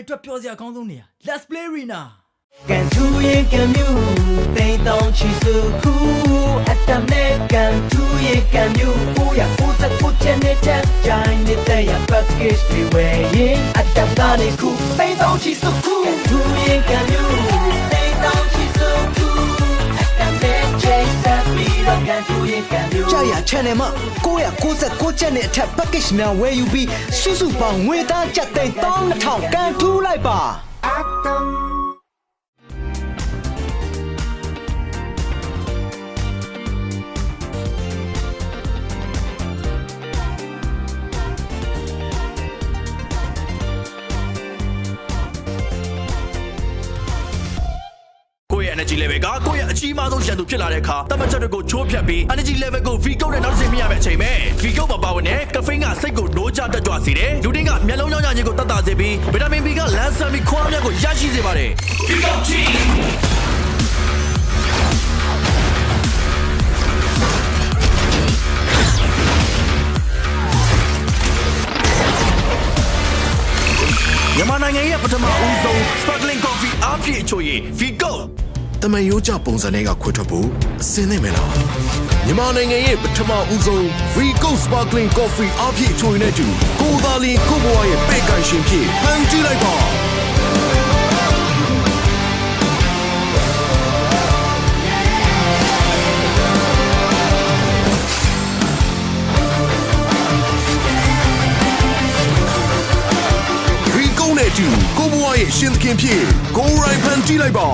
တွေအတွက်ပြောစရာအကောင်းဆုံးနေရာ Let's play arena ကန်ထူရင်ကန်မြူတိမ်တောင်ချီစုခုအတမဲကန်ထူရင်ကန်မြူကိုရကိုစကိုချင်နေတဲ့ဂျိုင်းနေတဲ့ရ package တွေဝယ်ရင်အတကနေခုတိမ်တောင်ချီစုခုကန်ထူရင်ကန်မြူတိမ်တောင်ချီစုခုအတမဲချေဆက်ပြီးတော့ကန်ထူရင်ကန်မြူကြာရ channel မှာကိုရကိုစကိုချင်တဲ့အထက် package များဝယ်ယူပြီးစုစုပေါင်းငွေသားကျပ်သိန်း12000ကန်ထူလိုက်ပါenergy level ကကိုယ့်ရဲ့အကြီးမားဆုံးရန်သူဖြစ်လာတဲ့အခါတမန်ချက်တွေကိုချိုးဖျက်ပြီး energy level ကို V ကုတ်နဲ့နောက်တစ်ဆင့်မြင့်ရမယ့်အချိန်ပဲ V ကုတ်မှာပါဝင်တဲ့ caffeine ကစိတ်ကိုနိုးကြတက်ကြွစေတယ်လူတင်းကမျက်လုံးရောင်ရခြင်းကိုတတ်တာစေပြီး vitamin B ကလမ်းဆန်ပြီးခွားများကိုရရှိစေပါတယ် V ကုတ် Gမြန်မာနိုင်ငံရဲ့ပထမဦးဆုံး sparkling coffee အားဖြည့်ချိုရည် V ကုတ် တမန်ရိုးကြပုံစံတွေကခွဲထွက်ဖို့အစင်းနေမယ်လားမြန်မာနိုင်ငံရဲ့ပထမဦးဆုံး FCON Sparkling Coffee အပြည့်ချိုးနေတူကိုသာလီကိုဘွားရဲ့ပဲ့ကန်ရှင်ဖြစ်ဖန်တီးလိုက်ပါFCON နဲ့တူကိုဘွားရဲ့ရှင်သခင်ဖြစ်ကိုရိုင်းဖန်တီးလိုက်ပါ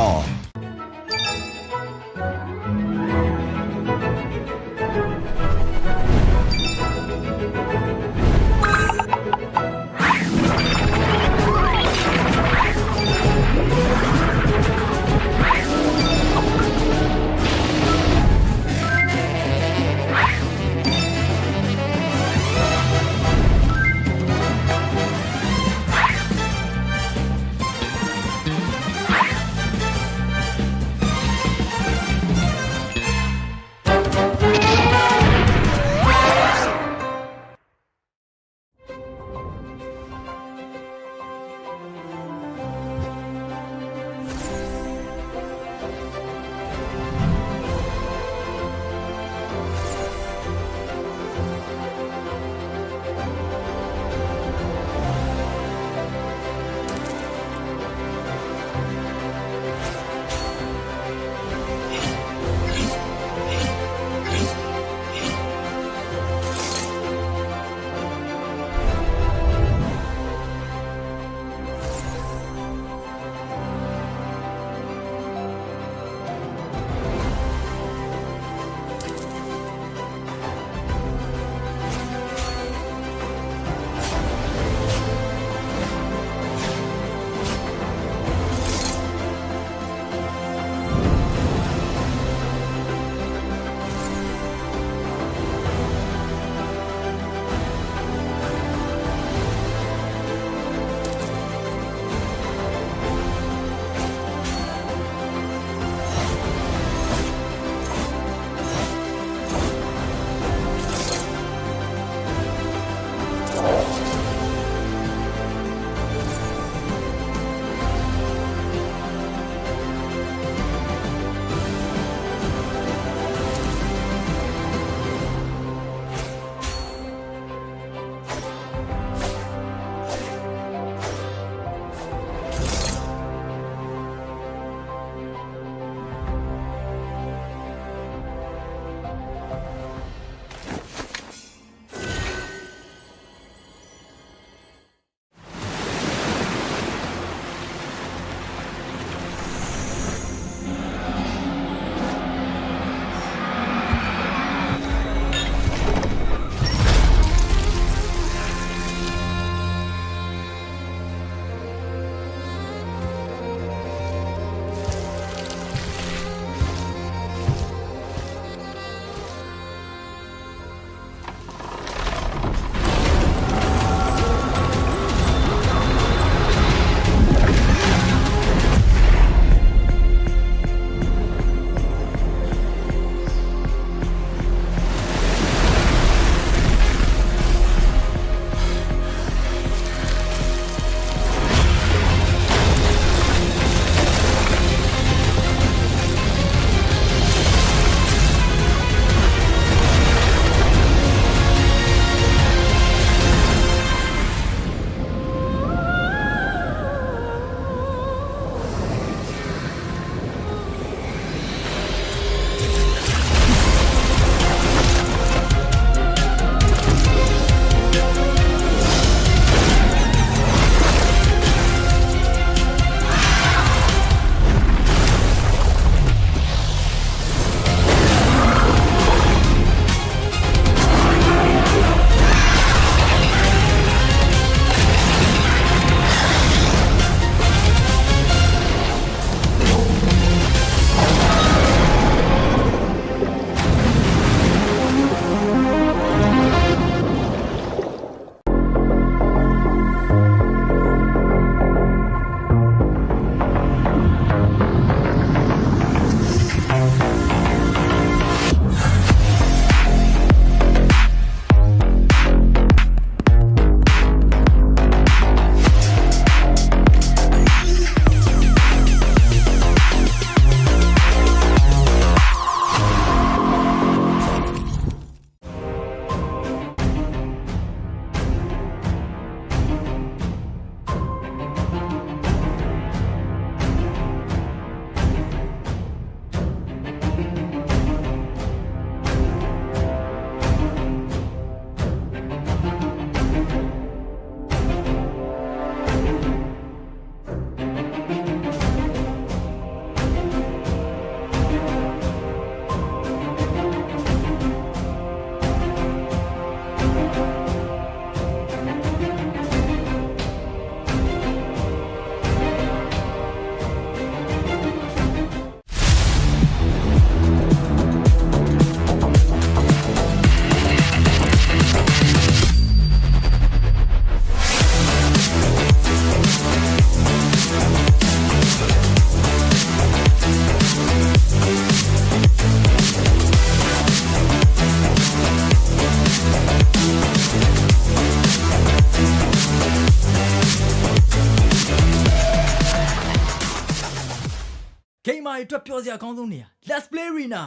အတွက်ပြောစရာအကောင်းဆုံးနေရာ Let's play arena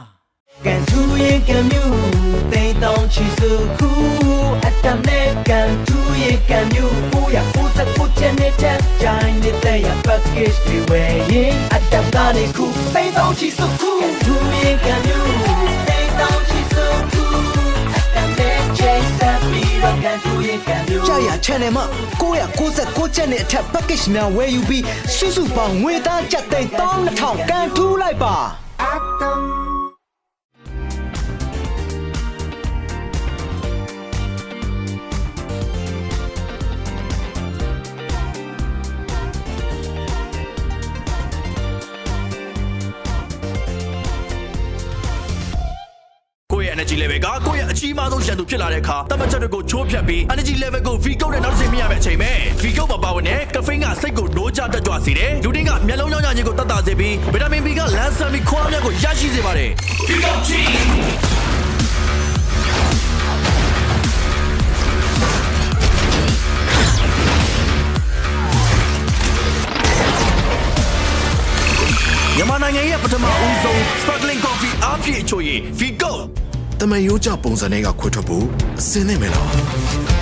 ကန်ထူရင်ကန်မြူတိမ်တောင်ချီစုခုအတမ်နဲ့ကန်ထူရင်ကန်မြူ999ကျန်နေတဲ့ဂျိုင်းနေတဲ့ရ package တွေဝယ်ရင်အတမ်ကနေခုတိမ်တောင်ချီစုခုကန်ထူရင်ကန်မြူတိမ်တောင်ချီစုခုအတမ်နဲ့ chase that beat ကန်ထူရင်ကန်မြူကြာရ channel မှာ999ကျပ်နဲ့အထက် package များဝယ်ယူပြီးစုပေါင်းငွေသားကျပ်သိန်း12000ကန်ထူးလိုက်ပါenergy level ကကိုယ့်ရဲ့အကြီးမားဆုံးရန်သူဖြစ်လာတဲ့အခါတမန်ချက်တွေကိုချိုးဖျက်ပြီး energy level ကို V ကုတ်နဲ့နောက်တစ်ဆင့်မြင့်ရမယ့်အချိန်ပဲ V ကုတ်မှာပါဝင်တဲ့ caffeine ကစိတ်ကိုနိုးကြတက်ကြွစေတယ်လူတွေကမျက်လုံးရောင်ရခြင်းကိုတတ်တာစေပြီးဗီတာမင် B ကလမ်းဆန်ပြီးခွားများကိုရရှိစေပါတယ် V ကုတ်ကြီးမြန်မာနိုင်ငံရဲ့ပထမဦးဆုံး sparkling coffee အားဖြည့်ချိုရည် V ကုတ် တမန်ရိုးကြပုံစံတွေကခွဲထွက်ဖို့အစင်းနေမယ်လား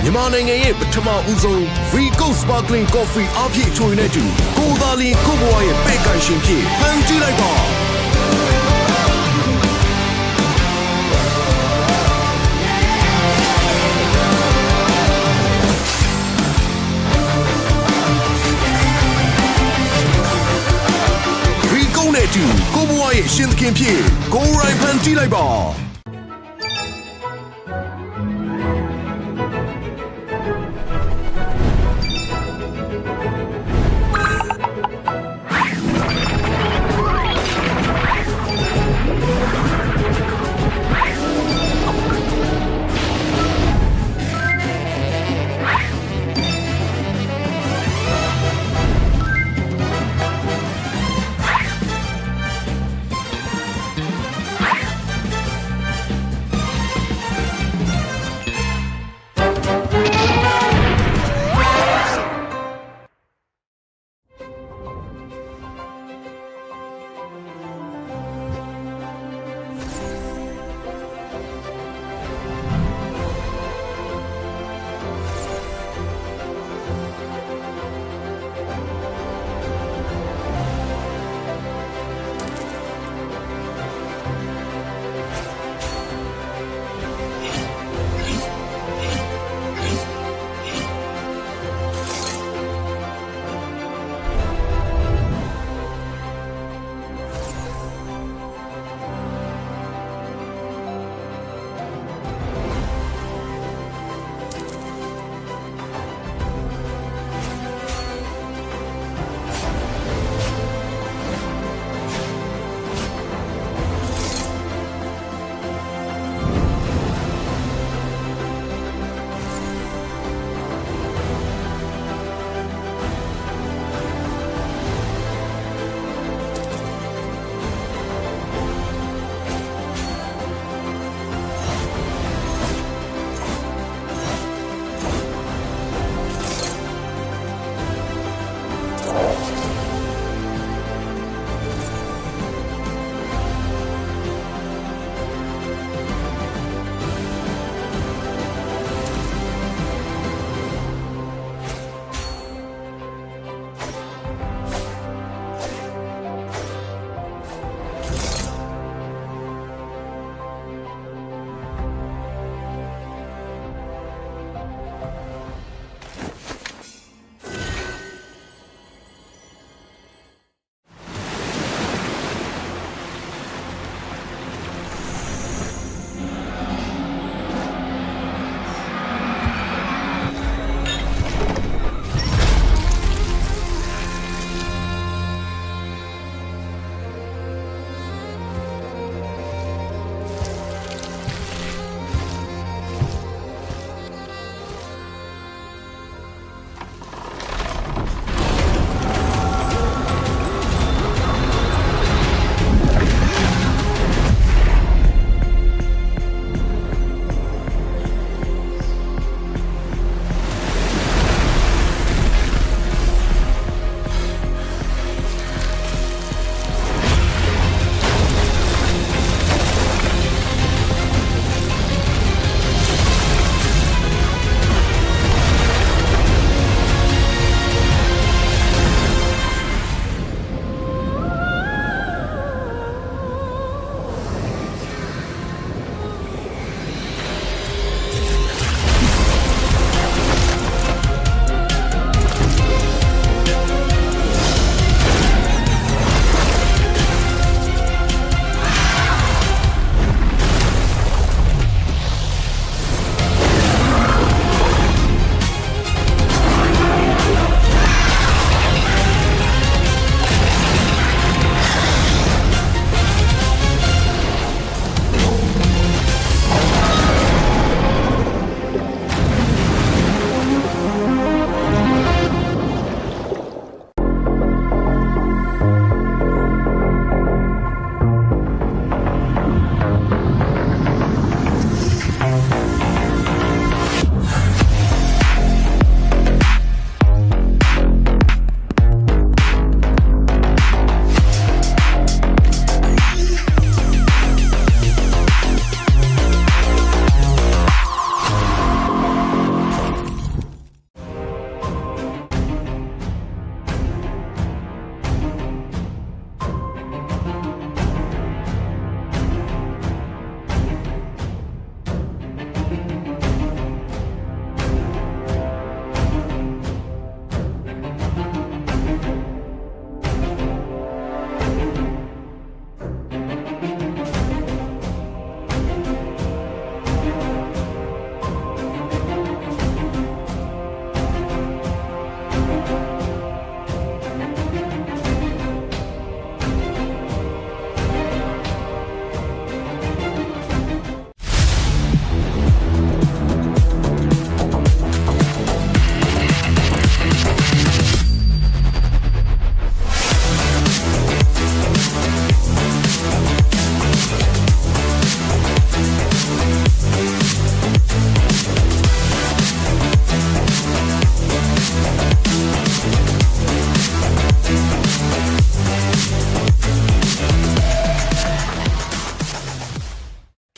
မြန်မာနိုင်ငံရဲ့ပထမဦးဆုံး V-Go Sparkling Coffee အပြည့်ချိုရည်နဲ့တူကိုသာလီကိုဘွားရဲ့ပဲ့ကန်ရှင်ဖြစ်ဖန်တီးလိုက်ပါV-Go နဲ့တူကိုဘွားရဲ့ရှင်သခင်ဖြစ်ကိုရိုင်းဖန်တီးလိုက်ပါ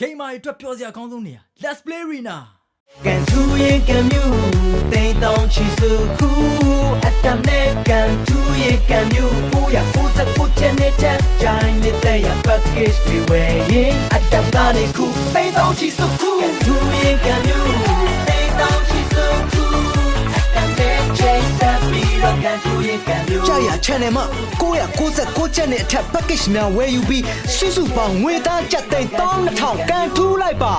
ဂိမ်းမာတွေအတွက်ပြောစရာအကောင်းဆုံးနေရာ Let's play arena ကန်ထူရဲ့ကံမြူတိမ်တောင်ချီစုခုအတမ်နဲ့ကန်ထူရဲ့ကံမြူကိုရကိုစကိုချင်တဲ့ဂျိုင်းနေတဲ့ရ package တွေဝယ်ရင်အတမ်ကနေခုတိမ်တောင်ချီစုခုကန်ထူရဲ့ကံမြူတိမ်တောင်ချီစုခုအတမ်နဲ့ချေတပ်ပြီးတော့ကန်ထူရဲ့ကံမြူကြာရ channel မှာ996ကျပ်နဲ့အထက် package များဝယ်ယူပြီးစုစုပေါင်းငွေသားကျပ်သိန်း12000ကန်ထူးလိုက်ပါ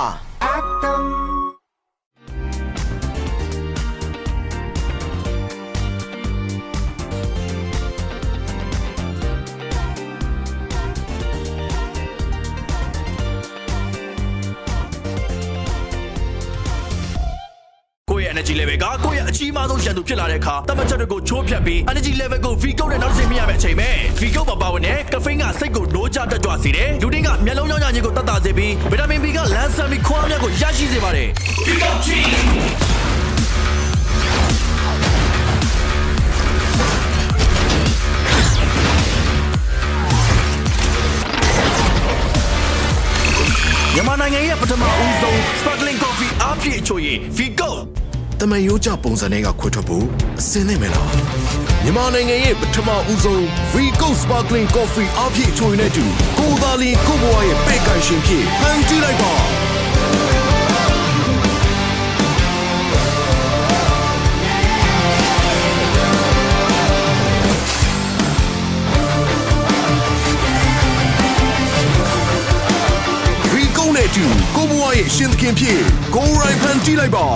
energy level ကကိုယ့်ရဲ့အကြီးမားဆုံးရန်သူဖြစ်လာတဲ့အခါတမန်ချက်တွေကိုချိုးဖြတ်ပြီး energy level ကို V ကုတ်နဲ့နောက်တစ်ဆင့်မြင့်ရမယ့်အချိန်ပဲ V ကုတ်ပါဝင်တဲ့ caffeine ကစိတ်ကိုနိုးကြတက်ကြွစေတယ်လူတင်းကမျက်လုံးကြောင့်ညာခြင်းကိုတတ်တာစေပြီး vitamin B ကလမ်းဆန်ပြီးခွားမြတ်ကိုရရှိစေပါတယ် V ကုတ်ချင်းမြန်မာနိုင်ငံရဲ့ပထမဦးဆုံး sparkling coffee အားဖြည့်ချိုရည် V ကုတ်တမန်ရိုးကြပုံစံတွေကခွဲထွက်ဖို့အစင်းနေမယ်လားမြန်မာနိုင်ငံရဲ့ပထမဦးဆုံး V-Go Sparkling Coffee အပြည့်အချိုရည်နဲ့တူကိုယ်သာလင်ကိုယ့်ဘဝရဲ့ပဲ့ကန်ရှင်ဖြစ်ဟန်ကြည့်လိုက်ပါV-Go နဲ့တူကိုယ့်ဘဝရဲ့ရှင်သခင်ဖြစ်ကိုယ်ရိုင်းဖန်ကြည့်လိုက်ပါ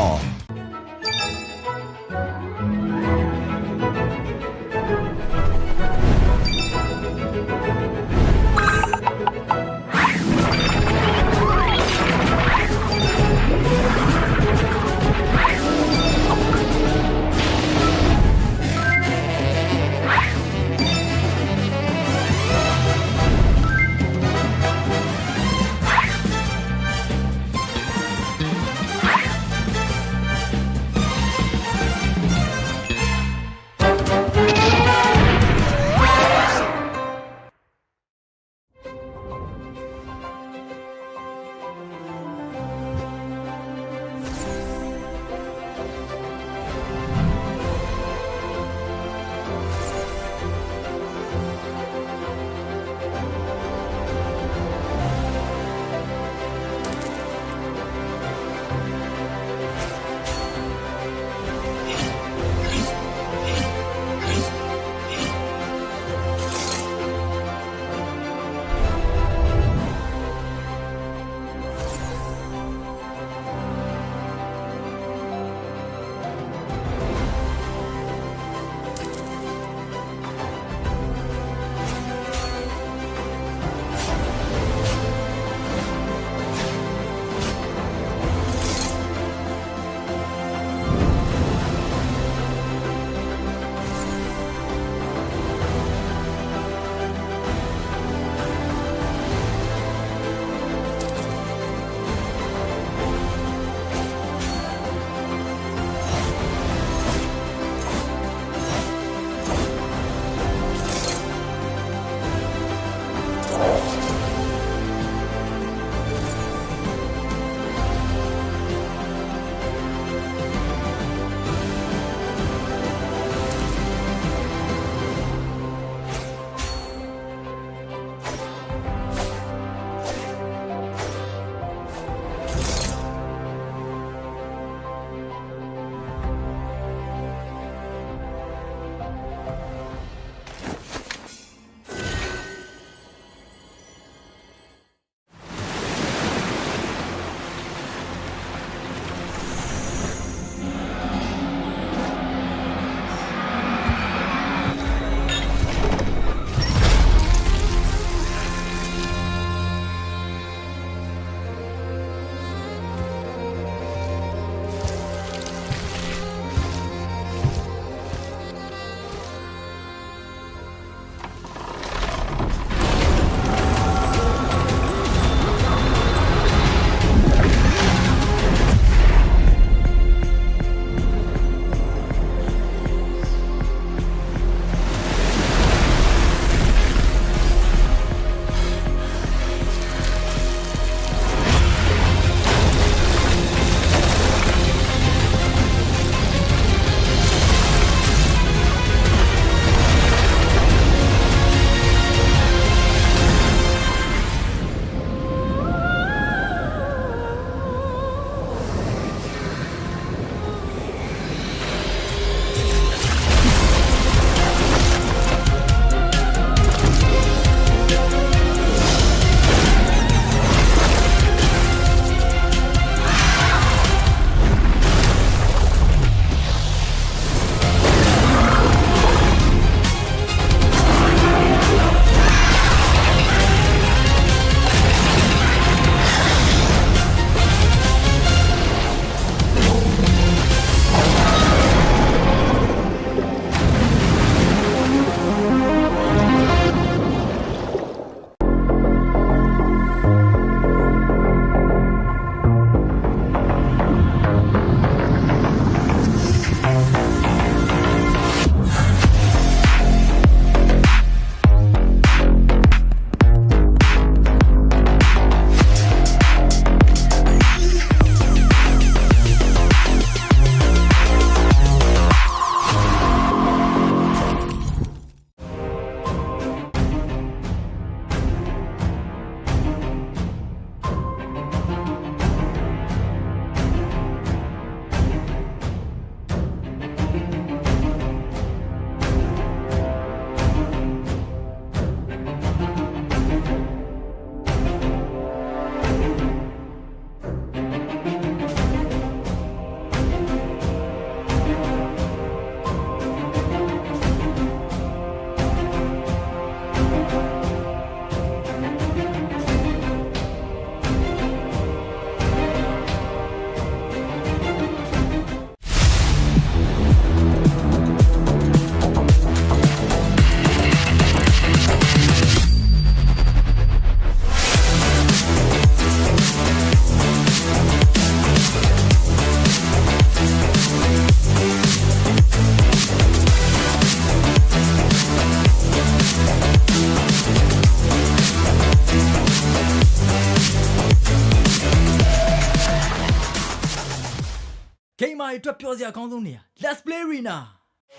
တွေအတွက်ပြောစရာအကောင်းဆုံးနေရာ Let's play arena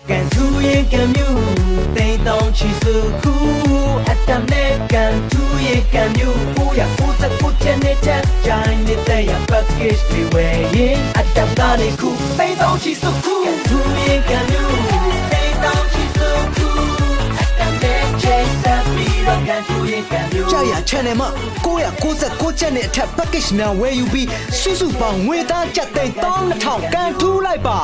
ကန်ထူးရင်ကံမြူတိမ်တောင်ချီစုခုအတ္တနဲ့ကန်ထူးရင်ကံမြူကိုရကိုစကိုချနေချာဂျိုင်းနေတဲ့ရ package တွေဝယ်ရင်အတ္တကနေခုတိမ်တောင်ချီစုခုကန်ထူးရင်ကံမြူတိမ်တောင်ချီစုခုအတ္တနဲ့ချေဆက်ပြီးတော့ကန်ထူးရင်ကံမြူကြာရ channel မှာ996ကျပ်နဲ့အထက် package များဝယ်ယူပြီးစုစုပေါင်းငွေသားကျပ်သိန်း12000ကန်ထူးလိုက်ပါ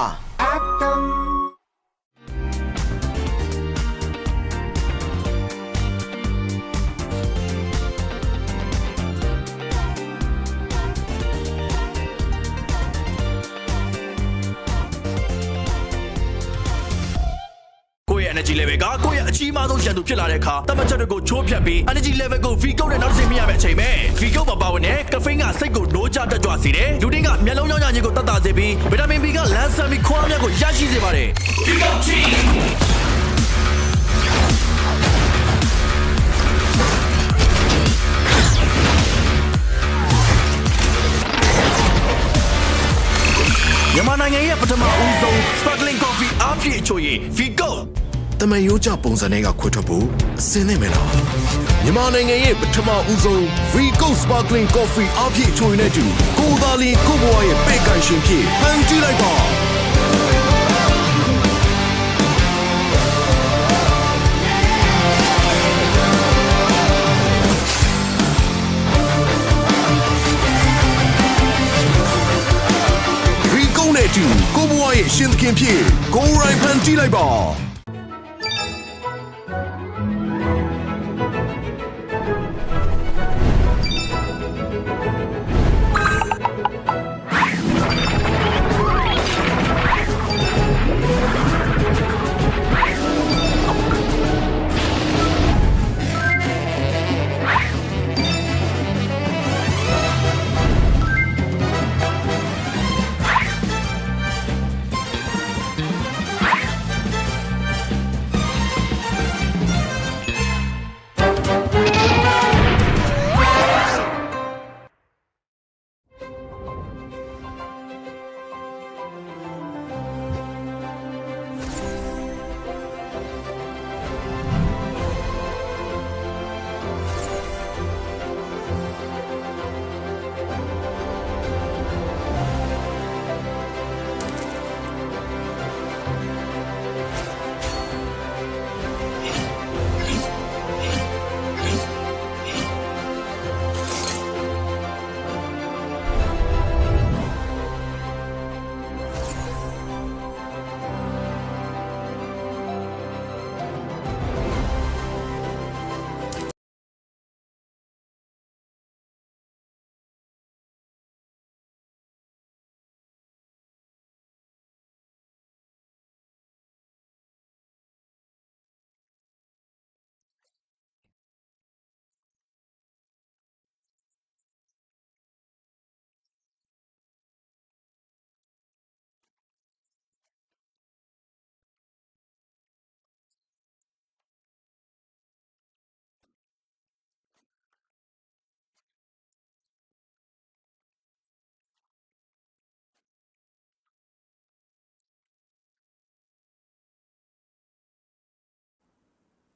ကိုယ့်ရဲ့ energy level ကကိုယ့်ရဲ့အကြီးမားဆုံးရန်သူဖြစ်လာတဲ့အခါတမတ်ချက်တွေကိုချိုးဖျက်ပြီး energy level ကို V ကုတ်နဲ့နောက်တစ်ဆင့်မြင့်ရမယ့်အချိန်ပဲ V ကုတ်ပါဝင်တဲ့ caffeine ကစိတ်ကိုနိုးကြတက်ကြွစေတယ်လူတွေကမျက်လုံးကြောင့်ညာခြင်းကိုတတ်တာစေပြီးဗီတာမင် B ကလန်းဆန်းပြီးခွားများကိုရရှိစေပါတယ် V ကုတ် Gမြန်မာနိုင်ငံရဲ့ပထမဦးဆုံး sparkling coffee အားဖြည့်ချိုရည် V ကုတ် တမန်ရိုးကြပုံစံတွေကခွဲထွက်ဖို့အစင်းနေမယ်လားမြန်မာနိုင်ငံရဲ့ပထမဦးဆုံး Vigo Sparkling Coffee အပြည့်ချိုရင်နဲ့တူကိုယ်သာလီကိုဘွားရဲ့ပဲ့ကန်ရှင်ဖြစ်ဖန်တီးလိုက်ပါVigo နဲ့တူကိုဘွားရဲ့ရှင်သခင်ဖြစ်ကိုရိုင်းဖန်တီးလိုက်ပါ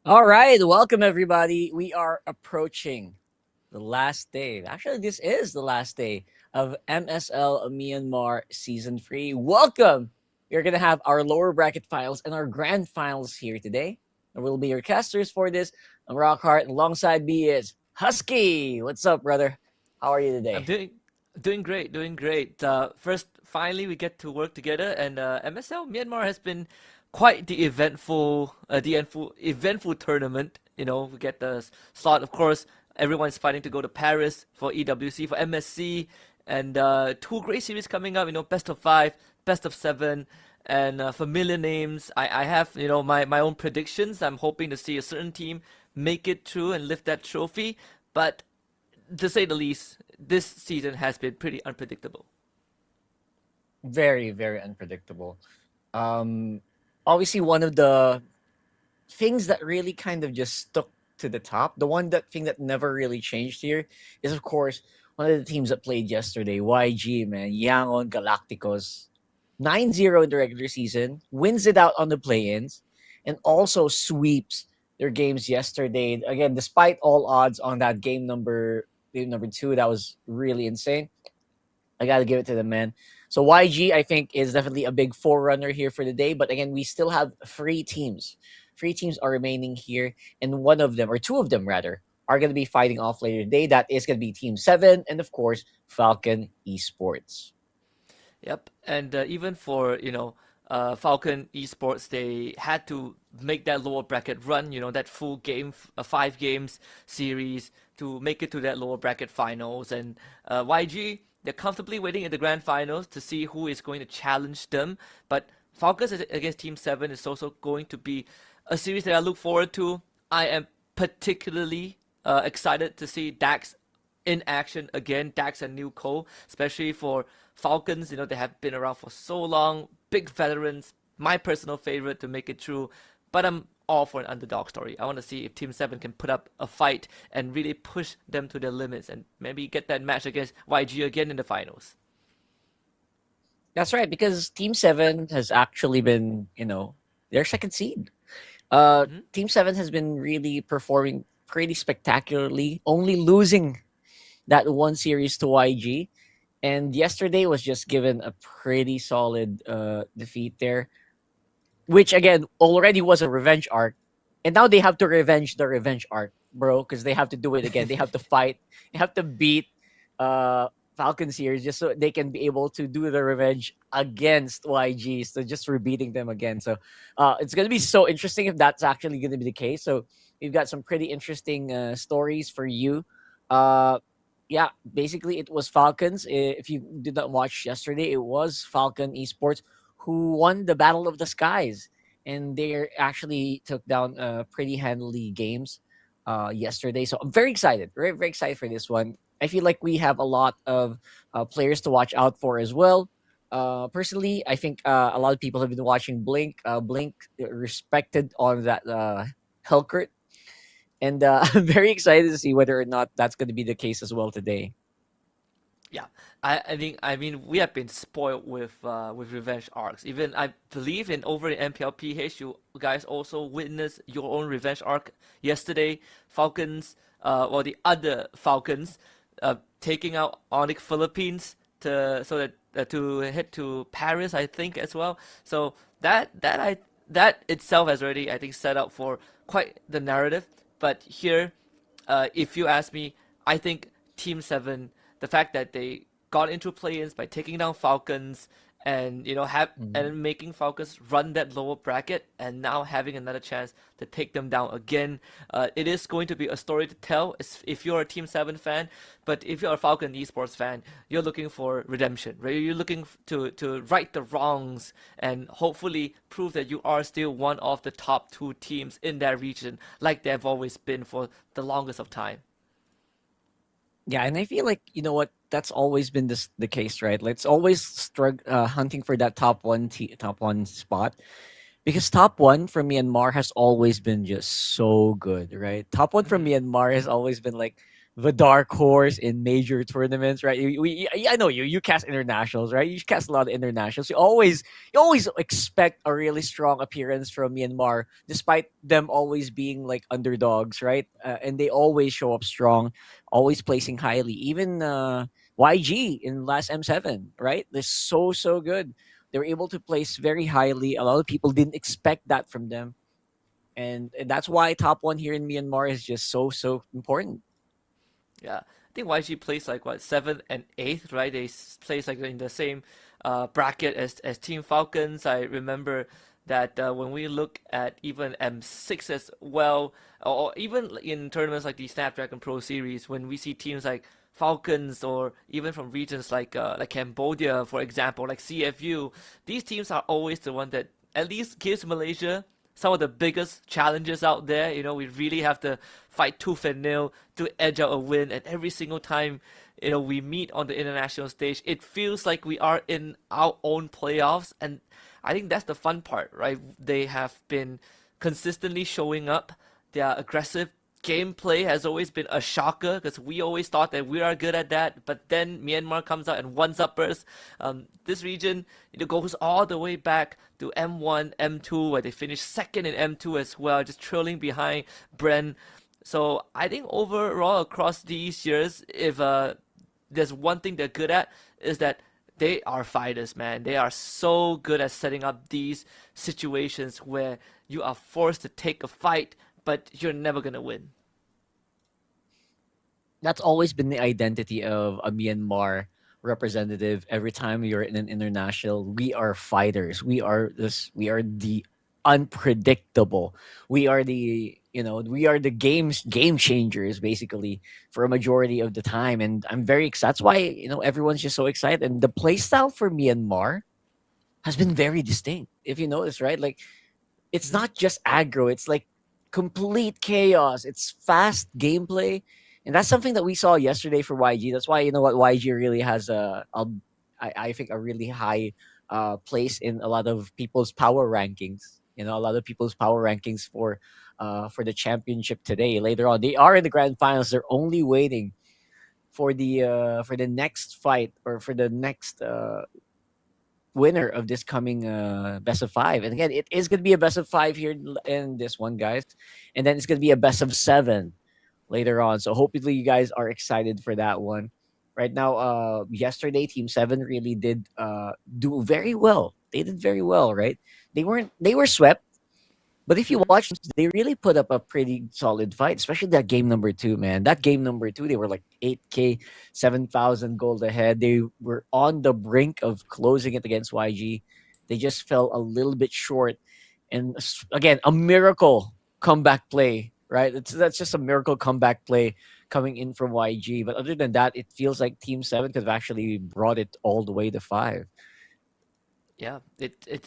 All right, welcome everybody. We are approaching the last day. Actually, this is the last day of MSL Myanmar Season 3. Welcome! We're going to have our lower bracket finals and our grand finals here today. And we'll be your casters for this. I'm Rockhart, and alongside me is Husky. What's up, brother? How are you today? I'm doing great. First, finally, we get to work together, and MSL Myanmar has been quite the eventful tournament. You know, we get the slot. Of course, everyone's fighting to go to Paris for EWC, for MSC, and 2 great series coming up. You know, best of 5, best of 7, and familiar names. I have, you know, my own predictions. I'm hoping to see a certain team make it through and lift that trophy. But to say the least, this season has been pretty unpredictable. Very, very unpredictable. Obviously, one of the things that really kind of just stuck to the top, thing that never really changed here, is of course one of the teams that played yesterday, YG, man, YANGON GALACTICOS. 9-0 in the regular season, wins it out on the play-ins, and also sweeps their games yesterday. Again, despite all odds on that game number 2, that was really insane. I got to give it to them, man. So YG, I think, is definitely a big forerunner here for the day. But again, we still have 3 teams. 3 teams are remaining here, and one of them, or 2 of them rather, are going to be fighting off later today. That is going to be Team 7 and, of course, FALCON Esports. Yep, and even for FALCON Esports, they had to make that lower bracket run. That full game, 5 games series to make it to that lower bracket finals. And YG, they're comfortably waiting in the grand finals to see who is going to challenge them. But Falcons against Team 7 is also going to be a series that I look forward to. I am particularly excited to see Dax in action again. Dax and New Cole, especially for Falcons. They have been around for so long. Big veterans. My personal favorite to make it through. But I'm all for an underdog story. I want to see if Team 7 can put up a fight and really push them to their limits and maybe get that match against YG again in the finals. That's right, because Team 7 has actually been, their second seed. Team 7 has been really performing pretty spectacularly, only losing that one series to YG. And yesterday was just given a pretty solid defeat there, which again already was a revenge arc. And now they have to revenge the revenge arc, bro, because they have to do it again. They have to fight. They have to beat Falcons here just so they can be able to do the revenge against YG. So just rebeating them again. So it's going to be so interesting if that's actually going to be the case. So we've got some pretty interesting stories for you. Yeah, basically it was Falcons. If you did not watch yesterday, it was FALCON Esports who won the Battle of the Skies. And they actually took down pretty handily games yesterday. So I'm very excited. Very, very excited for this one. I feel like we have a lot of players to watch out for as well. Personally, I think a lot of people have been watching Blink. Blink respected on that Hellcurt. And I'm very excited to see whether or not that's going to be the case as well today. Yeah, I mean we have been spoiled with revenge arcs. Even I believe over in MPLPH, you guys also witnessed your own revenge arc yesterday. Falcons, or the other Falcons, taking out Onyx Philippines to head to Paris, I think, as well. So that itself has already, I think, set up for quite the narrative. But here, if you ask me, I think Team 7, the fact that they got into play-ins by taking down Falcons and and making Falcons run that lower bracket, and now having another chance to take them down again, it is going to be a story to tell if you're a Team 7 fan. But if you're a FALCON Esports fan, you're looking for redemption, right? You're looking to right the wrongs and hopefully prove that you are still one of the top 2 teams in that region, like they've always been for the longest of time. Yeah, and I feel like, that's always been the case, right? Like, it's always hunting for that top one spot, because top 1 from Myanmar has always been just so good, right? Top 1 from Myanmar has always been like the dark horse in major tournaments, right? I know you cast internationals, right? You cast a lot of internationals. You always expect a really strong appearance from Myanmar, despite them always being like underdogs, right? And they always show up strong, always placing highly. Even YG in last M7, right? They're so good. They were able to place very highly. A lot of people didn't expect that from them, and that's why top 1 here in Myanmar is just so important. Yeah, I think YG plays like 7th and 8th, right? They plays like in the same bracket as Team Falcons. I remember that when we look at even M6 as well, or even in tournaments like the Snapdragon Pro Series, when we see teams like Falcons, or even from regions like Cambodia, for example, like CFU, these teams are always the one that at least gives Malaysia some of the biggest challenges out there. We really have to fight tooth and nail to edge out a win. And every single time, we meet on the international stage, it feels like we are in our own playoffs. And I think that's the fun part, right? They have been consistently showing up. They are aggressive gameplay has always been a shocker because we always thought that we are good at that. But then Myanmar comes out and one-up us. This region goes all the way back to M1, M2, where they finished second in M2 as well, just trailing behind Bren. So I think overall across these years, if there's one thing they're good at, is that they are fighters, man. They are so good at setting up these situations where you are forced to take a fight, but you're never gonna win. That's always been the identity of a Myanmar representative. Every time you're in an international, we are fighters. We are the unpredictable. We are the game changers basically for a majority of the time. And I'm very excited. That's why everyone's just so excited. And the play style for Myanmar has been very distinct. If you notice, right? Like, it's not just aggro. It's like complete chaos. It's fast gameplay. And that's something that we saw yesterday for YG. That's why YG really has I think a really high place in a lot of people's power rankings. A lot of people's power rankings for the championship today. Later on, they are in the grand finals. They're only waiting for the next fight, or for the next winner of this coming best of 5. And again, it is going to be a best of 5 here in this one, guys. And then it's going to be a best of 7 later on. So hopefully you guys are excited for that one. Right now, yesterday, Team 7 really did do very well. They did very well, right? They were swept. But if you watch, they really put up a pretty solid fight, especially that game number 2, man. That game number 2, they were like 8K, 7,000 gold ahead. They were on the brink of closing it against YG. They just fell a little bit short. And again, a miracle comeback play, right? That's just a miracle comeback play coming in from YG. But other than that, it feels like Team 7 could have actually brought it all the way to 5. Yeah,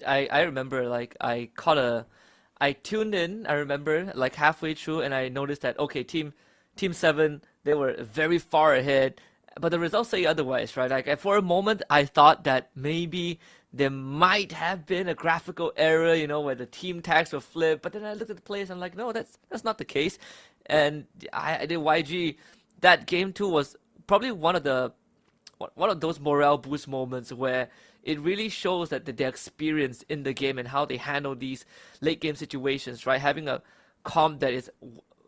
I remember, like, I tuned in, I remember, like halfway through, and I noticed that, okay, Team 7, they were very far ahead, but the results say otherwise, right? Like, for a moment, I thought that maybe there might have been a graphical error, where the team tags were flipped, but then I looked at the plays, and I'm like, no, that's not the case. And I did YG. That game 2 was probably one of those morale boost moments where it really shows that their experience in the game and how they handle these late game situations, right? Having a comp that is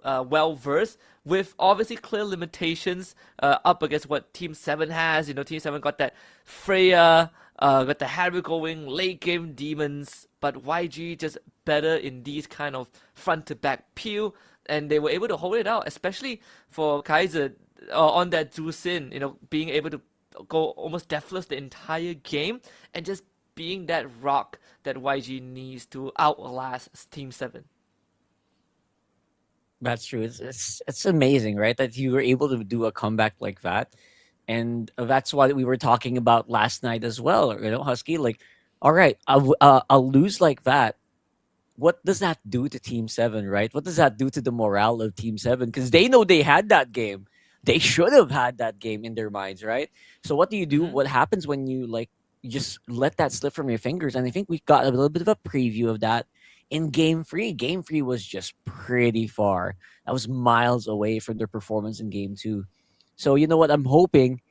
well versed with obviously clear limitations up against what Team 7 has. Team 7 got that Freya, got the Harry going, late game demons, but YG just better in these kind of front to back peel, and they were able to hold it out, especially for Kaiser on that Zhu Xin, being able to go almost deathless the entire game and just being that rock that YG needs to outlast Team 7. That's true. It's amazing, right? That you were able to do a comeback like that. And that's what we were talking about last night as well. Husky, like, all right, I'll lose like that. What does that do to Team 7, right? What does that do to the morale of Team 7? Because they know they had that game. They should have had that game in their minds, right? So what do you do? Mm-hmm. What happens when you just let that slip from your fingers? And I think we got a little bit of a preview of that in Game 3. Game 3 was just pretty far. That was miles away from their performance in Game 2. So what I'm hoping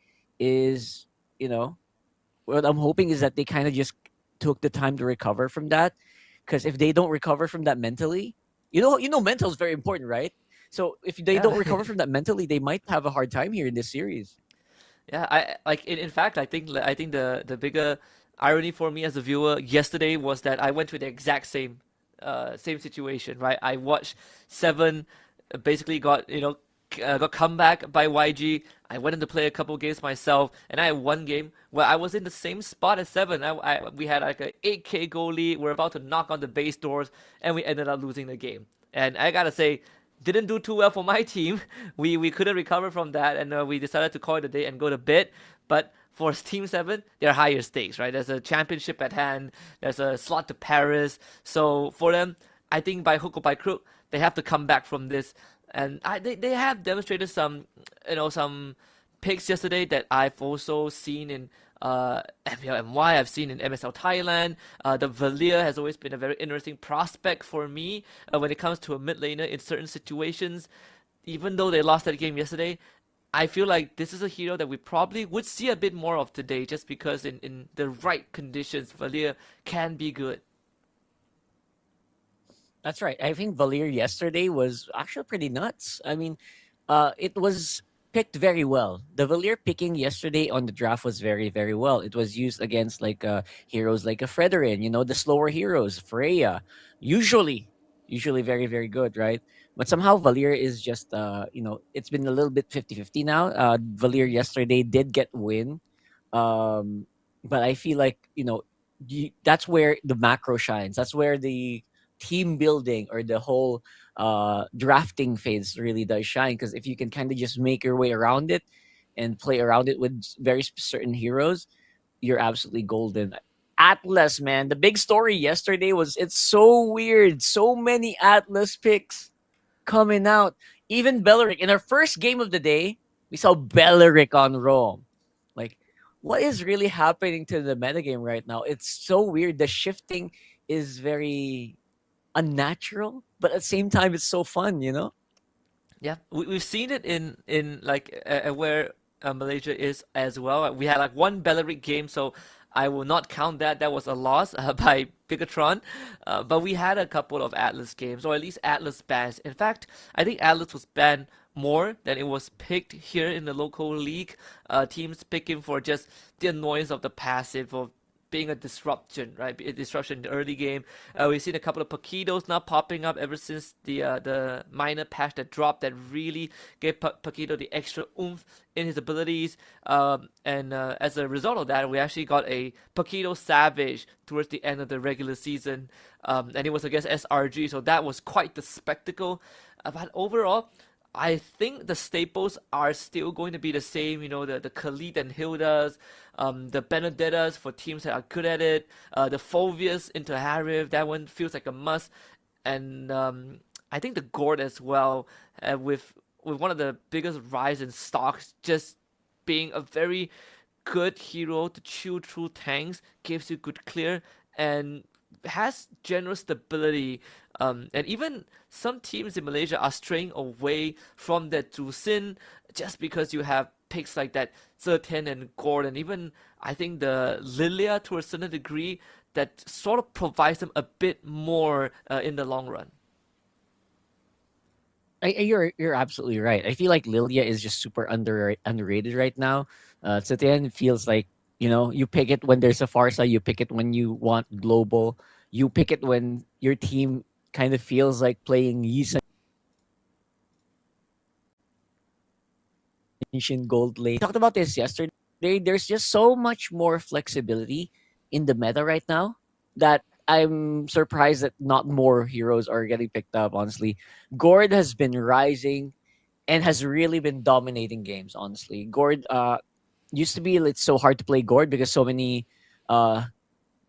is, that they kind of just took the time to recover from that. Because if they don't recover from that mentally, mental is very important, right? So if they don't recover from that mentally, they might have a hard time here in this series. Yeah, in fact, I think the bigger irony for me as a viewer yesterday was that I went through the exact same situation, right? I watched 7 basically got comeback by YG. I went in to play a couple games myself, and I had one game where I was in the same spot as 7. We had like a 8K goal lead. We're about to knock on the base doors, and we ended up losing the game. And I gotta say, didn't do too well for my team. We couldn't recover from that, and we decided to call it a day and go to bed. But for Team 7, they're higher stakes, right? There's a championship at hand. There's a slot to Paris. So for them, I think by hook or by crook, they have to come back from this. And they have demonstrated some picks yesterday that I've also seen in MLBB. I've seen in MSL Thailand. The Valir has always been a very interesting prospect for me when it comes to a mid laner in certain situations. even though they lost that game yesterday, I feel like this is a hero that we probably would see a bit more of today, just because in the right conditions, Valier can be good. That's right. I think Valier yesterday was actually pretty nuts. I mean, it was picked very well. The Valier picking yesterday on the draft was very, very well. It was used against like heroes like a Frederick, the slower heroes, Freya. Usually, usually very, very good, right? But somehow Valier is just, it's been a little bit 50-50 now. Valier yesterday did get win. But I feel like, that's where the macro shines. That's where the team building or the whole drafting phase really does shine, because if you can kind of just make your way around it and play around it with very certain heroes, you're absolutely golden. Atlas, man, the big story yesterday was it's so weird. So many Atlas picks coming out. Even Belleric in our first game of the day, we saw Belleric on Rome. Like, what is really happening to the metagame right now? It's so weird. The shifting is very unnatural, but at the same time, it's so fun. Yeah, we've seen it in like where Malaysia is as well. We had like one Belleric game, so I will not count that. That was a loss by Bigatron. But we had a couple of Atlas games, or at least Atlas bans. In fact, I think Atlas was banned more than it was picked here in the local league. Teams picking for just the annoyance of the passive, of being a disruption, right? A disruption in the early game. We've seen a couple of Paquitos now popping up ever since the minor patch that dropped, that really gave Paquito the extra oomph in his abilities. And as a result of that, we actually got a Paquito Savage towards the end of the regular season. And it was against SRG, so that was quite the spectacle. But overall, I think the staples are still going to be the same, the Khalid and Hildas, the Benedettas for teams that are good at it, the Fulvius into Harif, that one feels like a must, and I think the Gord as well, with one of the biggest rise in stocks, just being a very good hero to chew through tanks, gives you good clear, and has general stability. And even some teams in Malaysia are straying away from that Zusin just because you have picks like that Zetian and Gord, and even I think the Lilia to a certain degree, that sort of provides them a bit more in the long run. You're absolutely right. I feel like Lilia is just super underrated right now. Zetian feels like, you pick it when there's a Farsa, you pick it when you want global, you pick it when your team kind of feels like playing Yisan Gold Lane. We talked about this yesterday. There's just so much more flexibility in the meta right now that I'm surprised that not more heroes are getting picked up, honestly. Gord has been rising and has really been dominating games, honestly. Gord used to be, it's so hard to play Gord because so many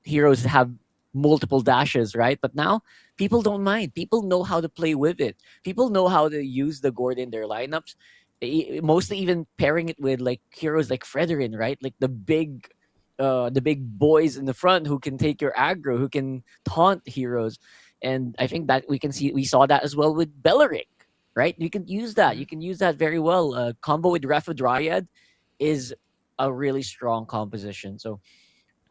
heroes have multiple dashes, right? But now people don't mind. People know how to play with it. People know how to use the Gord in their lineups. Mostly even pairing it with like heroes like Frederick, right? Like the big boys in the front who can take your aggro, who can taunt heroes. And I think that we saw that as well with Belleric, right? You can use that. You can use that very well. Combo with Rafa Dryad is a really strong composition. So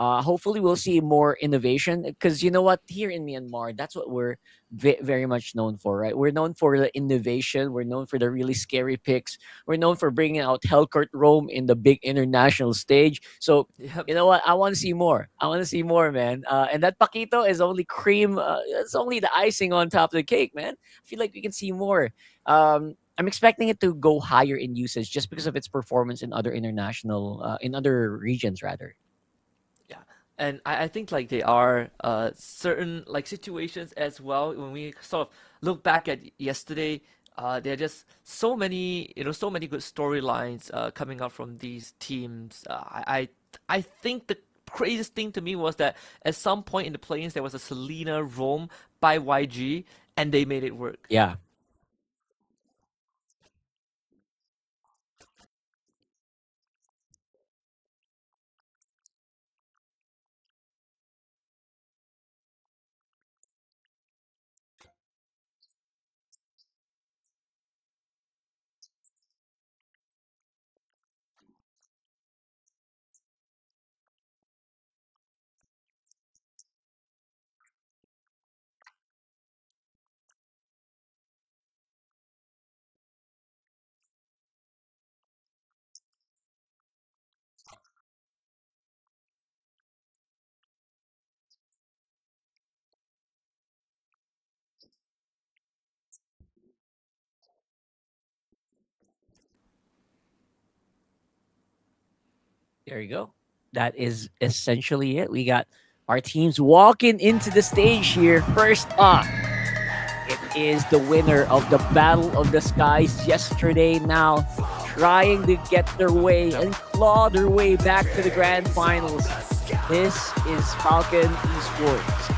hopefully we'll see more innovation, because you know what, here in Myanmar, that's what we're very much known for, right? We're known for the innovation. We're known for the really scary picks. We're known for bringing out Hellcourt Rome in the big international stage. So Yep. you know what, I want to see more. I want to see more, man. And that Paquito is only cream. It's only the icing on top of the cake, man. I feel like we can see more. I'm expecting it to go higher in usage just because of its performance in other in other regions rather. Yeah, and I think like there are certain like situations as well when we sort of look back at yesterday. There are just so many, so many good storylines coming out from these teams. I think the craziest thing to me was that at some point in the play-ins there was a Selena roam by YG, and they made it work. Yeah. There you go. That is essentially it. We got our teams walking into the stage here. First up, it is the winner of the Battle of the Skies yesterday, now trying to get their way and claw their way back to the grand finals. This is FALCON Esports.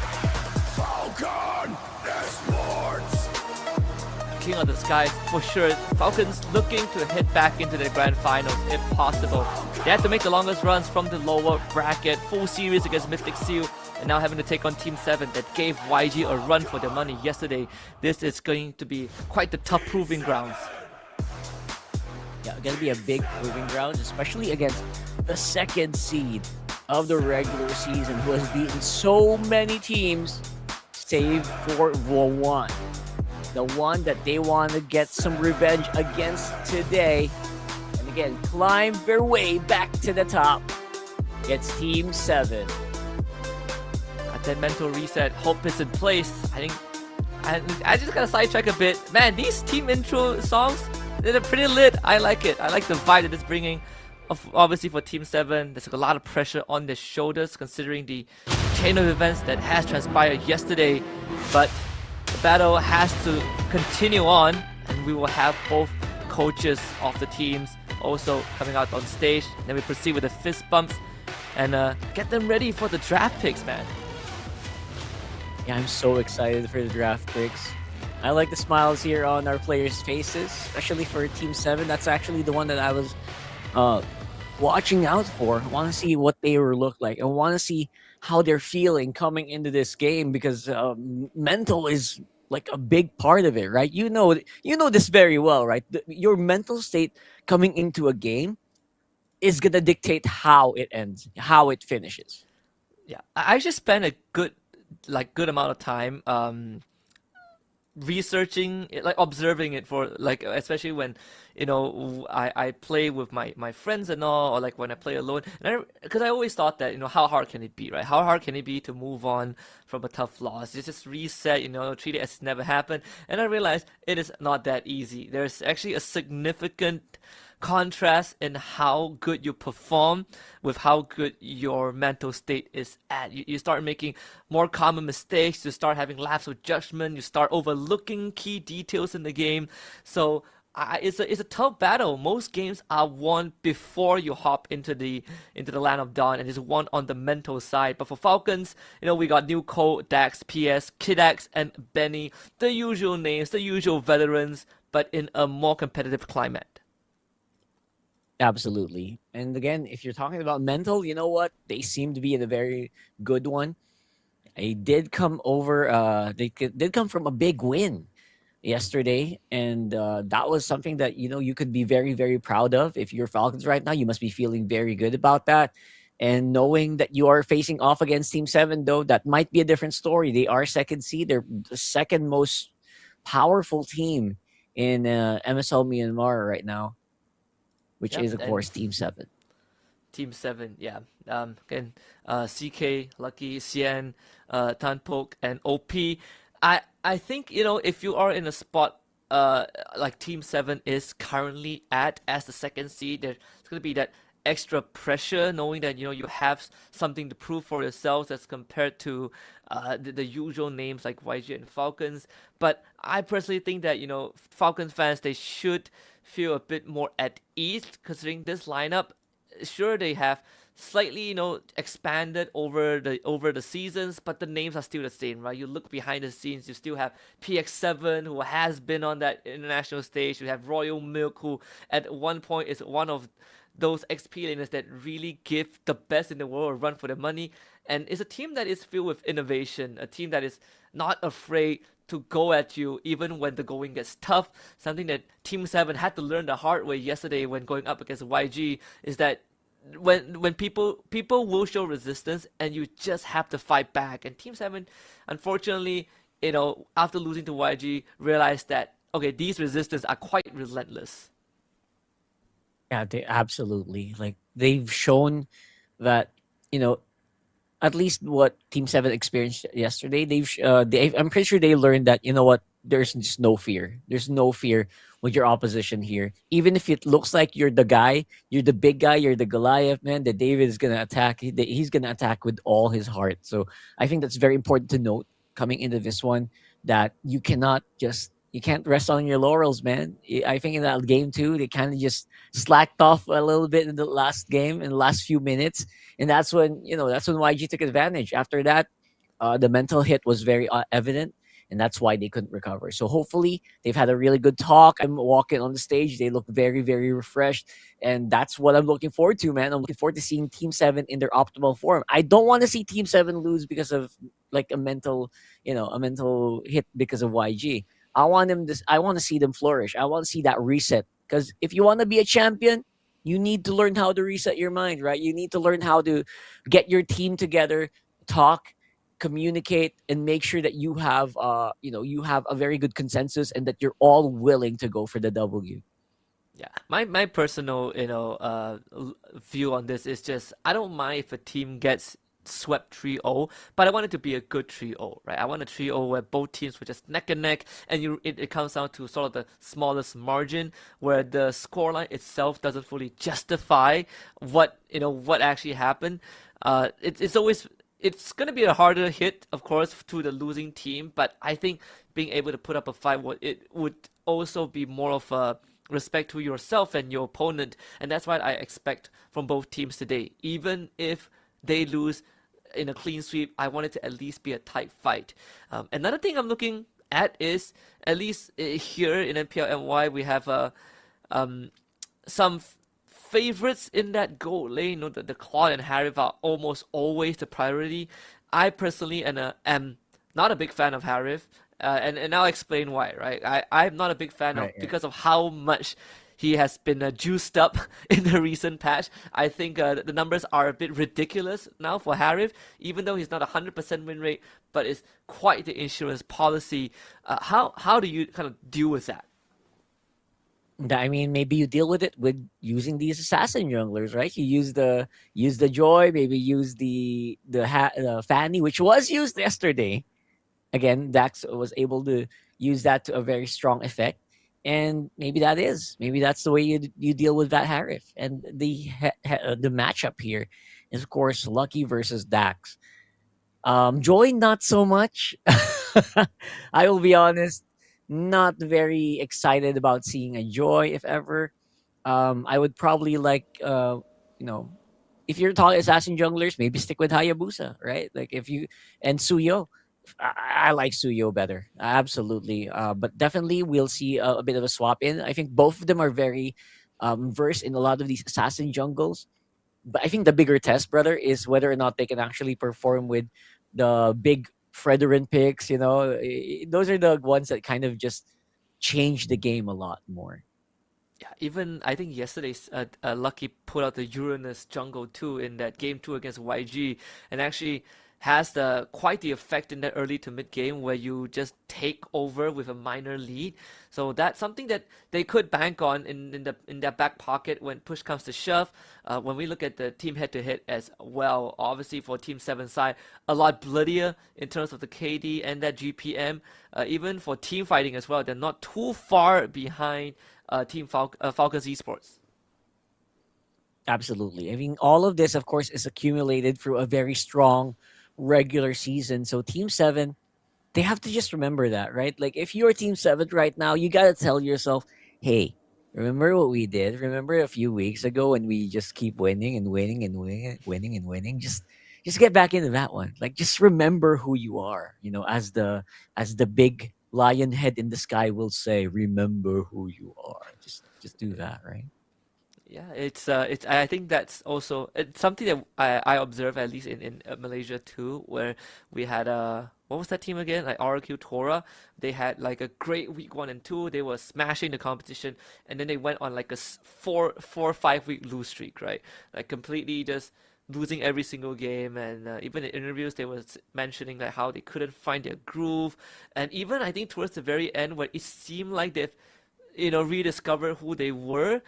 FALCON ESPORTS. King of the Skies for sure. Falcons looking to head back into the grand finals if possible. They had to make the longest runs from the lower bracket, full series against Mythic Seal, and now having to take on Team 7 that gave YG a run for their money yesterday. This is going to be quite the tough proving grounds. Yeah, gonna be a big proving ground, especially against the second seed of the regular season, who has beaten so many teams, save for one. The one that they want to get some revenge against today. And again, climb their way back to the top. It's Team 7. Got that mental reset. Hope is in place. I just gotta sidetrack a bit. Man, these team intro songs, they're pretty lit. I like it. I like the vibe that it's bringing. Obviously for Team 7, there's a lot of pressure on their shoulders considering the chain of events that has transpired yesterday. But the battle has to continue on, and we will have both coaches of the teams also coming out on stage. Then we proceed with the fist bumps and get them ready for the draft picks, man. Yeah, I'm so excited for the draft picks. I like the smiles here on our players' faces, especially for Team 7. That's actually the one that I was watching out for. I want to see what they will look like. I want to see how they're feeling coming into this game, because mental is like a big part of it, right? You know this very well, right? Your mental state coming into a game is gonna dictate how it ends, how it finishes. Yeah, I just spent a good amount of time researching it, like observing it for like, especially when I play with my friends and all, or like when I play alone, and because I always thought that how hard can it be, right? How hard can it be to move on from a tough loss? Just reset, treat it as never happened. And I realized it is not that easy. There's actually a significant contrast in how good you perform with how good your mental state is at. You start making more common mistakes, you start having lapse of judgment, you start overlooking key details in the game. So it's a tough battle. Most games are won before you hop into the land of dawn, and it's won on the mental side. But for Falcons, we got New Cole, Dax, PS, Kidax, and Benny, the usual names, the usual veterans, but in a more competitive climate. Absolutely. And again, if you're talking about mental, you know what? They seem to be in a very good one. They did come over. They did come from a big win yesterday, and that was something that you could be very, very proud of. If you're Falcons right now, you must be feeling very good about that. And knowing that you are facing off against Team 7, though, that might be a different story. They are second seed. They're the second most powerful team in MSL Myanmar right now, which is, of course, Team 7. Team 7, yeah. Again, CK, Lucky, Cien, Tanpok, and OP. I think, if you are in a spot like Team 7 is currently at as the second seed, there's going to be that extra pressure knowing that, you have something to prove for yourselves as compared to the usual names like YG and Falcons. But I personally think that, Falcons fans, they should feel a bit more at ease considering this lineup. Sure, they have slightly, expanded over the seasons, but the names are still the same, right? You look behind the scenes, you still have PX7, who has been on that international stage. You have Royal Milk, who at one point is one of those XP laners that really give the best in the world a run for their money. And it's a team that is filled with innovation, a team that is not afraid to go at you even when the going gets tough. Something that Team 7 had to learn the hard way yesterday when going up against YG is that when people will show resistance and you just have to fight back. And Team 7, unfortunately, after losing to YG, realized that, okay, these resistance are quite relentless. Yeah, they absolutely, like, they've shown that, at least what Team 7 experienced yesterday, I'm pretty sure they learned that, there's just no fear. There's no fear with your opposition here. Even if it looks like you're the guy, you're the big guy, you're the Goliath, man, that David is gonna attack. He's gonna attack with all his heart. So I think that's very important to note coming into this one, that you can't rest on your laurels, man. I think in that game too, they kind of just slacked off a little bit in the last game, in the last few minutes, and that's when YG took advantage. After that, the mental hit was very evident, and that's why they couldn't recover. So hopefully they've had a really good talk. I'm walking on the stage; they look very, very refreshed, and that's what I'm looking forward to, man. I'm looking forward to seeing Team Seven in their optimal form. I don't want to see Team Seven lose because of like a mental hit because of YG. I want to see them flourish. I want to see that reset, because if you want to be a champion, you need to learn how to reset your mind, right? You need to learn how to get your team together, talk, communicate, and make sure that you have a very good consensus and that you're all willing to go for the W. Yeah, my personal view on this is just, I don't mind if a team gets swept 3-0, but I want it to be a good 3-0, right? I want a 3-0 where both teams were just neck and neck, and it comes down to sort of the smallest margin, where the scoreline itself doesn't fully justify what actually happened. It's going to be a harder hit, of course, to the losing team, but I think being able to put up a fight, it would also be more of a respect to yourself and your opponent, and that's what I expect from both teams today. Even if they lose in a clean sweep, I want it to at least be a tight fight. Another thing I'm looking at is, at least here in NPL NY, we have some favorites in that goal lane. The Claude and Harif are almost always the priority. I personally am not a big fan of Harif, and I'll explain why. Right, I'm not a big fan of because of how much he has been juiced up in the recent patch. I think the numbers are a bit ridiculous now for Harif, even though he's not 100% win rate, but it's quite the insurance policy. How do you kind of deal with that? I mean, maybe you deal with it with using these assassin junglers, right? You use the Joy, maybe use the Fanny, which was used yesterday. Again, Dax was able to use that to a very strong effect. And maybe that's the way you deal with that Harif. And the matchup here is, of course, Lucky versus Dax. Joy, not so much. I will be honest, not very excited about seeing a Joy, if ever. I would probably like, if you're talking assassin junglers, maybe stick with Hayabusa, right? Like and Suyo. I like Suyo better, absolutely. But definitely we'll see a bit of a swap in. I think both of them are very versed in a lot of these assassin jungles. But I think the bigger test, brother, is whether or not they can actually perform with the big Frederian picks. Those are the ones that kind of just change the game a lot more. Yeah, even I think yesterday's Lucky put out the Uranus jungle too in that game 2 against YG, and actually has quite the effect in that early to mid game where you just take over with a minor lead. So that's something that they could bank on in their back pocket when push comes to shove. When we look at the team head-to-head as well, obviously for Team 7 side, a lot bloodier in terms of the KD and that GPM. Even for team fighting as well, they're not too far behind Team FALCON Esports. Absolutely. I mean, all of this, of course, is accumulated through a very strong regular season. So Team 7, they have to just remember that, right? Like, if you're Team 7 right now, you got to tell yourself, hey, remember what we did? Remember a few weeks ago when we just keep winning and winning and winning and winning? Just get back into that one. Like, just remember who you are. As the big lion head in the sky will say, remember who you are. Just do that, right? Yeah, it's I think that's also it's something that I observe, at least in Malaysia too, where we had what was that team again? Like RQ Tora. They had like a great week 1 and 2. They were smashing the competition, and then they went on like a 4-5 week lose streak, right? Like completely just losing every single game. And even in interviews, they were mentioning like how they couldn't find their groove, and even I think towards the very end, where it seemed like they've rediscovered who they were.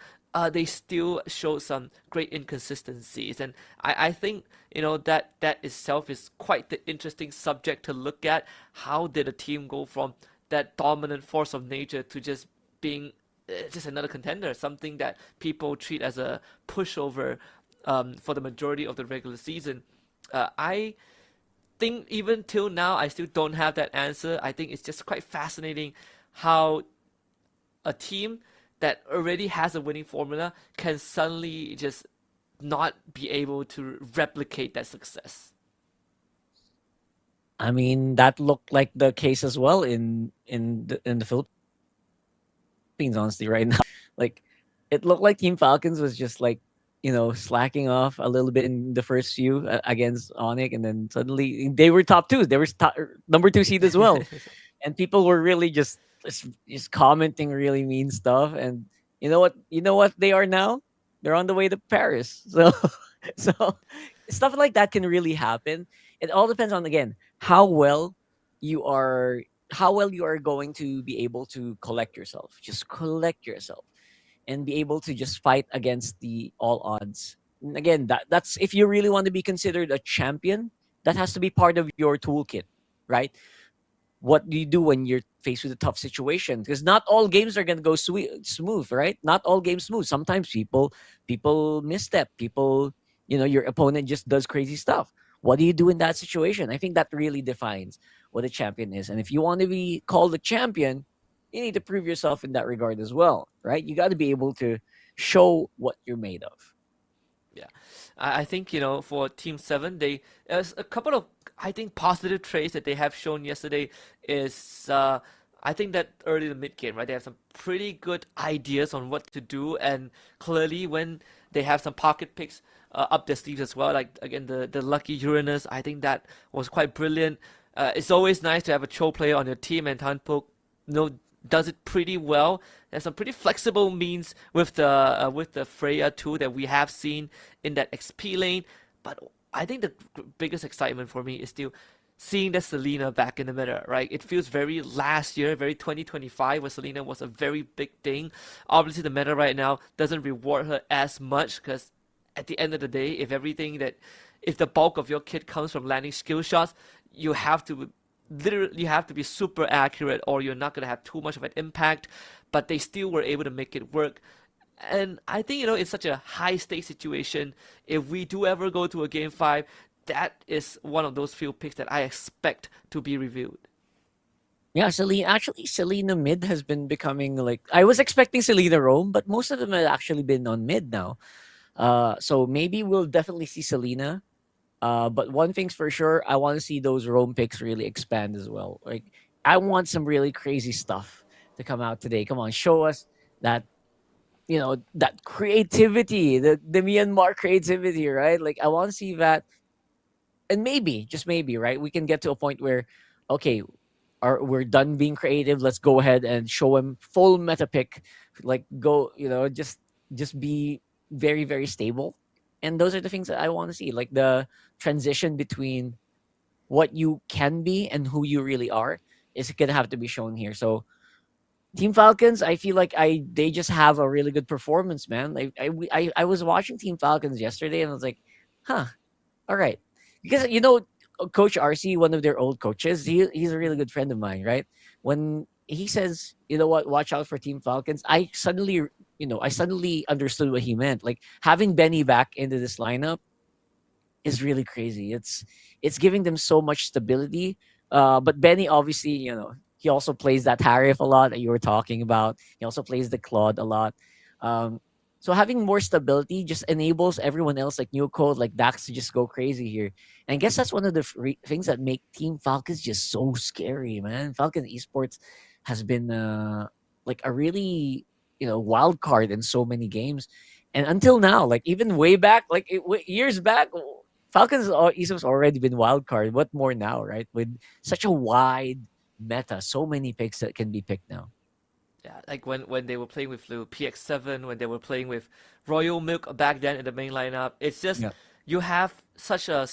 They still showed some great inconsistencies, and I think that itself is quite the interesting subject to look at. How did a team go from that dominant force of nature to just being it's just another contender, something that people treat as a pushover for the majority of the regular season. I think even till now, I still don't have that answer. I think it's just quite fascinating how a team that already has a winning formula can suddenly just not be able to replicate that success. I mean, that looked like the case as well in the Philippines, honestly, right now. Like, it looked like Team Falcons was just like, slacking off a little bit in the first few against Onyx, and then suddenly they were top two. They were number 2 seed as well, and people were really just commenting really mean stuff. And you know what? You know what they are now? They're on the way to Paris. So, so stuff like that can really happen. It all depends on, again, how well you are going to be able to collect yourself. Just collect yourself and be able to just fight against the all odds. And again, that's if you really want to be considered a champion, that has to be part of your toolkit, right? What do you do when you're faced with a tough situation? Because not all games are gonna go smooth, right? Not all games smooth. Sometimes people misstep. People, your opponent just does crazy stuff. What do you do in that situation? I think that really defines what a champion is. And if you want to be called a champion, you need to prove yourself in that regard as well, right? You got to be able to show what you're made of. Yeah, I think for Team 7, there's a couple of, I think, positive traits that they have shown yesterday. Is I think that early to mid game, right, they have some pretty good ideas on what to do, and clearly when they have some pocket picks up their sleeves as well, like again the lucky Uranus, I think that was quite brilliant. It's always nice to have a Cho player on your team, and Tanpok does it pretty well. There's some pretty flexible means with the Freya too that we have seen in that XP lane. But I think the biggest excitement for me is still seeing that Selena back in the meta, right? It feels very last year, very 2025, where Selena was a very big thing. Obviously, the meta right now doesn't reward her as much, because at the end of the day, if the bulk of your kit comes from landing skill shots, you have to be super accurate, or you're not going to have too much of an impact. But they still were able to make it work. And I think, it's such a high stakes situation. If we do ever go to a game 5, that is one of those few picks that I expect to be reviewed. Yeah, Selena mid has been becoming like, I was expecting Selena roam, but most of them have actually been on mid now. So maybe we'll definitely see Selena. But one thing's for sure, I want to see those roam picks really expand as well. Like, I want some really crazy stuff to come out today. Come on, show us that, that creativity, the Myanmar creativity, right? Like, I want to see that. And maybe, just maybe, right, we can get to a point where, okay, we're done being creative. Let's go ahead and show him full meta pick. Like, go, just be very, very stable. And those are the things that I want to see, like the transition between what you can be and who you really are is going to have to be shown here. So Team Falcons, I feel like they just have a really good performance, man. Like I was watching Team Falcons yesterday and I was like, all right. Because, Coach RC, one of their old coaches, he's a really good friend of mine, right? When he says, watch out for Team Falcons, I suddenly understood what he meant. Like, having Benny back into this lineup is really crazy. It's giving them so much stability. But Benny, obviously, he also plays that Harif a lot that you were talking about. He also plays the Claude a lot. So having more stability just enables everyone else, like New Code, like Dax, to just go crazy here. And I guess that's one of the things that make Team Falcons just so scary, man. Falcon Esports has been like a really, wild card in so many games. And until now, like even way back, like years back, Falcons Esports already been wild card. What more now, right? With such a wide meta, so many picks that can be picked now. Yeah, like when they were playing with PX7, when they were playing with Royal Milk back then in the main lineup, it's just you have such a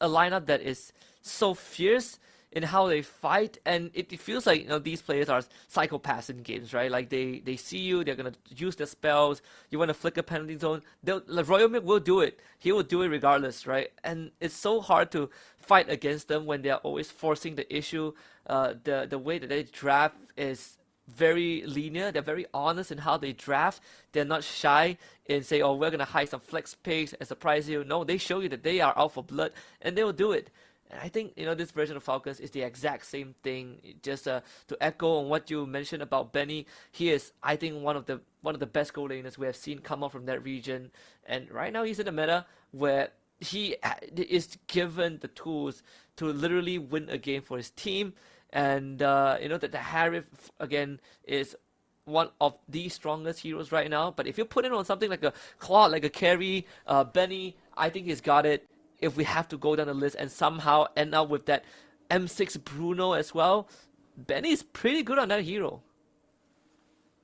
lineup that is so fierce in how they fight, and it feels like these players are psychopaths in games, right? Like they see you, they're gonna use their spells. You want to flick a penalty zone, Royal Milk will do it. He will do it regardless, right? And it's so hard to fight against them when they're always forcing the issue. The way that they draft is very linear. They're very honest in how they draft. They're not shy in say, oh, we're gonna hide some flex picks and surprise you. No, they show you that they are out for blood, and they will do it. And I think this version of Falcons is the exact same thing. Just to echo on what you mentioned about Benny, he is, I think, one of the best goal laners we have seen come out from that region. And right now he's in a meta where he is given the tools to literally win a game for his team. And that the Harif again is one of the strongest heroes right now. But if you put it on something like a Claude, like a carry, Benny, I think he's got it. If we have to go down the list and somehow end up with that M6 Bruno as well, Benny's pretty good on that hero.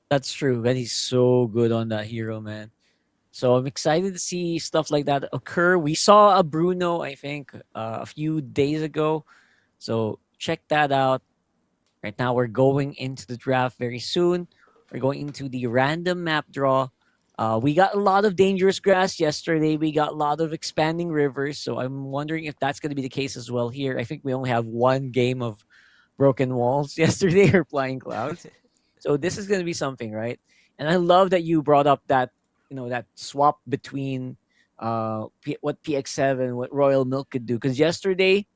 That's true. Benny's so good on that hero, man. So I'm excited to see stuff like that occur. We saw a Bruno, I think, a few days ago. So check that out. Right now, we're going into the draft very soon. We're going into the random map draw. We got a lot of dangerous grass yesterday. We got a lot of expanding rivers. So I'm wondering if that's going to be the case as well here. I think we only have one game of broken walls yesterday or flying clouds. So this is going to be something, right? And I love that you brought up that, that swap between what PX7, what Royal Milk could do. Because yesterday,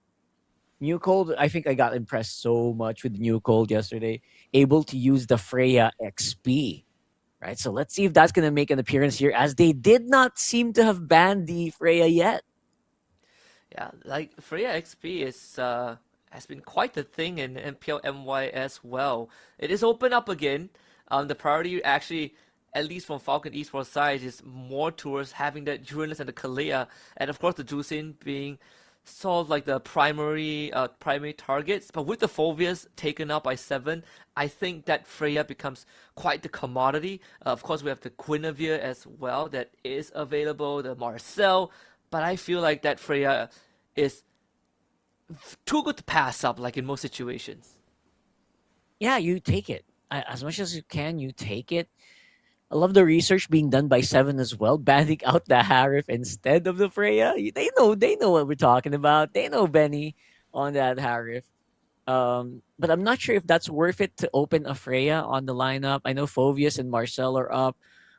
New Cold, I think I got impressed so much with New Cold yesterday. Able to use the Freya XP. Right, so let's see if that's going to make an appearance here, as they did not seem to have banned the Freya yet. Yeah, like Freya XP has been quite the thing in MPL MY as well. It is open up again. The priority actually, at least from Falcon Esports side, is more towards having that Uranus and the Kalea, and of course the Jusin being sort of like the primary targets. But with the Phobias taken up by 7, I think that Freya becomes quite the commodity. Of course, we have the Guinevere as well that is available, the Marcel. But I feel like that Freya is too good to pass up, like in most situations. Yeah, you take it. As much as you can, you take it. I love the research being done by 7 as well, banning out the Harif instead of the Freya. They know what we're talking about. They know Benny on that Harif. But I'm not sure if that's worth it to open a Freya on the lineup. I know Phovius and Marcel are up.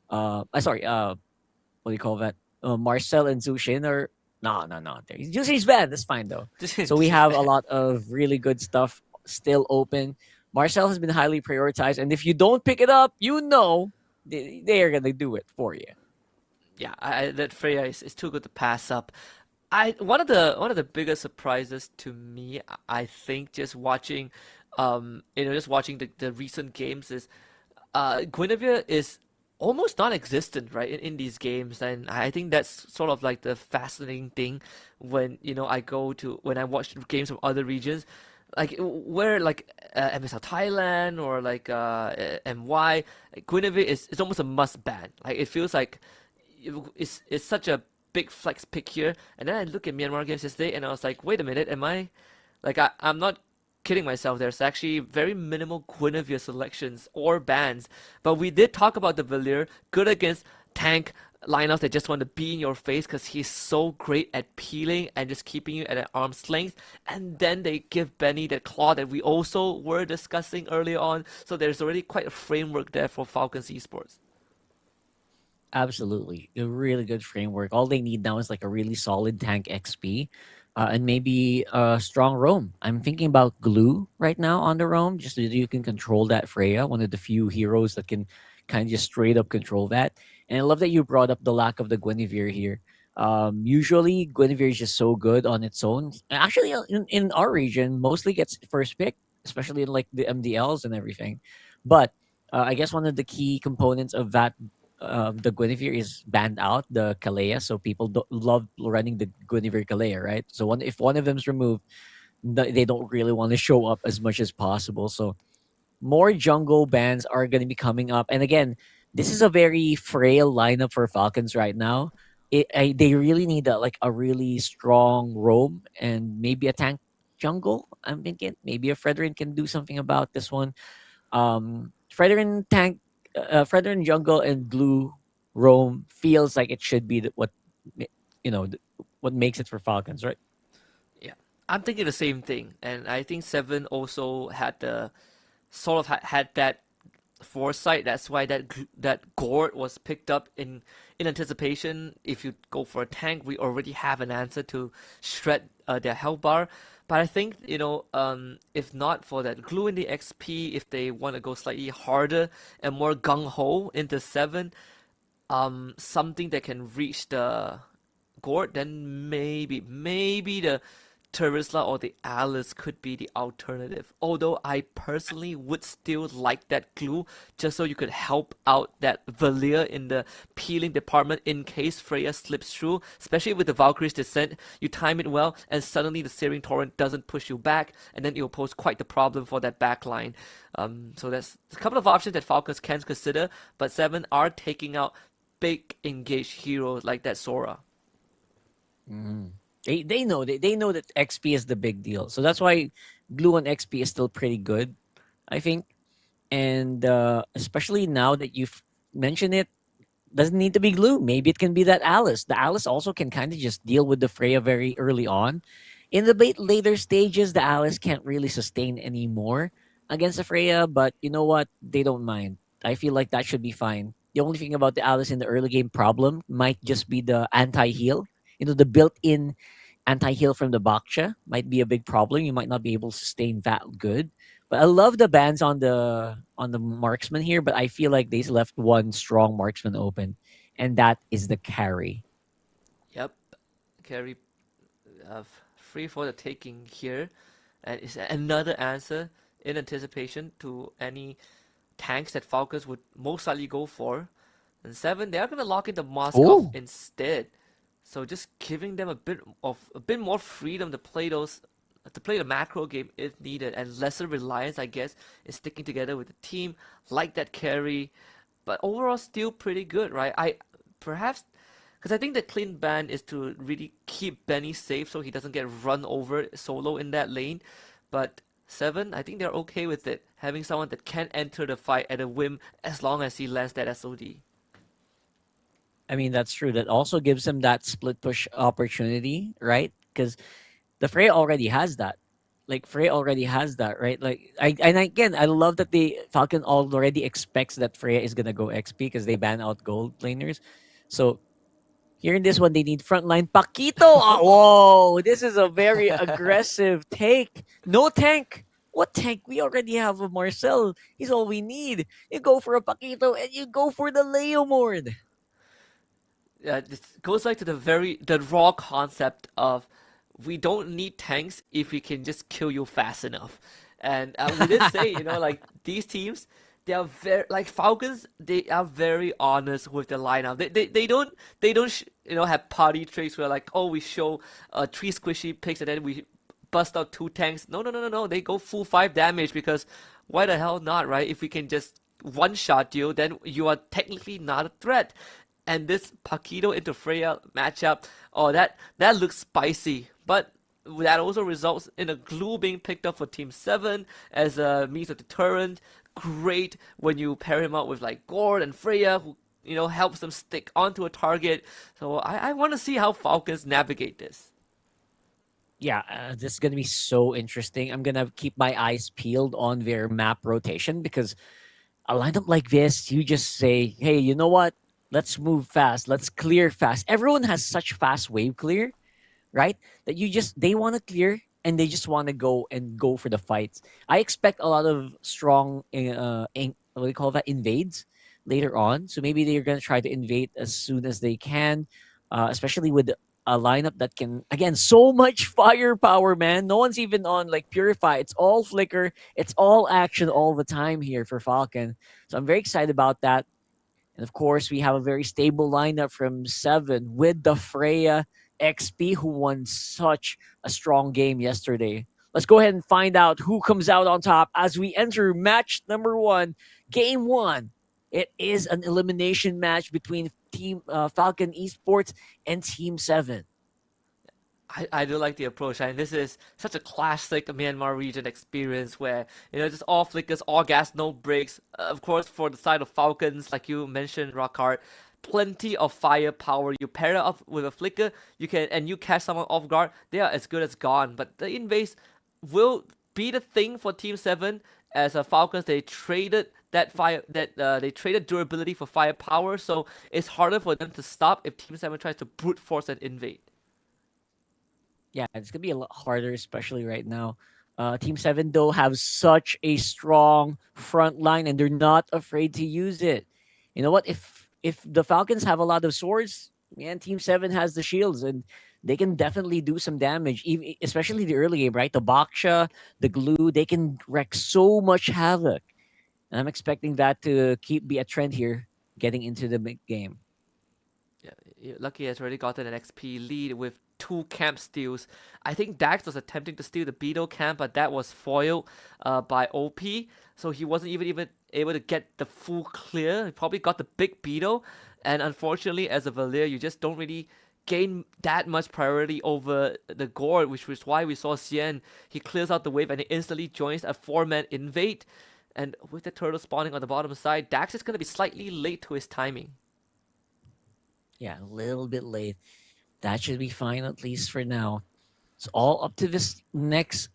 What do you call that? Marcel and Zushin are no. Zushin's bad. That's fine though. So we have a lot of really good stuff still open. Marcel has been highly prioritized, and if you don't pick it up, they are gonna do it for you. Yeah, that Freya is too good to pass up. One of the biggest surprises to me, I think, just watching, the recent games is, Guinevere is almost non-existent, right, in these games, and I think that's sort of like the fascinating thing when when I watch games from other regions. Like where MSL Thailand or MY, Guinevere is almost a must ban. Like it feels like it's such a big flex pick here. And then I look at Myanmar games yesterday and I was like, wait a minute, I'm not kidding myself. There's actually very minimal Guinevere selections or bans. But we did talk about the Valir, good against tank lineups that just want to be in your face because he's so great at peeling and just keeping you at an arm's length. And then they give Benny that claw that we also were discussing earlier on. So there's already quite a framework there for Falcons Esports. Absolutely. A really good framework. All they need now is like a really solid tank XP and maybe a strong roam. I'm thinking about Glue right now on the roam, just so that you can control that Freya, one of the few heroes that can kind of just straight up control that. And I love that you brought up the lack of the Guinevere here. Usually, Guinevere is just so good on its own. Actually, in our region, mostly gets first pick, especially in like the MDLs and everything. But I guess one of the key components of that, the Guinevere is banned out, the Kalea. So people love running the Guinevere Kalea, right? So if one of them is removed, they don't really want to show up as much as possible. So more jungle bans are going to be coming up. And again, this is a very frail lineup for Falcons right now. They really need a really strong roam and maybe a tank jungle. I'm thinking maybe a Fredrin can do something about this one. Fredrin jungle and blue roam feels like it should be what makes it for Falcons, right? Yeah, I'm thinking the same thing, and I think 7 also had the had that foresight. That's why that gourd was picked up in anticipation. If you go for a tank, we already have an answer to shred their health bar. But I think, if not for that glue in the XP, if they want to go slightly harder and more gung-ho into 7, something that can reach the gourd, then maybe the Terizla or the Alice could be the alternative. Although I personally would still like that glue, just so you could help out that Valir in the peeling department in case Freya slips through, especially with the Valkyrie's Descent. You time it well, and suddenly the Searing Torrent doesn't push you back, and then it will pose quite the problem for that backline. So there's a couple of options that Falcons can consider, but 7 are taking out big engaged heroes like that Sora. They know that XP is the big deal, so that's why glue on XP is still pretty good, I think. And especially now that you've mentioned it, doesn't need to be glue. Maybe it can be that Alice. The Alice also can kind of just deal with the Freya very early on. In the later stages, the Alice can't really sustain anymore against the Freya, but you know what? They don't mind. I feel like that should be fine. The only thing about the Alice in the early game problem might just be the anti-heal. The built-in anti-heal from the Baksha might be a big problem. You might not be able to sustain that good. But I love the bans on the marksman here, but I feel like they left one strong marksman open, and that is the carry. Yep, carry free for the taking here, and it's another answer in anticipation to any tanks that Falcons would most likely go for. And 7, they are going to lock into Moskov instead. So just giving them a bit more freedom to play the macro game if needed, and lesser reliance, I guess, in sticking together with the team, like that carry. But overall, still pretty good, right? Because I think the clean ban is to really keep Benny safe so he doesn't get run over solo in that lane. But 7, I think they're okay with it, having someone that can enter the fight at a whim as long as he lands that SOD. I mean, that's true. That also gives them that split push opportunity, right? Because the Freya already has that. Right? Again, I love that the Falcon already expects that Freya is gonna go XP because they ban out gold laners. So here in this one, they need frontline Paquito. Whoa, this is a very aggressive take. No tank. What tank? We already have a Marcel. He's all we need. You go for a Paquito and you go for the Leomord. This goes back to the raw concept of we don't need tanks if we can just kill you fast enough. And we did say, like these teams, they are very like Falcons. They are very honest with their lineup. They don't have party tricks where like, oh, we show 3 squishy picks and then we bust out 2 tanks. No. They go full 5 damage because why the hell not, right? If we can just one shot you, then you are technically not a threat. And this Paquito into Freya matchup, that looks spicy. But that also results in a glue being picked up for Team 7 as a means of deterrent. Great when you pair him up with like Gord and Freya, who helps them stick onto a target. So I want to see how Falcons navigate this. Yeah, this is going to be so interesting. I'm going to keep my eyes peeled on their map rotation because a lineup like this, you just say, hey, you know what? Let's move fast. Let's clear fast. Everyone has such fast wave clear, right? That they want to clear and they just want to go for the fights. I expect a lot of strong, what do you call that, invades later on. So maybe they're going to try to invade as soon as they can, especially with a lineup that can, again, so much firepower, man. No one's even on like Purify. It's all Flicker. It's all action all the time here for Falcon. So I'm very excited about that. And of course, we have a very stable lineup from 7 with the Freya XP, who won such a strong game yesterday. Let's go ahead and find out who comes out on top as we enter match number 1, game 1. It is an elimination match between Team FALCON Esports and Team 7. I do like the approach, and this is such a classic Myanmar region experience where, just all flickers, all gas, no breaks. Of course, for the side of Falcons, like you mentioned, Rockhart, plenty of firepower. You pair it up with a flicker, you catch someone off guard, they are as good as gone. But the invades will be the thing for Team 7, as a Falcons, they traded they traded durability for firepower, so it's harder for them to stop if Team 7 tries to brute force and invade. Yeah, it's gonna be a lot harder, especially right now. Team 7 though have such a strong front line, and they're not afraid to use it. You know what? If the Falcons have a lot of swords, man, Team 7 has the shields, and they can definitely do some damage, even especially the early game, right? The Baksha, the glue, they can wreak so much havoc. And I'm expecting that to be a trend here, getting into the mid game. Yeah, Lucky has already gotten an XP lead with 2 camp steals. I think Dax was attempting to steal the Beetle camp, but that was foiled by OP, so he wasn't even able to get the full clear. He probably got the big Beetle, and unfortunately, as a Valir, you just don't really gain that much priority over the Gord, which was why we saw Xian. He clears out the wave and he instantly joins a 4-man invade. And with the turtle spawning on the bottom side, Dax is going to be slightly late to his timing. Yeah, a little bit late. That should be fine, at least for now. It's all up to this next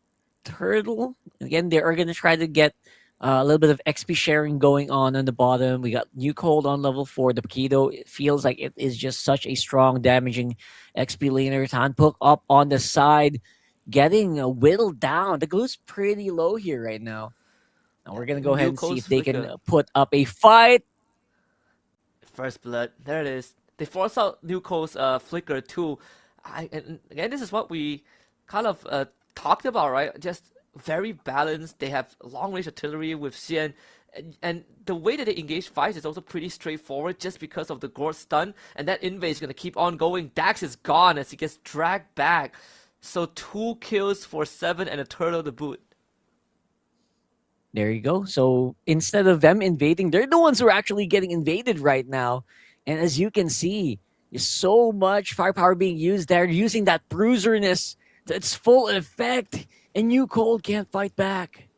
turtle. Again, they are going to try to get a little bit of XP sharing going on the bottom. We got New Cold on level 4. The Paquito, it feels like it is just such a strong, damaging XP laner. Tanpuk up on the side, getting whittled down. The glue's pretty low here right now. And we're going to go ahead and see if they can put up a fight. First blood. There it is. They force out Nuko's flicker too. And again, this is what we kind of talked about, right? Just very balanced. They have long-range artillery with Xian. And the way that they engage fights is also pretty straightforward just because of the Gord stun. And that invade is going to keep on going. Dax is gone as he gets dragged back. So 2 kills for 7 and a turtle to boot. There you go. So instead of them invading, they're the ones who are actually getting invaded right now. And as you can see, there's so much firepower being used there, using that bruiserness to its full effect. And New Cold can't fight back.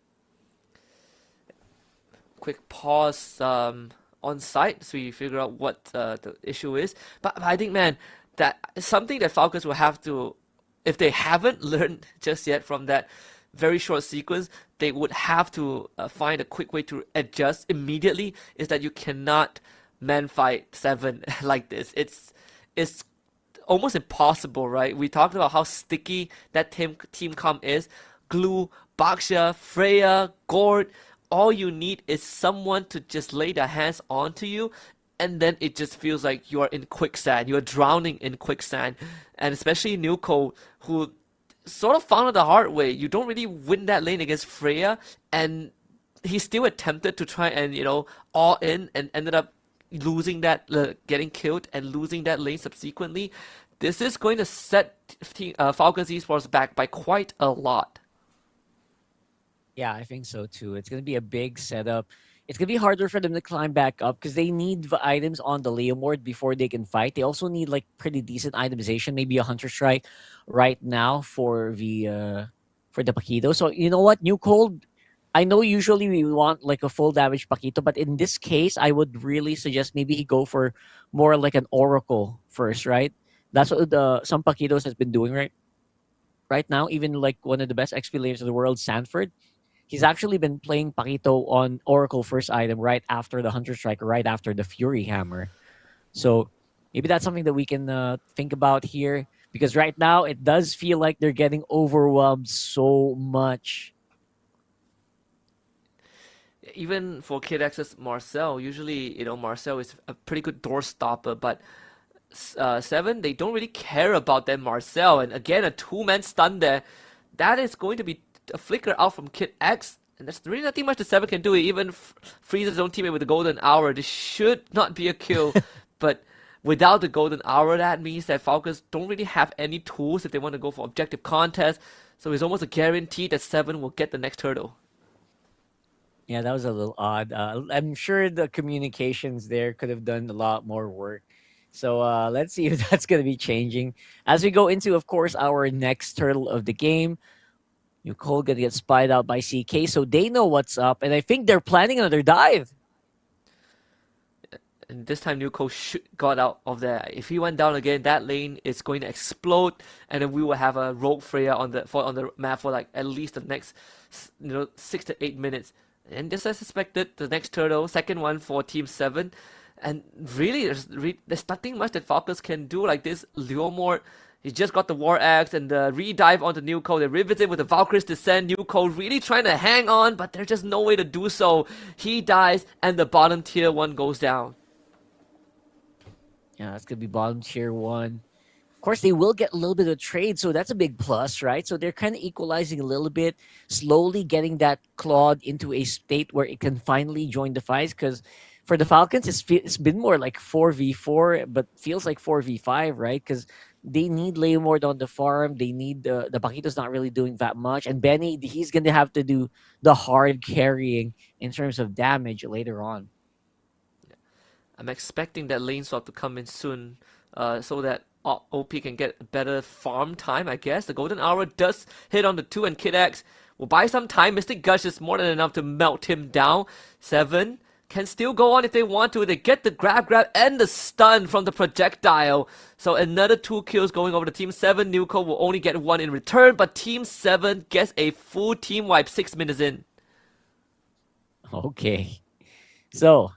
Quick pause on site so we figure out what the issue is. But I think, man, that is something that Falcons will have to, if they haven't learned just yet from that very short sequence, they would have to find a quick way to adjust immediately, is that you cannot man fight 7 like this. It's almost impossible, right? We talked about how sticky that team comp is. Glue, Baksha, Freya, Gord, all you need is someone to just lay their hands onto you, and then it just feels like you are in quicksand. You are drowning in quicksand. And especially Nuko, who sort of found it the hard way. You don't really win that lane against Freya, and he still attempted to try and, all in, and ended up losing that, getting killed and losing that lane subsequently. This is going to set Falcons Esports back by quite a lot. Yeah, I think so too. It's going to be a big setup. It's going to be harder for them to climb back up because they need the items on the Leomord before they can fight. They also need like pretty decent itemization, maybe a Hunter Strike right now for the Paquito. So you know what, New Cold, I know usually we want like a full damage Paquito, but in this case, I would really suggest maybe he go for more like an Oracle first, right? That's what some Paquitos has been doing right now. Even like one of the best XP laners in the world, Sanford, he's actually been playing Paquito on Oracle first item right after the Hunter Strike, right after the Fury Hammer. So maybe that's something that we can think about here, because right now it does feel like they're getting overwhelmed so much. Even for KidX's Marcel, usually, Marcel is a pretty good door stopper, but 7, they don't really care about that Marcel. And again, a 2-man stun there. That is going to be a flicker out from Kid X, and there's really nothing much the 7 can do. It even freezes his own teammate with the golden hour. This should not be a kill, but without the golden hour, that means that Falcons don't really have any tools if they want to go for objective contest. So it's almost a guarantee that 7 will get the next turtle. Yeah, that was a little odd. I'm sure the communications there could have done a lot more work. So let's see if that's going to be changing. As we go into, of course, our next turtle of the game, Nicole going to get spied out by CK, so they know what's up. And I think they're planning another dive. And this time, Nuko got out of there. If he went down again, that lane is going to explode, and then we will have a rogue Freya on the map for like at least the next 6 to 8 minutes. And just as expected, the next turtle, second one for Team 7. And really, there's nothing much that Falcons can do like this. Leomord, he just got the War Axe and the re-dive onto Nuko. They revisit with the Valkyrie's Descent. Nuko really trying to hang on, but there's just no way to do so. He dies, and the bottom tier 1 goes down. Yeah, it's going to be bottom tier 1. Of course, they will get a little bit of trade, so that's a big plus, right? So they're kind of equalizing a little bit, slowly getting that Claude into a state where it can finally join the fights. Because for the Falcons, it's been more like 4v4, but feels like 4v5, right? Because they need Leomord on the farm. They need the Paquito's not really doing that much. And Benny, he's going to have to do the hard carrying in terms of damage later on. I'm expecting that lane swap to come in soon so that OP can get better farm time, I guess. The Golden Hour does hit on the 2, and Kid X will buy some time. Mystic Gush is more than enough to melt him down. 7 can still go on if they want to. They get the grab, and the stun from the projectile. So another 2 kills going over to Team 7. Nuko will only get 1 in return, but Team 7 gets a full team wipe 6 minutes in. Okay. So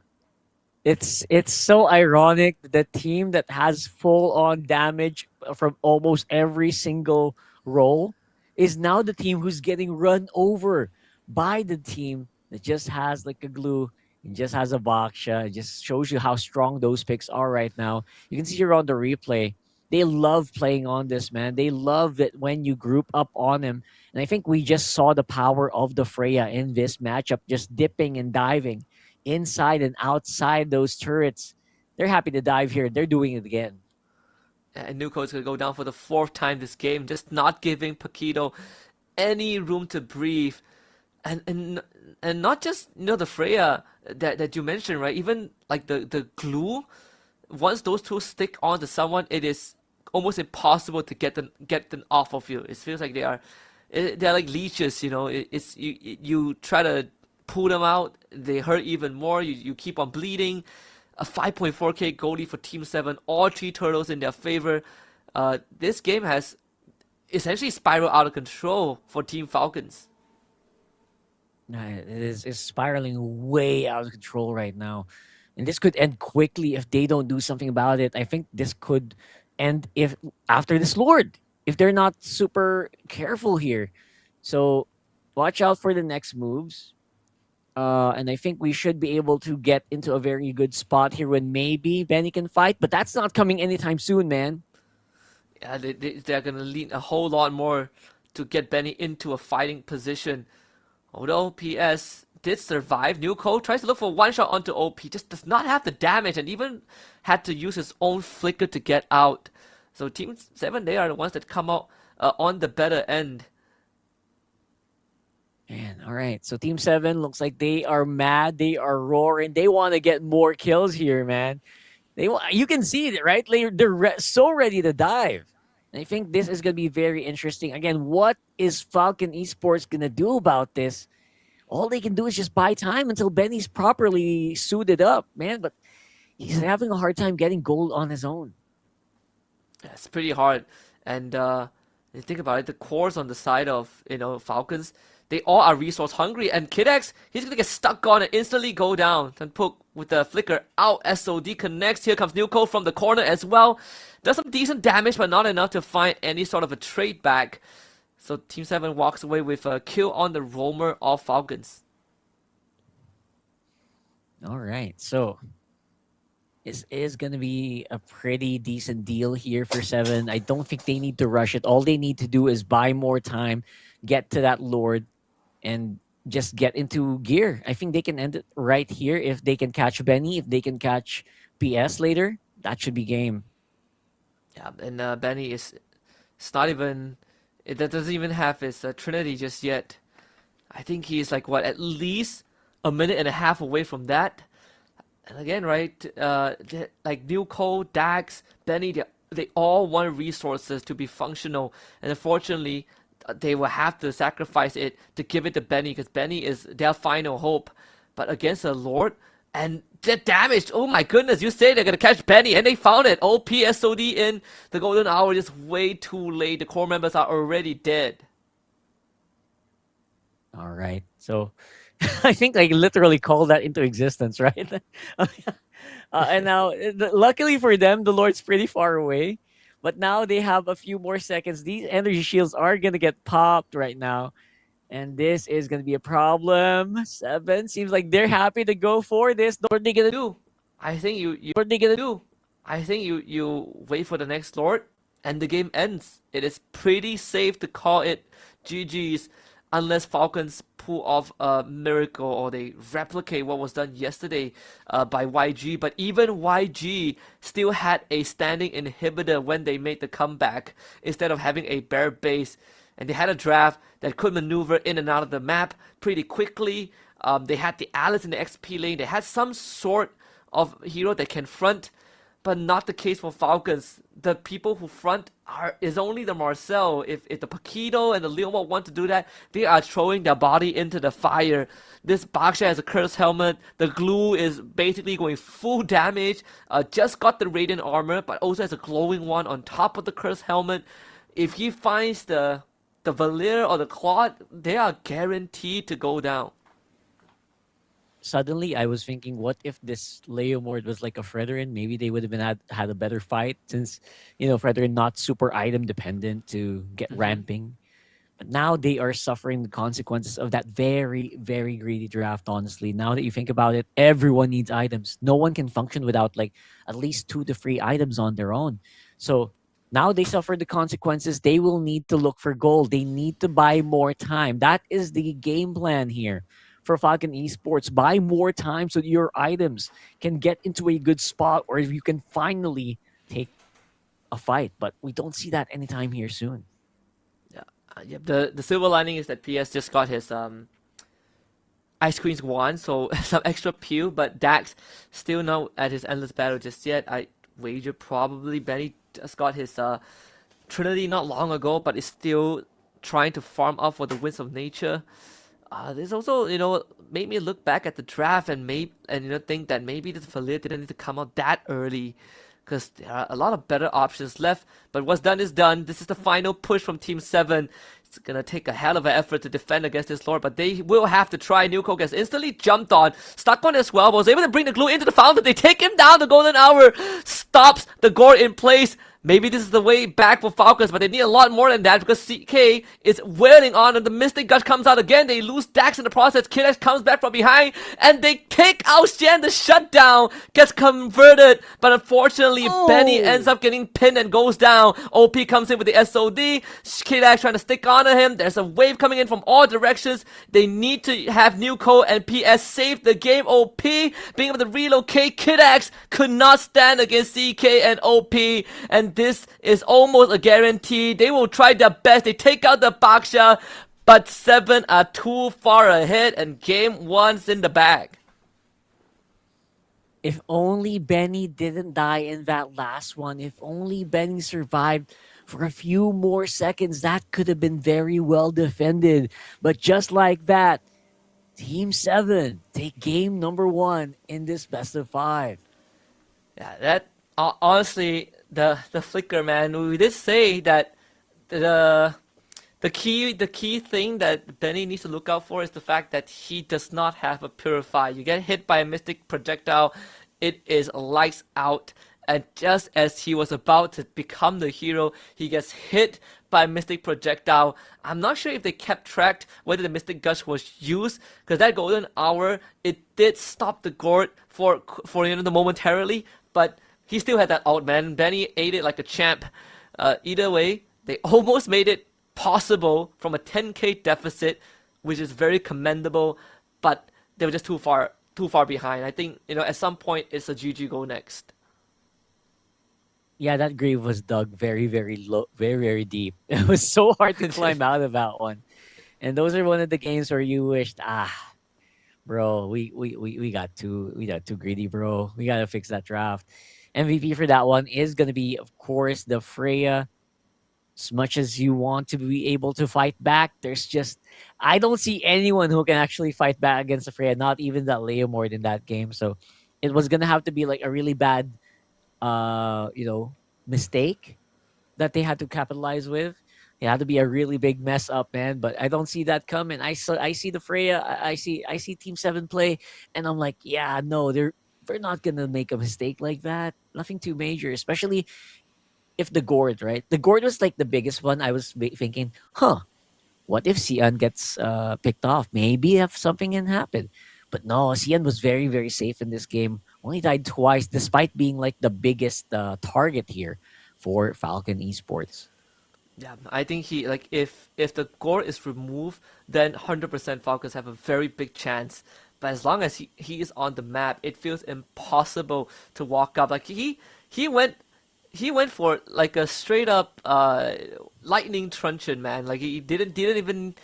it's so ironic. The team that has full-on damage from almost every single role is now the team who's getting run over by the team that just has like a glue and just has a Baksha. It just shows you how strong those picks are right now. You can see here on the replay, they love playing on this, man. They love it when you group up on him. And I think we just saw the power of the Freya in this matchup, just dipping and diving inside and outside those turrets. They're happy to dive here. They're doing it again. And Nuko is going to go down for the 4th time this game, just not giving Paquito any room to breathe. And not just, the Freya that you mentioned, right? Even like the glue, once those 2 stick onto someone, it is almost impossible to get them off of you. It feels like they're like leeches, It's you try to pull them out, they hurt even more. You keep on bleeding. A 5.4k goalie for Team 7, all 3 turtles in their favor. This game has essentially spiraled out of control for Team Falcons. It is spiraling way out of control right now. And this could end quickly if they don't do something about it. I think this could end after this Lord, if they're not super careful here. So watch out for the next moves. And I think we should be able to get into a very good spot here when maybe Benny can fight. But that's not coming anytime soon, man. Yeah, they're going to lean a whole lot more to get Benny into a fighting position. Although PS did survive, Nuko tries to look for one shot onto OP. Just does not have the damage and even had to use his own flicker to get out. So Team 7, they are the ones that come out on the better end. Man, all right. So Team 7 looks like they are mad. They are roaring. They want to get more kills here, man. You can see it, right? They're so ready to dive. And I think this is going to be very interesting. Again, what is Falcon Esports going to do about this? All they can do is just buy time until Benny's properly suited up, man. But he's having a hard time getting gold on his own. Yeah, it's pretty hard. And you think about it, the cores on the side of Falcons, they all are resource hungry, and Kid X, he's gonna get stuck on and instantly go down. And Pook with the flicker out, SOD connects. Here comes Nuko from the corner as well. Does some decent damage, but not enough to find any sort of a trade back. So Team 7 walks away with a kill on the roamer of Falcons. All right, so this is going to be a pretty decent deal here for 7. I don't think they need to rush it. All they need to do is buy more time, get to that Lord, and just get into gear. I think they can end it right here if they can catch Benny, if they can catch PS later. That should be game. Yeah, and Benny is not even... That doesn't even have his Trinity just yet. I think he's like, at least a minute and a half away from that. And again, right, like Nuko, Dax, Benny, they all want resources to be functional. And unfortunately, they will have to sacrifice it to give it to Benny, because Benny is their final hope. But against the Lord, and the damage, oh my goodness, you say they're going to catch Benny, and they found it. OP SOD in the Golden Hour, just way too late. The core members are already dead. All right, so I think I literally called that into existence, right? And now, luckily for them, the Lord's pretty far away. But now they have a few more seconds. These energy shields are going to get popped right now. And this is going to be a problem. 7 seems like they're happy to go for this. What are they going to Do I think What are they going to do? I think you wait for the next Lord, and the game ends. It is pretty safe to call it GG's unless Falcons pull off a miracle or they replicate what was done yesterday by YG. But even YG still had a standing inhibitor when they made the comeback instead of having a bare base. And they had a draft that could maneuver in and out of the map pretty quickly. They had the Alice in the XP lane. They had some sort of hero that can front, but not the case for Falcons. The people who front is only the Marcel. If the Paquito and the Leomord want to do that, they are throwing their body into the fire. This Baksha has a cursed helmet. The glue is basically going full damage. Just got the radiant armor, but also has a glowing one on top of the cursed helmet. If he finds the Valir or the Claude, they are guaranteed to go down. Suddenly, I was thinking, what if this Leomord was like a Fredrin? Maybe they would have had a better fight since, Fredrin not super item dependent to get ramping. But now they are suffering the consequences of that very, very greedy draft, honestly. Now that you think about it, everyone needs items. No one can function without like at least 2 to 3 items on their own. So now they suffer the consequences. They will need to look for gold. They need to buy more time. That is the game plan here for Falcon Esports. Buy more time so that your items can get into a good spot, or if you can finally take a fight. But we don't see that anytime here soon. Yeah, the silver lining is that PS just got his Ice Queen's wand, so some extra peel, but Dax still not at his endless battle just yet. I wager probably Benny just got his Trinity not long ago, but is still trying to farm up for the Winds of Nature. This also, made me look back at the draft and think that maybe this Valir didn't need to come out that early, because there are a lot of better options left. But what's done is done. This is the final push from Team 7. It's gonna take a hell of an effort to defend against this Lord, but they will have to try. Nuko gets instantly jumped on, stuck on as well, but was able to bring the glue into the fountain. They take him down. The Golden Hour stops the Gore in place. Maybe this is the way back for Falcons, but they need a lot more than that because CK is wailing on and the Mystic Gush comes out again. They lose Dax in the process. Kidex comes back from behind and they take out Shen. The shutdown gets converted, but unfortunately Benny ends up getting pinned and goes down. OP comes in with the SOD. Kidex trying to stick onto him. There's a wave coming in from all directions. They need to have Nuko and PS save the game. OP being able to relocate. Kidex could not stand against CK and OP, and this is almost a guarantee. They will try their best. They take out the Baksha, but 7 are too far ahead and game 1's in the bag. If only Benny didn't die in that last one. If only Benny survived for a few more seconds, that could have been very well defended. But just like that, Team 7 take game number 1 in this best of 5. Yeah, that honestly, the flicker, man. We did say that the key thing that Benny needs to look out for is the fact that he does not have a Purify. You get hit by a Mystic Projectile, it is lights out. And just as he was about to become the hero, he gets hit by a Mystic Projectile. I'm not sure if they kept track whether the Mystic Gush was used, because that Golden Hour, it did stop the Gord for the momentarily, but he still had that ult, man. Benny ate it like a champ. Either way, they almost made it possible from a 10k deficit, which is very commendable, but they were just too far behind. I think, at some point, it's a GG go next. Yeah, that grave was dug very, very low, very, very deep. It was so hard to climb out of that one. And those are one of the games where you wished, bro, we got too greedy, bro. We gotta fix that draft. MVP for that one is gonna be, of course, the Freya. As much as you want to be able to fight back, I don't see anyone who can actually fight back against the Freya, not even that Leomord in that game. So it was gonna have to be like a really bad mistake that they had to capitalize with. It had to be a really big mess up, man. But I don't see that coming. I see the Freya. I see Team Seven play, and I'm like, yeah, no, they're not gonna make a mistake like that. Nothing too major, especially if the gourd, right? The gourd was like the biggest one. I was thinking, huh, what if Xian gets picked off? Maybe if something can happen. But no, Xian was very, very safe in this game. Only died twice, despite being like the biggest target here for Falcon Esports. Yeah, I think he like if the gore is removed, then 100% Falcons have a very big chance. But as long as he is on the map, it feels impossible to walk up. Like he went for like a straight up lightning truncheon, man. Like he didn't even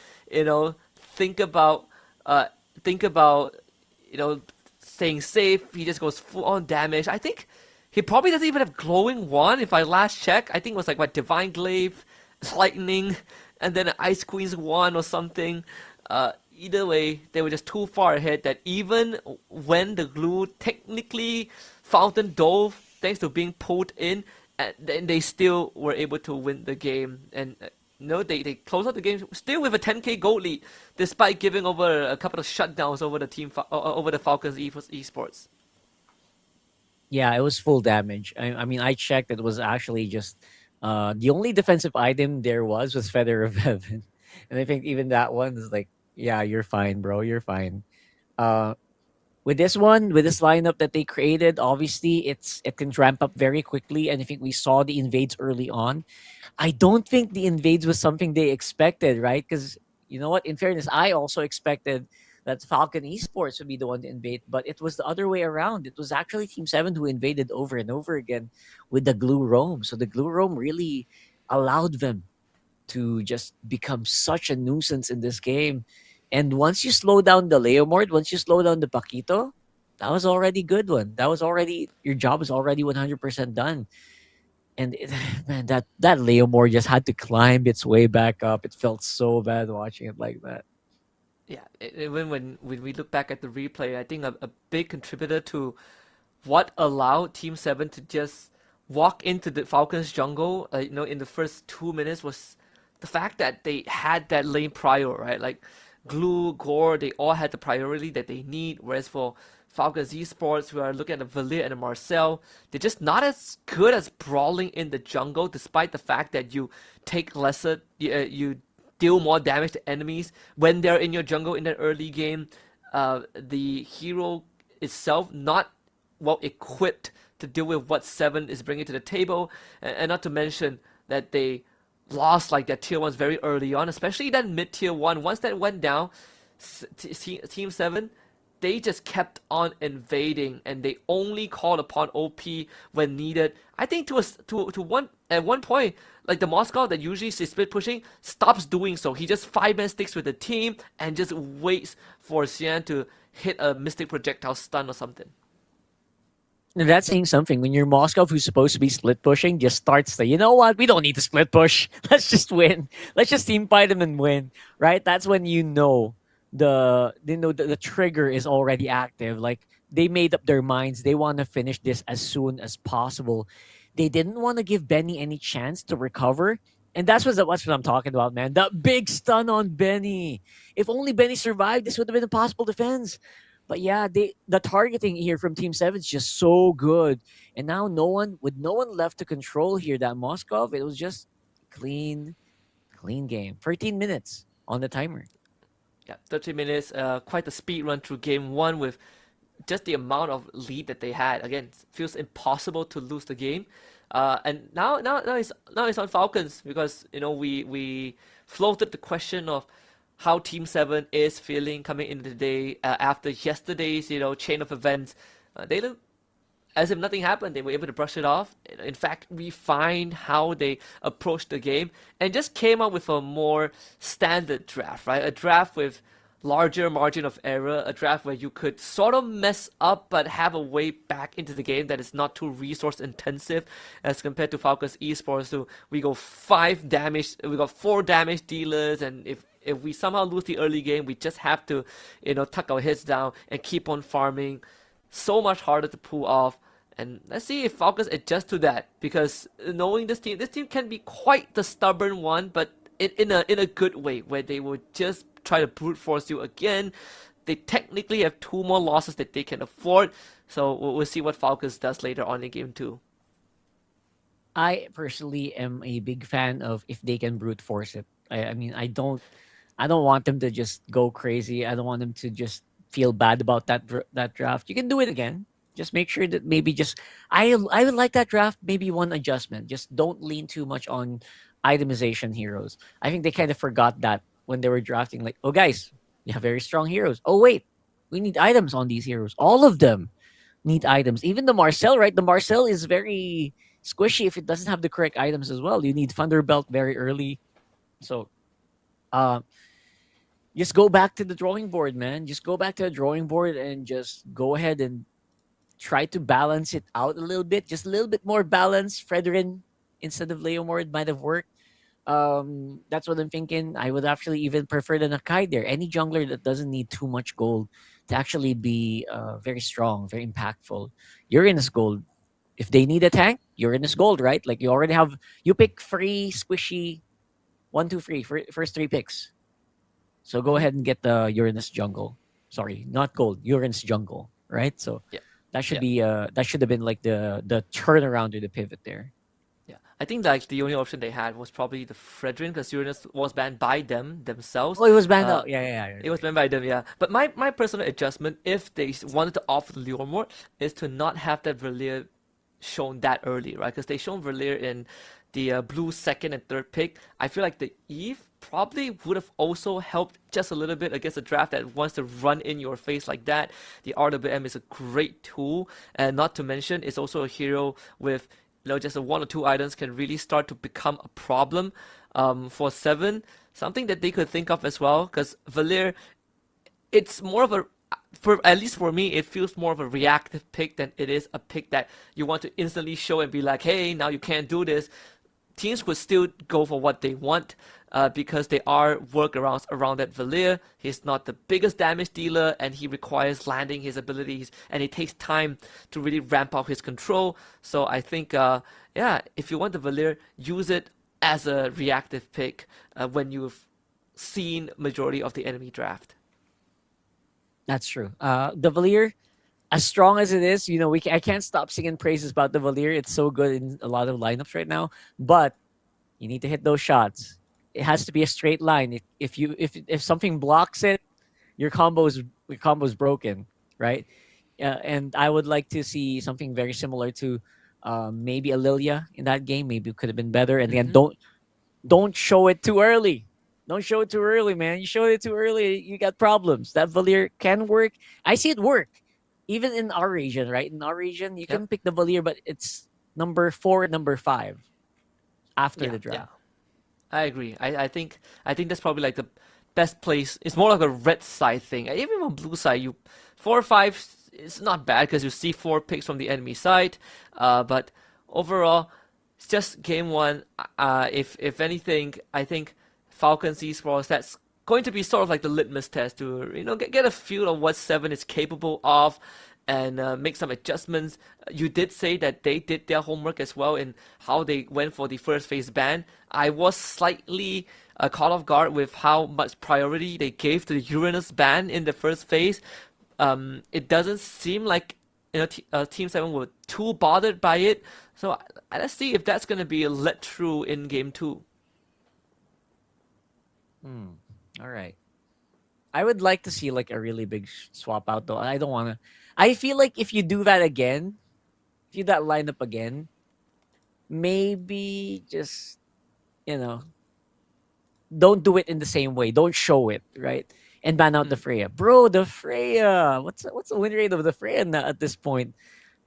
think about staying safe. He just goes full on damage. I think he probably doesn't even have glowing wand. If I last check, I think it was like what, divine glaive, lightning, and then an ice queen's wand or something. Either way, they were just too far ahead that even when the glue technically fountain dove, thanks to being pulled in, then they still were able to win the game. And they closed out the game still with a 10k gold lead, despite giving over a couple of shutdowns over the Falcons Esports. Yeah, it was full damage. I mean, I checked. It was actually just the only defensive item there was Feather of Heaven, and I think even that one is like, yeah, you're fine, bro. You're fine. With this lineup that they created, obviously it can ramp up very quickly, and I think we saw the invades early on. I don't think the invades was something they expected, right? Because you know what? In fairness, I also expected that Falcon Esports would be the one to invade, but it was the other way around. It was actually Team 7 who invaded over and over again with the glue roam. So the glue roam really allowed them to just become such a nuisance in this game. And once you slow down the Leomord, once you slow down the Paquito, that was already good one. That was already, your job is already 100% done. And man, that Leomord just had to climb its way back up. It felt so bad watching it like that. Yeah, even when we look back at the replay, I think a big contributor to what allowed Team 7 to just walk into the Falcons jungle, in the first 2 minutes was the fact that they had that lane prior, right? Like Glue, Gore, they all had the priority that they need, whereas for Falcons Esports, we are looking at the Valir and the Marcel, they're just not as good as brawling in the jungle, despite the fact that you take lesser, you deal more damage to enemies when they're in your jungle in the early game. The hero itself not well equipped to deal with what 7 is bringing to the table, and not to mention that they lost like their tier 1s very early on, especially that mid tier 1. Once that went down, Team 7, they just kept on invading, and they only called upon OP when needed. I think at one point, like the Moscow that usually is split pushing stops doing so. He just 5-man sticks with the team and just waits for Xian to hit a mystic projectile stun or something. Now that's saying something. When you're Moscow, who's supposed to be split pushing, just starts to, you know what? We don't need to split push. Let's just win. Let's just team fight them and win, right? That's when the trigger is already active. Like they made up their minds. They want to finish this as soon as possible. They didn't want to give Benny any chance to recover. And that's what I'm talking about, man. That big stun on Benny. If only Benny survived, this would have been a possible defense. But yeah, the targeting here from Team 7 is just so good. And now with no one left to control here, that Moskov, it was just clean game. 13 minutes on the timer. Yeah, 30 minutes, quite a speed run through game 1 with just the amount of lead that they had. Again, it feels impossible to lose the game. And now it's on Falcons, because we floated the question of how Team 7 is feeling coming into the day after yesterday's chain of events. They look as if nothing happened. They were able to brush it off. In fact, refined how they approached the game and just came up with a more standard draft, right? A draft with larger margin of error, a draft where you could sort of mess up but have a way back into the game that is not too resource intensive as compared to Falcons Esports. So we got 4 damage dealers, and if we somehow lose the early game, we just have to tuck our heads down and keep on farming. So much harder to pull off. And let's see if Falcons adjust to that, because knowing this team can be quite the stubborn one, but in a good way, where they will just try to brute force you again. They technically have 2 more losses that they can afford, so we'll see what Falcons does later on in game 2. I personally am a big fan of if they can brute force it. I mean, I don't want them to just go crazy. I don't want them to just feel bad about that draft. You can do it again. Just make sure that maybe just I would like that draft. Maybe one adjustment. Just don't lean too much on itemization heroes. I think they kind of forgot that when they were drafting. Like, oh guys, we have very strong heroes. Oh wait, we need items on these heroes. All of them need items. Even the Marcel, right? The Marcel is very squishy if it doesn't have the correct items as well. You need Thunderbelt very early. So, just go back to the drawing board, man. Just go back to the drawing board and just go ahead and try to balance it out a little bit. Just a little bit more balance. Fredrin instead of Leomord might have worked. That's what I'm thinking. I would actually even prefer the Nakai there. Any jungler that doesn't need too much gold to actually be very strong, very impactful. Uranus gold. If they need a tank, Uranus gold, right? Like you pick free, squishy, 1, 2, 3, first 3 picks. So go ahead and get the Uranus jungle. Sorry, not gold, Uranus jungle, right? So that should be that should have been like the turnaround or the pivot there. Yeah, I think like the only option they had was probably the Fredrin, because Uranus was banned by themselves. Oh, it was banned out. Yeah. It was banned by them, yeah. But my personal adjustment, if they wanted to offer the Leomord, is to not have that Verlier shown that early, right? Because they shown Verlier in the blue 2nd and 3rd pick. I feel like the Eve probably would have also helped just a little bit against a draft that wants to run in your face like that. The RWM is a great tool, and not to mention it's also a hero with just a 1 or 2 items can really start to become a problem for 7. Something that they could think of as well, because Verlier, it's more of a, at least for me, it feels more of a reactive pick than it is a pick that you want to instantly show and be like, hey, now you can't do this. Teams would still go for what they want because there are workarounds around that Verlier. He's not the biggest damage dealer, and he requires landing his abilities, and it takes time to really ramp up his control. So I think, if you want the Verlier, use it as a reactive pick when you've seen majority of the enemy draft. That's true. The Valier, as strong as it is, I can't stop singing praises about the Valier. It's so good in a lot of lineups right now. But you need to hit those shots. It has to be a straight line. If something blocks it, your combo's broken, right? And I would like to see something very similar to maybe a Lilia in that game. Maybe it could have been better. And again, don't show it too early. Don't show it too early, man. You show it too early, you got problems. That Valier can work. I see it work. Even in our region, right? In our region, you can pick the Valier, but it's number 4, number 5 after the draft. Yeah. I agree. I think that's probably like the best place. It's more like a red side thing. Even on blue side, 4 or 5 is not bad because you see 4 picks from the enemy side. But overall, it's just game 1. If anything, I think Falcons Esports, that's going to be sort of like the litmus test to get a feel of what 7 is capable of, and make some adjustments. You did say that they did their homework as well in how they went for the first phase ban. I was slightly caught off guard with how much priority they gave to the Uranus ban in the first phase. It doesn't seem like Team 7 were too bothered by it. So let's see if that's going to be let through in game 2. All right. I would like to see like a really big swap out though. I don't want to. I feel like if you do that again, if you do that lineup again, maybe just don't do it in the same way. Don't show it, right? And ban out the Freya. Bro, the Freya. What's the win rate of the Freya at this point?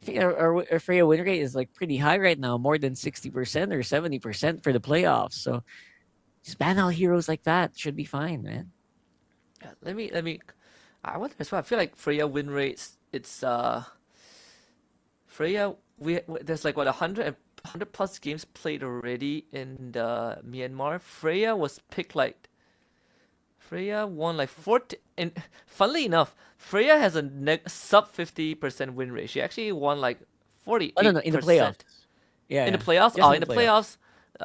I think our Freya win rate is like pretty high right now, more than 60% or 70% for the playoffs. So just ban out heroes like that. Should be fine, man. Yeah, let me. I wonder as well. I feel like Freya win rates. It's Freya. There's like 100 plus games played already in the Myanmar. Freya was picked like. Freya won like 40. And funnily enough, Freya has a sub 50% win rate. She actually won like 48%. Oh, no, in the playoffs. Yeah, in yeah. the playoffs. Just In the playoffs.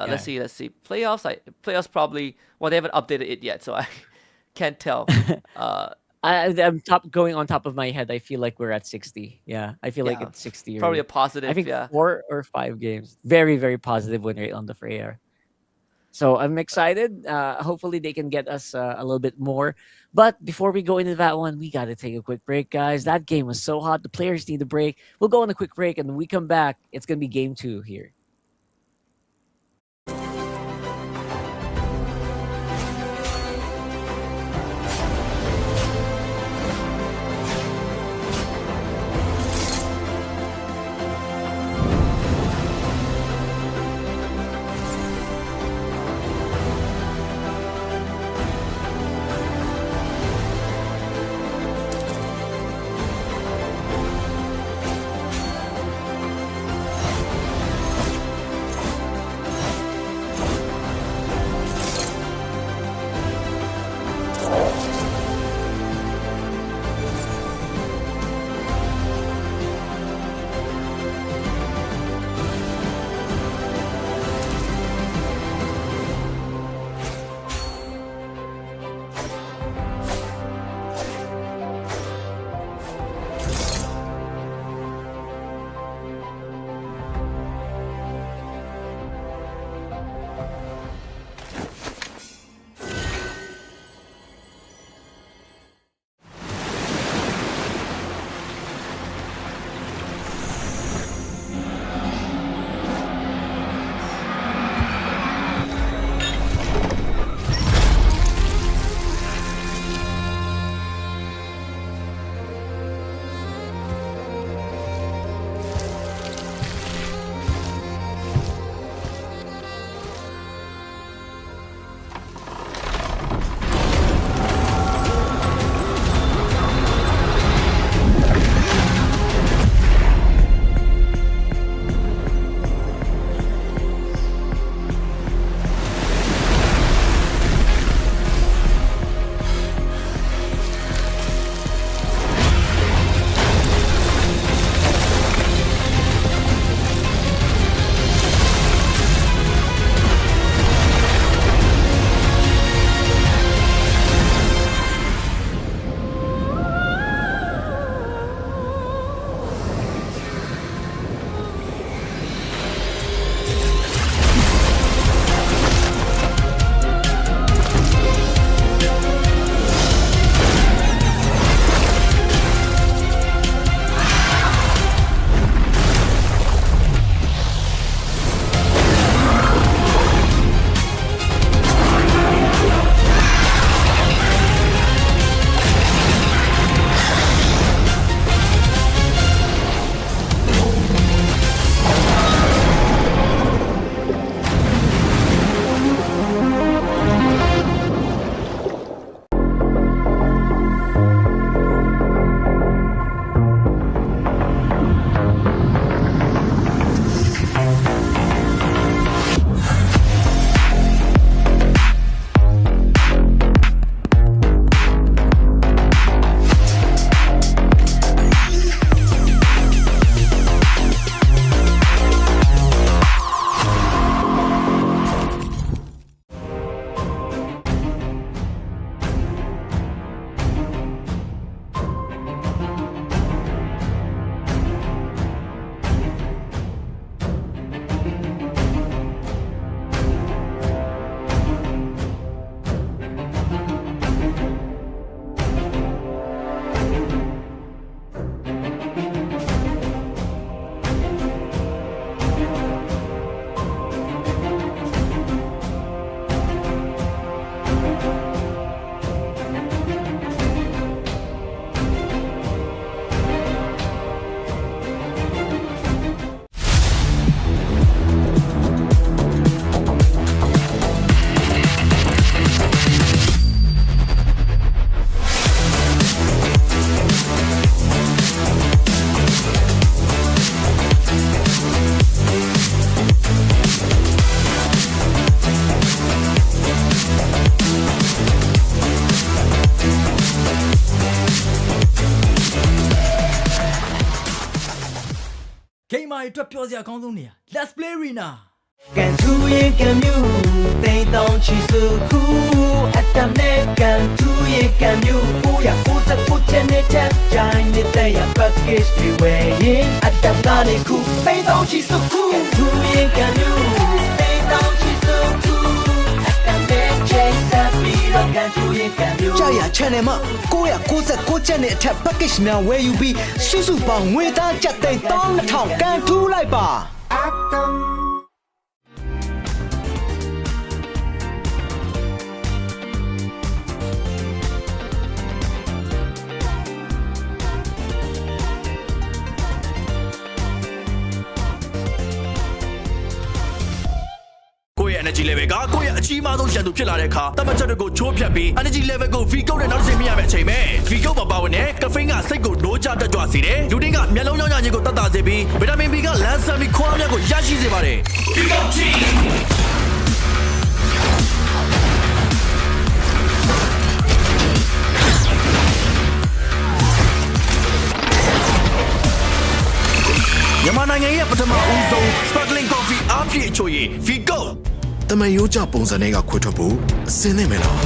Let's see. Playoffs probably. Well, they haven't updated it yet, so I can't tell. I'm going on top of my head. I feel like we're at 60. Yeah, I feel like it's 60. Probably a positive. I think yeah. 4 or 5 games. Very, very positive win rate on the Freyr. So I'm excited. Hopefully they can get us a little bit more. But before we go into that one, we got to take a quick break, guys. That game was so hot. The players need a break. We'll go on a quick break, and when we come back, it's going to be game 2 here.ဂိမ်းမာတွေအတွက်ပြောစရာအကောင်းဆုံးနေရာ Let's Play Arena 敢突也敢有，得当起似乎，阿达内敢突也敢有，不要不在不见你太在你的呀不给谁为因，阿达那里哭，得当起似乎，敢突也敢有，得当起似乎，阿达内在在比让敢突也敢有。ကြာရ channel မှာ999ကျပ်နဲ့အထက် package များ where you be စုစုပေါင်းငွေသားကျပ်သိန်း12000ကန်ထူးလိုက်ပါ ကိုယ့်ရဲ့ energy level ကကိုယ့်ရဲ့အကြီးမားဆုံးရန်သူဖြစ်လာတဲ့အခါတမန်ချက်တွေကိုချိုးဖြတ်ပြီး energy level ကို V ကုတ်နဲ့နောက်တစ်ဆင့်မြင့်ရမယ့်အချိန်ပဲ V ကုတ်မှာပါဝင်တဲ့ caffeine ကစိတ်ကိုနိုးကြတက်ကြွစေတယ်လူတွေကမျက်လုံးရောင်ရခြင်းကိုတတ်တာစေပြီးဗီတာမင် B ကလမ်းဆန်းပြီးခွားများကိုရရှိစေပါတယ် V ကုတ် teamမြန်မာနိုင်ငံရဲ့ပထမဦးဆုံး sparkling coffee အားဖြည့်အချိုရည် V ကုတ် တမန်ရိုးကြပုံစံတွေကခွဲထွက်ဖို့အစင်းနေမယ်လား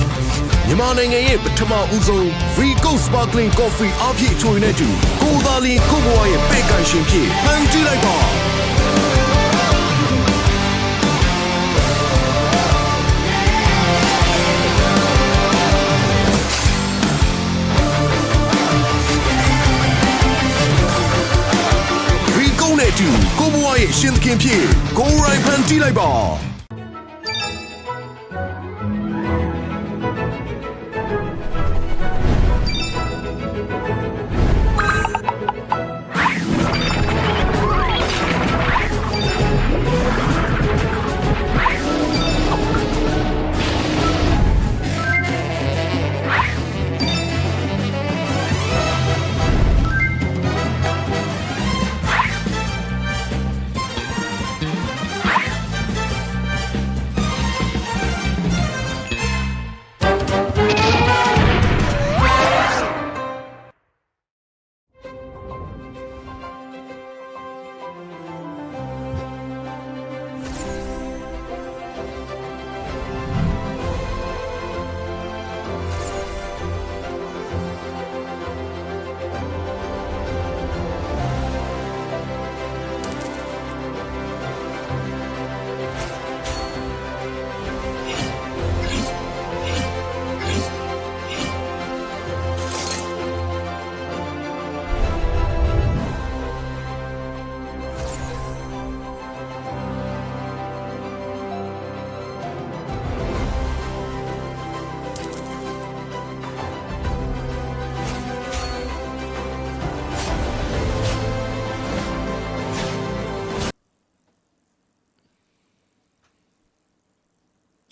မြန်မာနိုင်ငံရဲ့ပထမဦးဆုံး Vigo Sparkling Coffee အပြည့်အချိုနဲ့တူကိုသာလီကိုဘွားရဲ့ပဲ့ကန်ရှင်ဖြစ်ဖန်တီးလိုက်ပါနဲ့တူကိုဘွားရဲ့ရှင်သခင်ဖြစ်ကိုရိုင်းဖန်တီးလိုက်ပါ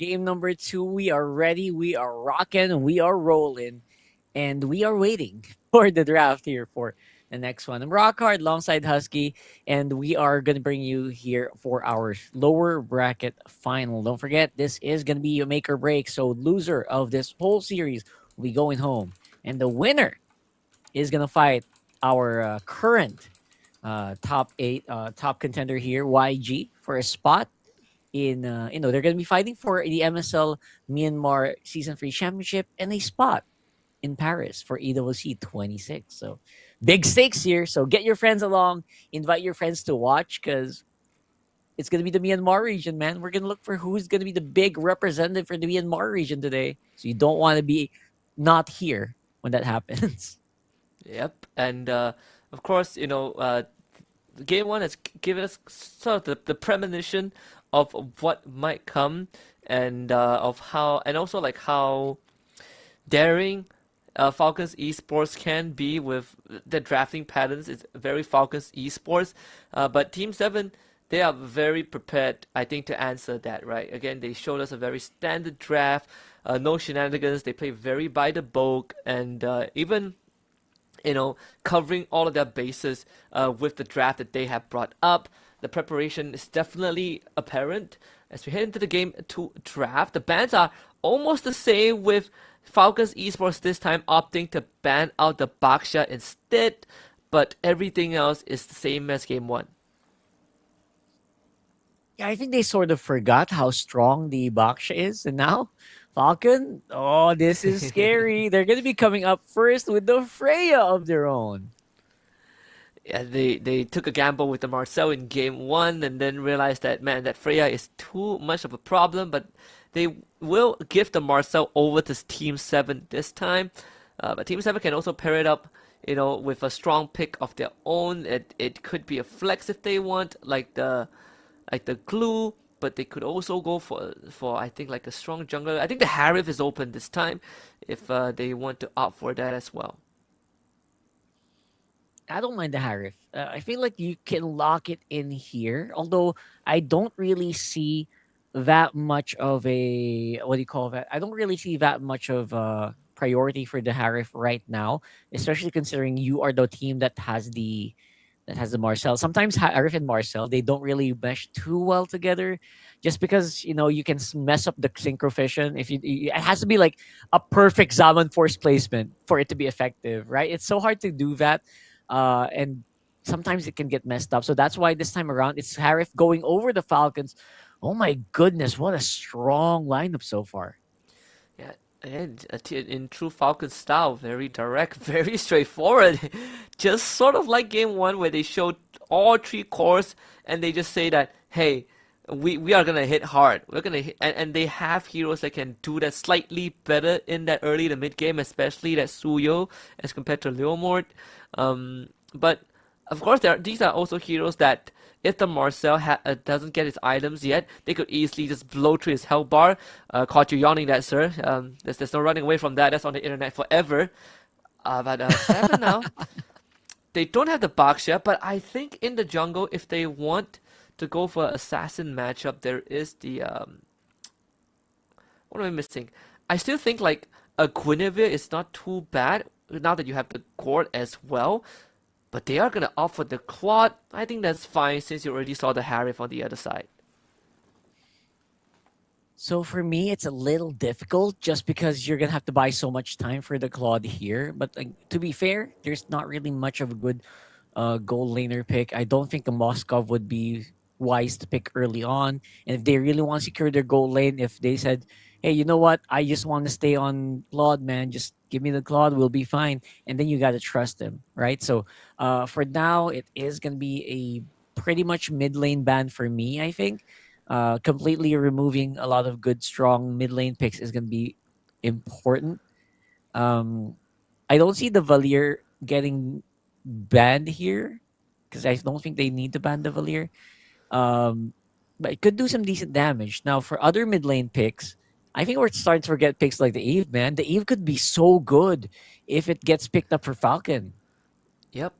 Game number 2, we are ready, we are rocking, we are rolling, and we are waiting for the draft here for the next one. I'm Rockhard alongside Husky, and we are going to bring you here for our lower bracket final. Don't forget, this is going to be a make or break, so loser of this whole series will be going home. And the winner is going to fight our current top contender here, YG, for a spot in they're going to be fighting for the MSL Myanmar Season 3 Championship and a spot in Paris for EWC 26. So big stakes here. So get your friends along, invite your friends to watch, because it's going to be the Myanmar region, man. We're going to look for who's going to be the big representative for the Myanmar region today. So you don't want to be not here when that happens. Yep. And of course, game one has given us sort of the premonition of what might come, and of how, and also like how daring Falcons Esports can be with the drafting patterns. It's very Falcons Esports, but Team 7, they are very prepared, I think, to answer that, right? Again, they showed us a very standard draft, no shenanigans. They play very by the book, and even covering all of their bases with the draft that they have brought up. The preparation is definitely apparent as we head into the game to draft. The bans are almost the same, with Falcons Esports this time opting to ban out the Baksha instead, but everything else is the same as game one. Yeah, I think they sort of forgot how strong the Baksha is, and now Falcon. Oh, this is scary. They're gonna be coming up first with the Freya of their own. Yeah, they took a gamble with the Marcel in game one and then realized that, man, that Freya is too much of a problem, but they will give the Marcel over to Team 7 this time. But Team 7 can also pair it up, with a strong pick of their own. It could be a flex if they want, like the glue, but they could also go for I think like a strong jungler. I think the Harif is open this time if they want to opt for that as well. I don't mind the Harif. I feel like you can lock it in here, although I don't really see that much of a what do you call that? I don't really see that much of a priority for the Harif right now, especially considering you are the team that has the Marcel. Sometimes Harif and Marcel they don't really mesh too well together, just because you can mess up the synchrovision. If it has to be like a perfect Zaman force placement for it to be effective, right? It's so hard to do that, and sometimes it can get messed up. So that's why this time around it's Harif going over the Falcons. Oh my goodness, what a strong lineup so far. Yeah, and in true Falcon style, very direct, very straightforward. Just sort of like game one where they showed all three cores and they just say that, hey, we are gonna hit hard. We're gonna hit, and they have heroes that can do that slightly better in that early to mid game, especially that Suyo as compared to Leomord. But of course, these are also heroes that if the Marcel doesn't get his items yet, they could easily just blow through his health bar. Caught you yawning that, sir. There's no running away from that. That's on the internet forever. But 7 now, they don't have the Baksha, but I think in the jungle, if they want to go for an assassin matchup, there is the what am I missing? I still think like a Guinevere is not too bad now that you have the Gord as well. But they are gonna opt for the Claude. I think that's fine since you already saw the Harif on the other side. So for me, it's a little difficult just because you're gonna have to buy so much time for the Claude here. But to be fair, there's not really much of a good gold laner pick. I don't think a Moskov would be wise to pick early on. And if they really want to secure their gold lane, if they said, hey, you know what? I just want to stay on Claude, man. Just give me the Claude. We'll be fine. And then you got to trust them, right? So for now, it is going to be a pretty much mid lane ban for me, I think. Completely removing a lot of good, strong mid lane picks is going to be important. I don't see the Valier getting banned here because I don't think they need to ban the Valier. But it could do some decent damage. Now, for other mid lane picks, I think we're starting to forget picks like the Eve, man. The Eve could be so good if it gets picked up for Falcon. Yep.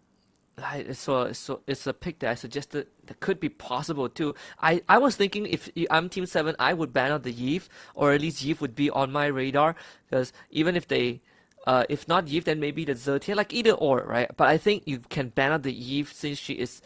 So it's a pick that I suggested that could be possible too. I was thinking if I'm Team 7, I would ban out the Yve, or at least Yve would be on my radar, because even if they if not Yve, then maybe the Zertia, like either or, right? But I think you can ban out the Yve since she is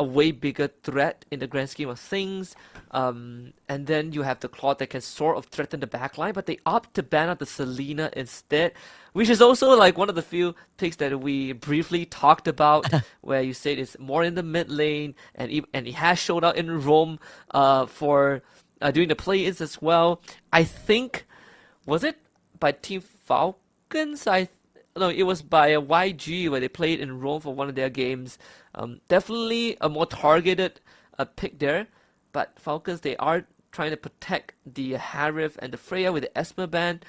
a way bigger threat in the grand scheme of things. And then you have the Claude that can sort of threaten the backline, but they opt to ban out the Selena instead, which is also like one of the few picks that we briefly talked about, where you said it's more in the mid lane, and it has showed up in Rome for doing the play-ins as well. I think, was it by Team Falcons? No, it was by a YG where they played in Rome for one of their games. Definitely a more targeted pick there. But Falcons, they are trying to protect the Harif and the Freya with the Esmer ban.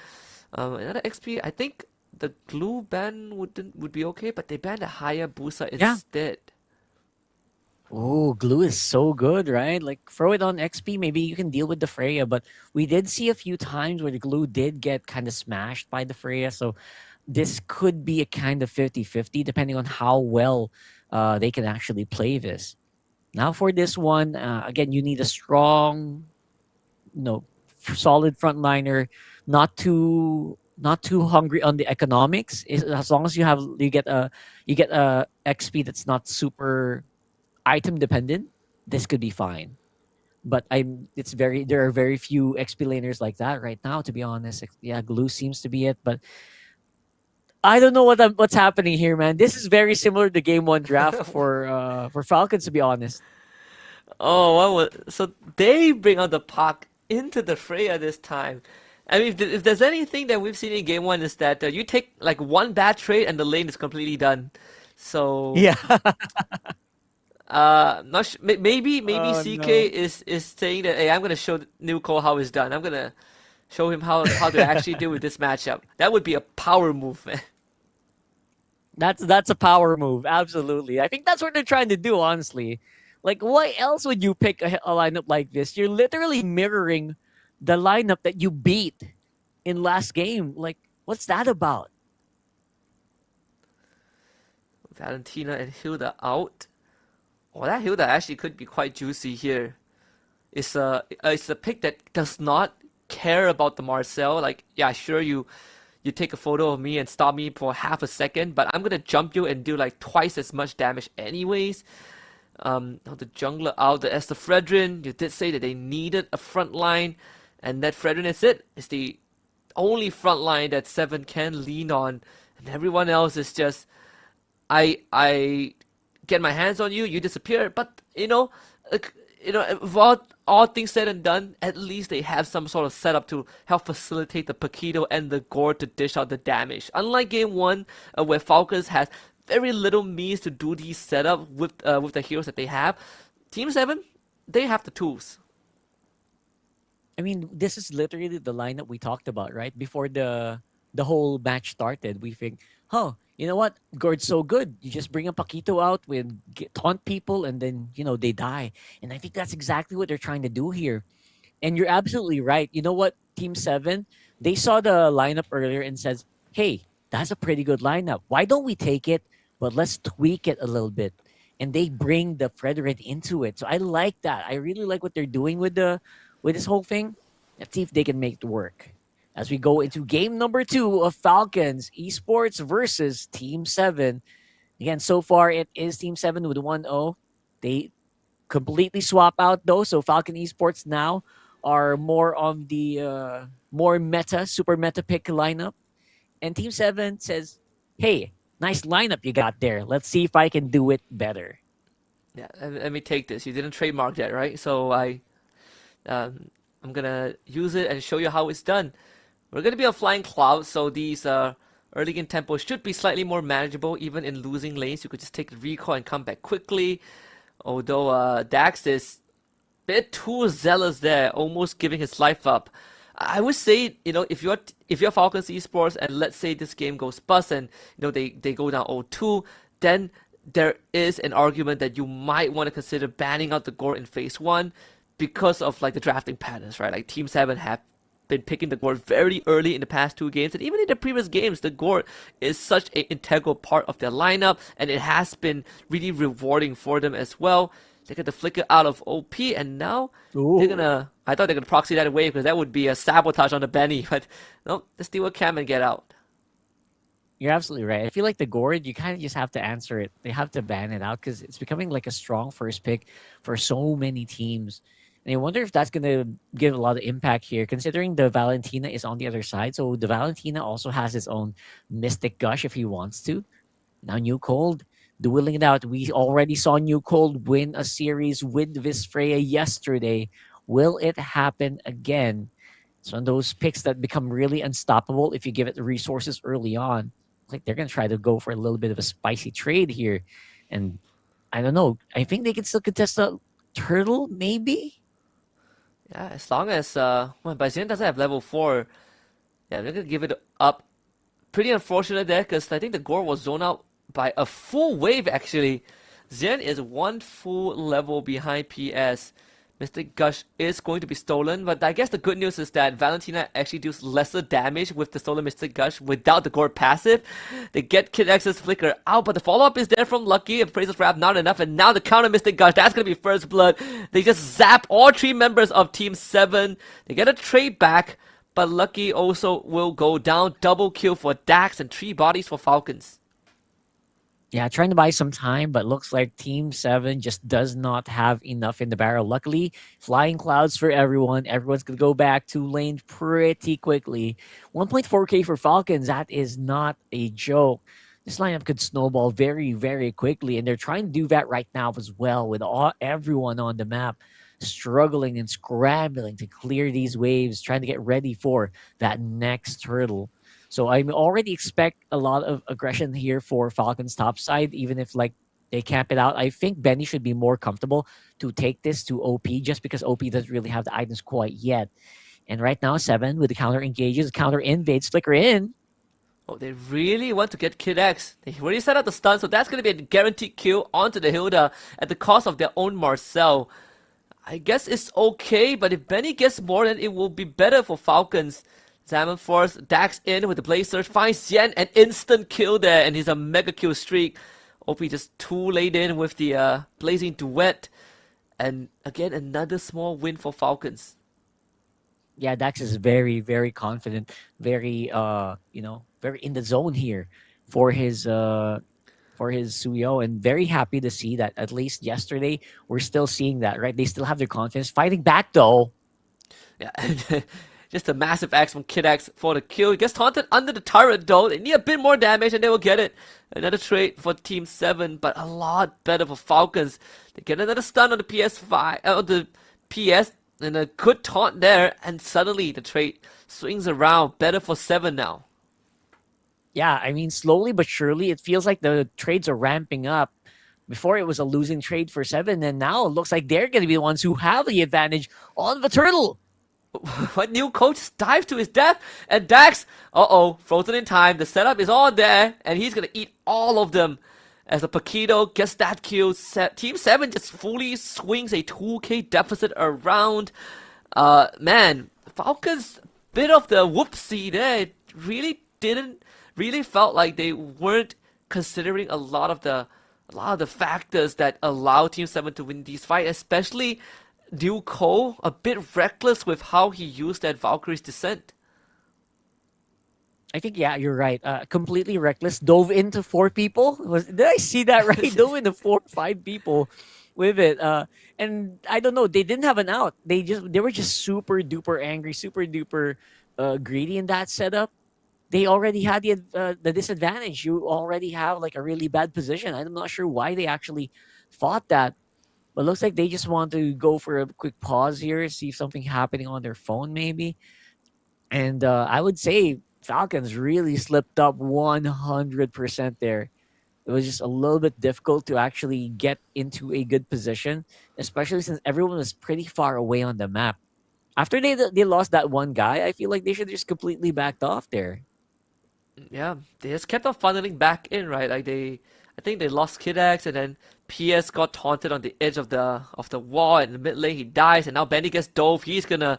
Another XP, I think the glue ban would be okay, but they banned a higher Busa instead. Oh, glue is so good, right? Like, throw it on XP, maybe you can deal with the Freya. But we did see a few times where the glue did get kind of smashed by the Freya. So this could be a kind of 50-50 depending on how well they can actually play this. Now for this one, again, you need a strong, solid frontliner, not too hungry on the economics. As long as you get a XP that's not super item dependent, this could be fine. But there are very few XP laners like that right now, to be honest. Yeah, glue seems to be it, but I don't know what's happening here, man. This is very similar to Game 1 draft for Falcons, to be honest. Oh, so they bring out the puck into the fray at this time. I mean, if there's anything that we've seen in game one is that you take like one bad trade and the lane is completely done. So Yeah. not maybe Oh, CK no. is saying that, hey, I'm gonna show New Cole how it's done. I'm gonna show him how to actually deal with this matchup. That would be a power move, man. That's a power move, absolutely. I think that's what they're trying to do, honestly. Like, why else would you pick a lineup like this? You're literally mirroring the lineup that you beat in last game. Like, what's that about? Valentina and Hilda out. Well, that Hilda actually could be quite juicy here. It's a pick that does not care about the Marcel. Like, yeah, sure, you take a photo of me and stop me for half a second, but I'm gonna jump you and do like twice as much damage anyways. Now the jungler out, the Esther Fredrin, you did say that they needed a front line, and that Fredrin is it. It's the only front line that Seven can lean on, and everyone else is just, I get my hands on you, you disappear. But with all things said and done, at least they have some sort of setup to help facilitate the Paquito and the Gore to dish out the damage. Unlike game one, where Falcons has very little means to do these setup with the heroes that they have, Team 7, they have the tools. I mean, this is literally the lineup we talked about, right? Before the whole match started, we think, oh, you know what? Gord's so good. You just bring a Paquito out with taunt people, and then they die. And I think that's exactly what they're trying to do here. And you're absolutely right. You know what, Team 7, they saw the lineup earlier and says, hey, that's a pretty good lineup. Why don't we take it, but let's tweak it a little bit? And they bring the Frederick into it. So I like that. I really like what they're doing with this whole thing. Let's see if they can make it work. As we go into game number 2 of Falcons Esports versus Team 7. Again, so far it is Team 7 with 1-0. They completely swap out though. So Falcon Esports now are more on the more meta, super meta pick lineup. And Team 7 says, hey, nice lineup you got there. Let's see if I can do it better. Yeah, let me take this. You didn't trademark that, right? So I'm gonna use it and show you how it's done. We're gonna be on Flying Cloud, so these early game tempos should be slightly more manageable, even in losing lanes. You could just take the recall and come back quickly. Although Dax is a bit too zealous there, almost giving his life up. I would say, if you're Falcons Esports and let's say this game goes bust and they go down 0-2, then there is an argument that you might want to consider banning out the Gore in phase 1 because of like the drafting patterns, right? Like Team 7 have been picking the Gore very early in the past 2 games, and even in the previous games, the Gore is such an integral part of their lineup, and it has been really rewarding for them as well. They get the flicker out of OP, and now they're gonna. I thought they're gonna proxy that away because that would be a sabotage on the Benny, but no, let's steal a cam and get out. You're absolutely right. I feel like the Gourd, you kind of just have to answer it. They have to ban it out because it's becoming like a strong first pick for so many teams. And I wonder if that's going to give a lot of impact here, considering the Valentina is on the other side. So the Valentina also has its own Mystic Gush if he wants to. Now New Cold, dueling it out. We already saw New Cold win a series with Visfreya yesterday. Will it happen again? It's one of those picks that become really unstoppable if you give it the resources early on. Like they're going to try to go for a little bit of a spicy trade here. And I don't know. I think they can still contest a turtle, maybe? Yeah, as long as but Xian doesn't have level 4. Yeah, they're gonna give it up. Pretty unfortunate there because I think the Gore was zoned out by a full wave actually. Xian is 1 full level behind PS. Mystic Gush is going to be stolen, but I guess the good news is that Valentina actually does lesser damage with the stolen Mystic Gush without the Gore passive. They get Kid X's Flicker out, but the follow-up is there from Lucky, and Praise's Wrap not enough, and now the counter Mystic Gush, that's going to be first blood. They just zap all 3 members of Team 7. They get a trade back, but Lucky also will go down. Double kill for Dax and 3 bodies for Falcons. Yeah, trying to buy some time, but looks like Team 7 just does not have enough in the barrel. Luckily, flying clouds for everyone. Everyone's going to go back to lane pretty quickly. 1.4k for Falcons. That is not a joke. this lineup could snowball very, very quickly. And they're trying to do that right now as well, with everyone on the map struggling and scrambling to clear these waves, trying to get ready for that next hurdle. So I already expect a lot of aggression here for Falcon's top side, even if like they camp it out. I think Benny should be more comfortable to take this to OP, just because OP doesn't really have the items quite yet. And right now, 7 with the counter engages, counter invades, flicker in. Oh, they really want to get Kid X. They already set up the stun, so that's going to be a guaranteed kill onto the Hilda at the cost of their own Marcel. I guess it's okay, but if Benny gets more, then it will be better for Falcons. Salmon Force, Dax in with the Blaze Surge, finds Yen, an instant kill there, and he's a mega kill streak. OP just too late in with the Blazing Duet. And again, another small win for Falcons. Yeah, Dax is very, very confident, very, very in the zone here for his Suyo, and very happy to see that at least yesterday we're still seeing that, right? They still have their confidence. Fighting back though. Yeah, just a massive X from Kid X for the kill. He gets taunted under the turret though. They need a bit more damage and they will get it. Another trade for Team 7, but a lot better for Falcons. They get another stun on the PS5, on the PS, and a good taunt there, and suddenly the trade swings around. Better for 7 now. Yeah, I mean, slowly but surely, it feels like the trades are ramping up. Before it was a losing trade for 7, and now it looks like they're going to be the ones who have the advantage on the turtle. What new coach dives to his death, and Dax, frozen in time. The setup is all there, and he's going to eat all of them. As the Paquito gets that kill, Team 7 just fully swings a 2k deficit around. Man, Falcons, bit of the whoopsie there. It really felt like they weren't considering a lot of the factors that allow Team 7 to win these fights, especially Liu Ko, a bit reckless with how he used that Valkyrie's Descent. I think, yeah, you're right. Completely reckless. Dove into 4 people. Did I see that right? Dove into 4 or 5 people with it. And I don't know. They didn't have an out. They were just super duper angry, super duper greedy in that setup. They already had the disadvantage. You already have like a really bad position. I'm not sure why they actually fought that. But it looks like they just want to go for a quick pause here, see if something happening on their phone maybe. And I would say Falcons really slipped up 100% there. It was just a little bit difficult to actually get into a good position, especially since everyone was pretty far away on the map. After they lost that one guy, I feel like they should just completely backed off there. Yeah, they just kept on funneling back in, right? Like I think they lost Kid X, and then PS got taunted on the edge of the wall, and in the mid lane he dies, and now Benny gets dove. He's gonna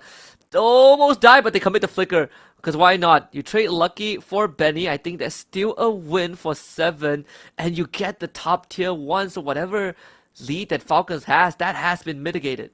almost die, but they commit the flicker, because why not? You trade Lucky for Benny. I think that's still a win for 7, and you get the top tier 1, so whatever lead that Falcons has, that has been mitigated.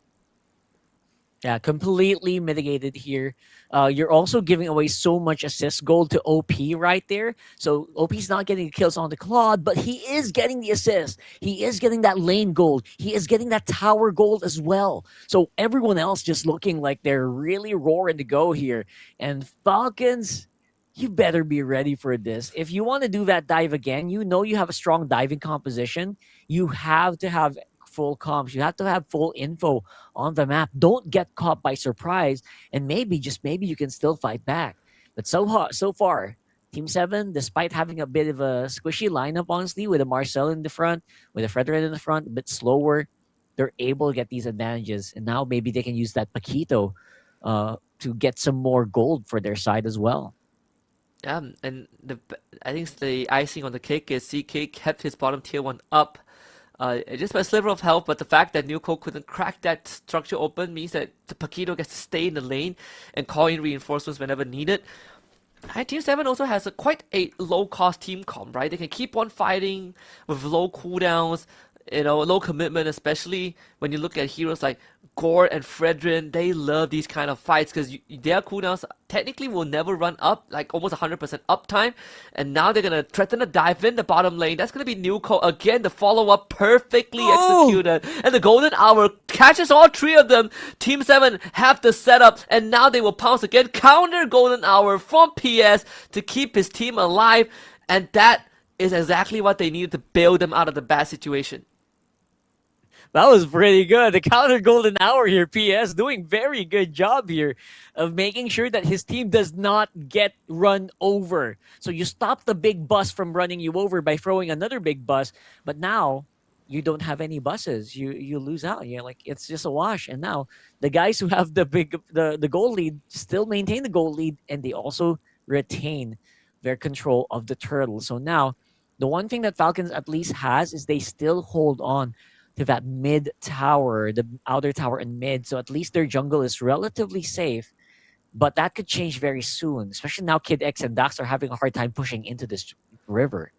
Yeah, completely mitigated here. You're also giving away so much assist gold to OP right there. So OP's not getting the kills on the Claude, but he is getting the assist. He is getting that lane gold. He is getting that tower gold as well. So everyone else just looking like they're really roaring to go here. And Falcons, you better be ready for this. If you want to do that dive again, you know you have a strong diving composition. You have to have full comms. You have to have full info on the map. Don't get caught by surprise, and maybe, just maybe, you can still fight back. But so far, Team 7, despite having a bit of a squishy lineup, honestly, with a Marcel in the front, with a Frederick in the front, a bit slower, they're able to get these advantages. And now maybe they can use that Paquito to get some more gold for their side as well. Yeah, and I think the icing on the cake is CK kept his bottom tier 1 up. Just by a sliver of health, but the fact that Nuko couldn't crack that structure open means that the Paquito gets to stay in the lane and call in reinforcements whenever needed. Team 7 also has quite a low-cost team comp, right? They can keep on fighting with low cooldowns, low commitment, especially when you look at heroes like Gore and Fredrin. They love these kind of fights because their cooldowns technically will never run up, like almost 100% uptime. And now they're going to threaten to dive in the bottom lane. That's going to be Nuko again. The follow-up perfectly executed. And the Golden Hour catches all 3 of them. Team 7 have the setup, and now they will pounce again. Counter Golden Hour from PS to keep his team alive. And that is exactly what they needed to bail them out of the bad situation. That was pretty good. The counter golden hour here, PS, doing very good job here of making sure that his team does not get run over. So you stop the big bus from running you over by throwing another big bus, but now you don't have any buses. You lose out. You're like, it's just a wash. And now the guys who have the goal lead still maintain the goal lead, and they also retain their control of the turtle. So now the one thing that Falcons at least has is they still hold on to that mid tower, the outer tower and mid. So at least their jungle is relatively safe. But that could change very soon, especially now Kid X and Dax are having a hard time pushing into this river.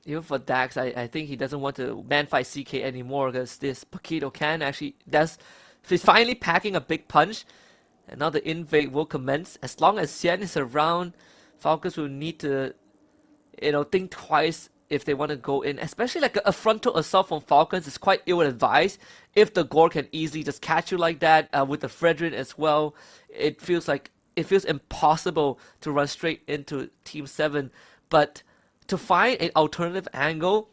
Even for Dax, I think he doesn't want to man fight CK anymore, because this Paquito can actually, he's finally packing a big punch, and now the invade will commence. As long as Xian is around, Falcons will need to, think twice if they want to go in, especially like a frontal assault from Falcons is quite ill-advised. If the Gore can easily just catch you like that, with the Fredrin as well, it feels impossible to run straight into Team 7. But to find an alternative angle,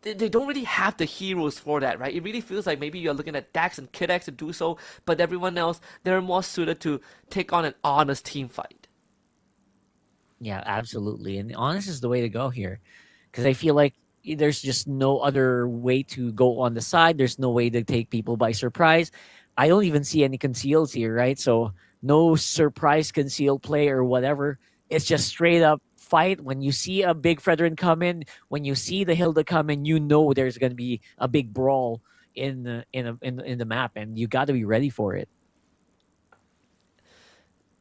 they don't really have the heroes for that, right? It really feels like maybe you're looking at Dax and Kid X to do so, but everyone else, they're more suited to take on an honest team fight. Yeah, absolutely. And honest is the way to go here. Because I feel like there's just no other way to go on the side. There's no way to take people by surprise. I don't even see any conceals here, right? So no surprise conceal play or whatever. It's just straight up fight. When you see a big Fredrin come in, when you see the Hilda come in, you know there's going to be a big brawl in the map, and you got to be ready for it.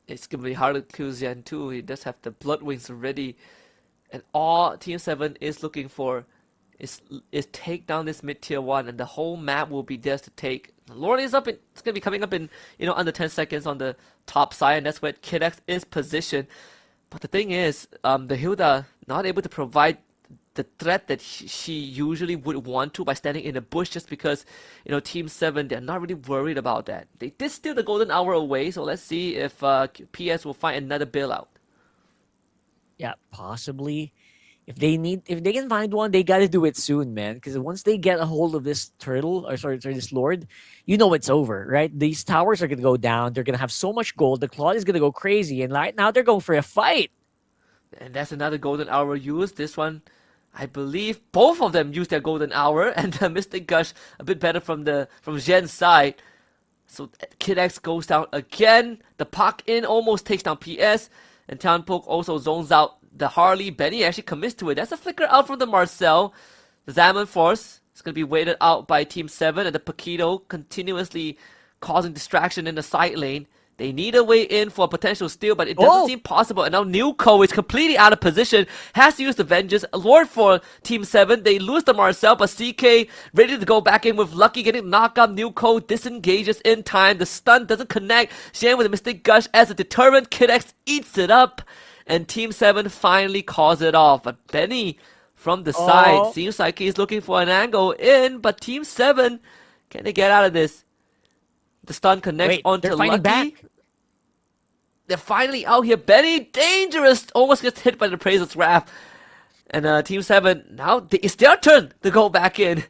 It's going to be hard to kill Xian too. He does have the Blood Wings ready. And all Team 7 is looking for is take down this mid-tier 1, and the whole map will be theirs to take. Lord is up, it's going to be coming up in, under 10 seconds on the top side, and that's where Kid X is positioned. But the thing is, the Hilda not able to provide the threat that she usually would want to by standing in a bush, just because, Team 7, they're not really worried about that. They did steal the golden hour away, so let's see if PS will find another bailout. Yeah, possibly. If they can find one, they got to do it soon, man. Because once they get a hold of this turtle, this lord, it's over, right? These towers are going to go down. They're going to have so much gold. The Claude is going to go crazy. And right now, they're going for a fight. And that's another golden hour used. This one, I believe both of them used their golden hour. And the Mystic Gush a bit better from Zhen's side. So Kid X goes down again. The Pak in almost takes down PS. And Townpoke also zones out the Harley. Benny actually commits to it. That's a flicker out from the Marcel. The Zaman Force is going to be waited out by Team 7. And the Paquito continuously causing distraction in the side lane. They need a way in for a potential steal, but it doesn't seem possible. And now Newco is completely out of position. Has to use the Vengeance. Lord for Team 7. They lose the Marcel, but CK ready to go back in with Lucky getting knocked up. Newco disengages in time. The stun doesn't connect. Shan with a Mystic Gush as a deterrent. Kid X eats it up. And Team 7 finally calls it off. But Benny from the side seems like he's looking for an angle in. But Team 7, can they get out of this? The stun connects onto Lucky. Back. They're finally out here. Benny, dangerous! Almost gets hit by the Praiser's Wrath. And Team 7, now it's their turn to go back in.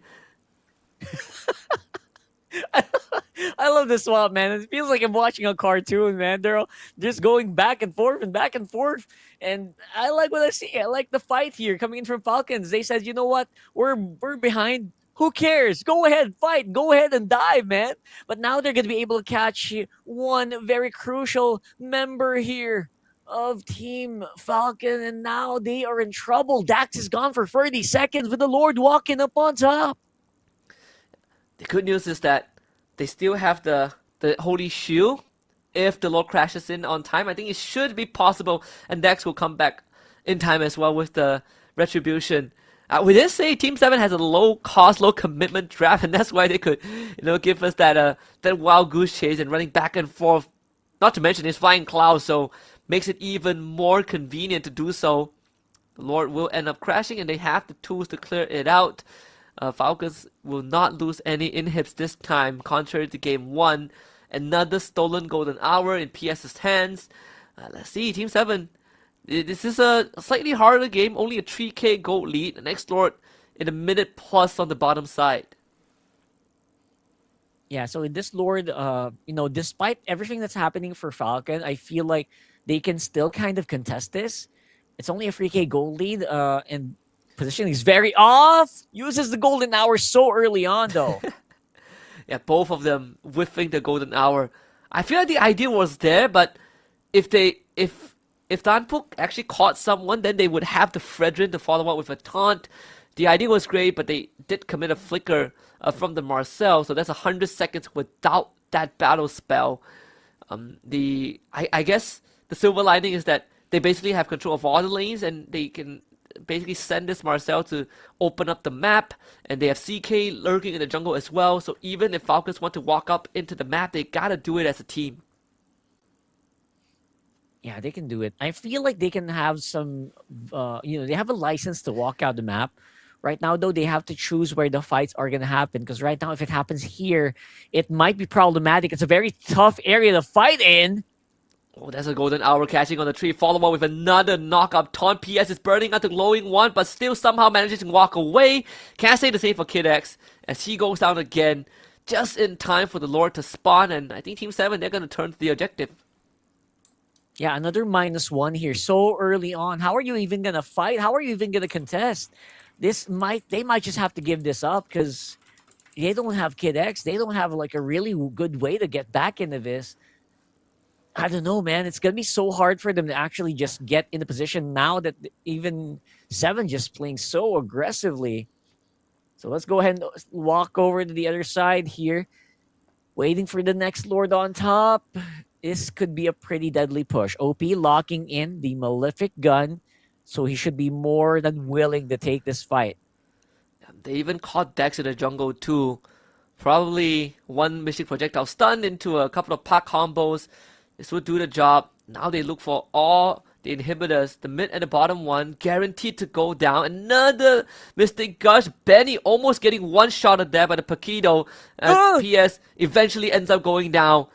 I love this swap, man. It feels like I'm watching a cartoon, man. They're all just going back and forth and back and forth. And I like what I see. I like the fight here coming in from Falcons. They said, you know what? We're behind. Who cares? Go ahead, fight. Go ahead and dive, man. But now they're going to be able to catch one very crucial member here of Team Falcon. And now they are in trouble. Dax is gone for 30 seconds with the Lord walking up on top. The good news is that they still have the Holy Shield. If the Lord crashes in on time, I think it should be possible. And Dax will come back in time as well with the Retribution. We did say Team 7 has a low-cost, low-commitment draft, and that's why they could, give us that wild goose chase and running back and forth. Not to mention his flying cloud, so makes it even more convenient to do so. The Lord will end up crashing, and they have the tools to clear it out. Falcons will not lose any inhibs this time, contrary to Game 1. Another stolen golden hour in PS's hands. Let's see, Team 7. This is a slightly harder game, only a 3k gold lead. The next Lord in a minute plus on the bottom side. Yeah, so in this Lord, despite everything that's happening for Falcon, I feel like they can still kind of contest this. It's only a 3k gold lead, and positioning is very off. Uses the golden hour so early on, though. Yeah, both of them whiffing the golden hour. I feel like the idea was there, but if Danpuk actually caught someone, then they would have the Fredrin to follow up with a taunt. The idea was great, but they did commit a flicker from the Marcel, so that's 100 seconds without that battle spell. I guess the silver lining is that they basically have control of all the lanes, and they can basically send this Marcel to open up the map, and they have CK lurking in the jungle as well, so even if Falcons want to walk up into the map, they gotta do it as a team. Yeah, they can do it. I feel like they can have some, they have a license to walk out the map. Right now, though, they have to choose where the fights are going to happen. Because right now, if it happens here, it might be problematic. It's a very tough area to fight in. Oh, there's a golden hour catching on the tree. Follow up with another knock-up taunt. PS is burning out the glowing one, but still somehow manages to walk away. Can't say the same for Kid X as he goes down again. Just in time for the Lord to spawn. And I think Team 7, they're going to turn to the objective. Yeah, another -1 here so early on. How are you even going to fight? How are you even going to contest? They might just have to give this up because they don't have Kid X. They don't have like a really good way to get back into this. I don't know, man. It's going to be so hard for them to actually just get in the position now that even 7 just playing so aggressively. So let's go ahead and walk over to the other side here. Waiting for the next Lord on top. This could be a pretty deadly push. OP locking in the Malefic gun. So he should be more than willing to take this fight. They even caught Dex in the jungle too. Probably one Mystic Projectile stun into a couple of pack combos. This would do the job. Now they look for all the inhibitors. The mid and the bottom one guaranteed to go down. Another Mystic Gush. Benny almost getting one shot at there by the Paquito. And PS eventually ends up going down.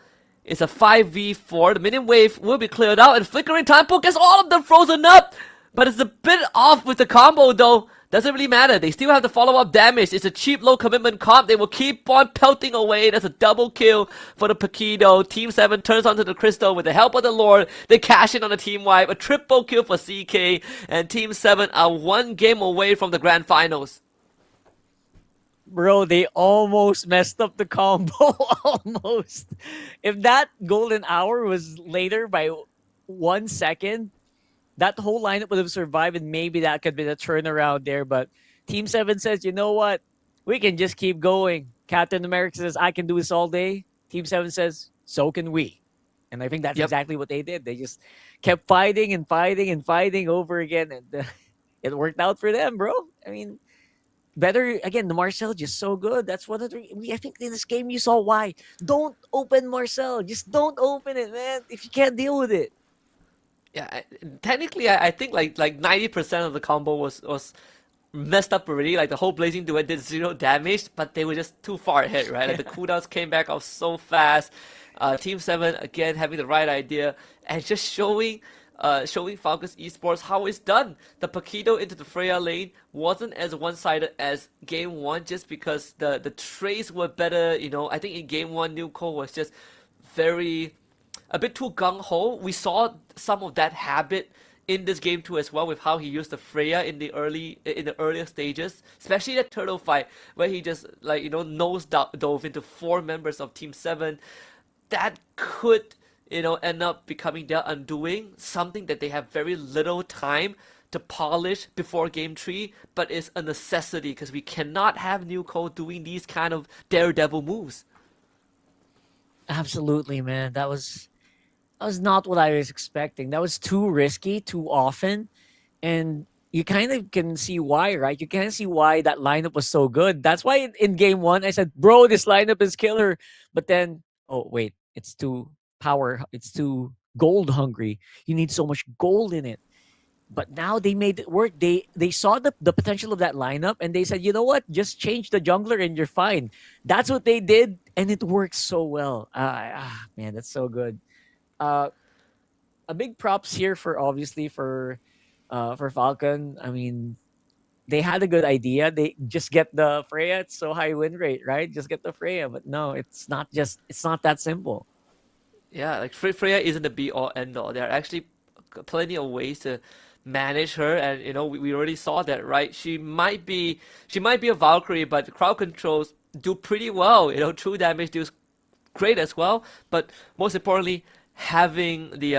It's a 5v4. The minion wave will be cleared out. And Flickering Time Poke gets all of them frozen up. But it's a bit off with the combo though. Doesn't really matter. They still have the follow-up damage. It's a cheap low commitment comp. They will keep on pelting away. That's a double kill for the Paquito. Team 7 turns onto the Crystal with the help of the Lord. They cash in on the team wipe. A triple kill for CK. And Team 7 are one game away from the grand finals. Bro, they almost messed up the combo. Almost. If that golden hour was later by 1 second, that whole lineup would have survived, and maybe that could be the turnaround there. But Team 7 says, you know what? We can just keep going. Captain America says, I can do this all day. Team 7 says, so can we. And I think that's exactly what they did. They just kept fighting and fighting and fighting over again. And it worked out for them, bro. I mean, better, again, the Marcel just so good. That's one of the, I think in this game you saw why. Don't open Marcel. Just don't open it, man, if you can't deal with it. Yeah, technically, I think like 90% of the combo was messed up already. Like the whole Blazing Duet did 0 damage, but they were just too far ahead, right? Like the cooldowns came back off so fast. Team 7 again having the right idea and just showing Falcons Esports how it's done. The Paquito into the Freya lane wasn't as one-sided as game 1 just because the trades were better. You know, I think in game 1 Nuko was just a bit too gung-ho. We saw some of that habit in this game too as well with how he used the Freya in the earlier stages, especially that turtle fight where he just nose dove into 4 members of Team 7. That could end up becoming their undoing, something that they have very little time to polish before game 3, but it's a necessity because we cannot have Nuko doing these kind of daredevil moves. Absolutely, man. That was not what I was expecting. That was too risky, too often. And you kind of can see why, right? You can see why that lineup was so good. That's why in game 1, I said, bro, this lineup is killer. But then, oh, wait, it's too gold hungry. You need so much gold in it. But now they made it work. They saw the potential of that lineup, and they said, you know what? Just change the jungler and you're fine. That's what they did, and it works so well. Man, that's so good. a big props here for obviously for Falcon. I mean, they had a good idea. They just get the Freya. It's so high win rate, right? Just get the Freya. But no, it's not that simple. Yeah, like Freya isn't the be all end all. There are actually plenty of ways to manage her, and we already saw that, right? She might be a Valkyrie, but crowd controls do pretty well. True damage deals great as well. But most importantly, having the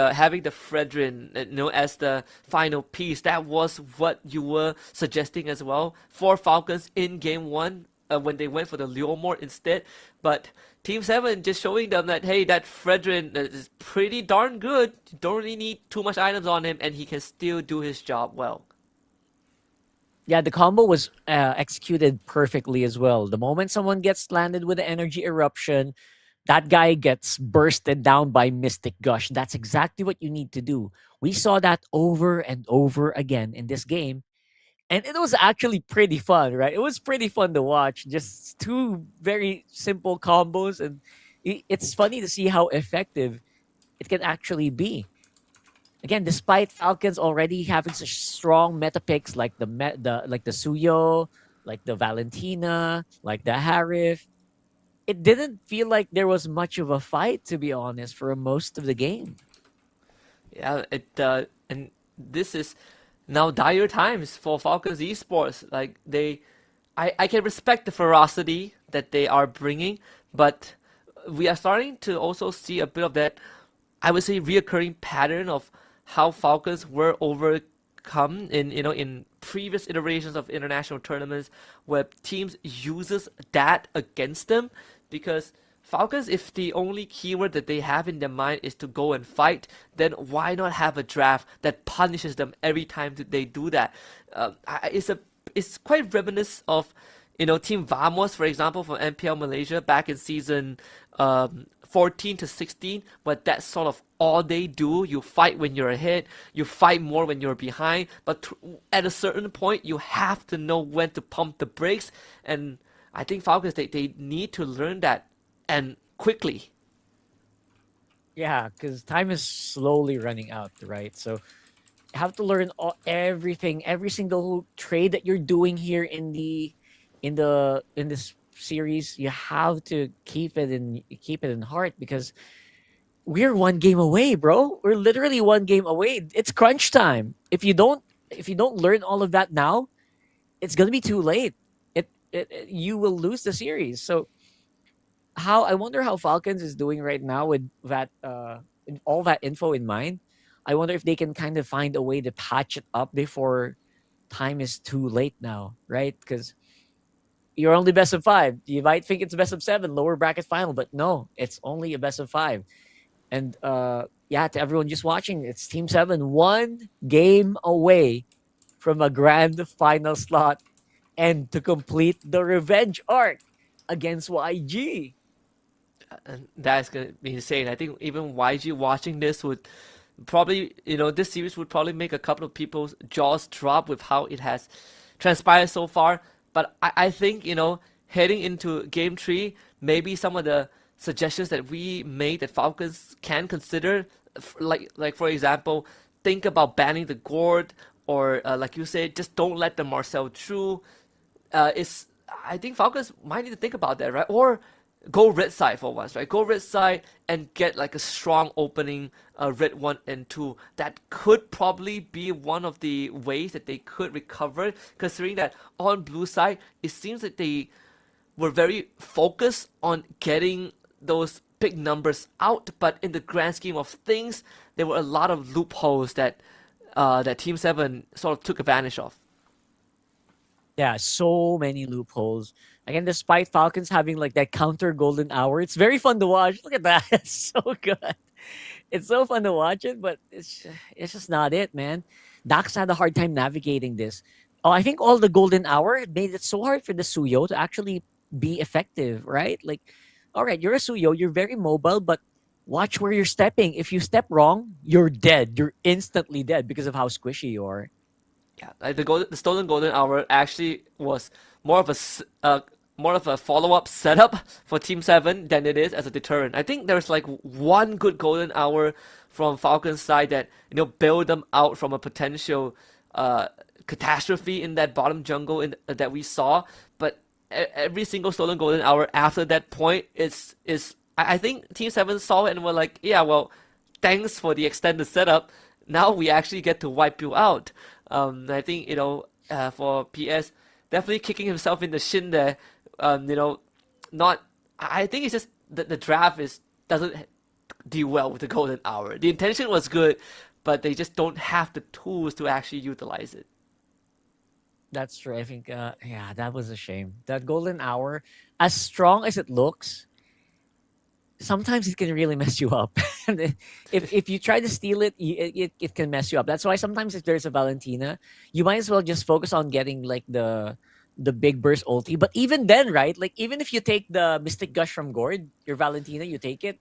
Fredrin, as the final piece, that was what you were suggesting as well for Falcons in game one, when they went for the Leomord instead. But Team 7 just showing them that, hey, that Fredrin is pretty darn good. You don't really need too much items on him, and he can still do his job well. Yeah, the combo was executed perfectly as well. The moment someone gets landed with the energy eruption, that guy gets bursted down by Mystic Gush. That's exactly what you need to do. We saw that over and over again in this game. And it was actually pretty fun, right? It was pretty fun to watch. Just two very simple combos. And it's funny to see how effective it can actually be. Again, despite Falcons already having such strong meta picks like the Suyo, like the Valentina, like the Harif, it didn't feel like there was much of a fight, to be honest, for most of the game. Yeah, and this is now dire times for Falcons Esports. Like I can respect the ferocity that they are bringing, but we are starting to also see a bit of that, I would say, reoccurring pattern of how Falcons were overcome in previous iterations of international tournaments, where teams uses that against them. Because Falcons, if the only keyword that they have in their mind is to go and fight, then why not have a draft that punishes them every time that they do that? It's quite reminiscent of Team Vamos, for example, from MPL Malaysia back in season 14 to 16, but that's sort of all they do. You fight when you're ahead, you fight more when you're behind, but at a certain point, you have to know when to pump the brakes. And I think Falcons, they need to learn that, and quickly. Yeah, because time is slowly running out, right? So you have to learn everything, every single trade that you're doing here in this series. You have to keep it in heart, because we're one game away, bro. We're literally one game away. It's crunch time. If you don't learn all of that now, it's gonna be too late. You will lose the series. So I wonder how Falcons is doing right now with that all that info in mind. I wonder if they can kind of find a way to patch it up before time is too late now, right? Because you're only best of 5. You might think it's best of 7, lower bracket final, but no, it's only a best of 5. And yeah, to everyone just watching, it's Team 7, one game away from a grand final slot and to complete the revenge arc against YG. And that's gonna be insane. I think even YG watching this would probably, this series would probably make a couple of people's jaws drop with how it has transpired so far. But I think, heading into game 3, maybe some of the suggestions that we made that Falcons can consider, like for example, think about banning the Gord, or like you said, just don't let the Marcel through. I think Falcons might need to think about that, right? Or go red side for once, right? Go red side and get like a strong opening red 1 and 2. That could probably be one of the ways that they could recover, considering that on blue side, it seems that they were very focused on getting those big numbers out, but in the grand scheme of things, there were a lot of loopholes that Team 7 sort of took advantage of. Yeah, so many loopholes. Again, despite Falcons having like that counter golden hour, it's very fun to watch. Look at that. It's so good. It's so fun to watch it, but it's just not it, man. Dax had a hard time navigating this. Oh, I think all the golden hour made it so hard for the Suyo to actually be effective, right? Like, all right, you're a Suyo, you're very mobile, but watch where you're stepping. If you step wrong, you're dead. You're instantly dead because of how squishy you are. Yeah, like the stolen golden hour actually was more of more of a follow-up setup for Team 7 than it is as a deterrent. I think there's like one good golden hour from Falcon's side that, you know, bailed them out from a potential catastrophe in that bottom jungle that we saw. But every single stolen golden hour after that point is I think Team 7 saw it and were like, yeah, well, thanks for the extended setup. Now we actually get to wipe you out. I think, you know, for PS, definitely kicking himself in the shin there. You know, I think it's just that the draft doesn't do well with the golden hour. The intention was good, but they just don't have the tools to actually utilize it. That's true. I think, yeah, that was a shame. That golden hour, as strong as it looks, sometimes it can really mess you up. if you try to steal it, it can mess you up. That's why sometimes if there's a Valentina, you might as well just focus on getting like the big burst ulti. But even then, right? Like even if you take the Mystic Gush from Gord, your Valentina, you take it,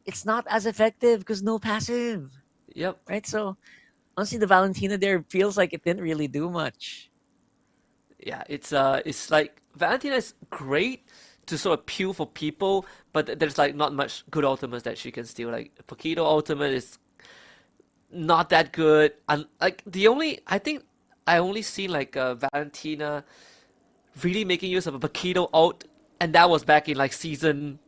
it's not as effective because no passive. Yep. Right? So honestly, the Valentina there feels like it didn't really do much. Yeah, it's like Valentina is great to sort of peel for people, but there's like not much good ultimates that she can steal. Like Paquito ultimate is not that good. And like I think I only seen like Valentina really making use of a Paquito ult, and that was back in like season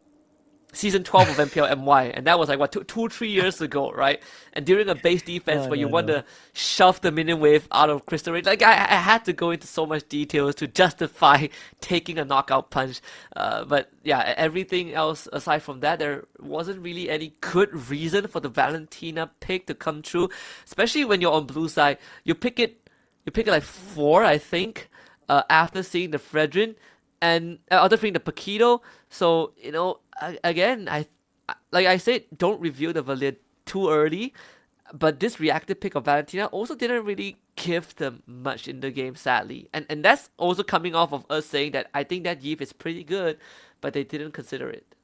12 of MPL MY, and that was like what 2-3 years ago, right? And during a base defense where you want to shove the minion wave out of crystal range, like I had to go into so much details to justify taking a knockout punch. But yeah, everything else aside from that, there wasn't really any good reason for the Valentina pick to come true, especially when you're on blue side. You pick it like 4, I think, after seeing the Fredrin and other thing the Paquito. So, you know, again, like I said, don't reveal the Valid too early. But this reactive pick of Valentina also didn't really give them much in the game, sadly. And that's also coming off of us saying that I think that Yves is pretty good, but they didn't consider it.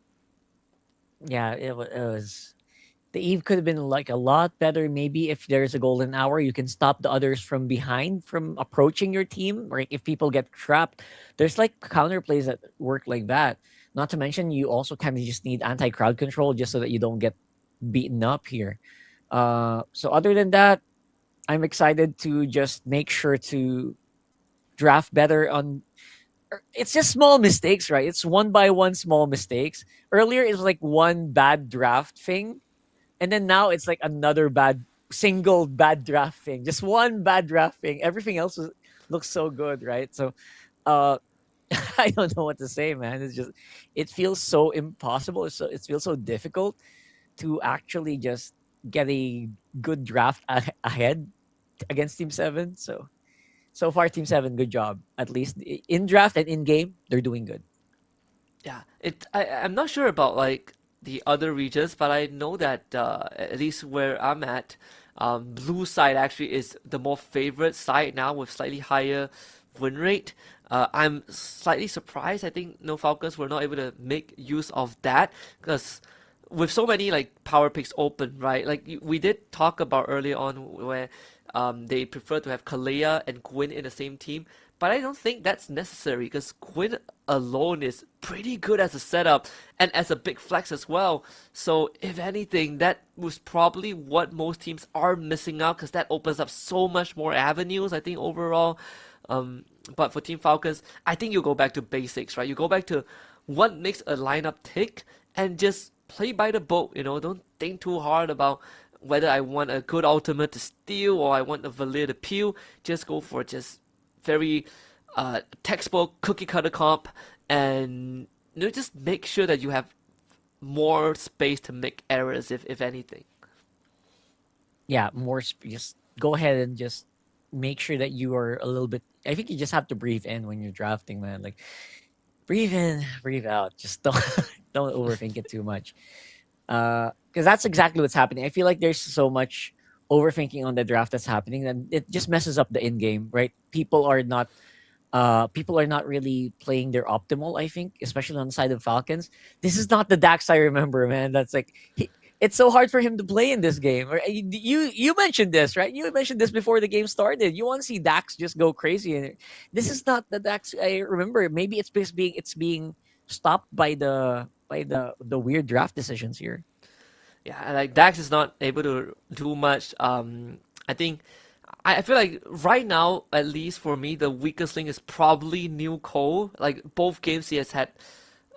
Yeah, it was. The Eve could have been like a lot better. Maybe if there's a golden hour, you can stop the others from behind from approaching your team. Or if people get trapped, there's like counter plays that work like that. Not to mention, you also kind of just need anti-crowd control just so that you don't get beaten up here. So other than that, I'm excited to just make sure to draft better on. It's just small mistakes, right? It's one by one small mistakes. Earlier, it was like one bad draft thing. And then now it's like another single bad draft thing. Just one bad draft thing. Everything else looks so good, right? So I don't know what to say, man. It feels so impossible. It feels so difficult to actually just get a good draft ahead against Team 7. So far, Team 7, good job. At least in draft and in game, they're doing good. Yeah, I'm not sure about like the other regions, but I know that at least where I'm at, blue side actually is the more favorite side now with slightly higher win rate. I'm slightly surprised. I think no Falcons were not able to make use of that because with so many like power picks open, right? Like we did talk about earlier on where they prefer to have Kalea and Gwyn in the same team. But I don't think that's necessary because Gwyn alone is pretty good as a setup and as a big flex as well. So if anything, that was probably what most teams are missing out because that opens up so much more avenues, I think, overall. But for Team Falcons, I think you go back to basics, right? You go back to what makes a lineup tick and just play by the boat, you know? Don't think too hard about whether I want a good ultimate to steal or I want a valid appeal. Just go for just very textbook cookie cutter comp, and you know, just make sure that you have more space to make errors if anything. Yeah, just go ahead and just make sure that you are a little bit. I think you just have to breathe in when you're drafting, man. Like breathe in, breathe out. Just don't don't overthink it too much. Because that's exactly what's happening. I feel like there's so much overthinking on the draft that's happening, and it just messes up the in game, right? People are not really playing their optimal. I think, especially on the side of Falcons, this is not the Dax I remember, man. That's like it's so hard for him to play in this game. You mentioned this, right? You mentioned this before the game started. You want to see Dax just go crazy, and this is not the Dax I remember. Maybe it's being stopped by the weird draft decisions here. Yeah, like Dax is not able to do much. I think I feel like right now, at least for me, the weakest link is probably New Cole. Like both games, he has had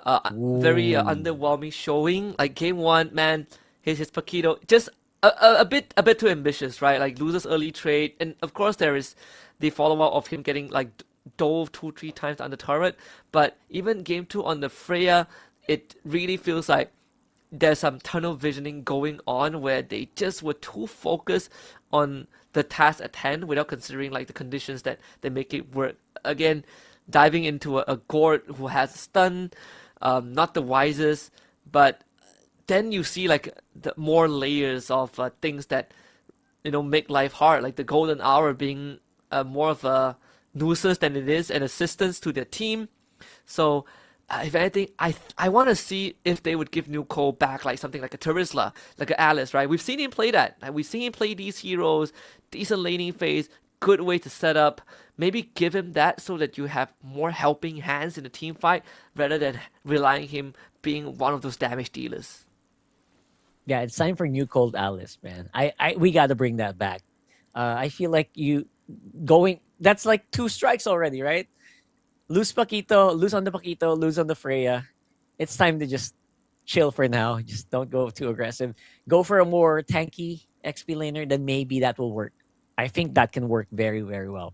very underwhelming showing. Like game one, man, his Paquito just a bit too ambitious, right? Like loses early trade, and of course there is the follow up of him getting like dove 2-3 times on the turret. But even game two on the Freya, it really feels like there's some tunnel visioning going on where they just were too focused on the task at hand without considering like the conditions that they make it work. Again, diving into a Gord who has a stun, not the wisest, but then you see like the more layers of things that make life hard, like the golden hour being more of a nuisance than it is an assistance to their team. So if anything, I want to see if they would give New Cole back like something like a Terizla, like a Alice, right? We've seen him play that. Like, we've seen him play these heroes, decent laning phase, good way to set up. Maybe give him that so that you have more helping hands in the team fight rather than relying him being one of those damage dealers. Yeah, it's time for New Cold Alice, man. We got to bring that back. I feel like that's like 2 strikes already, right? Lose Paquito, lose on the Paquito, lose on the Freya. It's time to just chill for now. Just don't go too aggressive. Go for a more tanky XP laner, then maybe that will work. I think that can work very, very well.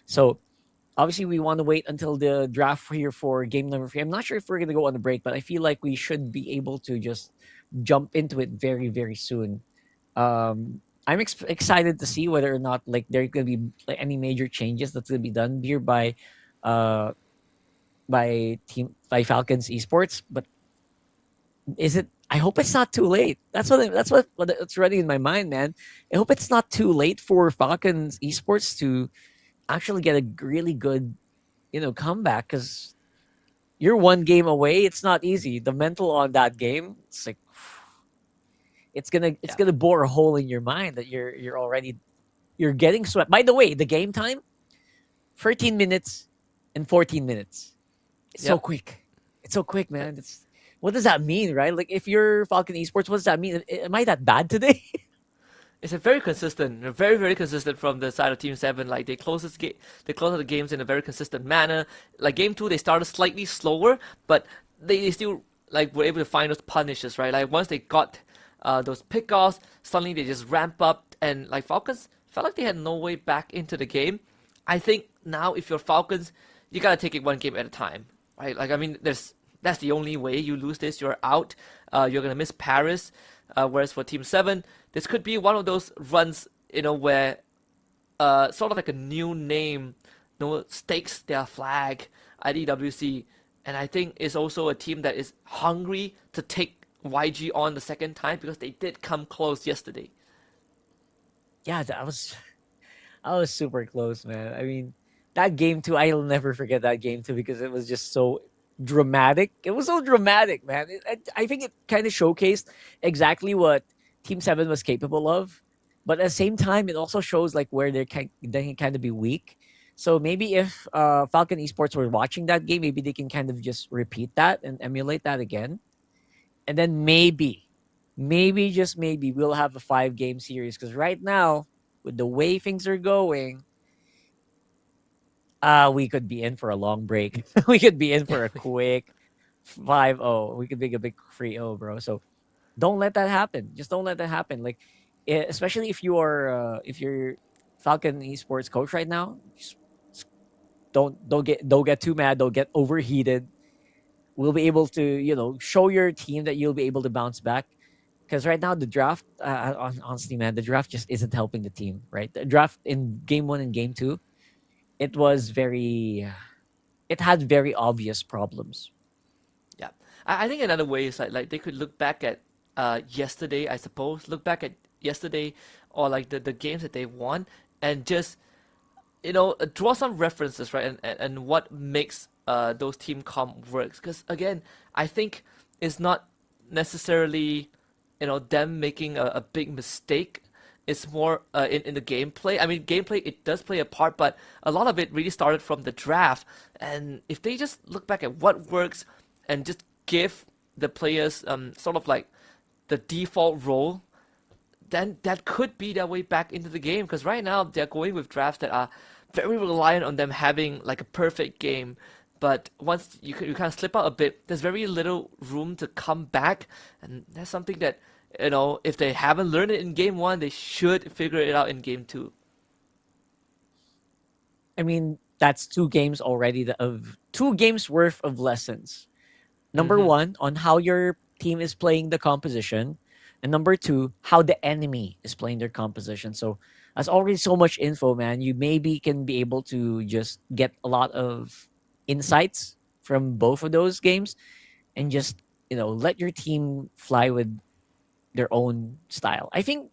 So obviously we want to wait until the draft here for game number 3. I'm not sure if we're going to go on a break, but I feel like we should be able to just jump into it very, very soon. I'm excited to see whether or not like there could be like any major changes that's going to be done here by Falcons Esports. But I hope it's not too late. That's what's running in my mind, man. I hope it's not too late for Falcons Esports to actually get a really good comeback, because you're 1 game away. It's not easy. The mental on that game, it's like it's gonna bore a hole in your mind that you're getting swept. By the way, the game time, 13 minutes and 14 minutes. It's so quick. It's so quick, man. What does that mean, right? Like if you're Falcon Esports, what does that mean? Am I that bad today? It's a very consistent, very, very consistent from the side of Team 7. Like they close out the games in a very consistent manner. Like game 2, they started slightly slower, but they still like were able to find those punishes, right? Like once they got those pickoffs, suddenly they just ramp up, and like Falcons felt like they had no way back into the game. I think now if you're Falcons, you gotta take it 1 game at a time, right? Like I mean, that's the only way. You lose this, you're out. You're gonna miss Paris. Whereas for Team 7, this could be one of those runs, where sort of like a new name, stakes their flag at EWC. And I think it's also a team that is hungry to take YG on the second time, because they did come close yesterday. Yeah, I was super close, man. I mean, that game 2, I'll never forget that game 2 because it was just so dramatic. It was so dramatic, man. I think it kind of showcased exactly what Team 7 was capable of, but at the same time, it also shows like where they can kind of be weak. So maybe if Falcon Esports were watching that game, maybe they can kind of just repeat that and emulate that again, and then maybe just maybe we'll have a 5-game series. Because right now, with the way things are going, we could be in for a long break. We could be in for a quick 5-0. We could make a big 3-0, bro. So don't let that happen. Just don't let that happen. Like, especially if you're Falcon Esports coach right now, just don't get too mad. Don't get overheated. We'll be able to show your team that you'll be able to bounce back. Because right now the draft, honestly, man, the draft just isn't helping the team. Right, the draft in game 1 and game 2. It had very obvious problems. Yeah, I think another way is like they could look back at yesterday, I suppose. Look back at yesterday, or like the games that they won, and just draw some references, right? And what makes those team comp works. Because again, I think it's not necessarily them making a big mistake. It's more in the gameplay. I mean, gameplay, it does play a part, but a lot of it really started from the draft. And if they just look back at what works and just give the players sort of like the default role, then that could be their way back into the game. Because right now, they're going with drafts that are very reliant on them having like a perfect game. But once you kind of slip out a bit, there's very little room to come back. And that's something that, if they haven't learned it in game 1, they should figure it out in game 2. I mean, that's 2 games already of 2 games worth of lessons. Number 1, on how your team is playing the composition. And number 2, how the enemy is playing their composition. So that's already so much info, man. You maybe can be able to just get a lot of insights from both of those games and just, let your team fly with their own style. I think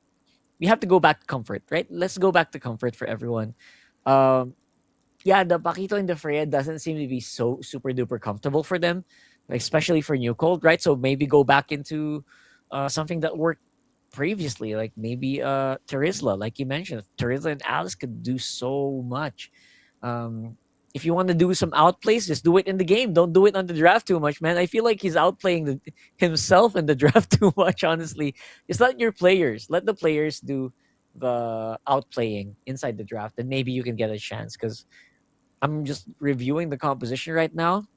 we have to go back to comfort, right? Let's go back to comfort for everyone. The Paquito and the Freya doesn't seem to be so super duper comfortable for them, especially for New Cold, right? So maybe go back into something that worked previously, like maybe Terizla, like you mentioned. Terizla and Alice could do so much. If you want to do some outplays, just do it in the game. Don't do it on the draft too much, man. I feel like he's outplaying himself in the draft too much, honestly. Just let the players do the outplaying inside the draft, and maybe you can get a chance. Because I'm just reviewing the composition right now.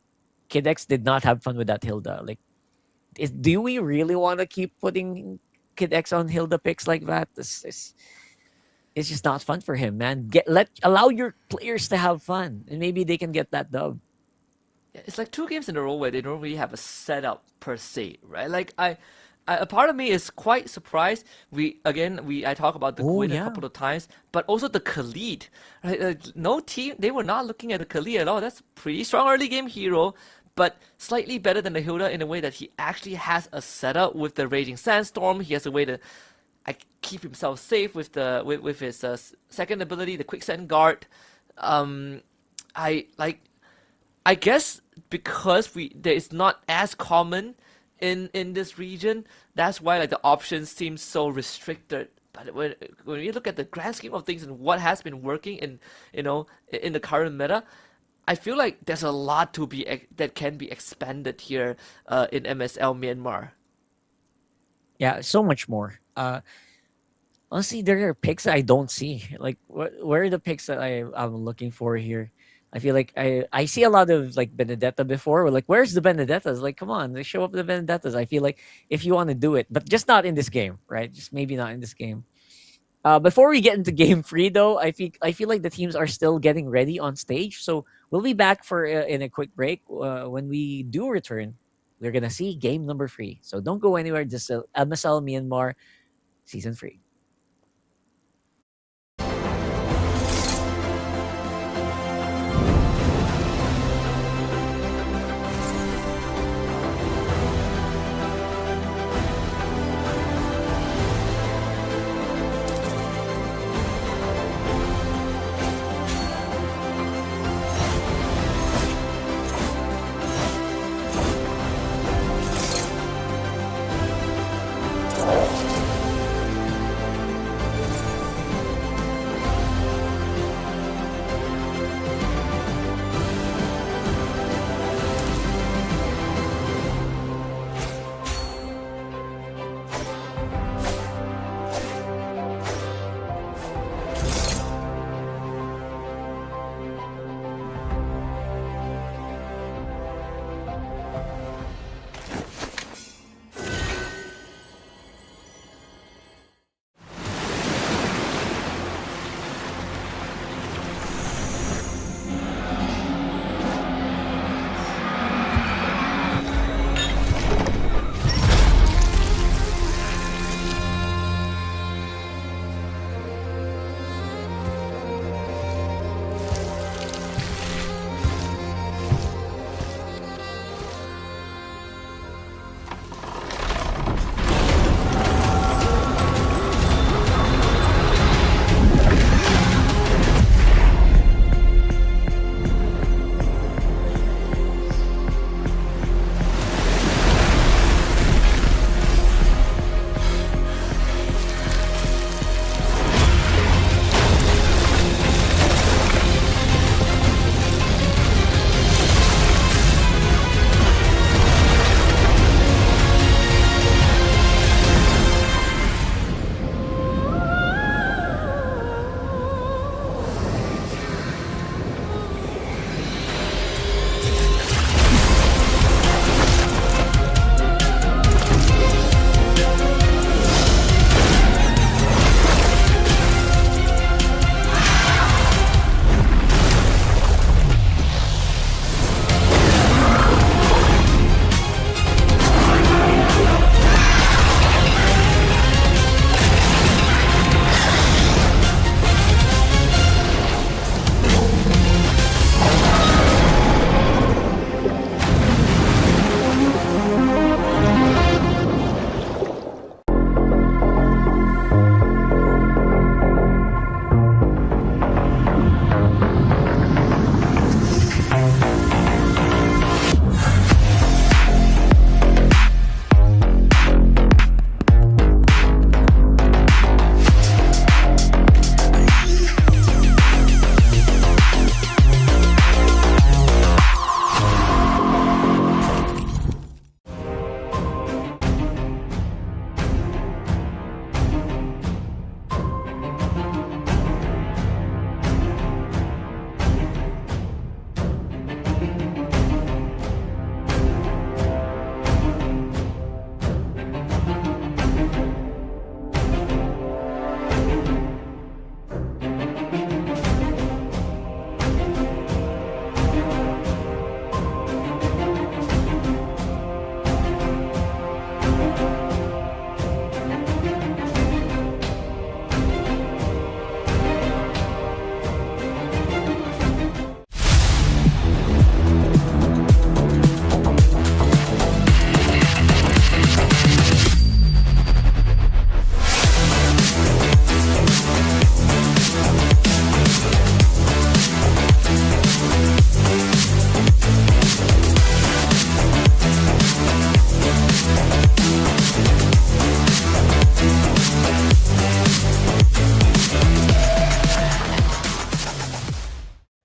Kid X did not have fun with that Hilda. Like, do we really want to keep putting Kid X on Hilda picks like that? It's just not fun for him, man. Allow your players to have fun, and maybe they can get that dub. It's like 2 games in a row where they don't really have a setup per se, right? Like a part of me is quite surprised. I talk about the Quinn a couple of times, but also the Khalid. Right? No team, they were not looking at the Khalid at all. That's pretty strong early game hero, but slightly better than the Hilda in a way that he actually has a setup with the Raging Sandstorm. He has a way to keep himself safe with his second ability, the Quicksand Guard. I guess because there is not as common in this region, that's why like the options seem so restricted. But when you look at the grand scheme of things and what has been working in the current meta, I feel like there's a lot that can be expanded here in MSL Myanmar. Yeah, so much more. Honestly, there are picks that I don't see. Like, where are the picks that I'm looking for here? I feel like I see a lot of like Benedetta before. We're like, where's the Benedettas? Like, come on, they show up the Benedettas. I feel like if you want to do it, but just not in this game, right? Just maybe not in this game. Before we get into game 3, though, I feel like the teams are still getting ready on stage. So we'll be back in a quick break. When we do return, we're gonna see game number 3. So don't go anywhere. Just MSL Myanmar Season 3.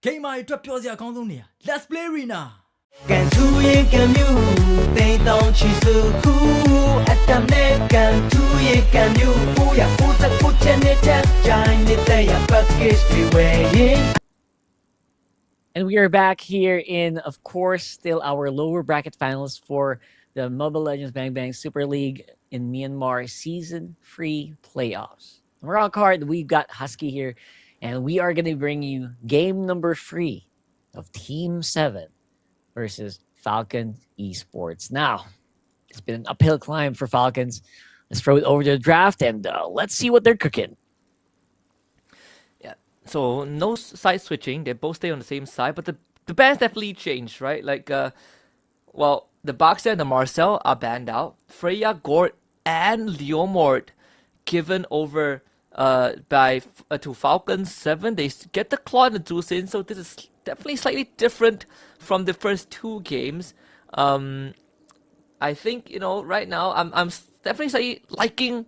ဂိမ်းမာတွေအတွက်ပြောစရာအကောင်းဆုံးနေရာ Let's play arena ကန်ထူးရင်ကန်မြူတိမ်တောင်ချီစုခုအတမ်နဲ့ကန်ထူးရင်ကန်မြူကိုရကိုစကိုချင်နေတဲ့ဂျိုင်းနေတဲ့ရ package တွေဝယ်ရင် And we are back here in, of course, still our lower bracket finals for the Mobile Legends Bang Bang Super League in Myanmar Season 3 Playoffs. We're on card. We've got Husky here, and we are going to bring you game number 3 of Team 7 versus FALCON Esports. Now, it's been an uphill climb for Falcons. Let's throw it over to the draft, and let's see what they're cooking. So no side switching. They both stay on the same side, but the bans definitely changed, right? Like, well, the Boxer and the Marcel are banned out. Freya, Gord, and Leomord given over to Falcon 7. They get the Claw and the Deuce in, so this is definitely slightly different from the first 2 games. I think, you know, right now I'm definitely slightly liking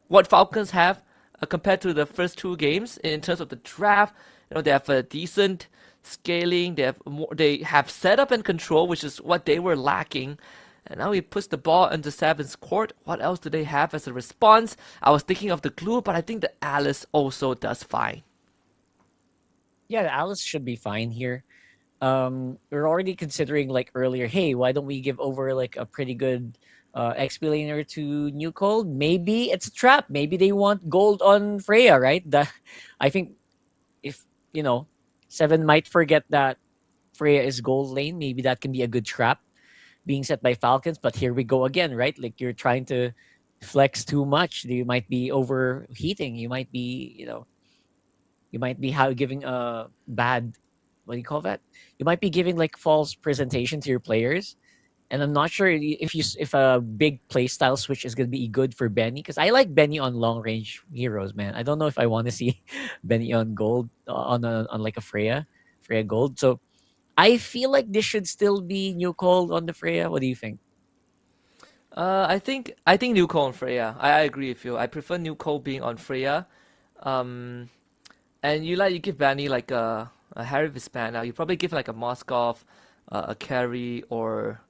what Falcons have. Compared to the first 2 games in terms of the draft, you know, they have a decent scaling. They have setup and control, which is what they were lacking. And now he puts the ball into Seven's court. What else do they have as a response? I was thinking of the glue, but I think the Alice also does fine. Yeah, the Alice should be fine here. We're already considering, like earlier, hey, why don't we give over like a pretty good explainer to New Cold? Maybe it's a trap. Maybe they want gold on Freya, right? I think if, you know, 7 might forget that Freya is gold lane, maybe that can be a good trap being set by Falcons. But here we go again, right? Like you're trying to flex too much. You might be overheating. You might be, you know, giving a bad, what do you call that? You might be giving like false presentation to your players. And I'm not sure if a big playstyle switch is gonna be good for Benny, because I like Benny on long range heroes, man. I don't know if I want to see Benny on gold on like a Freya gold. So I feel like this should still be New Cold on the Freya. What do you think? I think New Cold on Freya. I agree with you. I prefer New Cold being on Freya. And you give Benny like a Harry Vispan now. You probably give like a Moskov, a Carry, or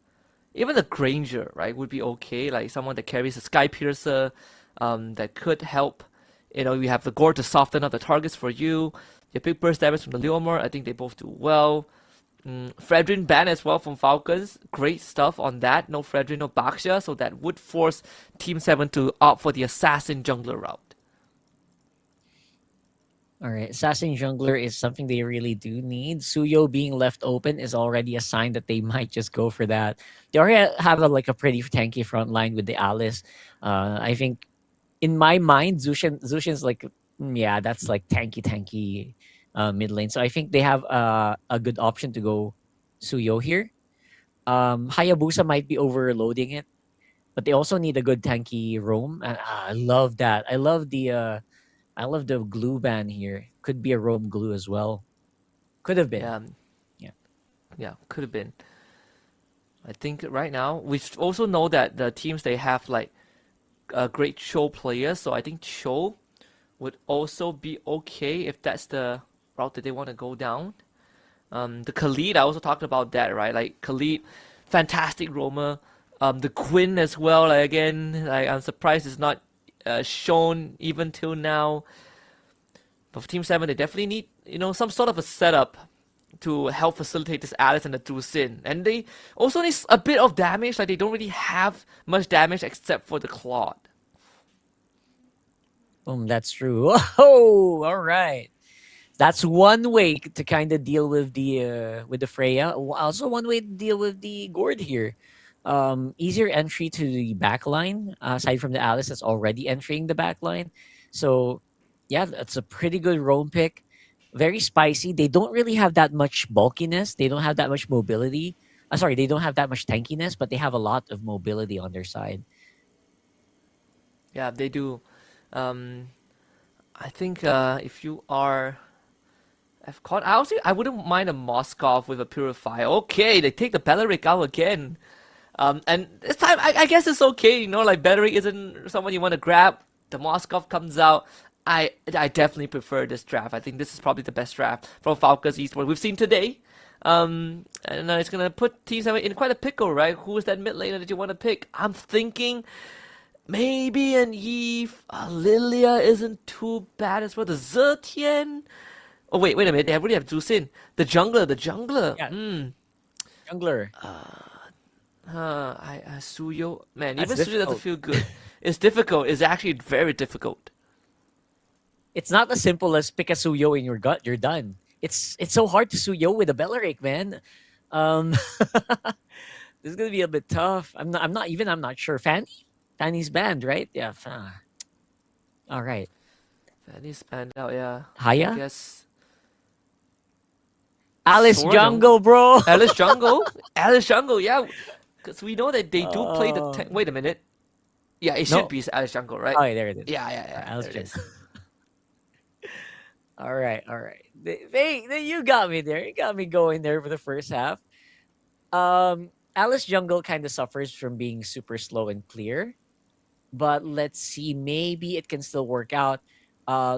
even the Granger, right, would be okay. Like someone that carries a Sky Piercer, that could help. You know, you have the Gore to soften up the targets for you. Your big burst damage from the Leomord, I think they both do well. Fredrin ban as well from Falcons. Great stuff on that. No Fredrin, no Baxia, so that would force Team 7 to opt for the Assassin Jungler route. All right, Assassin Jungler is something they really do need. Suyo being left open is already a sign that they might just go for that. They already have a pretty tanky front line with the Alice. I think, in my mind, Zushin's like, yeah, that's like tanky mid lane. So I think they have a good option to go Suyo here. Hayabusa might be overloading it, but they also need a good tanky roam. And I love that. I love the glue ban here. Could be a roam glue as well. Could have been. Yeah, could have been. I think right now we also know that the teams, they have like great Cho players, so I think Cho would also be okay if that's the route that they want to go down. The Khalid, I also talked about that, right? Like Khalid, fantastic roamer. The Quinn as well. Like again, I'm surprised it's not shown even till now. But for Team 7, they definitely need, you know, some sort of a setup to help facilitate this Alice and the Dusin. And they also need a bit of damage. Like they don't really have much damage except for the Claude. That's true. Oh, all right. That's one way to kind of deal with the Freya. Also one way to deal with the Gord here. Easier entry to the backline, aside from the Alice that's already entering the backline. So yeah, that's a pretty good roam pick. Very spicy. They don't really have that much bulkiness. They don't have that much mobility. They don't have that much tankiness, but they have a lot of mobility on their side. Yeah, they do. I think if you are FCON, I wouldn't mind a Moskov with a Purifier. Okay, they take the Belleric out again. And this time, I guess it's okay, you know, like Belleric isn't someone you want to grab. The Moskov comes out. I definitely prefer this draft. I think this is probably the best draft from FALCON Esports we've seen today. And it's gonna put Team 7 in quite a pickle, right? Who is that mid laner that you want to pick? I'm thinking maybe an Eve. Lilia isn't too bad as well. The Zetian. Oh wait a minute. They already have Zusin. The jungler. Yeah. Jungler. Suyo. Man, That's even Suyo doesn't difficult. feel good. It's difficult. It's actually very difficult. It's not as simple as pick a Suyo in your gut. You're done. It's so hard to Suyo with a Belleric, man. This is gonna be a bit tough. I'm not sure. Fanny's banned, right? Yeah. All right. Fanny's banned out, yeah. Haya? I guess. Alice Sort of. Jungle, bro. Alice Jungle, yeah. Because we know that they do play the tank. Wait a minute. Yeah, it should No. be Alice Jungle, right? Oh, there it is. Yeah. Alice there it is. All right. You got me there. You got me going there for the first half. Alice Jungle kind of suffers from being super slow and clear, but let's see. Maybe it can still work out.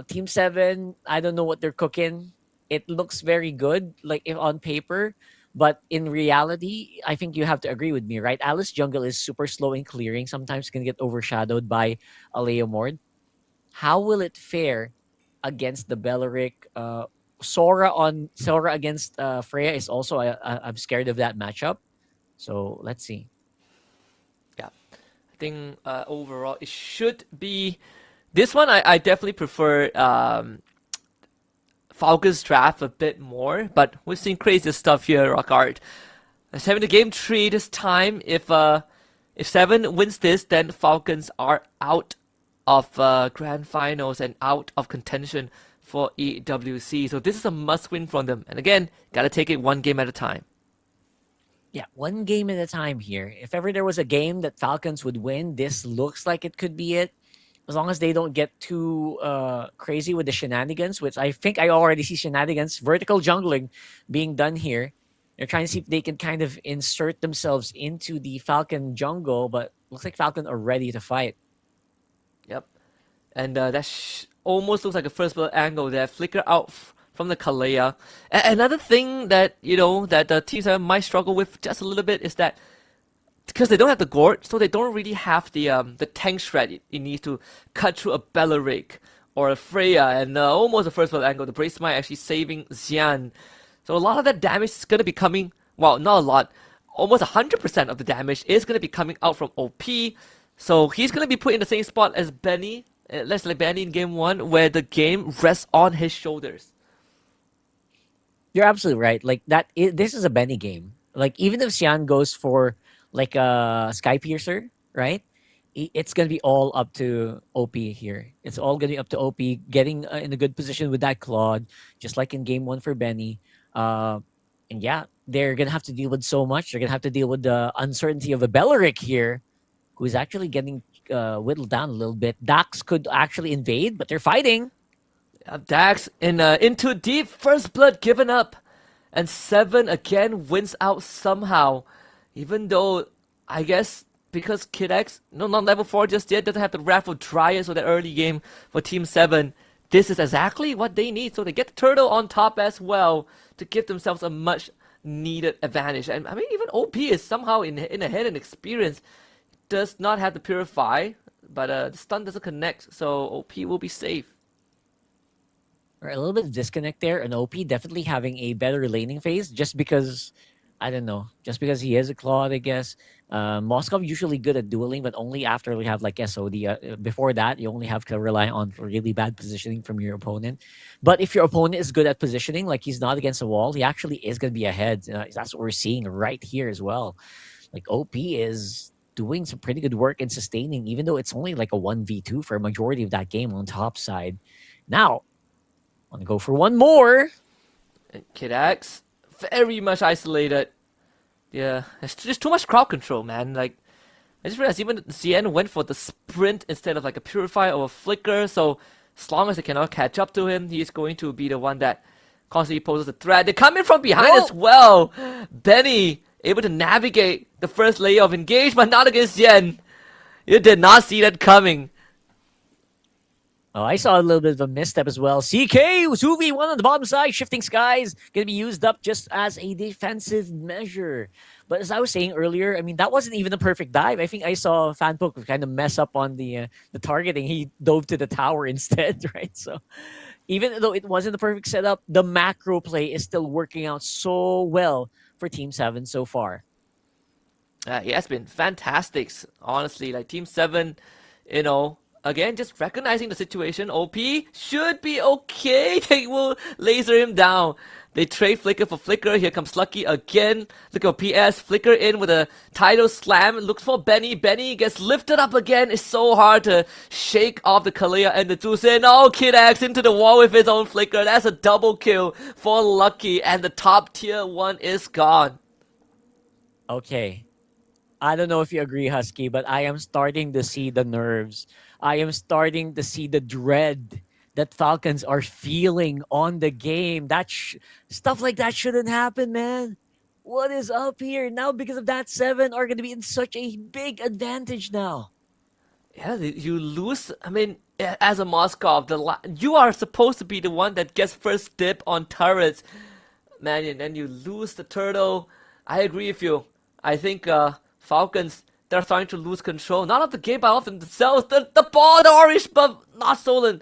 Team 7, I don't know what they're cooking. It looks very good, like if on paper, but in reality, I think you have to agree with me, right? Alice Jungle is super slow in clearing. Sometimes can get overshadowed by a Leomord. How will it fare against the Belleric? Sora against Freya is also I'm scared of that matchup. So let's see. Yeah. I think overall it should be this one. I definitely prefer Falcon's draft a bit more, but we've seen crazy stuff here, Rockart. It's having the game 3 this time. If 7 wins this, then Falcons are out of grand finals and out of contention for EWC. So this is a must-win from them. And again, gotta take it one game at a time. Yeah, one game at a time here. If ever there was a game that Falcons would win, this looks like it could be it. As long as they don't get too crazy with the shenanigans, which I think I already see shenanigans, vertical jungling being done here. They're trying to see if they can kind of insert themselves into the Falcon jungle, but looks like Falcon are ready to fight. Yep. And that almost looks like a first blood angle there. Flicker out from the Kalea. Another thing that, that the Team 7 might struggle with just a little bit is that because they don't have the Gord, so they don't really have the tank shred it needs to cut through a Belleric or a Freya, and almost a first blood angle. The Brace Smite actually saving Xian. So a lot of that damage is going to be coming, well, not a lot, almost 100% of the damage is going to be coming out from OP. So he's going to be put in the same spot as Benny, less like Benny in game 1, where the game rests on his shoulders. You're absolutely right. Like this is a Benny game. Like even if Xian goes for like a Sky Piercer, right? It's gonna be all up to OP here. It's all gonna be up to OP getting in a good position with that Claude, just like in game 1 for Benny. And yeah, they're gonna have to deal with so much. They're gonna have to deal with the uncertainty of a Belleric here, who is actually getting whittled down a little bit. Dax could actually invade, but they're fighting. Dax into deep, first blood given up, and 7 again wins out somehow. Even though, I guess, because Kid X, not level 4 just yet, doesn't have the Wrath of Dryas or the early game for Team 7, this is exactly what they need. So they get the Turtle on top as well to give themselves a much needed advantage. And I mean, even OP is somehow in ahead in experience. Does not have the Purify, but the stun doesn't connect, so OP will be safe. Right, a little bit of disconnect there, and OP definitely having a better laning phase just because, I don't know, just because he is a Claude, I guess. Moskov usually good at dueling, but only after we have like SOD. Before that, you only have to rely on really bad positioning from your opponent. But if your opponent is good at positioning, like he's not against a wall, he actually is going to be ahead. That's what we're seeing right here as well. Like OP is doing some pretty good work in sustaining, even though it's only like a 1v2 for a majority of that game on top side. Now, I want to go for one more. And Kid X, very much isolated. Yeah, it's just too much crowd control, man. Like, I just realized even Xian went for the sprint instead of like a Purify or a Flicker. So as long as they cannot catch up to him, he's going to be the one that constantly poses a threat. They come in from behind as well. Benny able to navigate the first layer of engage, but not against Xian. You did not see that coming. Oh, I saw a little bit of a misstep as well. CK was 2v1 on the bottom side. Shifting skies going to be used up just as a defensive measure. But as I was saying earlier, I mean, that wasn't even a perfect dive. I think I saw Fanpoke kind of mess up on the targeting. He dove to the tower instead, right? So even though it wasn't the perfect setup, the macro play is still working out so well for Team 7 so far. It has been fantastic, honestly. Like Team 7, you know, again, just recognizing the situation. OP should be okay. They will laser him down. They trade Flicker for Flicker. Here comes Lucky again. Look at PS. Flicker in with a tidal slam. Looks for Benny. Benny gets lifted up again. It's so hard to shake off the Kalia and the Tusen. Oh, Kid X into the wall with his own Flicker. That's a double kill for Lucky. And the top tier 1 is gone. Okay. I don't know if you agree, Husky, but I am starting to see the nerves. I am starting to see the dread that Falcons are feeling on the game. Stuff like that shouldn't happen, man. What is up here? Now, because of that, 7 are going to be in such a big advantage now. Yeah, you lose. I mean, as a Moskov, you are supposed to be the one that gets first dip on turrets. Man, and then you lose the turtle. I agree with you. I think Falcons, they're starting to lose control. Not of the game, but of themselves. The ball, the orange buff, not stolen.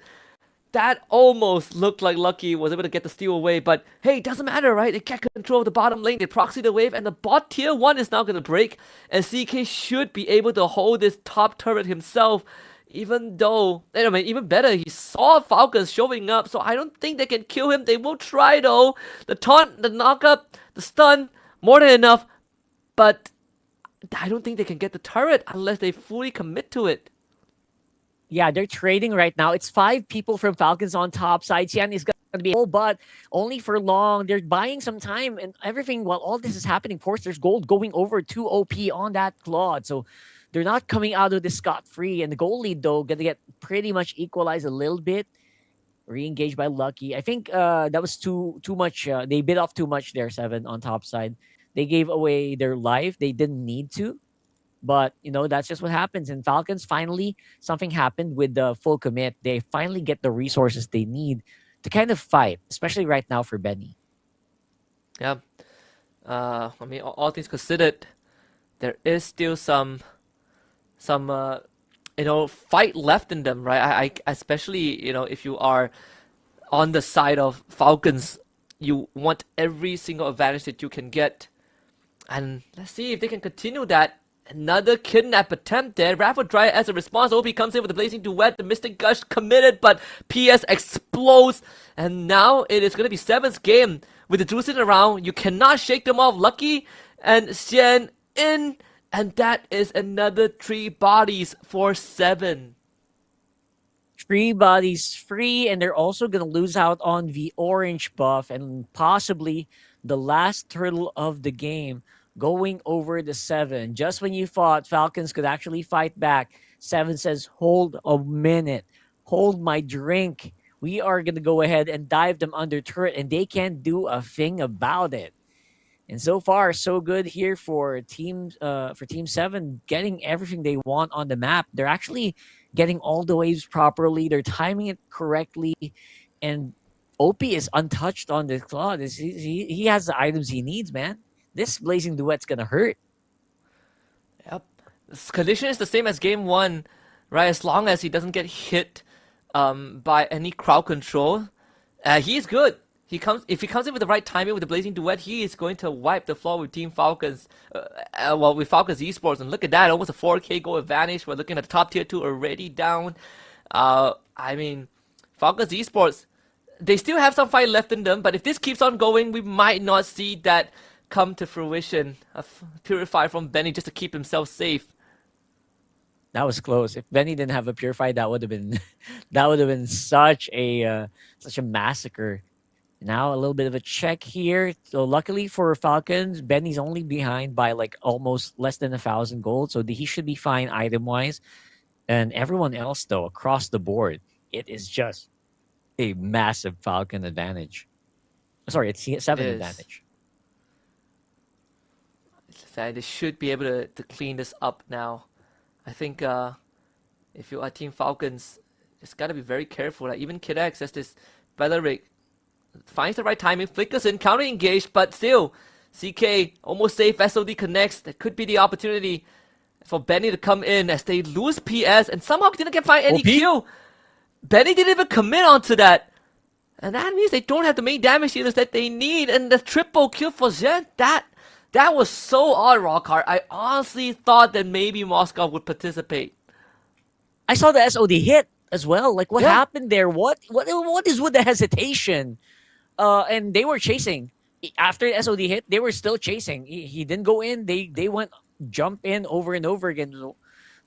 That almost looked like Lucky was able to get the steal away. But hey, it doesn't matter, right? They get control of the bottom lane. They proxy the wave. And the bot tier 1 is now going to break. And CK should be able to hold this top turret himself. Even though, I mean, even better, he saw Falcons showing up. So I don't think they can kill him. They will try though. The taunt, the knockup, the stun, more than enough. But I don't think they can get the turret unless they fully commit to it. Yeah, they're trading right now. It's 5 people from Falcons on top side. Xian is going to be but only for long. They're buying some time and everything while all this is happening. Of course, there's gold going over to OP on that Claude. So they're not coming out of this scot-free. And the goal lead, though, going to get pretty much equalized a little bit. Re-engaged by Lucky. I think that was too much. They bit off too much there, 7 on top side. They gave away their life. They didn't need to. But, you know, that's just what happens. And Falcons, finally, something happened with the full commit. They finally get the resources they need to kind of fight, especially right now for Benny. Yeah. I mean, all things considered, there is still some you know, fight left in them, right? I especially, you know, if you are on the side of Falcons, you want every single advantage that you can get. And let's see if they can continue that. Another kidnap attempt there. Raffle Dry as a response. OP comes in with the Blazing Duet. The Mystic Gush committed, but PS explodes. And now it is going to be 7's game. With the Drusin around, you cannot shake them off. Lucky and Xian in. And that is another 3 bodies for 7. 3 bodies free, and they're also going to lose out on the orange buff and possibly the last turtle of the game going over the 7. Just when you thought Falcons could actually fight back, 7 says, hold a minute. Hold my drink. We are going to go ahead and dive them under turret, and they can't do a thing about it. And so far, so good here for Team 7, getting everything they want on the map. They're actually getting all the waves properly. They're timing it correctly. And OP is untouched on this Claude. He has the items he needs, man. This Blazing Duet's going to hurt. Yep. This condition is the same as game 1, right? As long as he doesn't get hit by any crowd control, he's good. If he comes in with the right timing with the Blazing Duet, he is going to wipe the floor with Team Falcons. With Falcons Esports. And look at that, almost a 4K goal advantage. We're looking at the top tier 2 already down. I mean, Falcons Esports, they still have some fight left in them. But if this keeps on going, we might not see that come to fruition. A Purify from Benny just to keep himself safe. That was close. If Benny didn't have a Purify, that would have been such a massacre. Now a little bit of a check here. So luckily for Falcons, Benny's only behind by like almost less than 1,000 gold. So he should be fine item-wise. And everyone else, though, across the board, it is just a massive Falcon advantage. Sorry, it's 7 advantage. They should be able to clean this up now. I think if you are Team Falcons, just gotta be very careful. Like even Kid X has this Belleric, finds the right timing, flickers in, counter engaged, but still, CK almost safe. SOD connects. That could be the opportunity for Benny to come in as they lose PS and somehow didn't find any OP? kill. Benny didn't even commit onto that. And that means they don't have the main damage dealers that they need. And the triple kill for Zen, that was so odd, Rockhart. I honestly thought that maybe Moscow would participate. I saw the SOD hit as well. Like, what happened there? What is with the hesitation? And they were chasing. After the SOD hit, they were still chasing. He didn't go in. They went jump in over and over again. So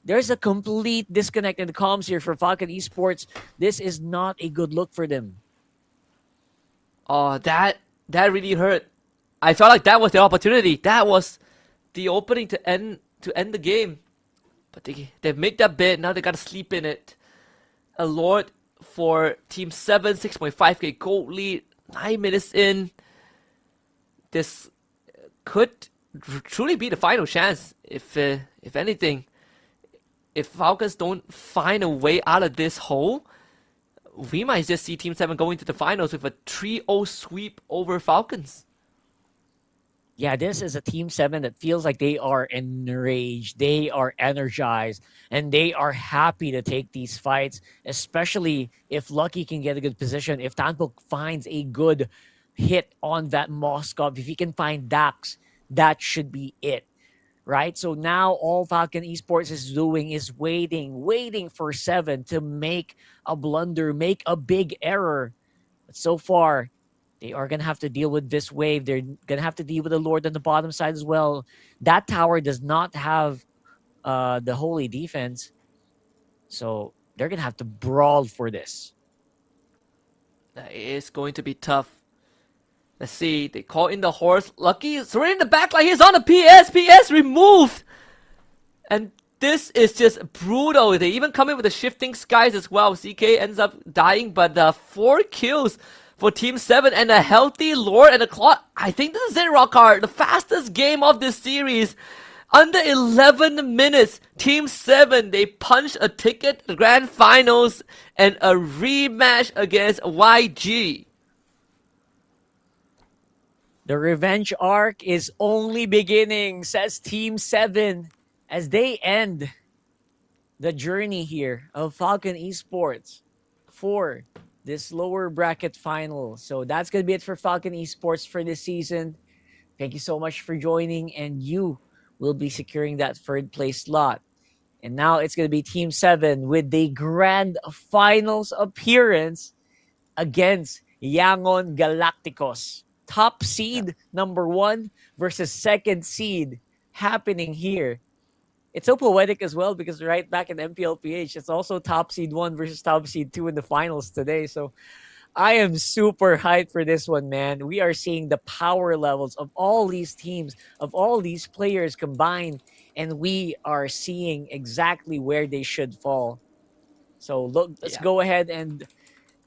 there's a complete disconnect in the comms here for Falcon Esports. This is not a good look for them. Oh, that really hurt. I felt like that was the opportunity. That was the opening to end the game. But they've made that bid. Now they gotta sleep in it. A Lord for Team 7, 6.5k gold lead. 9 minutes in. This could truly be the final chance. If anything, if Falcons don't find a way out of this hole, we might just see Team 7 going to the finals with a 3-0 sweep over Falcons. Yeah, this is a Team 7 that feels like they are enraged, they are energized, and they are happy to take these fights, especially if Lucky can get a good position. If Tanpok finds a good hit on that Moskov, if he can find Dax, that should be it, right? So now all Falcon Esports is doing is waiting for 7 to make a blunder, make a big error. But so far, they are going to have to deal with this wave. They're going to have to deal with the Lord on the bottom side as well. That tower does not have the holy defense. So they're going to have to brawl for this. That is going to be tough. Let's see. They call in the horse. Lucky is right in the back line. He's on the PS. PS removed. And this is just brutal. They even come in with the shifting skies as well. CK ends up dying, but 4 kills for Team 7 and a healthy Lord and a clock. I think this is it, Rockhart. The fastest game of this series. Under 11 minutes, Team 7, they punched a ticket to the grand finals and a rematch against YG. The revenge arc is only beginning, says Team 7, as they end the journey here of Falcon Esports for this lower bracket final. So that's going to be it for Falcon Esports for this season. Thank you so much for joining, and you will be securing that 3rd place slot. And now it's going to be Team 7 with the grand finals appearance against YANGON Galacticos. Top seed number 1 versus 2nd seed happening here. It's so poetic as well because right back in MPLPH, it's also top seed 1 versus top seed 2 in the finals today. So I am super hyped for this one, man. We are seeing the power levels of all these teams, of all these players combined, and we are seeing exactly where they should fall. So look, let's go ahead and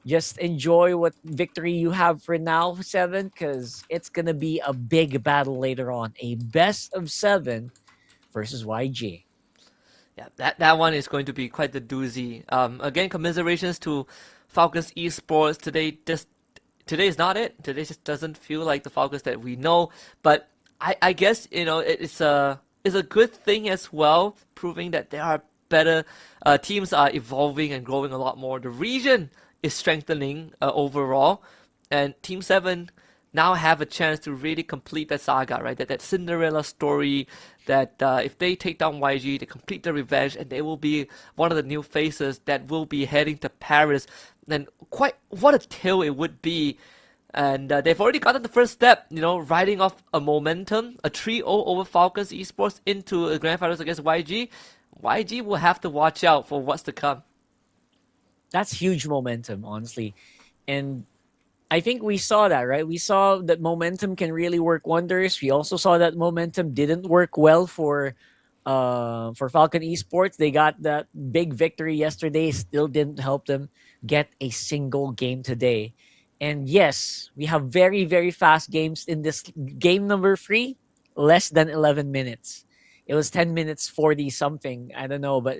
just enjoy what victory you have for now, 7, because it's going to be a big battle later on. A best of 7 versus YG. Yeah, that one is going to be quite the doozy. Again, commiserations to Falcons Esports. Today is not it. Today just doesn't feel like the Falcons that we know. But I guess, it's a good thing as well, proving that there are better teams are evolving and growing a lot more. The region is strengthening overall, and Team 7 now have a chance to really complete that saga, right? That Cinderella story, that if they take down YG, they complete the revenge, and they will be one of the new faces that will be heading to Paris. And what a tale it would be. And they've already gotten the first step, riding off a momentum, a 3-0 over Falcons Esports into the grand finals against YG. YG will have to watch out for what's to come. That's huge momentum, honestly. And I think we saw that, right? We saw that momentum can really work wonders. We also saw that momentum didn't work well for Falcon Esports. They got that big victory yesterday. Still didn't help them get a single game today. And yes, we have very, very fast games in this game number 3. Less than 11 minutes. It was 10 minutes 40 something. I don't know, but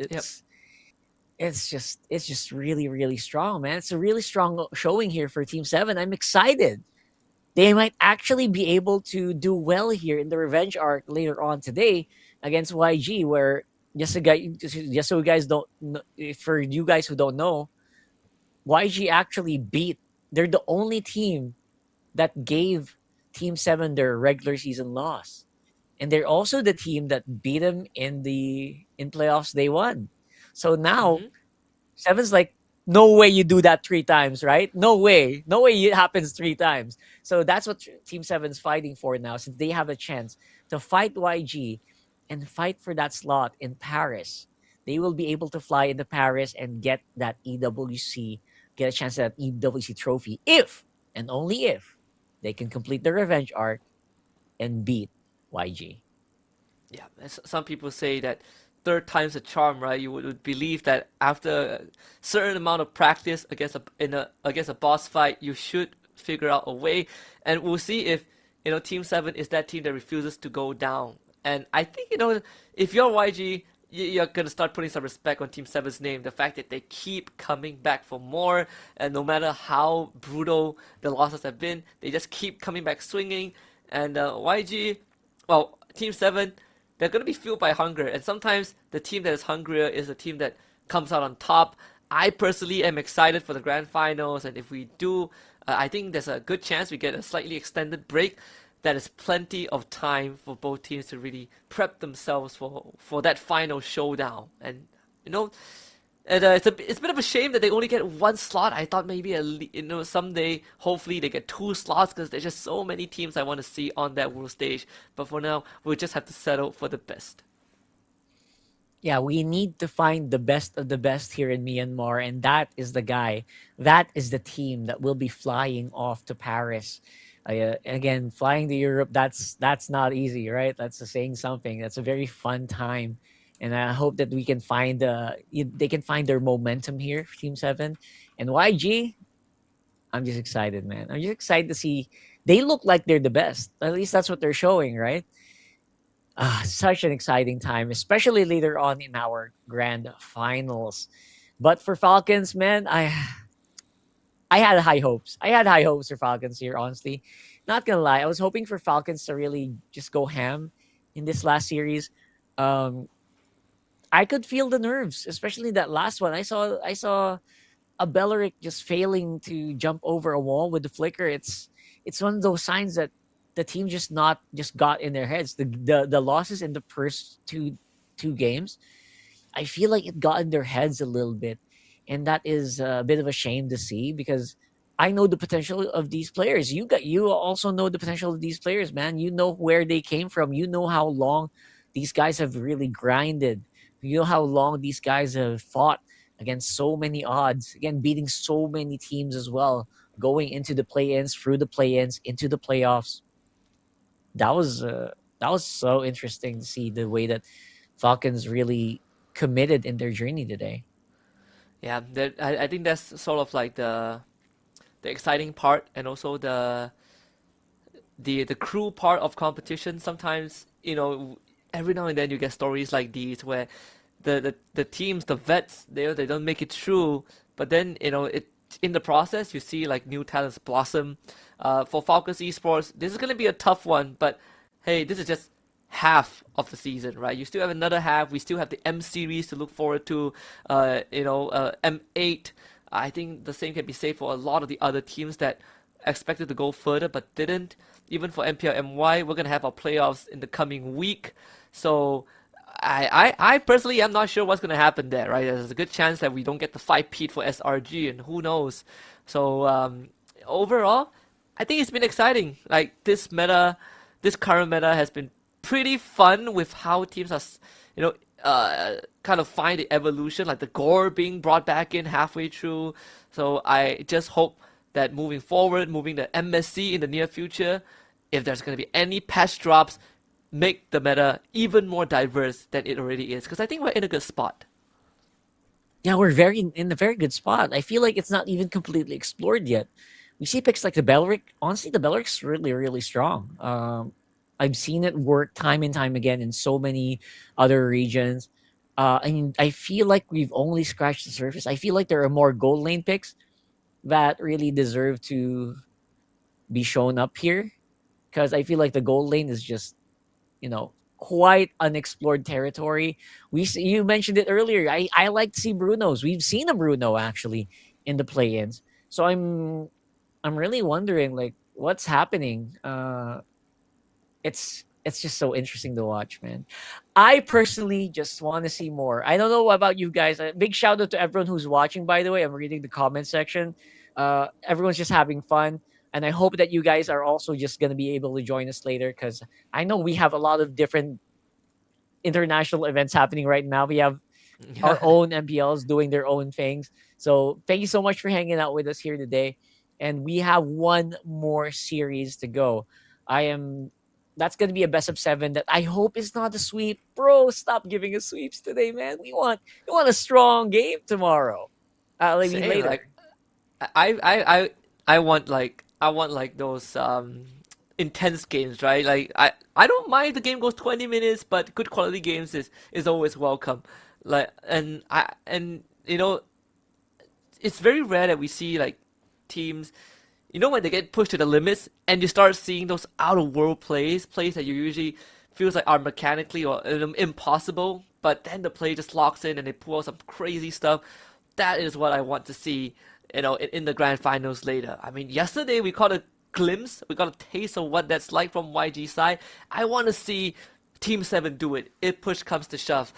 it's just really, really strong, man. It's a really strong showing here for Team 7. I'm excited. They might actually be able to do well here in the revenge arc later on today against YG, where just so you guys don't for you guys who don't know, YG actually beat. They're the only team that gave Team 7 their regular season loss. And they're also the team that beat them in playoffs they won. So now Seven's like, no way you do that 3 times, right? No way. No way it happens 3 times. So that's what Team 7's fighting for now, since they have a chance to fight YG and fight for that slot in Paris. They will be able to fly into Paris and get that EWC, get a chance at that EWC trophy if, and only if, they can complete the revenge arc and beat YG. Yeah, some people say that third time's a charm, right? You would believe that after a certain amount of practice against a boss fight, you should figure out a way. And we'll see if Team 7 is that team that refuses to go down. And I think if you're YG, you're gonna start putting some respect on Team 7's name. The fact that they keep coming back for more, and no matter how brutal the losses have been, they just keep coming back swinging. And YG, well, Team 7, they're going to be fueled by hunger. And sometimes the team that is hungrier is the team that comes out on top. I personally am excited for the grand finals. And if we do, I think there's a good chance we get a slightly extended break. That is plenty of time for both teams to really prep themselves for that final showdown. And, it's a bit of a shame that they only get 1 slot. I thought maybe someday, hopefully they get 2 slots, because there's just so many teams I want to see on that world stage. But for now, we'll just have to settle for the best. Yeah, we need to find the best of the best here in Myanmar, and that is the guy. That is the team that will be flying off to Paris. Again, flying to Europe, that's not easy, right? That's saying something. That's a very fun time. And I hope that we can find they can find their momentum here for Team 7. And YG, I'm just excited, man. I'm just excited to see. They look like they're the best. At least that's what they're showing, right? Such an exciting time, especially later on in our grand finals. But for Falcons, man, I had high hopes. I had high hopes for Falcons here, honestly. Not gonna lie, I was hoping for Falcons to really just go ham in this last series. I could feel the nerves, especially that last one. I saw a Belleric just failing to jump over a wall with the flicker. It's one of those signs that the team just got in their heads. The losses in the first two games, I feel like it got in their heads a little bit, and that is a bit of a shame to see, because I know the potential of these players. You also know the potential of these players, man. You know where they came from. You know how long these guys have really grinded. You know how long these guys have fought against so many odds, again, beating so many teams as well, going into the play-ins, through the play-ins, into the playoffs. That was so interesting to see the way that Falcons really committed in their journey today. Yeah, I think that's sort of like the exciting part, and also the crew part of competition. Sometimes, every now and then you get stories like these where the teams, the vets, they don't make it through, but then in the process you see like new talents blossom. For Falcons Esports, this is going to be a tough one, but hey, this is just half of the season, right? You still have another half. We still have the M series to look forward to. M8. I think the same can be said for a lot of the other teams that expected to go further but didn't. Even for MPL MY, we're gonna have our playoffs in the coming week. So I personally am not sure what's gonna happen there, right? There's a good chance that we don't get the 5-peat for SRG, and who knows. So overall, I think it's been exciting. Like this current meta has been pretty fun with how teams are, kind of find the evolution, like the gore being brought back in halfway through. So I just hope that moving forward, moving the MSC in the near future, if there's going to be any patch drops, make the meta even more diverse than it already is. Because I think we're in a good spot. Yeah, we're in a very good spot. I feel like it's not even completely explored yet. We see picks like the Belleric. Honestly, the Belleric's really, really strong. I've seen it work time and time again in so many other regions. I feel like we've only scratched the surface. I feel like there are more gold lane picks that really deserve to be shown up here, because I feel like the gold lane is just, quite unexplored territory. You mentioned it earlier. I like to see Brunos. We've seen a Bruno actually in the play-ins. So I'm really wondering like what's happening. It's just so interesting to watch, man. I personally just want to see more. I don't know about you guys. A big shout out to everyone who's watching, by the way. I'm reading the comment section. Everyone's just having fun. And I hope that you guys are also just going to be able to join us later, because I know we have a lot of different international events happening right now. We have our own MPLs doing their own things. So thank you so much for hanging out with us here today. And we have one more series to go. That's going to be a best of 7 that I hope is not a sweep. Bro, stop giving us sweeps today, man. We want a strong game tomorrow. Later. Like, I want like those intense games, right? Like I don't mind the game goes 20 minutes, but good quality games is always welcome. Like and it's very rare that we see like teams, when they get pushed to the limits and you start seeing those out of world plays that you usually feels like are mechanically or impossible, but then the play just locks in and they pull out some crazy stuff. That is what I want to see, in the grand finals later. I mean, yesterday we caught a glimpse, we got a taste of what that's like from YG side. I want to see Team 7 do it if push comes to shove.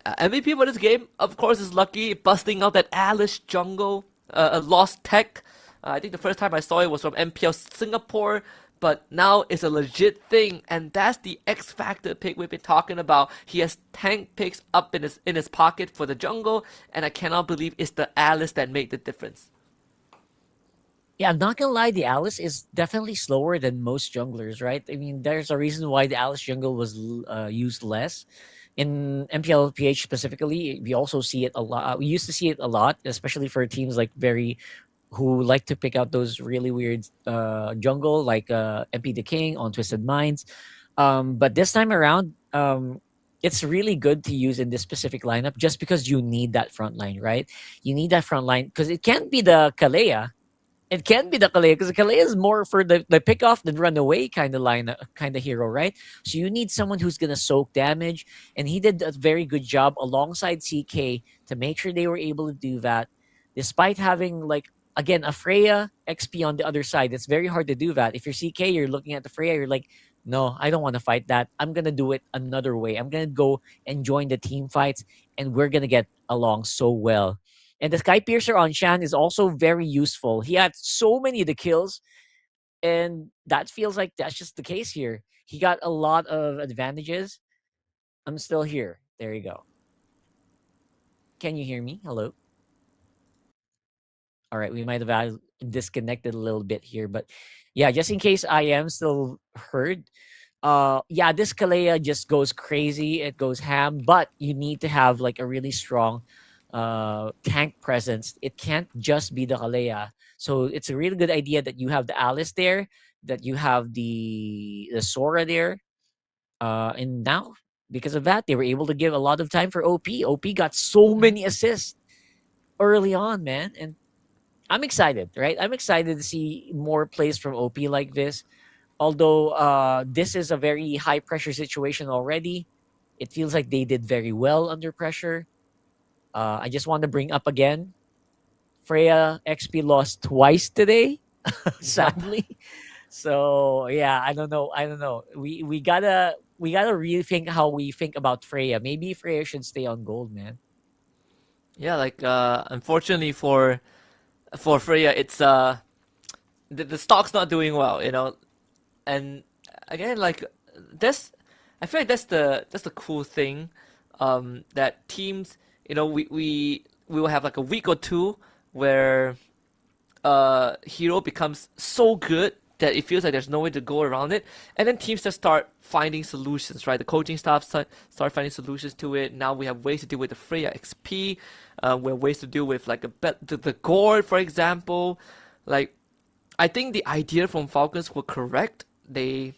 MVP for this game, of course, is Lucky, busting out that Alice jungle, a lost tech. I think the first time I saw it was from MPL Singapore, but now it's a legit thing, and that's the X Factor pick we've been talking about. He has tank picks up in his pocket for the jungle, and I cannot believe it's the Alice that made the difference. Yeah, I'm not gonna lie, the Alice is definitely slower than most junglers, right? I mean, there's a reason why the Alice jungle was used less. In MPL PH specifically, we also see it a lot. We used to see it a lot, especially for teams like who like to pick out those really weird jungle, like MP the King on Twisted Minds. But this time around, it's really good to use in this specific lineup just because you need that front line, right? You need that front line because it can't be the Kalea. It can be the Kalea because the Kalea is more for the pick off than run away kind of hero, right? So you need someone who's gonna soak damage, and he did a very good job alongside CK to make sure they were able to do that, despite having again a Freya XP on the other side. It's very hard to do that. If you're CK, you're looking at the Freya, you're like, no, I don't want to fight that. I'm gonna do it another way. I'm gonna go and join the team fights, and we're gonna get along so well. And the Sky Piercer on Shan is also very useful. He had so many of the kills, and that feels like that's just the case here. He got a lot of advantages. I'm still here. There you go. Can you hear me? Hello? All right, we might have disconnected a little bit here, but yeah, just in case I am still heard. Yeah, this Kalea just goes crazy. It goes ham, but you need to have a really strong tank presence. It can't just be the Kalea. So it's a really good idea that you have the Alice there, that you have the Sora there. And now, because of that, they were able to give a lot of time for OP. OP got so many assists early on, man. And I'm excited, right? I'm excited to see more plays from OP like this. Although this is a very high pressure situation already, it feels like they did very well under pressure. I just want to bring up again, Freya XP lost twice today, sadly. So yeah, I don't know. We gotta really think how we think about Freya. Maybe Freya should stay on gold, man. Yeah, unfortunately for Freya, it's the stock's not doing well, and again, I feel like that's the cool thing, that teams, we will have a week or two where hero becomes so good that it feels like there's no way to go around it, and then teams just start finding solutions, right? The coaching staff start finding solutions to it. Now we have ways to deal with the Freya XP. We have ways to deal with the Gourd, for example. I think the idea from Falcons were correct. They,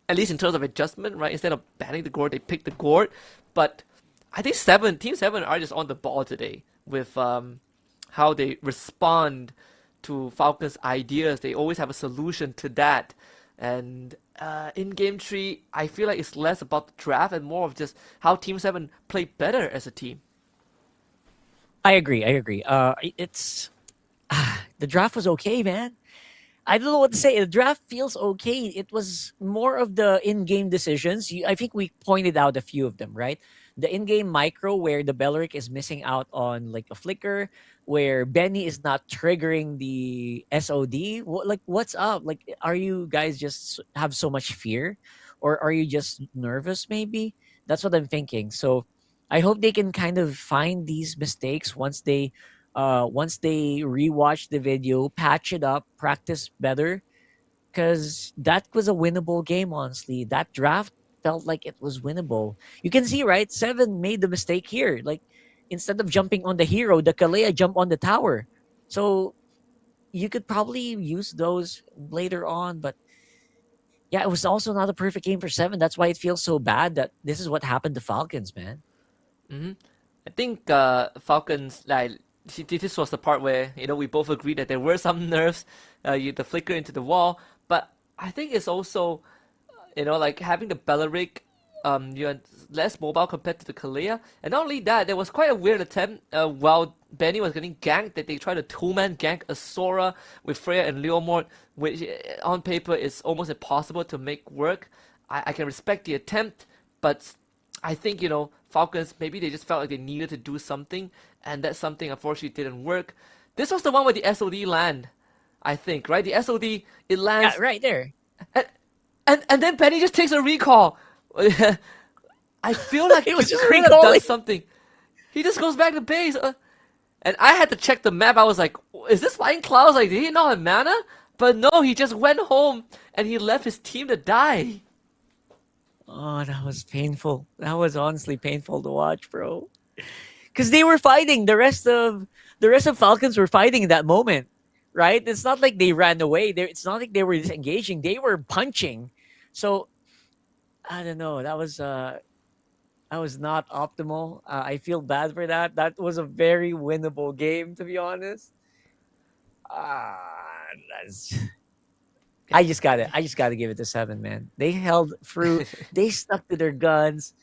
at least in terms of adjustment, right? Instead of banning the Gourd, they picked the Gourd. But I think Team 7 are just on the ball today with how they respond to Falcon's ideas. They always have a solution to that. And in Game 3, I feel like it's less about the draft and more of just how Team 7 play better as a team. I agree. It's the draft was okay, man. I don't know what to say. The draft feels okay. It was more of the in-game decisions. I think we pointed out a few of them, right? The in-game micro where the Belleric is missing out on like a flicker, where Benny is not triggering the SOD. What's up? Like, are you guys just have so much fear, or are you just nervous? Maybe that's what I'm thinking. So I hope they can kind of find these mistakes once they rewatch the video, patch it up, practice better, because that was a winnable game. Honestly, that draft felt like it was winnable. You can see, right? 7 made the mistake here. Like, instead of jumping on the hero, the Kalea jumped on the tower. So you could probably use those later on, but yeah, it was also not a perfect game for 7. That's why it feels so bad that this is what happened to Falcons, man. I think Falcons, like, this was the part where, you know, we both agreed that there were some nerfs, the flicker into the wall, but I think it's also, you know, like having the Belleric, you're less mobile compared to the Kalea. And not only that, there was quite a weird attempt while Benny was getting ganked that they tried to 2-man gank a Sora with Freya and Leomord, which on paper is almost impossible to make work. I can respect the attempt, but I think, you know, Falcons, maybe they just felt like they needed to do something, and that something unfortunately didn't work. This was the one where the SOD land, I think, right? The SOD, it lands... Yeah, right there. And then Benny just takes a recall. I feel like It was he just could have recalling. done something. He just goes back to base. And I had to check the map. I was like, is this Flying Clouds? Like, did he not have mana? But no, he just went home and he left his team to die. Oh, that was painful. That was honestly painful to watch, bro. Because they were fighting. The rest of Falcons were fighting in that moment, right? It's not like they ran away. It's not like they were disengaging. They were punching. So I don't know. That was not optimal. I feel bad for that. That was a very winnable game, to be honest. I just gotta give it to 7, man. They held through. They stuck to their guns,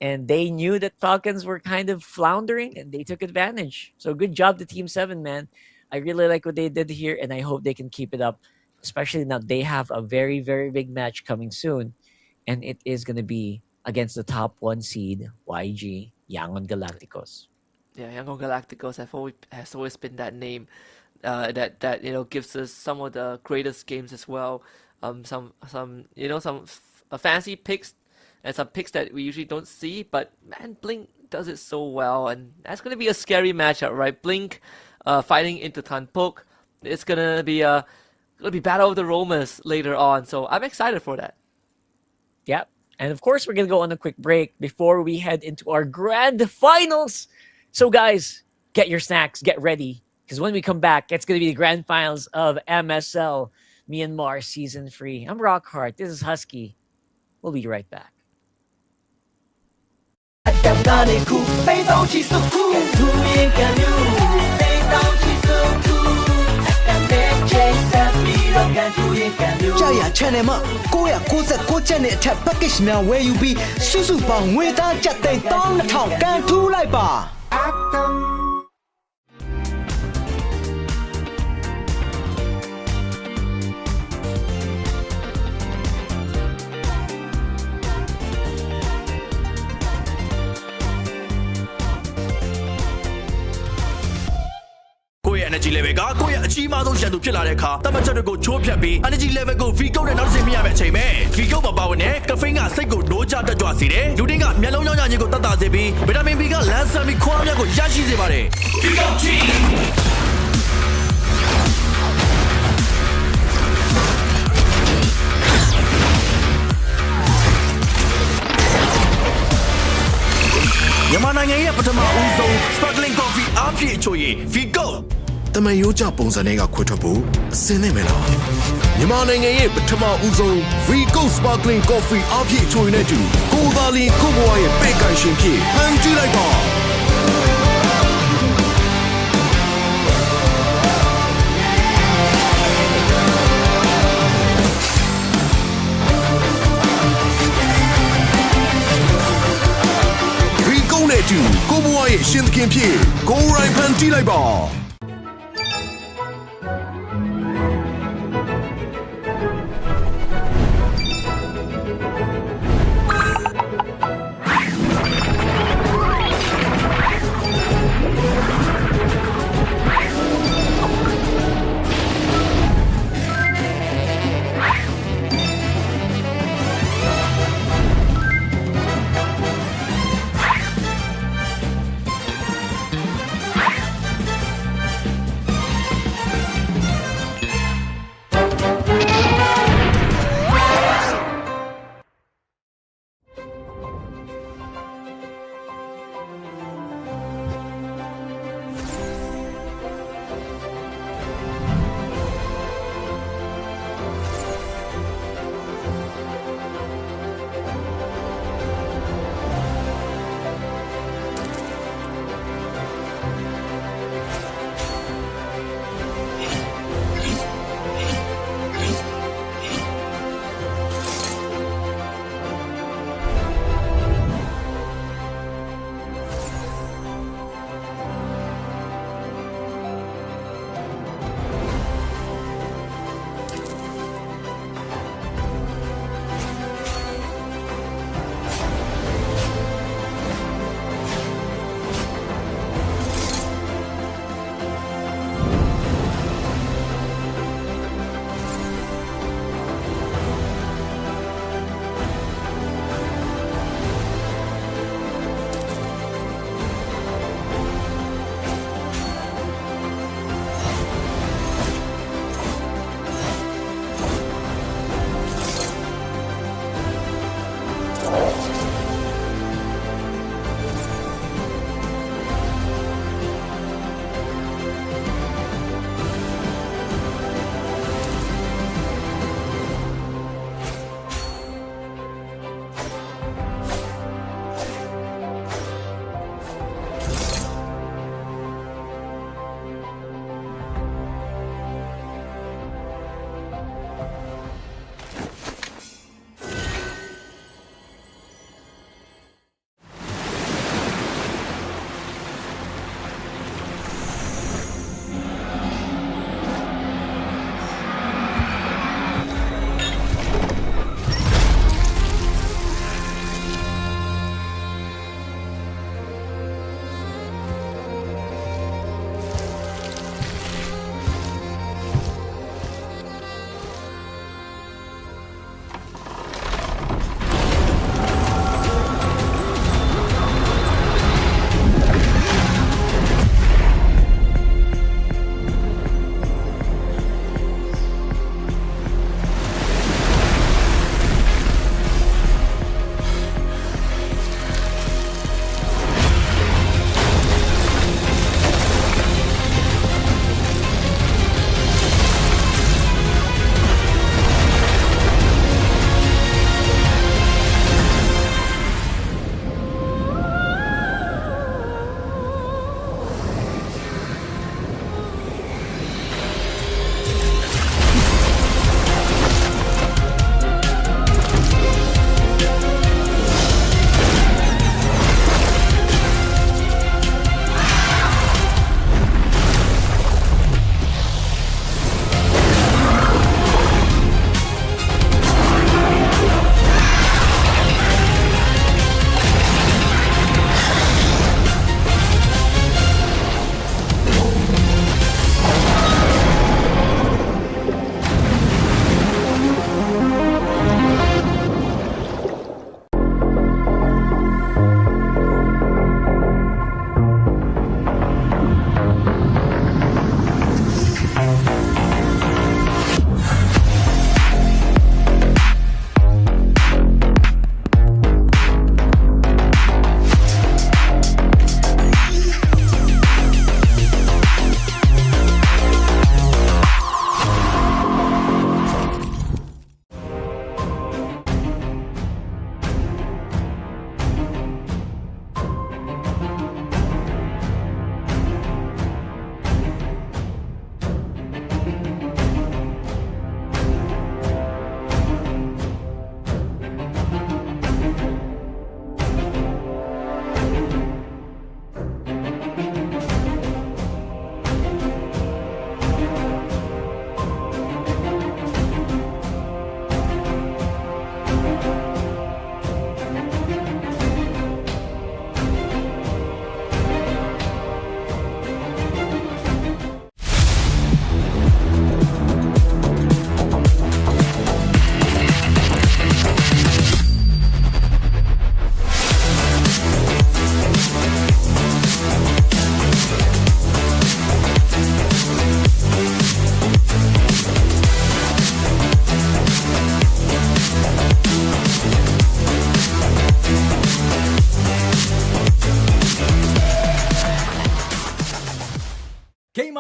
and they knew that Falcons were kind of floundering, and they took advantage. So good job to Team 7, man. I really like what they did here, and I hope they can keep it up. Especially now they have a very, very big match coming soon, and it is gonna be against the top 1 seed YG Yangon Galacticos. Yeah, Yangon Galacticos has always been that name. That you know gives us some of the greatest games as well. Some fancy picks and some picks that we usually don't see. But man, Blink does it so well, and that's gonna be a scary matchup, right? Blink fighting into Tanpok. It's gonna be battle of the Romas later on. So I'm excited for that. Yep. And of course, we're gonna go on a quick break before we head into our grand finals. So guys, get your snacks, get ready. Because when we come back, it's going to be the grand finals of MSL Myanmar Season 3. I'm Rockhart. This is Husky. We'll be right back. Jaya Channel မှာ999ကျပ်နဲ့အထက် package များ where you be စုစုပေါင်းငွေသားကျပ်သိန်း12000ကန်ထူးလိုက်ပါ energy level ကကိုယ့်ရဲ့အကြီးမားဆုံးရန်သူဖြစ်လာတဲ့အခါတမတ်ချက်တွေကိုချိုးဖျက်ပြီး energy level ကို V ကုတ်နဲ့နောက်တစ်ဆင့်မြင့်ရမယ့်အချိန်ပဲ V ကုတ်မှာပါဝင်တဲ့ caffeine ကစိတ်ကိုနိုးကြတက်ကြွစေတယ်လူတင်းကမျက်လုံးကြောင့်ညခြင်းကိုတတ်တာစေပြီး vitamin B ကလမ်းဆန်းပြီးခွားများကိုရရှိစေပါတယ် V ကုတ်ကြီးမြန်မာနိုင်ငံရဲ့ပထမဦးဆုံး sparkling coffee အားဖြည့်အချိုရည် V ကုတ် တမန်ရိုးကြပုံစံတွေကခွဲထွက်ဖို့အစင်းနေမယ်လားမြန်မာနိုင်ငံရဲ့ပထမဦးဆုံး Vigo Sparkling Coffee အပြည့်အချိုရနဲ့တူကိုယ်သာလင်ကိုယ့်ဘဝရဲ့ပဲ့ကန်ရှင်ဖြစ်ဟန်ကြည့်လိုက်ပါနဲ့တူကိုဘွားရဲ့ရှင်သခင်ဖြစ်ကိုရိုင်းဖန်တီးလိုက်ပါ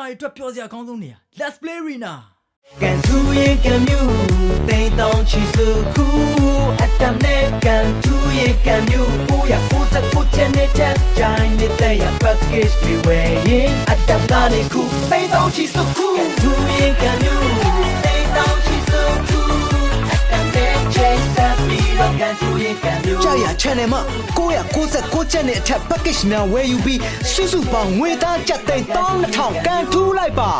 တွေအတွက်ပြောစရာအကောင်းဆုံးနေရာ Let's play arena ကန်ထူရင်ကန်မြူတိမ်တောင်ချီစုခုအတမ်နဲ့ကန်ထူရင်ကန်မြူ999ချက်နဲ့တက်ကြိုင်နေတဲ့ရ package တွေဝယ်ရင်အတမ်ကနေခုတိမ်တောင်ချီစုခုကန်ထူရင်ကန်မြူတိမ်တောင်ချီစုခုအတမ်နဲ့ချက်ဆက်ပြီးတော့ကန်ထူရင်ကန်မြူကြာရ channel မှာ999ချက်နဲ့အထက် package များဝယ်ယူပြီးစုစုပေါင်းငွေသားကျပ်သိန်း12000ကန်ထူးလိုက်ပါ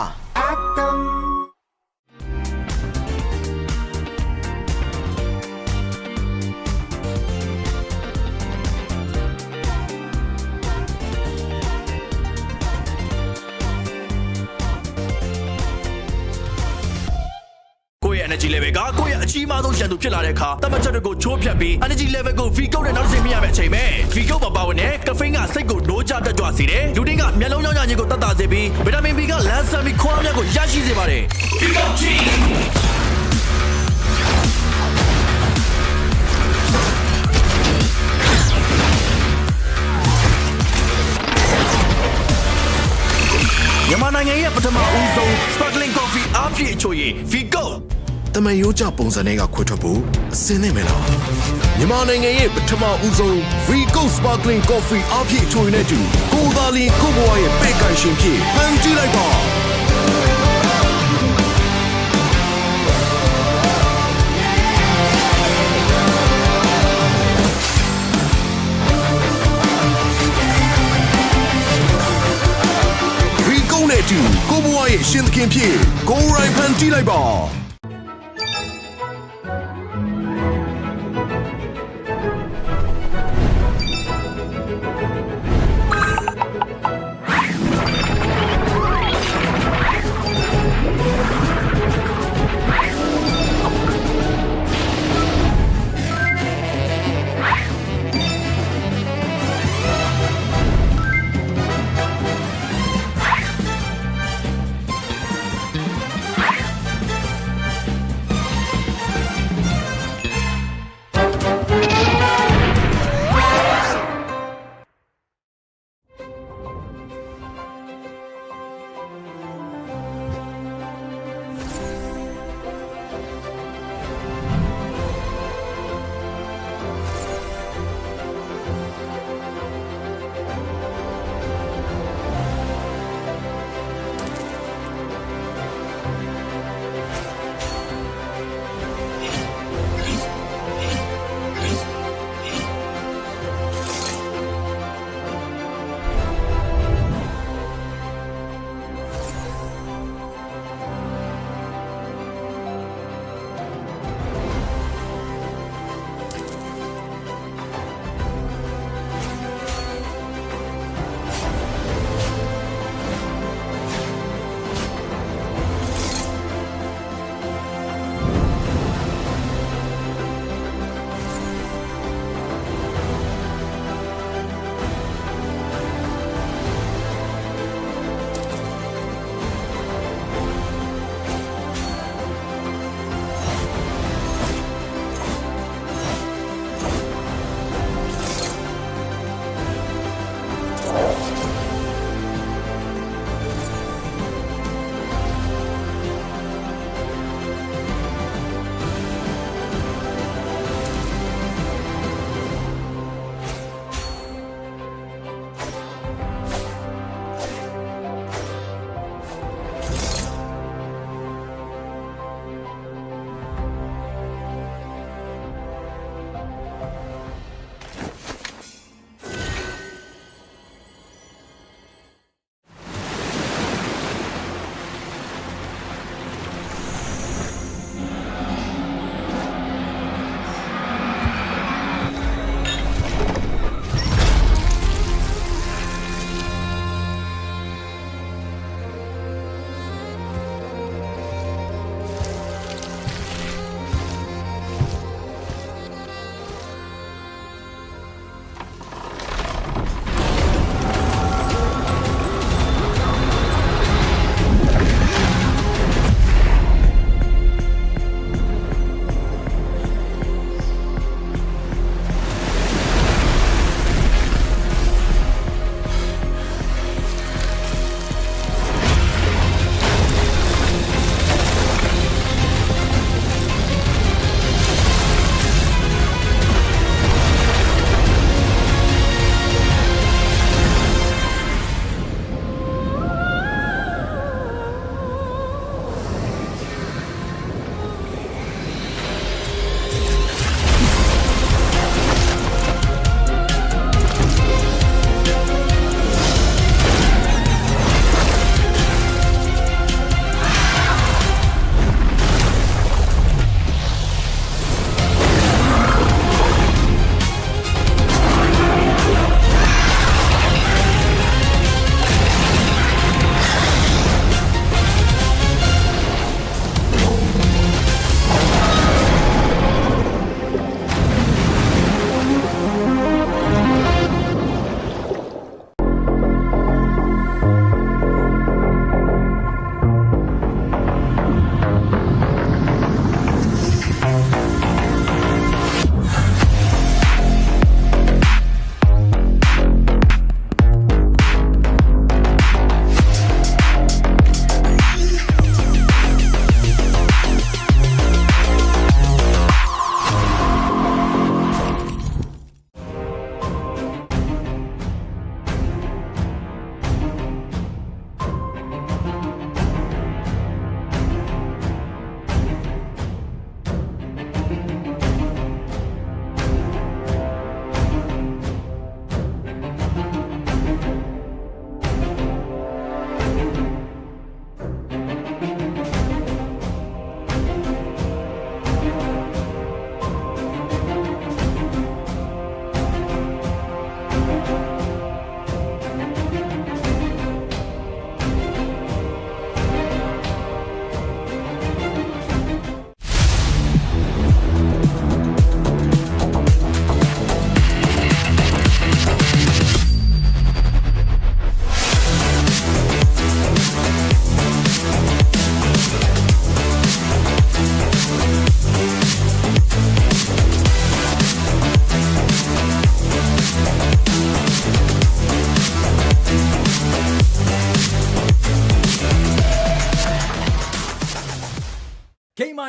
ကိုယ့်ရဲ့ energy level ကကိုယ့်ရဲ့အကြီးမားဆုံးရန်သူဖြစ်လာတဲ့အခါတမတ်ချက်တွေကိုချိုးဖြတ်ပြီး energy level ကို V ကုတ်နဲ့နောက်တစ်ဆင့်မြင့်ရမယ့်အချိန်ပဲ V ကုတ်ပါဝင်တဲ့ caffeine ကစိတ်ကိုနိုးကြတက်ကြွစေတယ်လူတင်းကမျက်လုံးကြောင့်ညင်ကိုတက်တာစေပြီး vitamin B ကလမ်းဆန်ပြီးခွန်အားများကိုရရှိစေပါတယ် V ကုတ်ကြီးမြန်မာနိုင်ငံရဲ့ပထမဦးဆုံး sparkling coffee အားဖြည့်ချိုရည် V ကုတ် တမန်ရိုးကြပုံစံတွေကခွဲထွက်ဖို့အစင်းနေမယ်လားမြန်မာနိုင်ငံရဲ့ပထမဦးဆုံး Vigo Sparkling Coffee အပြည့်အချိုရည်နဲ့တူကိုယ်သာလင်ကိုယ့်ဘဝရဲ့ပဲ့ကန်ရှင်ဖြစ်ဖန်တီးလိုက်ပါVigo နဲ့တူကိုယ့်ဘဝရဲ့ရှင်သခင်ဖြစ်ကိုယ်ရိုင်းဖန်တီးလိုက်ပါ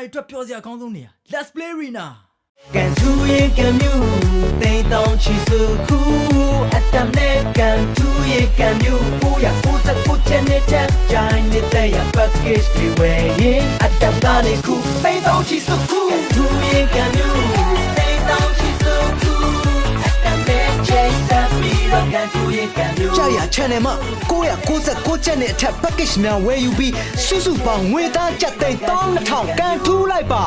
တွေအတွက်ပြောစရာအကောင်းဆုံးနေရာ Let's play arena ကန်ထူရဲ့ကံမြူတိမ်တောင်ချီစုခုအတမ်နဲ့ကန်ထူရဲ့ကံမြူ999ချက်နဲ့တန်းကြိုင်နေတဲ့ရ package တွေဝယ်ရင်အတမ်ကနေခုတိမ်တောင်ချီစုခုကန်ထူရဲ့ကံမြူတိမ်တောင်ချီစုခုအတမ်နဲ့ချိန်သက်ပြီးတော့ကန်ထူရဲ့ကံမြူကြာရ channel မှာ999ချက်နဲ့အထက် package များဝယ်ယူပြီးစုစုပေါင်းငွေသားကျပ်သိန်း12000ကန်ထူးလိုက်ပါ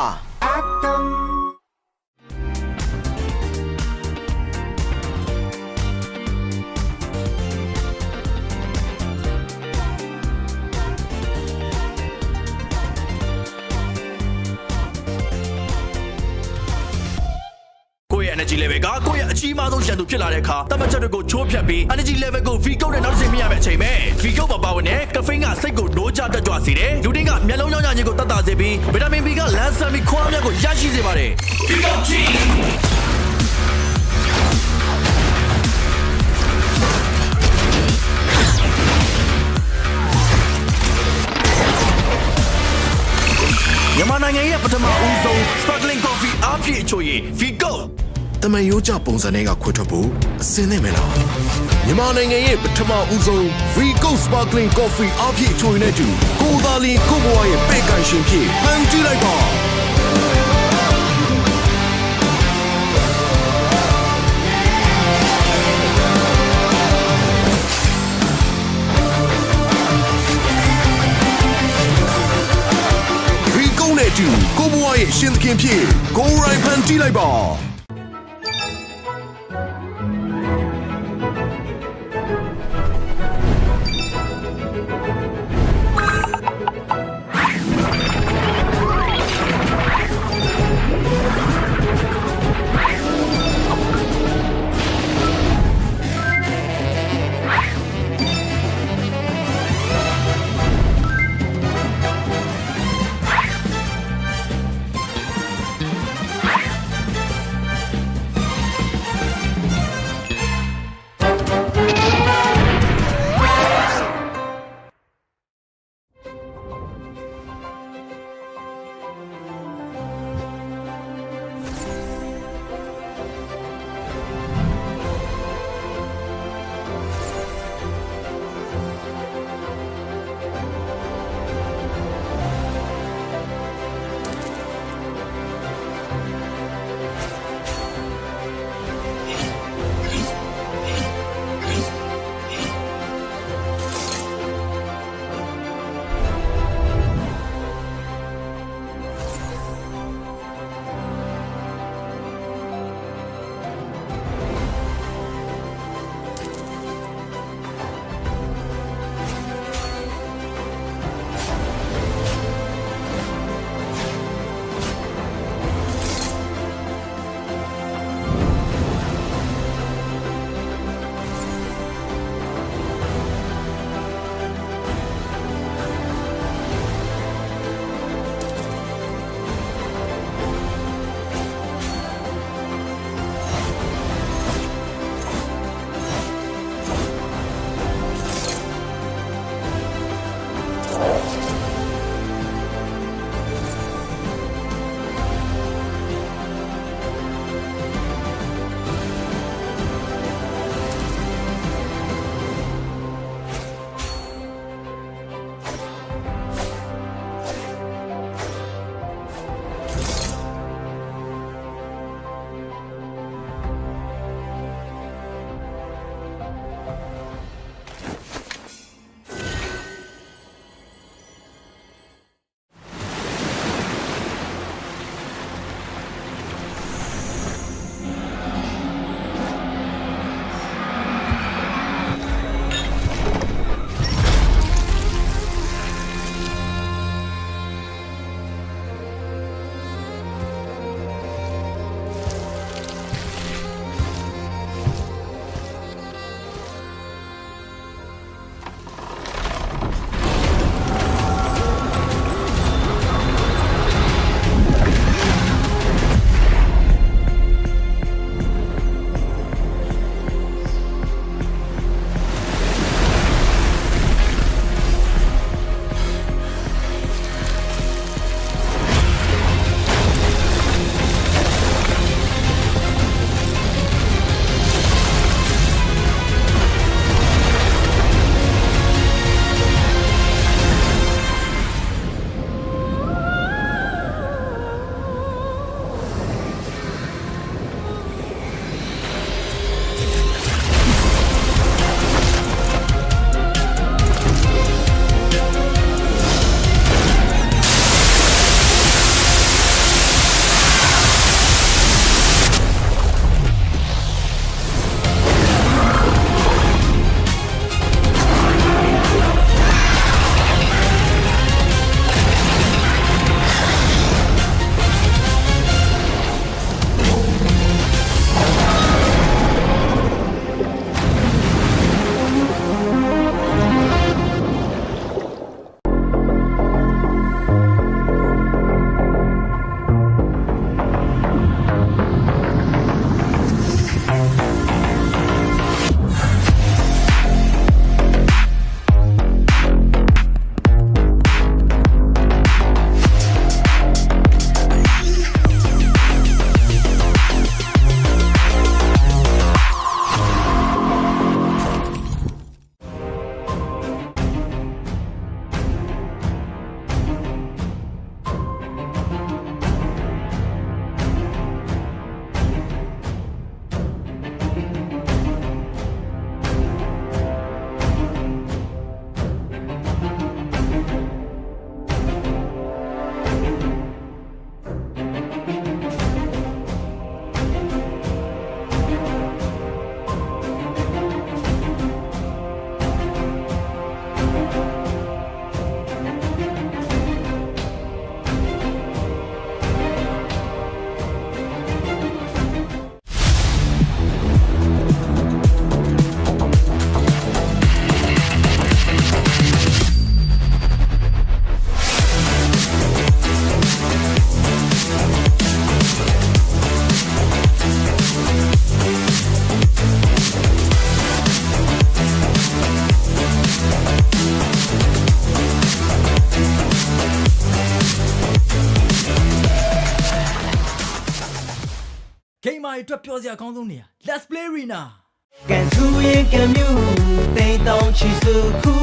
ကိုယ့်ရဲ့ energy level ကကိုယ့်ရဲ့အကြီးမားဆုံးရန်သူဖြစ်လာတဲ့အခါတမတ်ချက်တွေကိုချိုးဖျက်ပြီး energy level ကို V ကုတ်နဲ့နောက်တစ်ဆင့်မြင့်ရမယ့်အချိန်ပဲ V ကုတ်ပါဝင်တဲ့ caffeine ကစိတ်ကိုနိုးကြတက်ကြွစေတယ်လူတွေကမျက်လုံးကြောင့်ညာခြင်းကိုတတ်တာစေပြီးဗီတာမင် B ကလမ်းဆန်းပြီးခွားမြတ်ကိုရရှိစေပါတယ် V ကုတ်ကြီးမြန်မာနိုင်ငံရဲ့ပထမဦးဆုံး sparkling coffee အားဖြည့်အချိုရည် V ကုတ် တမန်ရိုးကြပုံစံတွေကခွဲထွက်ဖို့အစင်းနေမယ်လားမြန်မာနိုင်ငံရဲ့ပထမဦးဆုံး V-Go Sparkling Coffee အပြည့်အချိုနဲ့တူကိုသားလီကိုဘွားရဲ့ပဲ့ကန်ရှင်ဖြစ်ဟန်ကြည့်လိုက်ပါV-Go နဲ့တူကိုဘွားရဲ့ရှင်သခင်ဖြစ်ကိုရိုင်းဖန်ကြည့်လိုက်ပါ တွေအတွက်ပြောစရာအကောင်းဆုံးနေရာ Let's play arena ကန်ထူရင်ကန်မြူတိမ်တောင်ချီစုခု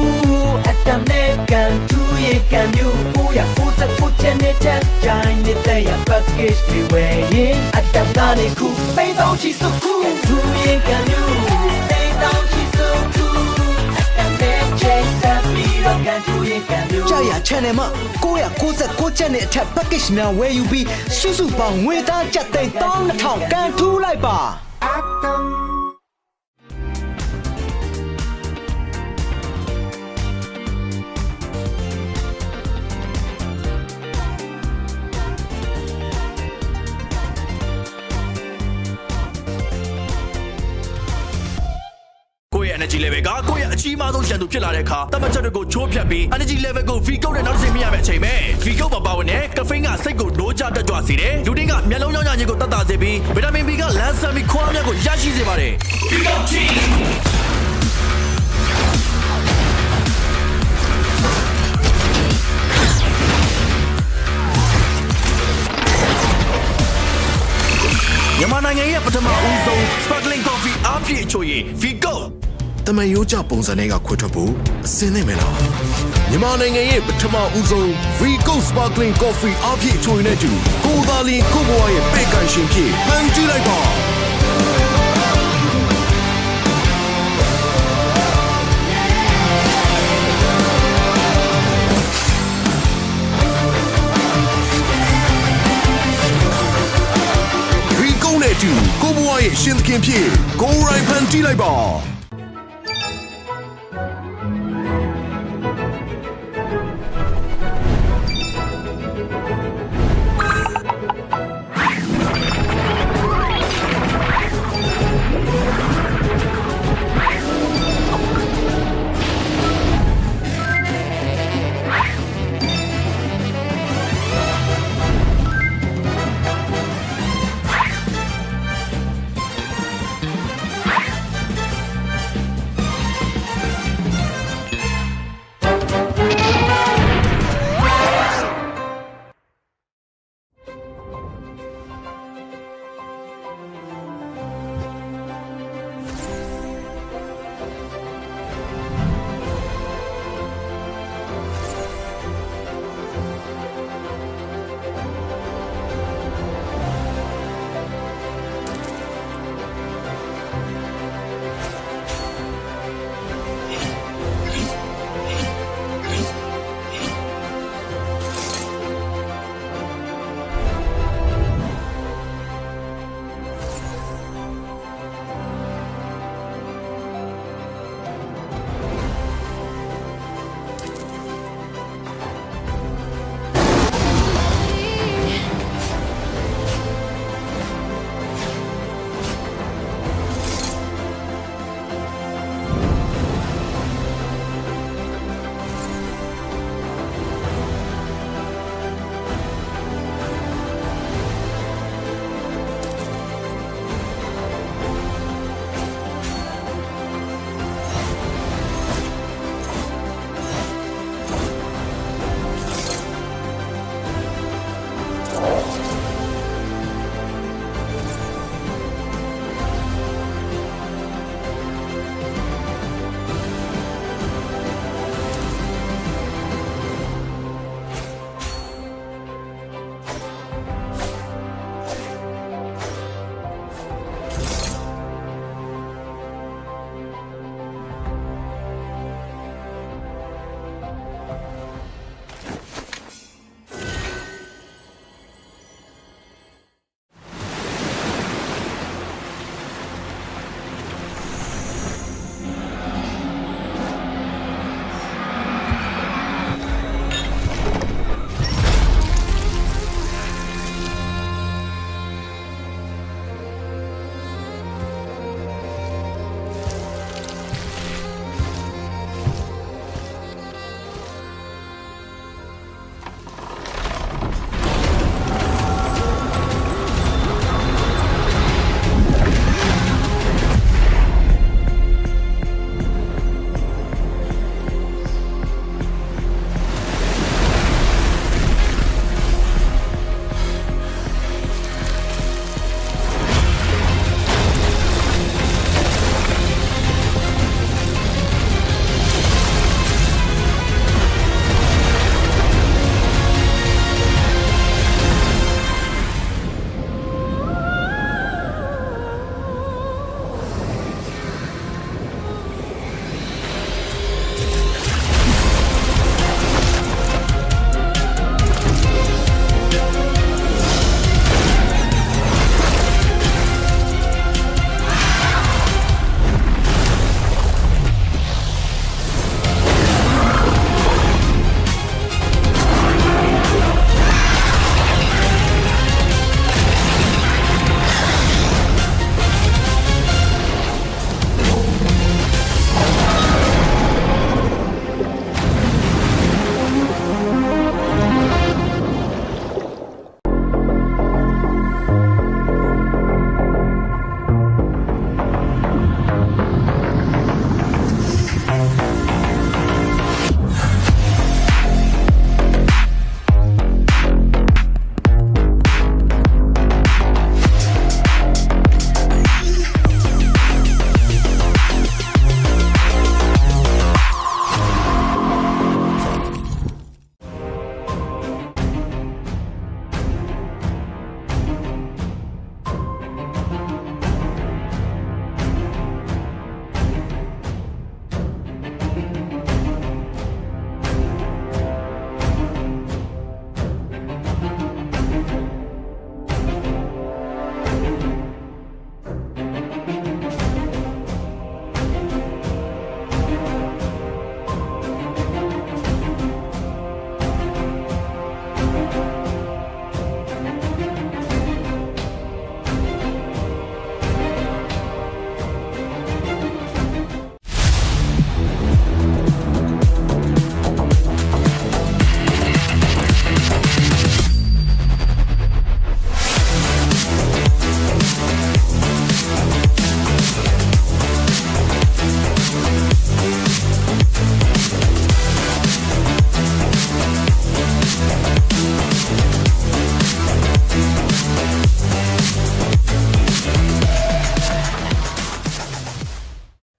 အတမ်နဲ့ကန်ထူရင်ကန်မြူ999ကျန်နေတဲ့ဂျိုင်းနေတဲ့ package တွေဝယ်ရင်အတမ်ကနေခုတိမ်တောင်ချီစုခုကန်ထူရင်ကန်မြူတိမ်တောင်ချီစုခုအတမ်နဲ့ချိန်ဆက်ပြီးတော့ကန်ထူရင်ကန်မြူကြာရ channel မှာ999ကျပ်နဲ့အထက် package များဝယ်ယူပြီးစုစုပေါင်းငွေသားကျပ်သိန်း12000ကန်ထူးလိုက်ပါenergy level ကကိုယ့်ရဲ့အကြီးမားဆုံးရန်သူဖြစ်လာတဲ့အခါတမန်ချက်တွေကိုချိုးဖြတ်ပြီး energy level ကို V ကုတ်နဲ့နောက်တစ်ဆင့်မြင့်ရမယ့်အချိန်ပဲ V ကုတ်မှာပါဝင်တဲ့ caffeine ကစိတ်ကိုနိုးကြတက်ကြွစေတယ်လူတွေကမျက်လုံးရောင်ရခြင်းကိုတတ်တာစေပြီး vitamin B ကလမ်းဆန်းပြီးခွားများကိုရရှိစေပါတယ် V ကုတ် teamမြန်မာနိုင်ငံရဲ့ပထမဦးဆုံး sparkling coffee အားဖြည့်ချိုရည် V ကုတ် တမန်ရိုးကြပုံစံတွေကခွဲထွက်ဖို့အစင်းနေမယ်လားမြန်မာနိုင်ငံရဲ့ပထမဦးဆုံး Vigo Sparkling Coffee အပြည့်အချိုရည်နဲ့တူကိုယ်သာလင်ကိုယ့်ဘဝရဲ့ပဲ့ကန်ရှင်ဖြစ်ဖန်တီးလိုက်ပါVigo နဲ့တူကိုယ့်ဘဝရဲ့ရှင်သခင်ဖြစ်ကိုယ်ရိုင်းဖန်တီးလိုက်ပါ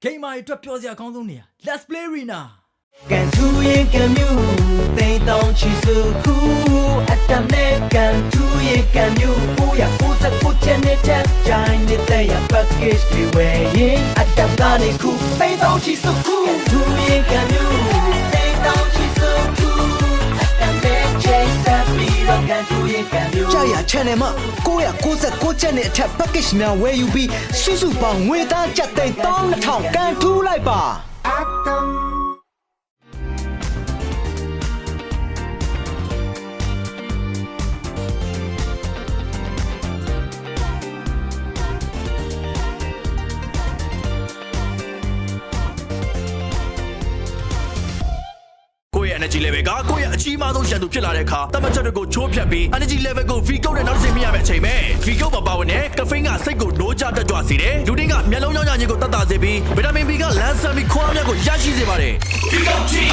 ဂိမ်းမာတွေအတွက်ပြောစရာအကောင်းဆုံးနေရာ Let's play arena ကန်ထူရင်ကန်မြူတိမ်တောင်ချီစုခုအတမ်နဲ့ကန်ထူရင်ကန်မြူ999ကျန်တဲ့ချက်ကြိုင်းနေတဲ့ package တွေဝယ်ရင်အတမ်ကနေခုတိမ်တောင်ချီစုခုကန်ထူရင်ကန်မြူတိမ်တောင်ချီစုခုအတမ်နဲ့ချိန်ဆက်ပြီးတော့ကန်ထူရင်ကန်မြူကြာရ channel မှာ999ကျန်တဲ့အထက် package များဝယ်ယူပြီးစုစုပေါင်းငွေသားကျပ်သိန်း12000ကန်ထူးလိုက်ပါenergy level ကကိုယ့်ရဲ့အကြီးမားဆုံးရန်သူဖြစ်လာတဲ့အခါတမန်ချက်တွေကိုချိုးဖြတ်ပြီး energy level ကို V ကုတ်နဲ့နောက်တစ်ဆင့်မြင့်ရမယ့်အချိန်ပဲ V ကုတ်မှာပါဝင်တဲ့ caffeine ကစိတ်ကိုနိုးကြတက်ကြွစေတယ်လူတွေကမျက်လုံးကြောင့်ညင်ကိုတတ်တာစေပြီးဗီတာမင် B ကလမ်းဆန်းပြီးခွားများကိုရရှိစေပါတယ် V ကုတ်ကြီး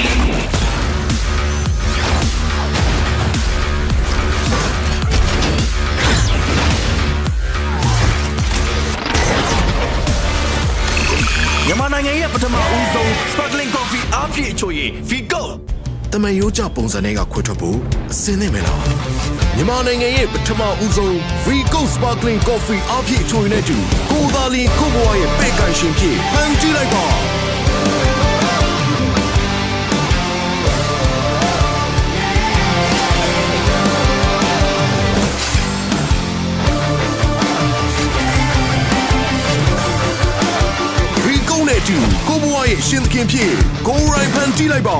မြန်မာနိုင်ငံရဲ့ပထမဦးဆုံး sparkling coffee အားဖြည့်ချိုရည် V ကုတ် တမန်ရိုးကြပုံစံတွေကခွဲထွက်ဖို့အစင်းနေမယ်လားမြန်မာနိုင်ငံရဲ့ပထမဦးဆုံး FALCON Sparkling Coffee အပြည့်ချိုးနေတဲ့တူကိုသာလီကိုဘွားရဲ့ပဲ့ကန်ရှင်ဖြစ်ဟန်ကြည့်လိုက်ပါFALCONနဲ့တူကိုဘွားရဲ့ရှင်သခင်ဖြစ်ကိုရိုင်းဖန်ကြည့်လိုက်ပါ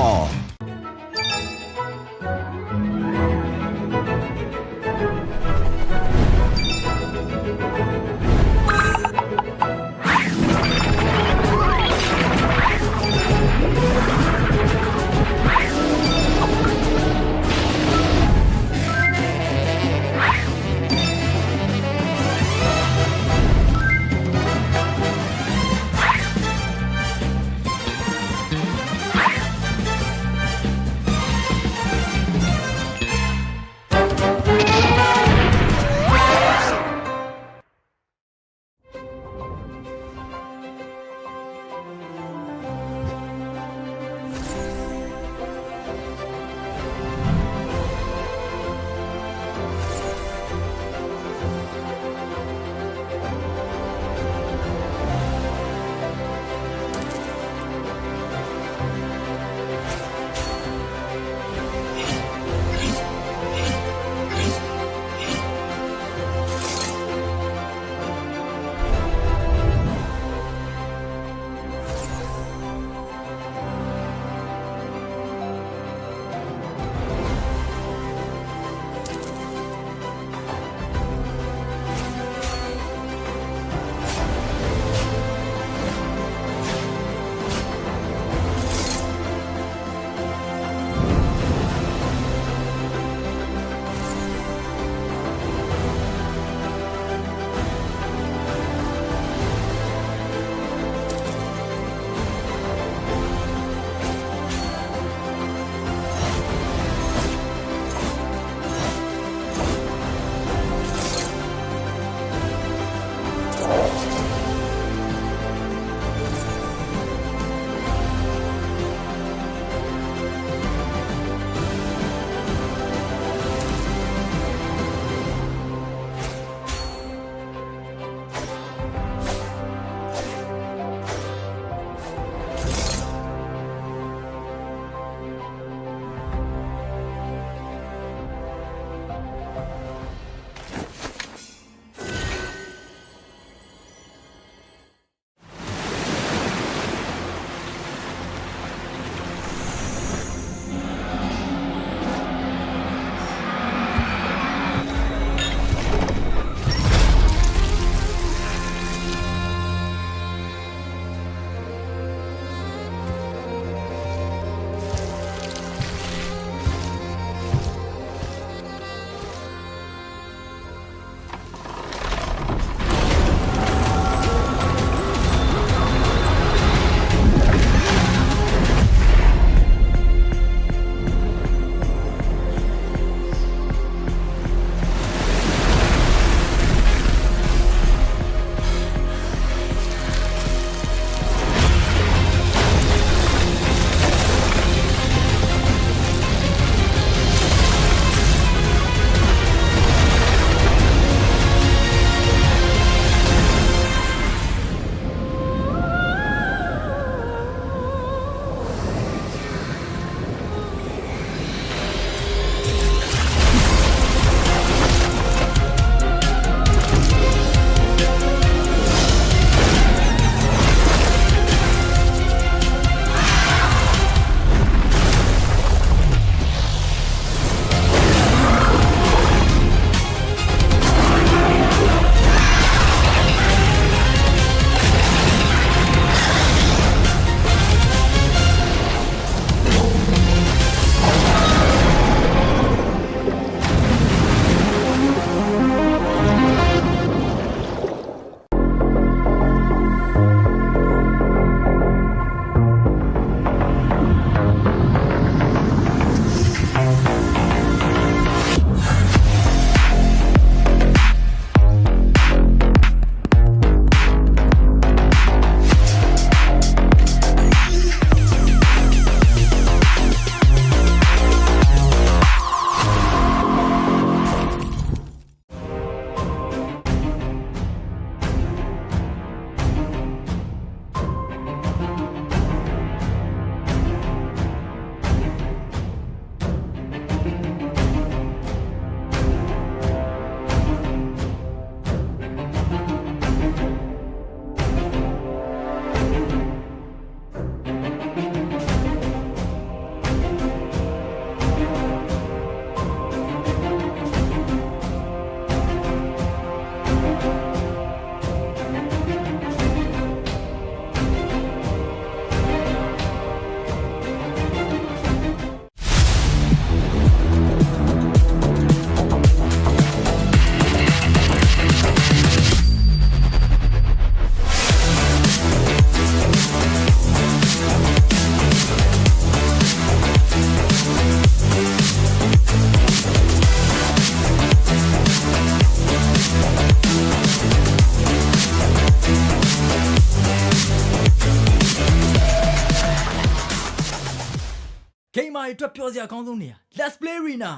မာတွေအတွက်ပြောစရာအကောင်းဆုံးနေရာ Let's play arena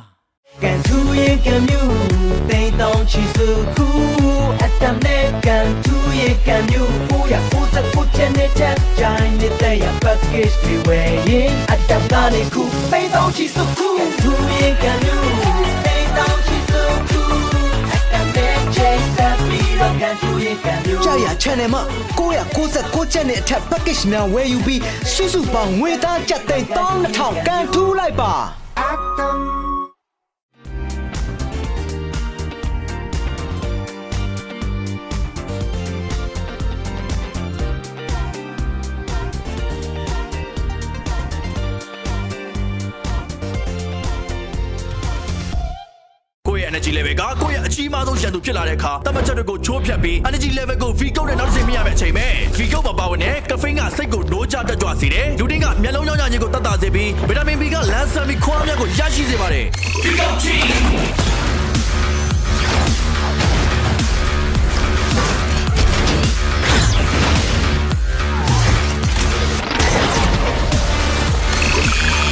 ကန်ထူရဲ့ကံမြူတိမ်တောင်ချီစုခုအတမ်နဲ့ကန်ထူရဲ့ကံမြူ999ကျန်တဲ့ချက်ကြိုင်းနေတဲ့ရ package တွေဝယ်ရင်အတမ်ကနေခုတိမ်တောင်ချီစုခုကန်ထူရဲ့ကံမြူတိမ်တောင်ချီစုခုအတမ်နဲ့ချက်ဆက်ပြီးတော့ကန်ထူရဲ့ကံမြူကြာရ channel မှာ999ကျပ်နဲ့အထက် package များဝယ်ယူပြီးစုစုပေါင်းငွေသားကျပ်သိန်း12000ကန်ထူးလိုက်ပါ ကိုယ့်ရဲ့ energy level ကကိုယ့်ရဲ့အကြီးမားဆုံးရန်သူဖြစ်လာတဲ့အခါတမတ်ချက်တွေကိုချိုးဖြတ်ပြီး energy level ကို V ကုတ်နဲ့နောက်တစ်ဆင့်မြင့်ရမယ့်အချိန်ပဲ V ကုတ်ပါဝင်တဲ့ caffeine ကစိတ်ကိုနိုးကြတက်ကြွစေတယ်လူတင်းကမျက်လုံးကြောင့်ညခြင်းကိုတတ်တာစေပြီး vitamin B ကလမ်းဆန်ပြီးခွားများကိုရရှိစေပါတယ် V ကုတ်ချင်း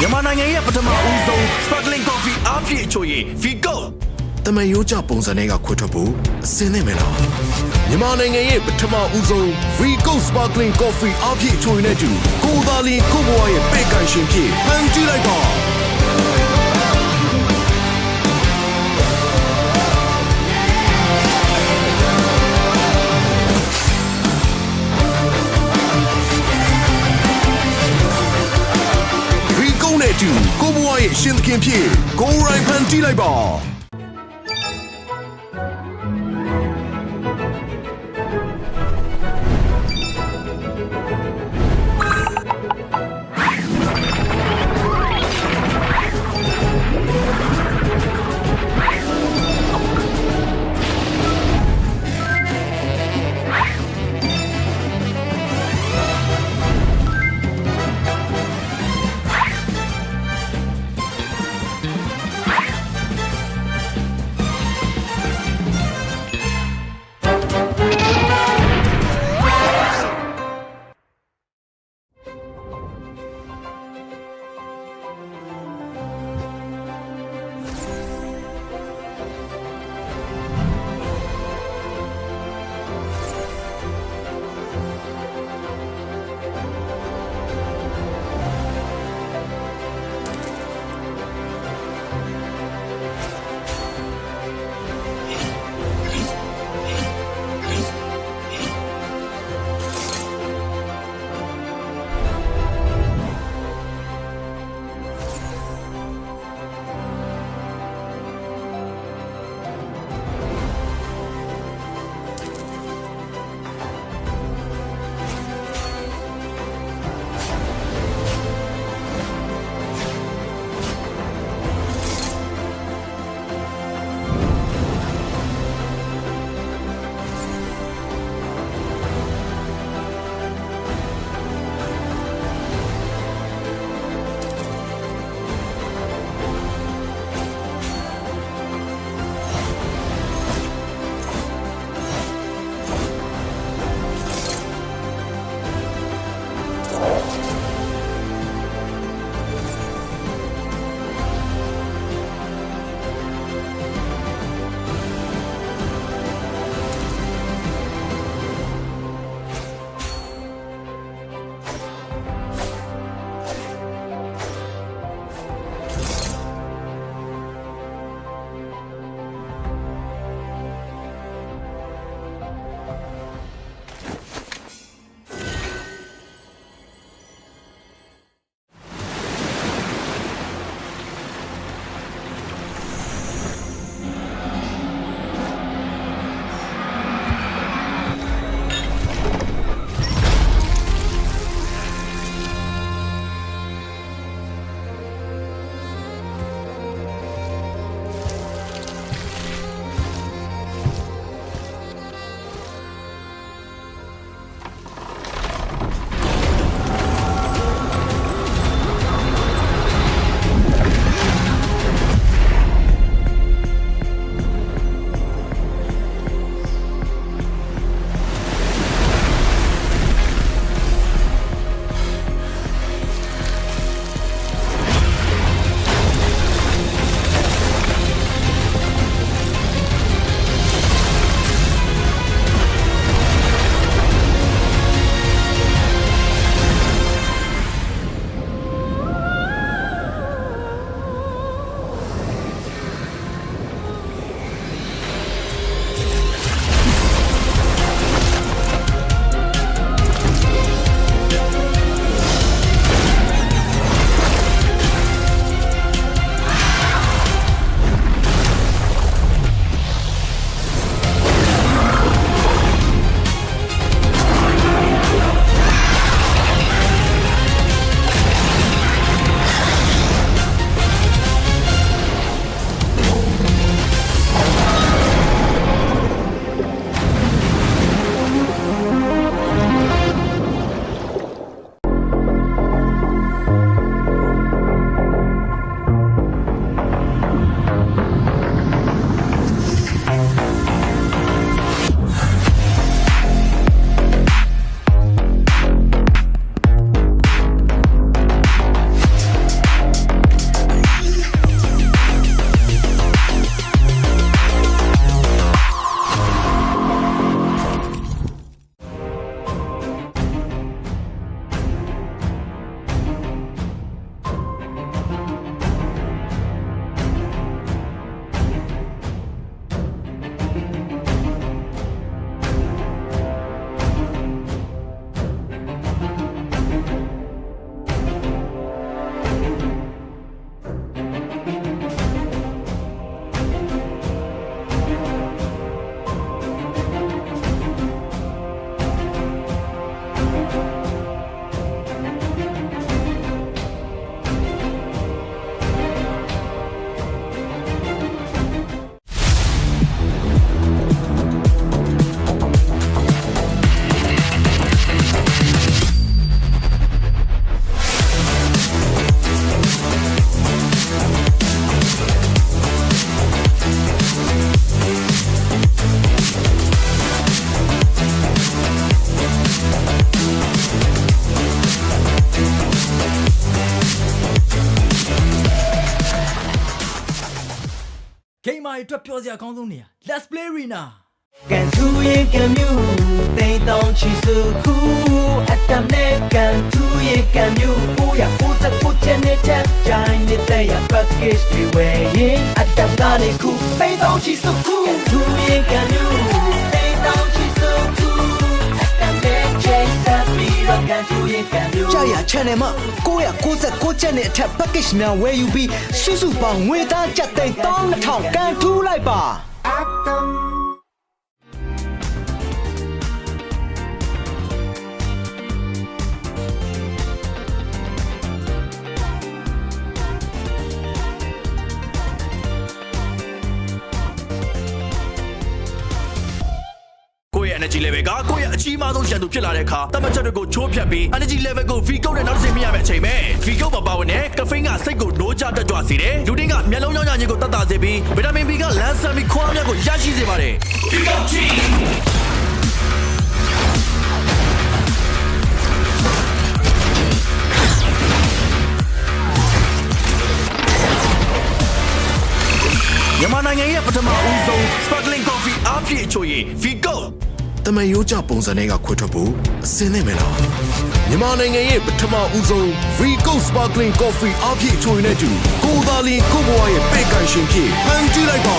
မြန်မာနိုင်ငံရဲ့ပထမဦးဆုံး sparkling coffee အားဖြည့်ချိုရည် V ကုတ် တမန်ရိုးကြပုံစံတွေကခွဲထွက်ဖို့အစင်းနေမယ်လားမြန်မာနိုင်ငံရဲ့ပထမဦးဆုံး Vigo Sparkling Coffee အပြည့်အချိုရည်နဲ့တူကိုယ်သာလင်ကိုယ့်ဘဝရဲ့ပဲ့ကန်ရှင်ဖြစ်ဖန်တီးလိုက်ပါVigo နဲ့တူကိုယ့်ဘဝရဲ့ရှင်သခင်ဖြစ်ကိုယ်ရိုင်းဖန်တီးလိုက်ပါ တွေအတွက်ပြောစရာအကောင်းဆုံးနေရာ Let's play arena ကန်ထူရဲ့ကံမြူတိမ်တောင်ချီစုခုအတမ်နဲ့ကန်ထူရဲ့ကံမြူ999ကျန်တဲ့ချက်ကြိုင်းနေတဲ့ရ package တွေဝယ်ရင်အတမ်ကနေခုတိမ်တောင်ချီစုခုကန်ထူရဲ့ကံမြူတိမ်တောင်ချီစုခုအတမ်နဲ့ချိန်ဆက်ပြီးတော့ကန်ထူရဲ့ကံမြူကြာရ channel မှာ999ကျပ်နဲ့အထက် package များဝယ်ယူပြီးစုစုပေါင်းငွေသားကျပ်သိန်း12000ကန်ထူးလိုက်ပါ ကိုယ့်ရဲ့ energy level ကကိုယ့်ရဲ့အကြီးမားဆုံးရန်သူဖြစ်လာတဲ့အခါတမတ်ချက်တွေကိုချိုးဖြတ်ပြီး energy level ကို V ကုတ်နဲ့နောက်တစ်ဆင့်မြင့်ရမယ့်အချိန်ပဲ V ကုတ်ပါဝင်တဲ့ caffeine ကစိတ်ကိုနိုးကြတက်ကြွစေတယ်လူတင်းကမျက်လုံးကြောင့်ညင်ကိုတက်တာစေပြီးဗီတာမင် B ကလန်းဆန်ပြီးခွားမြတ်ကိုရရှိစေပါတယ် V ကုတ်ကြီးမြန်မာနိုင်ငံရဲ့ပထမဦးဆုံး sparkling coffee အားဖြည့်ချိုရည် V ကုတ် တမန်ရိုးကြပုံစံတွေကခွဲထွက်ဖို့အစင်းနေမယ်လားမြန်မာနိုင်ငံရဲ့ပထမဦးဆုံး Vigo Sparkling Coffee အပြည့်ချိုရင်နဲ့တူကိုယ်သာလင်ကိုယ့်ဘဝရဲ့ပဲ့ကန်ရှင်ဖြစ်ဟန်ကြည့်လိုက်ပါ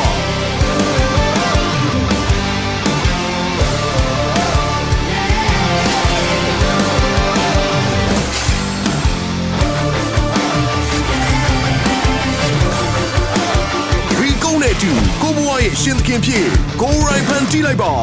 Vigo နဲ့တူကိုယ့်ဘဝရဲ့ရှင်သခင်ဖြစ်ကိုယ်ရိုင်းဖန်ကြည့်လိုက်ပါ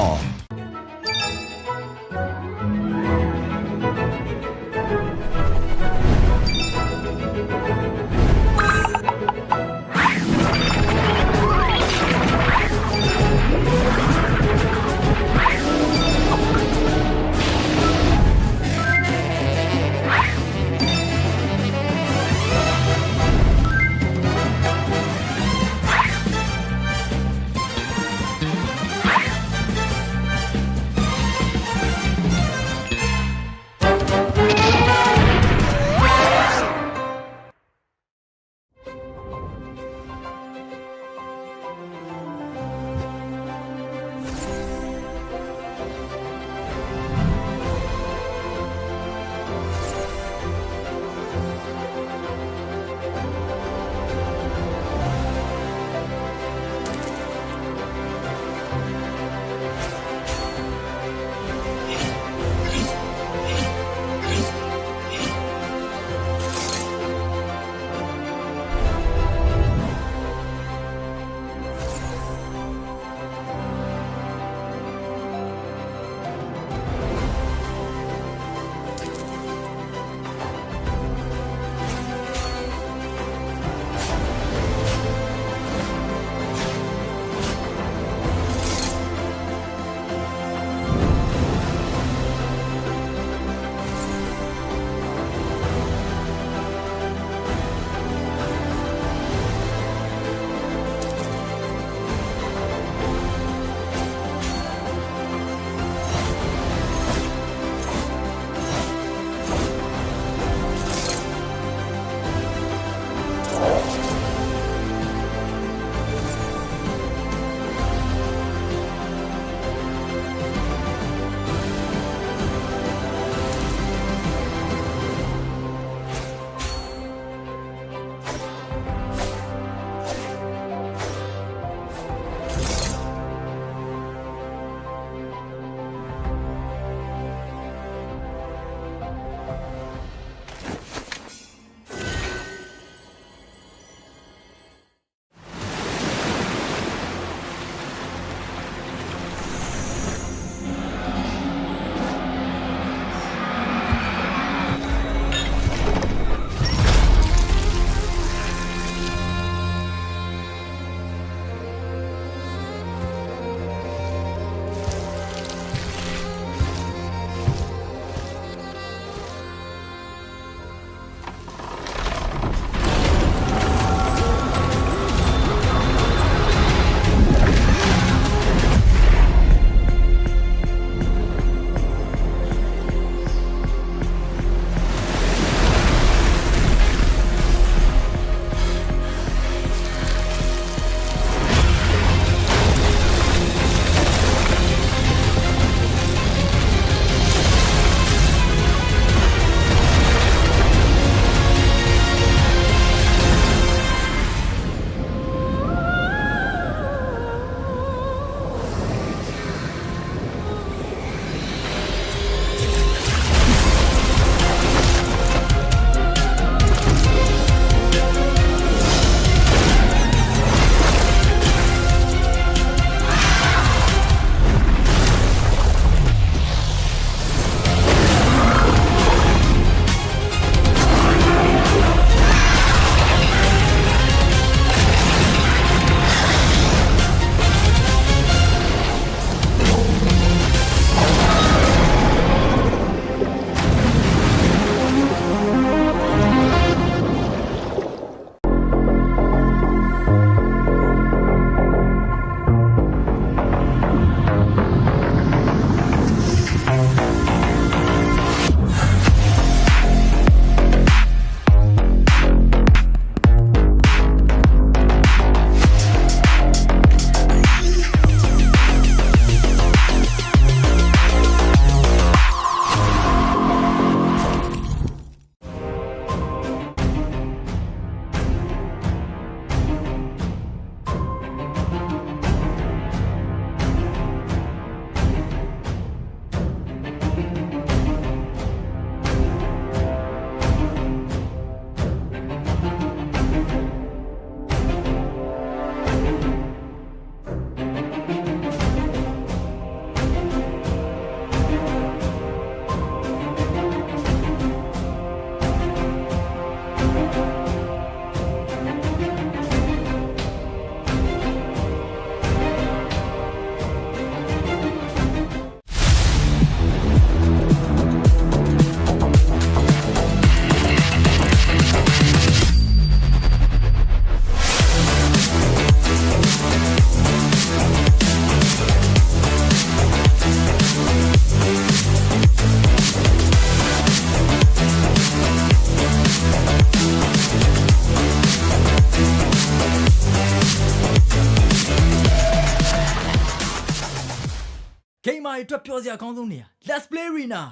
တွေအတွက်ပြောစရာအကောင်းဆုံးနေရာ Let's play arena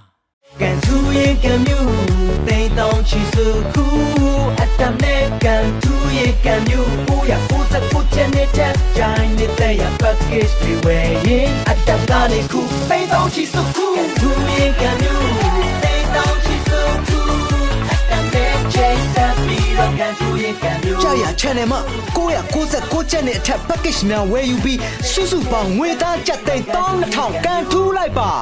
ကန်ထူရဲ့ကံမျိုးတိမ်တောင်ချီစုခုအတမ်နဲ့ကန်ထူရဲ့ကံမျိုး999ချက်နဲ့တက်ကြိုင်နေတဲ့ရ package တွေဝယ်ရင်အတမ်ကနေခုတိမ်တောင်ချီစုခုကန်ထူရဲ့ကံမျိုးတိမ်တောင်ချီစုခုအတမ်နဲ့ချိန်သက်ပြီးတော့ကန်ထူရဲ့ကံမျိုးကြာရ channel မှာ999ချက်နဲ့အထက် package များဝယ်ယူပြီးစုစုပေါင်းငွေသားကျပ်သိန်း12000ကန်ထူးလိုက်ပါ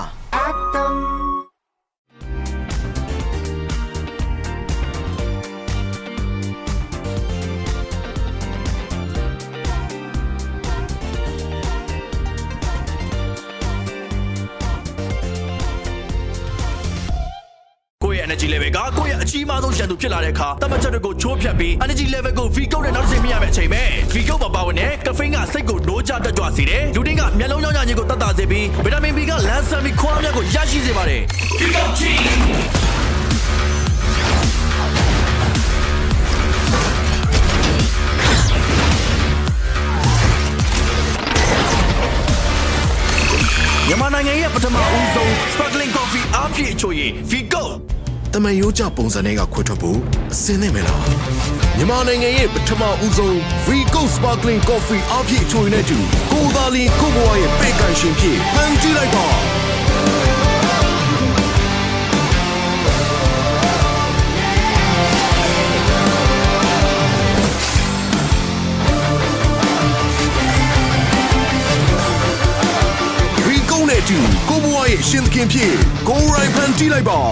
ကိုယ့်ရဲ့ energy level ကကိုယ့်ရဲ့အကြီးမားဆုံးရန်သူဖြစ်လာတဲ့အခါတမတ်ချက်တွေကိုချိုးဖျက်ပြီး energy level ကို V ကုတ်နဲ့နောက်တစ်ဆင့်မြင့်ရမယ့်အချိန်ပဲ V ကုတ်ပါဝင်တဲ့ caffeine ကစိတ်ကိုနိုးကြတက်ကြွစေတယ်လူတိုင်းကမျက်လုံးကြောင့်ညခြင်းကိုတတ်တာစေပြီးဗီတာမင် B ကလမ်းဆန်ပြီးခွားမြတ်ကိုရရှိစေပါတယ် V ကုတ်ကြီးမြန်မာနိုင်ငံရဲ့ပထမဦးဆုံး sparkling coffee အားဖြည့်အချိုရည် V ကုတ် တမန်ရိုးကြပုံစံတွေကခွဲထွက်ဖို့အစင်းနေမယ်လားမြန်မာနိုင်ငံရဲ့ပထမဦးဆုံး Vigo Sparkling Coffee အပြည့်အချိုနဲ့တူကိုသာလီကိုဘွားရဲ့ပဲ့ကန်ရှင်ဖြစ်ဖန်တီးလိုက်ပါVigo နဲ့တူကိုဘွားရဲ့ရှင်သခင်ဖြစ်ကိုရိုင်းဖန်တီးလိုက်ပါ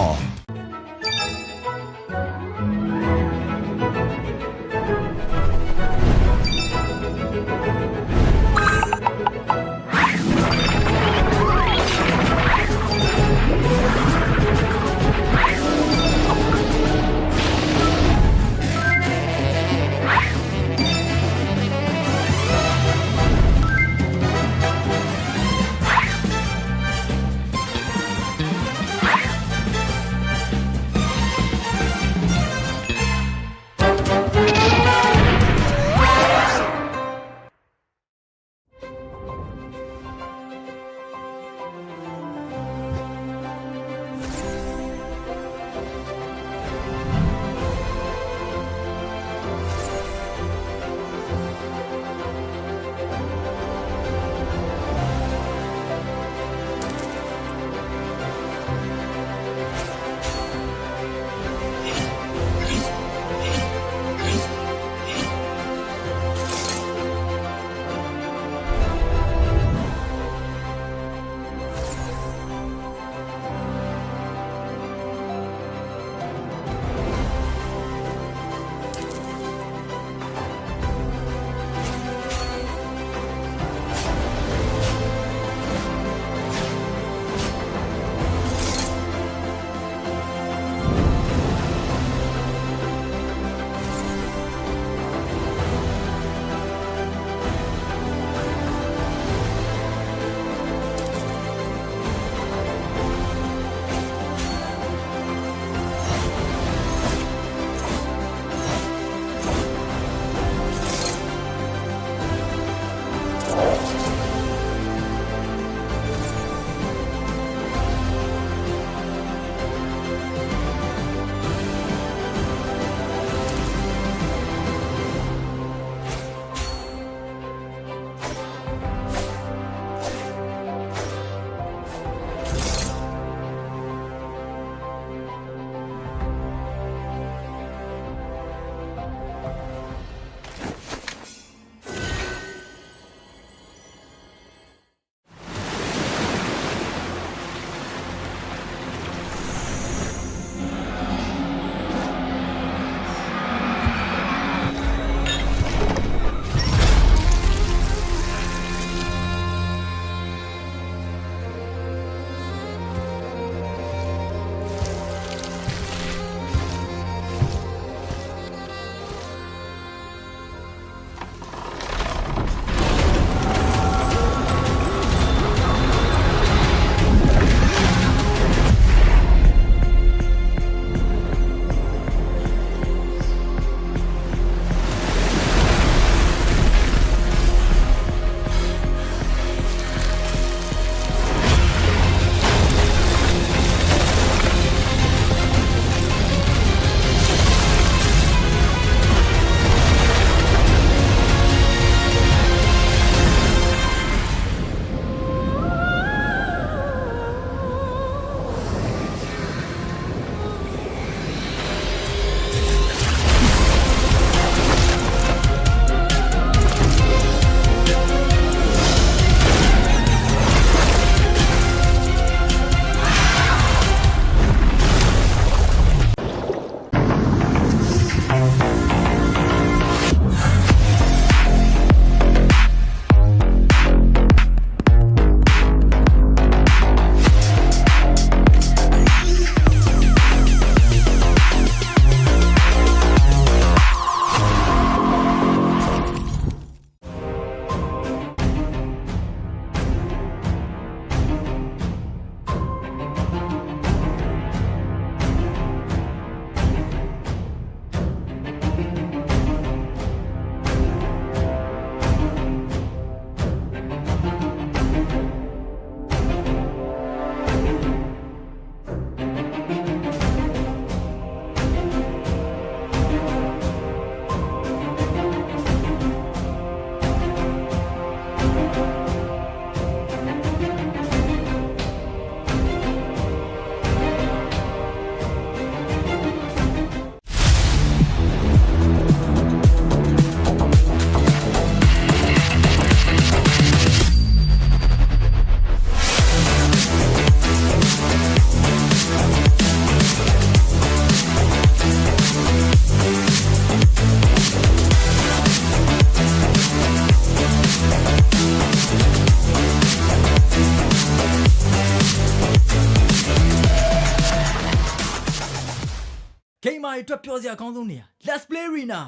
ဂိမ်းမာတွေအတွက်ပြောစရာအကောင်းဆုံးနေရာ Let's play arena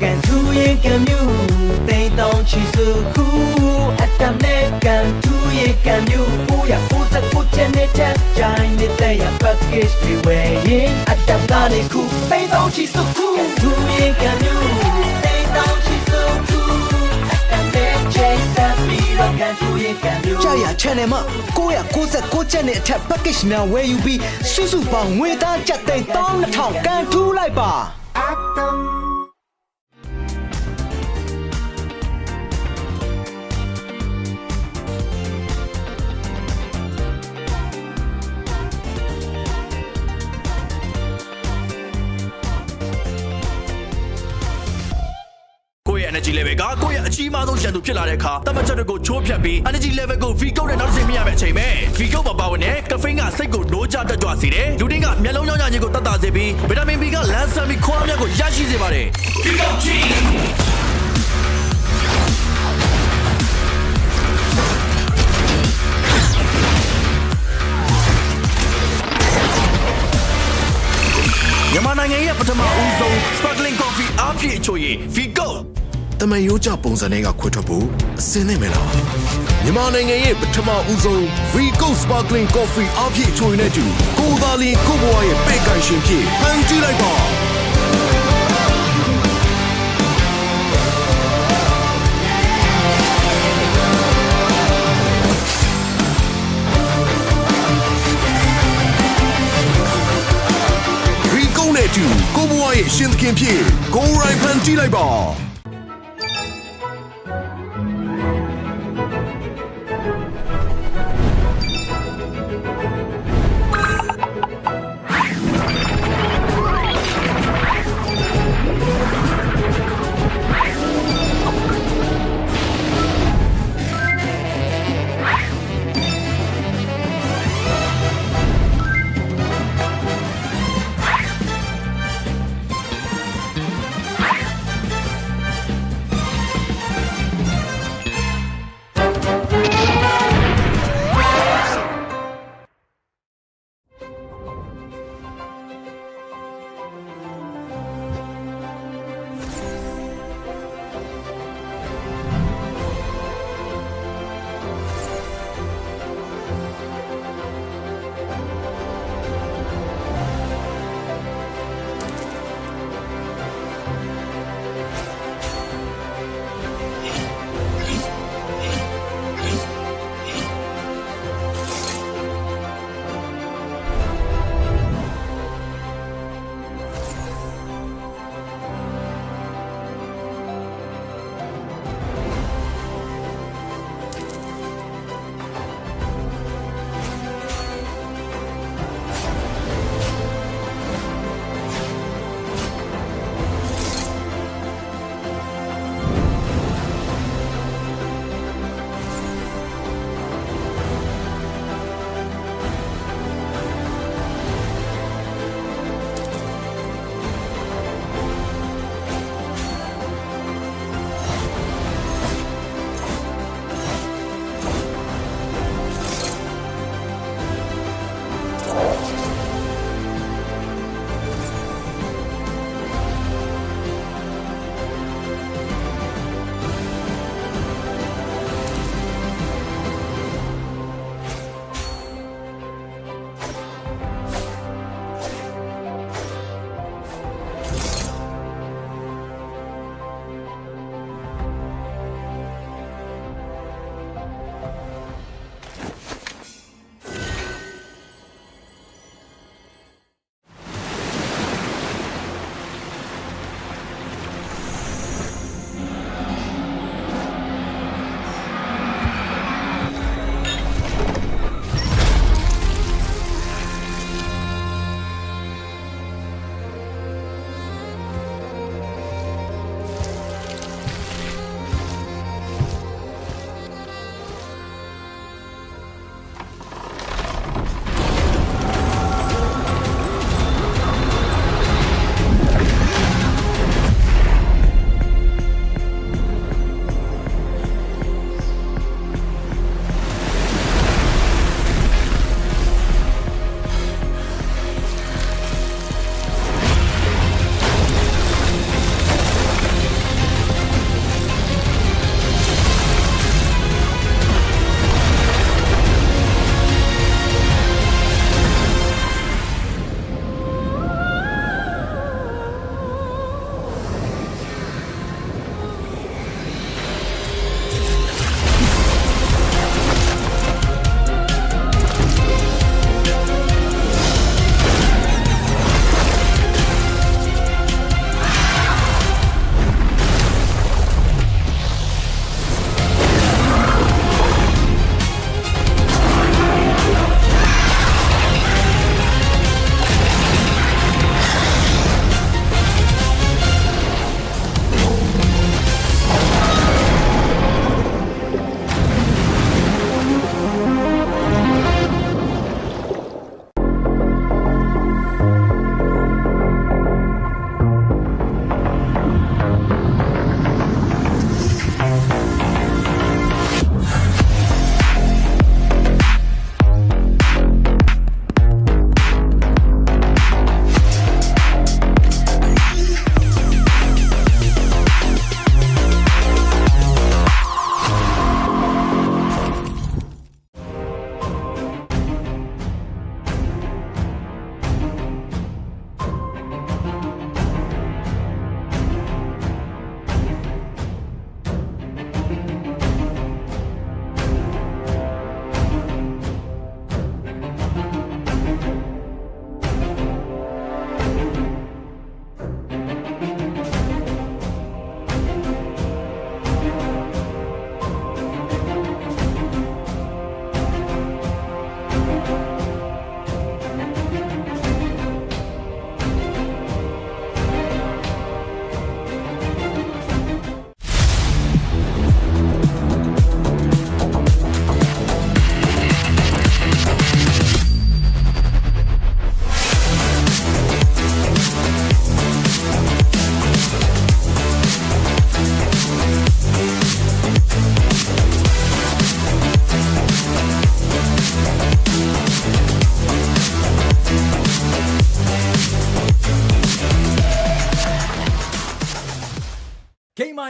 ကန်ထူရင်ကန်မြူတိမ်တောင်ချီစုခုအတ္တနဲ့ကန်ထူရင်ကန်မြူကိုရကိုစကိုချနေချာဂျိုင်းနေတဲ့ရ package တွေဝယ်ရင်အတ္တကနေခုတိမ်တောင်ချီစုခုကန်ထူရင်ကန်မြူတိမ်တောင်ချီစုခုအတ္တနဲ့ချေဆက်ပြီးတော့ကန်ထူရင်ကန်မြူကြာရ channel မှာ996ကျပ်နဲ့အထက် package များဝယ်ယူပြီးစုစုပေါင်းငွေသားကျပ်သိန်း12000ကန်ထူးလိုက်ပါ ကိုယ့်ရဲ့ energy level ကကိုယ့်ရဲ့အကြီးမားဆုံးရန်သူဖြစ်လာတဲ့အခါတမန်ချက်တွေကိုချိုးဖြတ်ပြီး energy level ကို V ကုတ်နဲ့နောက်တစ်ဆင့်မြင့်ရမယ့်အချိန်ပဲ V ကုတ်မှာပါဝင်တဲ့ caffeine ကစိတ်ကိုနိုးကြတက်ကြွစေတယ်လူတင်းကမျက်လုံးကြောင့်ညခြင်းကိုတတ်တာစေပြီး ဗီတာမင် B ကလမ်းဆန်းပြီးခွန်အားများကိုရရှိစေပါတယ် V ကုတ်ကြီးမြန်မာနိုင်ငံရဲ့ပထမဦးဆုံး sparkling coffee အားဖြည့်အချိုရည် V ကုတ် တမန်ရိုးကြပုံစံတွေကခွဲထွက်ဖို့အစင်းနေမယ်လားမြန်မာနိုင်ငံရဲ့ပထမဦးဆုံး V-Go Sparkling Coffee အပြည့်အချိုရည်နဲ့တူကိုယ်သာလင်ကိုယ့်ဘဝရဲ့ပဲ့ကန်ရှင်ဖြစ်ဖန်တီးလိုက်ပါ V-Go နဲ့တူကိုယ့်ဘဝရဲ့ရှင်သခင်ဖြစ်ကိုယ်ရိုင်းဖန်တီးလိုက်ပါ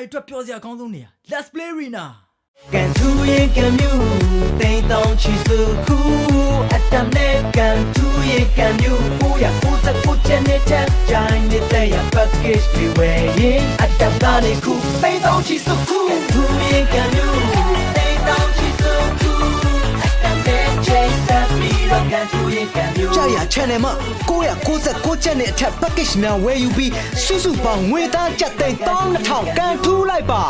တွေအတွက်ပြောစရာအကောင်းဆုံးနေရာ Let's play arena ကန်ထူရင်ကန်မြူတိမ်တောင်ချီစုခုအတမ်နဲ့ကန်ထူရင်ကန်မြူ999ကျန်တဲ့ချမ်းဂျိုင်းနေတဲ့ရ package တွေဝယ်ရင်အတမ်ကနေခုတိမ်တောင်ချီစုခုထူရင်ကန်မြူတိမ်တောင်ချီစုခုအတမ်နဲ့ချမ်းသက်ပြီးတော့ကန်ထူရင်ကန်မြူကြာရ channel မှာ999ကျပ်နဲ့အထက် package များဝယ်ယူပြီးစုစုပေါင်းငွေသားကျပ်သိန်း12000ကန်ထူးလိုက်ပါ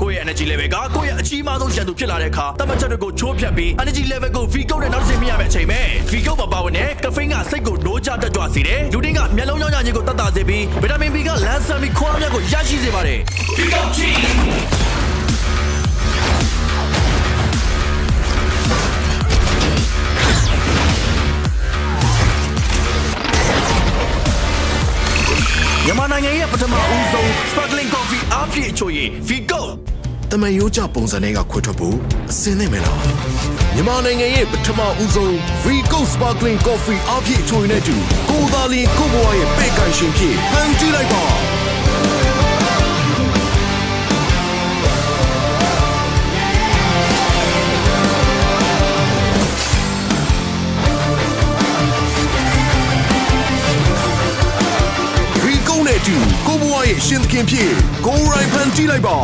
ကိုယ့်ရဲ့ energy level ကကိုယ့်ရဲ့အကြီးမားဆုံးရန်သူဖြစ်လာတဲ့အခါတမန်ချက်တွေကိုချိုးဖြတ်ပြီး energy level ကို V ကုတ်နဲ့နောက်တစ်ဆင့်မြင့်ရမယ့်အချိန်ပဲ V ကုတ်မှာပါဝင်တဲ့ caffeine ကစိတ်ကိုနိုးကြတက်ကြွစေတယ်လူတင်းကမျက်လုံးကြောင့်ညခြင်းကိုတတ်တာစေပြီး vitamin B ကလမ်းဆန်ပြီးခွားမြတ်ကိုရရှိစေပါတယ် V ကုတ်ကြီးမြန်မာနိုင်ငံရဲ့ပထမဦးဆုံး sparkling coffee အားဖြည့်အချိုရည် V ကုတ် တမန်ရိုးကြပုံစံတွေကခွဲထွက်ဖို့အစင်းနေမယ်လားမြန်မာနိုင်ငံရဲ့ပထမဦးဆုံး Vigo Sparkling Coffee အပြည့်အချိုရည်နဲ့တူကိုယ်သာလင်ကိုယ့်ဘဝရဲ့ပဲ့ကန်ရှင်ဖြစ်ဖန်တီးလိုက်ပါနဲ့တူကိုဘွားရဲ့ရှင်သခင်ဖြစ်ကိုရိုင်းဖန်တီးလိုက်ပါ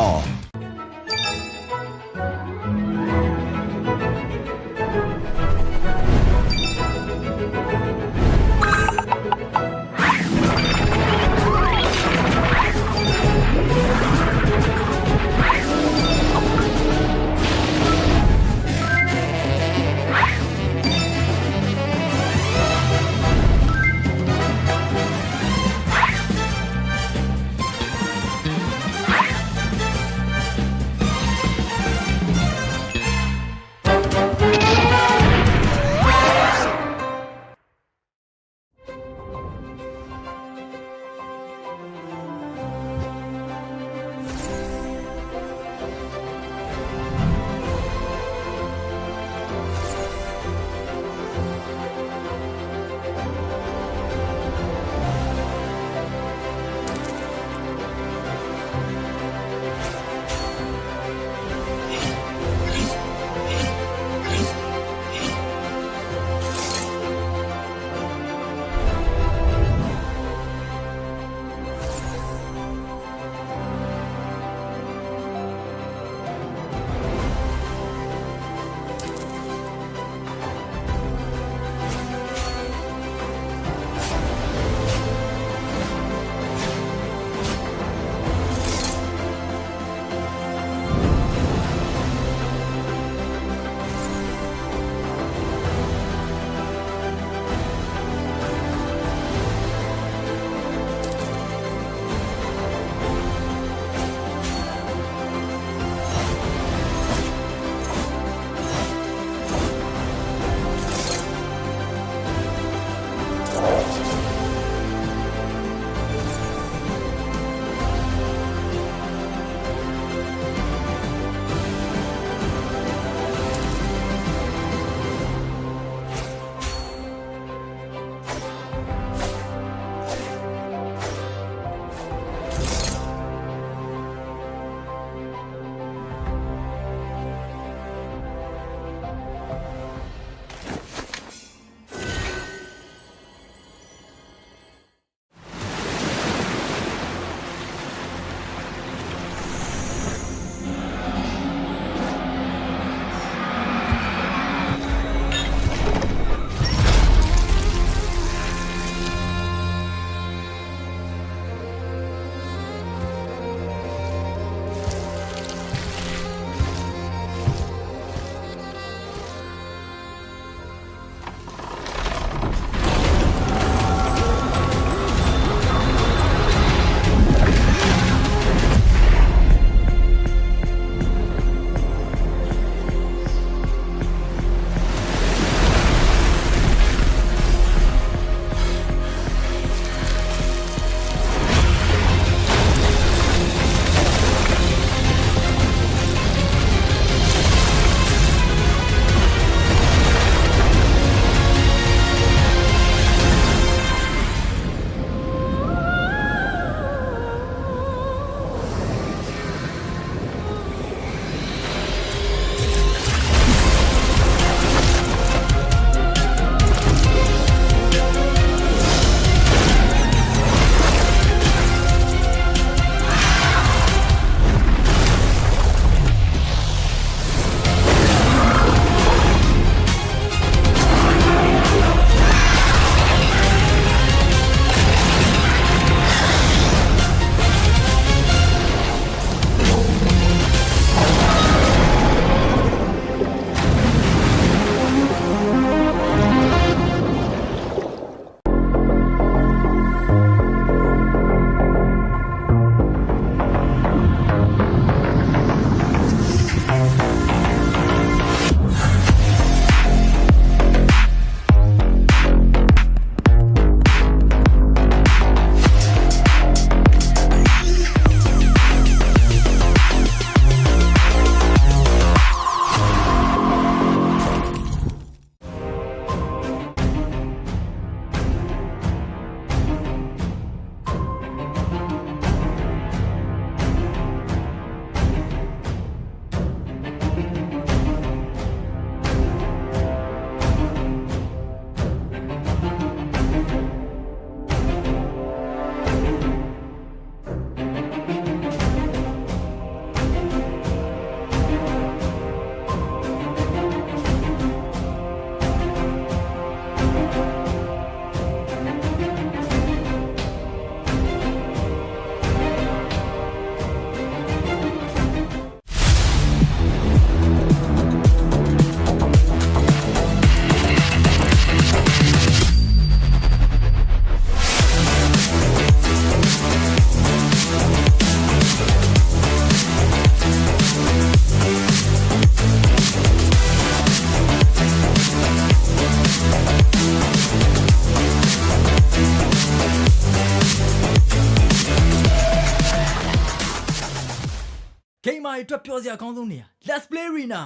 အတွက်ပြောစရာအကောင်းဆုံးနေရာ Let's play arena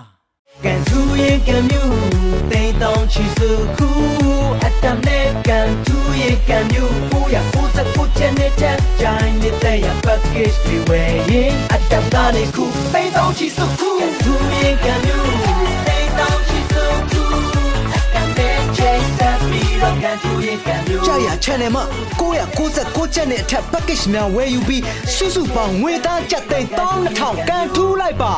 ကန်ထူရင်ကန်မြူတိမ်တောင်ချီစုခုအတ္တနဲ့ကန်ထူရင်ကန်မြူ999ကျန်တဲ့ချက်ဂျိုင်းနေတဲ့ရ package တွေဝယ်ရင်အတ္တကနေခုတိမ်တောင်ချီစုခုကန်ထူရင်ကန်မြူတိမ်တောင်ချီစုခုအတ္တနဲ့ချက်ဆက်ပြီးတော့ကန်ထူရင်ကန်မြူကြာရ channel မှာ999ကျပ်နဲ့အထက် package များဝယ်ယူပြီးစုစုပေါင်းငွေသားကျပ်သိန်း12000ကန်ထူးလိုက်ပါ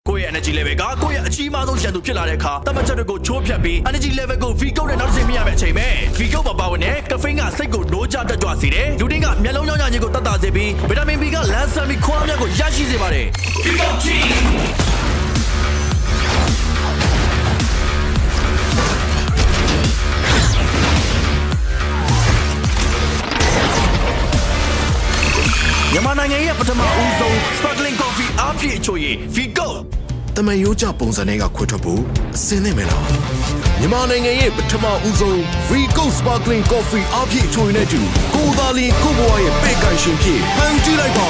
ကိုယ့်ရဲ့ energy level ကကိုယ့်ရဲ့အကြီးမားဆုံးရန်သူဖြစ်လာတဲ့အခါတမန်ချက်တွေကိုချိုးဖြတ်ပြီး energy level ကို V ကုတ်နဲ့နောက်တစ်ဆင့်မြင့်ရမယ့်အချိန်ပဲ V ကုတ်မှာပါဝင်တဲ့ caffeine ကစိတ်ကိုနိုးကြတက်ကြွစေတယ်လူတွေကမျက်လုံးရောင်ရခြင်းကိုတတ်တာစေပြီးဗီတာမင် B ကလမ်းဆန်းပြီးခွားများကိုရရှိစေပါတယ် V ကုတ် Gမြန်မာနိုင်ငံရဲ့ပထမဦးဆုံး sparkling coffee အားဖြည့်ချိုရည် V ကုတ် တမန်ရိုးကြပုံစံတွေကခွဲထွက်ဖို့အစင်းနေမယ်လားမြန်မာနိုင်ငံရဲ့ပထမဦးဆုံး V-Go Sparkling Coffee အားဖြည့်ချိုရည်နဲ့တူကိုသာလီကိုဘွားရဲ့ပဲ့ကန်ရှင်ဖြစ်ဖန်တီးလိုက်ပါ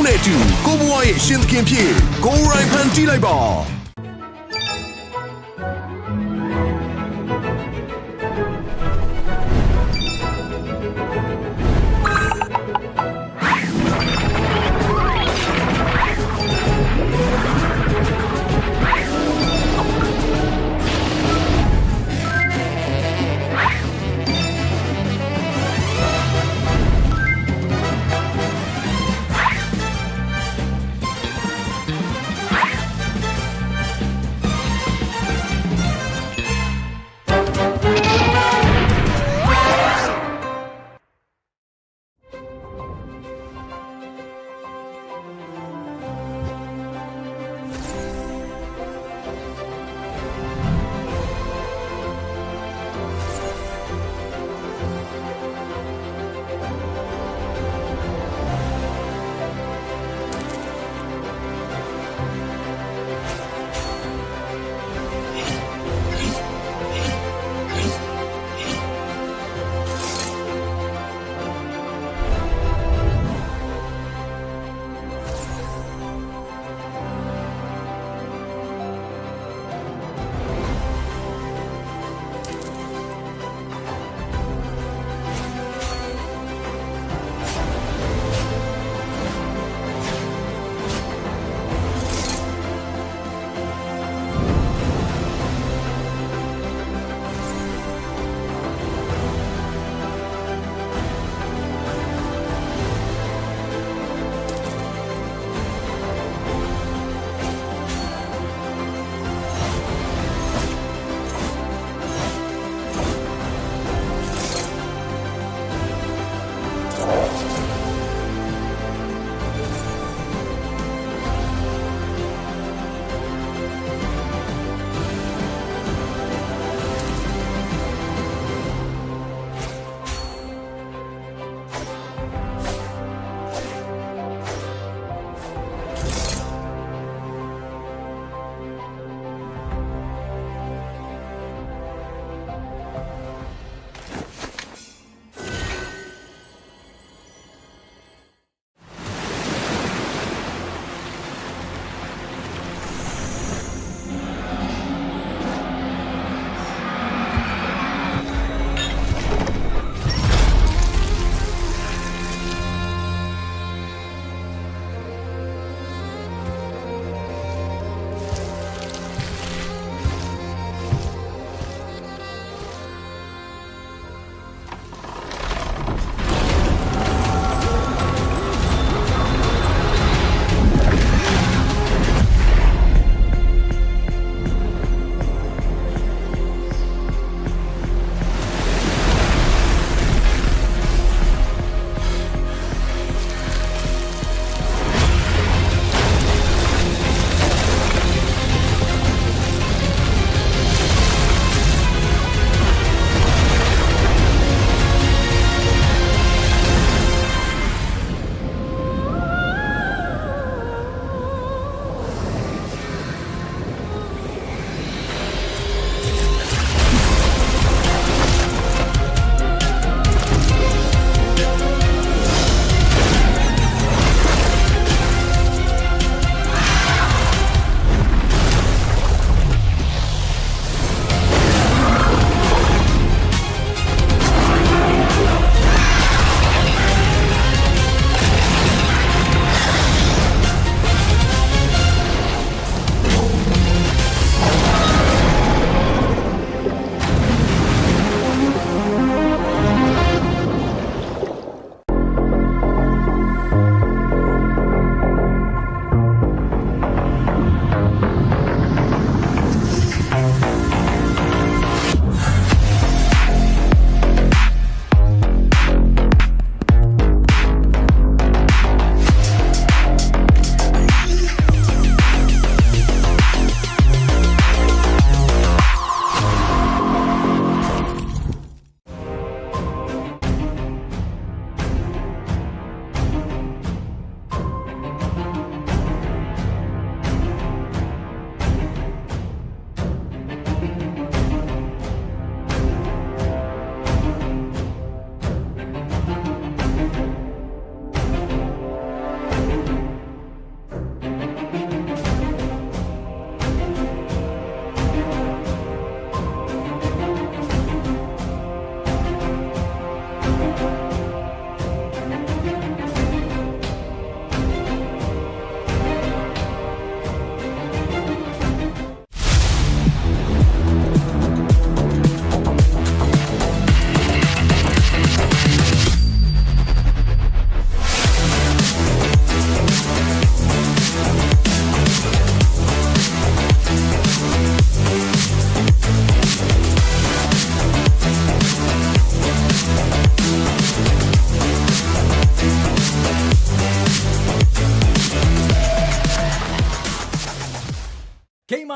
နဲ့တူကိုဘွားရဲ့ရှင်သခင်ဖြစ်ကိုရိုင်းဖန်တီးလိုက်ပါ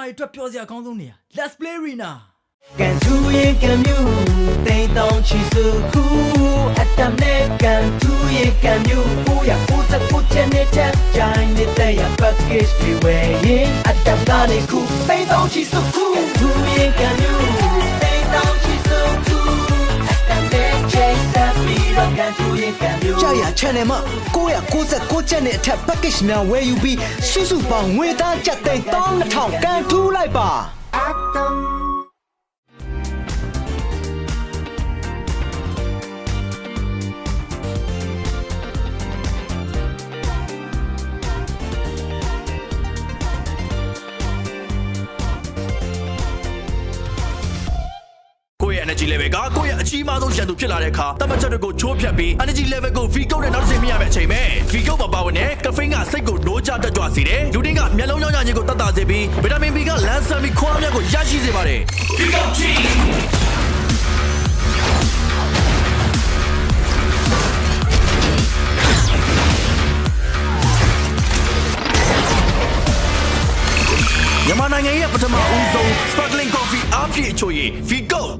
တွေအတွက်ပြောစရာအကောင်းဆုံးနေရာ Let's play arena ကန်ထူရဲ့ကံမျိုးတိမ်တောင်ချီစုခုအတမ်နဲ့ကန်ထူရဲ့ကံမျိုး999ချက်နဲ့ချက်ကြိုင်းနေတဲ့ရ package တွေဝယ်ရင်အတမ်ကနေခုတိမ်တောင်ချီစုခုကန်ထူရဲ့ကံမျိုးတိမ်တောင်ချီစုခုအတမ်နဲ့ချက်ဆက်ပြီးတော့ကန်ထူရဲ့ကံမျိုးကြာရ channel မှာ999ချက်နဲ့အထက် package များဝယ်ယူပြီးစုစုပေါင်းငွေသားကျပ်သိန်း12000ကန်ထူးလိုက်ပါenergy level ကကိုယ့်ရဲ့အကြီးမားဆုံးရန်သူဖြစ်လာတဲ့အခါတမတ်ချက်တွေကိုချိုးဖျက်ပြီး energy level ကို V ကုတ်နဲ့နောက်တစ်ဆင့်မြင့်ရမယ့်အချိန်ပဲ V ကုတ်မှာပါဝင်တဲ့ caffeine ကစိတ်ကိုနိုးကြတက်ကြွစေတယ်လူတွေကမျက်လုံးကြောင့်ခြင်းကိုတတ်တာစေပြီးဗီတာမင် B ကလန်းဆန်းပြီးခွားများကိုရရှိစေပါတယ် V ကုတ်ကြီးမြန်မာနိုင်ငံရဲ့ပထမဦးဆုံး sparkling coffee အားဖြည့်အချိုရည် V ကုတ်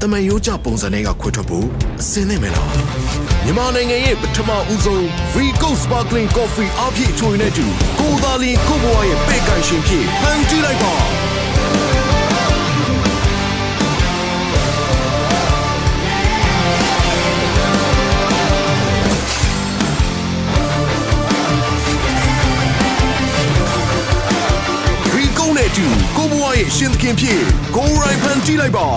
တမန်ရိုးကြပုံစံတွေကခွဲထွက်ဖို့အစင်းနေမယ်လားမြန်မာနိုင်ငံရဲ့ပထမဦးဆုံး V-Go Sparkling Coffee အပြည့်အချိုရည်နဲ့တူကိုယ်သားလင်းကိုယ့်ဘဝရဲ့ပဲ့ကန်ရှင်ဖြစ်ဖန်တီးလိုက်ပါ V-Go နဲ့တူကိုယ့်ဘဝရဲ့ရှင်သခင်ဖြစ်ကိုယ်ရိုင်းဖန်တီးလိုက်ပါ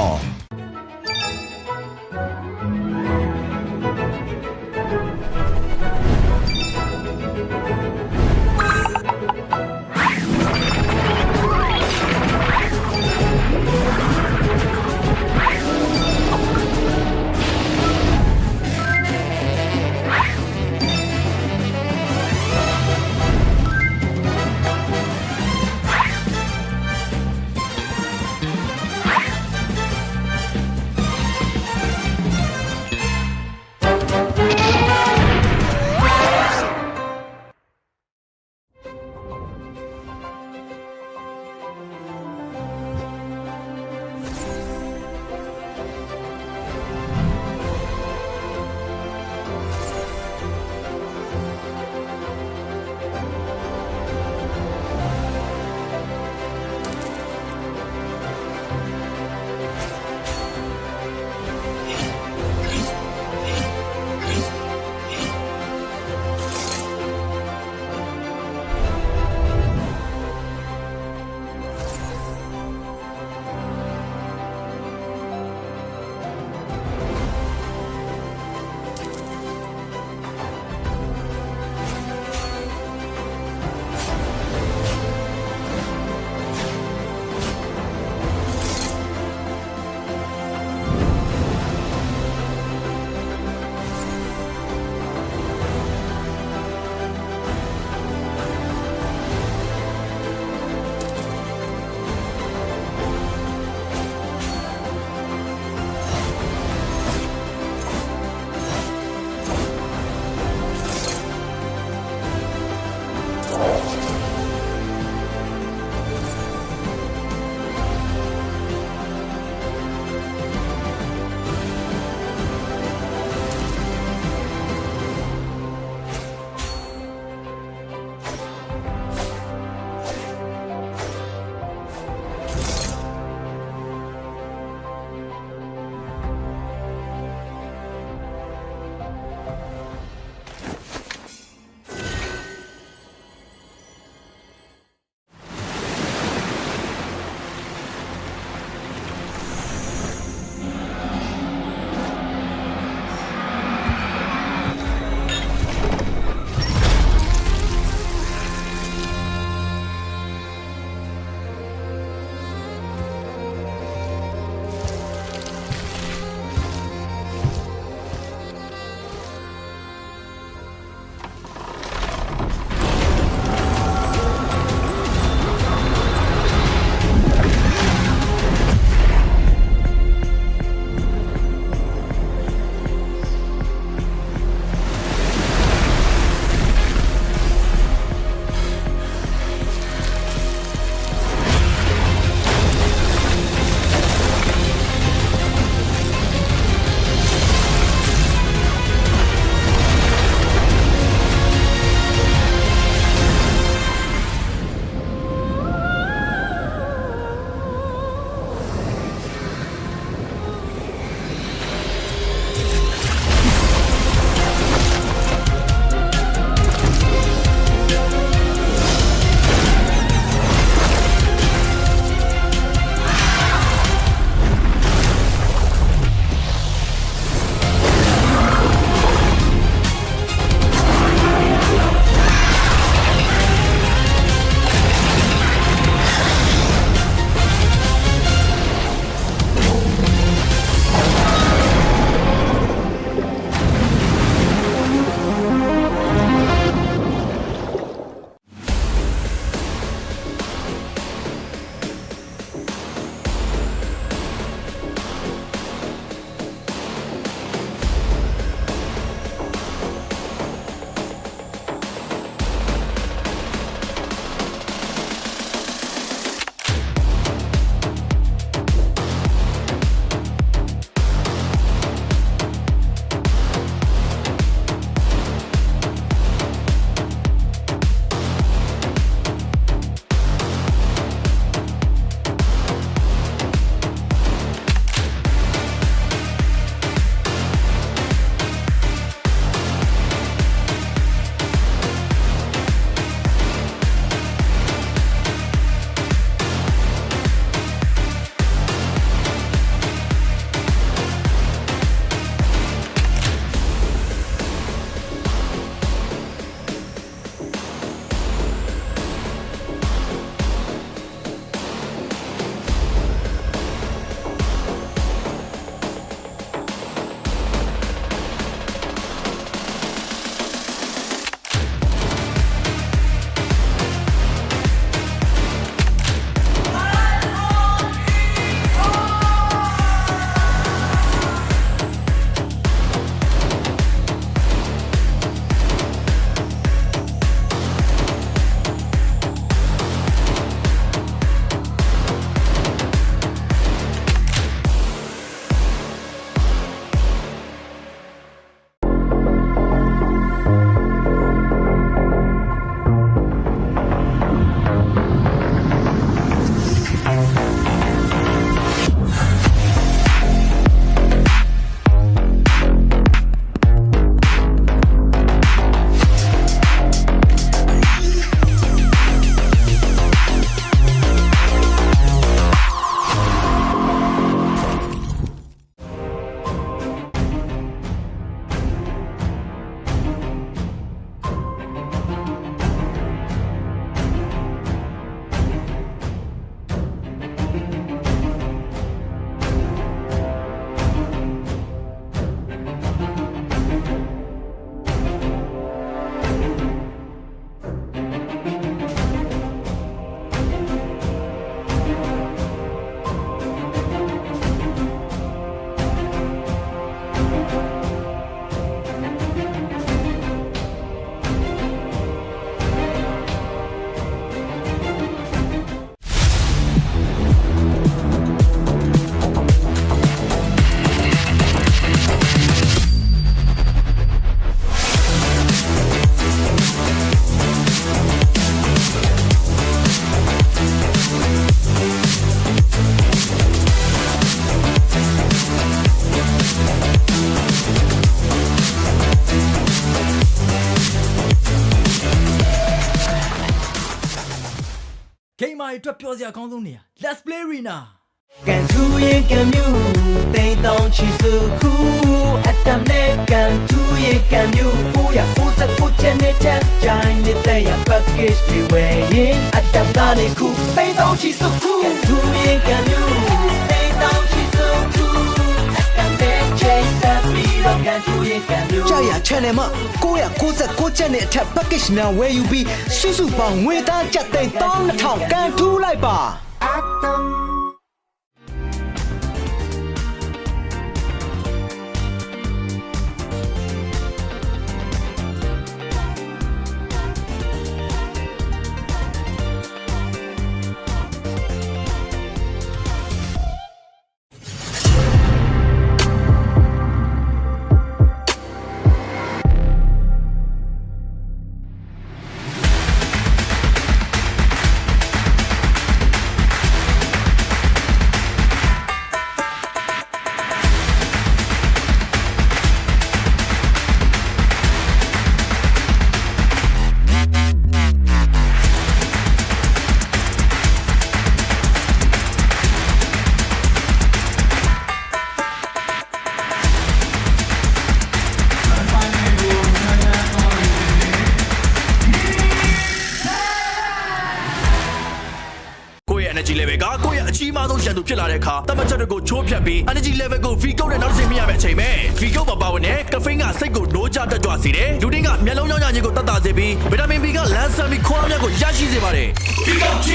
အတွက်ပြောစရာအကောင်းဆုံးနေရာ Let's play arena ကန်ထူရင်ကန်မြူတိမ်တောင်ချီစုခုအတမ်နဲ့ကန်ထူရင်ကန်မြူ999ကျန်တဲ့ကြိုင်းနေတဲ့ရ package တွေဝယ်ရင်အတမ်သားနေခုတိမ်တောင်ချီစုခုကန်ထူရင်ကန်မြူတိမ်တောင်ချီစုခုအတမ်နဲ့ချေဆက်ပြီးတော့ကန်ထူရင်ကန်မြူကြာရ channel မှာ999ကျပ်နဲ့အထက် package များဝယ်ယူပြီးစုစုပေါင်းငွေသားကျပ်သိန်း12000ကန်ထူးလိုက်ပါ energy level ကကိုယ့်ရဲ့အကြီးမားဆုံးရန်သူဖြစ်လာတဲ့အခါတမတ်ချက်တွေကိုချိုးဖျက်ပြီး energy level ကို V ကုတ်နဲ့နောက်တစ်ဆင့်မြင့်ရမယ့်အချိန်ပဲ V ကုတ်ပါဝင်တဲ့ caffeine ကစိတ်ကိုနိုးကြတက်ကြွစေတယ်လူတွေကမျက်လုံးကြောင့်ညင်ကိုတတ်တာစေပြီး vitamin B ကလမ်းဆန်းပြီးခွားများကိုရရှိစေပါတယ် V ကုတ် G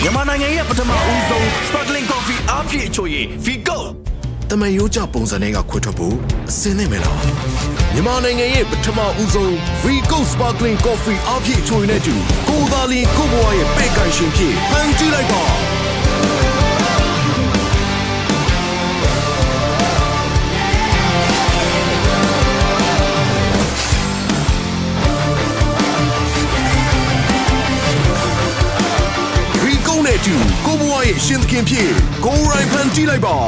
မြန်မာနိုင်ငံရဲ့ပထမဦးဆုံး sparkling coffee အားဖြည့်ချိုရည် V Gold တမန်ရိုးကြပုံစံတွေကခွဲထွက်ဖို့အစင်းနေမယ်လားမြန်မာနိုင်ငံရဲ့ပထမဦးဆုံး V-Go Sparkling Coffee အပြည့်အချိုရည်နဲ့တူကိုယ်သာလင်ကိုယ့်ဘဝရဲ့ပဲ့ကန်ရှင်ဖြစ်ဖန်တီးလိုက်ပါV-Go နဲ့တူကိုယ့်ဘဝရဲ့ရှင်သခင်ဖြစ်ကိုယ်ရိုင်းဖန်တီးလိုက်ပါ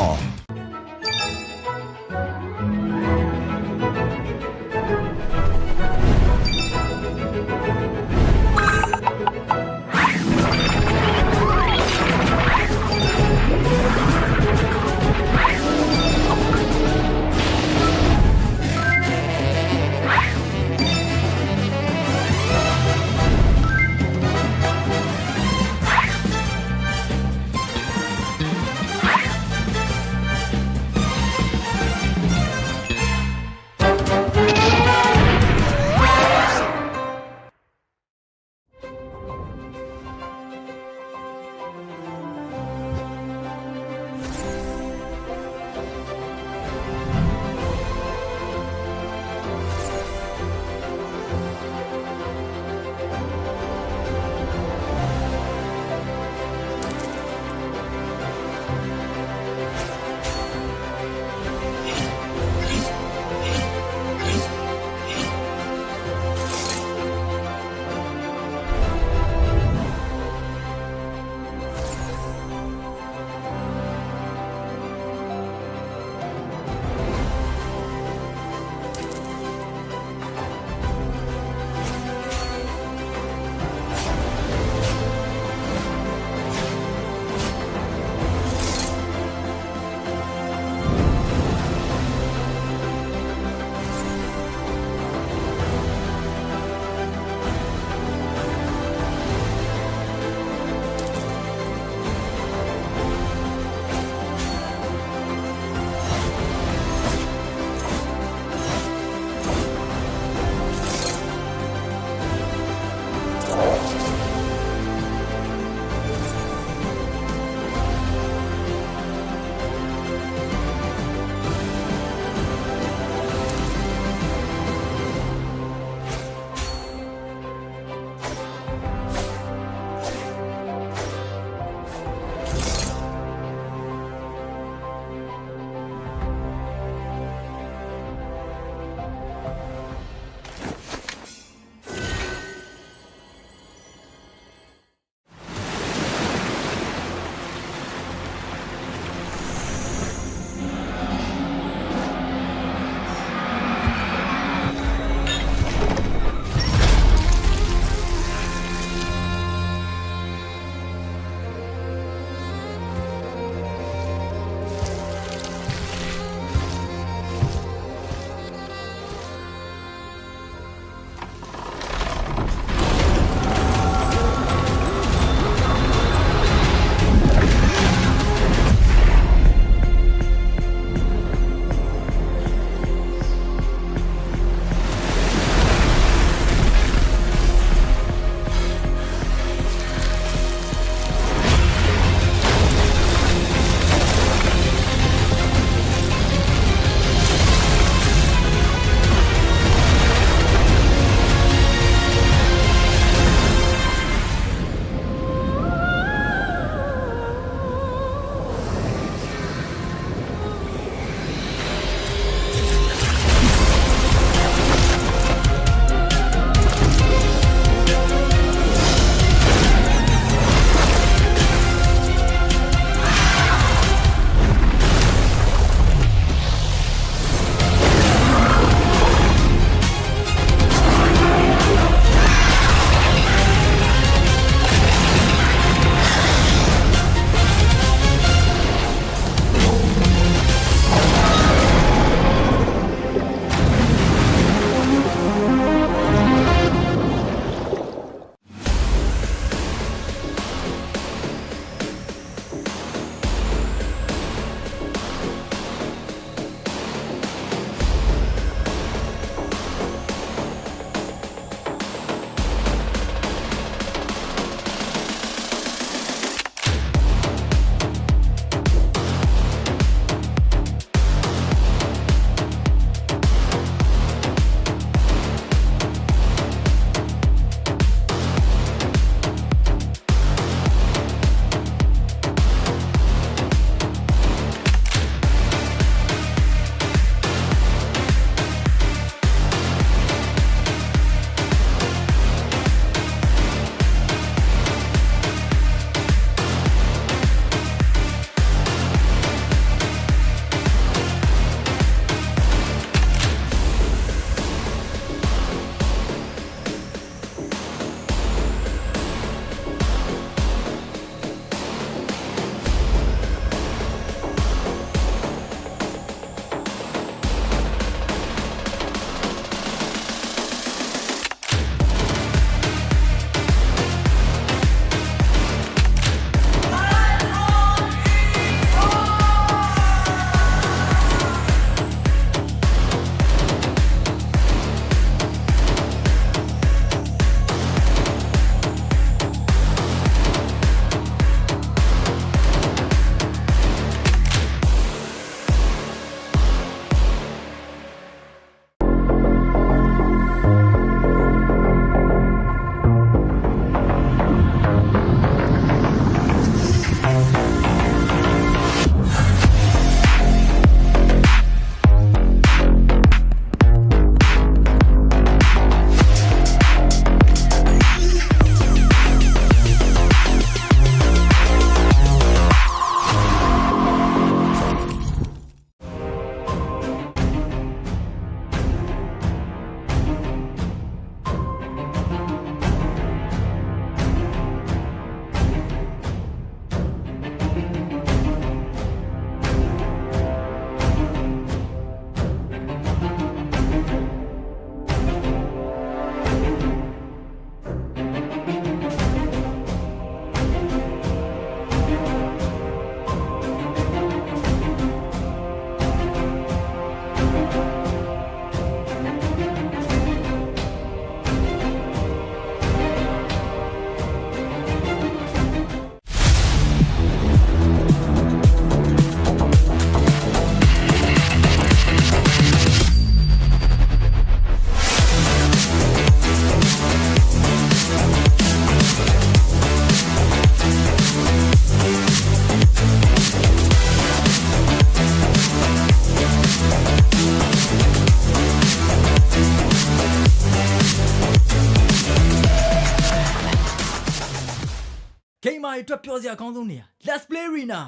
တွေအတွက်ပြောစရာအကောင်းဆုံးနေရာ Let's play arena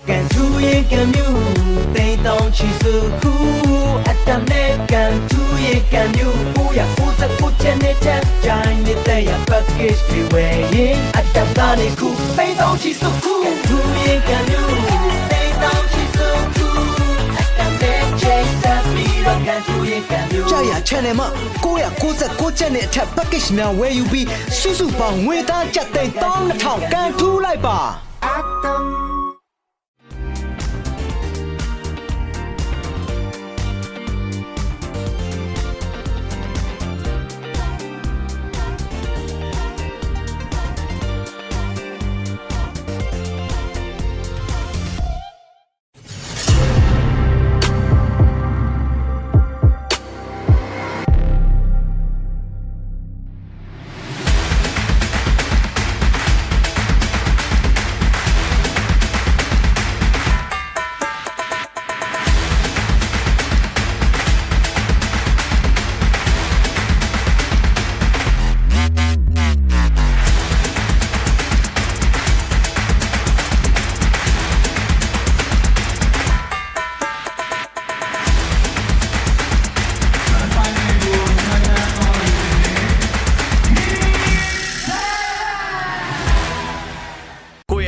ကန်ထူရဲ့ကံမြူတိမ်တောင်ချီစုခုအတမ်နဲ့ကန်ထူရဲ့ကံမြူ999ချက်နဲ့တန်းကြိုင်နေတဲ့ရ package တွေဝယ်ရင်အတမ်သားနေခုတိမ်တောင်ချီစုခုကန်ထူရဲ့ကံမြူတိမ်တောင်ချီစုခုအတမ်နဲ့ချေဆက်ပြီးတော့ကန်ထူရဲ့ကံမြူကြရ channel မှာ999ချက်နဲ့အထက် package များဝယ်ယူပြီးစုစုပေါင်းငွေသားကျပ်သိန်း12000ကန်ထူးလိုက်ပါ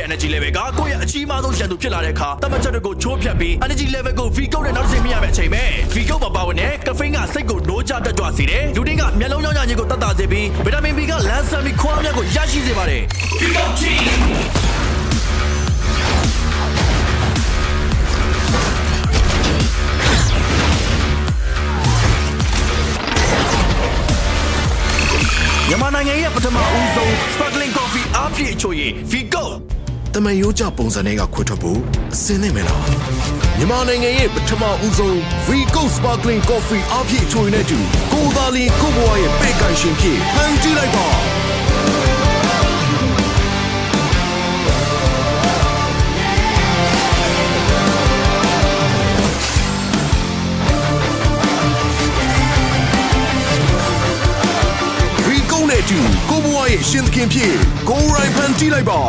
energy level ကကိုယ့်ရဲ့အကြီးမားဆုံးရန်သူဖြစ်လာတဲ့အခါတမန်ချက်တွေကိုချိုးဖြတ်ပြီး energy level ကို V ကုတ်နဲ့နောက်တစ်ဆင့်မြင်ရမယ့်အချိန်ပဲ V ကုတ်မှာပါဝင်တဲ့ caffeine ကစိတ်ကိုနိုးကြတက်ကြွစေတယ်လူတင်းကမျက်လုံးကြောင့်ညခြင်းကိုတတ်တာစေပြီး vitamin B ကလမ်းဆန်ပြီးခွားများကိုရရှိစေပါတယ် V ကုတ် teamမြန်မာနိုင်ငံရဲ့ပထမဦးဆုံး sparkling coffee အားဖြည့်ချိုရည် Vigo တမန်ရိုးကြပုံစံတွေကခွဲထွက်ဖို့အစင်းနေမလားမြန်မာနိုင်ငံရဲ့ပထမဦးဆုံး Vigo sparkling coffee အားဖြည့်ချိုရည်နဲ့တူကိုယ်သာလင်ကိုယ့်ဘဝရဲ့ပဲ့ကန်ရှင်ဖြစ်ဟန်ကြည့်လိုက်ပါနဲ့တူကိုဘွားရဲ့ရှင်သခင်ဖြစ်ကိုရိုင်းဖန်ကြည့်လိုက်ပါ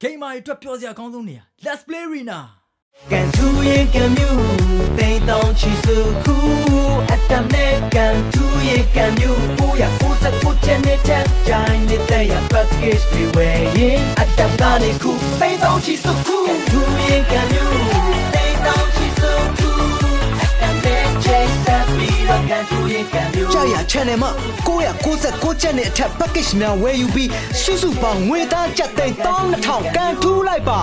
ဂိမ်းမာတွေအတွက်ပြောစရာအကောင်းဆုံးနေရာ Let's play arena ကန်ထူရဲ့ကံမြူတိမ်တောင်ချီစုခုအတ္တနဲ့ကန်ထူရဲ့ကံမြူ999ကျန်တဲ့ကြိုင်နေတဲ့ package တွေဝယ်ရင်အတ္တကနေခုတိမ်တောင်ချီစုခုကန်ထူရဲ့ကံမြူတိမ်တောင်ချီစုခုအတ္တနဲ့ချိန်ဆက်ပြီးတော့ကန်ထူရဲ့ကံမြူကြာရ channel မှာ999ကျပ်နဲ့အထက် package များဝယ်ယူပြီးစုစုပေါင်းငွေသားကျပ်သိန်း12000ကန်ထူးလိုက်ပါ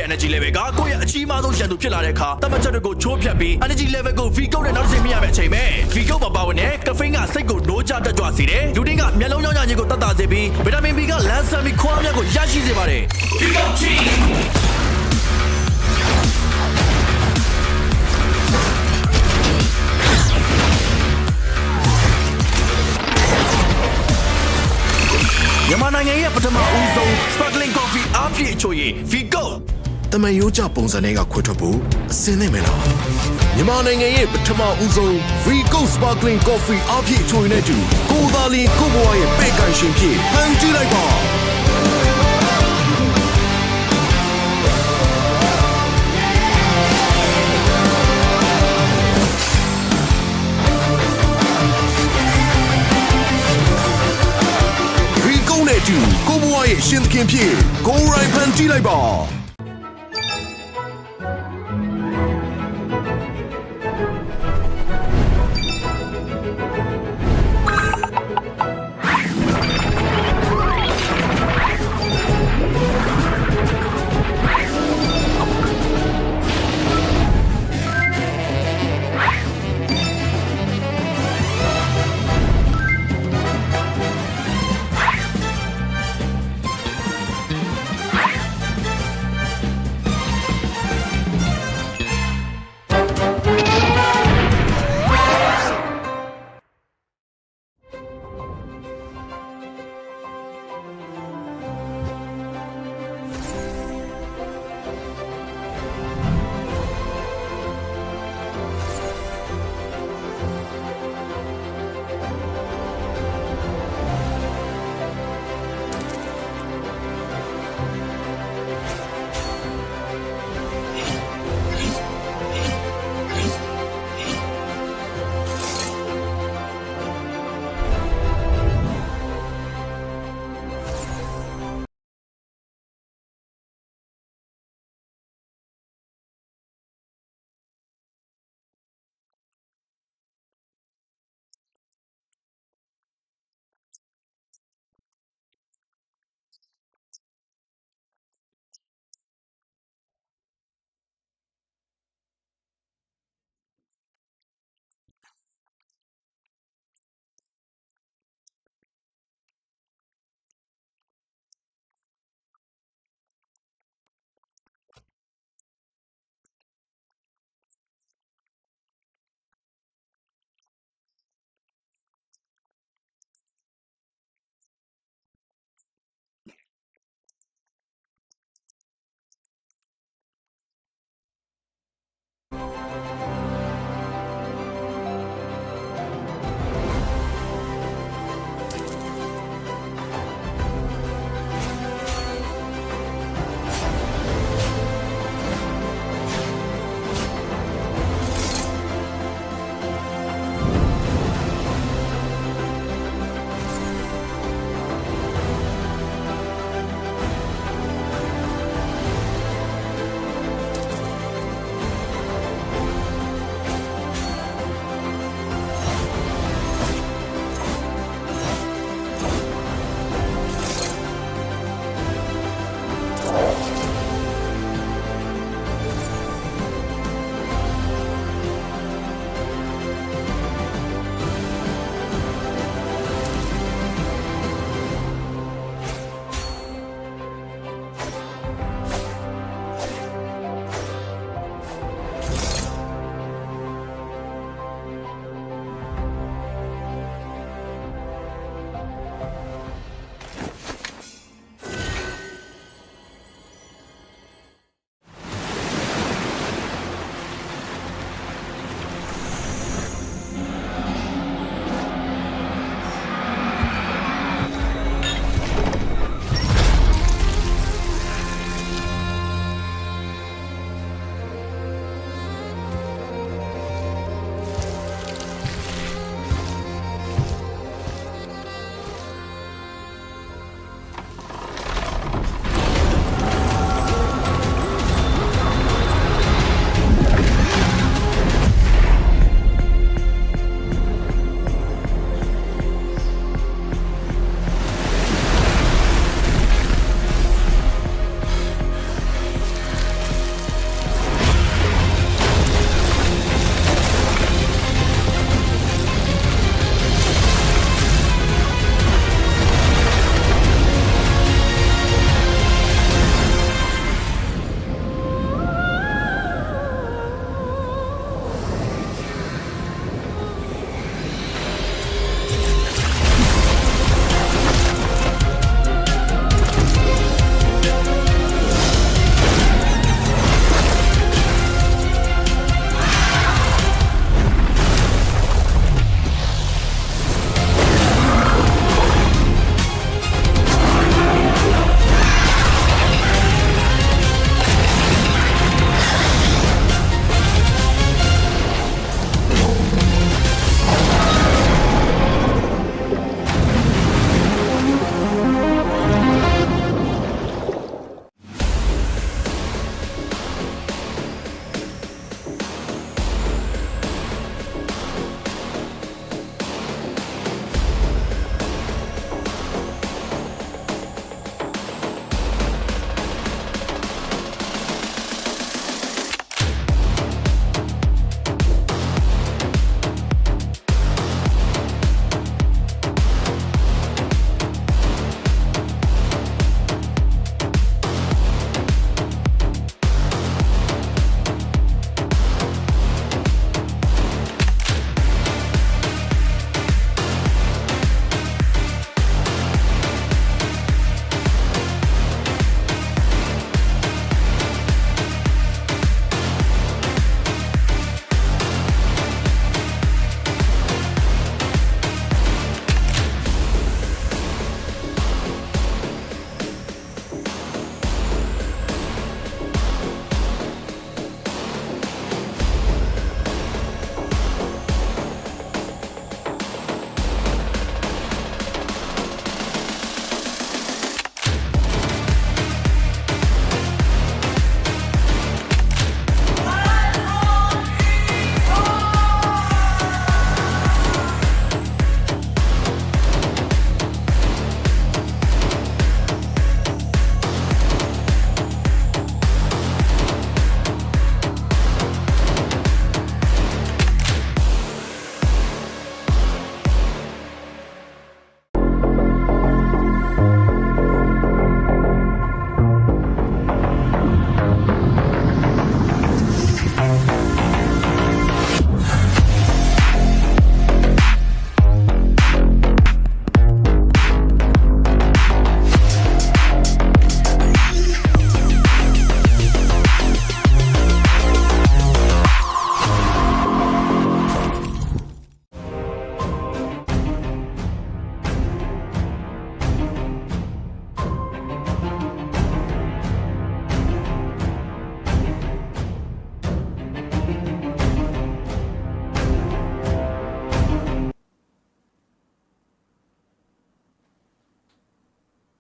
energy level ကကိုယ့်ရဲ့အကြီးမားဆုံးရန်သူဖြစ်လာတဲ့အခါတမန်ချက်တွေကိုချိုးဖြတ်ပြီး energy level ကို V ကုတ်နဲ့နောက်တစ်ဆင့်မြင့်ရမယ့်အချိန်ပဲ V ကုတ်မှာပါဝင်တဲ့ caffeine ကစိတ်ကိုနိုးကြတက်ကြွစေတယ်လူတင်းကမျက်လုံးကြောင့်ညာခြင်းကိုတတ်တာစေပြီး vitamin B ကလမ်းဆန်ပြီးခွားမြတ်ကိုရရှိစေပါတယ် V ကုတ် teamမြန်မာနိုင်ငံရဲ့ပထမဦးဆုံး sparkling coffee အားဖြည့်ချိုရည် Vigo တမန်ရိုးကြပုံစံတွေကခွဲထွက်ဖို့အစင်းနိုင်မယ်လားမြန်မာနိုင်ငံရဲ့ပထမဦးဆုံး Vigo sparkling coffee အားဖြည့်ချိုရည်နဲ့တူကိုယ်သာလီကိုဘွားရဲ့ပဲ့ကန်ရှင်ဖြစ်ဟန်ကြည့်လိုက်ပါနဲ့တူကိုဘွားရဲ့ရှင်သခင်ဖြစ်ကိုရိုင်းဖန်ကြည့်လိုက်ပါ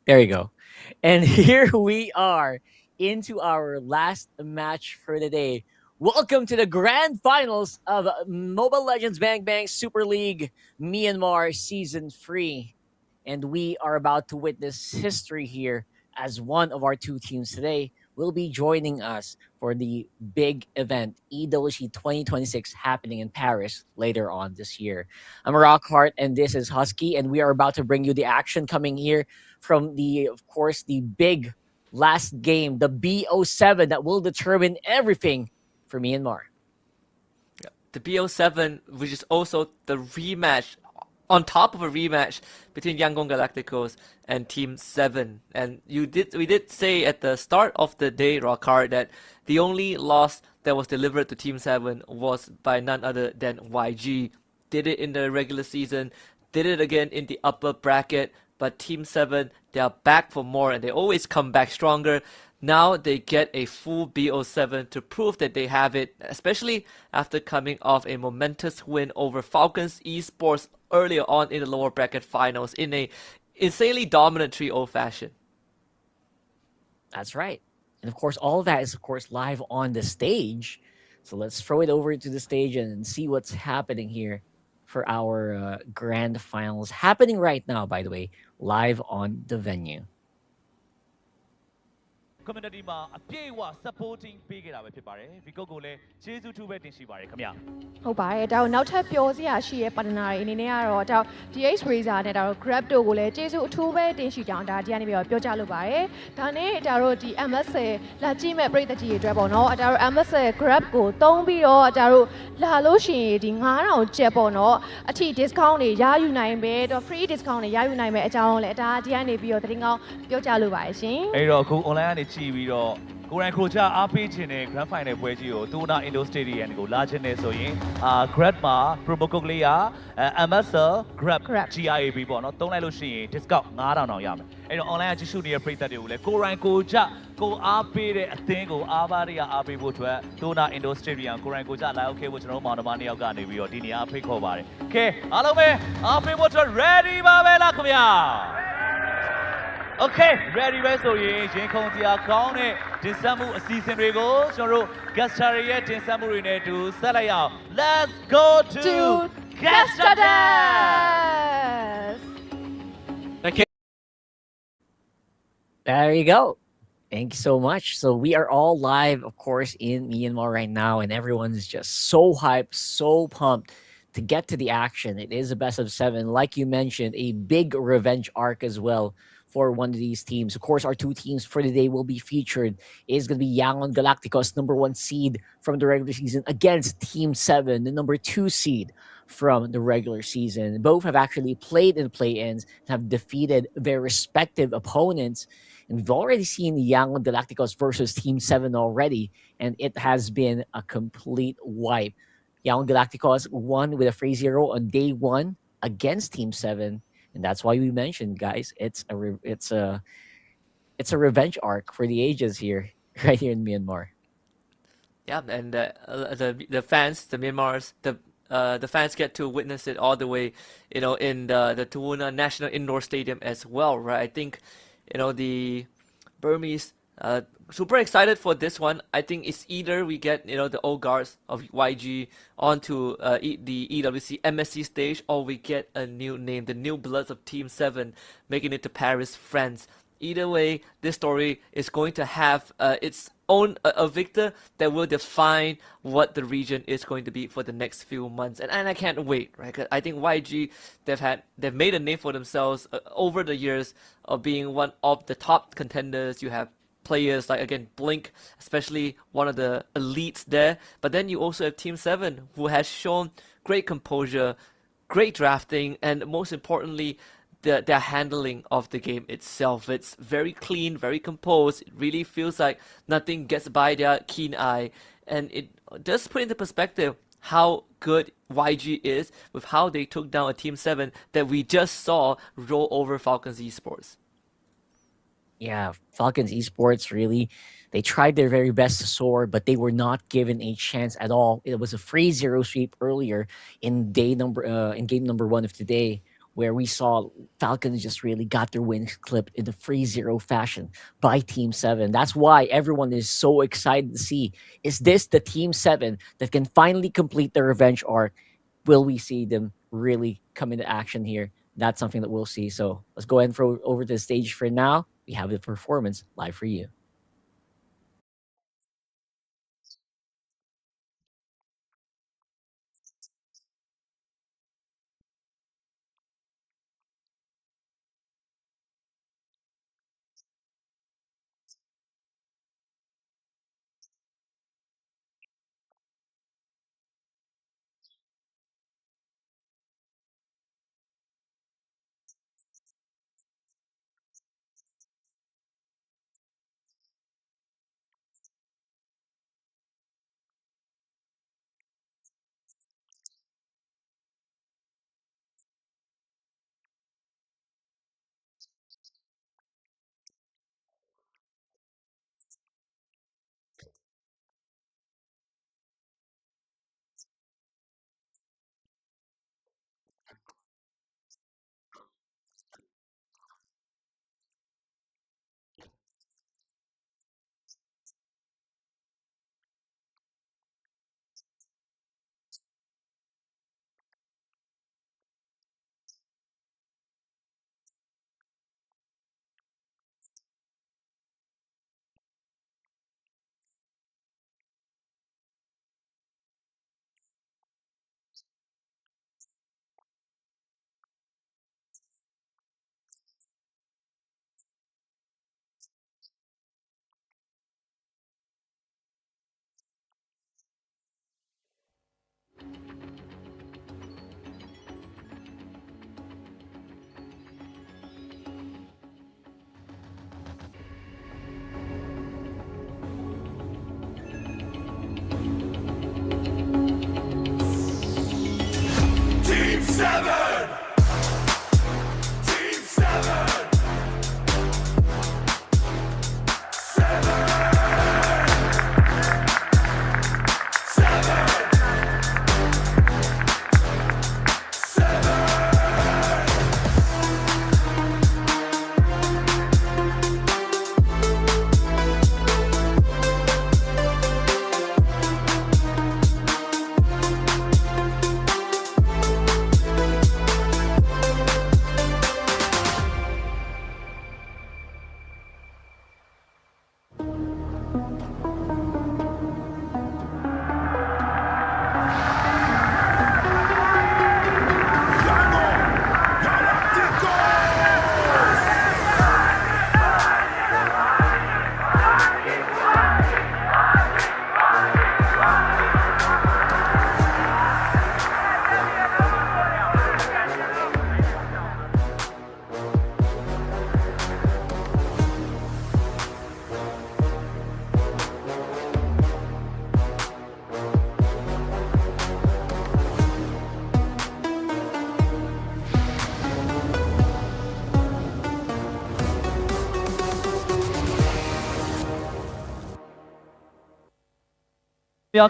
There you go. And here we are into our last match for the day. Welcome to the grand finals of Mobile Legends Bang Bang Super League Myanmar Season 3. And we are about to witness history here as one of our two teams today will be joining us for the big event, EWC 2026, happening in Paris later on this year. I'm Rockhart, and this is Husky, and we are about to bring you the action coming here from of course, the big last game, the BO7 that will determine everything for Myanmar. Yeah. The BO7, which is also the rematch, on top of a rematch between YANGON Galacticos and Team 7. And we did say at the start of the day, Rockhart, that the only loss that was delivered to Team 7 was by none other than YG. Did it in the regular season, did it again in the upper bracket, but Team 7, they are back for more and they always come back stronger. Now they get a full BO7 to prove that they have it, especially after coming off a momentous win over FALCON Esports earlier on in the lower bracket finals in a insanely dominant 3-0 fashion. That's right. And of course, all of that is, of course, live on the stage. So let's throw it over to the stage and see what's happening here for our grand finals. Happening right now, by the way, live on the venue. community မှာအပြည့်အဝ supporting ပေးခဲ့တာပဲဖြစ်ပါတယ်။ Vico ကိုလည်းကျေးဇူးထူးပဲတင်ရှိပါတယ်ခင်ဗျာ။ ဟုတ်ပါတယ်။ဒါတော့နောက်ထပ်ပြောစရာရှိရဲ့ partner တွေအနေနဲ့ကတော့ဒါ DH Razor နဲ့ဒါတော့ Grab တို့ကိုလည်းကျေးဇူးအထူးပဲတင်ရှိကြောင်းဒါဒီကနေပြီးတော့ပြောကြလို့ပါတယ်။ဒါနဲ့ဒါတော့ဒီ MSL လာကြည့်မဲ့ပြည်သက်ကြီးတွေအတွက်ပေါ့နော်။ဒါတော့ MSL Grab ကိုတုံးပြီးတော့ဒါတို့လာလို့ရှိရင်ဒီ9000ကျပ်ပေါ့နော်။အထိ discount တွေရယူနိုင်ပဲတော့ free discount တွေရယူနိုင်ပဲအကြောင်းလည်းဒါဒီကနေပြီးတော့တင်ကောင်းပြောကြလို့ပါတယ်ရှင်။အဲ့တော့အခု online ကနေကြည့်ပြီးတော့ကိုရိုင်းခရိုချာအားပေးခြင်းနဲ့ Grand Final ပွဲကြီးကို Thuwunna Indoor Stadium ကိုလာခြင်းနဲ့ဆိုရင်Grab မှာ promo code လေးကMSL Grab GIAB ပေါ့နော်တုံးလိုက်လို့ရှိရင် discount 9000တောင်ရမယ်အဲ့တော့ online ကကြည့်ရှုနေတဲ့ပရိသတ်တွေကိုလည်းကိုရိုင်းကိုချကိုအားပေးတဲ့အသင်းကိုအားပါးတွေကအားပေးဖို့အတွက် Thuwunna Indoor Stadium ကိုရိုင်းကိုချလာရောက်ခဲ့ဖို့ကျွန်တော်တို့မောင်နှမနှစ်ယောက်ကနေပြီးတော့ဒီနေရာဖိတ်ခေါ်ပါတယ်။ Okay အားလုံးပဲအားပေးဖို့အတွက် ready ပါပဲလားခင်ဗျာ။ Okay, ready ပဲဆိုရင်ရင်ခုန်စရာကောင်းတဲ့တင်ဆက်မှုအစီအစဉ်တွေကိုကျွန်တော်တို့ guest star ရဲ့တင်ဆက်မှုတွေနဲ့အတူဆက်လိုက်အောင် Let's go to guest stars. Okay. There you go. Thank you so much. So we are all live, of course, in Myanmar right now, and everyone's just so hyped, so pumped to get to the action. It is a best of 7. Like you mentioned, a big revenge arc as well for one of these teams. Of course, our two teams for the day will be featured. It is going to be YANGON Galacticos, #1 seed from the regular season, against Team 7, the #2 seed from the regular season. Both have actually played in play-ins and have defeated their respective opponents. And we've already seen YANGON Galacticos versus Team 7 already, and it has been a complete wipe. YANGON Galacticos won with a 3-0 on day 1 against Team 7. And that's why we mentioned, guys, it's a revenge arc for the ages here, right here in Myanmar. Yeah, and the fans, the Myanmars, the fans get to witness it all the way, you know, in the Thuwunna National Indoor Stadium as well, right? I think, you know, the Burmese super excited for this one. I think it's either we get, you know, the old guards of YG onto the EWC MSC stage, or we get a new name, the new bloods of Team 7 making it to Paris, France. Either way, this story is going to have its own a victor that will define what the region is going to be for the next few months, and I can't wait, right? 'Cause I think YG they've made a name for themselves over the years of being one of the top contenders. You have players like, again, Blink, especially one of the elites there. But then you also have Team 7, who has shown great composure, great drafting, and most importantly, their handling of the game itself. It's very clean, very composed. It really feels like nothing gets by their keen eye. And it does put into perspective how good YG is with how they took down a Team 7 that we just saw roll over FALCON Esports. Yeah, FALCON Esports really, they tried their very best to soar, but they were not given a chance at all. It was a 3-0 sweep earlier in game number 1 of today, where we saw Falcons just really got their wins clipped in a 3-0 fashion by Team 7. That's why everyone is so excited to see, is this the Team 7 that can finally complete the revenge arc? Will we see them really come into action here? That's something that we'll see. So let's go ahead and throw over to the stage for now. We have the performance live for you.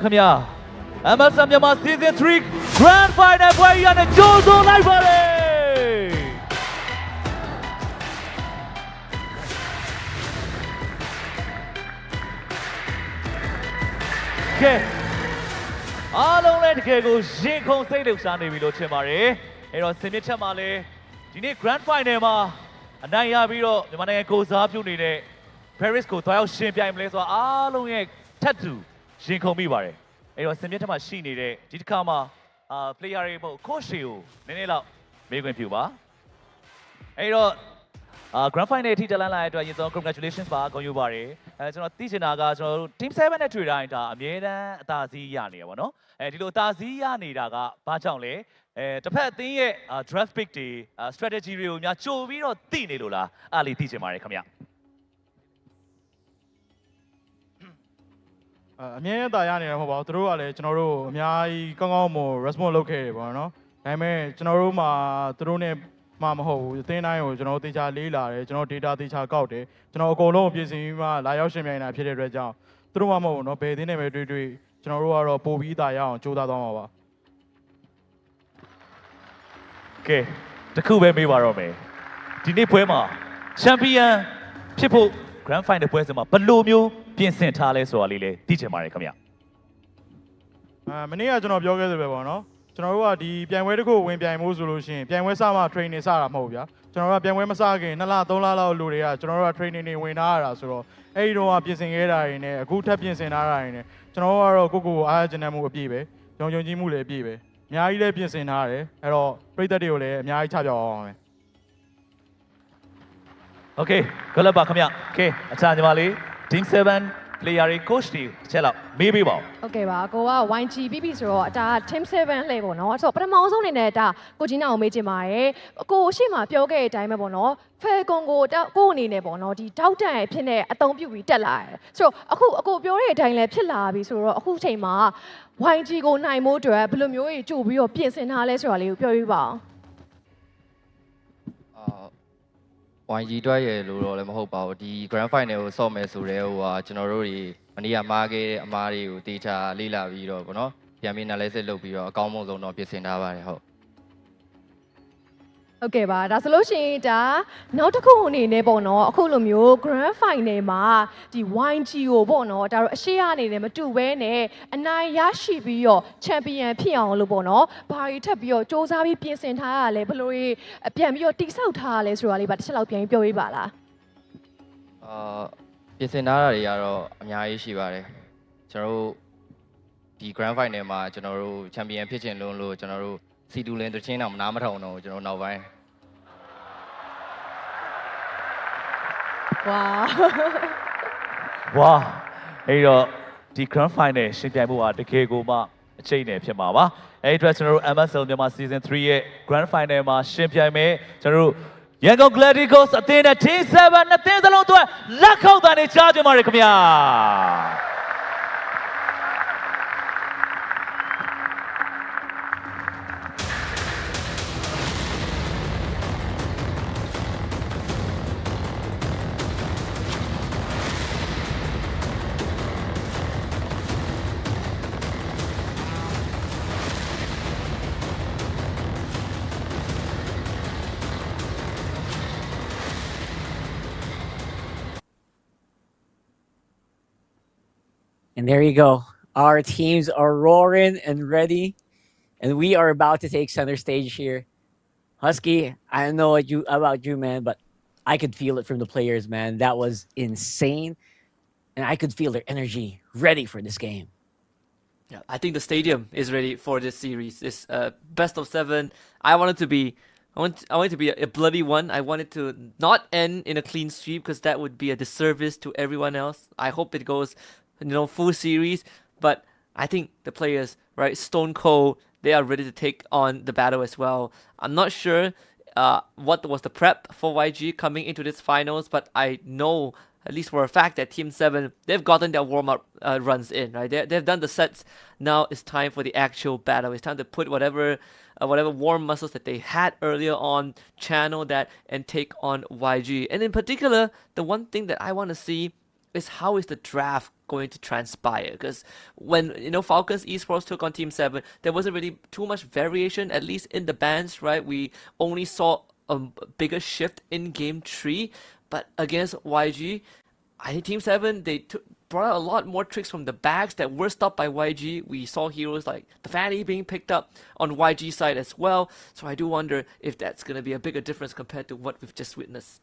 ခင်ဗျာ MSLမြန်မာ Season 3 Grand Final ပွဲရတဲ့ကြိုးစိုးလိုက်ပါလေကဲအားလုံးလည်းတကယ်ကိုရင်ခုန်စိတ်လှုပ်ရှားနေပြီလို့ထင်ပါတယ်အဲ့တော့စင်မြင့်ချက်မှာလည်းဒီနေ့ Grand Final မှာအနိုင်ရပြီးတော့မြန်မာနိုင်ငံကိုစားပြုနေတဲ့ Paris ကိုတွားရောက်ရှင်ပြိုင်မလဲဆိုတော့အားလုံးရဲ့ထက်တူရင်ခုန်မိပါတယ်အဲ့တော့စင်မြင့်ထက်မှာရှိနေတဲ့ဒီတစ်ခါမှာplayer တွေပေါ့ coach တွေကိုနည်းနည်းလောက်မေးခွင့်ပြုပါအဲ့တော့Grand Final အထိတက်လန်းလာတဲ့အတွက်ရင်ဆုံး congratulations ပါဂုဏ်ယူပါတယ်ကျွန်တော်သိချင်တာကကျွန်တော်တို့ Team 7နဲ့တွေ့တိုင်းဒါအမြဲတမ်းအသာစီးရနေရပါတော့ဒီလိုအသာစီးရနေတာကဘာကြောင့်လဲတစ်ဖက်အသင်းရဲ့ draft pick တွေ strategy တွေကိုများကြိုပြီးတော့သိနေလို့လားအားလေးသိချင်ပါတယ်ခင်ဗျအမြဲတမ်းရနေတယ်မဟုတ်ပါဘူးသူတို့ကလည်းကျွန်တော်တို့အများကြီးကောင်းကောင်းမ response လုပ်ခဲ့တယ်ပေါ့နော်ဒါပေမဲ့ကျွန်တော်တို့မှာသူတို့နဲ့မှမဟုတ်ဘူးအသင်းတိုင်းကိုကျွန်တော်တေချာလေးလာတယ်ကျွန်တော် data တေချာကောက်တယ်ကျွန်တော်အကုန်လုံးပြင်ဆင်ပြီးမှလာရောက်ရှင်ပြိုင်တာဖြစ်တဲ့အတွက်ကြောင့်သူတို့မှမဟုတ်ဘူးနော်ဘယ်အသင်းနဲ့ပဲတွေ့ကျွန်တော်တို့ကတော့ပို့ပြီးသားရအောင်ကြိုးစားသွားမှာပါကဲတ တခုပဲမေးပါတော့မယ်ဒီနေ့ပွဲမှာချန်ပီယံဖြစ်ဖို့ Grand Final ပွဲစဉ်မှာဘယ်လိုမျိုးပြင်ဆင်ထားလဲဆိုတာလေးလည်းသိချင်ပါတယ်ခင်ဗျမနေ့ကကျွန်တော်ပြောခဲ့သလိုပဲပေါ့နော်ကျွန်တော်တို့ကဒီပြိုင်ပွဲတစ်ခုဝင်ပြိုင်ဖို့ဆိုလို့ရှိရင်ပြိုင်ပွဲစမှ training စတာမဟုတ်ဘူးဗျာကျွန်တော်တို့ကပြိုင်ပွဲမစခင်2လ3လလောက်လူတွေကကျွန်တော်တို့က training တွေဝင်ထားရတာဆိုတော့အဲ့ဒီတော့ပြင်ဆင်ခဲ့တာတွေနဲ့အခုထပ်ပြင်ဆင်ထားတာတွေနဲ့ကျွန်တော်တို့ကတော့ကိုအားကျဉ်းမှုအပြည့်ပဲယုံကြည်မှုလည်းအပြည့်ပဲအများကြီးလည်းပြင်ဆင်ထားတယ်အဲ့တော့ပြည်သက်တွေကိုလည်းအများကြီးချပြအောင်မယ်โอเคgood luck ပါခင်ဗျโอเคအခြားညီမလေး Team 7 player တွေ coach တွေတစ်ချက်လောက်မေးပေးပါဦးโอเคပါကိုက YG ပြီးပြီဆိုတော့ဒါ Team 7လှည့်ပေါ့နော်ဆိုတော့ပထမဆုံးအနေနဲ့ဒါကိုကြီးနာကိုမေးချင်ပါတယ်ကိုရှေ့မှာပြောခဲ့တဲ့အတိုင်းပဲပေါ့နော် FALCON ကိုအနေနဲ့ပေါ့နော်ဒီတောက်တန်ရဲ့ဖြစ်နေအသုံးပြုပြီးတက်လာတယ်ဆိုတော့အခုအကိုပြောတဲ့အတိုင်းလည်းဖြစ်လာပြီဆိုတော့အခုချိန်မှာ YG ကိုနိုင်မို့အတွက်ဘယ်လိုမျိုးကြီးကြိုပြီးတော့ပြင်ဆင်ထားလဲဆိုတာလေးကိုပြောပြပါအောင်YG တွက်ရလို့တော့လည်းမဟုတ်ပါဘူးဒီ Grand Final ကိုဆော့မယ်ဆိုတဲ့ဟိုဟာကျွန်တော်တို့တွေမနေ့ကမားခဲ့တဲ့အမားတွေကိုတေချာလေ့လာပြီးတော့ဗောနော်ပြန်ပြီး analysis လုပ်ပြီးတော့အကောင်းဆုံးတော့ပြင်ဆင်ထားပါတယ်ဟုတ်ဟုတ်ကဲ့ပါဒါဆိုလို့ရှိရင်ဒါနောက်တစ်ခုအနေနဲ့ပေါ့နော်အခုလိုမျိုး Grand Final မှာဒီ YG ကိုပေါ့နော်ဒါတော့အရှိရအနေနဲ့မတူဘဲနဲ့အနိုင်ရရှိပြီးတော့ Champion ဖြစ်အောင်လို့ပေါ့နော်ဘာတွေထပ်ပြီးတော့စ조사ပြီးပြင်ဆင်ထားရလဲဘယ်လိုပြန်ပြီးတော့တိဆောက်ထားရလဲဆိုတာလေးပါတစ်ချက်လောက်ပြန်ပြောပေးပါလားပြင်ဆင်ထားတာတွေကတော့အများကြီးရှိပါတယ်ကျွန်တော်တို့ဒီ Grand Final မှာကျွန်တော်တို့ Champion ဖြစ်ချင်လို့ကျွန်တော်တို့စီတူလင်းတချင်းတော့မနာမထောင်တော့ကျွန်တော်နောက်ပိုင်းဝါအဲ့တော့ဒီ Grand Final ရှင်ပြိုင်ဖို့ဟာတကယ်ကိုမှအချိန်နဲ့ဖြစ်မှာပါအဲ့ဒီအတွက်ကျွန်တော်တို့ MSL မြန်မာ Season 3ရဲ့ Grand Final မှာရှင်ပြိုင်မယ်ကျွန်တော်တို့ YANGON GALACTICOS အသင်းနဲ့ Team 7 နှစ်သင်းစလုံးအတွက်လက်ခုပ်သံတွေကြားကြပါရခင်ဗျာAnd there you go. Our teams are roaring and ready. And we are about to take center stage here. Husky, I don't know about you, man, but I could feel it from the players, man. That was insane. And I could feel their energy ready for this game. Yeah, I think the stadium is ready for this series. This best of 7. I want it to be a bloody one. I want it to not end in a clean sweep because that would be a disservice to everyone else. I hope it goes full series, but I think the players, right, Stone Cold, they are ready to take on the battle as well. I'm not sure what was the prep for YG coming into this finals, but I know at least for a fact that Team 7, they've gotten their warm-up runs in, right? They've done the sets. Now it's time for the actual battle. It's time to put whatever warm muscles that they had earlier on, channel that, and take on YG. And in particular, the one thing that I want to see is how is the draft going to transpire, because when FALCON Esports took on Team 7, there wasn't really too much variation, at least in the bans, right? We only saw a bigger shift in game 3, but against YG, I think Team 7, they brought out a lot more tricks from the bags that were stopped by YG. We saw heroes like the Fanny being picked up on YG side as well, so I do wonder if that's going to be a bigger difference compared to what we've just witnessed.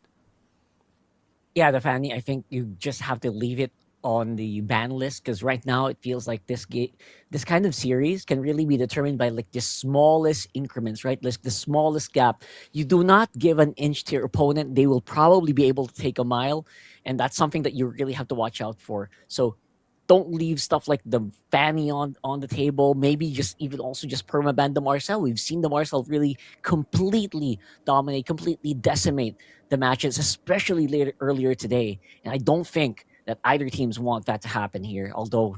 Yeah, the Fanny, I think you just have to leave it on the ban list, because right now it feels like this kind of series can really be determined by like the smallest increments, right? Like the smallest gap. You do not give an inch to your opponent, they will probably be able to take a mile, and that's something that you really have to watch out for. So don't leave stuff like the Fanny on the table. Maybe even also just permaban the Marcel. We've seen the Marcel really completely dominate, completely decimate the matches, especially earlier today. And I don't think that either teams want that to happen here. Although,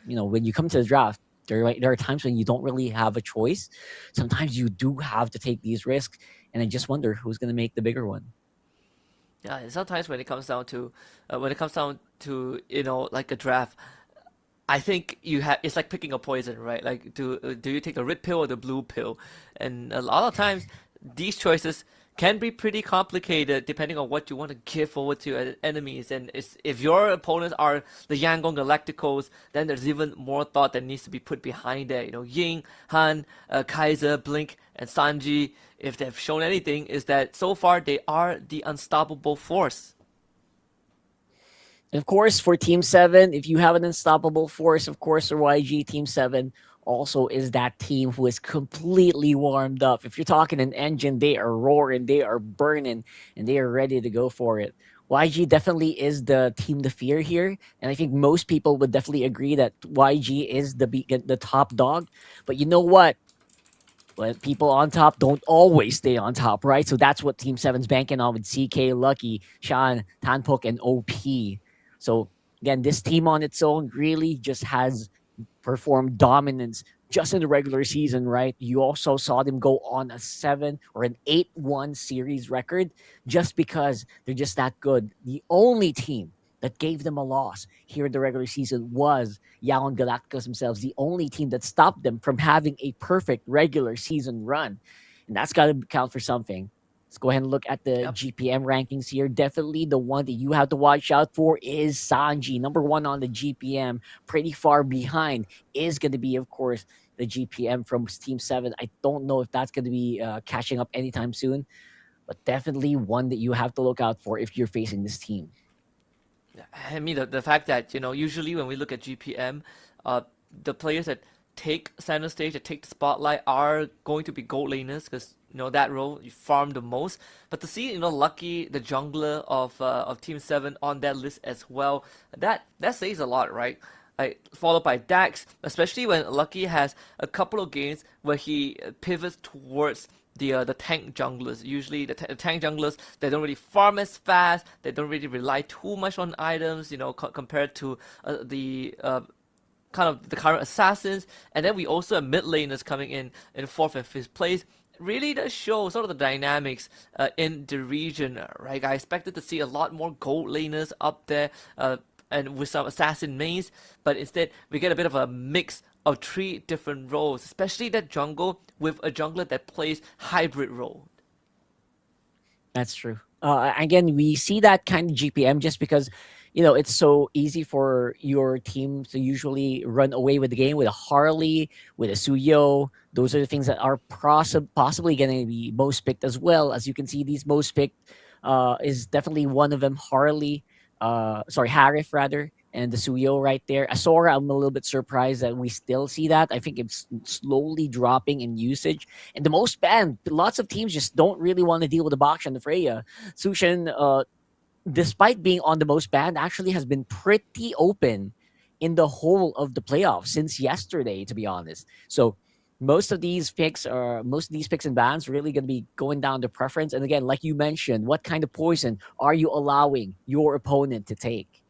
when you come to the draft, there are times when you don't really have a choice. Sometimes you do have to take these risks, and I just wonder who's going to make the bigger one. Yeah, and sometimes when it comes down to like a draft, I think it's like picking a poison, right? Like do you take the red pill or the blue pill? And a lot of times these choices can be pretty complicated depending on what you want to give forward to enemies. And if your opponents are the Yangon Galacticos, then there's even more thought that needs to be put behind it. You know, Ying, Han, Kaiser, Blink, and Sanji, if they've shown anything, is that so far they are the unstoppable force. And of course, for Team 7, if you have an unstoppable force, of course, for YG, Team 7 also is that team who is completely warmed up. If you're talking an engine, they are roaring, they are burning, and they are ready to go for it. YG definitely is the team to fear here, and I think most people would definitely agree that YG is the top dog. But you know what? Well, people on top don't always stay on top, right? So that's what Team 7's banking on with CK, Lucky, Shan, Tanpok, and OP. So again, this team on its own really just has performed dominance just in the regular season, right? You also saw them go on a 7 or an 8-1 series record just because they're just that good. The only team that gave them a loss here in the regular season was YANGON Galacticos themselves, the only team that stopped them from having a perfect regular season run. And that's got to count for something. Let's go ahead and look at the GPM rankings here. Definitely the one that you have to watch out for is Sanji. Number 1 on the GPM, pretty far behind is going to be, of course, the GPM from Team 7. I don't know if that's going to be catching up anytime soon, but definitely one that you have to look out for if you're facing this team. I mean, the fact that, you know, usually when we look at GPM, the players that take center stage, that take the spotlight are going to be gold laners because, you know, that role you farm the most. But to see, you know, Lucky, the jungler of Team 7 on that list as well, that says a lot, right? Followed by Dax, especially when Lucky has a couple of games where he pivots towards the tank junglers. Usually the tank junglers, they don't really farm as fast, they don't really rely too much on items, you know, compared to the kind of the current assassins. And then we also have mid laners coming in 4th and 5th place. Really does show sort of the dynamics in the region, right? I expected to see a lot more gold laners up there and with some assassin mains, but instead we get a bit of a mix of 3 different roles, especially that jungle with a jungler that plays hybrid role. That's true. Again, we see that kind of GPM just because, you know, it's so easy for your team to usually run away with the game with a Harley, with a Suyo. Those are the things that are possibly going to be most picked as well. As you can see, these most picked is definitely one of them, Harley. Harif rather, and the Suyo right there. Asora, I'm a little bit surprised that we still see that. I think it's slowly dropping in usage. And the most banned, lots of teams just don't really want to deal with the Baksh and the Freya. Sushin, despite being on the most banned, actually has been pretty open in the whole of the playoffs since yesterday, to be honest. So most of these picks and bans really going to be going down to preference. And again, like you mentioned, what kind of poison are you allowing your opponent to take?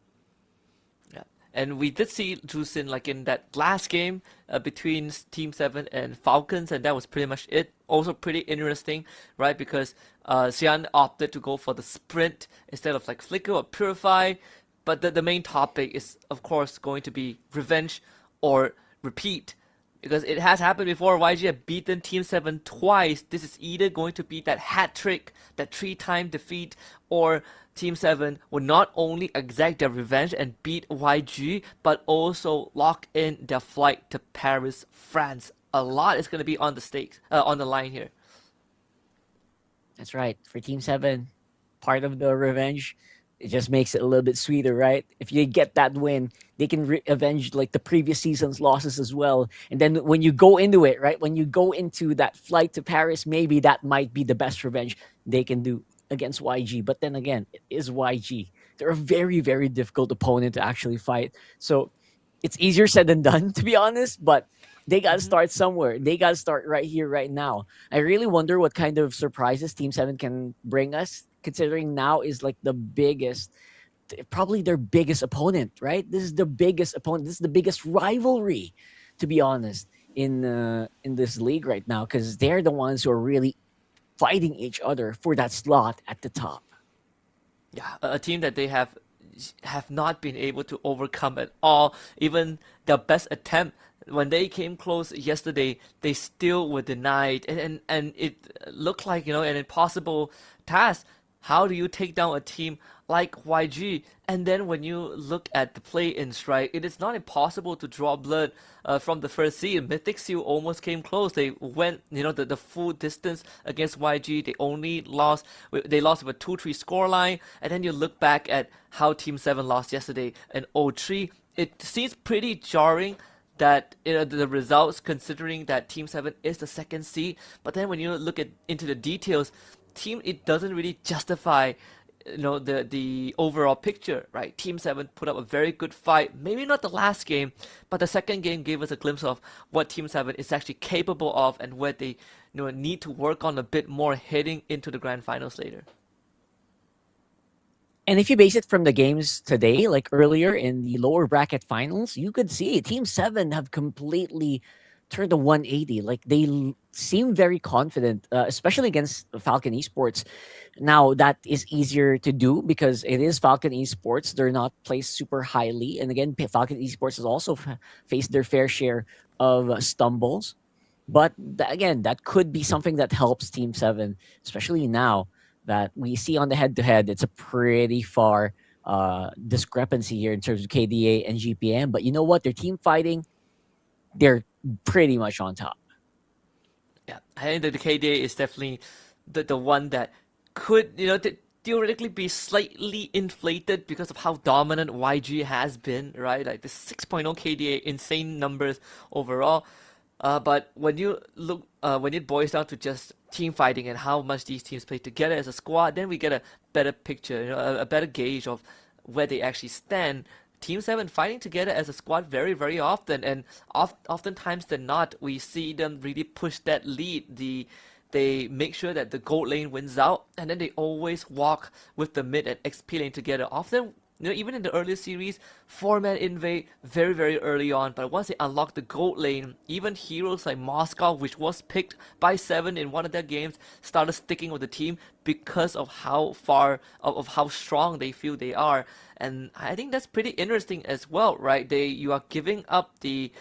Yeah, and we did see Jusin like in that last game between Team 7 and Falcons, and that was pretty much it. Also pretty interesting, right? Because Xian opted to go for the sprint instead of like Flicker or Purify. But the main topic is, of course, going to be revenge or repeat. Because it has happened before. YG have beaten Team 7 twice. This is either going to be that hat trick, that 3-time defeat, or Team 7 will not only exact their revenge and beat YG, but also lock in their flight to Paris, France. A lot is going to be on the stakes, on the line here. That's right. For Team 7, part of the revenge, it just makes it a little bit sweeter, right? If you get that win, they can avenge like the previous season's losses as well. And then when you go into it, right? When you go into that flight to Paris, maybe that might be the best revenge they can do against YG. But then again, it is YG. They're a very, very difficult opponent to actually fight. So it's easier said than done, to be honest, but they got to start somewhere. They got to start right here, right now. I really wonder what kind of surprises Team 7 can bring us, considering now is like the biggest, probably their biggest opponent, right? This is the biggest opponent. This is the biggest rivalry, to be honest, in this league right now, because they're the ones who are really fighting each other for that slot at the top. Yeah, a team that they have have not been able to overcome at all. Even their best attempt, when they came close yesterday, they still were denied, and it looked like, you know, an impossible task. How do you take down a team like YG? And then when you look at the play-ins, right, it is not impossible to draw blood from the first seed. Mythic Seal almost came close. They went, you know, the full distance against YG. They only lost. They lost with a 2-3 scoreline. And then you look back at how Team 7 lost yesterday, an 0-3. It seems pretty jarring that, you know, the results, considering that Team 7 is the second seed. But then when you look into the details, it doesn't really justify, you know, the overall picture, right? Team 7 put up a very good fight. Maybe not the last game, but the second game gave us a glimpse of what Team 7 is actually capable of and where they, you know, need to work on a bit more heading into the grand finals later. And if you base it from the games today, like earlier in the lower bracket finals, you could see Team 7 have completely turned a 180. Like, they seem very confident, especially against FALCON Esports. Now, that is easier to do because it is FALCON Esports. They're not placed super highly. And again, FALCON Esports has also faced their fair share of stumbles. But again, that could be something that helps Team 7, especially now that we see on the head-to-head, it's a pretty far discrepancy here in terms of KDA and GPM. But you know what? Their team fighting, they're pretty much on top. Yeah, I think that the KDA is definitely the one that could, you know, theoretically be slightly inflated because of how dominant YG has been, right? Like the 6.0 KDA, insane numbers overall. But when you look, when it boils down to just team fighting and how much these teams play together as a squad, then we get a better picture, you know, a better gauge of where they actually stand. Team 7 fighting together as a squad very, very often, and oftentimes than not, we see them really push that lead. They make sure that the gold lane wins out, and then they always walk with the mid and XP lane together. Often, you know, even in the earlier series, 4-man invade very, very early on, but once they unlock the gold lane, even heroes like Moscow, which was picked by 7 in one of their games, started sticking with the team because of how far, of how strong they feel they are. And I think that's pretty interesting as well, right? You are giving up the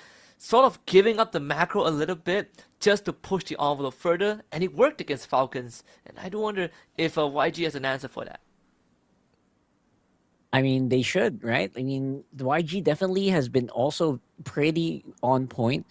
macro a little bit just to push the envelope further, and it worked against Falcons. And I do wonder if YG has an answer for that. I mean, they should, right? I mean, the YG definitely has been also pretty on point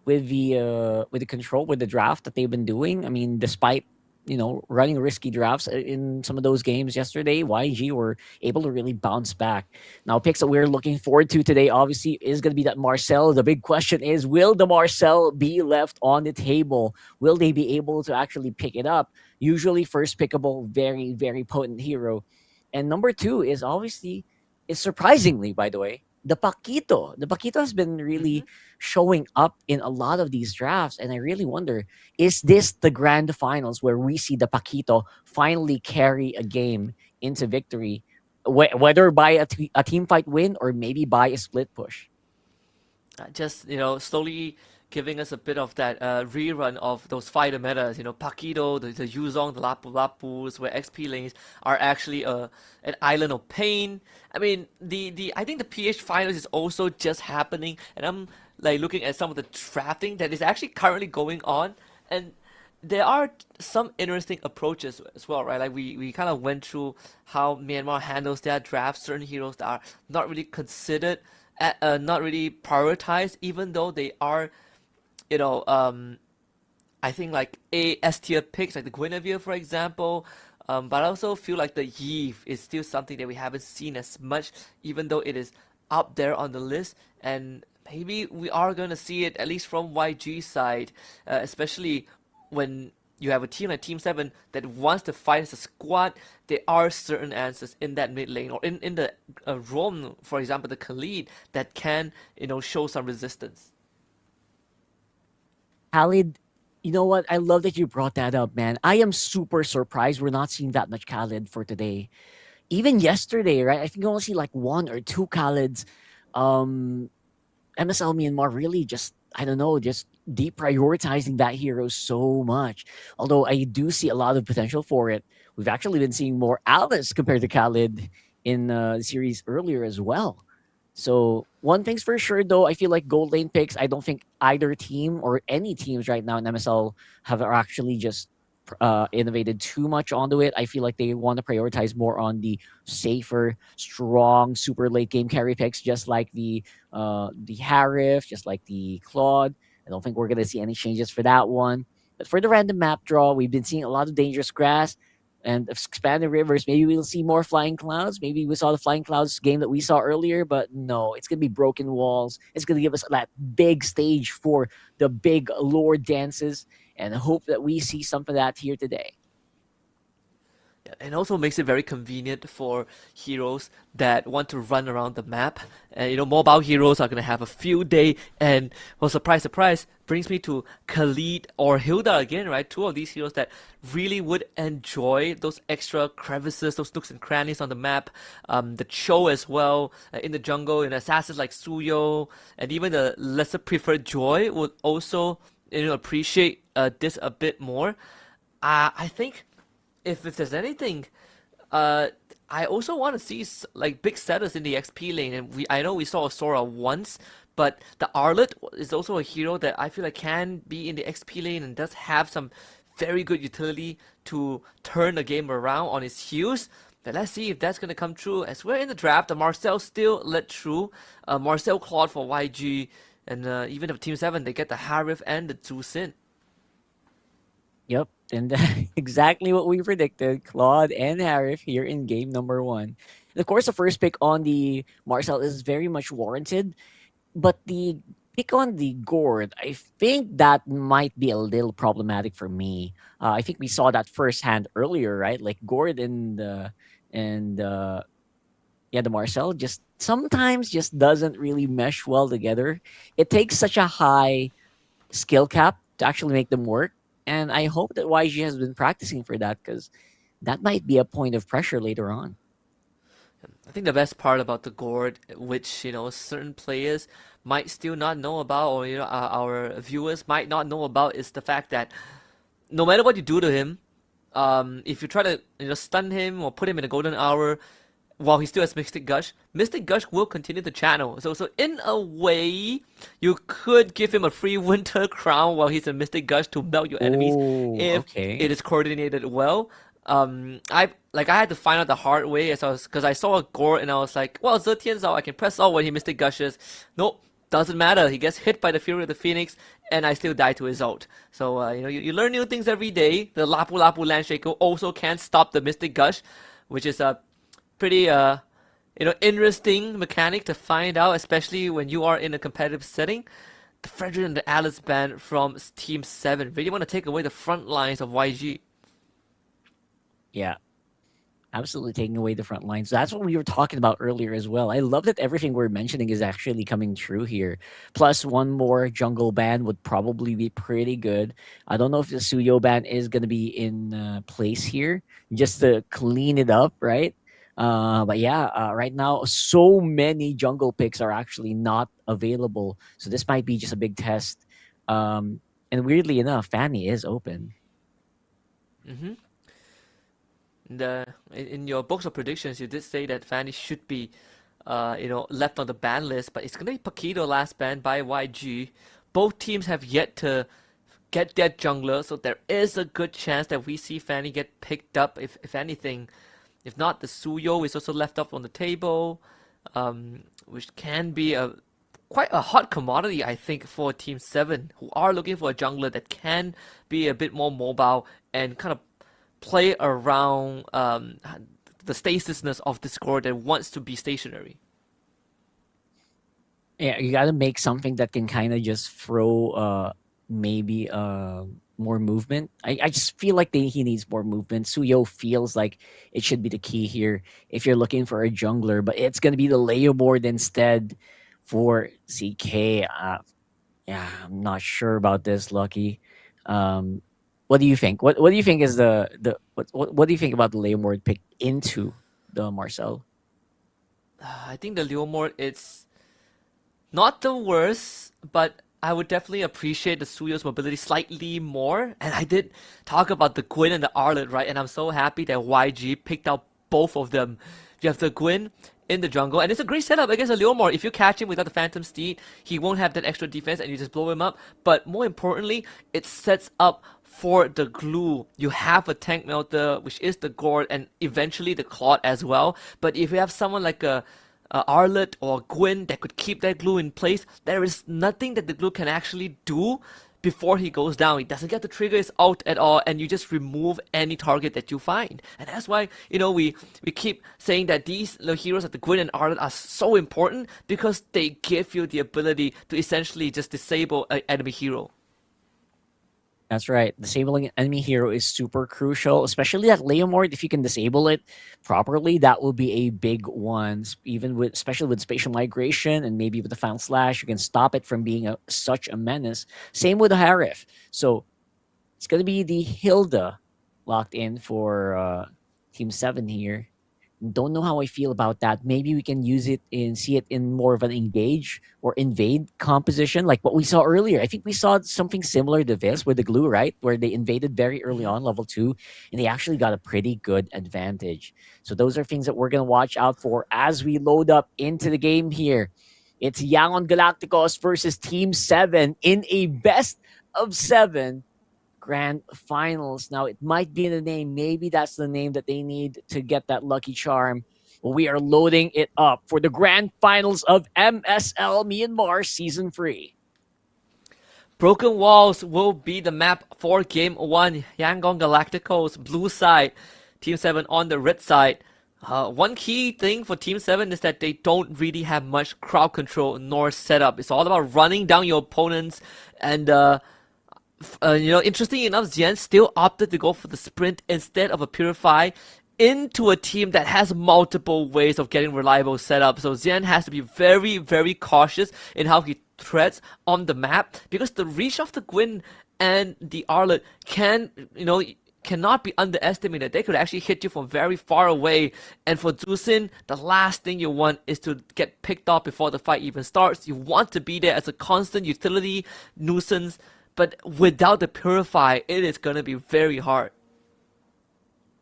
with the control, with the draft that they've been doing. I mean, despite, you know, running risky drafts in some of those games yesterday, YG were able to really bounce back. Now, picks that we're looking forward to today, obviously, is going to be that Marcel. The big question is, will the Marcel be left on the table? Will they be able to actually pick it up? Usually first pickable, very, very potent hero. And number 2 is obviously, surprisingly, by the way, the Paquito. The Paquito has been really showing up in a lot of these drafts. And I really wonder, is this the grand finals where we see the Paquito finally carry a game into victory, whether by a team fight win or maybe by a split push? Just, you know, slowly giving us a bit of that rerun of those fighter metas, you know, Paquito, the Yuzong, the Lapu Lapus, where XP lanes are actually an island of pain. I mean, I think the PH finals is also just happening, and I'm like looking at some of the drafting that is actually currently going on, and there are some interesting approaches as well, right? Like we kind of went through how Myanmar handles their drafts, certain heroes that are not really considered, not really prioritized, even though they are, you know, I think like S tier picks, like the Guinevere, for example. But I also feel like the Yves is still something that we haven't seen as much, even though it is up there on the list. And maybe we are going to see it, at least from YG's side, especially when you have a team like Team 7 that wants to fight as a squad. There are certain answers in that mid lane, or in the roam, for example, the Khalid, that can, you know, show some resistance. Khalid, you know what? I love that you brought that up, man. I am super surprised we're not seeing that much Khalid for today. Even yesterday, right? I think you only see like 1 or 2 Khalids. MSL Myanmar really just, I don't know, just deprioritizing that hero so much. Although I do see a lot of potential for it. We've actually been seeing more Alice compared to Khalid in the series earlier as well. So one thing's for sure, though, I feel like gold lane picks, I don't think either team or any teams right now in MSL have actually just innovated too much onto it. I feel like they want to prioritize more on the safer, strong, super late game carry picks, just like the Harif, just like the Claude. I don't think we're gonna see any changes for that one. But for the random map draw, we've been seeing a lot of dangerous grass and expanded rivers. Maybe we'll see more flying clouds. Maybe we saw the flying clouds game that we saw earlier, but no, it's gonna be broken walls. It's gonna give us that big stage for the big lore dances, and I hope that we see some of that here today. Yeah, and also makes it very convenient for heroes that want to run around the map. And mobile heroes are gonna have a field day, and well, surprise, surprise, brings me to Khalid or Hilda again, right? Two of these heroes that really would enjoy those extra crevices, those nooks and crannies on the map. The Cho as well in the jungle, and assassins like Suyo, and even the lesser preferred Joy would also appreciate this a bit more. I think if there's anything, I also want to see like big setters in the XP lane, and I know we saw Sora once, but the Arlet is also a hero that I feel like can be in the XP lane and does have some very good utility to turn the game around on his heels. But let's see if that's going to come true. As we're in the draft, the Marcel still led through. Marcel Claude for YG, and even if Team 7, they get the Harif and the Zhu Xin. Yep, and exactly what we predicted. Claude and Harif here in game number 1. And of course, the first pick on the Marcel is very much warranted, but the pick on the Gord, I think that might be a little problematic for me. I think we saw that firsthand earlier, right? Like Gord and the Marcel just sometimes just doesn't really mesh well together. It takes such a high skill cap to actually make them work. And I hope that YG has been practicing for that, because that might be a point of pressure later on. I think the best part about the Gord, which certain players might still not know about, or our viewers might not know about, is the fact that no matter what you do to him, if you try to stun him or put him in a golden hour while he still has Mystic Gush will continue to channel. So in a way, you could give him a free Winter Crown while he's in Mystic Gush to melt your enemies if it is coordinated well. I had to find out the hard way because I saw a Gord and I was like, well, Zetian's out, I can press out when he Mystic Gushes. Nope, doesn't matter. He gets hit by the Fury of the Phoenix, and I still die to his ult. So you learn new things every day. The Lapu Lapu Landshaker also can't stop the Mystic Gush, which is a pretty interesting mechanic to find out, especially when you are in a competitive setting. The Frederick and the Alice ban from Team 7 really want to take away the front lines of YG. Yeah, absolutely taking away the front lines. That's what we were talking about earlier as well. I love that everything we're mentioning is actually coming true here. Plus, one more jungle ban would probably be pretty good. I don't know if the Suyo ban is going to be in place here, just to clean it up, right? But yeah, right now, so many jungle picks are actually not available. So this might be just a big test. And weirdly enough, Fanny is open. Mm-hmm. In your books of predictions, you did say that Fanny should be, left on the ban list, but it's gonna be Paquito last banned by YG. Both teams have yet to get their jungler, so there is a good chance that we see Fanny get picked up, if anything. If not, the Suyo is also left up on the table, which can be quite a hot commodity, I think, for Team 7, who are looking for a jungler that can be a bit more mobile and kind of play around the stasisness of this Gord that wants to be stationary. Yeah, you got to make something that can kind of just throw maybe more movement. I just feel like he needs more movement. Suyo feels like it should be the key here if you're looking for a jungler, but it's going to be the Leo board instead for CK. Yeah, I'm not sure about this, Lucky. What do you think? What do you think is what do you think about the Leomord pick into the Marcel? I think the Leomord is not the worst, but I would definitely appreciate the Suyo's mobility slightly more. And I did talk about the Gwyn and the Arlet, right? And I'm so happy that YG picked out both of them, You have the Gwyn in the jungle, and it's a great setup against a Leomore. If you catch him without the Phantom Steed, he won't have that extra defense, and you just blow him up. But more importantly, it sets up for the glue. You have a tank melter, which is the Gourd, and eventually the Claude as well. But if you have someone like a Arlet or Gwyn that could keep that glue in place, there is nothing that the glue can actually do before he goes down. He doesn't get the triggers out at all, and you just remove any target that you find. And that's why, you know, we keep saying that these heroes like the Gwyn and Arlet are so important, because they give you the ability to essentially just disable an enemy hero. That's right. Disabling an enemy hero is super crucial, especially that Leomord. If you can disable it properly, that will be a big one. Especially with spatial migration and maybe with the Final Slash, you can stop it from being such a menace. Same with the Harif. So it's going to be the Hilda locked in for Team 7 here. Don't know how I feel about that. Maybe we can see it in more of an engage or invade composition, like what we saw earlier. I think we saw something similar to this with the glue, right? Where they invaded very early on, level 2, and they actually got a pretty good advantage. So those are things that we're going to watch out for as we load up into the game here. It's YANGON Galacticos versus Team 7 in a best of 7 Grand Finals. Now, it might be in the name. Maybe that's the name that they need to get that lucky charm. Well, we are loading it up for the Grand Finals of MSL Myanmar Season 3. Broken Walls will be the map for Game 1. YANGON Galacticos, blue side. Team 7 on the red side. One key thing for Team 7 is that they don't really have much crowd control nor setup. It's all about running down your opponents, and interesting enough, Xian still opted to go for the sprint instead of a Purify into a team that has multiple ways of getting reliable setup. So Xian has to be very, very cautious in how he treads on the map, because the reach of the Gwyn and the Arlet cannot be underestimated. They could actually hit you from very far away. And for Zusin, the last thing you want is to get picked off before the fight even starts. You want to be there as a constant utility nuisance. But without the Purify, it is going to be very hard.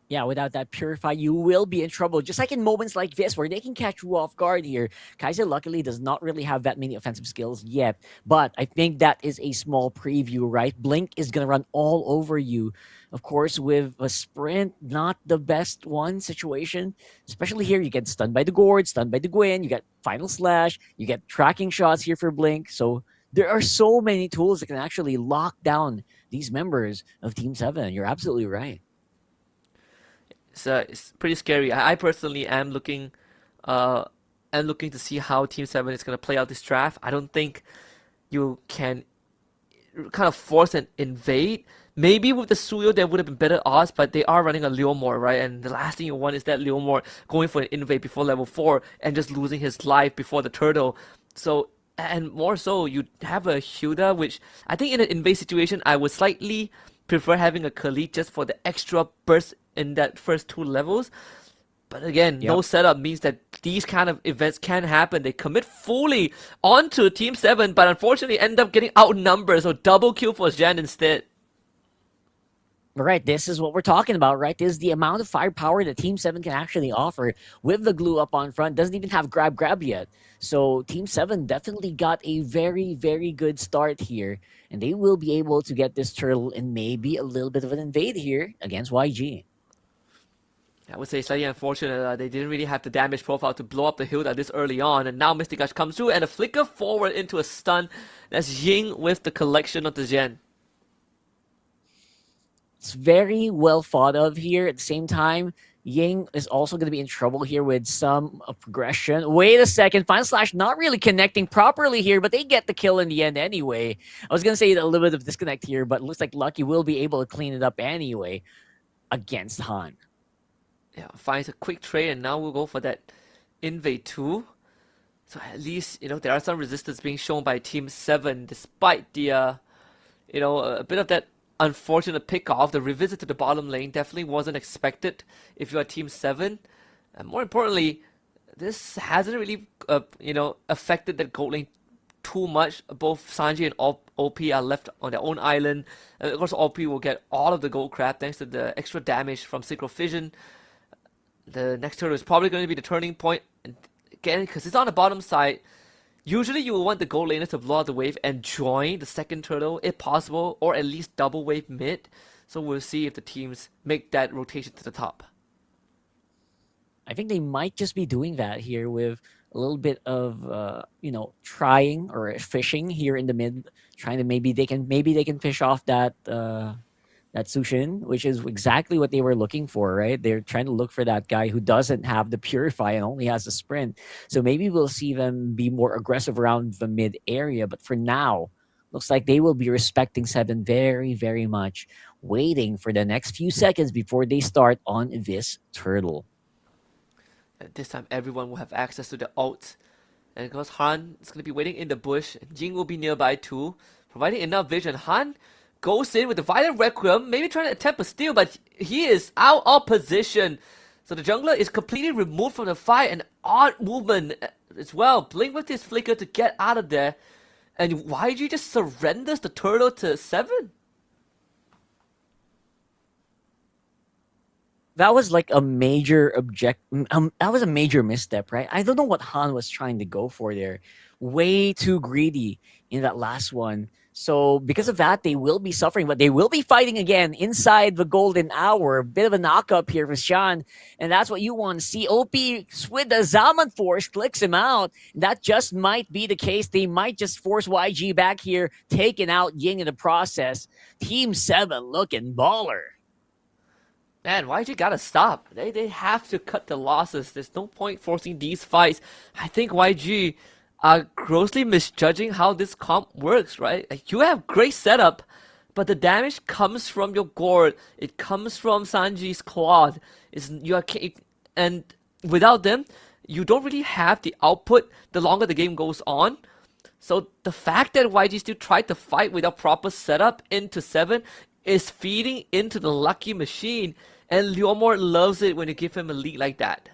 Yeah, without that Purify, you will be in trouble. Just like in moments like this, where they can catch you off guard here. Kaiser luckily does not really have that many offensive skills yet. But I think that is a small preview, right? Blink is going to run all over you. Of course, with a sprint, not the best one situation. Especially here, you get stunned by the Gourd, stunned by the Gwyn, you get Final Slash, you get tracking shots here for Blink. So there are so many tools that can actually lock down these members of Team 7. You're absolutely right. It's pretty scary. I personally am looking to see how Team 7 is going to play out this draft. I don't think you can kind of force an invade. Maybe with the Suyo there would have been better odds, but they are running a Leomore, right? And the last thing you want is that Leomore going for an invade before level 4 and just losing his life before the turtle. So, and more so, you have a Hilda, which I think in an invade situation, I would slightly prefer having a Khalid just for the extra burst in that first 2 levels. But again, no setup means that these kind of events can happen. They commit fully onto Team 7, but unfortunately end up getting outnumbered. So double kill for Xian instead. Right, this is what we're talking about, right? This is the amount of firepower that Team 7 can actually offer with the glue up on front. Doesn't even have grab yet. So Team 7 definitely got a very, very good start here. And they will be able to get this turtle and maybe a little bit of an invade here against YG. I would say slightly unfortunate. They didn't really have the damage profile to blow up the Hilda this early on. And now Mystic Gush comes through and a flicker forward into a stun. That's Ying with the collection of the Gen. It's very well thought of here. At the same time, Ying is also going to be in trouble here with some progression. Wait a second. Final Slash not really connecting properly here, but they get the kill in the end anyway. I was going to say a little bit of disconnect here, but it looks like Lucky will be able to clean it up anyway against Han. Yeah, finds a quick trade, and now we'll go for that invade too. So at least, there are some resistance being shown by Team 7, despite the, a bit of that unfortunate pick-off. The revisit to the bottom lane definitely wasn't expected if you are Team 7. And more importantly, this hasn't really, affected that gold lane too much. Both Sanji and OP are left on their own island. Of course, OP will get all of the gold crab thanks to the extra damage from Synchro Fission. The next turtle is probably going to be the turning point. And again, because it's on the bottom side, usually you will want the gold laners to blow out the wave and join the second turtle if possible, or at least double wave mid. So we'll see if the teams make that rotation to the top. I think they might just be doing that here with a little bit of trying or fishing here in the mid, trying to maybe they can fish off that Sushin, which is exactly what they were looking for, right? They're trying to look for that guy who doesn't have the Purify and only has a sprint. So maybe we'll see them be more aggressive around the mid area. But for now, looks like they will be respecting 7 very, very much, waiting for the next few seconds before they start on this turtle. This time, everyone will have access to the ult. And because Han is going to be waiting in the bush, Jing will be nearby too, providing enough vision. Han goes in with the Violent Requiem, maybe trying to attempt a steal, but he is out of position. So the jungler is completely removed from the fight, and odd movement as well. Blink with his flicker to get out of there. And YG just surrenders the turtle to 7. That was like a major that was a major misstep, right? I don't know what Han was trying to go for there. Way too greedy in that last one. So because of that, they will be suffering, but they will be fighting again inside the golden hour. Bit of a knock-up here for Shan, and that's what you want to see. OP with the Zaman Force clicks him out. That just might be the case. They might just force YG back here, taking out Ying in the process. Team 7 looking baller. Man, YG gotta stop. They have to cut the losses. There's no point forcing these fights. I think YG are grossly misjudging how this comp works, right? Like, you have great setup, but the damage comes from your gourd. It comes from Sanji's Claw. And without them, you don't really have the output the longer the game goes on. So the fact that YG still tried to fight without proper setup into 7 is feeding into the lucky machine, and Leomord loves it when you give him a lead like that.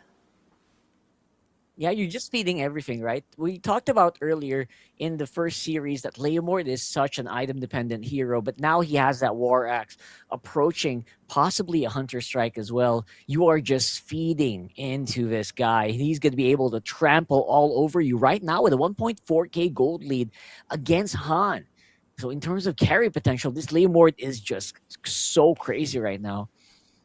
Yeah, you're just feeding everything, right? We talked about earlier in the first series that Leomord is such an item-dependent hero, but now he has that War Axe approaching possibly a Hunter Strike as well. You are just feeding into this guy. He's going to be able to trample all over you right now with a 1.4k gold lead against Han. So in terms of carry potential, this Leomord is just so crazy right now.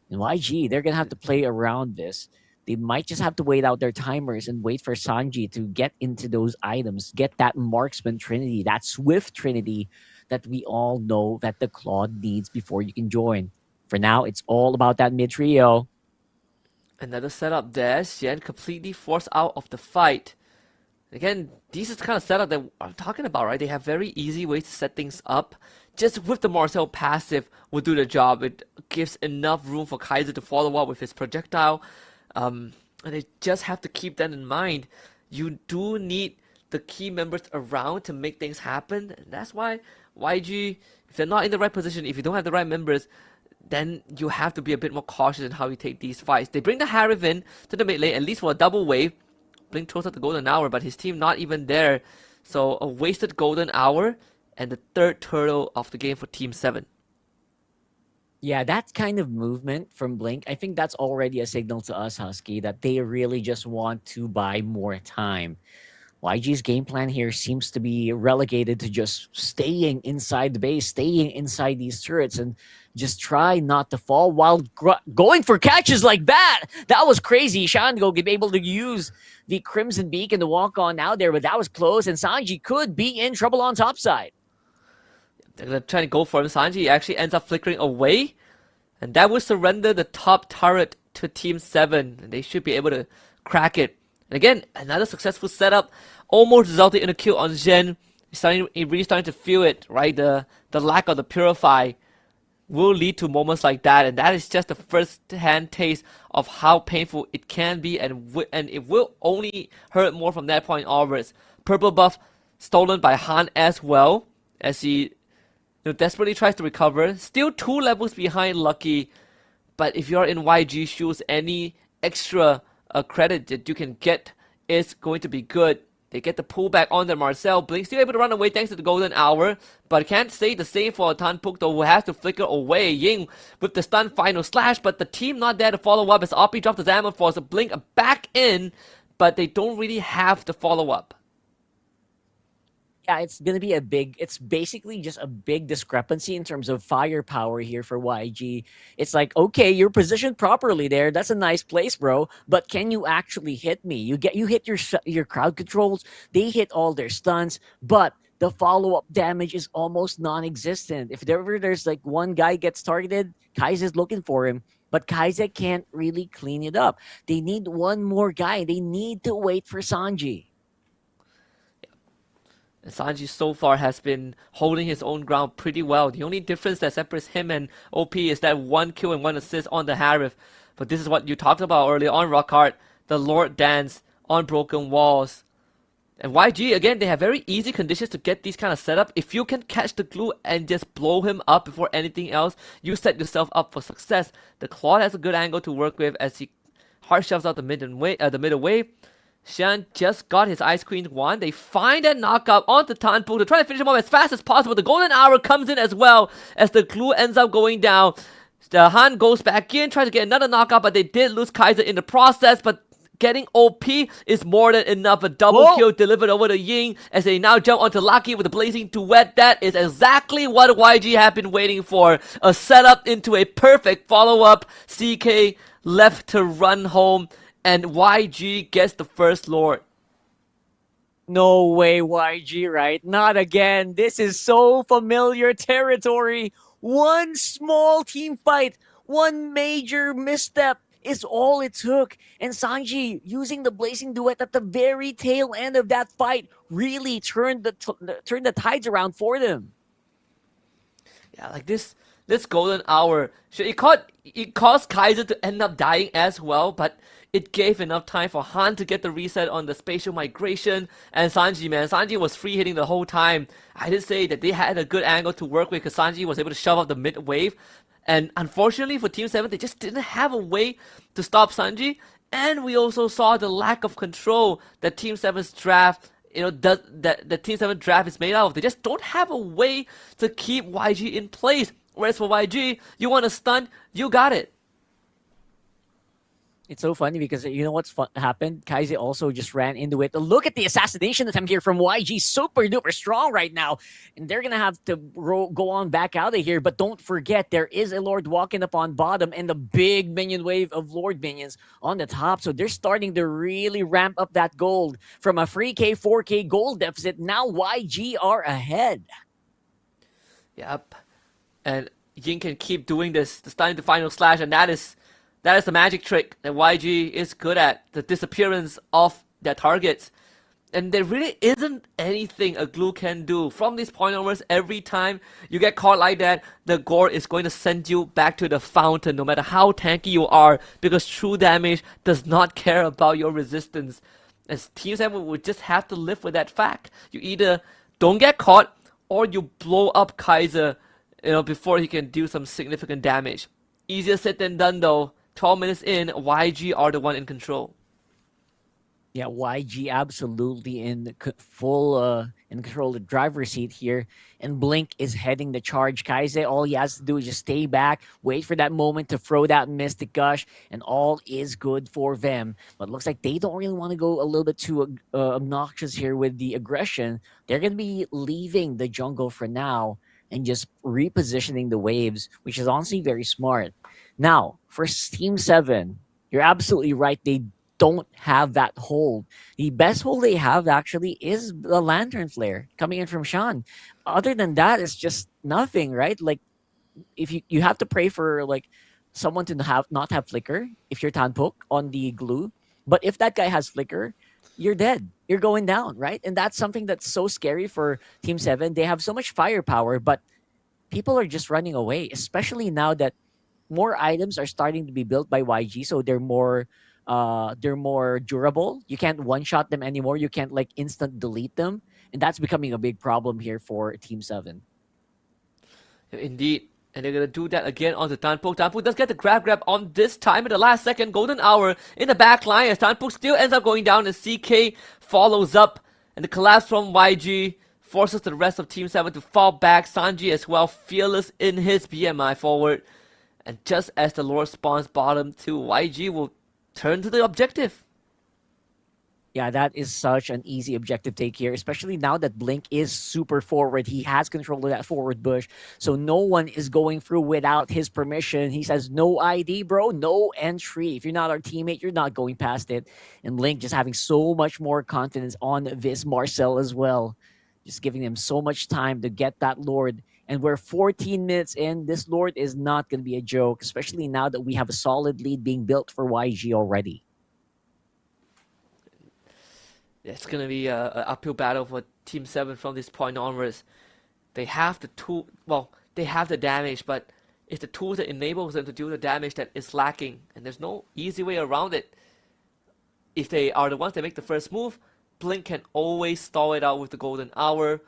And YG, they're going to have to play around this. They might just have to wait out their timers and wait for Sanji to get into those items, get that marksman trinity, that swift trinity that we all know that the Claude needs before you can join. For now, it's all about that mid trio. Another setup there. Xian completely forced out of the fight. Again, this is the kind of setup that I'm talking about, right? They have very easy ways to set things up. Just with the Marcel passive will do the job. It gives enough room for Kaiser to follow up with his projectile. And they just have to keep that in mind. You do need the key members around to make things happen. And that's why YG, if they're not in the right position, if you don't have the right members, then you have to be a bit more cautious in how you take these fights. They bring the Harif in to the mid lane, at least for a double wave. Blink throws out the golden hour, but his team not even there. So a wasted golden hour and the third turtle of the game for Team 7. Yeah, that kind of movement from Blink, I think that's already a signal to us, Husky, that they really just want to buy more time. YG's game plan here seems to be relegated to just staying inside the base, staying inside these turrets, and just try not to fall while going for catches like that. That was crazy. Shango be able to use the Crimson Beacon to walk on out there, but that was close, and Sanji could be in trouble on top side. They're trying to go for him. Sanji actually ends up flickering away, and that will surrender the top turret to Team 7, and they should be able to crack it. And again, another successful setup, almost resulted in a kill on Zhen. He's really starting to feel it, right? The lack of the Purify will lead to moments like that, and that is just a first-hand taste of how painful it can be, and it will only hurt more from that point onwards. Purple buff stolen by Han as well, as he desperately tries to recover. Still 2 levels behind Lucky, but if you're in YG shoes, any extra credit that you can get is going to be good. They get the pullback on the Marcel. Blink still able to run away thanks to the golden hour, but can't say the same for Tanpuk though, who has to flicker away. Ying with the stun final slash, but the team not there to follow up as Oppie drops the Zaman Force. Blink back in, but they don't really have the follow up. Yeah, it's going to be it's basically just a big discrepancy in terms of firepower here for YG. It's like, okay, you're positioned properly there. That's a nice place, bro. But can you actually hit me? You hit your crowd controls. They hit all their stuns, but the follow-up damage is almost non-existent. If there's like one guy gets targeted, Kai's looking for him. But Kai'Sa can't really clean it up. They need one more guy. They need to wait for Sanji. Sanji so far has been holding his own ground pretty well. The only difference that separates him and OP is that 1 kill and 1 assist on the Harif. But this is what you talked about earlier on Rockhart, the Lord Dance on broken walls. And YG, again, they have very easy conditions to get these kind of setup. If you can catch the glue and just blow him up before anything else, you set yourself up for success. The Claude has a good angle to work with as he hard shoves out the middle wave. Xian just got his Ice Queen wand. They find a knockout onto Tanpuk to try to finish him off as fast as possible. The golden hour comes in as well as the glue ends up going down. The Han goes back in, tries to get another knockout, but they did lose Kai'Sa in the process. But getting OP is more than enough. A double kill delivered over to Ying as they now jump onto Lucky with a blazing duet. That is exactly what YG have been waiting for. A setup into a perfect follow-up. CK left to run home. And YG gets the first Lord. No way, YG, right? Not again. This is so familiar territory. One small team fight, one major misstep is all it took. And Sanji, using the blazing duet at the very tail end of that fight, really turned the tides around for them. Yeah, like this golden hour, it caused Kai'Sa to end up dying as well, but it gave enough time for Han to get the reset on the spatial migration. And Sanji was free hitting the whole time. I did say that they had a good angle to work with because Sanji was able to shove up the mid wave. And unfortunately for Team 7, they just didn't have a way to stop Sanji. And we also saw the lack of control that Team 7's draft, the Team 7 draft is made out of. They just don't have a way to keep YG in place. Whereas for YG, you want to stun, you got it. It's so funny because you know what's happened? Kai'Sa also just ran into it. Look at the assassination attempt here from YG. Super duper strong right now. And they're going to have to go on back out of here. But don't forget, there is a Lord walking up on bottom and the big minion wave of Lord minions on the top. So they're starting to really ramp up that gold. From a 3K, 4K gold deficit, now YG are ahead. Yep. And Ying can keep doing this, starting the final slash, and that is the magic trick that YG is good at, the disappearance of their targets. And there really isn't anything a glue can do. From this point onwards, every time you get caught like that, the gore is going to send you back to the fountain, no matter how tanky you are, because true damage does not care about your resistance. As Team 7 would just have to live with that fact. You either don't get caught, or you blow up Kai'Sa, before he can do some significant damage. Easier said than done though. 12 minutes in, YG are the one in control. Yeah, YG absolutely in full in control of the driver's seat here. And Blink is heading the charge. Kai'Sa, all he has to do is just stay back, wait for that moment to throw that Mystic Gush, and all is good for them. But it looks like they don't really want to go a little bit too obnoxious here with the aggression. They're going to be leaving the jungle for now and just repositioning the waves, which is honestly very smart. Now, for Team 7, you're absolutely right. They don't have that hold. The best hold they have actually is the Lantern Flare coming in from Shan. Other than that, it's just nothing, right? Like, if you have to pray for like someone to not have flicker if you're Tanpuk on the glue. But if that guy has flicker, you're dead. You're going down, right? And that's something that's so scary for Team 7. They have so much firepower, but people are just running away, especially now that more items are starting to be built by YG, so they're more durable. You can't one-shot them anymore. You can't like instant delete them, and that's becoming a big problem here for Team 7. Indeed. And they're going to do that again onto Tanpuk. Tanpuk does get the grab on this time in the last second. Golden hour in the back line as Tanpuk still ends up going down and CK follows up. And the collapse from YG forces the rest of Team 7 to fall back. Sanji as well, fearless in his BMI forward. And just as the Lord spawns bottom 2, YG will turn to the objective. Yeah, that is such an easy objective take here, especially now that Blink is super forward. He has control of that forward bush, so no one is going through without his permission. He says, no ID, bro, no entry. If you're not our teammate, you're not going past it. And Blink just having so much more confidence on this Marcel as well, just giving him so much time to get that Lord. And we're 14 minutes in. This Lord is not going to be a joke, especially now that we have a solid lead being built for YG already. It's going to be an uphill battle for Team 7 from this point onwards. They have the tool, well, they have the damage, but it's the tools that enables them to do the damage that is lacking. And there's no easy way around it. If they are the ones that make the first move, Blink can always stall it out with the golden hour.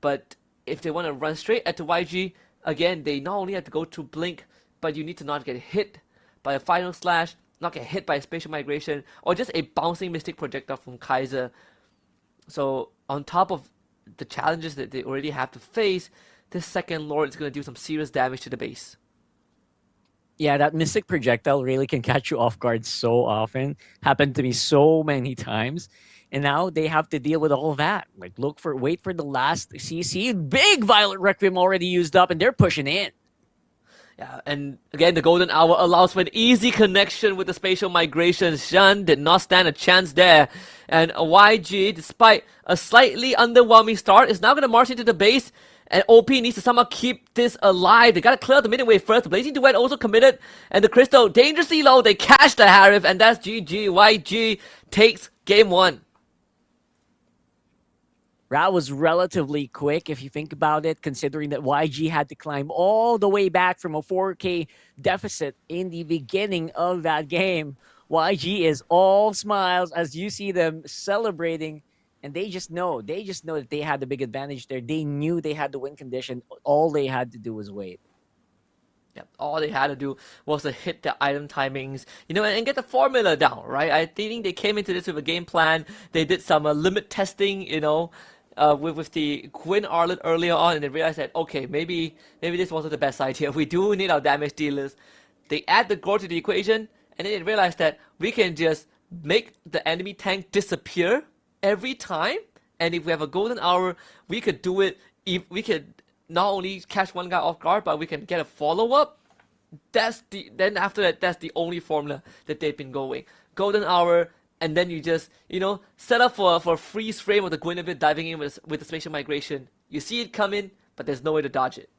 But if they want to run straight at the YG, again, they not only have to go to Blink, but you need to not get hit by a final slash, not get hit by a spatial migration, or just a bouncing mystic projectile from Kaiser. So on top of the challenges that they already have to face, this second Lord is going to do some serious damage to the base. Yeah, that mystic projectile really can catch you off guard so often. Happened to me so many times. And now they have to deal with all that. Like, wait for the last CC. Big Violet Requiem already used up, and they're pushing in. Yeah, and again, the golden hour allows for an easy connection with the spatial migration. Shan did not stand a chance there. And YG, despite a slightly underwhelming start, is now going to march into the base. And OP needs to somehow keep this alive. They got to clear the minute wave first. The Blazing Duet also committed. And the Crystal dangerously low. They catch the Harif, and that's GG. YG takes game 1. That was relatively quick if you think about it, considering that YG had to climb all the way back from a 4K deficit in the beginning of that game. YG is all smiles as you see them celebrating, and they just know that they had the big advantage there. They knew they had the win condition. All they had to do was wait. Yeah, all they had to do was to hit the item timings, and get the formula down, right? I think they came into this with a game plan. They did some limit testing, with the Quinn Arlet earlier on, and they realized that, okay, maybe this wasn't the best idea. We do need our damage dealers. They add the gore to the equation, and then they realized that we can just make the enemy tank disappear every time, and if we have a golden hour, we could do it. We could not only catch one guy off guard, but we can get a follow-up. Then after that, that's the only formula that they've been going. Golden hour, and then you just, set up for a freeze frame of the Guinevere diving in with the spatial migration. You see it coming, but there's no way to dodge it.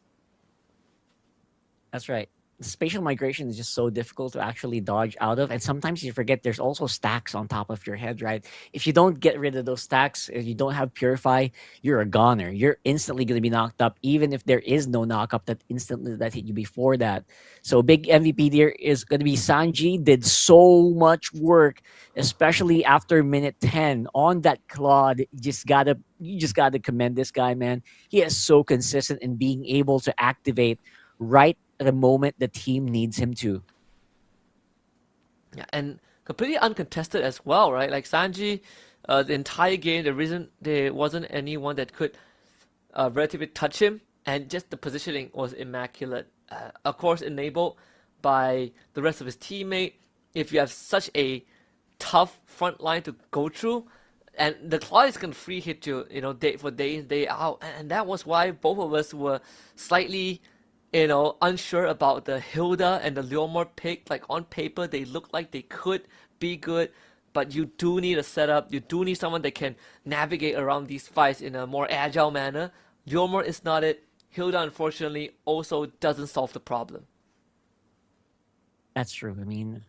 That's right. Spatial migration is just so difficult to actually dodge out of, and sometimes you forget there's also stacks on top of your head, right? If you don't get rid of those stacks, if you don't have Purify, you're a goner. You're instantly going to be knocked up, even if there is no knockup that hit you before that. So big MVP there is going to be Sanji. Did so much work, especially after minute 10 on that Claude. You just gotta commend this guy, man. He is so consistent in being able to activate right at the moment the team needs him to. Yeah, and completely uncontested as well, right? Like Sanji, the entire game, the reason there wasn't anyone that could relatively touch him, and just the positioning was immaculate. Of course, enabled by the rest of his teammate. If you have such a tough front line to go through, and the Claw is going to free hit you, day for day in, day out. And that was why both of us were slightly unsure about the Hilda and the Leomord pick. Like, on paper, they look like they could be good, but you do need a setup. You do need someone that can navigate around these fights in a more agile manner. Leomord is not it. Hilda, unfortunately, also doesn't solve the problem. That's true. I mean,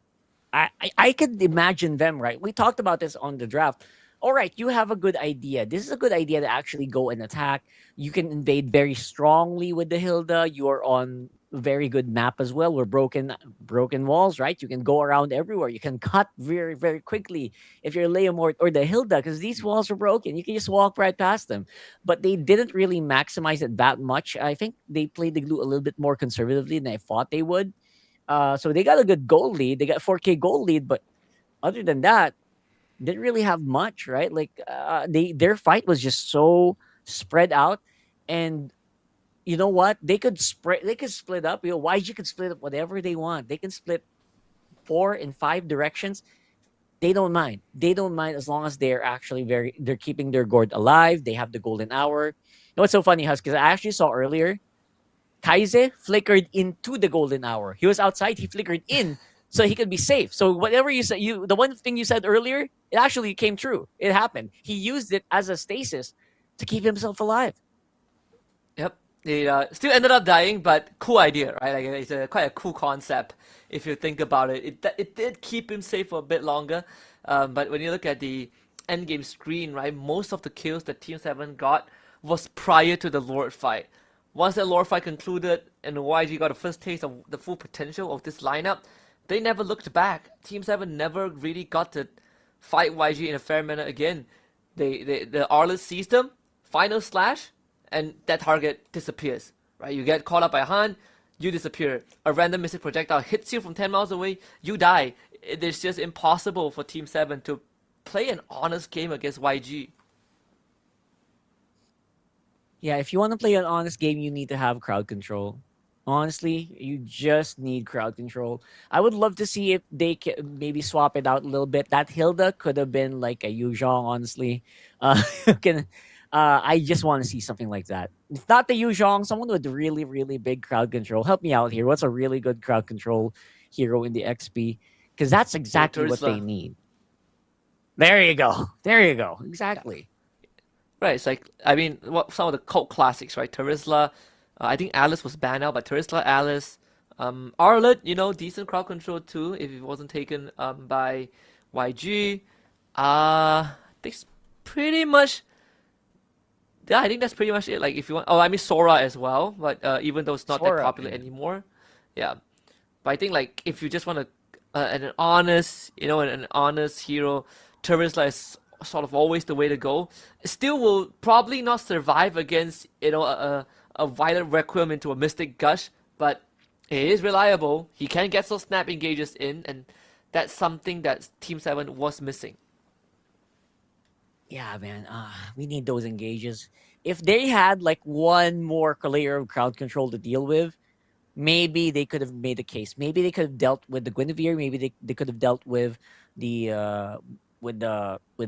I could imagine them, right? We talked about this on the draft. All right, you have a good idea. This is a good idea to actually go and attack. You can invade very strongly with the Hilda. You are on a very good map as well. We're broken walls, right? You can go around everywhere. You can cut very, very quickly if you're Leomord or the Hilda, because these walls are broken. You can just walk right past them. But they didn't really maximize it that much. I think they played the glue a little bit more conservatively than I thought they would. So they got a good goal lead. They got 4K goal lead, but other than that, didn't really have much, right? Like their fight was just so spread out, and you know what? They could split up. You know, YG could split up whatever they want. They can split 4 and 5 directions. They don't mind. They don't mind as long as they're actually they're keeping their gourd alive. They have the golden hour. You know what's so funny, Hus? Because I actually saw earlier, Kaize flickered into the golden hour. He was outside. He flickered in so he could be safe. So whatever you said, the one thing you said earlier, it actually came true. It happened. He used it as a stasis to keep himself alive. Yep. They still ended up dying, but cool idea, right? Like it's quite a cool concept if you think about it. It did keep him safe for a bit longer, but when you look at the endgame screen, right, most of the kills that Team 7 got was prior to the Lord fight. Once that Lord fight concluded and YG got a first taste of the full potential of this lineup, they never looked back. Team 7 never really got to fight YG in a fair manner again. The Arlet sees them, final slash, and that target disappears, right? You get caught up by Han, you disappear. A random missile projectile hits you from 10 miles away, you die. It's just impossible for Team 7 to play an honest game against YG. Yeah, if you want to play an honest game, you need to have crowd control. Honestly, you just need crowd control. I would love to see if they can maybe swap it out a little bit. That Hilda could have been like a Yuzhong, honestly. I just want to see something like that. If not the Yuzhong, someone with really, really big crowd control. Help me out here. What's a really good crowd control hero in the XP? Because that's exactly what they need. There you go. There you go. Exactly. Right. It's like, I mean, some of the cult classics, right? Terizla. I think Alice was banned out, but Terizla, Alice. Arlet, you know, decent crowd control too, if it wasn't taken by YG. I think pretty much... Yeah, I think that's pretty much it. Like, if you want, oh, I mean Sora as well, but even though it's not that popular anymore, yeah. But I think like if you just want an honest, you know, an honest hero, Terizla is sort of always the way to go. It still will probably not survive against, you know, a Violent Requiem into a Mystic Gush, but it is reliable. He can get some snap engages in, and that's something that Team 7 was missing. Yeah, man. We need those engages. If they had like one more layer of crowd control to deal with, maybe they could have made a case. Maybe they could have dealt with the Guinevere. Maybe they could have dealt with the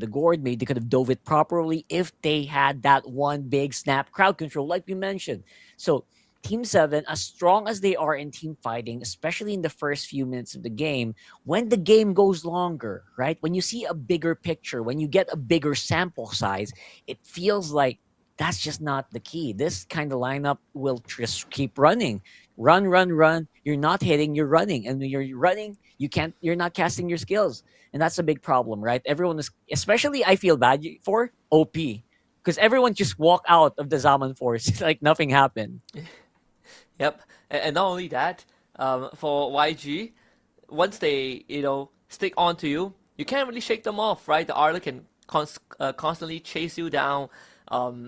gourd. Maybe they could have dove it properly if they had that one big snap crowd control, like we mentioned. So Team 7, as strong as they are in team fighting, especially in the first few minutes of the game, when the game goes longer, right? When you see a bigger picture, when you get a bigger sample size, it feels like that's just not the key. This kind of lineup will just keep running. Run, run, run. You're not hitting, you're running. And when you're running, you're not casting your skills. And that's a big problem, right? Everyone is, especially I feel bad for OP. Because everyone just walk out of the Zaman Force like nothing happened. Yep, and not only that, for YG, once they, you know, stick onto you, you can't really shake them off, right? The Arlet can constantly chase you down,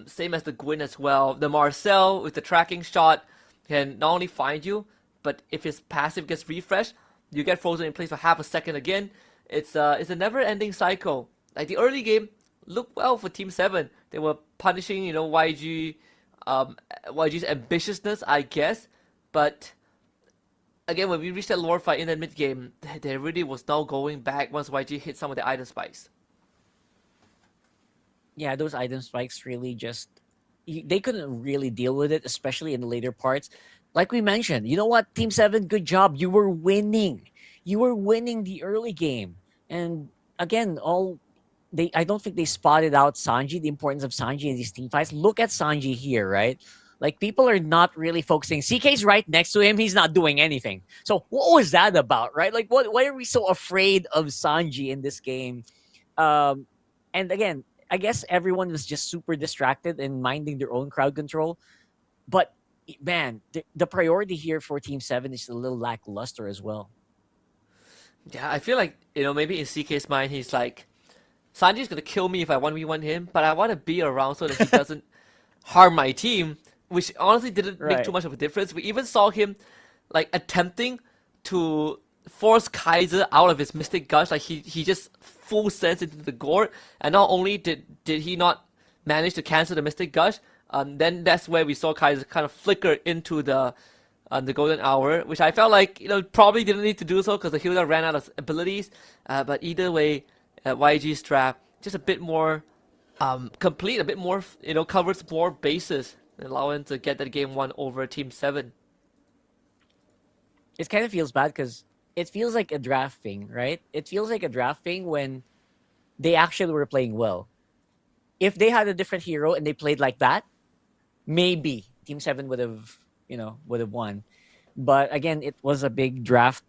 same as the Gwyn as well. The Marcel with the tracking shot can not only find you, but if his passive gets refreshed, you get frozen in place for half a second again. It's a never-ending cycle. Like the early game looked well for Team 7. They were punishing, you know, YG's ambitiousness, I guess, but again, when we reached that Lord fight in that mid game, there really was no going back once YG hit some of the item spikes. Yeah, those item spikes really just they couldn't really deal with it, especially in the later parts. Like we mentioned, you know what, Team 7, good job. You were winning. You were winning the early game, and again, I don't think they spotted out Sanji, the importance of Sanji in these team fights. Look at Sanji here, right? Like, people are not really focusing. CK's right next to him. He's not doing anything. So what was that about, right? Like, why are we so afraid of Sanji in this game? And again, I guess everyone was just super distracted and minding their own crowd control. But, man, the priority here for Team 7 is a little lackluster as well. Yeah, I feel like, you know, maybe in CK's mind, he's like, Sanji's going to kill me if I 1v1 him, but I want to be around so that he doesn't harm my team, which honestly didn't make too much of a difference. We even saw him like attempting to forced Kaiser out of his Mystic Gush. Like he just full sense into the gourd, and not only did he not manage to cancel the Mystic Gush, then that's where we saw Kaiser kind of flicker into the golden hour, which I felt like probably didn't need to do so because the healer ran out of abilities. But either way, YG's trap just a bit more complete, a bit more covers more bases, allowing to get that game 1 over Team 7. It kind of feels bad because it feels like a draft thing, right? It feels like a draft thing when they actually were playing well. If they had a different hero and they played like that, maybe Team 7 would have won. But again, it was a big draft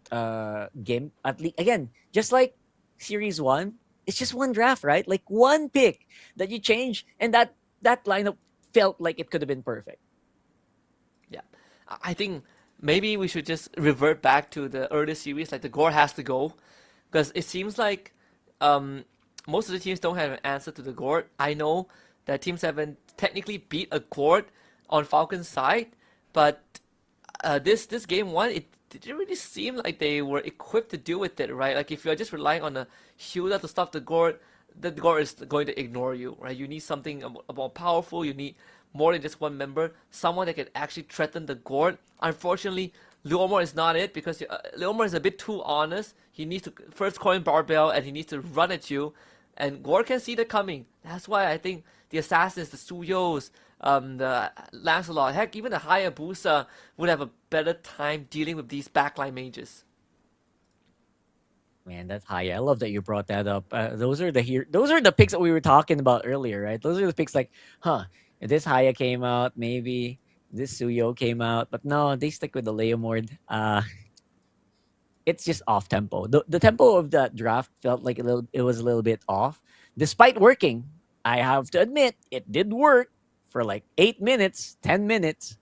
game. At least, again, just like Series 1, it's just one draft, right? Like one pick that you change, and that lineup felt like it could have been perfect. Yeah, I think maybe we should just revert back to the earlier series, like the gourd has to go, because it seems like most of the teams don't have an answer to the gourd. I know that Team 7 technically beat a gourd on Falcon's side, but this game 1, it didn't really seem like they were equipped to deal with it, right? Like if you're just relying on a healer to stop the gourd is going to ignore you, right? You need something more powerful. You need more than just one member, someone that can actually threaten the gourd. Unfortunately, Leomor is not it, because Leomor is a bit too honest. He needs to first coin barbell and he needs to run at you, and gourd can see that coming. That's why I think the assassins, the Suyos, the Lancelot, heck, even the Hayabusa would have a better time dealing with these backline mages. Man, that's high. I love that you brought that up. Those are the picks that we were talking about earlier, right? Those are the picks like, if this Haya came out, maybe this Suyo came out, but no, they stick with the Leomord. It's just off tempo. The tempo of that draft felt like it was a little bit off, despite working. I have to admit, it did work for like 8 minutes, 10 minutes,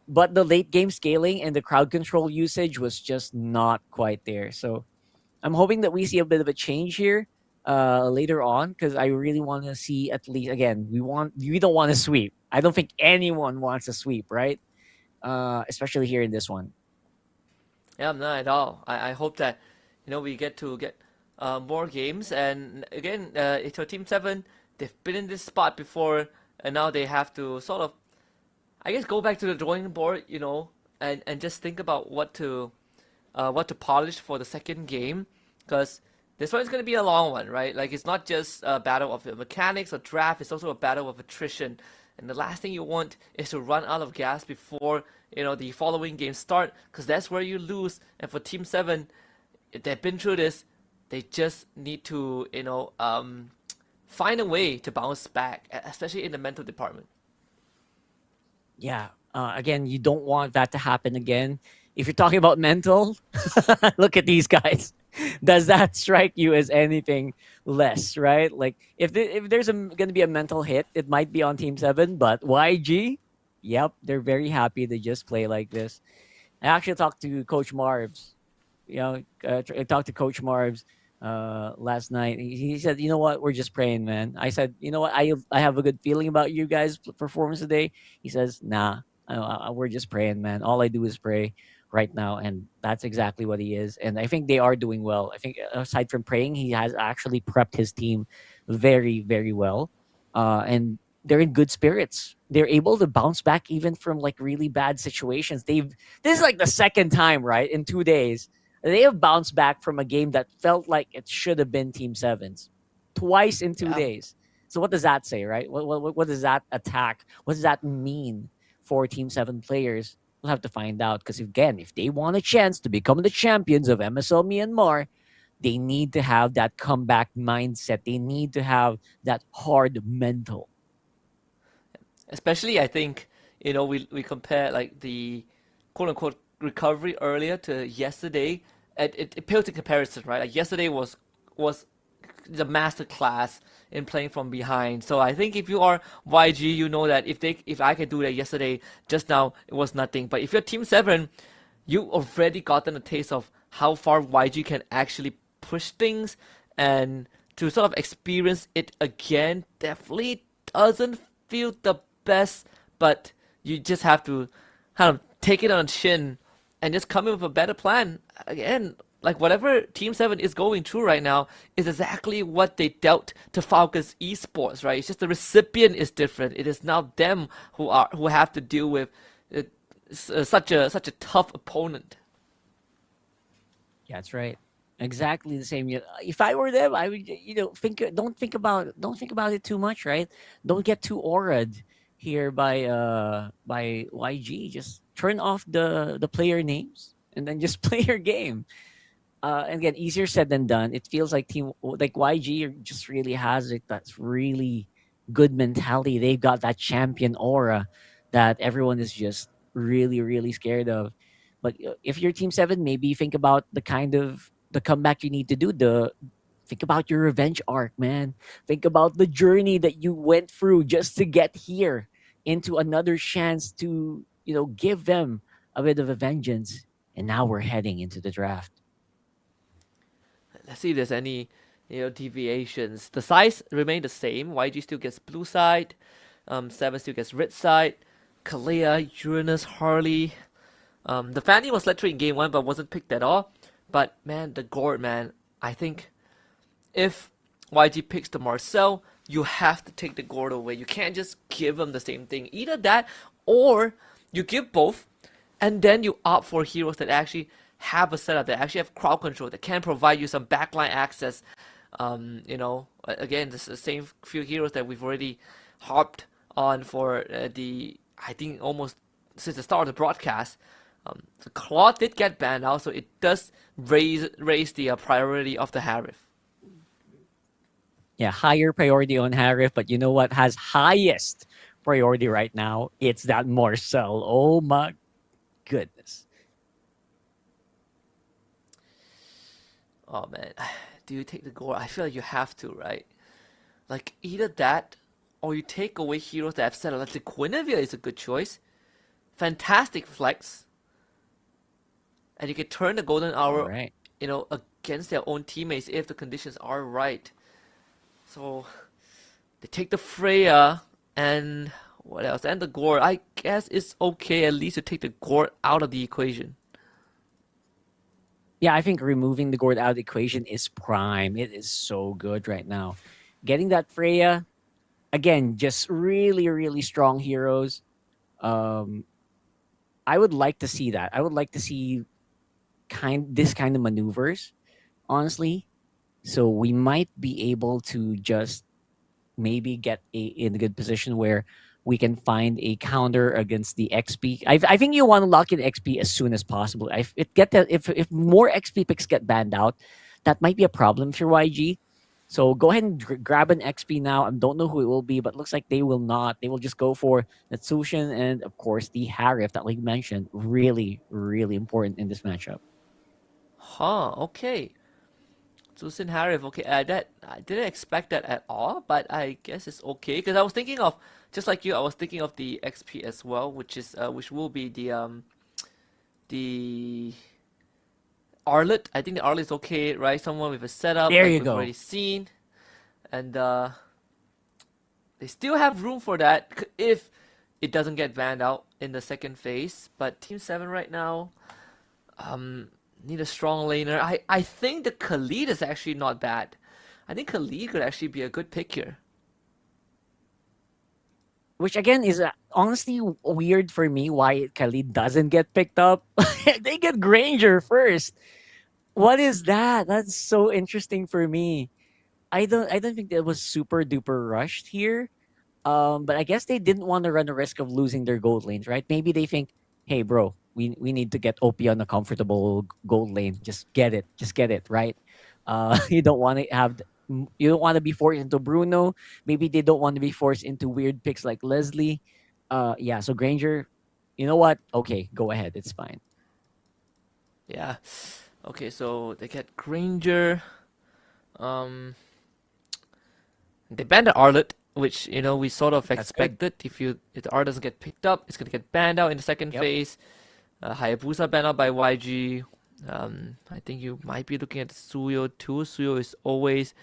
but the late game scaling and the crowd control usage was just not quite there. So I'm hoping that we see a bit of a change here later on, because I really want to see, at least, again, we don't want to sweep. I don't think anyone wants a sweep, right? Especially here in this one. Yeah, not at all. I hope that we get more games, and again, it's for Team 7. They've been in this spot before, and now they have to sort of, I guess, go back to the drawing board, and just think about what to polish for the second game, because this one is going to be a long one, right? Like, it's not just a battle of mechanics or draft, it's also a battle of attrition. And the last thing you want is to run out of gas before the following games start, because that's where you lose. And for Team 7, if they've been through this, they just need to find a way to bounce back, especially in the mental department. Yeah. Again, you don't want that to happen again. If you're talking about mental, look at these guys. Does that strike you as anything less, right? Like, if there's going to be a mental hit, it might be on Team 7, but YG, yep, they're very happy to just play like this. I actually talked to Coach Marvs. I talked to Coach Marvs last night. He said, you know what, we're just praying, man. I said, you know what, I have a good feeling about you guys' performance today. He says, nah, we're just praying, man. All I do is pray right now, and that's exactly what he is. And I think they are doing well. I think aside from praying, he has actually prepped his team very, very well, and they're in good spirits. They're able to bounce back even from like really bad situations. This is like the second time, right, in 2 days they have bounced back from a game that felt like it should have been Team 7's twice in 2 days. So what does that say, right? What does that attack? What does that mean for Team 7 players? We'll have to find out, because again, if they want a chance to become the champions of MSL Myanmar, they need to have that comeback mindset. They need to have that hard mental. Especially, I think, we compare like the quote-unquote recovery earlier to yesterday. It pales in comparison, right? Like, yesterday was the master class in playing from behind. So I think if you are YG, you know that if I could do that yesterday, just now, it was nothing. But if you're Team 7, you already gotten a taste of how far YG can actually push things, and to sort of experience it again definitely doesn't feel the best, but you just have to kind of take it on chin and just come in with a better plan. Again, like whatever Team 7 is going through right now is exactly what they dealt to FALCON Esports, right? It's just the recipient is different. It is now them who have to deal with such a tough opponent. Yeah, that's right. Exactly the same. If I were them, I would, don't think about it too much, right? Don't get too aura'd here by YG. Just turn off the player names and then just play your game. And again, easier said than done. It feels like YG just really has it. That's really good mentality. They've got that champion aura that everyone is just really, really scared of. But if you're Team 7, maybe think about the comeback you need to do. Think about your revenge arc, man. Think about the journey that you went through just to get here into another chance to, give them a bit of a vengeance. And now we're heading into the draft. Let's see if there's any deviations. The size remain the same. YG still gets blue side. 7 still gets red side. Kalea, Uranus, Harley. The Fanny was led in game 1 but wasn't picked at all. But man, the gourd, man, I think if YG picks the Marcel, you have to take the gourd away. You can't just give them the same thing. Either that or you give both and then you opt for heroes that actually have a setup, that actually have crowd control, that can provide you some backline access. Again, this is the same few heroes that we've already harped on for I think almost since the start of the broadcast. The Claw did get banned out, so it does raise the priority of the Harif. Yeah, higher priority on Harif, but you know what has highest priority right now? It's that Marcel. Oh my goodness. Oh man, do you take the goal? I feel like you have to, right? Like either that or you take away heroes that have set up. Like the Guinevere is a good choice. Fantastic flex. And you can turn the golden hour, against their own teammates if the conditions are right. So they take the Freya and what else? And the Gore. I guess it's okay at least to take the Gore out of the equation. Yeah, I think removing the gourd out of the equation is prime. It is so good right now. Getting that Freya, again, just really, really strong heroes. I would like to see that. I would like to see this kind of maneuvers, honestly. So we might be able to just maybe get in a good position where we can find a counter against the XP. I think you want to lock in XP as soon as possible. If more XP picks get banned out, that might be a problem for YG. So go ahead and grab an XP now. I don't know who it will be, but looks like they will not. They will just go for Natsushin and, of course, the Harif that we mentioned. Really, really important in this matchup. Okay. Natsushin Harif, okay. I didn't expect that at all, but I guess it's okay. Because I was thinking of, just like you, I was thinking of the XP as well, which will be the Arlet. I think the Arlet is okay, right? Someone with a setup there like you we've go. Already seen. And they still have room for that if it doesn't get banned out in the second phase. But Team 7 right now need a strong laner. I think the Khalid is actually not bad. I think Khalid could actually be a good pick here. Which again is honestly weird for me why Khalid doesn't get picked up. They get Granger first. What is that? That's so interesting for me. I don't think that was super duper rushed here. But I guess they didn't want to run the risk of losing their gold lanes, right? Maybe they think, hey bro, we need to get OP on a comfortable gold lane. Just get it, right? You don't want to be forced into Bruno. Maybe they don't want to be forced into weird picks like Leslie. So Granger, you know what? Okay, go ahead. It's fine. Yeah. Okay, so they get Granger. They banned the Arlet, which we sort of expected. If the Arlet doesn't get picked up, it's gonna get banned out in the second phase. Hayabusa banned out by YG. I think you might be looking at Suyo too. Suyo is always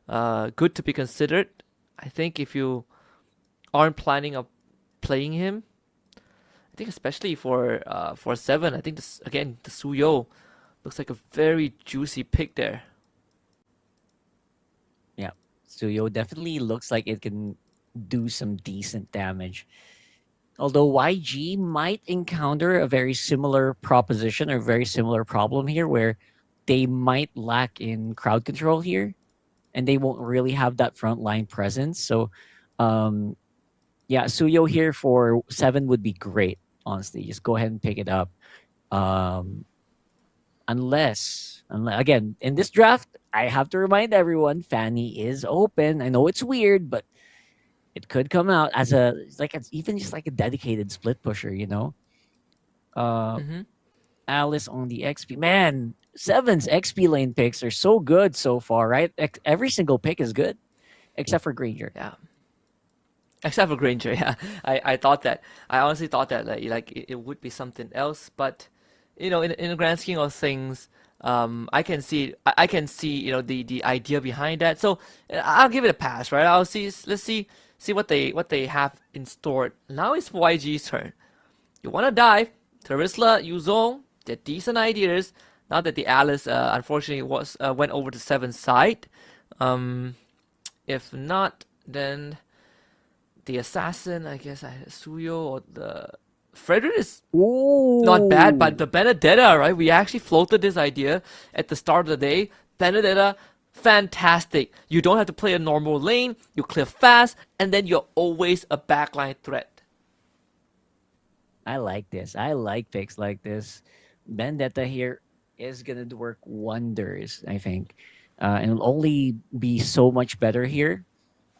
good to be considered. I think if you aren't planning on playing him, I think especially for 7, I think again the Suyo Looks like a very juicy pick there. Yeah, Suyo definitely looks like it can do some decent damage. Although YG might encounter a very similar proposition or very similar problem here where they might lack in crowd control here and they won't really have that frontline presence. So, yeah, Suyo here for 7 would be great, honestly. Just go ahead and pick it up. Unless, again, in this draft, I have to remind everyone, Fanny is open. I know it's weird, but it could come out as even just like a dedicated split pusher, you know? Alice on the XP. Man, 7's XP lane picks are so good so far, right? Every single pick is good, except for Granger. Yeah. Except for Granger, yeah. I thought that. I honestly thought that it would be something else, but you know, in the grand scheme of things, I can see you know the idea behind that. So I'll give it a pass, right? Let's see what they have in store. Now it's YG's turn. You want to dive? Terisla, Yuzong, they're decent ideas. Now that the Alice unfortunately went over to 7's side. If not, then the assassin, I guess Suyo or the Frederick is not bad, but the Benedetta, right? We actually floated this idea at the start of the day. Benedetta, fantastic. You don't have to play a normal lane. You clear fast, and then you're always a backline threat. I like this. I like picks like this. Benedetta here is going to work wonders, I think. And it'll only be so much better here.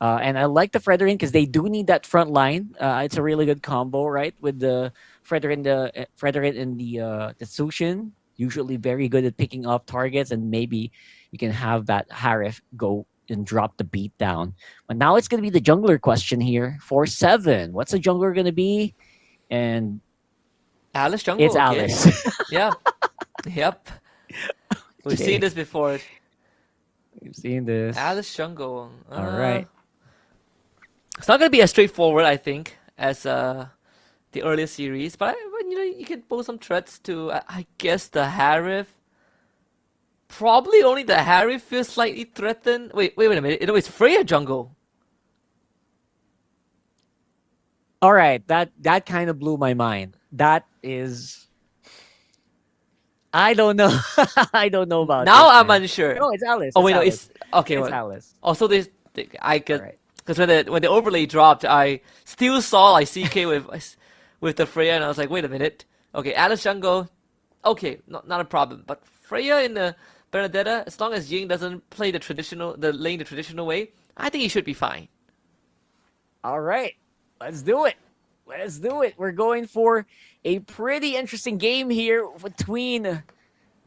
And I like the Frederick because they do need that front line. It's a really good combo, right? With the Frederick and the Sushin. Usually very good at picking off targets, and maybe you can have that Harif go and drop the beat down. But now it's going to be the jungler question here for 7. What's the jungler going to be? And Alice jungle. It's Alice. Yeah. Yep. We've seen this before. We've seen this. Alice jungle. All right. It's not going to be as straightforward, I think, as the earlier series. But you know, you can pose some threats to, I guess, the Harif. Probably only the Harif feels slightly threatened. Wait a minute. It's Freya jungle. All right, that kind of blew my mind. That is, I don't know. I don't know about now. This, I'm man. unsure. No, it's Alice. Oh wait, it's no, Alice. it's okay. It's Alice. Also, this I could Right. because when the overlay dropped, I still saw like CK with the Freya, and I was like, wait a minute. Okay, Alice jungle. Okay, not a problem. But Freya in the Benedetta, as long as Ying doesn't play the lane the traditional way, I think he should be fine. All right, let's do it. Let's do it. We're going for a pretty interesting game here between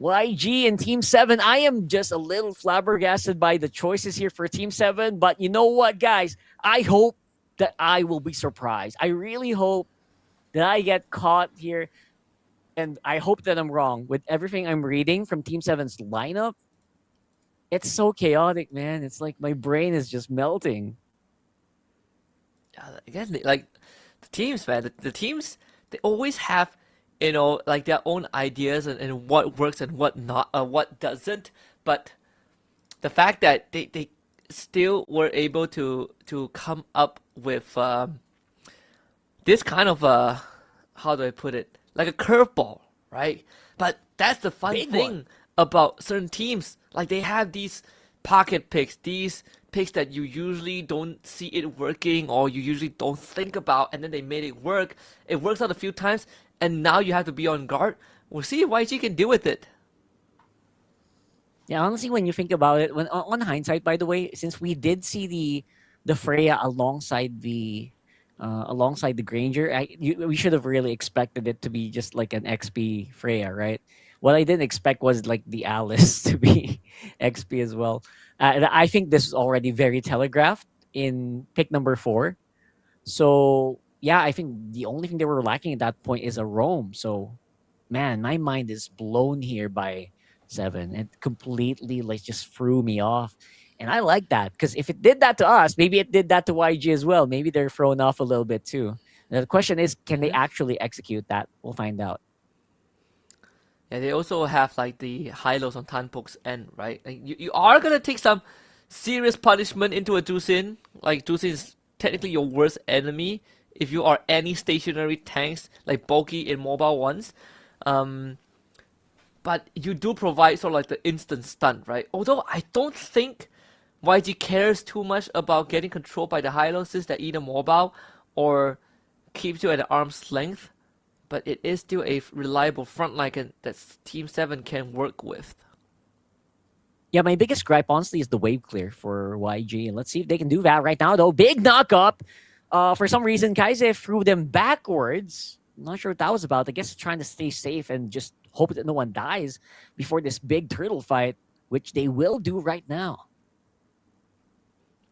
YG and Team 7. I am just a little flabbergasted by the choices here for Team 7. But you know what, guys? I hope that I will be surprised. I really hope that I get caught here. And I hope that I'm wrong with everything I'm reading from Team 7's lineup. It's so chaotic, man. It's like my brain is just melting. Again, like the teams, man. The teams, they always have, you know, like their own ideas and what works and what not, what doesn't. But the fact that they still were able to come up with this kind of how do I put it? Like a curveball, right? But that's the fun thing about certain teams. Like they have these pocket picks, these picks that you usually don't see it working or you usually don't think about, and then they made it work. It works out a few times, and now you have to be on guard. We'll see if YG can deal with it. Yeah, honestly, when you think about it, when on hindsight, by the way, since we did see the Freya alongside the Granger, we should have really expected it to be just like an XP Freya, right? What I didn't expect was like the Alice to be XP as well. And I think this is already very telegraphed in pick number 4. So yeah, I think the only thing they were lacking at that point is a roam. So man, my mind is blown here by 7. It completely like just threw me off. And I like that because if it did that to us, maybe it did that to YG as well. Maybe they're thrown off a little bit too. Now, the question is, can they actually execute that? We'll find out. Yeah, they also have like the high-lows on Tanpok's end, right? Like, you are gonna take some serious punishment into a Dusin. Like Dusin is technically your worst enemy if you are any stationary tanks, like bulky immobile ones. But you do provide sort of like the instant stun, right? Although I don't think YG cares too much about getting controlled by the high-lows since they're either mobile or keeps you at arm's length. But it is still a reliable front line that Team 7 can work with. Yeah, my biggest gripe, honestly, is the wave clear for YG. And let's see if they can do that right now, though. Big knock-up. For some reason, Kaise threw them backwards. I'm not sure what that was about. I guess trying to stay safe and just hope that no one dies before this big turtle fight, which they will do right now.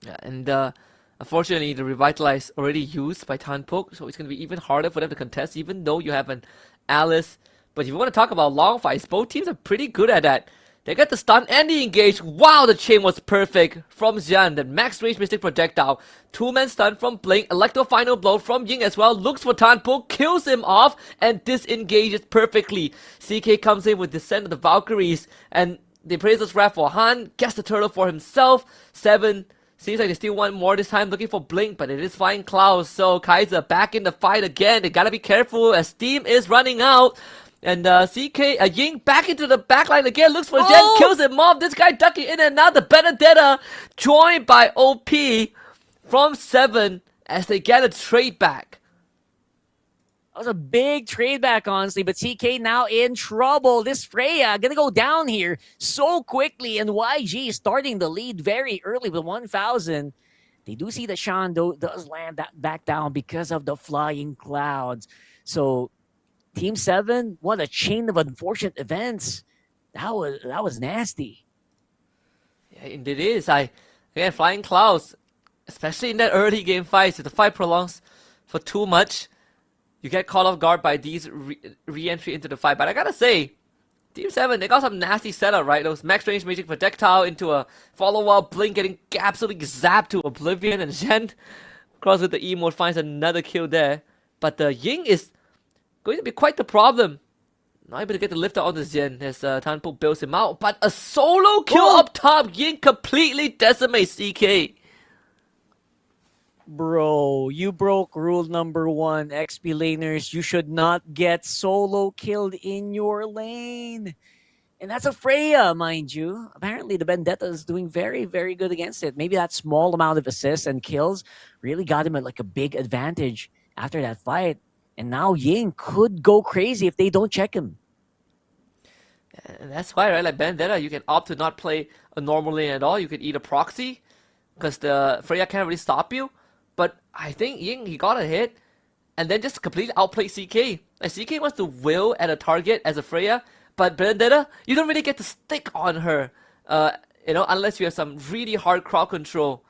Yeah, and unfortunately, the Revitalize already used by Tanpok, so it's going to be even harder for them to contest, even though you have an Alice. But if you want to talk about long fights, both teams are pretty good at that. They get the stun and the engage. Wow, the chain was perfect from Xian. The max range Mystic Projectile. Two-man stun from Blink. Electro Final Blow from Ying as well. Looks for Tanpok, kills him off, and disengages perfectly. CK comes in with Descent of the Valkyries, and they praise this wrath for Han. Gets the turtle for himself. 7. Seems like they still want more this time, looking for Blink, but it is Flying Clouds. So Kaiser back in the fight again. They gotta be careful as steam is running out. And Ying back into the backline again, looks for Jen, kills him off. This guy ducking in and out. The Benedetta joined by OP from 7 as they get a trade back. That was a big trade back, honestly, but CK now in trouble. This Freya gonna go down here so quickly, and YG starting the lead very early with 1,000. They do see that Sean does land that back down because of the flying clouds. So Team 7, what a chain of unfortunate events. That was nasty. Yeah, it is. Again, Flying Clouds, especially in that early game fights, if the fight prolongs for too much, you get caught off guard by these re-entry into the fight. But I gotta say, Team 7, they got some nasty setup, right? Those max range magic projectile into a follow-up, Blink getting absolutely zapped to oblivion, and Zhen cross with the emote finds another kill there. But the Ying is going to be quite the problem. Not able to get the lift out on the Zhen as Tanpok bails him out. But a solo kill up top, Ying completely decimates CK. Bro, you broke rule number 1, XP laners. You should not get solo killed in your lane. And that's a Freya, mind you. Apparently, the Vendetta is doing very, very good against it. Maybe that small amount of assists and kills really got him at like a big advantage after that fight. And now Ying could go crazy if they don't check him. And that's why, right? Like Vendetta, you can opt to not play a normal lane at all. You could eat a proxy because the Freya can't really stop you. But I think Ying, he got a hit and then just completely outplayed CK. Like CK wants to will at a target as a Freya, but Vendetta, you don't really get to stick on her, unless you have some really hard crowd control.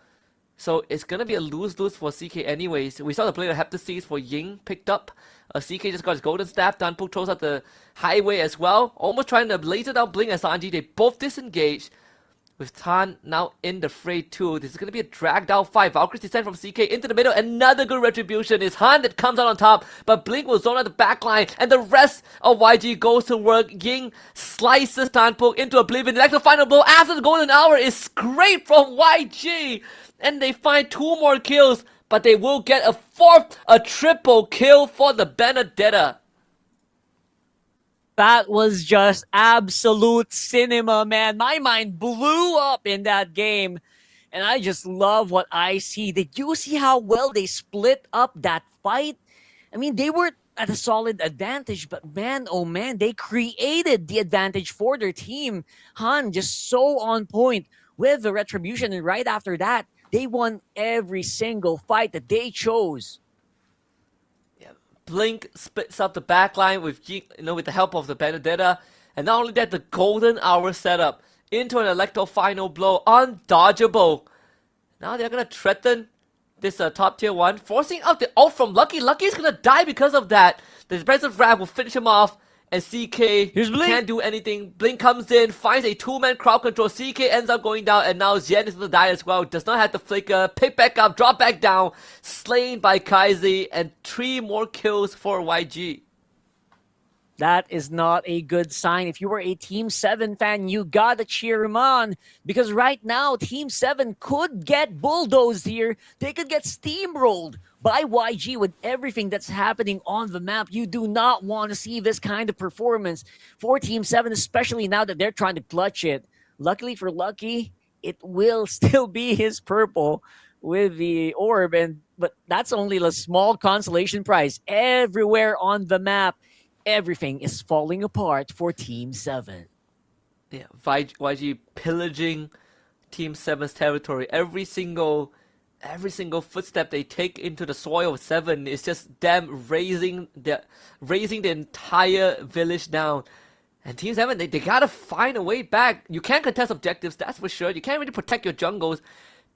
So it's going to be a lose-lose for CK anyways. We saw the play of Heptasis for Ying picked up. CK just got his golden staff. Tanpok throws out the highway as well. Almost trying to laser down Blink and Sanji. They both disengage. With Tan now in the fray too. This is going to be a dragged out fight. Valkyrie's descent from CK into the middle. Another good retribution. It's Han that comes out on top. But Blink will zone out the backline. And the rest of YG goes to work. Ying slices Tanpok into oblivion. The actual final blow after the golden hour is scraped from YG. And they find 2 more kills. But they will get a triple kill for the Benedetta. That was just absolute cinema, man. My mind blew up in that game. And I just love what I see. Did you see how well they split up that fight? I mean, they were at a solid advantage, but man, oh man, they created the advantage for their team. Han just so on point with the retribution. And right after that, they won every single fight that they chose. Blink splits up the backline with the help of the Benedetta, and not only that, the golden hour setup into an Electro Final Blow, undodgeable. Now they're gonna threaten this top tier 1, forcing out the ult from Lucky. Lucky is gonna die because of that. The Expressive Wrap will finish him off, and CK can't do anything. Blink comes in, finds a 2-man crowd control. CK ends up going down, and now Xian is gonna die as well. Does not have the flicker. Pick back up, drop back down. Slain by Kaise, and 3 more kills for YG. That is not a good sign. If you were a Team 7 fan, you gotta cheer him on. Because right now, Team 7 could get bulldozed here. They could get steamrolled by YG with everything that's happening on the map. You do not want to see this kind of performance for Team 7, especially now that they're trying to clutch it. Luckily for Lucky, it will still be his purple with the orb, but that's only a small consolation prize. Everywhere on the map, everything is falling apart for Team 7. Yeah, YG pillaging Team 7's territory. Every single footstep they take into the soil of 7 is just them raising the entire village down. And Team 7, they gotta find a way back. You can't contest objectives, that's for sure. You can't really protect your jungles.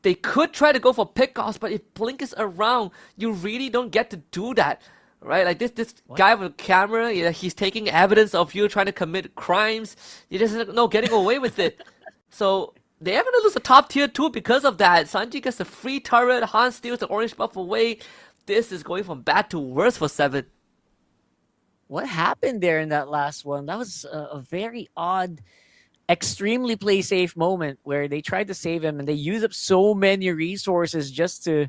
They could try to go for pickoffs, but if Blink is around, you really don't get to do that. Right? Like this guy with a camera, he's taking evidence of you trying to commit crimes. You just no getting away with it. So they are gonna lose a top tier 2 because of that. Sanji gets a free turret, Han steals the orange buff away. This is going from bad to worse for 7. What happened there in that last one? That was a very odd, extremely play safe moment where they tried to save him and they used up so many resources just to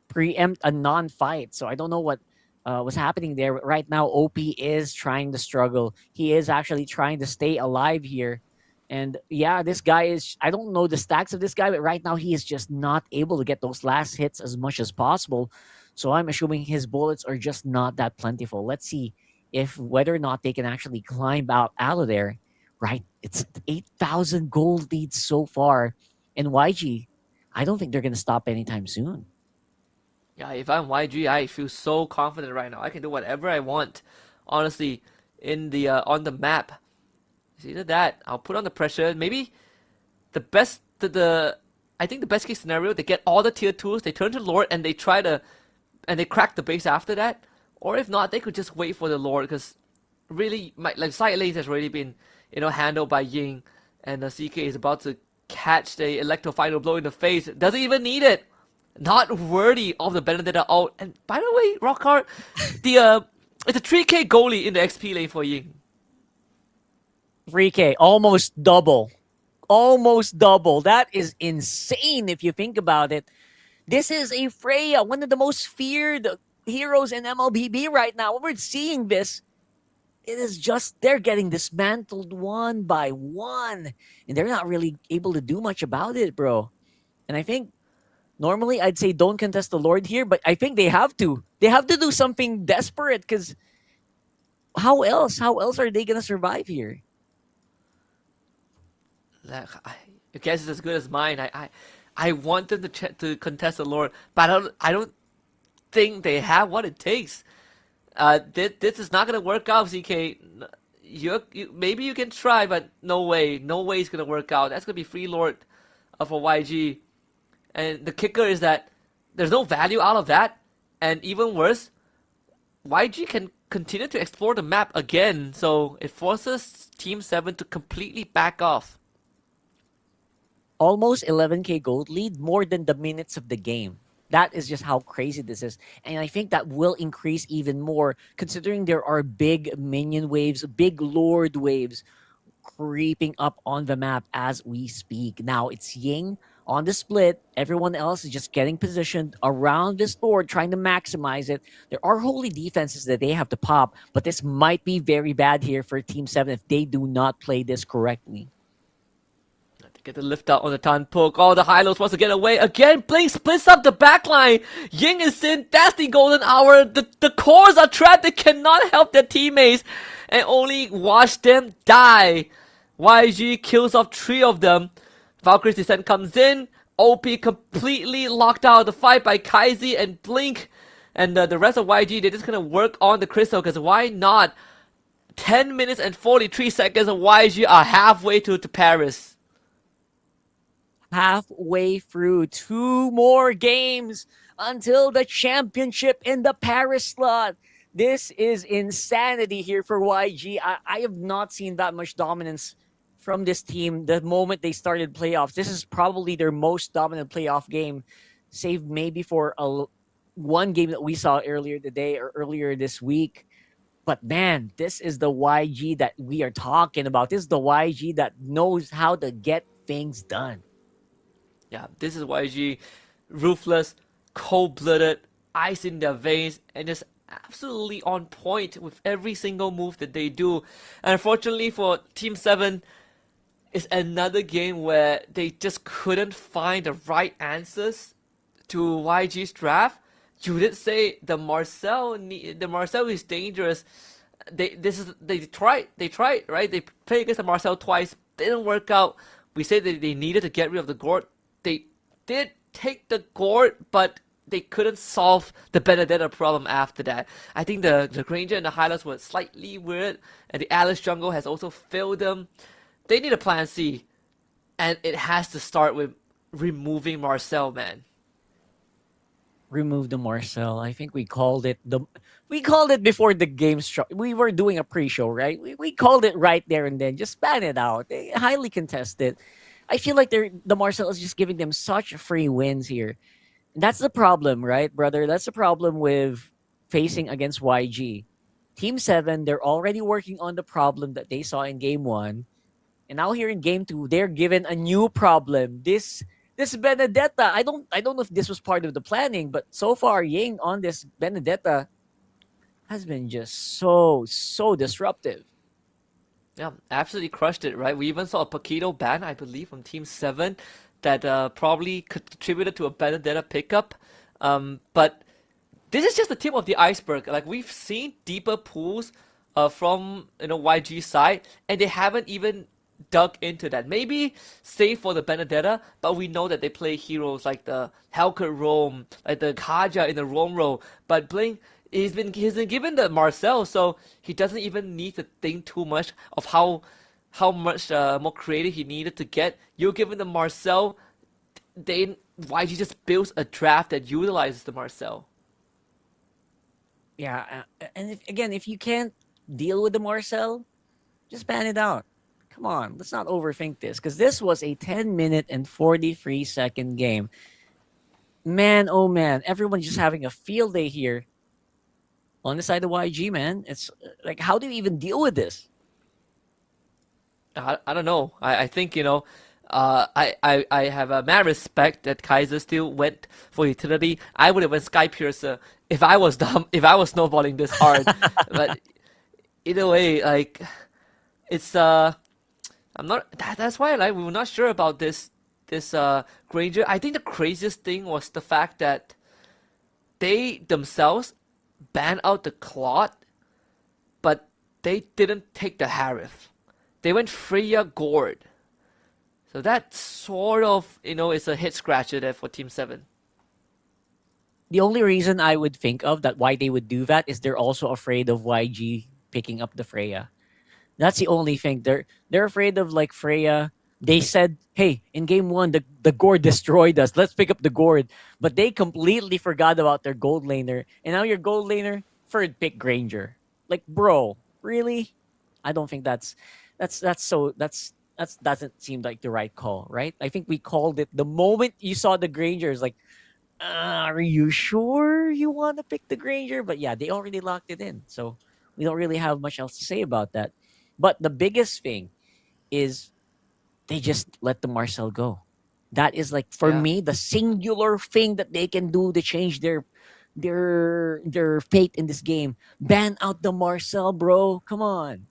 preempt a non-fight. So I don't know what was happening there. Right now, OP is trying to struggle. He is actually trying to stay alive here. And yeah, this guy is, I don't know the stacks of this guy, but right now he is just not able to get those last hits as much as possible. So I'm assuming his bullets are just not that plentiful. Let's see if whether or not they can actually climb out of there. Right? It's 8,000 gold leads so far. And YG, I don't think they're going to stop anytime soon. Yeah, if I'm YG, I feel so confident right now. I can do whatever I want, honestly, in the on the map. It's either that, I'll put on the pressure. Maybe I think the best case scenario, they get all the tier 2s, they turn to Lord, and they crack the base after that. Or if not, they could just wait for the Lord, because really, like side lanes has already been, handled by Ying, and the CK is about to catch the Electro final blow in the face. Doesn't even need it. Not worthy of the Benedetta ult. And by the way, Rockhart, it's a 3k goalie in the XP lane for Ying. 3k, almost double. Almost double. That is insane if you think about it. This is a Freya, one of the most feared heroes in MLBB right now. When we're seeing this, it is just they're getting dismantled one by one. And they're not really able to do much about it, bro. And I think normally I'd say don't contest the Lord here, but I think they have to. They have to do something desperate, because how else? How else are they going to survive here? Your guess is as good as mine. I want them to contest the Lord, but I don't think they have what it takes. This is not gonna work out, CK. Maybe you can try, but no way it's gonna work out. That's gonna be free Lord for YG, and the kicker is that there's no value out of that, and even worse, YG can continue to explore the map again, so it forces Team 7 to completely back off. Almost 11k gold lead, more than the minutes of the game. That is just how crazy this is. And I think that will increase even more, considering there are big minion waves, big Lord waves creeping up on the map as we speak. Now, it's Ying on the split. Everyone else is just getting positioned around this Lord, trying to maximize it. There are holy defenses that they have to pop, but this might be very bad here for Team 7 if they do not play this correctly. Get the lift out on the Tan poke. Oh, the high-lows wants to get away. Again, Blink splits up the backline. Ying is in. That's the golden hour. The cores are trapped. They cannot help their teammates and only watch them die. YG kills off 3 of them. Valkyrie's Descent comes in. OP completely locked out of the fight by Kaizi and Blink. And the rest of YG, they're just going to work on the Crystal, because why not? 10 minutes and 43 seconds of YG are halfway to Paris. Halfway through, 2 more games until the championship in the Paris slot. This is insanity here for YG. I have not seen that much dominance from this team the moment they started playoffs. This is probably their most dominant playoff game, save maybe for one game that we saw earlier today or earlier this week. But man, this is the YG that we are talking about. This is the YG that knows how to get things done. Yeah, this is YG, ruthless, cold-blooded, ice in their veins, and just absolutely on point with every single move that they do. And unfortunately for Team 7, it's another game where they just couldn't find the right answers to YG's draft. You did say the Marcel is dangerous. They tried, right? They played against the Marcel twice, didn't work out. We said that they needed to get rid of the gourd. They did take the gourd, but they couldn't solve the Benedetta problem after that. I think the Granger and the Hylas were slightly weird, and the Alice Jungle has also failed them. They need a plan C, and it has to start with removing Marcel, man. Remove the Marcel. I think we called it before the game struck. We were doing a pre-show, right? We called it right there and then. Just ban it out. Highly contested. I feel like the Marcel is just giving them such free wins here. That's the problem, right, brother? That's the problem with facing against YG. Team 7, they're already working on the problem that they saw in Game 1. And now here in Game 2, they're given a new problem. This Benedetta, I don't know if this was part of the planning, but so far Ying on this Benedetta has been just so disruptive. Yeah, absolutely crushed it, right? We even saw a Paquito ban, I believe, from Team 7 that probably contributed to a Benedetta pickup. But this is just the tip of the iceberg. Like, we've seen deeper pools from YG side, and they haven't even dug into that. Maybe save for the Benedetta, but we know that they play heroes like the Helcurt Rome, like the Kaja in the Rome role. But Bling, he's been given the Marcel, so he doesn't even need to think too much of how much more creative he needed to get. You're given the Marcel, then YG just builds a draft that utilizes the Marcel. Yeah, and if you can't deal with the Marcel, just ban it out. Come on, let's not overthink this, because this was a 10-minute and 43-second game. Man, oh man, everyone's just having a field day here on the side of YG, man. It's like, how do you even deal with this? I don't know. I think, I have a mad respect that Kaiser still went for utility. I would have went Sky Piercer if I was snowballing this hard. But either way, like, it's I'm not. That's why we were not sure about this Granger. I think the craziest thing was the fact that they themselves banned out the Claude, but they didn't take the Harith. They went Freya Gourd. So that sort of is a head scratcher there for Team 7. The only reason I would think of that why they would do that is they're also afraid of YG picking up the Freya. That's the only thing. They're afraid of, like, Freya. They said, hey, in Game 1, the Gourd destroyed us. Let's pick up the Gourd. But they completely forgot about their gold laner. And now your gold laner, third pick Granger. Like, bro, really? I don't think that doesn't seem like the right call, right? I think we called it the moment you saw the Granger. It's like, are you sure you want to pick the Granger? But yeah, they already locked it in. So we don't really have much else to say about that. But the biggest thing is they just let the Marcel go. That is, like, for me, the singular thing that they can do to change their fate in this game. Ban out the Marcel, bro. Come on.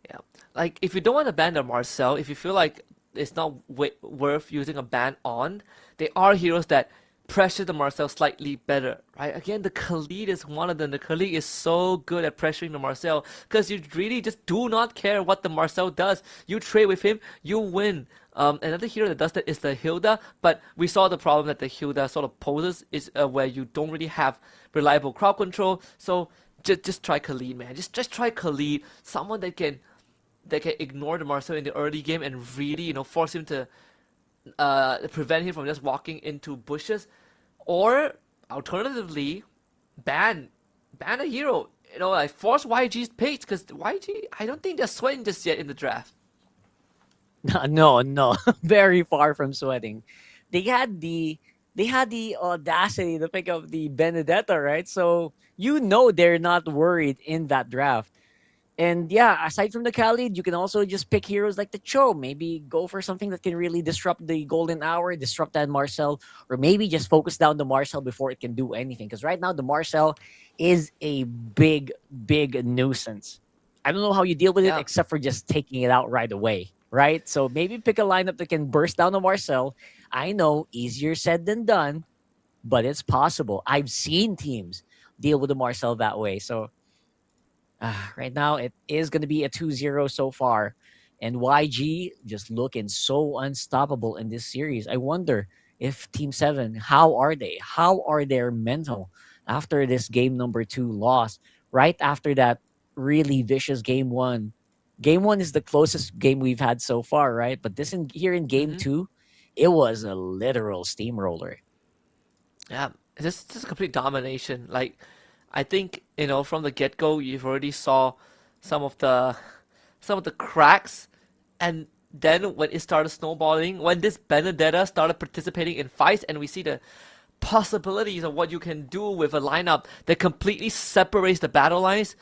Yeah. Like, if you don't want to ban the Marcel, if you feel like it's not worth using a ban on, there are heroes that pressure the Marcel slightly better, right? Again, the Khalid is one of them. The Khalid is so good at pressuring the Marcel because you really just do not care what the Marcel does. You trade with him, you win. Another hero that does that is the Hilda, but we saw the problem that the Hilda sort of poses is where you don't really have reliable crowd control. So just try Khalid, man. Just try Khalid, someone that can ignore the Marcel in the early game and really force him to prevent him from just walking into bushes, or alternatively ban a hero. Like, force YG's picks, because YG, I don't think they're sweating just yet in the draft. No, very far from sweating. They had the they had the audacity to pick up the Benedetta, right? So you know they're not worried in that draft. And yeah, aside from the Khalid, you can also just pick heroes like the Cho. Maybe go for something that can really disrupt the Golden Hour, disrupt that Marcel, or maybe just focus down the Marcel before it can do anything. Because right now, the Marcel is a big, big nuisance. I don't know how you deal with it except for just taking it out right away, right? So maybe pick a lineup that can burst down the Marcel. I know, easier said than done, but it's possible. I've seen teams deal with the Marcel that way. So right now, it is going to be a 2-0 so far. And YG just looking so unstoppable in this series. I wonder if Team 7, how are they? How are their mental after this game number 2 loss? Right after that really vicious game 1. Game 1 is the closest game we've had so far, right? But here in game 2, it was a literal steamroller. Yeah, this is complete domination. Like, I think, from the get-go, you've already saw some of the cracks, and then when it started snowballing, when this Benedetta started participating in fights, and we see the possibilities of what you can do with a lineup that completely separates the battle lines,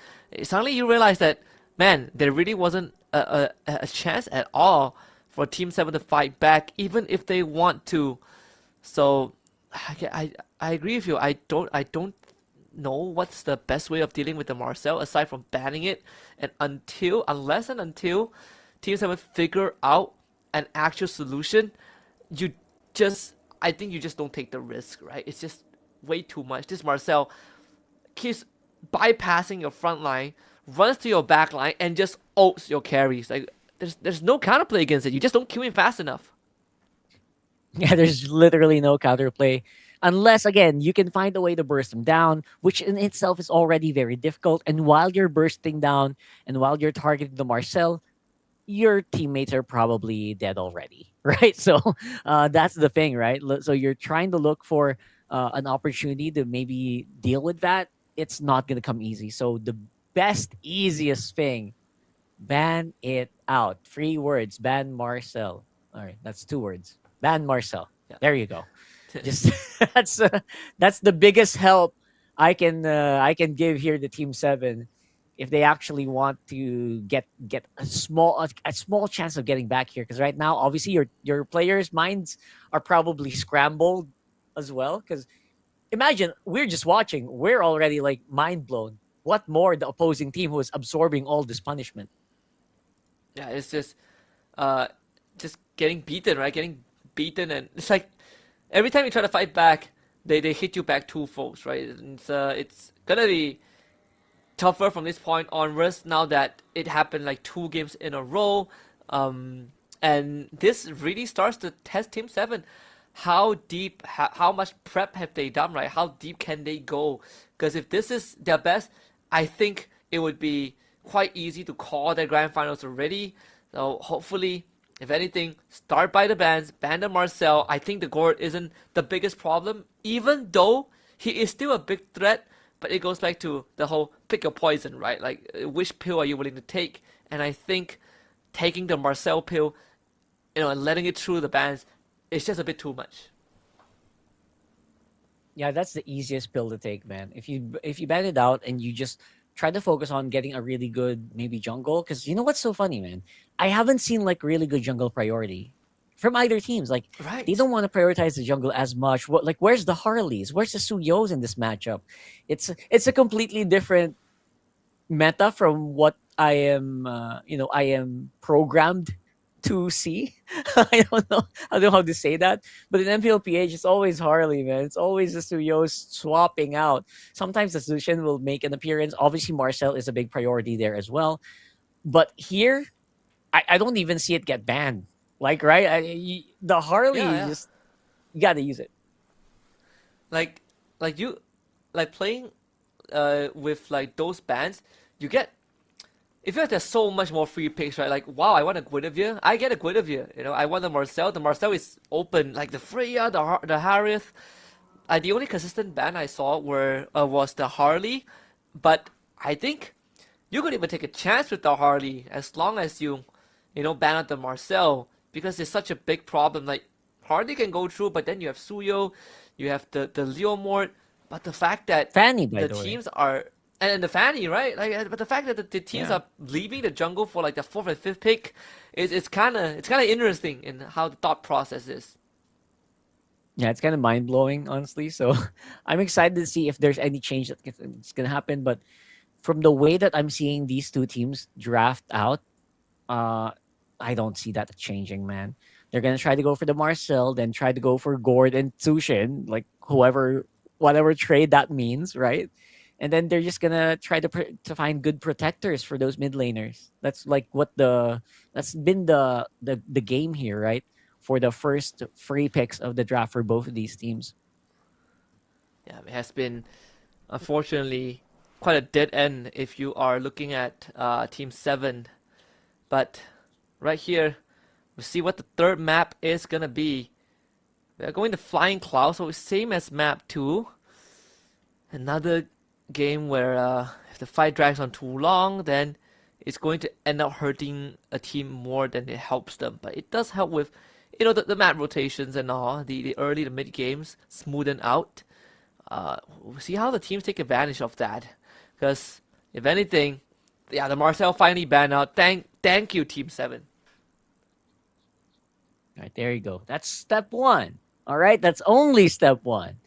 suddenly you realize that, man, there really wasn't a chance at all for Team 7 to fight back, even if they want to. So, I agree with you. I don't know what's the best way of dealing with the Marcel aside from banning it, and unless Team 7 figure out an actual solution, I think you just don't take the risk, right? It's just way too much. This Marcel keeps bypassing your front line, runs to your back line, and just ults your carries. Like, there's no counterplay against it. You just don't kill him fast enough. Yeah, there's literally no counterplay. Unless, again, you can find a way to burst them down, which in itself is already very difficult. And while you're bursting down and while you're targeting the Marcel, your teammates are probably dead already, right? So that's the thing, right? So you're trying to look for an opportunity to maybe deal with that. It's not going to come easy. So the best, easiest thing, ban it out. 3 words, ban Marcel. All right, that's 2 words. Ban Marcel. Yeah. There you go. Just that's the biggest help I can give here to Team 7 if they actually want to get a small chance of getting back here, because right now obviously your players' minds are probably scrambled as well, because imagine we're just watching, we're already like mind blown. What more the opposing team who is absorbing all this punishment? Yeah, it's just getting beaten, right? Getting beaten, and it's like every time you try to fight back, they hit you back 2 folds, right? And it's gonna be tougher from this point onwards now that it happened like 2 games in a row. And this really starts to test Team 7. How deep, how much prep have they done, right? How deep can they go? Because if this is their best, I think it would be quite easy to call their grand finals already. So hopefully, if anything, start by the bans, ban the Marcel. I think the Gord isn't the biggest problem, even though he is still a big threat. But it goes back to the whole pick your poison, right? Like, which pill are you willing to take? And I think taking the Marcel pill, and letting it through the bans, is just a bit too much. Yeah, that's the easiest pill to take, man. If you ban it out and you just try to focus on getting a really good maybe jungle, because you know what's so funny, man? I haven't seen like really good jungle priority from either teams. Like, right, they don't want to prioritize the jungle as much. Where's the Harleys? Where's the Suyos in this matchup? It's a completely different meta from what I am programmed to see. I don't know how to say that, but in MPLPH, it's always Harley, man. It's always the Suyos swapping out. Sometimes the Zushin will make an appearance. Obviously, Marcel is a big priority there as well. But here, I don't even see it get banned. Like, right? The Harley, just you gotta use it. Like playing with like those bans, you get. It feels like there's so much more free picks, right? Like, wow, I want a Guinevere. I get a Guinevere. I want the Marcel. The Marcel is open. Like the Freya, the Harith. The only consistent ban I saw was the Harley. But I think you could even take a chance with the Harley as long as you ban out the Marcel, because it's such a big problem. Like, Hardy can go through, but then you have Suyo, you have the Leomord, but the fact that Fanny, by the the way. teams are and the Fanny, right? Like, but the fact that the teams Yeah. are leaving the jungle for like the 4th and 5th pick is kind of interesting in how the thought process is. Yeah, it's kind of mind blowing, honestly. So I'm excited to see if there's any change that's gonna happen. But from the way that I'm seeing these two teams draft out, I don't see that changing, man. They're gonna try to go for the Marcel, then try to go for Gord and Tushin, like whatever trade that means, right? And then they're just gonna try to find good protectors for those mid laners. That's like that's been the game here, right? For the first free picks of the draft for both of these teams. Yeah, it has been unfortunately quite a dead end if you are looking at Team 7. But right here, we see what the third map is gonna be. We're going to Flying Cloud, so it's same as map 2. Another game where if the fight drags on too long, then it's going to end up hurting a team more than it helps them. But it does help with, you know, the map rotations and all, the early to mid games smoothen out. We'll see how the teams take advantage of that. Because if anything, yeah, the Marcel finally banned out. Thank you, Team 7. All right, there you go. That's step 1. All right, that's only step 1.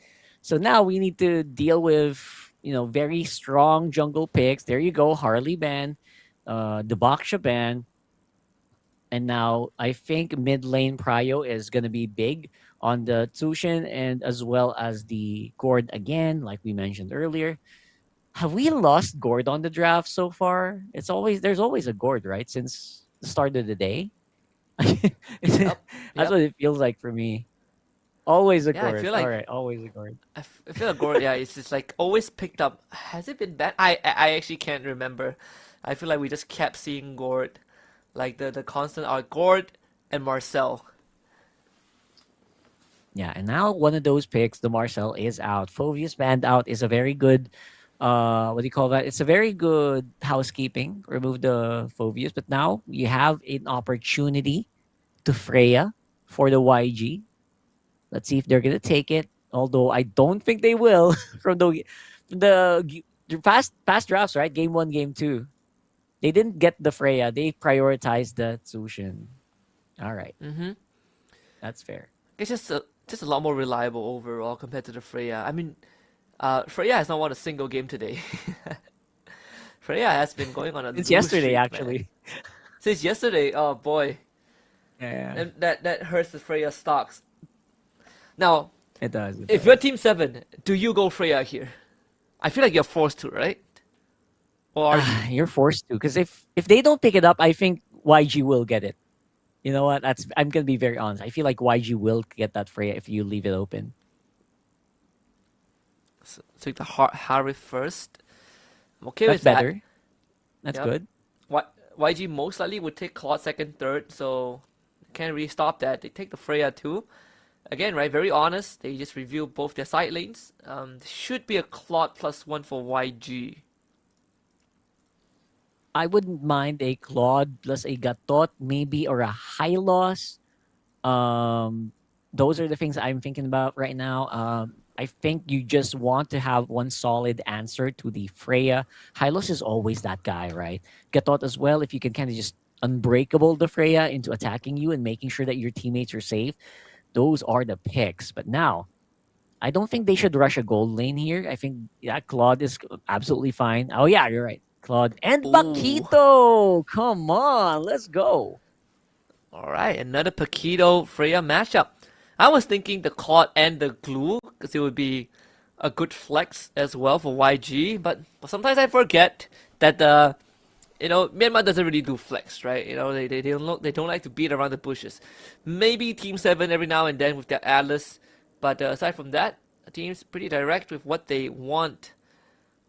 So now we need to deal with, very strong jungle picks. There you go, Harley ban, the Baksha ban. And now I think mid lane prio is going to be big on the Tushin and as well as the Gord again, like we mentioned earlier. Have we lost Gord on the draft so far? There's always a Gord, right? Since the start of the day. That's what it feels like for me. Always a Gord. I feel like, all right, always a Gord. I feel like Gord, yeah, it's just like always picked up. Has it been banned? I actually can't remember. I feel like we just kept seeing Gord. Like the constant are Gord and Marcel. Yeah, and now one of those picks, the Marcel, is out. Phoveus banned out is a very good, what do you call that? It's a very good housekeeping. Remove the Phoveus, but now you have an opportunity to Freya for the YG. Let's see if they're gonna take it. Although I don't think they will from the past drafts, right? Game 1, game 2. They didn't get the Freya. They prioritized the Tsushin. All right. Mm-hmm. That's fair. It's just a lot more reliable overall compared to the Freya. I mean, Freya has not won a single game today. Freya has been going on a Since lose yesterday, streak, actually. man. Since yesterday, oh boy. Yeah. And that hurts the Freya stocks. Now, It does. if you're Team 7, do you go Freya here? I feel like you're forced to, right? Or You're forced to, because if they don't pick it up, I think YG will get it. You know what? I'm gonna be very honest. I feel like YG will get that Freya if you leave it open. so take the Harith first. I'm okay That's with that. better. That's Yep. good. YG most likely would take Claude second, third, so can't really stop that. They take the Freya too. Again, right, very honest. They just review both their side lanes. Should be a Claude +1 for YG. I wouldn't mind a Claude plus a Gatot, maybe, or a Hylos. Those are the things I'm thinking about right now. I think you just want to have one solid answer to the Freya. Hylos is always that guy, right? Gatot as well, if you can kind of just unbreakable the Freya into attacking you and making sure that your teammates are safe. Those are the picks. But now, I don't think they should rush a gold lane here. I think, yeah, Claude is absolutely fine. Oh, yeah, you're right. Claude and Ooh. Paquito. Come on, let's go. All right, another Paquito Freya matchup. I was thinking the Claude and the Glue because it would be a good flex as well for YG. But sometimes I forget that Myanmar doesn't really do flex, right? They don't like to beat around the bushes. Maybe Team 7 every now and then with their Atlas, but aside from that, the team's pretty direct with what they want.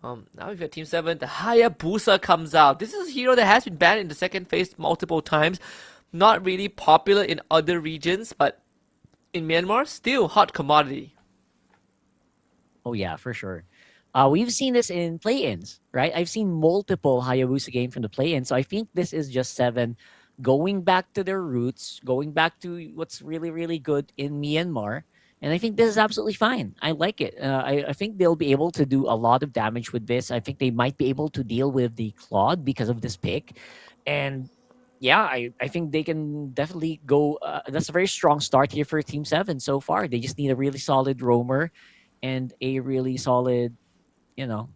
Now we've got Team 7, the Hayabusa comes out. This is a hero that has been banned in the second phase multiple times. Not really popular in other regions, but in Myanmar, still hot commodity. Oh, yeah, for sure. We've seen this in play-ins, right? I've seen multiple Hayabusa games from the play-in, so I think this is just 7 going back to their roots, going back to what's really, really good in Myanmar. And I think this is absolutely fine. I like it. I think they'll be able to do a lot of damage with this. I think they might be able to deal with the Claude because of this pick. And yeah, I think they can definitely go. That's a very strong start here for Team 7 so far. They just need a really solid roamer and a really solid, you know.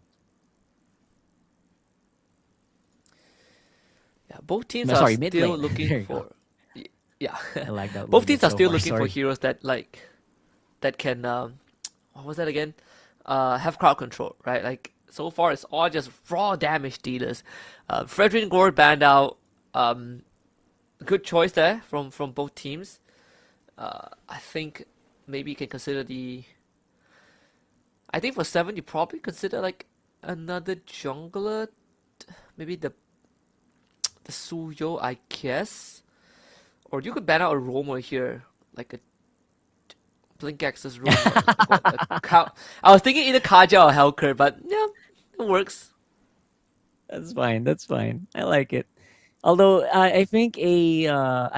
Yeah, both teams No, are sorry, mid still lane. There looking you for. Yeah, I like that. both teams are so still far, looking for sorry. heroes that can what was that again? Have crowd control, right? Like so far, it's all just raw damage dealers. Frederick Gore banned out. Good choice there from both teams. I think maybe you can consider the. I think for 7, you probably consider like another jungler, maybe the Suyo, I guess, or you could ban out a roamer here, like a Blink Axis roamer. I was thinking either Kaja or Helker, but yeah, it works. That's fine. That's fine. I like it. Although I think a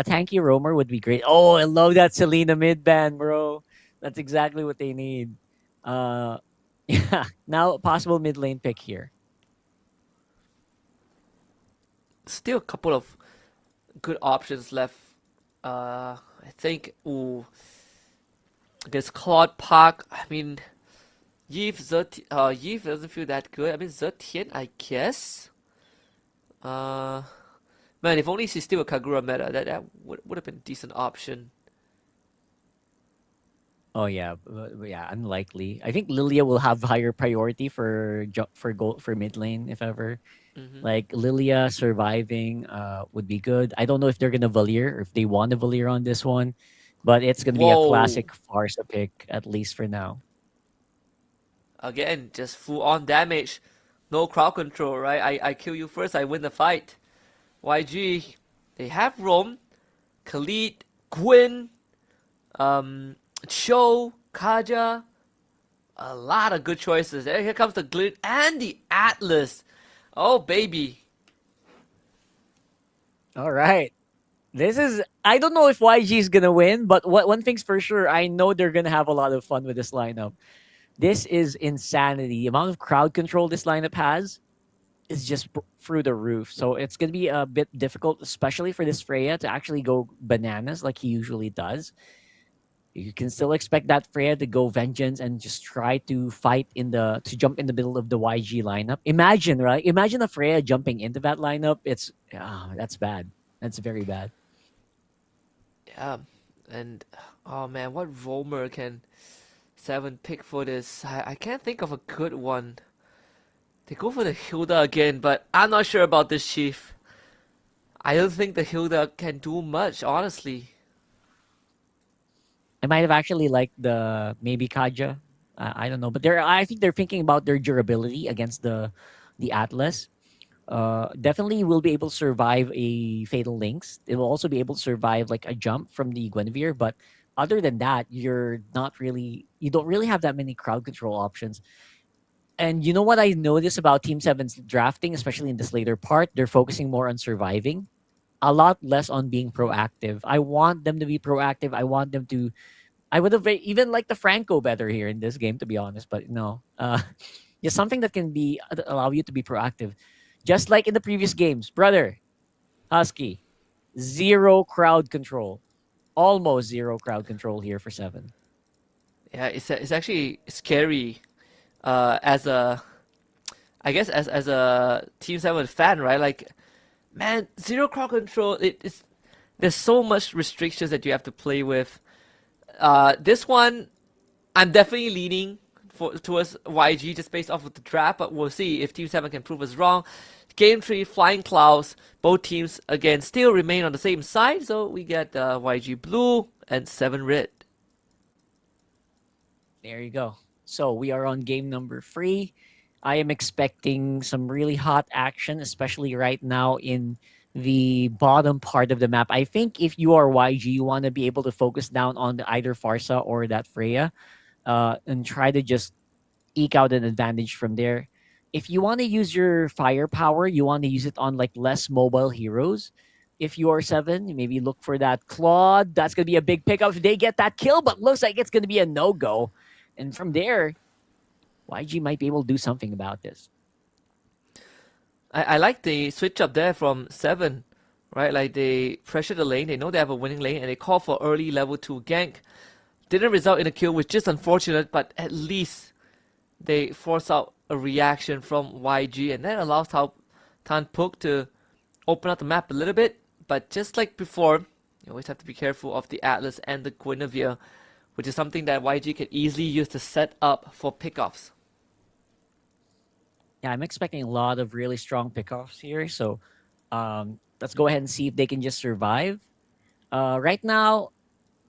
tanky roamer would be great. Oh, I love that Selena mid ban, bro. That's exactly what they need. Yeah. Now possible mid lane pick here. Still a couple of good options left. I think against Claude Park. I mean, Yves doesn't feel that good. I mean, Zetian, I guess. Man, if only she's still a Kagura meta, that would have been a decent option. Oh yeah, yeah, unlikely. I think Lilia will have higher priority for mid lane if ever. Like Lilia surviving would be good. I don't know if they're gonna Valier or if they want to Valier on this one, but it's gonna be a classic Farsa pick at least for now. Again, just full on damage, no crowd control, right? I kill you first, I win the fight. YG, they have Rome, Khalid, Gwyn, Cho, Kaja, a lot of good choices. Here comes the Glint and the Atlas. Oh, baby. All right. I don't know if YG is going to win, but one thing's for sure, I know they're going to have a lot of fun with this lineup. This is insanity. The amount of crowd control this lineup has is just through the roof. So it's going to be a bit difficult, especially for this Freya to actually go bananas like he usually does. You can still expect that Freya to go vengeance and just try to to jump in the middle of the YG lineup. Imagine, right? Imagine a Freya jumping into that lineup. That's bad. That's very bad. Yeah, and oh man, what roamer can 7 pick for this? I can't think of a good one. They go for the Hilda again, but I'm not sure about this, Chief. I don't think the Hilda can do much, honestly. I might have actually liked the maybe Kaja. I don't know, but I think they're thinking about their durability against the Atlas. Definitely will be able to survive a Fatal Links. It will also be able to survive like a jump from the Guinevere, but other than that, you don't really have that many crowd control options. And you know what I noticed about Team 7's drafting, especially in this later part, they're focusing more on surviving, a lot less on being proactive. I want them to be proactive. I would have even liked the Franco better here in this game, to be honest, but no. Just something that can allow you to be proactive. Just like in the previous games, brother, Husky, 0 crowd control. Almost 0 crowd control here for 7. Yeah, it's actually scary as a Team 7 fan, right? Like, man, 0 crowd control, there's so much restrictions that you have to play with. This one, I'm definitely leaning towards YG just based off of the draft, but we'll see if Team 7 can prove us wrong. Game 3, Flying Clouds, both teams, again, still remain on the same side, so we get YG Blue and 7 Red. There you go. So we are on game number 3. I am expecting some really hot action, especially right now in the bottom part of the map. I think if you are YG, you want to be able to focus down on either Farsa or that Freya and try to just eke out an advantage from there. If you want to use your firepower, you want to use it on like less mobile heroes. if you are 7, you maybe look for that Claude. That's going to be a big pickup if they get that kill, but looks like it's going to be a no-go. And from there, YG might be able to do something about this. I like the switch up there from 7, right? Like they pressure the lane, they know they have a winning lane, and they call for early level 2 gank. Didn't result in a kill, which is unfortunate, but at least they force out a reaction from YG, and that allows Tan Puk to open up the map a little bit. But just like before, you always have to be careful of the Atlas and the Guinevere, which is something that YG can easily use to set up for pickoffs. Yeah, I'm expecting a lot of really strong pickoffs here. So let's go ahead and see if they can just survive. Right now,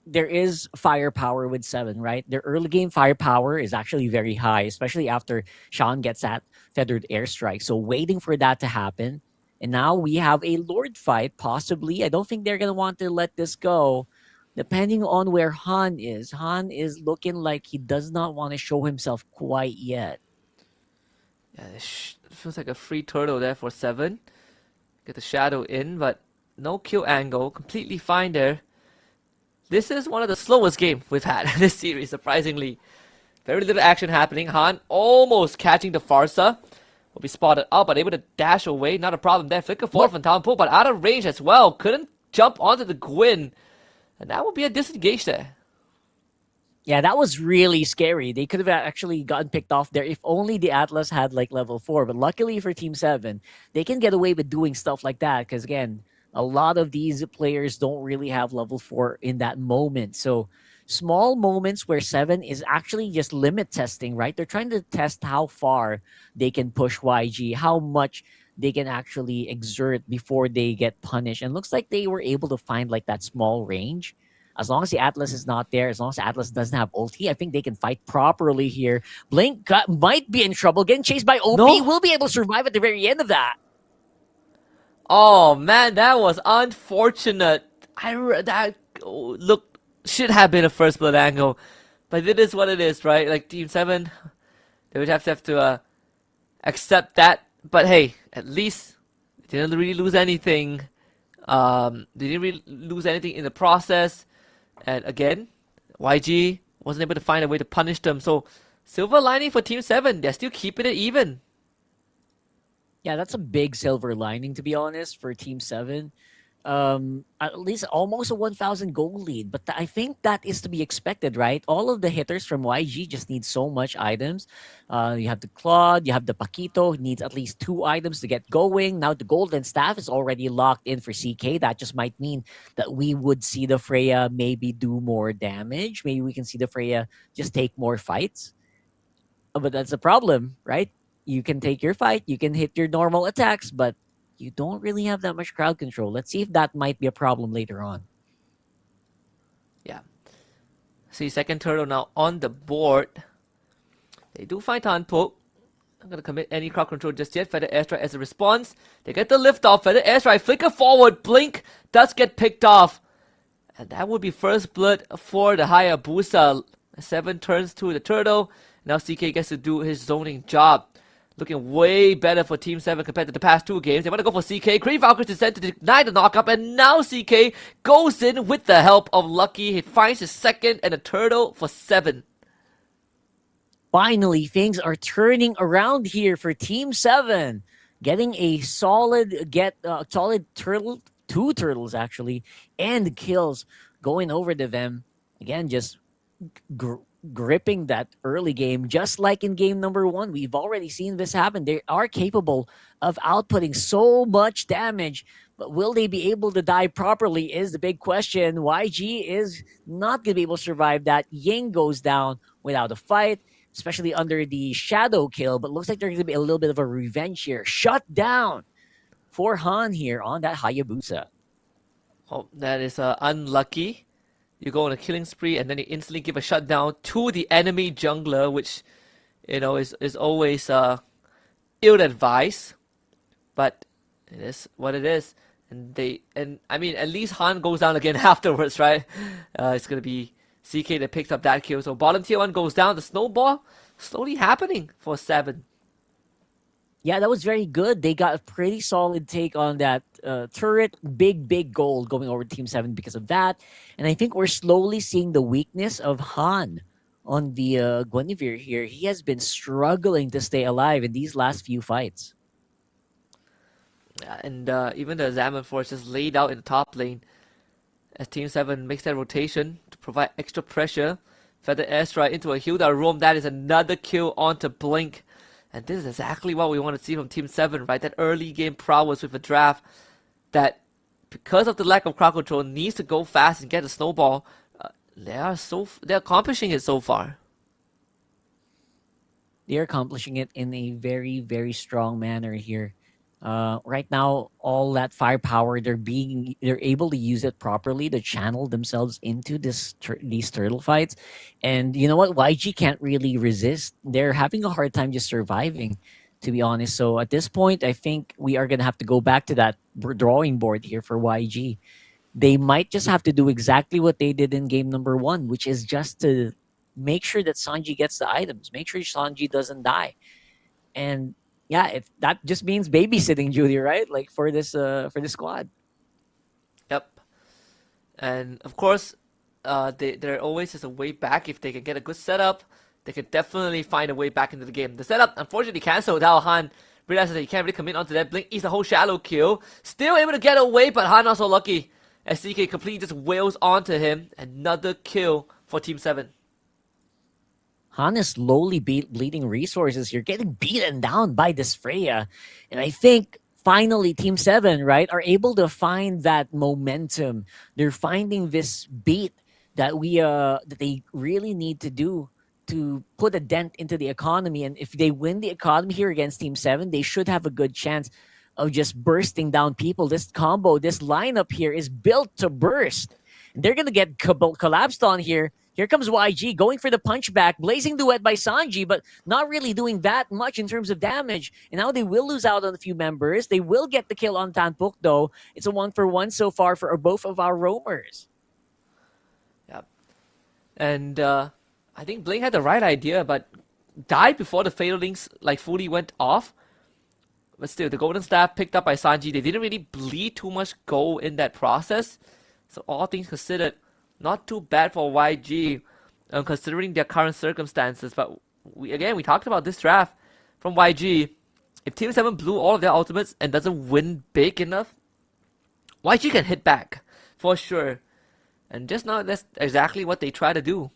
there is firepower with 7, right? Their early game firepower is actually very high, especially after Sean gets that feathered airstrike. So waiting for that to happen. And now we have a Lord fight, possibly. I don't think they're going to want to let this go, depending on where Han is. Han is looking like he does not want to show himself quite yet. Yeah, it feels like a free turtle there for 7. Get the shadow in, but no kill angle. Completely fine there. This is one of the slowest games we've had this series, surprisingly. Very little action happening. Han almost catching the Farsa. Will be spotted out, but able to dash away. Not a problem there. Flicker forward from Tan Puk, but out of range as well. Couldn't jump onto the Gwyn. And that would be a disengage there. Yeah, that was really scary. They could have actually gotten picked off there if only the Atlas had like level 4. But luckily for Team 7, they can get away with doing stuff like that. Because again, a lot of these players don't really have level 4 in that moment. So small moments where 7 is actually just limit testing, right? They're trying to test how far they can push YG, how much they can actually exert before they get punished. And looks like they were able to find like that small range. As long as the Atlas is not there, as long as the Atlas doesn't have ulti, I think they can fight properly here. Blink might be in trouble. Getting chased by OP. No. Will be able to survive at the very end of that. Oh man, that was unfortunate. Look, should have been a first blood angle, but it is what it is, right? Like Team 7, they would have to accept that. But hey, at least they didn't really lose anything. They didn't really lose anything in the process. And again, YG wasn't able to find a way to punish them. So silver lining for Team 7, they're still keeping it even. Yeah, that's a big silver lining, to be honest, for Team 7. At least almost a 1,000 goal lead. But I think that is to be expected, right? All of the hitters from YG just need so much items. You have the Claude, you have the Paquito, who needs at least 2 items to get going. Now the Golden Staff is already locked in for CK. That just might mean that we would see the Freya maybe do more damage. Maybe we can see the Freya just take more fights. But that's a problem, right? You can take your fight, you can hit your normal attacks, but you don't really have that much crowd control. Let's see if that might be a problem later on. Yeah. See, second turtle now on the board. They do find Tan Puk. Not going to commit any crowd control just yet. Feather airstrike as a response. They get the lift off. Feather airstrike, flicker forward. Blink does get picked off. And that would be first blood for the Hayabusa. 7 turns to the turtle. Now CK gets to do his zoning job. Looking way better for Team 7 compared to the past 2 games. They want to go for CK. Green Valkyrie is sent to deny the knockup. And now CK goes in with the help of Lucky. He finds his second and a turtle for 7. Finally, things are turning around here for Team 7. Getting a solid turtle, 2 turtles actually, and kills going over to them. Again, just gripping that early game, just like in game number 1. We've already seen this happen. They are capable of outputting so much damage, but will they be able to die properly is the big question. YG is not going to be able to survive that. Ying goes down without a fight, especially under the shadow kill, but looks like there's going to be a little bit of a revenge here. Shut down for Han here on that Hayabusa. Oh, that is unlucky. You go on a killing spree and then you instantly give a shutdown to the enemy jungler, which, you know, is always ill-advised. But it is what it is. And I mean, at least Han goes down again afterwards, right? It's going to be CK that picks up that kill. So bottom tier 1 goes down. The snowball slowly happening for 7. Yeah, that was very good. They got a pretty solid take on that turret. Big goal going over Team 7 because of that. And I think we're slowly seeing the weakness of Han on the Guinevere here. He has been struggling to stay alive in these last few fights. Yeah, and even the Zaman Force is laid out in the top lane as Team 7 makes that rotation to provide extra pressure. Feather airstrike into a Hilda roam. That is another kill onto Blink. And this is exactly what we want to see from Team 7, right? That early game prowess with a draft that, because of the lack of crowd control, needs to go fast and get a snowball. They're accomplishing it so far. They're accomplishing it in a very strong manner here. Right now, all that firepower, they're able to use it properly to channel themselves into these turtle fights. And you know what? YG can't really resist. They're having a hard time just surviving, to be honest. So at this point, I think we are gonna have to go back to that drawing board here for YG. They might just have to do exactly what they did in game number 1, which is just to make sure that Sanji gets the items, make sure Sanji doesn't die, and yeah, that just means babysitting duty, right? Like for this squad. Yep. And of course, there always is a way back. If they can get a good setup, they can definitely find a way back into the game. The setup unfortunately canceled out. Han realizes that he can't really commit onto that. Blink eats a whole shallow kill. Still able to get away, but Han also lucky as CK completely just wails onto him. Another kill for Team 7. Han is slowly bleeding resources here, getting beaten down by this Freya. And I think finally Team 7, right, are able to find that momentum. They're finding this beat that that they really need to do to put a dent into the economy. And if they win the economy here against Team 7, they should have a good chance of just bursting down people. This combo, this lineup here is built to burst. They're going to get collapsed on here. Here comes YG going for the punchback. Blazing duet by Sanji, but not really doing that much in terms of damage. And now they will lose out on a few members. They will get the kill on Tanpuk, though. It's a 1-for-1 so far for both of our roamers. Yep. And I think Blink had the right idea, but died before the Fatal Links like fully went off. But still, the Golden Staff picked up by Sanji. They didn't really bleed too much gold in that process. So all things considered, not too bad for YG, considering their current circumstances. But we talked about this draft from YG. If Team 7 blew all of their ultimates and doesn't win big enough, YG can hit back for sure. And just now, that's exactly what they try to do.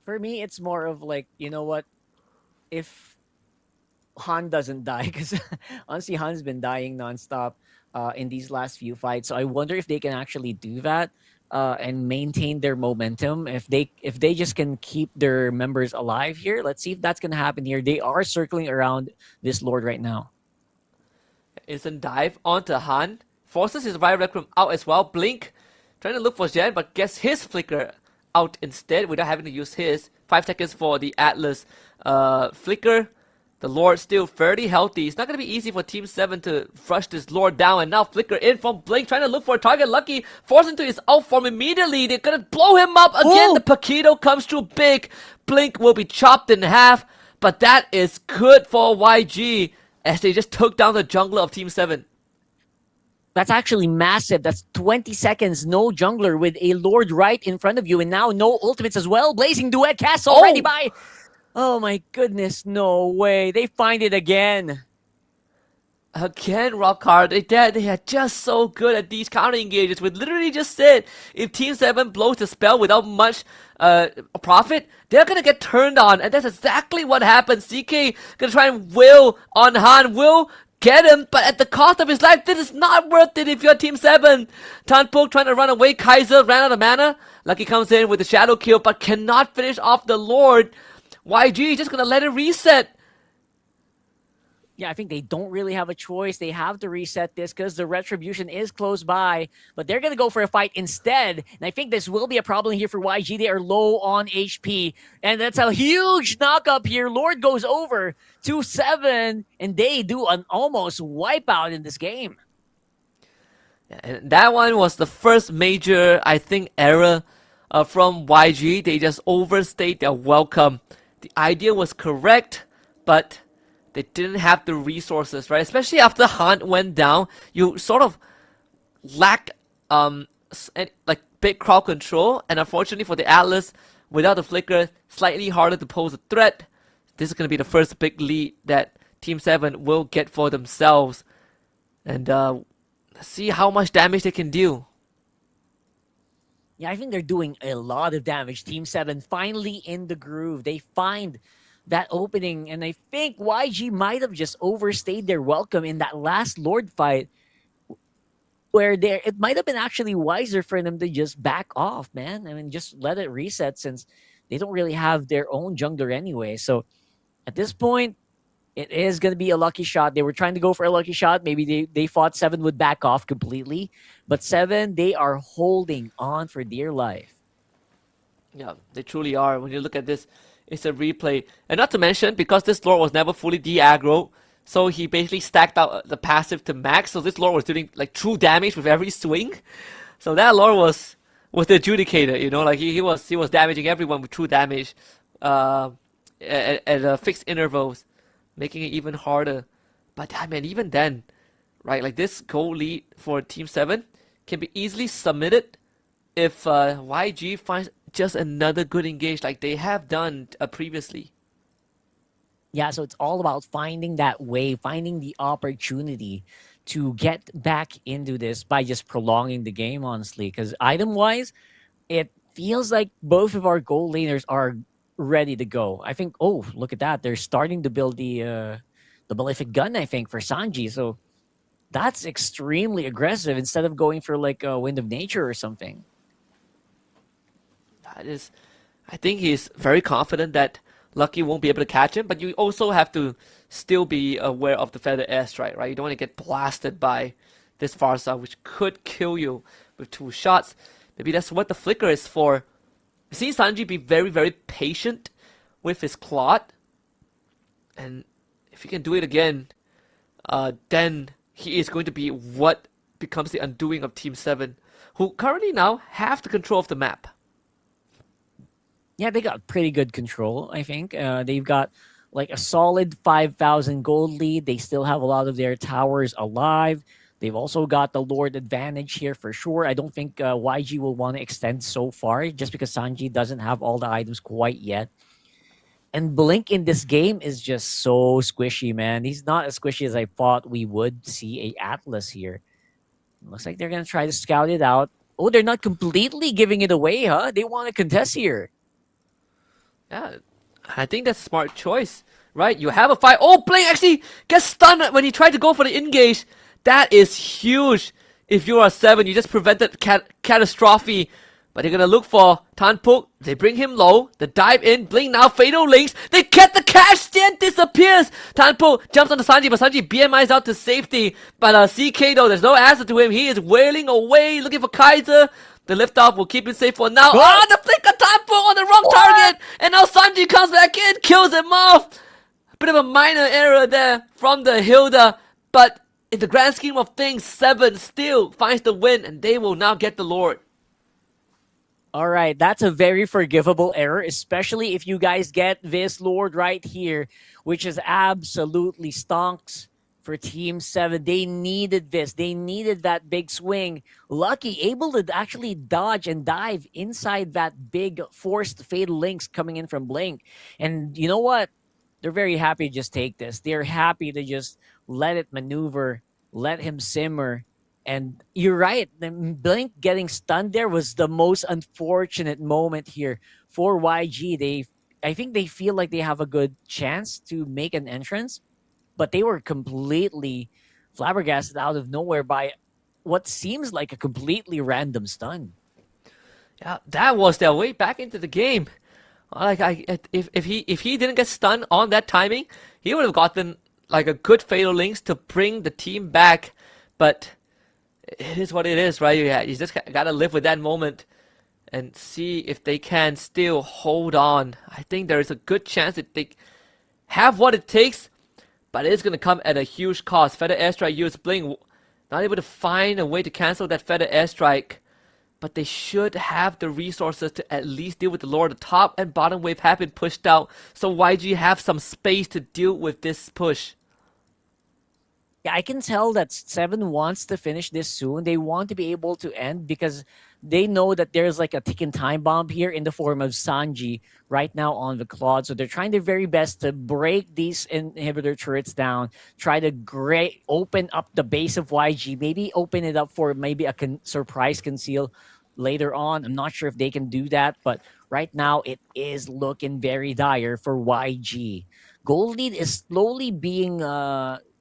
For me, it's more of like, you know what? If Han doesn't die, because honestly, Han's been dying nonstop in these last few fights. So I wonder if they can actually do that and maintain their momentum. If they just can keep their members alive here, let's see if that's gonna happen here. They are circling around this Lord right now. Instant dive onto Han. Forces his Riot Requiem out as well. Blink trying to look for Jen, but gets his Flicker out instead without having to use his. 5 seconds for the Atlas Flicker. The Lord still fairly healthy. It's not going to be easy for Team 7 to rush this Lord down. And now Flicker in from Blink, trying to look for a target. Lucky forced into his out form immediately. They're going to blow him up again. Ooh. The Paquito comes through big. Blink will be chopped in half. But that is good for YG as they just took down the jungler of Team 7. That's actually massive. That's 20 seconds. No jungler with a Lord right in front of you. And now no ultimates as well. Blazing duet cast already by... Oh my goodness, no way. They find it again. Again, Rockhard. They are just so good at these counter engages. We literally just said if Team 7 blows the spell without much profit, they're gonna get turned on. And that's exactly what happened. CK gonna try and will on Han. Will get him, but at the cost of his life. This is not worth it if you're Team 7. Tanpuk trying to run away. Kaiser ran out of mana. Lucky comes in with the shadow kill, but cannot finish off the Lord. YG just gonna let it reset. Yeah, I think they don't really have a choice. They have to reset this because the retribution is close by, but they're gonna go for a fight instead. And I think this will be a problem here for YG. They are low on HP, and that's a huge knock up here. Lord goes over to 7, and they do an almost wipeout in this game. And that one was the first major, I think, error from YG. They just overstayed their welcome. The idea was correct, but they didn't have the resources, right? Especially after Hunt went down, you sort of lack like big crowd control, and unfortunately for the Atlas, without the flicker, slightly harder to pose a threat. This is going to be the first big lead that Team 7 will get for themselves, and let's see how much damage they can do. Yeah, I think they're doing a lot of damage. Team 7 finally in the groove. They find that opening, and I think YG might have just overstayed their welcome in that last Lord fight, where it might have been actually wiser for them to just back off, man. I mean, just let it reset, since they don't really have their own jungler anyway. So at this point, it is going to be a lucky shot. They were trying to go for a lucky shot. Maybe they thought 7 would back off completely. But 7, they are holding on for dear life. Yeah, they truly are. When you look at this, it's a replay. And not to mention, because this Lord was never fully de-aggro, so he basically stacked out the passive to max. So this Lord was doing like true damage with every swing. So that Lord was the adjudicator, you know, like he was damaging everyone with true damage at fixed intervals, making it even harder. But I mean, even then, right, like this goal lead for Team 7 can be easily submitted if YG finds just another good engage like they have done previously. Yeah, so it's all about finding that way, finding the opportunity to get back into this by just prolonging the game, honestly. Because item-wise, it feels like both of our goal laners are ready to go. I think, oh, look at that. They're starting to build the Malefic Gun, I think, for Sanji. So that's extremely aggressive instead of going for like a Wind of Nature or something. That is, I think he's very confident that Lucky won't be able to catch him, but you also have to still be aware of the Feather Airstrike, right? You don't want to get blasted by this Farsa, which could kill you with 2 shots. Maybe that's what the flicker is for. We've seen Sanji be very, very patient with his Clot, and if he can do it again, then he is going to be what becomes the undoing of Team 7, who currently now have the control of the map. Yeah, they got pretty good control, I think. They've got like a solid 5,000 gold lead. They still have a lot of their towers alive. They've also got the Lord advantage here for sure. I don't think YG will want to extend so far just because Sanji doesn't have all the items quite yet. And Blink in this game is just so squishy, man. He's not as squishy as I thought we would see a Atlas here. Looks like they're going to try to scout it out. Oh, they're not completely giving it away, huh? They want to contest here. Yeah, I think that's a smart choice, right? You have a fight. Oh, Blink actually gets stunned when he tried to go for the engage. That is huge. If you are 7, you just prevented catastrophe. But they're going to look for Tanpuk. They bring him low. The dive in. Blink now. Fatal links. They get the cash. Then disappears. Tanpuk jumps on the Sanji. But Sanji BMI's out to safety. But CK though, there's no answer to him. He is wailing away. Looking for Kaiser. The liftoff will keep him safe for now. Ah, the flicker Tanpuk on the wrong target. And now Sanji comes back in. Kills him off. A bit of a minor error there from the Hilda. But in the grand scheme of things, 7 still finds the win. And they will now get the Lord. All right, that's a very forgivable error, especially if you guys get this Lord right here, which is absolutely stonks for Team 7. They needed this. They needed that big swing. Lucky, able to actually dodge and dive inside that big forced fatal links coming in from Blink. And you know what? They're very happy to just take this. They're happy to just let it maneuver, let him simmer. And you're right, Blink getting stunned there was the most unfortunate moment here for YG. I think they feel like they have a good chance to make an entrance, but they were completely flabbergasted out of nowhere by what seems like a completely random stun. Yeah, that was their way back into the game. Like if he didn't get stunned on that timing, he would have gotten like a good fatal links to bring the team back. But it is what it is, right? You just gotta live with that moment and see if they can still hold on. I think there is a good chance that they have what it takes, but it's gonna come at a huge cost. Feather Airstrike used Blink, not able to find a way to cancel that Feather Airstrike. but they should have the resources to at least deal with the lore. The top and bottom wave have been pushed out, so YG have some space to deal with this push. Yeah, I can tell that Seven wants to finish this soon. They want to be able to end because they know that there's like a ticking time bomb here in the form of Sanji right now on the Claude. So they're trying their very best to break these inhibitor turrets down, try to open up the base of YG, maybe open it up for maybe a surprise conceal later on. I'm not sure if they can do that, but right now it is looking very dire for YG. Gold lead is slowly being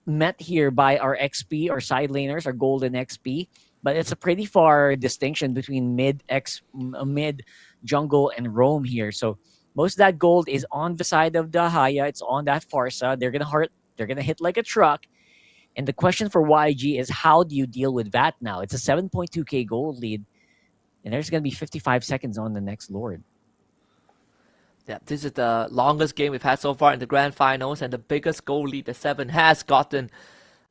met here by our XP, our side laners, our golden XP, but it's a pretty far distinction between mid, jungle, and roam here. So most of that gold is on the side of the Haya. It's on that Farsa. They're gonna hit like a truck. And the question for YG is, how do you deal with that now? It's a 7.2k gold lead, and there's gonna be 55 seconds on the next Lord. Yeah, this is the longest game we've had so far in the grand finals, and the biggest goal lead that Seven has gotten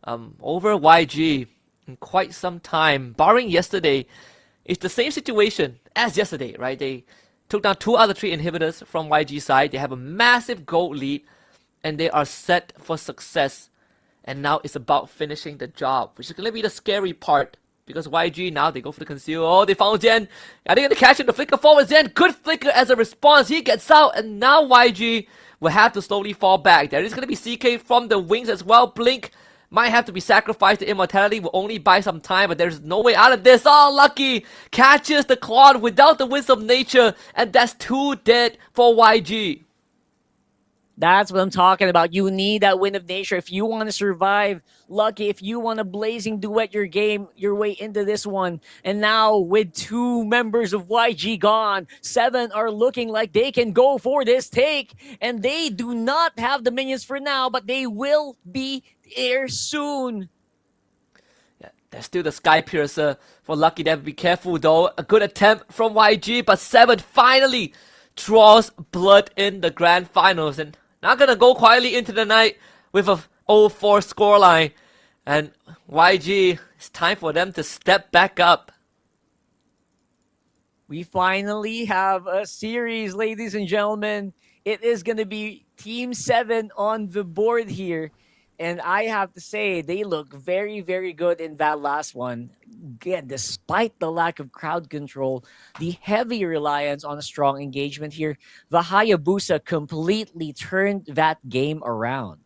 over YG in quite some time. Barring yesterday, it's the same situation as yesterday, right? They took down 2 other 3 inhibitors from YG side. They have a massive gold lead, and they are set for success. And now it's about finishing the job, which is going to be the scary part. Because YG now, they go for the conceal. Oh, they found Zen. Are they going to catch him? The flicker forward. Zen, good flicker as a response. He gets out. And now YG will have to slowly fall back. There is going to be CK from the wings as well. Blink might have to be sacrificed to immortality. Will only buy some time, but there's no way out of this. Oh, Lucky catches the Claude without the Winds of Nature. And that's 2 dead for YG. That's what I'm talking about. You need that Wind of Nature if you want to survive. Lucky, if you want to blazing duet your way into this one. And now with 2 members of YG gone, 7 are looking like they can go for this take. And they do not have the minions for now, but they will be here soon. Yeah, there's still the Sky Piercer for Lucky. They have to be careful though. A good attempt from YG, but 7 finally draws blood in the grand finals. And not gonna go quietly into the night with a 0-4 scoreline. And YG, it's time for them to step back up. We finally have a series, ladies and gentlemen. It is gonna be Team 7 on the board here. And I have to say, they look very, very good in that last one. Again, despite the lack of crowd control, the heavy reliance on a strong engagement here, the Hayabusa completely turned that game around.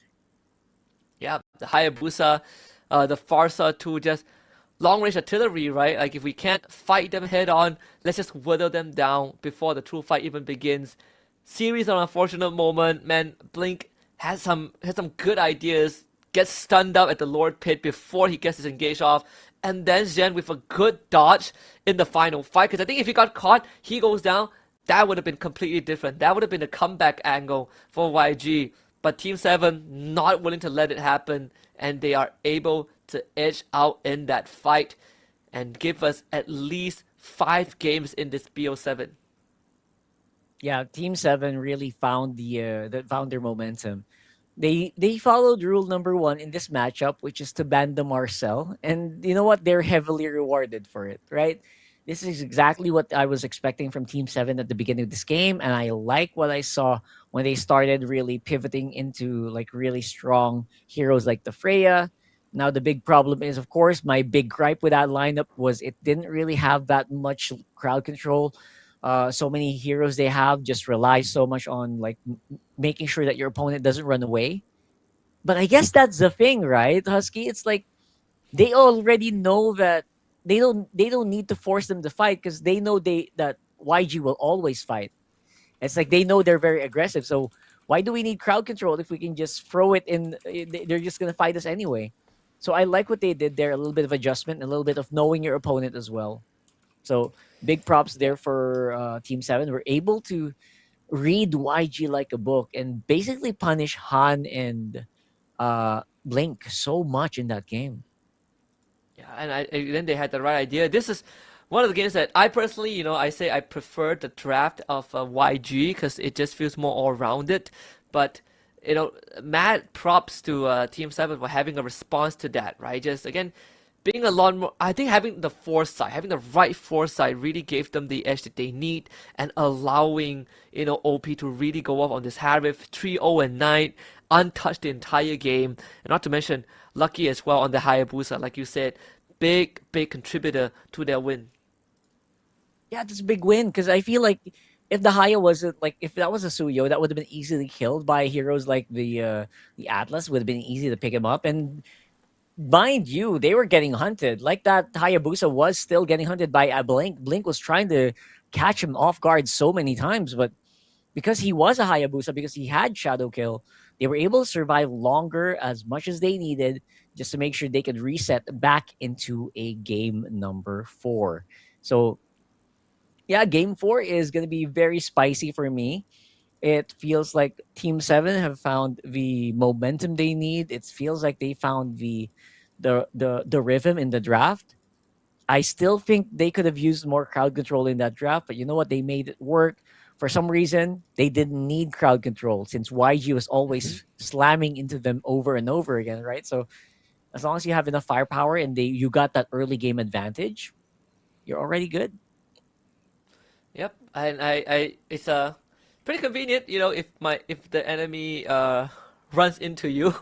Yeah, the Hayabusa, the Farsa to just long-range artillery, right? Like, if we can't fight them head-on, let's just whittle them down before the true fight even begins. Series of unfortunate moment, man. Blink has some good ideas, gets stunned up at the Lord Pit before he gets his engage off, and then Zen with a good dodge in the final fight, because I think if he got caught, he goes down, that would have been completely different. That would have been a comeback angle for YG, but Team 7 not willing to let it happen, and they are able to edge out in that fight and give us at least 5 games in this BO7. Yeah, Team 7 really found their momentum. They followed rule number 1 in this matchup, which is to ban the Marcel. And you know what? They're heavily rewarded for it, right? This is exactly what I was expecting from Team 7 at the beginning of this game. And I like what I saw when they started really pivoting into like really strong heroes like the Freya. Now, the big problem is, of course, my big gripe with that lineup was it didn't really have that much crowd control. So many heroes they have just rely so much on like making sure that your opponent doesn't run away. But I guess that's the thing, right, Husky? It's like they already know that they don't need to force them to fight because they know that YG will always fight. It's like they know they're very aggressive. So why do we need crowd control if we can just throw it in? They're just gonna fight us anyway. So I like what they did there. A little bit of adjustment, a little bit of knowing your opponent as well. So big props there for Team 7. We're able to read YG like a book and basically punish Han and Blink so much in that game. Yeah, and then they had the right idea. This is one of the games that I personally, I say I prefer the draft of YG because it just feels more all-rounded. But, mad props to Team 7 for having a response to that, right? Just, again, being a lot more, I think having the foresight, having the right foresight really gave them the edge that they need, and allowing, OP to really go off on this Harif 3-0 and 9, untouched the entire game, and not to mention lucky as well on the Hayabusa, like you said, big contributor to their win. Yeah, it's a big win because I feel like if the Haya wasn't like if that was a Suyo, that would have been easily killed by heroes like the Atlas. Would have been easy to pick him up, and mind you, they were getting hunted. Like that Hayabusa was still getting hunted by a Blink. Blink was trying to catch him off guard so many times, but because he was a Hayabusa, because he had Shadow Kill, they were able to survive longer as much as they needed just to make sure they could reset back into a game number 4. So yeah, game 4 is going to be very spicy for me. It feels like Team 7 have found the momentum they need. It feels like they found the rhythm in the draft. I still think they could have used more crowd control in that draft, but you know what? They made it work. For some reason, they didn't need crowd control since YG was always slamming into them over and over again, right? So as long as you have enough firepower and you got that early game advantage, you're already good. Yep, and I it's pretty convenient, if the enemy runs into you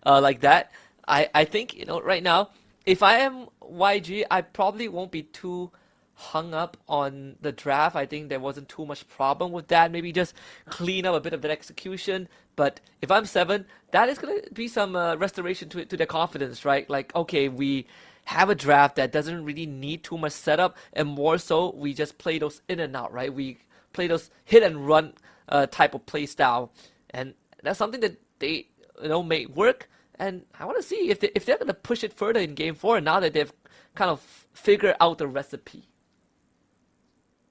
like that. I think right now, if I am YG, I probably won't be too hung up on the draft. I think there wasn't too much problem with that. Maybe just clean up a bit of that execution. But if I'm 7, that is gonna be some restoration to their confidence, right? Like, okay, we have a draft that doesn't really need too much setup, and more so we just play those in and out, right? We play those hit and run type of play style, and that's something that they may work. And I want to see if they're gonna push it further in game 4 now that they've kind of figured out the recipe.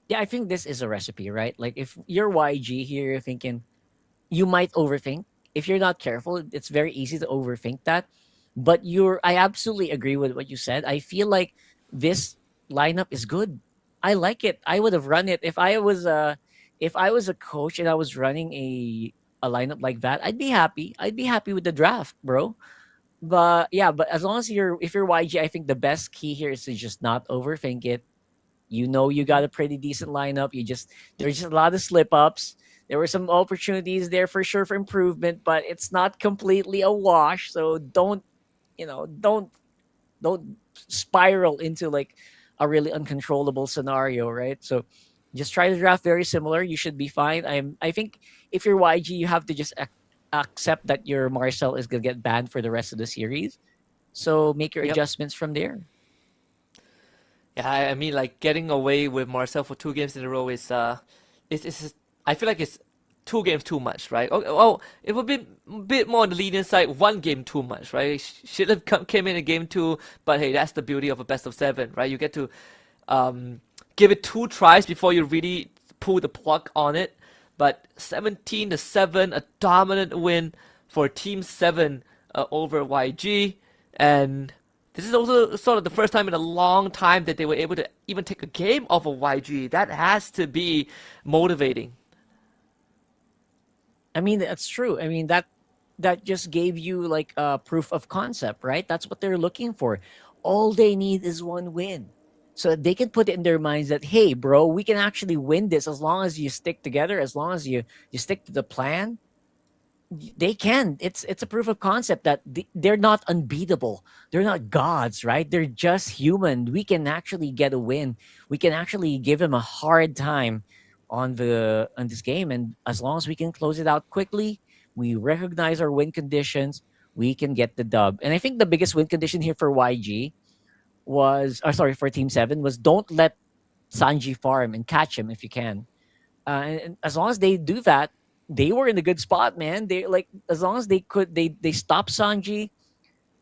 Yeah, I think this is a recipe, right? Like if you're YG here, you're thinking you might overthink. If you're not careful, it's very easy to overthink that. But I absolutely agree with what you said. I feel like this lineup is good. I like it. I would have run it if I was a coach and I was running a lineup like that. I'd be happy. I'd be happy with the draft, bro. But yeah, but as long as if you're YG, I think the best key here is to just not overthink it. You got a pretty decent lineup. There's just a lot of slip ups. There were some opportunities there for sure for improvement, but it's not completely a wash. So don't spiral into like a really uncontrollable scenario, right? So just try to draft very similar. You should be fine. I think if you're YG, you have to just accept that your Marcel is gonna get banned for the rest of the series. So make your adjustments from there. Yeah, I mean, like getting away with Marcel for 2 games in a row is I feel like it's 2 games too much, right? Oh, it would be a bit more on the lenient side. 1 game too much, right? Should have came in game 2, but hey, that's the beauty of a best of 7, right? You get to give it 2 tries before you really pull the plug on it. But 17-7, a dominant win for Team 7 over YG, and this is also sort of the first time in a long time that they were able to even take a game off of YG. That has to be motivating. I mean, that's true. I mean, that just gave you like a proof of concept, right? That's what they're looking for. All they need is 1 win. So they can put it in their minds that, hey, bro, we can actually win this as long as you stick together, as long as you stick to the plan. They can. It's a proof of concept that they're not unbeatable. They're not gods, right? They're just human. We can actually get a win. We can actually give them a hard time on this game, and as long as we can close it out quickly, we recognize our win conditions, we can get the dub. And I think the biggest win condition here for YG for Team 7 was don't let Sanji farm and catch him if you can. And as long as they do that, they were in a good spot, man. They as long as they could, they stopped Sanji.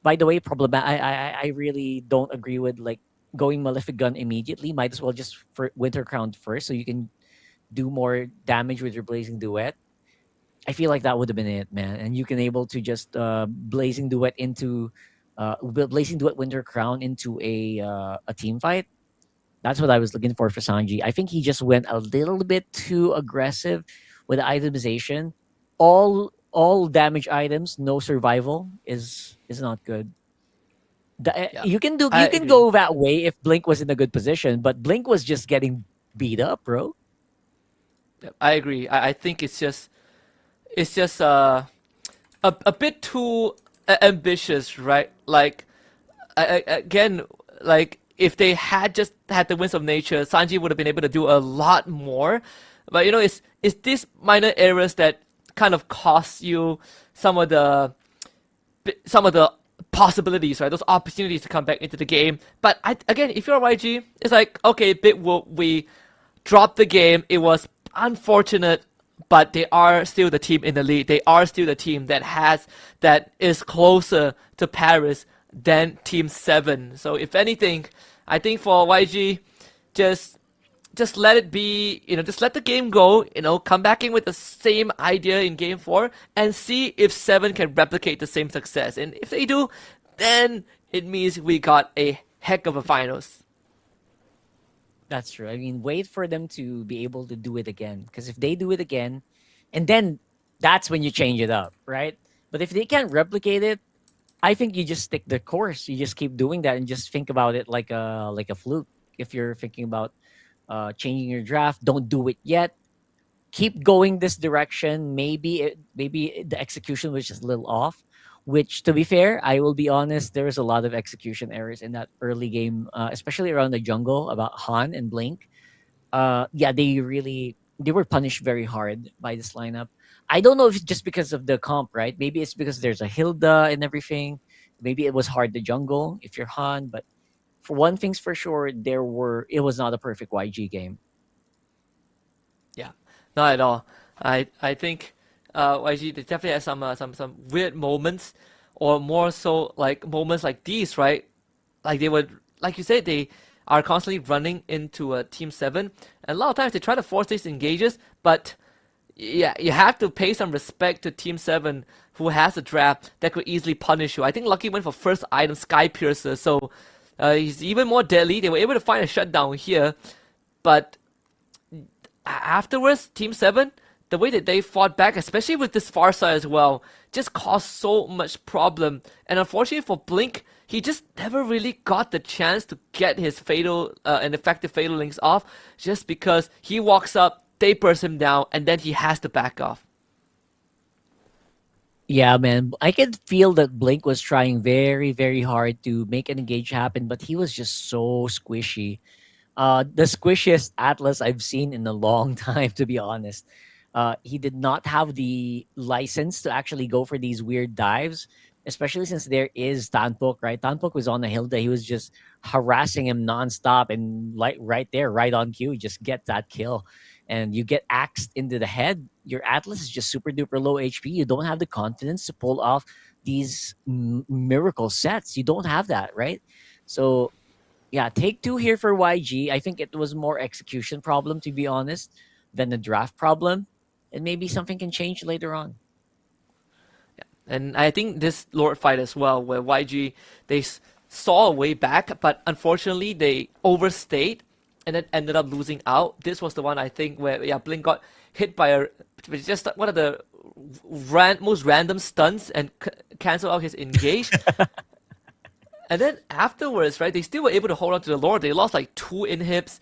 By the way, I really don't agree with like going Malefic Gun immediately. Might as well just for Winter Crown first, so you can do more damage with your Blazing Duet. I feel like that would have been it, man. And you can able to just Blazing Duet Winter Crown into a team fight. That's what I was looking for Sanji. I think he just went a little bit too aggressive with the itemization. All damage items, no survival is not good. You can do. I You can agree. go that way if Blink was in a good position, but Blink was just getting beat up, bro. Yep, I agree. I think it's just a bit too ambitious, right? Like again, like if they had just had the winds of nature, Sanji would have been able to do a lot more. But you know, it's these minor errors that kind of cost you some of the possibilities, right? Those opportunities to come back into the game. But again, if you're YG, it's like, okay, bit whoop, we dropped the game. It was unfortunate, but they are still the team in the lead. They are still the team that is closer to Paris than Team 7. So if anything, I think for YG, just let it be, just let the game go, come back in with the same idea in game 4 and see if 7 can replicate the same success. And if they do, then it means we got a heck of a finals. That's true. I mean, wait for them to be able to do it again. Because if they do it again, and then that's when you change it up, right? But if they can't replicate it, I think you just stick the course. You just keep doing that and just think about it like a fluke. If you're thinking about changing your draft, don't do it yet. Keep going this direction. Maybe the execution was just a little off. Which, to be fair, I will be honest, there was a lot of execution errors in that early game, especially around the jungle about Han and Blink. Yeah, they were punished very hard by this lineup. I don't know if it's just because of the comp, right? Maybe it's because there's a Hilda and everything. Maybe it was hard to jungle if you're Han, but for one thing's for sure, it was not a perfect YG game. Yeah, not at all. I think YG, they definitely had some weird moments, or more so like moments like these, right? Like they would, like you said, they are constantly running into a Team 7, and a lot of times they try to force these engages, but yeah, you have to pay some respect to Team 7, who has a draft that could easily punish you. I think Lucky went for first item Sky Piercer, so he's even more deadly. They were able to find a shutdown here, but afterwards, Team 7, the way that they fought back, especially with this far side as well, just caused so much problem. And unfortunately for Blink, he just never really got the chance to get his fatal and effective fatal links off, just because he walks up, they burst him down, and then he has to back off. Yeah, man. I could feel that Blink was trying very, very hard to make an engage happen, but he was just so squishy. The squishiest Atlas I've seen in a long time, to be honest. He did not have the license to actually go for these weird dives, especially since there is Tanpok, right? Tanpok was on the Hilda. He was just harassing him nonstop, and like right there, right on cue, just get that kill. And you get axed into the head. Your Atlas is just super duper low HP. You don't have the confidence to pull off these miracle sets. You don't have that, right? So yeah, take 2 here for YG. I think it was more execution problem, to be honest, than the draft problem. And maybe something can change later on. Yeah. And I think this Lord fight as well, where YG, they saw a way back, but unfortunately they overstayed and then ended up losing out. This was the one, I think, where Blink got hit by just one of the most random stunts and canceled out his engage. And then afterwards, right, they still were able to hold on to the Lord. They lost like 2 inhibs,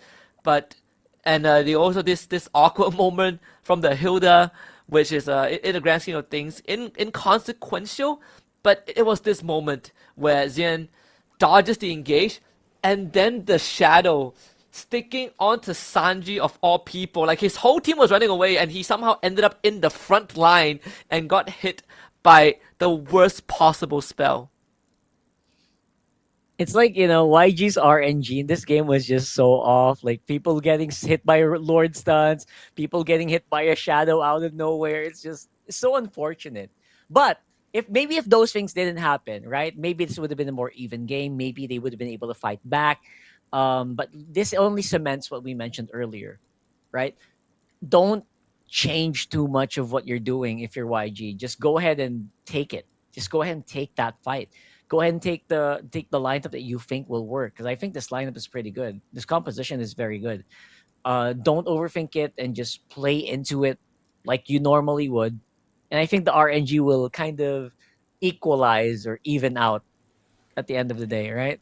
and they also this awkward moment from the Hilda, which is in the grand scheme of things inconsequential, but it was this moment where Xian dodges the engage, and then the shadow sticking onto Sanji of all people. Like his whole team was running away, and he somehow ended up in the front line and got hit by the worst possible spell. It's like, YG's RNG in this game was just so off. Like, people getting hit by Lord stuns, people getting hit by a shadow out of nowhere. It's so unfortunate. But if those things didn't happen, right? Maybe this would have been a more even game. Maybe they would have been able to fight back. But this only cements what we mentioned earlier, right? Don't change too much of what you're doing if you're YG. Just go ahead and take it. Just go ahead and take that fight. Go ahead and take the lineup that you think will work, because I think this lineup is pretty good. This composition is very good. Don't overthink it and just play into it like you normally would. And I think the RNG will kind of equalize or even out at the end of the day, right?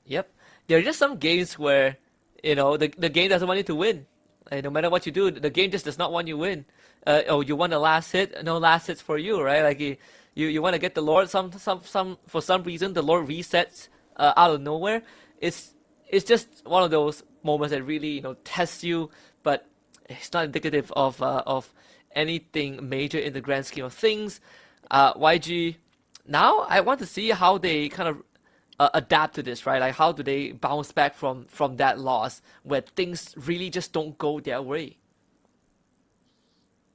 Yep. There are just some games where, the game doesn't want you to win. No matter what you do, the game just does not want you win. You want a last hit, no last hits for you, right? Like you want to get the Lord. Some for some reason the Lord resets out of nowhere. It's just one of those moments that really tests you, but it's not indicative of anything major in the grand scheme of things. YG, now I want to see how they kind of adapt to this, right? Like how do they bounce back from that loss where things really just don't go their way?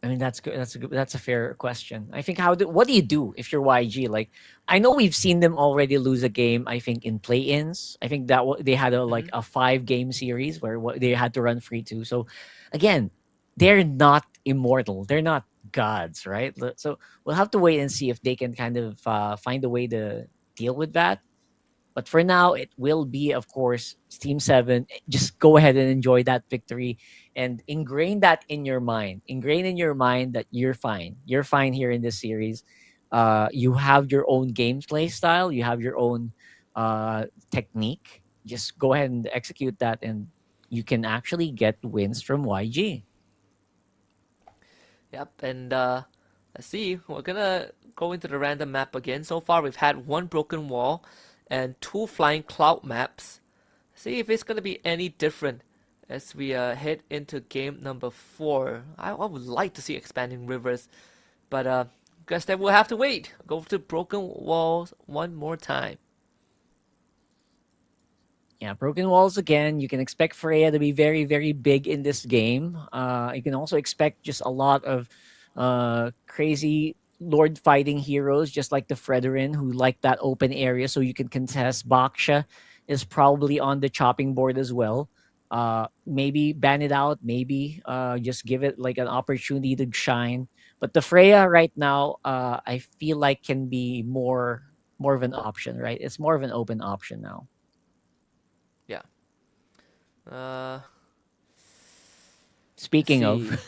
I mean, that's good. That's a fair question. I think what do you do if you're YG? Like, I know we've seen them already lose a game. I think in play-ins. I think that they had a 5-game series where they had to run free too. So, again, they're not immortal. They're not gods, right? So we'll have to wait and see if they can kind of find a way to deal with that. But for now, it will be, of course, Team 7. Just go ahead and enjoy that victory and ingrain that in your mind. Ingrain in your mind that you're fine. You're fine here in this series. You have your own gameplay style. You have your own technique. Just go ahead and execute that, and you can actually get wins from YG. Yep, and let's see. We're going to go into the random map again. So far, we've had 1 broken wall and 2 flying cloud maps. See if it's going to be any different as we head into game number 4. I would like to see expanding rivers, but guess that we'll have to wait. Go to broken walls one more time. Yeah, broken walls again. You can expect Freya to be very, very big in this game. You can also expect just a lot of crazy Lord fighting heroes, just like the Fredrin, who like that open area so you can contest. Baksha is probably on the chopping board as well. Maybe ban it out, maybe just give it like an opportunity to shine. But the Freya right now, I feel like can be more of an option, right? It's more of an open option now. Yeah. Speaking of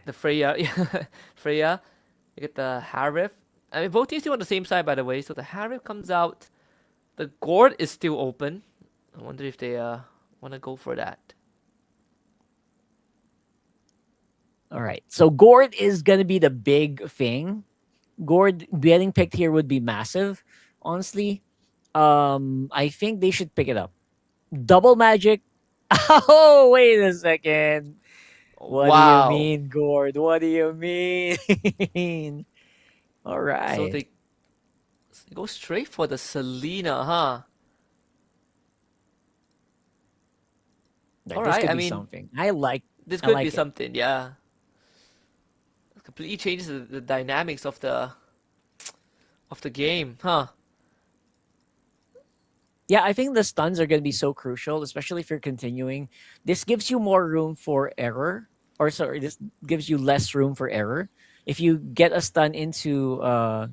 the Freya, Freya, you get the Harif. I mean, both teams still on the same side, by the way. So the Harif comes out. The Gourd is still open. I wonder if they want to go for that. All right. So Gourd is going to be the big thing. Gourd getting picked here would be massive, honestly. I think they should pick it up. Double magic. Oh, wait a second. What do you mean, Gourd? What do you mean? All right. So they go straight for the Selena, huh? All right. I mean, something. This could be something, yeah. It completely changes the dynamics of the game, huh? Yeah, I think the stuns are going to be so crucial, especially if you're continuing. This gives you more room for error. This gives you less room for error. If you get a stun into a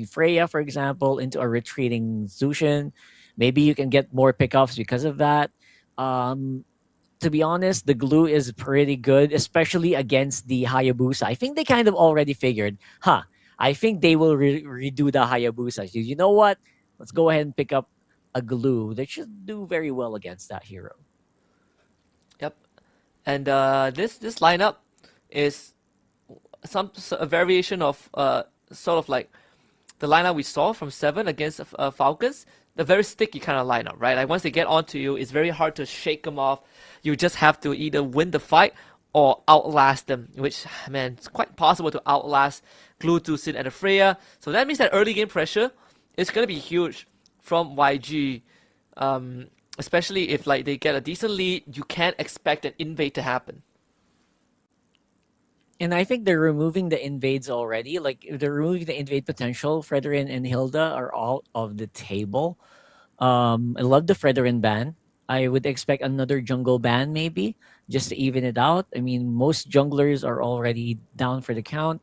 Freya, for example, into a retreating Zushin, maybe you can get more pickoffs because of that. To be honest, the glue is pretty good, especially against the Hayabusa. I think they kind of already figured, I think they will redo the Hayabusa. You know what? Let's go ahead and pick up a glue. They should do very well against that hero. Yep. And this lineup is a variation of sort of like the lineup we saw from 7 against Falcons. The very sticky kind of lineup, right? Like once they get onto you, it's very hard to shake them off. You just have to either win the fight or outlast them, which, man, it's quite possible to outlast Glue, Sin, and Freya. So that means that early game pressure is going to be huge from YG. Especially if like they get a decent lead, you can't expect an invade to happen. And I think they're removing the invades already. Like if they're removing the invade potential, Fredrin and Hilda are all of the table. I love the Fredrin ban. I would expect another jungle ban maybe, just to even it out. I mean, most junglers are already down for the count.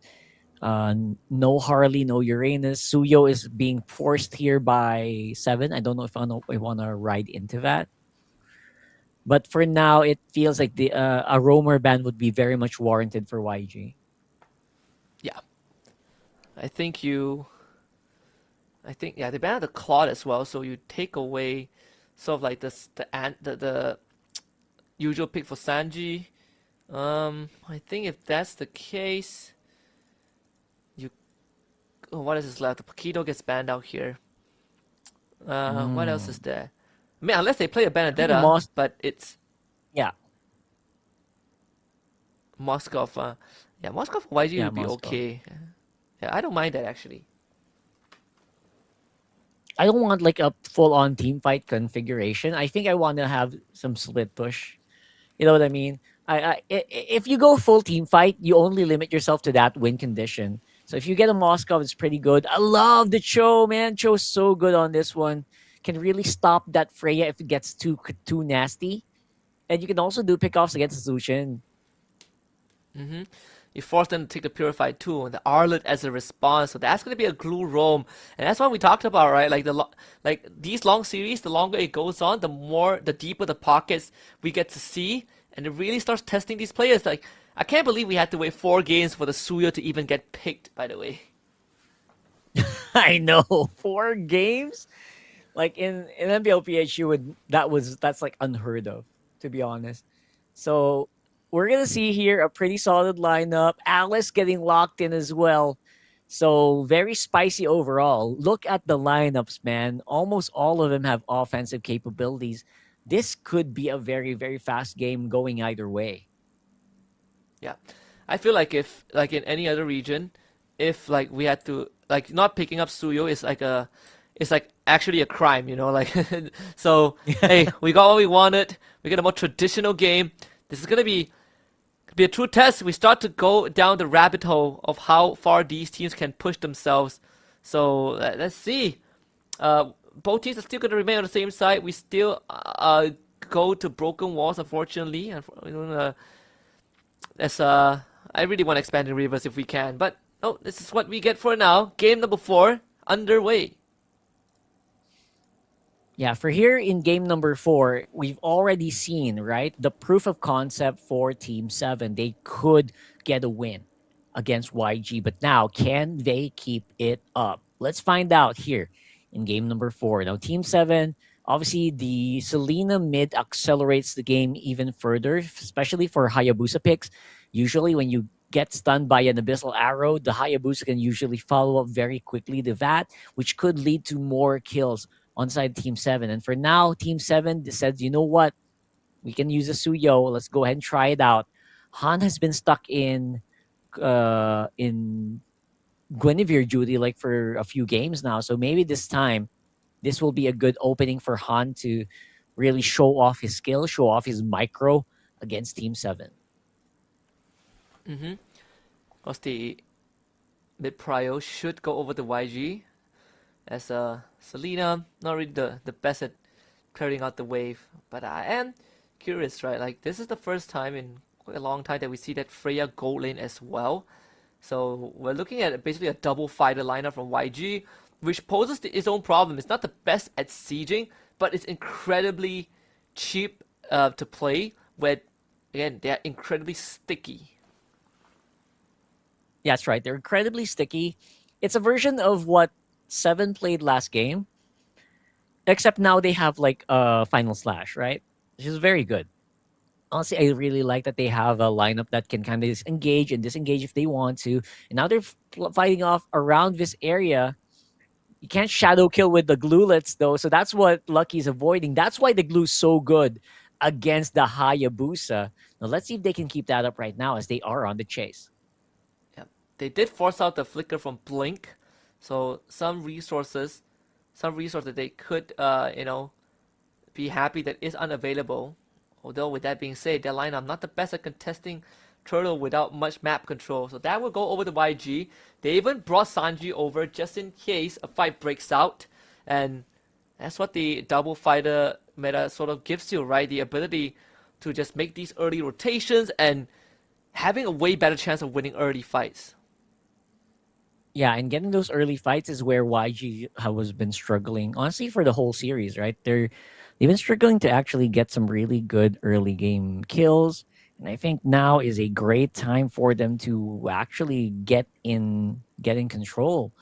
No Harley, no Uranus. Suyo is being forced here by 7. I don't know if I want to ride into that. But for now, it feels like a roamer ban would be very much warranted for YG. Yeah. I I think they banned the Claude as well, so you take away sort of like the usual pick for Sanji. I think if that's the case, what is this left? The Paquito gets banned out here. What else is there? I mean, unless they play a Benedetta, but it's Moskov. Yeah, Moskov for YG would be okay. Yeah, I don't mind that actually. I don't want like a full-on team fight configuration. I think I want to have some split push. You know what I mean? If you go full team fight, you only limit yourself to that win condition. So if you get a Moskov, it's pretty good. I love the Cho, man. Cho's so good on this one. Can really stop that Freya if it gets too nasty. And you can also do pickoffs against Zushin. You force them to take the Purified too, and the Arlet as a response. So that's going to be a glue roam, and that's what we talked about, right? Like these long series, the longer it goes on, the deeper the pockets we get to see, and it really starts testing these players. Like, I can't believe we had to wait 4 games for the Suyo to even get picked. By the way, I know, 4 games. Like in MPLPH, that's like unheard of, to be honest. So we're going to see here a pretty solid lineup. Alice getting locked in as well. So very spicy overall. Look at the lineups, man. Almost all of them have offensive capabilities. This could be a very, very fast game going either way. Yeah. I feel like if, like in any other region, if like we had to, like not picking up Suyo is like it's like actually a crime, you know? Like, so, hey, we got what we wanted. We get a more traditional game. This is going to be a true test. We start to go down the rabbit hole of how far these teams can push themselves. So let's see. Both teams are still going to remain on the same side. We still go to broken walls, unfortunately. I really want to expand the rivers if we can, but no, this is what we get for now. Game number 4 underway. Yeah, for here in game number 4, we've already seen, right, the proof of concept for Team 7. They could get a win against YG, but now, can they keep it up? Let's find out here in game number 4. Now, Team 7, obviously, the Selena mid accelerates the game even further, especially for Hayabusa picks. Usually, when you get stunned by an Abyssal Arrow, the Hayabusa can usually follow up very quickly to that, which could lead to more kills on side Team 7. And for now, Team 7 said, you know what? We can use a Suyo. Let's go ahead and try it out. Han has been stuck in Guinevere duty like for a few games now. So maybe this time, this will be a good opening for Han to really show off his skill, show off his micro against Team 7. Because the mid-prio should go over to YG. As Selena, not really the best at clearing out the wave. But I am curious, right? Like, this is the first time in quite a long time that we see that Freya gold lane as well. So we're looking at basically a double fighter lineup from YG, which poses its own problem. It's not the best at sieging, but it's incredibly cheap to play, where, again, they're incredibly sticky. Yeah, that's right. They're incredibly sticky. It's a version of what 7 played last game, except now they have like a Final Slash, right? Which is very good. Honestly, I really like that they have a lineup that can kind of engage and disengage if they want to. And now they're fighting off around this area. You can't shadow kill with the glulets though, so that's what Lucky's avoiding. That's why the glue's so good against the Hayabusa. Now let's see if they can keep that up right now as they are on the chase. Yeah, they did force out the flicker from Blink. So some resources they could, be happy that is unavailable. Although with that being said, their lineup not the best at contesting Turtle without much map control. So that will go over to YG. They even brought Sanji over just in case a fight breaks out. And that's what the double fighter meta sort of gives you, right? The ability to just make these early rotations and having a way better chance of winning early fights. Yeah, and getting those early fights is where YG has been struggling, honestly, for the whole series, right? They've been struggling to actually get some really good early game kills. And I think now is a great time for them to actually get in control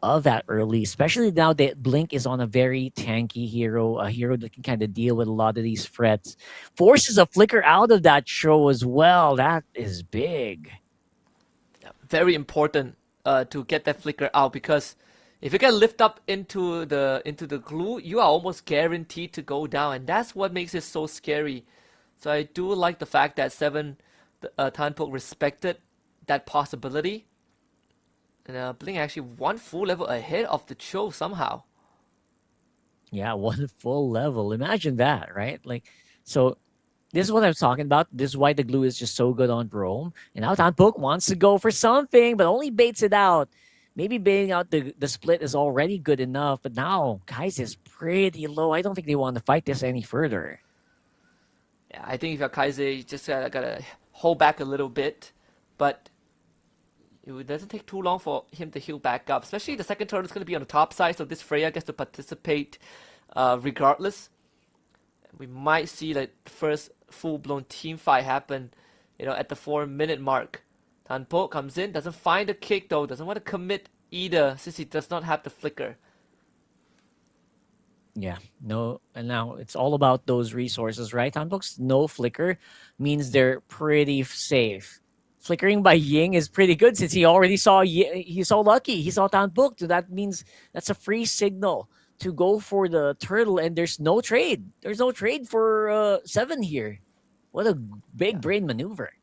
of that early, especially now that Blink is on a very tanky hero, a hero that can kind of deal with a lot of these threats. Forces a flicker out of that show as well. That is big. Very important to get that flicker out, because if you get lift up into the glue, you are almost guaranteed to go down, and that's what makes it so scary. So I do like the fact that Seven Tanpok respected that possibility. And Blink actually one full level ahead of the Cho somehow. Yeah, one full level. Imagine that, right? Like, so this is what I'm talking about. This is why the glue is just so good on Brome. And now Tanpok wants to go for something, but only baits it out. Maybe baiting out the split is already good enough, but now Kai's is pretty low. I don't think they want to fight this any further. Yeah, I think if you're Kaise, you just gotta hold back a little bit, but it doesn't take too long for him to heal back up. Especially the second turn is going to be on the top side, so this Freya gets to participate regardless. We might see the first full-blown team fight happen, at the 4-minute mark. Tanpok comes in, doesn't find a kick though, doesn't want to commit either since he does not have the flicker. Yeah, no, and now it's all about those resources, right? Tanpok's no flicker means they're pretty safe. Flickering by Ying is pretty good since he already saw he saw Lucky, he saw Tanpok, so that means that's a free signal to go for the turtle, and there's no trade. There's no trade for Seven here. What a big brain maneuver.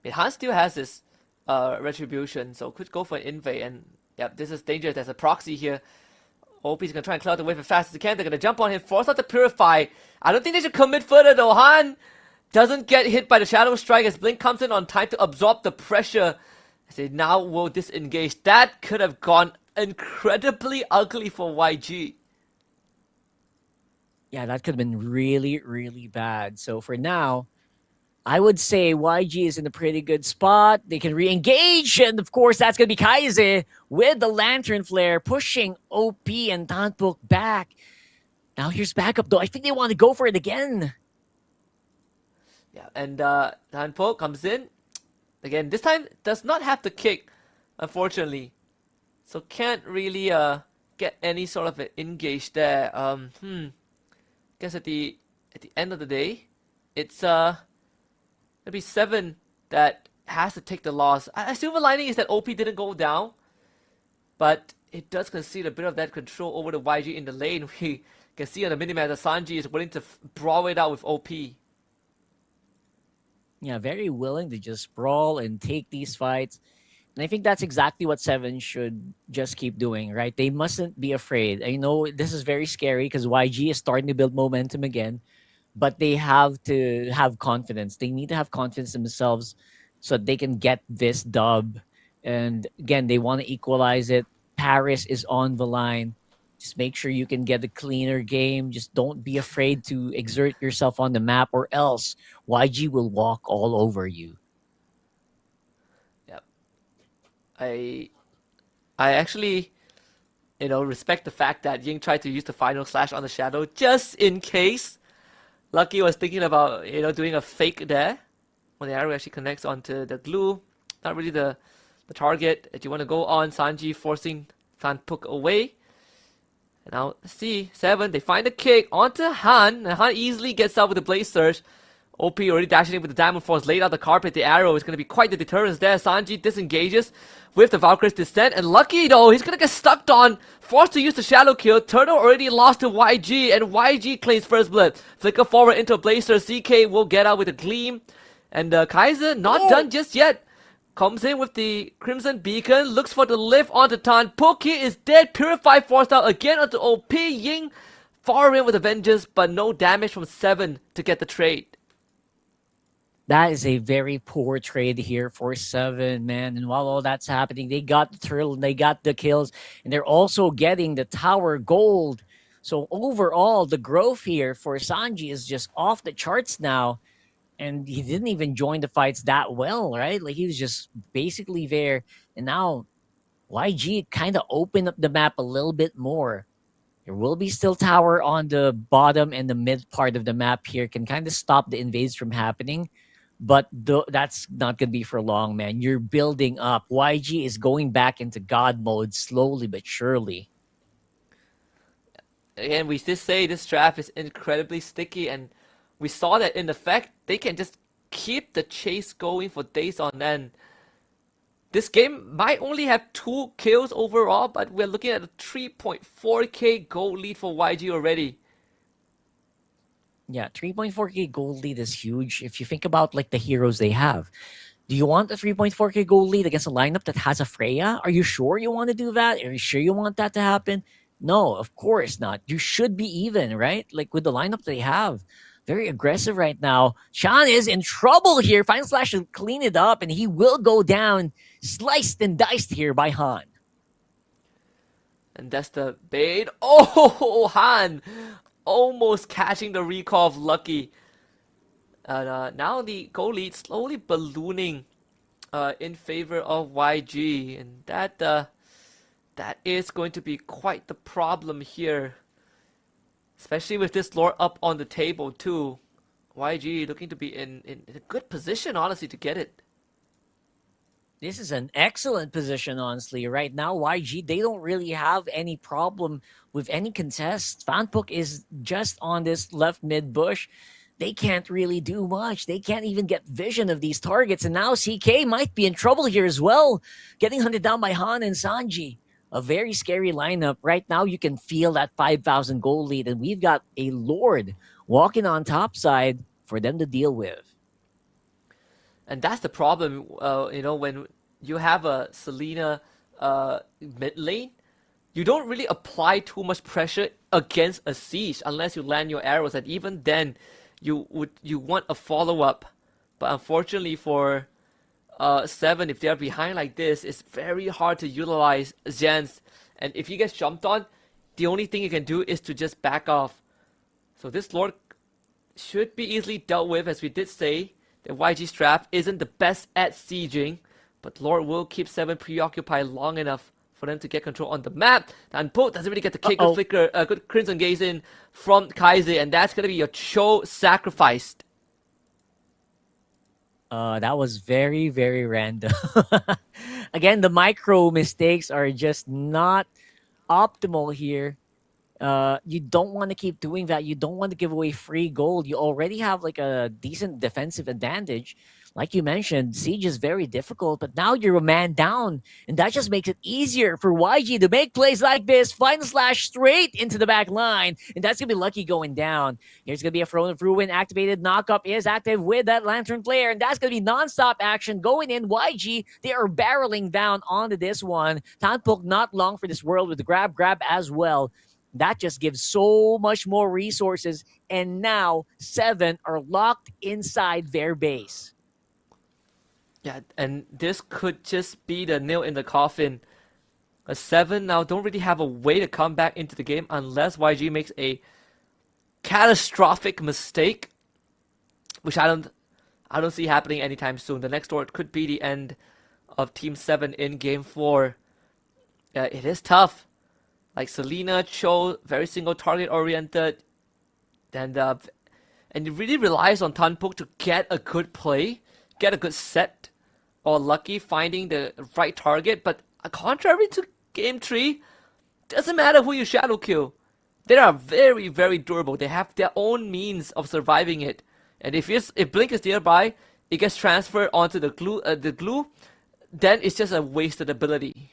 Han still has his retribution, so could go for an invade, and yeah, this is dangerous. There's a proxy here. OP's gonna try and clear out the wave as fast as he can. They're gonna jump on him, force out the Purify. I don't think they should commit further though. Han doesn't get hit by the Shadow Strike as Blink comes in on time to absorb the pressure. I say now will disengage. That could have gone incredibly ugly for YG. Yeah, that could have been really, really bad. So for now, I would say YG is in a pretty good spot. They can re-engage, and of course, that's going to be Kaise with the Lantern Flare, pushing OP and Tanpok back. Now here's backup, though. I think they want to go for it again. Yeah, and Tanpok comes in. Again, this time does not have the kick, unfortunately. So can't really get any sort of an engage there. Guess at the end of the day, it's maybe Seven that has to take the loss. A silver lining is that OP didn't go down, but it does concede a bit of that control over the YG in the lane. We can see on the minimap that Sanji is willing to brawl it out with OP. Yeah, very willing to just brawl and take these fights. And I think that's exactly what Seven should just keep doing, right? They mustn't be afraid. I know this is very scary because YG is starting to build momentum again, but they have to have confidence. They need to have confidence in themselves so that they can get this dub. And again, they want to equalize it. Paris is on the line. Just make sure you can get a cleaner game. Just don't be afraid to exert yourself on the map, or else YG will walk all over you. Yep. I actually, respect the fact that Ying tried to use the final slash on the Shadow just in case. Lucky was thinking about, doing a fake there when the arrow actually connects onto the glue. Not really the target that you want to go on. Sanji forcing Tanpok away. And now, let's see, Seven, they find the kick onto Han. And Han easily gets out with the Blaze Surge. OP already dashing in with the Diamond Force, laid out the carpet. The arrow is going to be quite the deterrence there. Sanji disengages with the Valkyrie's Descent. And Lucky, though, he's going to get stuck on. Forced to use the Shadow Kill. Turtle already lost to YG. And YG claims first blood. Flicker forward into a Blazer. CK will get out with a Gleam. And Kaiser not done just yet. Comes in with the Crimson Beacon. Looks for the lift onto Tanpok. He is dead. Purify forced out again onto OP. Ying far in with a vengeance. But no damage from Seven to get the trade. That is a very poor trade here for Seven, man. And while all that's happening, they got the turtle, they got the kills, and they're also getting the tower gold. So overall, the growth here for Sanji is just off the charts now. And he didn't even join the fights that well, right? Like, he was just basically there. And now YG kind of opened up the map a little bit more. There will be still tower on the bottom and the mid part of the map here. Can kind of stop the invades from happening. But that's not going to be for long, man. You're building up. YG is going back into God mode slowly but surely. Again, we did say this draft is incredibly sticky, and we saw that in effect. They can just keep the chase going for days on end. This game might only have 2 kills overall, but we're looking at a 3.4k gold lead for YG already. Yeah, 3.4k gold lead is huge. If you think about like the heroes they have, do you want a 3.4k gold lead against a lineup that has a Freya? Are you sure you want to do that? Are you sure you want that to happen? No, of course not. You should be even, right? Like with the lineup they have. Very aggressive right now. Sean is in trouble here. Final Slash to clean it up, and he will go down, sliced and diced here by Han. And that's the bait. Oh, Han! Almost catching the recall of Lucky. And now the goal lead slowly ballooning in favor of YG. And that is going to be quite the problem here. Especially with this lore up on the table too. YG looking to be in a good position, honestly, to get it. This is an excellent position, honestly. Right now, YG, they don't really have any problem with any contest. FALCON is just on this left mid bush. They can't really do much. They can't even get vision of these targets. And now CK might be in trouble here as well. Getting hunted down by Han and Sanji. A very scary lineup. Right now, you can feel that 5,000 goal lead. And we've got a Lord walking on top side for them to deal with. And that's the problem, when you have a Selena mid lane, you don't really apply too much pressure against a siege unless you land your arrows. And even then, you want a follow-up. But unfortunately for 7, if they're behind like this, it's very hard to utilize Gens. And if he gets jumped on, the only thing you can do is to just back off. So this Lord should be easily dealt with, as we did say. The YG's draft isn't the best at sieging, but Lord will keep 7 preoccupied long enough for them to get control on the map. And Poe doesn't really get the kick or flicker. A good Crimson Gaze in from Kaiser, and that's going to be your Cho sacrificed. That was very, very random. Again, the micro mistakes are just not optimal here. You don't want to keep doing that. You don't want to give away free gold. You already have like a decent defensive advantage. Like you mentioned, Siege is very difficult, but now you're a man down, and that just makes it easier for YG to make plays like this. Final Slash straight into the back line, and that's going to be Lucky going down. Here's going to be a Throne of Ruin activated. Knockup is active with that Lantern player, and that's going to be non-stop action going in. YG, they are barreling down onto this one. Tanpok not long for this world with the grab as well. That just gives so much more resources, and now 7 are locked inside their base. Yeah, and this could just be the nail in the coffin. A 7 now don't really have a way to come back into the game unless YG makes a catastrophic mistake, which I don't see happening anytime soon. The next door could be the end of Team 7 in Game 4. It is tough. Like Selena, Cho, very single target oriented, and it really relies on Tanpok to get a good play, get a good set, or Lucky finding the right target. But contrary to Game 3, doesn't matter who you shadow kill. They are very, very durable. They have their own means of surviving it. And if Blink is nearby, it gets transferred onto the glue, then it's just a wasted ability.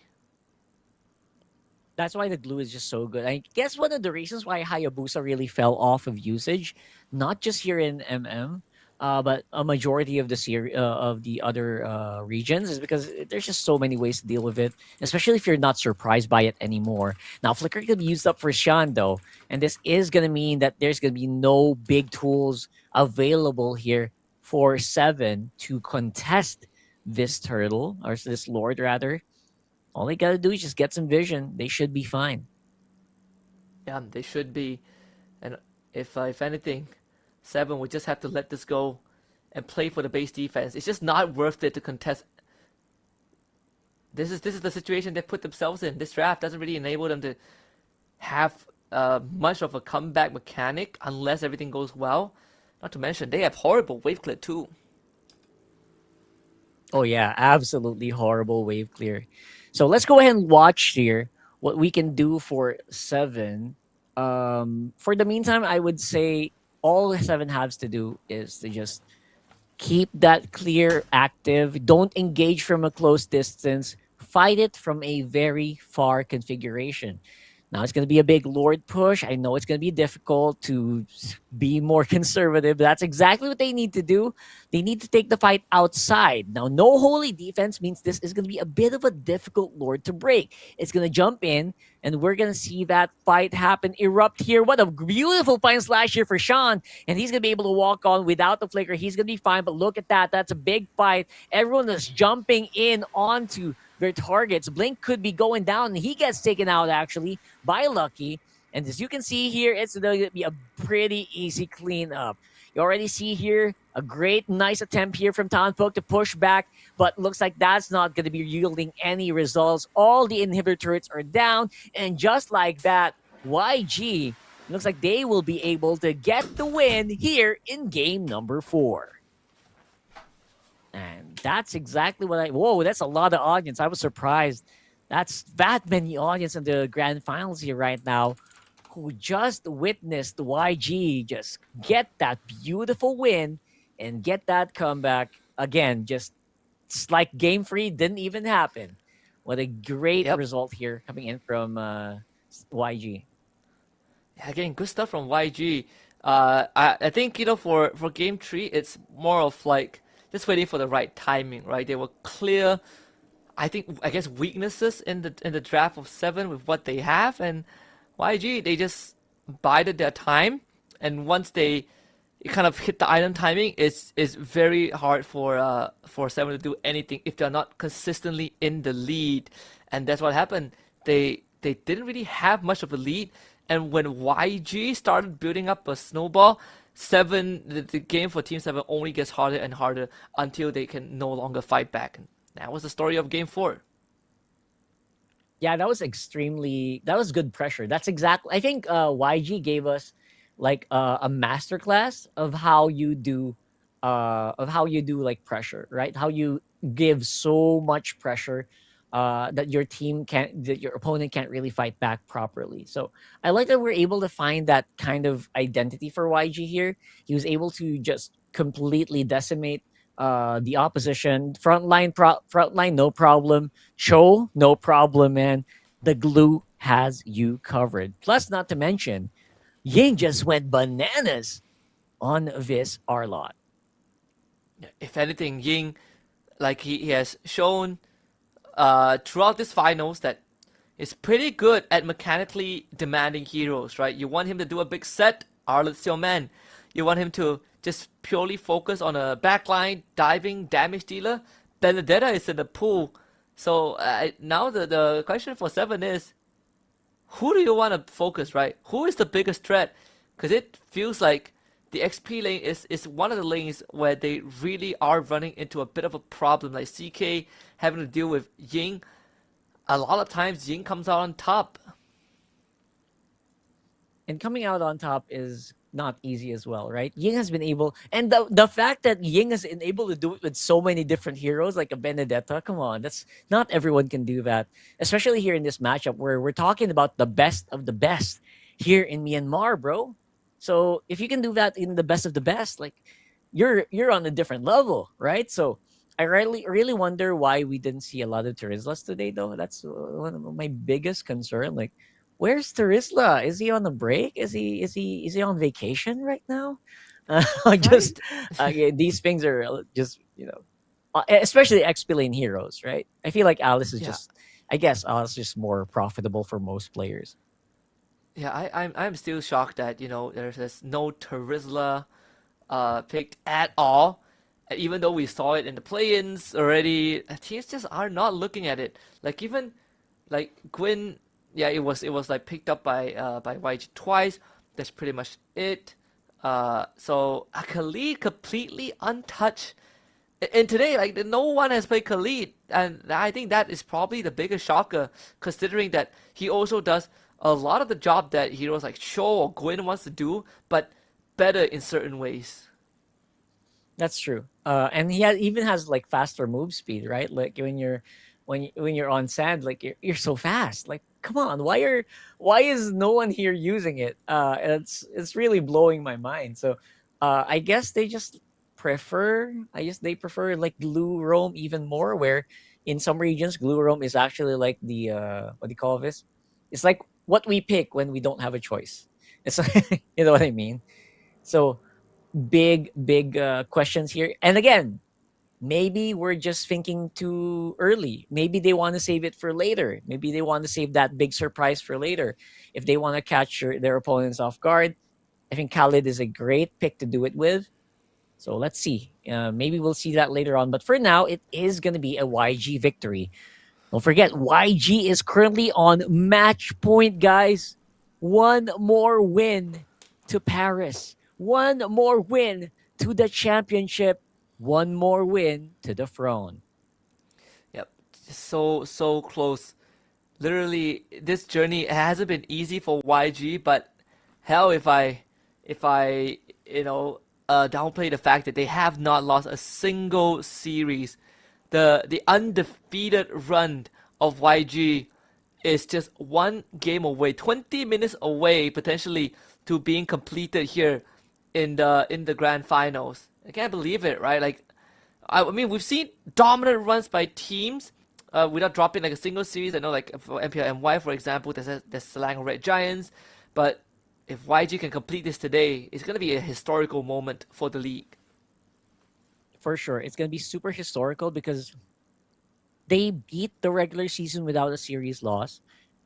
That's why the glue is just so good. I guess one of the reasons why Hayabusa really fell off of usage, not just here in MM, but a majority of the other regions, is because there's just so many ways to deal with it, especially if you're not surprised by it anymore. Now, Flicker can be used up for Shan, though, and this is going to mean that there's going to be no big tools available here for 7 to contest this turtle, or this Lord, rather. All they got to do is just get some vision. They should be fine. Yeah, they should be. And if anything, 7 would just have to let this go and play for the base defense. It's just not worth it to contest. This is the situation they put themselves in. This draft doesn't really enable them to have much of a comeback mechanic unless everything goes well. Not to mention, they have horrible wave clear too. Oh yeah, absolutely horrible wave clear. So let's go ahead and watch here what we can do for seven. For the meantime, I would say all seven has to do is to just keep that clear active. Don't engage from a close distance. Fight it from a very far configuration. Now it's going to be a big Lord push. I know it's going to be difficult to be more conservative. That's exactly what they need to do. They need to take the fight outside. Now, no holy defense means this is going to be a bit of a difficult Lord to break. It's going to jump in, and we're going to see that fight happen, erupt here. What a beautiful fine slash here for Sean. And he's going to be able to walk on without the flicker. He's going to be fine, but look at that. That's a big fight. Everyone is jumping in onto their targets. Blink could be going down, and he gets taken out, actually, by Lucky. And as you can see here, it's going to be a pretty easy cleanup. You already see here a great, nice attempt here from Townsfolk to push back, but looks like that's not going to be yielding any results. All the inhibitor turrets are down, and just like that, YG looks like they will be able to get the win here in game number 4. And that's exactly what whoa, that's a lot of audience. I was surprised. That's that many audience in the grand finals here right now who just witnessed YG just get that beautiful win and get that comeback. Again, just it's like game 3 didn't even happen. What a great result here coming in from YG. Yeah, again, good stuff from YG. I think, you know, for game 3, it's more of like just waiting for the right timing, right? They were clear, I guess, weaknesses in the draft of 7 with what they have, and YG, they just bided their time, and once they kind of hit the island timing, it's very hard for 7 to do anything if they're not consistently in the lead, and that's what happened. They didn't really have much of a lead, and when YG started building up a snowball, the game for Team 7 only gets harder and harder until they can no longer fight back. And that was the story of game 4. Yeah, that was good pressure. That's exactly, I think YG gave us like a masterclass of how you do like pressure, right? How you give so much pressure that your opponent can't really fight back properly. So I like that we're able to find that kind of identity for YG here. He was able to just completely decimate the opposition. Frontline, no problem. Cho, no problem, man. The glue has you covered. Plus, not to mention, Ying just went bananas on this Arlot. If anything, Ying, like he has shown throughout this finals that is pretty good at mechanically demanding heroes, right? You want him to do a big set, Arlot's your man. You want him to just purely focus on a backline, diving, damage dealer. Benedetta is in the pool. So now the question for 7 is, who do you want to focus, right? Who is the biggest threat? Because it feels like the XP lane is one of the lanes where they really are running into a bit of a problem. Like CK having to deal with Ying. A lot of times Ying comes out on top. And coming out on top is not easy as well, right? Ying has been able, and the fact that Ying has been able to do it with so many different heroes like a Benedetta, come on, that's not everyone can do that, especially here in this matchup where we're talking about the best of the best here in Myanmar, bro. So if you can do that in the best of the best, like you're on a different level, right? So I really wonder why we didn't see a lot of Terizlas today, though. That's one of my biggest concern. Like, where's Terizla? Is he on a break? Is he on vacation right now? These things are just, you know, especially XP lane heroes, right? I feel like Alice is I guess Alice is just more profitable for most players. Yeah, I'm still shocked that, you know, there's no Terizla picked at all. Even though we saw it in the play-ins already, teams just are not looking at it. Like even like Gwyn, yeah, it was like picked up by YG twice. That's pretty much it. So Khalid completely untouched. And today, like no one has played Khalid, and I think that is probably the biggest shocker, considering that he also does a lot of the job that heroes like Cho or Gwyn wants to do, but better in certain ways. That's true. And even has like faster move speed, right? Like when you're on sand, like you're so fast. Like, come on, why is no one here using it? It's really blowing my mind. So, I guess they just they prefer like glue roam even more. Where in some regions, glue roam is actually like the what do you call this? It's like what we pick when we don't have a choice. It's you know what I mean. So big questions here. And again, maybe we're just thinking too early. Maybe they want to save it for later. Maybe they want to save that big surprise for later. If they want to catch their opponents off guard, I think Khalid is a great pick to do it with. So let's see. Maybe we'll see that later on. But for now, it is going to be a YG victory. Don't forget, YG is currently on match point, guys. One more win to Paris. One more win to the championship. One more win to the throne. Yep, so close. Literally, this journey hasn't been easy for YG, but hell, if I downplay the fact that they have not lost a single series, the undefeated run of YG is just one game away, 20 minutes away potentially to being completed here in the grand finals. I can't believe it, right? Like, I mean, we've seen dominant runs by teams without dropping like a single series. I know, like for MPLMY, for example, there's Selang Red Giants, but if YG can complete this today, it's gonna be a historical moment for the league. For sure, it's gonna be super historical because they beat the regular season without a series loss.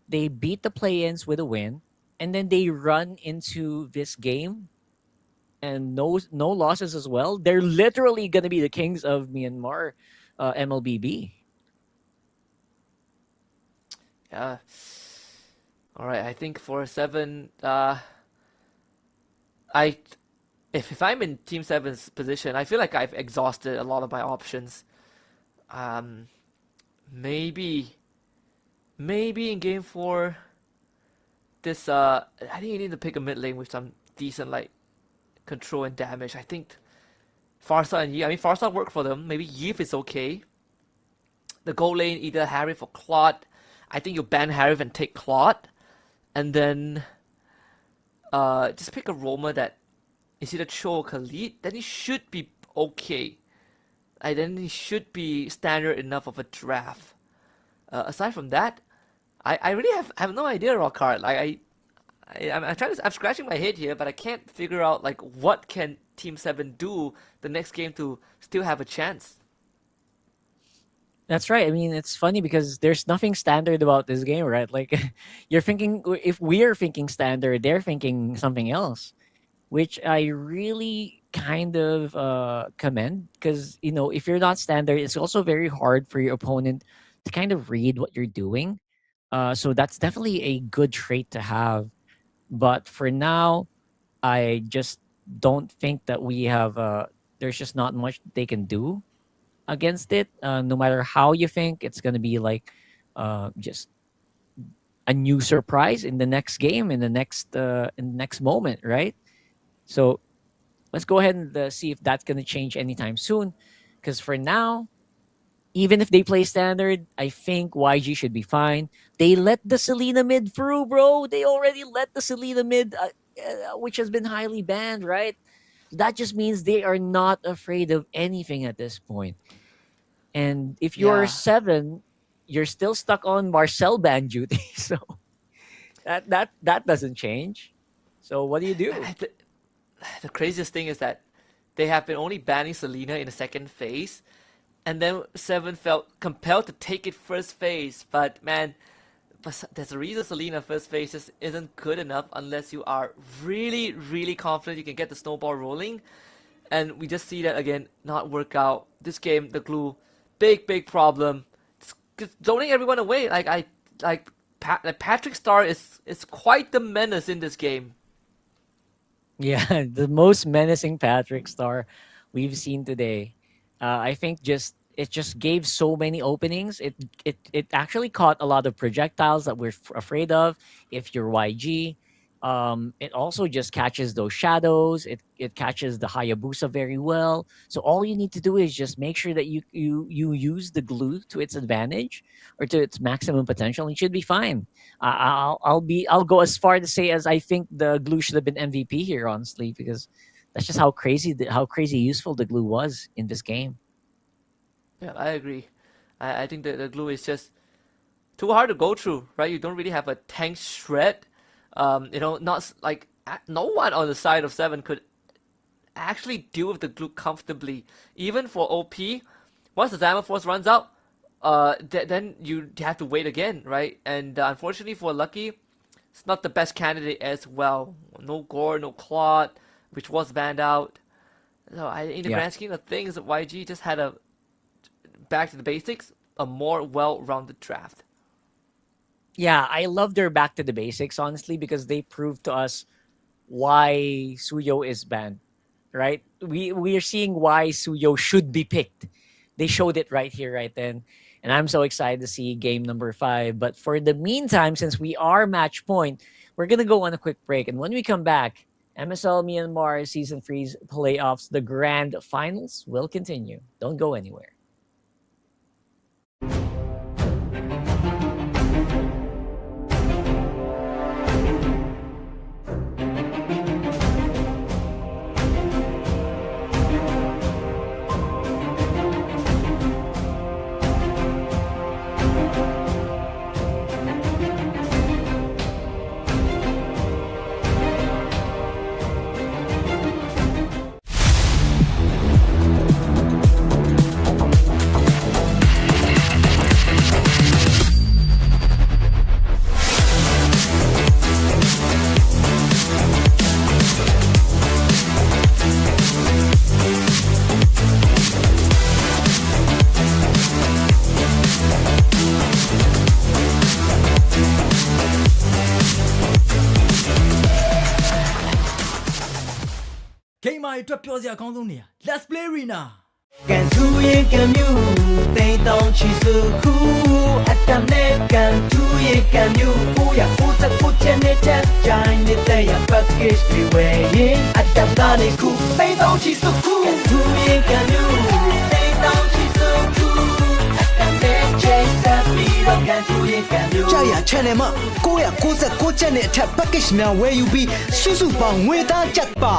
They beat the play-ins with a win, and then they run into this game and no losses as well. They're literally gonna be the kings of Myanmar MLBB. Yeah. All right. I think for 7, if I'm in Team 7's position, I feel like I've exhausted a lot of my options. Maybe in game 4, this I think you need to pick a mid lane with some decent like control and damage. I think Farsa and Yi. I mean, Farsa worked for them. Maybe Yif is okay. The gold lane, either Harif or Claude. I think you ban Harif and take Claude, and then just pick a roamer that is either Cho or Khalid. Then he should be okay. Then he should be standard enough of a draft. Aside from that, I really have no idea, Rockhard. Like I'm scratching my head here, but I can't figure out like what can Team 7 do the next game to still have a chance. That's right. I mean, it's funny because there's nothing standard about this game, right? Like, you're thinking, if we're thinking standard, they're thinking something else, which I really kind of commend because, if you're not standard, it's also very hard for your opponent to kind of read what you're doing. So that's definitely a good trait to have. But for now, I just don't think that we have, there's just not much they can do against it. No matter how you think, it's going to be like just a new surprise in the next game, in the next moment, right? So let's go ahead and see if that's going to change anytime soon. Because for now, even if they play standard, I think YG should be fine. They let the Selena mid through, bro. They already let the Selena mid, which has been highly banned, right? That just means they are not afraid of anything at this point. And if you're 7, you're still stuck on Marcel ban duty. So that doesn't change. So what do you do? The craziest thing is that they have been only banning Selena in the second phase, and then 7 felt compelled to take it first phase. But man, there's a reason Selena first phase just isn't good enough unless you are really, really confident you can get the snowball rolling. And we just see that again not work out. This game, the glue, big problem. It's zoning everyone away. Patrick Star is quite the menace in this game. Yeah, the most menacing Patrick Star we've seen today. I think it just gave so many openings. It actually caught a lot of projectiles that we're afraid of if you're YG. It also just catches those shadows. It catches the Hayabusa very well. So all you need to do is just make sure that you use the glue to its advantage or to its maximum potential. And you should be fine. I'll go as far to say as I think the glue should have been MVP here, honestly, because that's just how crazy useful the glue was in this game. Yeah, I agree. I think the glue is just too hard to go through, right? You don't really have a tank shred. Not like no one on the side of 7 could actually deal with the glue comfortably. Even for OP, once the Diamond Force runs out, then you have to wait again, right? And unfortunately for Lucky, it's not the best candidate as well. No Gore, no Claude, which was banned out. So in the grand scheme of things, YG just had a, back to the basics, a more well-rounded draft. Yeah, I love their back to the basics, honestly, because they proved to us why Suyo is banned, right? We are seeing why Suyo should be picked. They showed it right here, right then. And I'm so excited to see game number 5. But for the meantime, since we are match point, we're going to go on a quick break. And when we come back, MSL Myanmar Season 3's playoffs, the grand finals, will continue. Don't go anywhere. Game အတွက်ပြောစရာအကောင်းဆုံးနေရာ Let's play arena ကန်သူရဲ့ကံမြူတိမ်တောင်ချီစုခုအတမ်နဲ့ကန်သူရဲ့ကံမြူကိုရကိုစကိုချနေတဲ့ဂျိုင်းနေတဲ့ရ package တွေဝယ်ရင်အတမ်ကနေခုတိမ်တောင်ချီစုခုကန်သူရဲ့ကံမြူတိမ်တောင်ချီစုခုအတမ်နဲ့ချေဆက်ပြီးတော့ကန်သူရဲ့ကံမြူကြာရ channel မှာ996ကျပ်နဲ့အထက် package များဝယ်ယူပြီးစုစုပေါင်းငွေသားကျပ်ပါ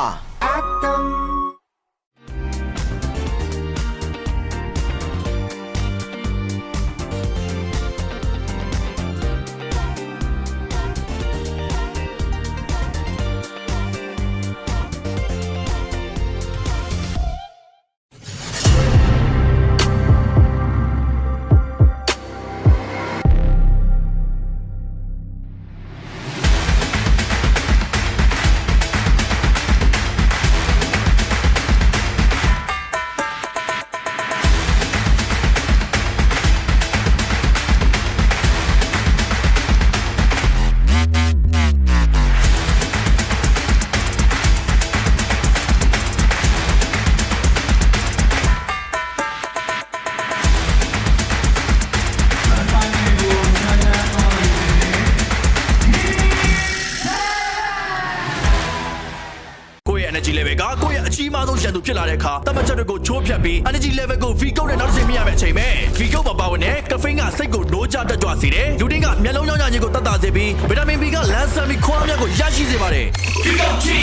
energy level ကကိုယ့်ရဲ့အကြီးမားဆုံးရန်သူဖြစ်လာတဲ့အခါတမတ်ချက်တွေကိုချိုးဖျက်ပြီး energy level ကို V ကုတ်နဲ့နောက်တစ်ဆင့်မြင့်ရမယ့်အချိန်ပဲ V ကုတ်ပါဝင်တဲ့ caffeine ကစိတ်ကိုနိုးကြတက်ကြွစေတယ်လူတင်းကမျက်လုံးကြောင့်ခြင်းကိုတတ်တာစေပြီး vitamin B ကလမ်းဆန်းပြီးခွားမြတ်ကိုရရှိစေပါတယ် V ကုတ်ချီ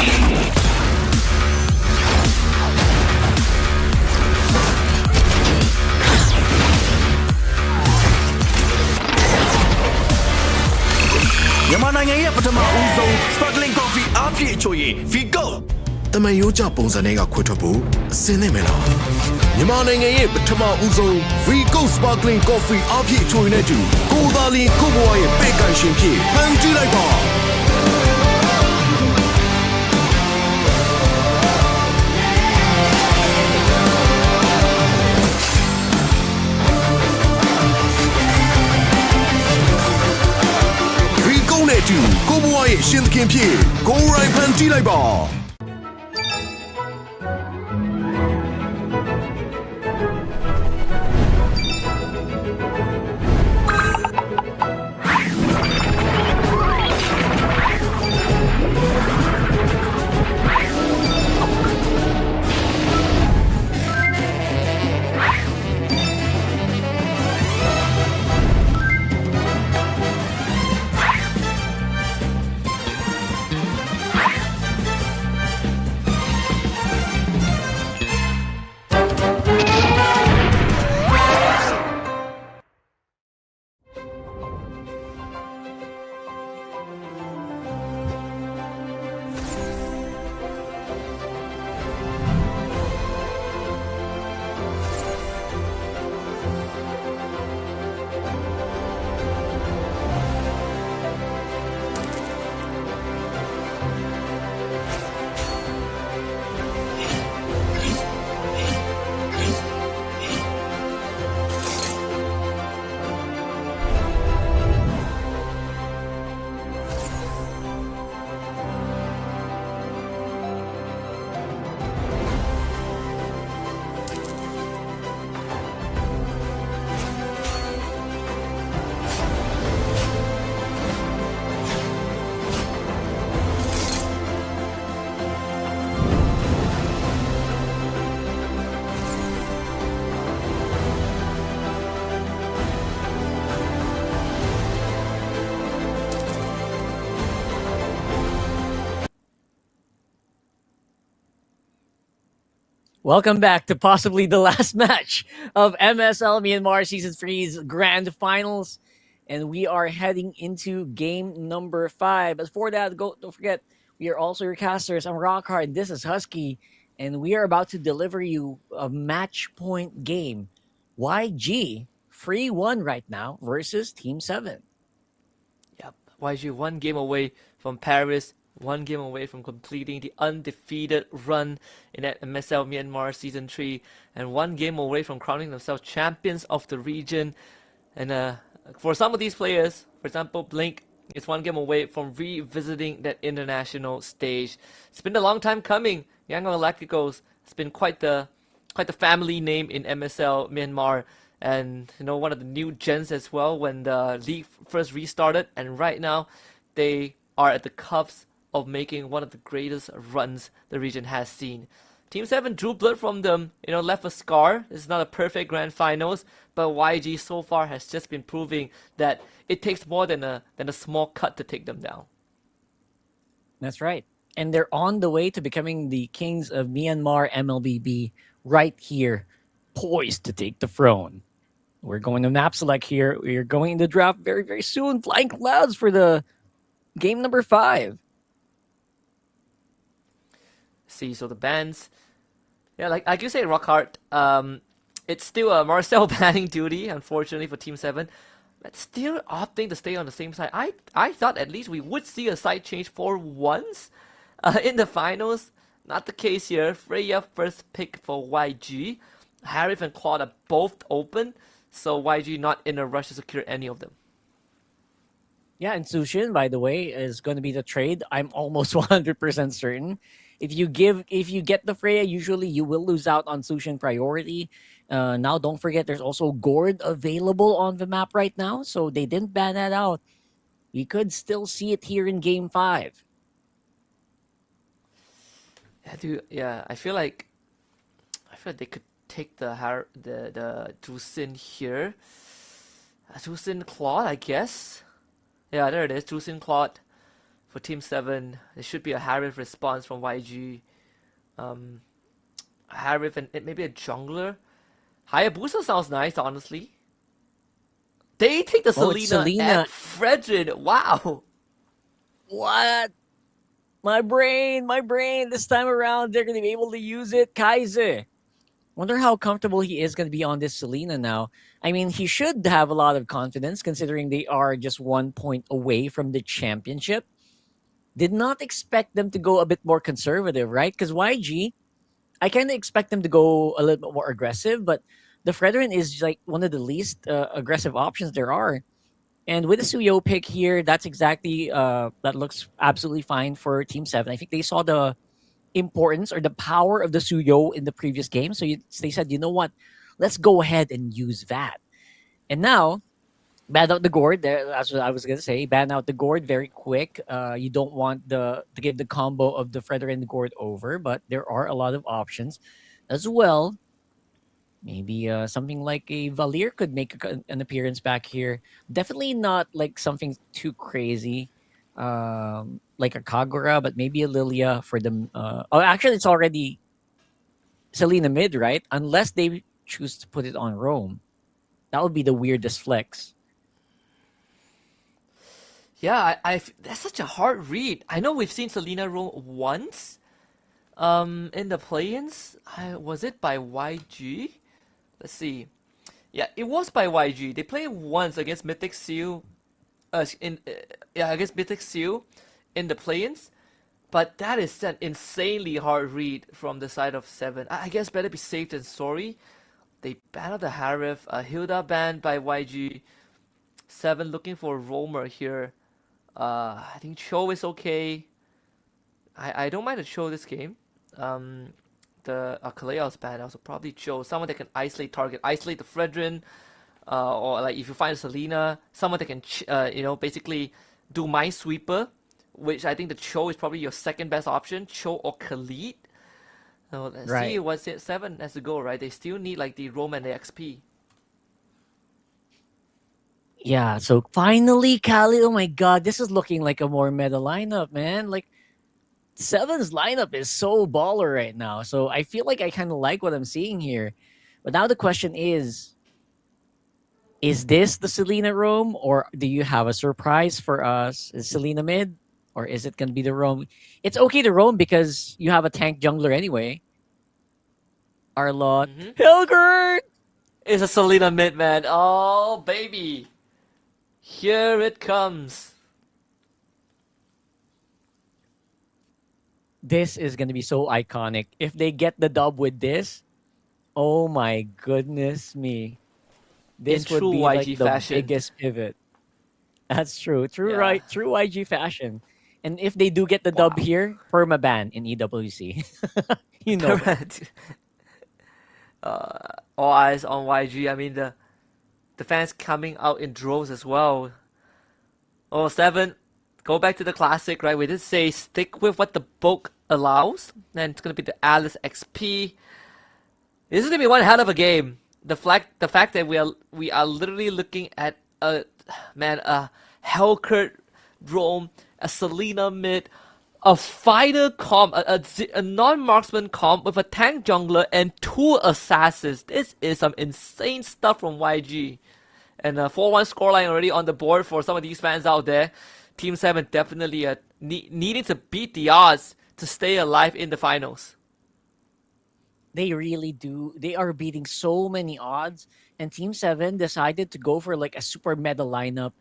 မြန်မာနိုင်ငံရဲ့ပထမဦးဆုံး sparkling coffee အားဖြည့်အချိုရည် V ကုတ်တမန်ရိုးကြပုံစံတွေကခွဲထွက်ဖို့အစင်းနေမယ်လားမြန်မာနိုင်ငံရဲ့ပထမဦးဆုံး V-Gold Sparkling Coffee အပြည့်အချိုရည်နဲ့တူကိုယ်သာလင်ကိုယ့်ဘဝရဲ့ပဲ့ကန်ရှင်ဖြစ်ဖန်တီးလိုက်ပါ V-Gold နဲ့တူကိုယ့်ဘဝရဲ့ရှင်သခင်ဖြစ်ကိုယ်ရိုင်းဖန်တီးလိုက်ပါ Welcome back to possibly the last match of MSL Myanmar Season 3's Grand Finals. And we are heading into game number 5. But for that, don't forget, we are also your casters. I'm Rockhard, this is Husky. And we are about to deliver you a match point game. YG, 3-1 right now versus Team 7. Yep, YG 1 game away from Paris. 1 game away from completing the undefeated run in that MSL Myanmar Season 3, and 1 game away from crowning themselves champions of the region. And for some of these players, for example, Blink is 1 game away from revisiting that international stage. It's been a long time coming. YANGON Galacticos has been quite the family name in MSL Myanmar, and one of the new gens as well when the league first restarted. And right now, they are at the cusp of making one of the greatest runs the region has seen. Team 7 drew blood from them, left a scar. It's not a perfect grand finals, but YG so far has just been proving that it takes more than a small cut to take them down. That's right. And they're on the way to becoming the kings of Myanmar MLBB right here, poised to take the throne. We're going to map select here. We're going in the draft very, very soon. Flying clouds for the game number 5. See, so the bans, yeah, like you say, Rockhart, it's still a Marcel banning duty, unfortunately, for Team 7, but still opting to stay on the same side. I thought at least we would see a side change for once in the finals. Not the case here. Freya first pick for YG. Harif and Claude are both open, so YG not in a rush to secure any of them. Yeah, and Sushin, by the way, is going to be the trade. I'm almost 100% certain. If you get the Freya, usually you will lose out on Sushin priority. Now, don't forget, there's also Gord available on the map right now, so they didn't ban that out. We could still see it here in Game 5. Yeah, I feel like they could take the Drusin here. Drusin Claude, I guess. Yeah, there it is. Drusin Claude for Team 7. There should be a Harif response from YG. Harif and maybe a jungler. Hayabusa sounds nice, honestly. They take the Selena and Fredrin. Wow. What? My brain. This time around, they're going to be able to use it. Kaiser. Wonder how comfortable he is going to be on this Selena now. I mean, he should have a lot of confidence considering they are just 1 point away from the championship. Did not expect them to go a bit more conservative, right? Because YG, I kind of expect them to go a little bit more aggressive, but the Fredrin is like one of the least aggressive options there are. And with the Suyo pick here, that's exactly, that looks absolutely fine for Team 7. I think they saw the importance or the power of the Suyo in the previous game. So they said, you know what? Let's go ahead and use that. And now, ban out the Gord. That's what I was going to say. Ban out the Gord very quick. You don't want to give the combo of the Fredrin and the Gord over, but there are a lot of options as well. Maybe something like a Valir could make an appearance back here. Definitely not like something too crazy. Like a Kagura, but maybe a Lilia for them. Actually, it's already Selena mid, right? Unless they choose to put it on Rome. That would be the weirdest flex. Yeah, that's such a hard read. I know we've seen Selena roll once in the play-ins. Was it by YG? Let's see. Yeah, it was by YG. They played once against Mythic Seal. Against Mythic Seal in the play-ins, but that is an insanely hard read from the side of 7. I guess better be safe than sorry. They banned out the Harif. Hilda banned by YG. 7 looking for a roamer here. I think Cho is okay. I don't mind the Cho this game. The Kaleos ban also probably Cho. Someone that can isolate target, isolate the Fredrin. Or like if you find Selena, someone that can basically do Minesweeper, which I think the Cho is probably your second best option, Cho or Khalid. So let's see what 7 has to go, right? They still need like the Rome and the XP. Yeah, so finally Khalid, oh my god, this is looking like a more meta lineup, man. Like Seven's lineup is so baller right now. So I feel like I kind of like what I'm seeing here. But now the question is this the Selena roam, or do you have a surprise for us? Is Selena mid, or is it going to be the roam? It's okay to roam because you have a tank jungler anyway. Arlott. Hilgert! It's a Selena mid, man. Oh, baby. Here it comes. This is going to be so iconic. If they get the dub with this, oh my goodness me. This In would true be YG like the fashion. biggest pivot. That's true. True, Yeah. right? True YG fashion. And if they do get the dub here, permaban in EWC. You know. All eyes on YG. I mean, the fans coming out in droves as well. Oh, 7. Go back to the classic, right? We did say stick with what the book allows. And it's going to be the Alice XP. This is going to be one hell of a game. The fact that we are literally looking at a Hellcurt roam, a Selena mid, a fighter comp, a non-marksman comp with a tank jungler and 2 assassins. This is some insane stuff from YG. And a 4-1 scoreline already on the board for some of these fans out there. Team 7 definitely needing to beat the odds to stay alive in the finals. They really do. They are beating so many odds. And Team 7 decided to go for like a super meta lineup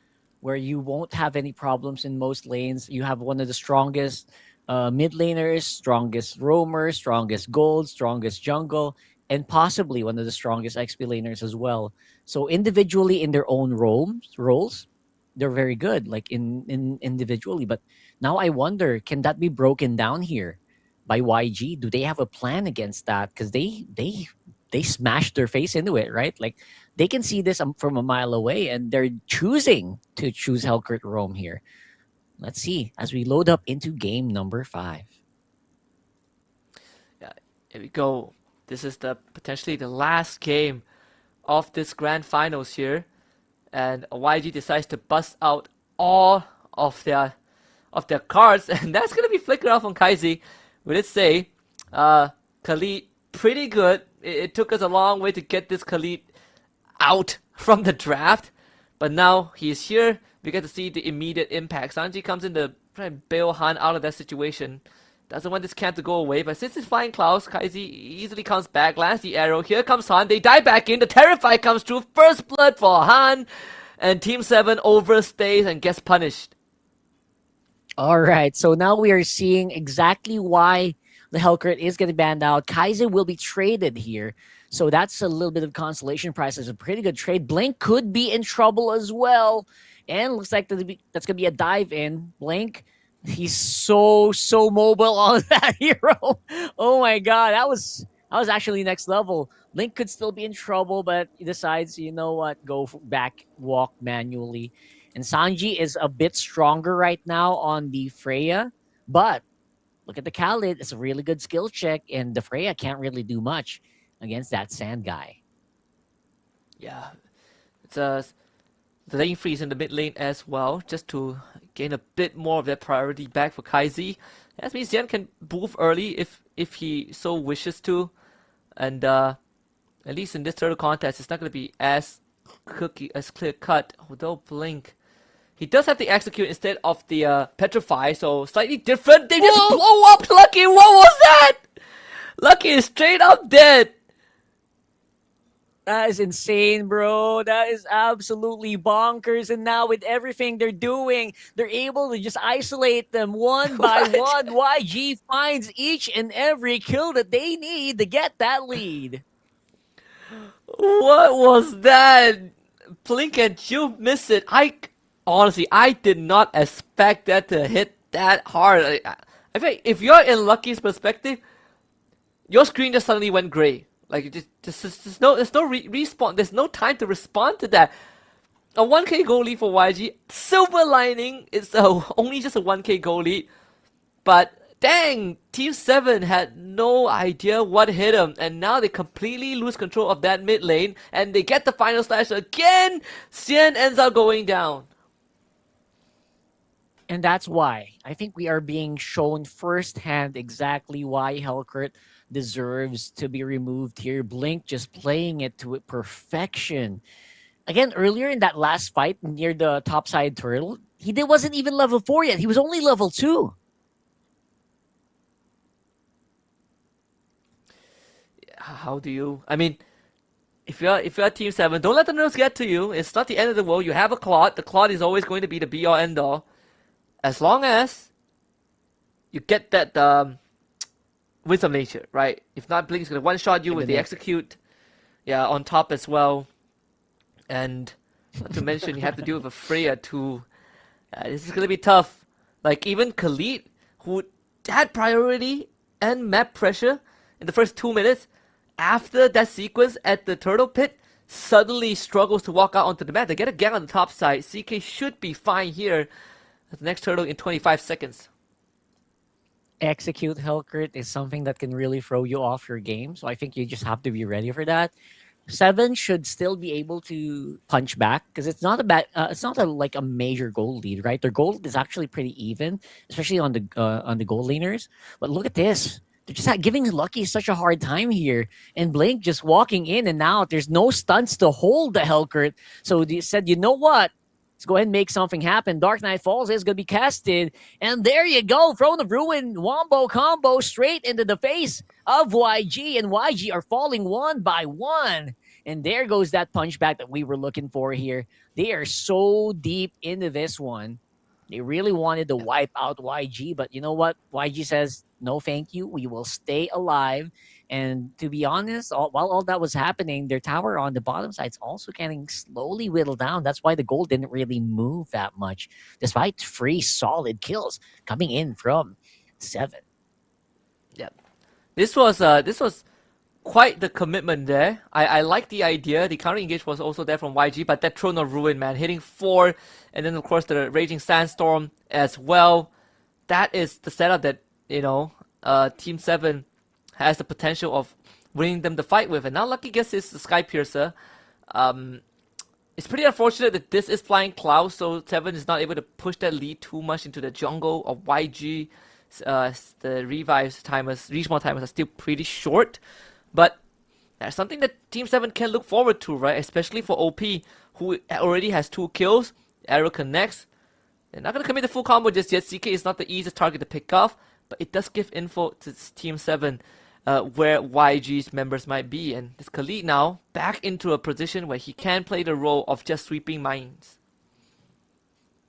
where you won't have any problems in most lanes. You have one of the strongest mid laners, strongest roamers, strongest gold, strongest jungle, and possibly one of the strongest XP laners as well. So individually in their own roles, they're very good, like in individually. But now I wonder, can that be broken down here by YG? Do they have a plan against that? Because they smashed their face into it, right? Like they can see this from a mile away, and they're choosing to choose Hellcurt roam here. Let's see as we load up into game number 5. Yeah, here we go. This is potentially the last game of this grand finals here. And YG decides to bust out all of their cards, and that's gonna be flickered off on Kaizi. We did say Khalid pretty good. It took us a long way to get this Khalid out from the draft, but now he's here. We get to see the immediate impact. Sanji comes in to try and bail Han out of that situation. Doesn't want this camp to go away, but since it's flying Klaus, Kaizi easily comes back, lands the arrow. Here comes Han. They dive back in. The Terrify comes through. First blood for Han. And Team 7 overstays and gets punished. All right, so now we are seeing exactly why the Hellcurt is getting banned out. Kaiser will be traded here. So that's a little bit of consolation prize. It's a pretty good trade. Blink could be in trouble as well. And looks like that's going to be a dive in. Blink, he's so mobile on that hero. Oh my God, that was actually next level. Link could still be in trouble, but he decides, you know what, go back, walk manually. And Sanji is a bit stronger right now on the Freya, but look at the Khalid. It's a really good skill check, and the Freya can't really do much against that Sand guy. Yeah, it's the lane freeze in the mid lane as well, just to gain a bit more of that priority back for Kaizi. That means Yen can move early if he so wishes to, and at least in this turtle contest, it's not going to be as clear cut. Although Blink, he does have the execute instead of the petrify, so slightly different. They just blow up Lucky. What was that? Lucky is straight up dead. That is insane, bro. That is absolutely bonkers. And now with everything they're doing, they're able to just isolate them one by one. YG finds each and every kill that they need to get that lead. What was that? Blink, and you miss it. Honestly, I did not expect that to hit that hard. I think if you're in Lucky's perspective, your screen just suddenly went gray. Like there's no respawn. There's no time to respond to that. A 1k goal lead for YG. Silver lining, it's only just a 1k goal lead, but dang, Team 7 had no idea what hit them, and now they completely lose control of that mid lane, and they get the final slash again. Xian ends up going down. And that's why I think we are being shown firsthand exactly why Helkert deserves to be removed here. Blink just playing it to perfection. Again, earlier in that last fight near the topside turtle, wasn't even level 4 yet. He was only level 2. How do you? I mean, if you're Team 7, don't let the nerves get to you. It's not the end of the world. You have a Claude. The Claude is always going to be the be all end all. As long as you get that wisdom nature, right? If not, Blink's gonna one shot you with the execute, on top as well. And not to mention you have to deal with a Freya too. This is gonna be tough. Like even Khalid, who had priority and map pressure in the first 2 minutes, after that sequence at the turtle pit, suddenly struggles to walk out onto the map. They get a gang on the top side. CK should be fine here. The next turtle in 25 seconds. Execute Helkert is something that can really throw you off your game. So I think you just have to be ready for that. 7 should still be able to punch back because it's not a bad, it's not like a major goal lead, right? Their goal is actually pretty even, especially on the goal laners. But look at this. They're just giving Lucky such a hard time here. And Blink just walking in and out. There's no stunts to hold the Helkert. So they said, you know what? Let's go ahead and make something happen. Dark Knight Falls is going to be casted. And there you go. Throne of Ruin wombo combo straight into the face of YG. And YG are falling one by one. And there goes that punchback that we were looking for here. They are so deep into this one. They really wanted to wipe out YG. But you know what? YG says, no, thank you. We will stay alive. And to be honest, while all that was happening, their tower on the bottom side is also getting slowly whittled down. That's why the gold didn't really move that much, despite 3 solid kills coming in from 7. Yeah, this was quite the commitment there. I like the idea. The counter engage was also there from YG, but that Throne of Ruin, man, hitting 4, and then of course the Raging Sandstorm as well. That is the setup that Team 7 has the potential of winning them the fight with. And now Lucky gets his Sky Piercer. It's pretty unfortunate that this is Flying Cloud, so 7 is not able to push that lead too much into the jungle of YG. The revives timers, respawn timers are still pretty short. But that's something that Team 7 can look forward to, right? Especially for OP, who already has 2 kills. Arrow connects. They're not going to commit the full combo just yet. CK is not the easiest target to pick off, but it does give info to Team 7 where YG's members might be. And this Khalid now back into a position where he can play the role of just sweeping mines.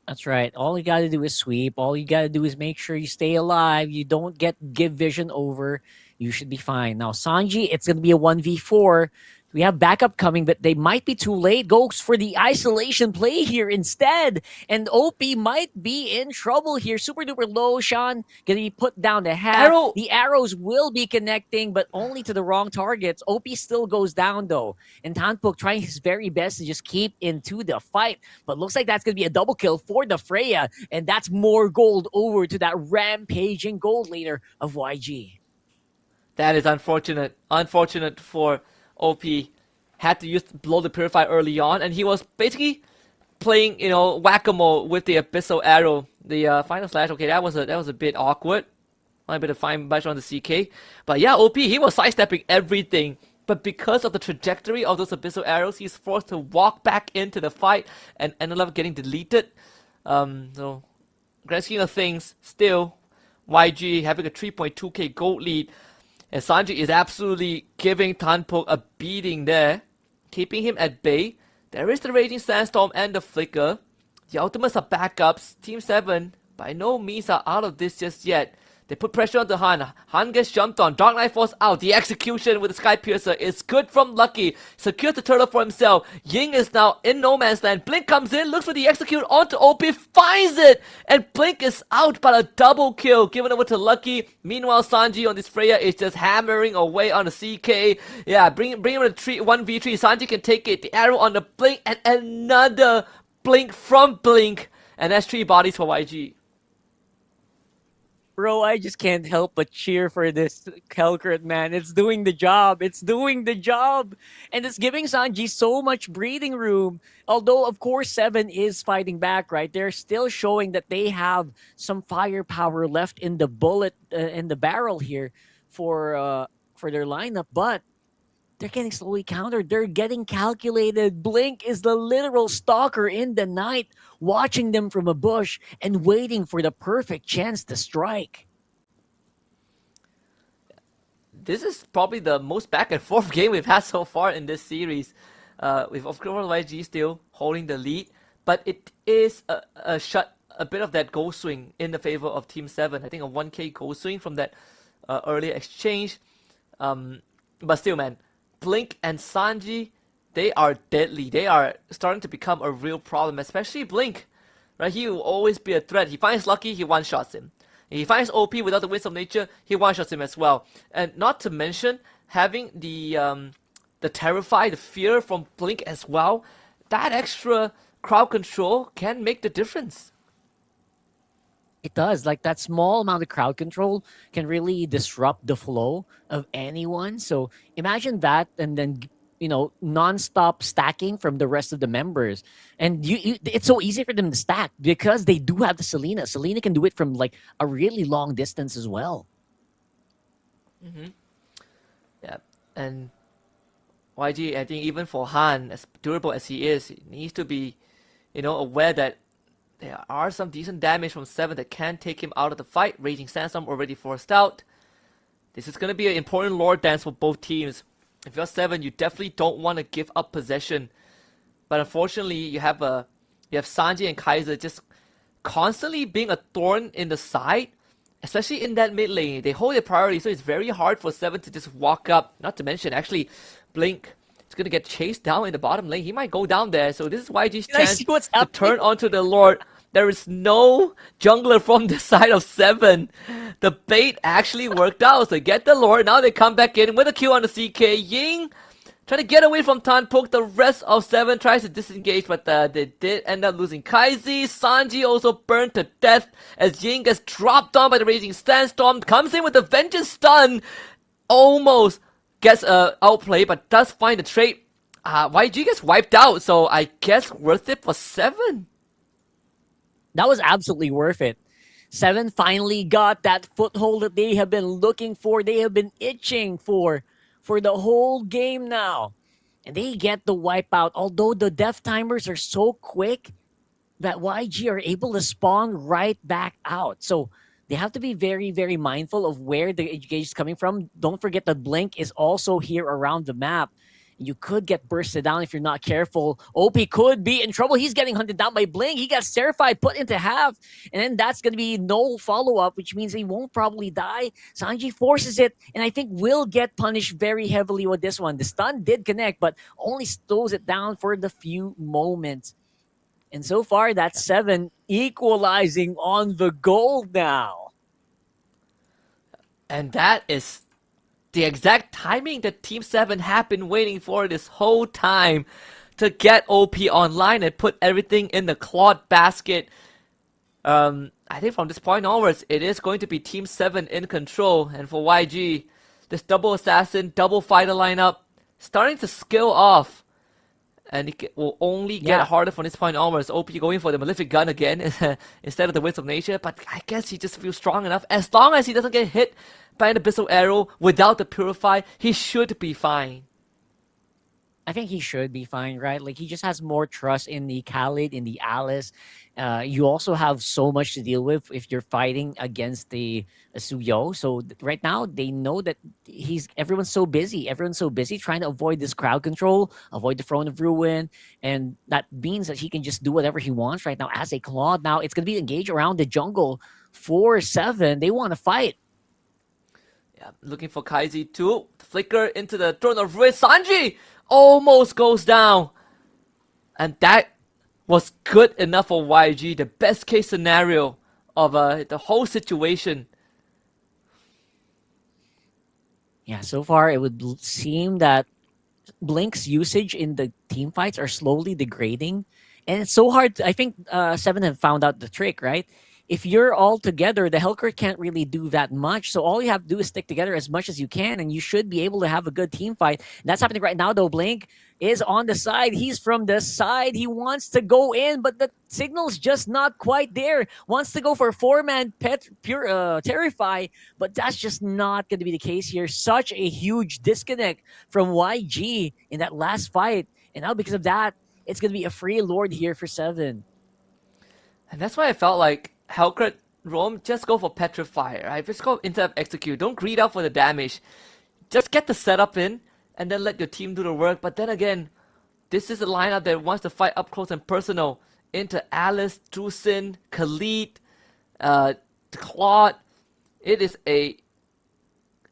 That's right. All you got to do is sweep. All you got to do is make sure you stay alive. You don't give vision over. You should be fine. Now, Sanji, it's going to be a 1v4. We have backup coming, but they might be too late. Goes for the isolation play here instead. And OP might be in trouble here. Super duper low. Sean going to be put down to half. The arrows will be connecting, but only to the wrong targets. OP still goes down though. And Tanpuk trying his very best to just keep into the fight. But looks like that's going to be a double kill for the Freya. And that's more gold over to that rampaging gold laner of YG. That is unfortunate. Unfortunate for OP. Had to use blow the purify early on, and he was basically playing, whack-a-mole with the abyssal arrow. The final slash. Okay, that was a bit awkward. Might be to find much on the CK, but yeah, OP he was sidestepping everything. But because of the trajectory of those abyssal arrows, he's forced to walk back into the fight and ended up getting deleted. So, grand scheme of things, still YG having a 3.2k gold lead. And Sanji is absolutely giving Tanpuk a beating there, keeping him at bay. There is the Raging Sandstorm and the Flicker. The ultimates are backups. Team 7 by no means are out of this just yet. They put pressure on the Han. Han gets jumped on. Dark Knight Falls out. The execution with the Sky Piercer is good from Lucky. Secures the turtle for himself. Ying is now in no man's land. Blink comes in, looks for the execute onto OP, finds it! And Blink is out, but a double kill given over to Lucky. Meanwhile, Sanji on this Freya is just hammering away on the CK. Yeah, bring him to 1v3. Sanji can take it. The arrow on the Blink and another Blink from Blink. And that's 3 bodies for YG. Bro, I just can't help but cheer for this Kelkert, man. It's doing the job. It's doing the job. And it's giving Sanji so much breathing room. Although, of course, Seven is fighting back, right? They're still showing that they have some firepower left in the bullet, in the barrel here for their lineup. But they're getting slowly countered. They're getting calculated. Blink is the literal stalker in the night, watching them from a bush and waiting for the perfect chance to strike. This is probably the most back and forth game we've had so far in this series. With of course YG still holding the lead, but it is a bit of that goal swing in the favor of Team 7. I think a 1K goal swing from that earlier exchange. But still, man, Blink and Sanji, they are deadly. They are starting to become a real problem, especially Blink. Right? He will always be a threat. He finds Lucky, he one-shots him. He finds OP without the Winds of Nature, he one-shots him as well. And not to mention, having the Terrify, the fear from Blink as well, that extra crowd control can make the difference. It does. Like, that small amount of crowd control can really disrupt the flow of anyone. So imagine that, and then, you know, non-stop stacking from the rest of the members. And it's so easy for them to stack because they do have the Selena. Selena can do it from like a really long distance as well. Mm-hmm. Yeah, and YG, I think even for Han, as durable as he is, he needs to be, you know, aware that there are some decent damage from 7 that can take him out of the fight. Raging Sandstorm already forced out. This is going to be an important lore dance for both teams. If you're 7, you definitely don't want to give up possession. But unfortunately, you have Sanji and Kaiser just constantly being a thorn in the side, especially in that mid lane. They hold their priority, so it's very hard for 7 to just walk up. Not to mention, actually, Blink is going to get chased down in the bottom lane. He might go down there, so this is YG's chance to turn onto the Lord. There is no jungler from the side of 7. The bait actually worked out, so get the Lord. Now they come back in with a Q on the CK. Ying trying to get away from Tanpook. The rest of 7 tries to disengage, but they did end up losing Kaizi. Sanji also burned to death as Ying gets dropped on by the Raging Sandstorm. Comes in with the Vengeance Stun. Almost gets outplay, but does find the trade. YG gets wiped out, so I guess worth it for 7. That was absolutely worth it. 7 finally got that foothold that they have been looking for. They have been itching for the whole game now. And they get the wipeout. Although the death timers are so quick that YG are able to spawn right back out. So they have to be very, very mindful of where the engage is coming from. Don't forget that Blink is also here around the map. You could get bursted down if you're not careful. OP could be in trouble. He's getting hunted down by Blink. He got terrified, put into half. And then that's going to be no follow-up, which means he won't probably die. Sanji forces it, and I think will get punished very heavily with this one. The stun did connect, but only slows it down for the few moments. And so far, that's 7 equalizing on the goal now. And that is the exact timing that Team 7 have been waiting for this whole time to get OP online and put everything in the cloth basket. I think from this point onwards, it is going to be Team 7 in control. And for YG, this double assassin, double fighter lineup starting to scale off. And it will only get harder from this point onwards. OP going for the Malefic Gun again instead of the Winds of Nature. But I guess he just feels strong enough. As long as he doesn't get hit by an Abyssal Arrow without the Purify, he should be fine. I think he should be fine, right? Like, he just has more trust in the Khalid, in the Alice. You also have so much to deal with if you're fighting against the Suyo. So right now, they know that everyone's so busy. Everyone's so busy trying to avoid this crowd control, avoid the Throne of Ruin. And that means that he can just do whatever he wants right now as a Claude. Now, it's going to be engaged around the jungle for 7. They want to fight. Yeah, looking for Kaizi too. Flicker into the Throne of Ruin. Sanji almost goes down. And that was good enough for YG. The best case scenario of the whole situation. Yeah, so far it would seem that Blink's usage in the team fights are slowly degrading. And it's so hard. I think 7 have found out the trick, right? if you're all together, the Hellcurt can't really do that much. So all you have to do is stick together as much as you can, and you should be able to have a good team fight. And that's happening right now, though. Blink is on the side. He's from the side. He wants to go in, but the signal's just not quite there. Wants to go for a 4-man Terrify, but that's just not going to be the case here. Such a huge disconnect from YG in that last fight. And now because of that, it's going to be a free Lord here for 7. And that's why I felt like Hellcurt, Rome, just go for Petrify, right? Just go into execute. Don't greed out for the damage. Just get the setup in, and then let your team do the work. But then again, this is a lineup that wants to fight up close and personal into Alice, Drusin, Khalid, Claude. It is a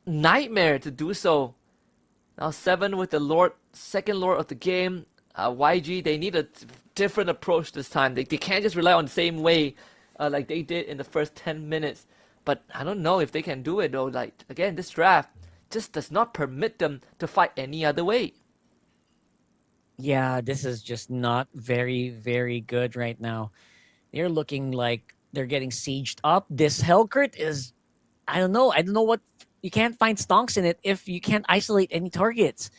nightmare to do so. Now 7 with the Lord, second Lord of the game. YG, they need a different approach this time. They can't just rely on the same way like they did in the first 10 minutes. But I don't know if they can do it though. Like, again, this draft just does not permit them to fight any other way. Yeah, this is just not very, very good right now. They're looking like they're getting sieged up. This Hellcurt is, I don't know what, you can't find stonks in it if you can't isolate any targets.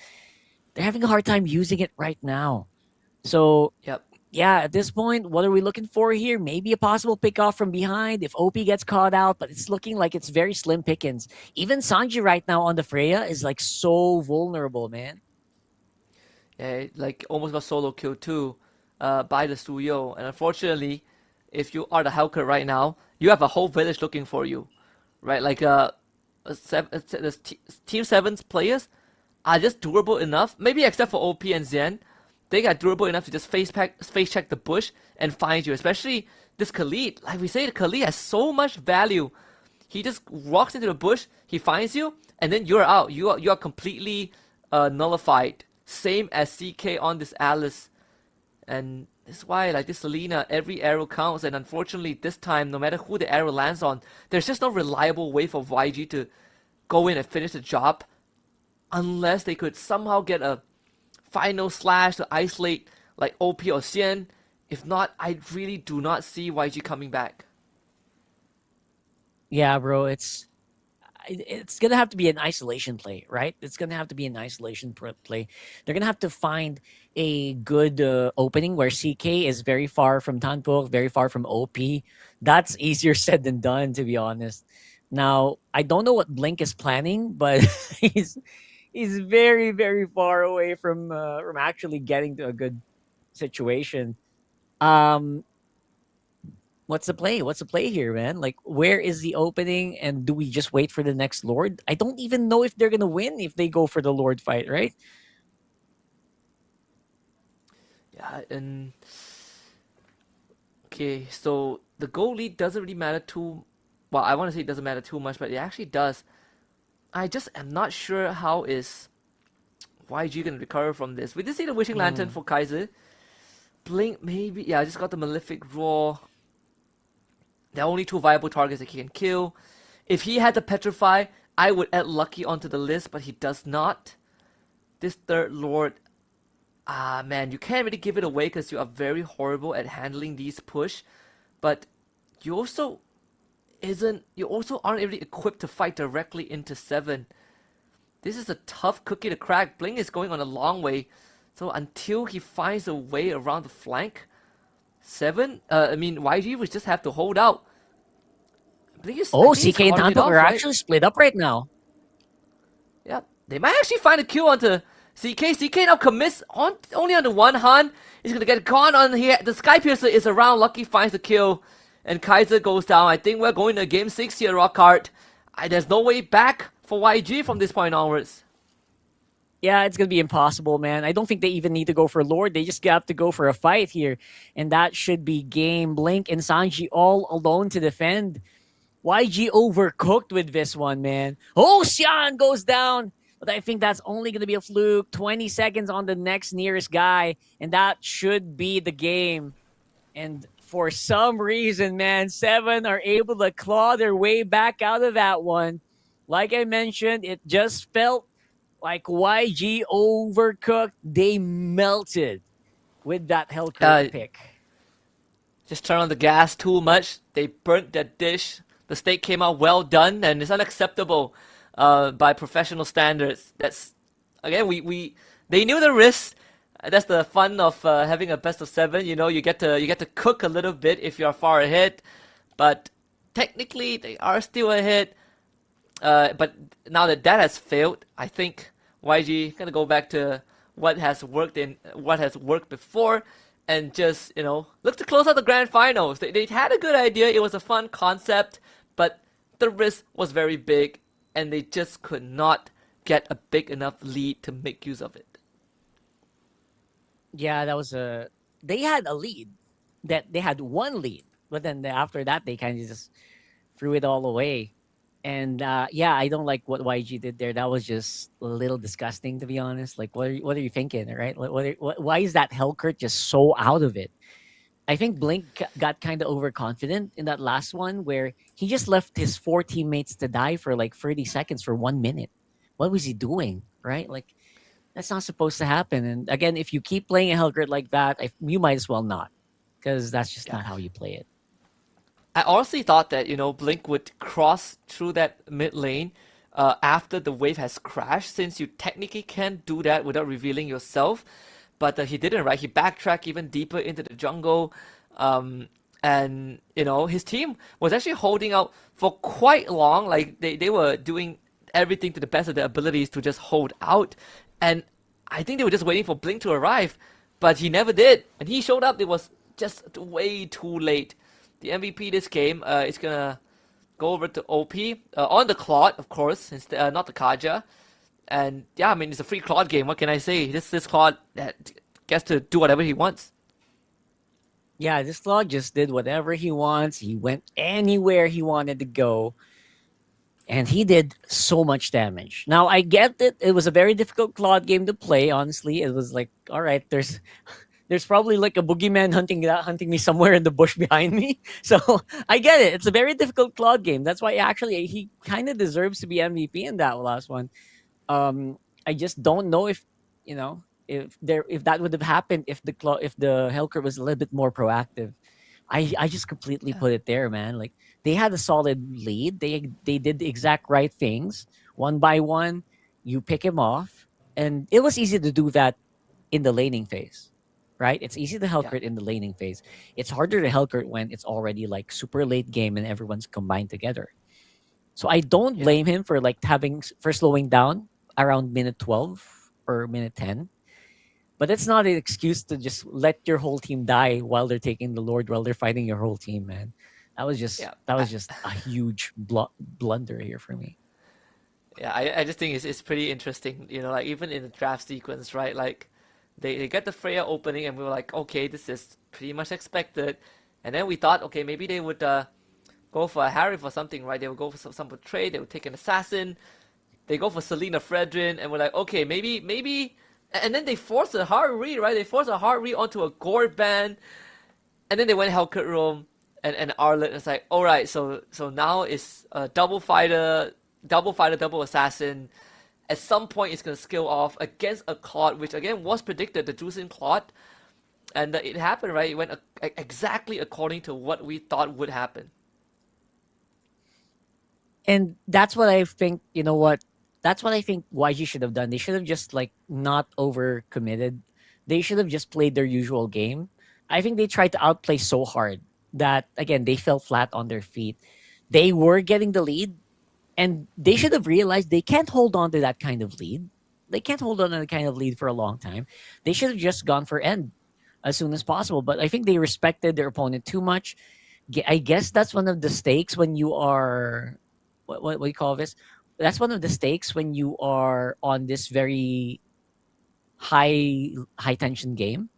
They're having a hard time using it right now. So, yeah, at this point, what are we looking for here? Maybe a possible pick off from behind if OP gets caught out, but it's looking like it's very slim pickings. Even Sanji right now on the Freya is like so vulnerable, man. Yeah, like almost got solo killed too by the Suyo. And unfortunately, if you are the Hellcurt right now, you have a whole village looking for you, right? Like Team 7's players are just durable enough, maybe except for OP and Zen. They got durable enough to just face check the bush and find you. Especially this Khalid. Like we say, Khalid has so much value. He just walks into the bush, he finds you, and then you're out. You are completely nullified. Same as CK on this Alice. And this is why, like this Selena, every arrow counts. And unfortunately, this time, no matter who the arrow lands on, there's just no reliable way for YG to go in and finish the job. Unless they could somehow get a final slash to isolate like OP or Xian. If not, I really do not see YG coming back. Yeah, bro, it's gonna have to be an isolation play, right? It's gonna have to be an isolation play. They're gonna have to find a good opening where CK is very far from Tanpok, very far from OP. That's easier said than done, to be honest. Now, I don't know what Blink is planning, but he's very, very far away from actually getting to a good situation. What's the play? What's the play here, man? Like, where is the opening? And do we just wait for the next Lord? I don't even know if they're going to win if they go for the Lord fight, right? Yeah, and... Okay, so the goal lead doesn't really matter too... Well, I want to say it doesn't matter too much, but it actually does. I just am not sure how is YG going to recover from this. We did see the Wishing Lantern for Kaiser. Blink, maybe... Yeah, I just got the Malefic Roar. There are only 2 viable targets that he can kill. If he had the Petrify, I would add Lucky onto the list, but he does not. This third Lord, man, you can't really give it away because you are very horrible at handling these push. But you also aren't really equipped to fight directly into 7. This is a tough cookie to crack. Blink is going on a long way. So until he finds a way around the flank, YG would just have to hold out. CK and Tanpok are actually split up right now. Yeah, they might actually find a kill onto CK. CK now commits only on the one Han. He's gonna get gone on here. The Sky Piercer is around. Lucky finds the kill, and Kaiser goes down. I think we're going to game 6 here, Rockhart. There's no way back for YG from this point onwards. Yeah, it's going to be impossible, man. I don't think they even need to go for Lord. They just have to go for a fight here. And that should be game. Blink and Sanji all alone to defend. YG overcooked with this one, man. Oh, Xian goes down. But I think that's only going to be a fluke. 20 seconds on the next nearest guy. And that should be the game. And for some reason, man, 7 are able to claw their way back out of that one. Like I mentioned, it just felt like YG overcooked. They melted with that Hellcurt pick. just turned on the gas too much. They burnt their dish. The steak came out well done, and it's unacceptable by professional standards. That's again, they knew the risks. That's the fun of having a best of 7. You know, you get to cook a little bit if you're far ahead, but technically they are still ahead. But now that has failed, I think YG gonna go back to what has worked before, and just look to close out the grand finals. They had a good idea. It was a fun concept, but the risk was very big, and they just could not get a big enough lead to make use of it. Yeah, they had a lead. That they had one lead, but then after that they kind of just threw it all away. And yeah, I don't like what YG did there. That was just a little disgusting, to be honest. Like, what are you thinking, right? Why is that Hellkurt just so out of it? I think Blink got kind of overconfident in that last one, where he just left his 4 teammates to die for like 30 seconds for 1 minute. What was he doing, right? Like, that's not supposed to happen. And again, if you keep playing a Hellkurt like that, you might as well not, because that's just not how you play it. I honestly thought that Blink would cross through that mid lane after the wave has crashed, since you technically can't do that without revealing yourself. But he didn't, right? He backtracked even deeper into the jungle, and his team was actually holding out for quite long. Like they were doing everything to the best of their abilities to just hold out, and I think they were just waiting for Blink to arrive, but he never did. And he showed up. It was just way too late. The MVP this game is gonna go over to OP on the Claude, of course, instead not the Kaja. And yeah, I mean, it's a free Claude game. What can I say? This Claude gets to do whatever he wants. Yeah, this Claude just did whatever he wants. He went anywhere he wanted to go, and he did so much damage. Now, I get that it was a very difficult Claude game to play. Honestly, it was like, all right, there's probably like a boogeyman hunting me somewhere in the bush behind me. So I get it. It's a very difficult Claude game. That's why actually he kind of deserves to be MVP in that last one. I just don't know if that would have happened if the Hellkurt was a little bit more proactive. I just completely put it there, man. Like, they had a solid lead. They did the exact right things. One by one, you pick him off, and it was easy to do that in the laning phase, right? It's easy to Hellkurt in the laning phase. It's harder to Hellkurt when it's already like super late game and everyone's combined together. So I don't blame him for slowing down around minute 12 or minute 10. But it's not an excuse to just let your whole team die while they're taking the Lord, while they're fighting your whole team, man. That was just a huge blunder here for me. Yeah, I just think it's pretty interesting. Like, even in the draft sequence, right? Like, they get the Freya opening, and we were like, okay, this is pretty much expected. And then we thought, okay, maybe they would go for a Harry for something, right? They would go for some trade. They would take an assassin. They go for Selena Fredrin, and we're like, okay, maybe. And then they force a hard read, right? They force a hard read onto a gore ban, and then they went Hellkurt roam and Arlet. It's like, all right, so now it's a double fighter, double assassin. At some point, it's gonna skill off against a Claude, which again was predicted, the Drusin Claude, and it happened, right? It went exactly according to what we thought would happen. And that's what I think. You know what? That's what I think YG should have done. They should have just not overcommitted. They should have just played their usual game. I think they tried to outplay so hard that, again, they fell flat on their feet. They were getting the lead, and they should have realized they can't hold on to that kind of lead. They can't hold on to that kind of lead for a long time. They should have just gone for end as soon as possible. But I think they respected their opponent too much. I guess that's one of the stakes when you are... What do you call this? That's one of the stakes when you are on this very high tension game.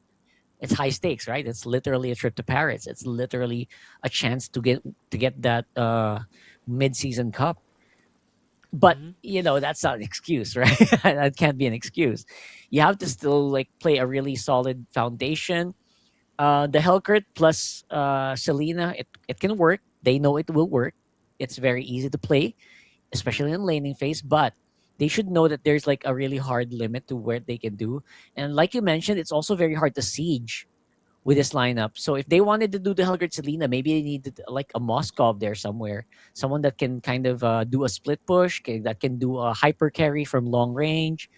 It's high stakes, right? It's literally a trip to Paris. It's literally a chance to get that mid-season cup. But that's not an excuse, right? That can't be an excuse. You have to still play a really solid foundation. The Hellkurt plus Selena, it can work. They know it will work. It's very easy to play, especially in laning phase, but they should know that there's a really hard limit to where they can do. And like you mentioned, it's also very hard to siege with this lineup. So if they wanted to do the Helgert Selena, maybe they needed like a Moskov there somewhere, someone that can kind of do a split push, that can do a hyper carry from long range.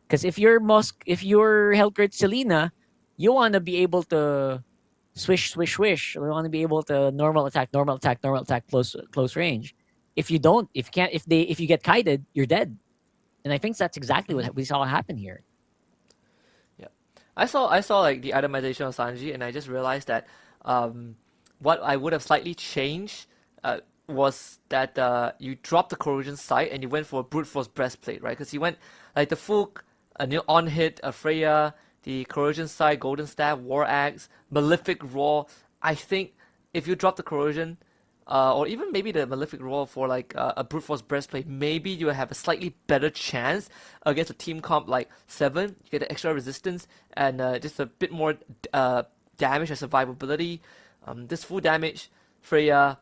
Because if you're Helgert Selena, you want to be able to swish, swish, swish. You want to be able to normal attack, close range. If you don't, if you get kited, you're dead. And I think that's exactly what we saw happen here. Yeah, I saw like the itemization of Sanji, and I just realized that what I would have slightly changed was that you dropped the corrosion sight and you went for a brute force breastplate, right? Because you went like the full on hit, Freya, the corrosion sight, golden staff, war axe, malefic roar. I think if you drop the corrosion, or even maybe the malefic roar for like a brute force breastplate, maybe you have a slightly better chance against a team comp like 7. You get the extra resistance and just a bit more damage and survivability. This full damage Freya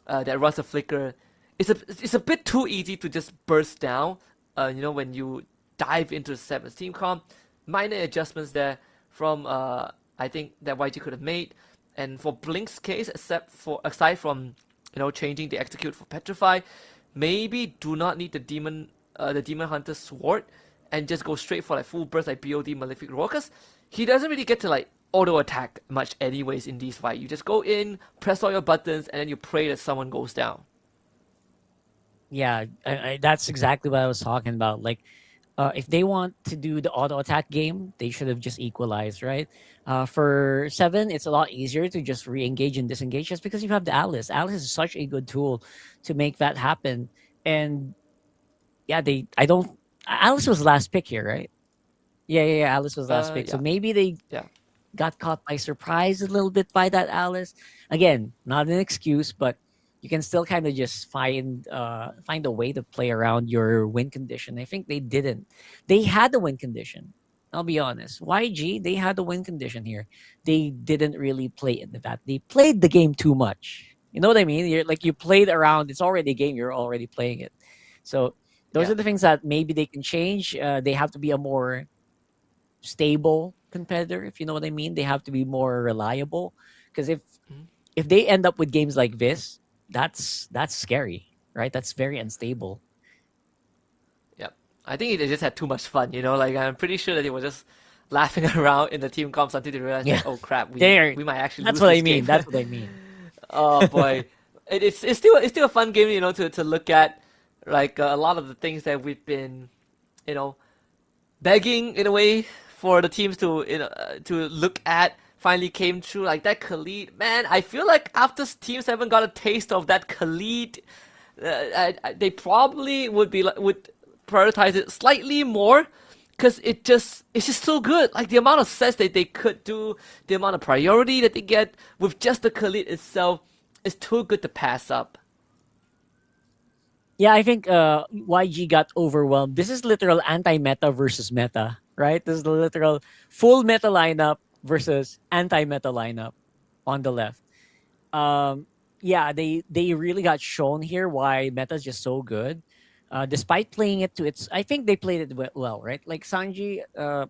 that runs a flicker, it's a bit too easy to just burst down. When you dive into the 7th team comp. Minor adjustments there from I think that YG could have made. And for Blink's case, aside from changing the execute for Petrify, maybe do not need the Demon Hunter Sword and just go straight for like full burst like BOD Malefic Roar, because he doesn't really get to like auto attack much anyways in these fights. You just go in, press all your buttons, and then you pray that someone goes down. Yeah, that's exactly what I was talking about. Like, if they want to do the auto attack game, they should have just equalized, right? For 7, it's a lot easier to just re-engage and disengage just because you have the Alice. Alice is such a good tool to make that happen. And yeah, Alice was last pick here, right? Yeah, Alice was last pick. Yeah. So maybe they got caught by surprise a little bit by that Alice. Again, not an excuse, but you can still kind of just find a way to play around your win condition. I think they didn't. They had the win condition. I'll be honest. YG, they had the win condition here. They didn't really play into that. They played the game too much. You know what I mean? You played around. It's already a game. You're already playing it. So those are the things that maybe they can change. They have to be a more stable competitor, if you know what I mean. They have to be more reliable. Because if they end up with games like this, that's scary, right? That's very unstable. Yep. I think they just had too much fun, like I'm pretty sure that they were just laughing around in the team comps until they realized that, oh crap, we might actually that's lose what this I mean. game. That's what I mean. Oh boy. It's still a fun game, to look at, like a lot of the things that we've been, begging in a way for the teams to look at finally came true. Like that Khalid, man, I feel like after Team 7 got a taste of that Khalid, they probably would prioritize it slightly more, because it's just so good. Like the amount of sets that they could do, the amount of priority that they get with just the Khalid itself is too good to pass up. Yeah, I think YG got overwhelmed. This is literal anti-meta versus meta, right? This is the literal full meta lineup versus anti-meta lineup on the left. Yeah, they really got shown here why meta is just so good. Despite playing it to its, I think they played it well, right? Like Sanji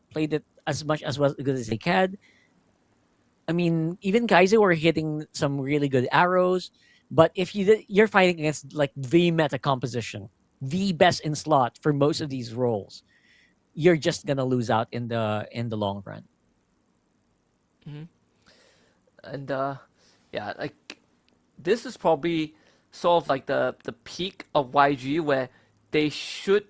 played it as much as good as they can. I mean, even Kaiser were hitting some really good arrows. But if you're fighting against like the meta composition, the best in slot for most of these roles, you're just gonna lose out in the long run. And like this is probably sort of like the peak of YG, where they should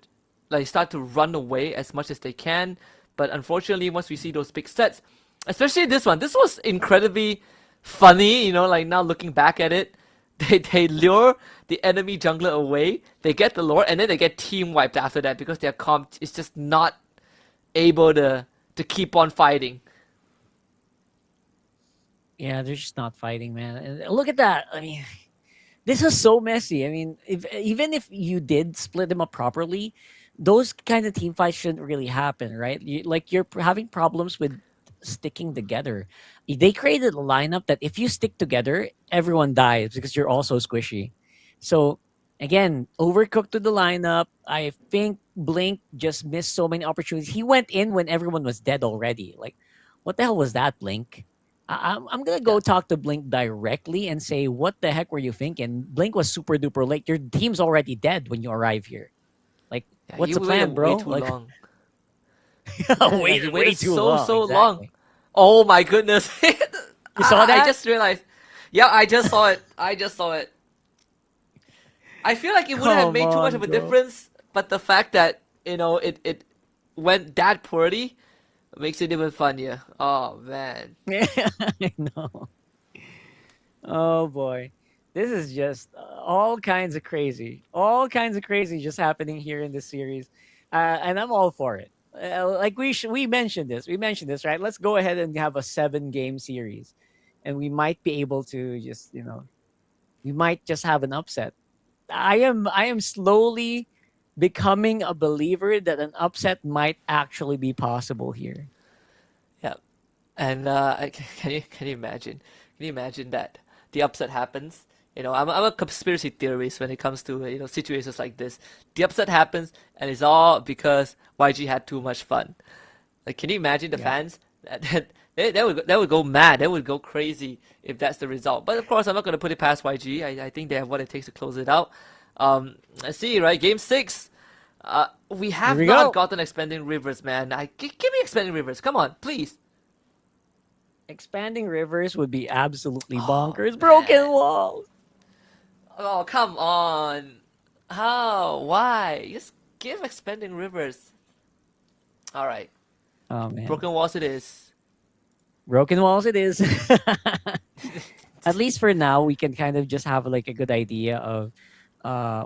like start to run away as much as they can. But unfortunately, once we see those big sets, especially this one, this was incredibly funny. Like now looking back at it. They lure the enemy jungler away, they get the lore, and then they get team wiped after that because their comp is just not able to keep on fighting. Yeah, they're just not fighting, man. And look at that. I mean, this is so messy. I mean, even if you did split them up properly, those kind of team fights shouldn't really happen, right? You're having problems with sticking together. They created a lineup that if you stick together, everyone dies because you're also squishy. So again, overcooked to the lineup. I think Blink just missed so many opportunities. He went in when everyone was dead already. Like, what the hell was that, Blink? I'm gonna go talk to Blink directly and say, what the heck were you thinking? Blink was super duper late. Your team's already dead when you arrive here. Like, what's the plan, bro? Way too Like, long. way, You way waited too so long. long. Exactly. Oh my goodness! You saw that? I just realized. Yeah, I just saw it. I feel like it wouldn't have made too much of a difference, but the fact that it went that poorly makes it even funnier. Oh man. Yeah, I know. Oh boy. This is just all kinds of crazy. All kinds of crazy just happening here in this series. And I'm all for it. Like we mentioned this. We mentioned this, right? Let's go ahead and have a 7-game series. And we might be able to just, we might just have an upset. I am slowly becoming a believer that an upset might actually be possible here. Yeah, and can you imagine? Can you imagine that the upset happens? I'm a conspiracy theorist when it comes to situations like this. The upset happens, and it's all because YG had too much fun. Like, can you imagine the fans? They would go mad. They would go crazy if that's the result. But of course, I'm not going to put it past YG. I think they have what it takes to close it out. Let's see, right? Game 6. We have not gotten Expanding Rivers, man. Give me Expanding Rivers. Come on, please. Expanding Rivers would be absolutely bonkers. Broken walls. Oh, come on. How? Why? Just give Expanding Rivers. All right. Oh, man. Broken walls it is. Broken walls it is. At least for now, we can kind of just have like a good idea of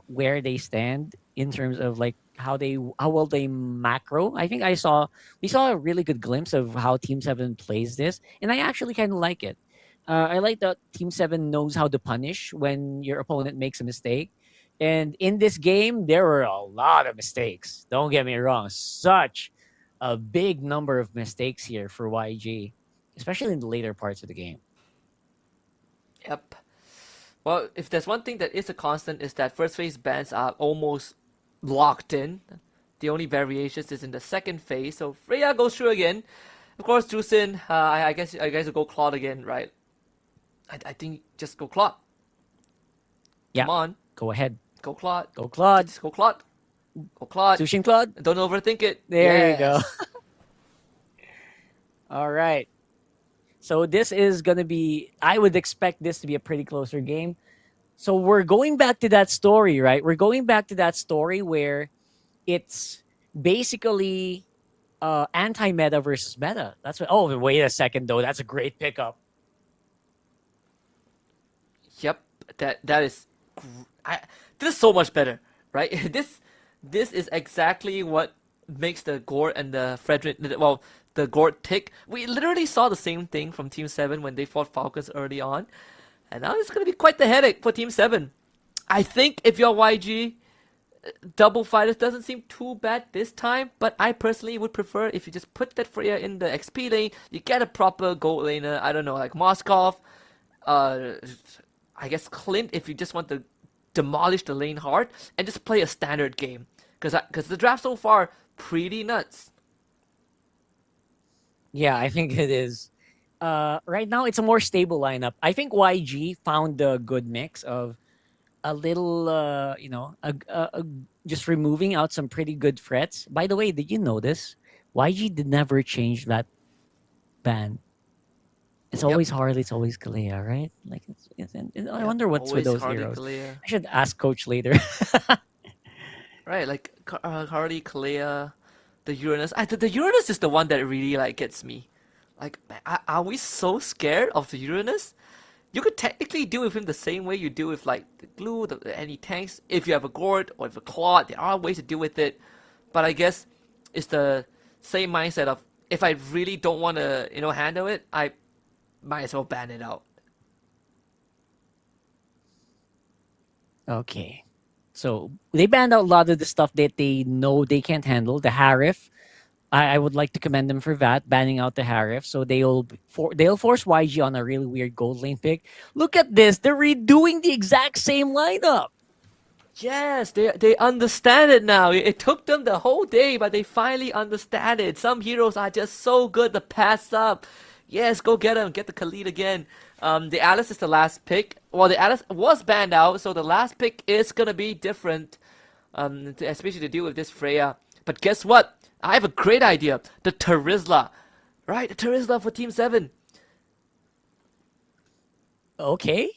where they stand in terms of like how will they macro. I think we saw a really good glimpse of how Team 7 plays this, and I actually kind of like it. I like that Team 7 knows how to punish when your opponent makes a mistake. And in this game, there were a lot of mistakes. Don't get me wrong. Such a big number of mistakes here for YG, especially in the later parts of the game. Yep. Well, if there's one thing that is a constant is that first phase bans are almost locked in. The only variations is in the second phase. So Freya goes through again. Of course, Jusin, I guess will go Claude again, right? I think just go Claude. Yeah. Come on. Go ahead. Go Claude. Go Claude. Just go Claude. Go Claude. Sushin Claude. Don't overthink it. There you go. All right. So this is going to be, I would expect this to be a pretty closer game. So we're going back to that story, right? We're going back to that story where it's basically anti-meta versus meta. That's what, oh, wait a second though. That's a great pickup. Yep. That is, this is so much better, right? This is exactly what makes the Gort and the Frederick, well, the Gort tick. We literally saw the same thing from Team 7 when they fought Falcons early on. And now it's going to be quite the headache for Team 7. I think if you're YG, double fighters doesn't seem too bad this time. But I personally would prefer if you just put that Freya in the XP lane. You get a proper gold laner. I don't know, like Moskov. I guess Clint if you just want to demolish the lane hard. And just play a standard game. Because the draft so far, pretty nuts. Yeah, I think it is. Right now, it's a more stable lineup. I think YG found a good mix of a little, just removing out some pretty good threats. By the way, did you notice? YG did never change that ban. It's always Harley, it's always Kalea, right? Like, I wonder what's with those Harley, heroes. Kalea. I should ask Coach later. Right, like Harley, Kalea, the Uranus. The Uranus is the one that really like gets me. Like, are we so scared of the Uranus? You could technically deal with him the same way you deal with like the Glue, any tanks. If you have a Gort or if a Claude, there are ways to deal with it. But I guess it's the same mindset of if I really don't want to, handle it, I might as well ban it out. Okay. So they banned out a lot of the stuff that they know they can't handle. The Harif, I would like to commend them for that, banning out the Harif. So they'll force YG on a really weird gold lane pick. Look at this. They're redoing the exact same lineup. Yes, they understand it now. It took them the whole day, but they finally understand it. Some heroes are just so good to pass up. Yes, go get him. Get the Khalid again. The Alice is the last pick. Well, the Alice was banned out, so the last pick is going to be different, especially to deal with this Freya. But guess what? I have a great idea. The Terizla. Right, the Terizla for Team 7. Okay.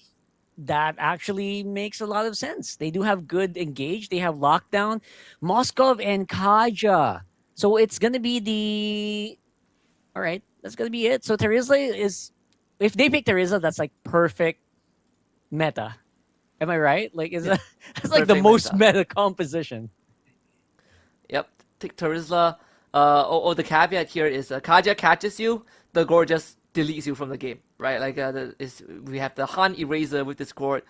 That actually makes a lot of sense. They do have good engage. They have lockdown. Moskov and Kaja. So it's going to be the... All right, that's going to be it. So Terizla is... If they pick Terizla, that's like perfect meta. Am I right? Like, it's that's like the most meta composition. Yep, take Terizla. The caveat here is Kaja catches you, the Gore just deletes you from the game, right? Like we have the Han Eraser with this Gore.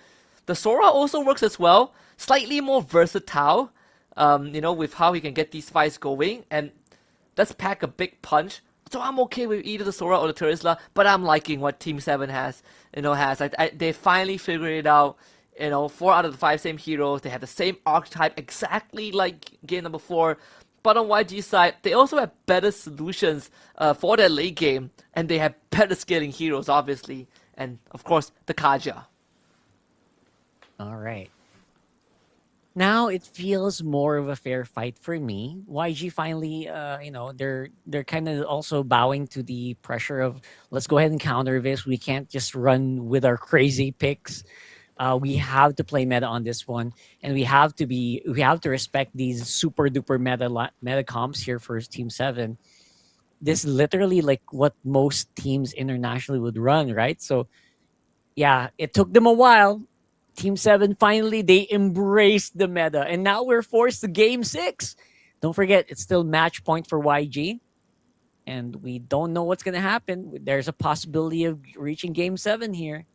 The Sora also works as well, slightly more versatile, with how he can get these fights going and does pack a big punch. So I'm okay with either the Sora or the Terizla, but I'm liking what Team 7 has. They finally figured it out. 4 out of the 5 same heroes. They have the same archetype exactly like game number 4. But on YG side, they also have better solutions for their late game, and they have better scaling heroes, obviously, and of course the Kaja. All right. Now it feels more of a fair fight for me. YG finally, they're kind of also bowing to the pressure of let's go ahead and counter this. We can't just run with our crazy picks. We have to play meta on this one, and we have to respect these super duper meta comps here for Team 7. This is literally like what most teams internationally would run, right? So yeah, it took them a while. Team 7 finally they embraced the meta, and now we're forced to game 6. Don't forget, it's still match point for YG, and we don't know what's gonna happen. There's a possibility of reaching game 7 here.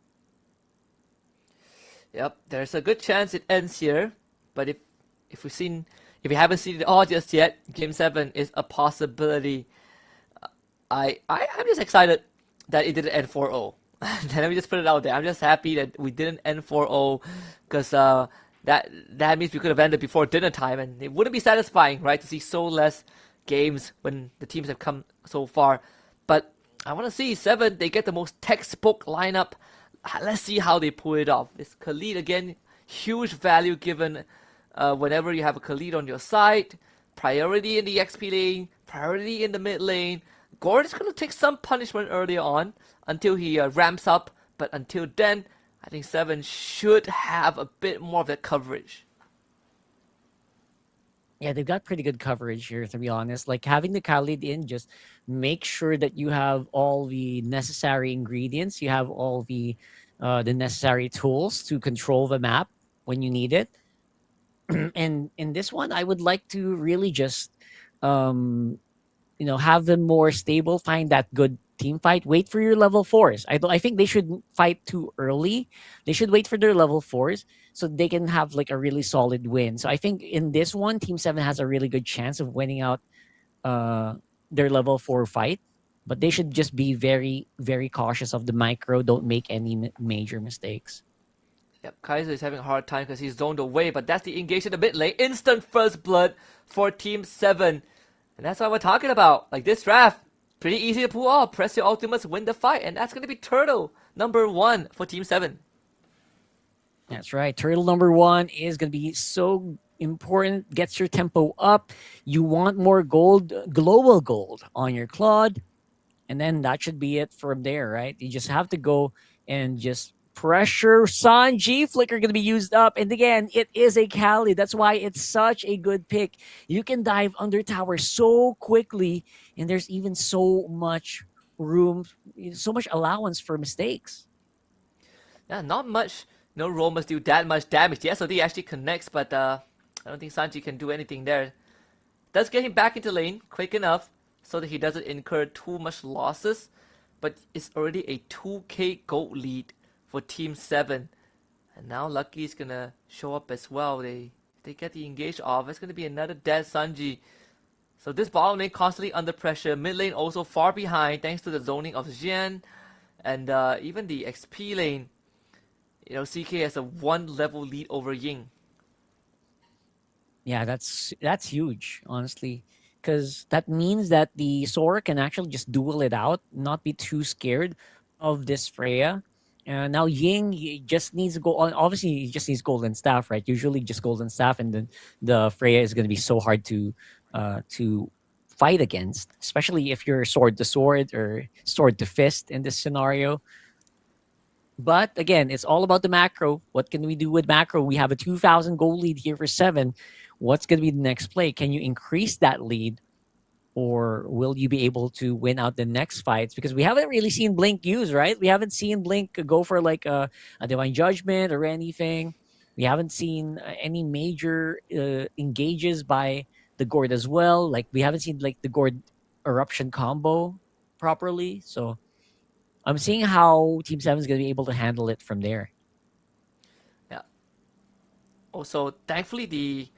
Yep, there's a good chance it ends here, but if you haven't seen it all just yet, game 7 is a possibility. I'm just excited that it didn't end 4-0. Let me just put it out there. I'm just happy that we didn't end 4-0, because that means we could have ended before dinner time, and it wouldn't be satisfying, right, to see so less games when the teams have come so far. But I want to see 7. They get the most textbook lineup. Let's see how they pull it off. This Khalid again, huge value given whenever you have a Khalid on your side. Priority in the XP lane, priority in the mid lane. Gord is going to take some punishment earlier on until he ramps up. But until then, I think 7 should have a bit more of that coverage. Yeah, they've got pretty good coverage here, to be honest. Like, having the Khalid in, just make sure that you have all the necessary ingredients. You have all the necessary tools to control the map when you need it. And in this one, I would like to really just, have them more stable, find that good team fight. Wait for your level 4s. I think they shouldn't fight too early. They should wait for their level 4s so they can have like a really solid win. So I think in this one, Team 7 has a really good chance of winning out their level 4 fight. But they should just be very, very cautious of the micro. Don't make any major mistakes. Yep, Kaiser is having a hard time because he's zoned away, but that's the engagement a bit late. Instant first blood for Team 7. And that's what we're talking about. Like, this draft, pretty easy to pull off. Press your ultimates, win the fight. And that's going to be Turtle number 1 for Team 7. That's right. Turtle number 1 is going to be so important. Gets your tempo up. You want more gold, global gold on your Claude. And then that should be it from there, right? You just have to go and just pressure. Sanji Flicker going to be used up. And again, it is a Kali. That's why it's such a good pick. You can dive under tower so quickly. And there's even so much room, so much allowance for mistakes. Yeah, not much. No roll must do that much damage. The SOD actually connects, but I don't think Sanji can do anything there. Does get him back into lane quick enough so that he doesn't incur too much losses. But it's already a 2k gold lead for Team 7. And now Lucky is going to show up as well. They get the engage off. It's going to be another dead Sanji. So this bottom lane constantly under pressure. Mid lane also far behind thanks to the zoning of Xian. And even the XP lane. CK has a 1 level lead over Ying. Yeah, that's huge, honestly. because that means that the Sora can actually just duel it out, not be too scared of this Freya. And now Ying, he just needs to go on. Obviously, he just needs Golden Staff, right? Usually just Golden Staff, and then the Freya is going to be so hard to fight against, especially if you're sword to sword or sword to fist in this scenario. But again, it's all about the macro. What can we do with macro? We have a 2,000 goal lead here for 7. What's going to be the next play? Can you increase that lead? Or will you be able to win out the next fights? Because we haven't really seen Blink use, right? We haven't seen Blink go for like a Divine Judgment or anything. We haven't seen any major engages by the Gord as well. Like, we haven't seen like the Gord Eruption combo properly. So I'm seeing how Team 7 is going to be able to handle it from there. Yeah. Also, thankfully, the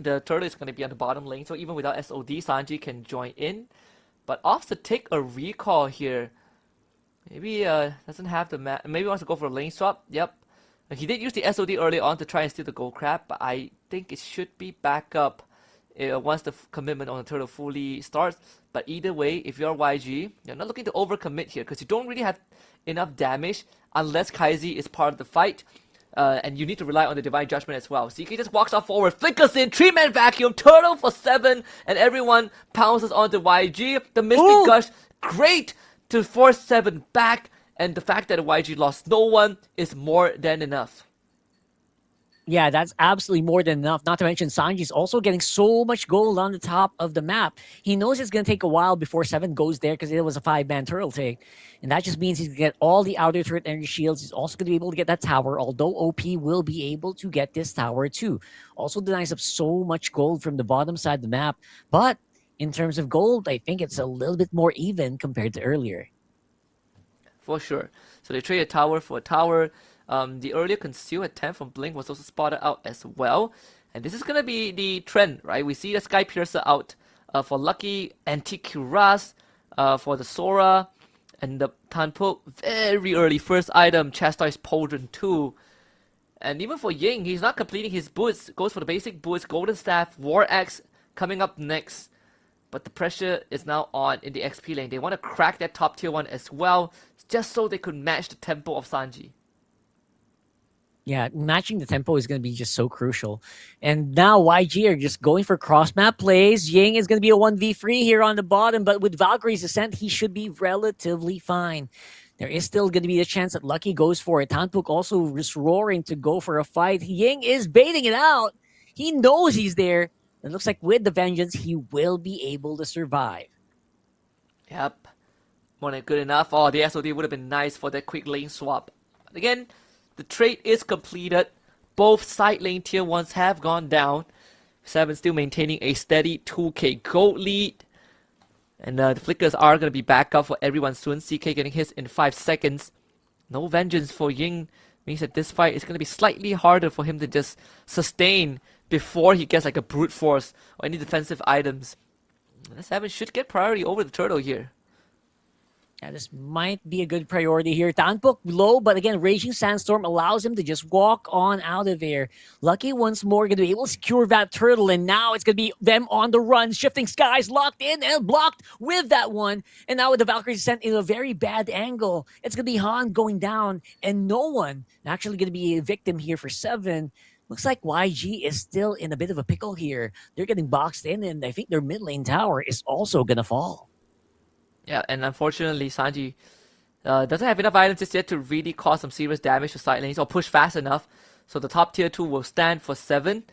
turtle is going to be on the bottom lane, so even without SOD, Sanji can join in. But opts to take a recall here. Maybe doesn't have the maybe wants to go for a lane swap. Yep. He did use the SOD early on to try and steal the gold crab, but I think it should be back up once the commitment on the turtle fully starts. But either way, if you're YG, you're not looking to overcommit here because you don't really have enough damage unless Kaizi is part of the fight. And you need to rely on the Divine Judgment as well. CK just walks off forward, flickers in, 3-man vacuum, turtle for 7, and everyone pounces onto YG. The Mystic Gush, great to force 7 back, and the fact that YG lost no one is more than enough. Yeah, that's absolutely more than enough. Not to mention, Sanji's also getting so much gold on the top of the map. He knows it's going to take a while before 7 goes there because it was a 5-man turtle take. And that just means he's going to get all the outer turret energy shields. He's also going to be able to get that tower, although OP will be able to get this tower too. Also denies up so much gold from the bottom side of the map. But in terms of gold, I think it's a little bit more even compared to earlier. For sure. So they trade a tower for a tower. The earlier conceal attempt from Blink was also spotted out as well. And this is going to be the trend, right? We see the Sky Piercer out for Lucky, Anticuras for the Sora, and the Tanpo, very early first item, Chastise Pauldron 2. And even for Ying, he's not completing his boots, goes for the basic boots, Golden Staff, War Axe coming up next. But the pressure is now on in the XP lane. They want to crack that top tier 1 as well, just so they could match the tempo of Sanji. Yeah, matching the tempo is going to be just so crucial. And now YG are just going for cross-map plays. Ying is going to be a 1v3 here on the bottom, but with Valkyrie's Ascent, he should be relatively fine. There is still going to be a chance that Lucky goes for it. Tanpuk also just roaring to go for a fight. Ying is baiting it out. He knows he's there. It looks like with the Vengeance, he will be able to survive. Yep. More than good enough. Oh, the SOD would have been nice for that quick lane swap. But again, the trade is completed. Both side lane tier 1s have gone down. 7 still maintaining a steady 2k gold lead. And the flickers are going to be back up for everyone soon. CK getting hits in 5 seconds. No Vengeance for Ying. Means that this fight is going to be slightly harder for him to just sustain before he gets like a brute force or any defensive items. 7 should get priority over the turtle here. Yeah, this might be a good priority here. Tanpuk low, but again, Raging Sandstorm allows him to just walk on out of there. Lucky once more going to be able to secure that turtle, and now it's going to be them on the run. Shifting Skies locked in and blocked with that one. And now with the Valkyries sent in a very bad angle, it's going to be Han going down, and no one actually going to be a victim here for 7. Looks like YG is still in a bit of a pickle here. They're getting boxed in, and I think their mid lane tower is also going to fall. Yeah, and unfortunately, Sanji doesn't have enough items just yet to really cause some serious damage to side lanes or push fast enough. So the top tier 2 will stand for 7.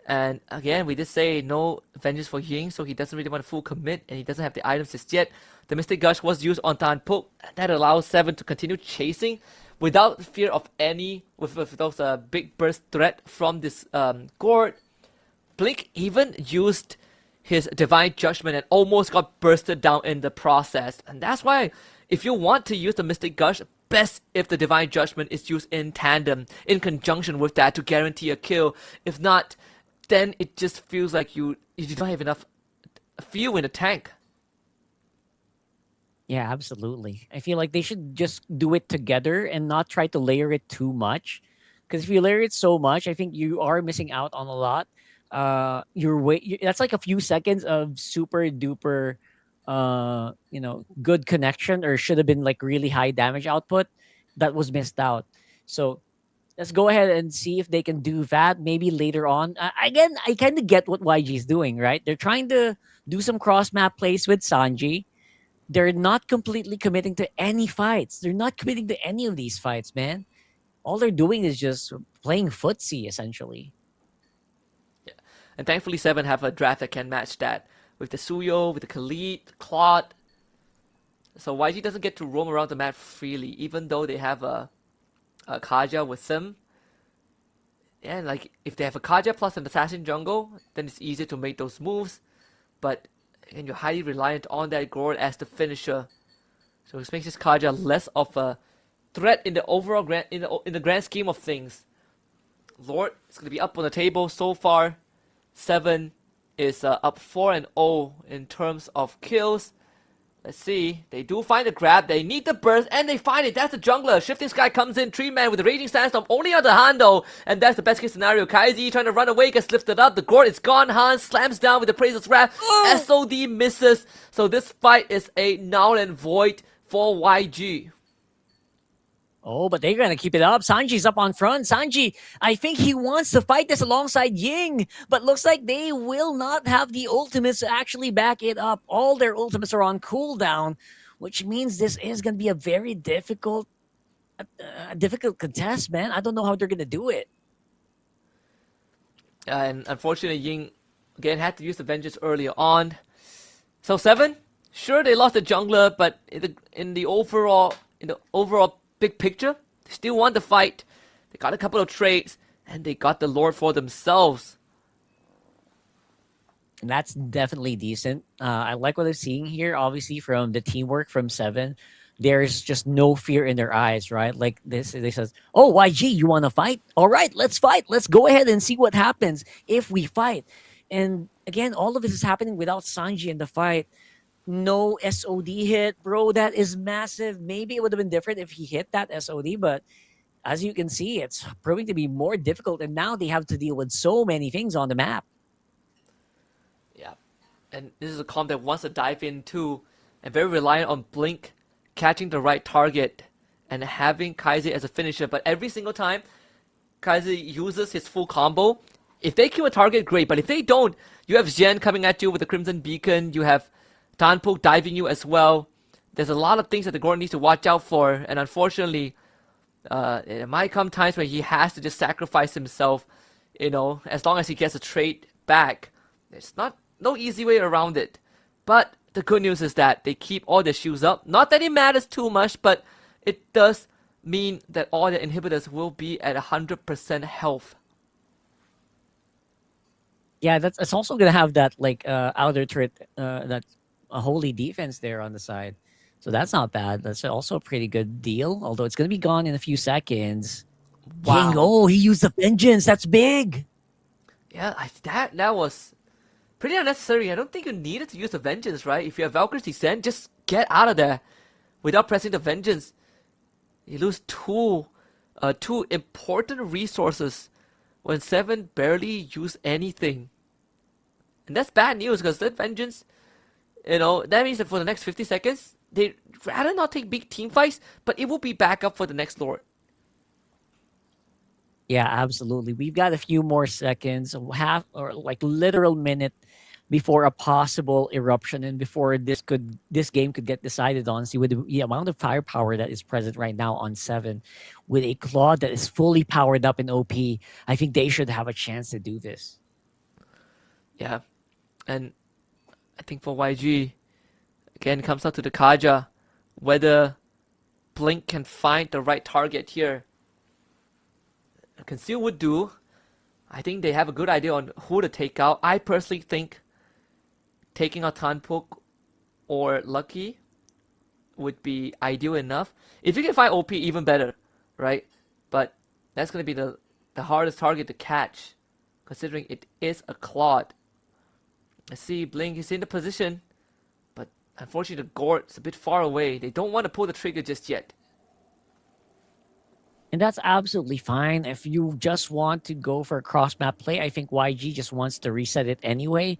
And again, we did say no Vengeance for Ying, so he doesn't really want a full commit, and he doesn't have the items just yet. The Mystic Gush was used on Tanpuk. That allows 7 to continue chasing without fear of any, with those big burst threat from this Gord. Blink even used his Divine Judgment and almost got bursted down in the process. And that's why, if you want to use the Mystic Gush, best if the Divine Judgment is used in tandem, in conjunction with that to guarantee a kill. If not, then it just feels like you do not have enough fuel in the tank. Yeah, absolutely. I feel like they should just do it together and not try to layer it too much. Because if you layer it so much, I think you are missing out on a lot. that's like a few seconds of super duper good connection, or should have been like really high damage output that was missed out. So let's go ahead and see if they can do that maybe later on. Again, I kind of get what YG is doing, right? They're trying to do some cross map plays with Sanji. They're not completely committing to any fights. They're not committing to any of these fights, man. All they're doing is just playing footsie, essentially. Yeah. And thankfully, Seven have a draft that can match that. With the Suyo, with the Khalid, Claude. So YG doesn't get to roam around the map freely, even though they have a Kaja with them. And like, if they have a Kaja plus an Assassin jungle, then it's easier to make those moves. But again, you're highly reliant on that Gord as the finisher. So this makes this Kaja less of a threat in the overall in the grand scheme of things. Lord is going to be up on the table so far. 7 is up 4-0 in terms of kills. Let's see. They do find the grab. They need the burst, and they find it. That's the jungler. Shifting Sky comes in. 3-man with the Raging Sandstorm only on the handle. And that's the best case scenario. Kaizi trying to run away, gets lifted up. The Gord is gone. Han slams down with the Praise's Wrath. SOD misses. So this fight is a null and void for YG. Oh, but they're going to keep it up. Sanji's up on front. Sanji, I think he wants to fight this alongside Ying, but looks like they will not have the ultimates to actually back it up. All their ultimates are on cooldown, which means this is going to be a very difficult contest, man. I don't know how they're going to do it. And unfortunately, Ying, again, had to use the Vengeance earlier on. So 7, sure, they lost the jungler, but in the overall big picture, they still won the fight. They got a couple of trades, and they got the Lord for themselves. And that's definitely decent. I like what I'm seeing here, obviously, from the teamwork from 7. There's just no fear in their eyes, right? Like this, they says, oh, YG, you want to fight? All right, let's fight. Let's go ahead and see what happens if we fight. And again, all of this is happening without Sanji in the fight. No SOD hit, bro. That is massive. Maybe it would have been different if he hit that SOD, but as you can see, it's proving to be more difficult, and now they have to deal with so many things on the map. Yeah, and this is a comp that wants to dive into and very reliant on Blink catching the right target and having Kaiser as a finisher. But every single time Kaiser uses his full combo, if they kill a target, great. But if they don't, you have Zhen coming at you with the Crimson Beacon. You have Danpok diving you as well. There's a lot of things that the Gordon needs to watch out for, and unfortunately, it might come times where he has to just sacrifice himself. As long as he gets a trade back, there's no easy way around it. But the good news is that they keep all their shields up. Not that it matters too much, but it does mean that all the inhibitors will be at 100% health. Yeah, it's also gonna have that outer turret that. A holy defense there on the side. So that's not bad. That's also a pretty good deal, although it's going to be gone in a few seconds. Wow. Ying, he used the vengeance. That's big. Yeah, that was pretty unnecessary. I don't think you needed to use the vengeance, right? If you have Valkyrie's Descent, just get out of there without pressing the vengeance. You lose two important resources when 7 barely use anything. And that's bad news, because that vengeance, that means that for the next 50 seconds, they'd rather not take big team fights, but it will be back up for the next Lord. Yeah, absolutely. We've got a few more seconds, literal minute before a possible eruption, and before this game could get decided on. See, with the amount of firepower that is present right now on 7, with a Claude that is fully powered up in OP, I think they should have a chance to do this. Yeah, and I think for YG, again, it comes down to the Kaja, whether Blink can find the right target here. Conceal would do. I think they have a good idea on who to take out. I personally think taking out Tanpuk or Lucky would be ideal enough. If you can find OP, even better, right? But that's going to be the hardest target to catch, considering it is a Claude. I see Blink is in the position, but unfortunately the Gord's a bit far away. They don't want to pull the trigger just yet. And that's absolutely fine. If you just want to go for a cross map play, I think YG just wants to reset it anyway.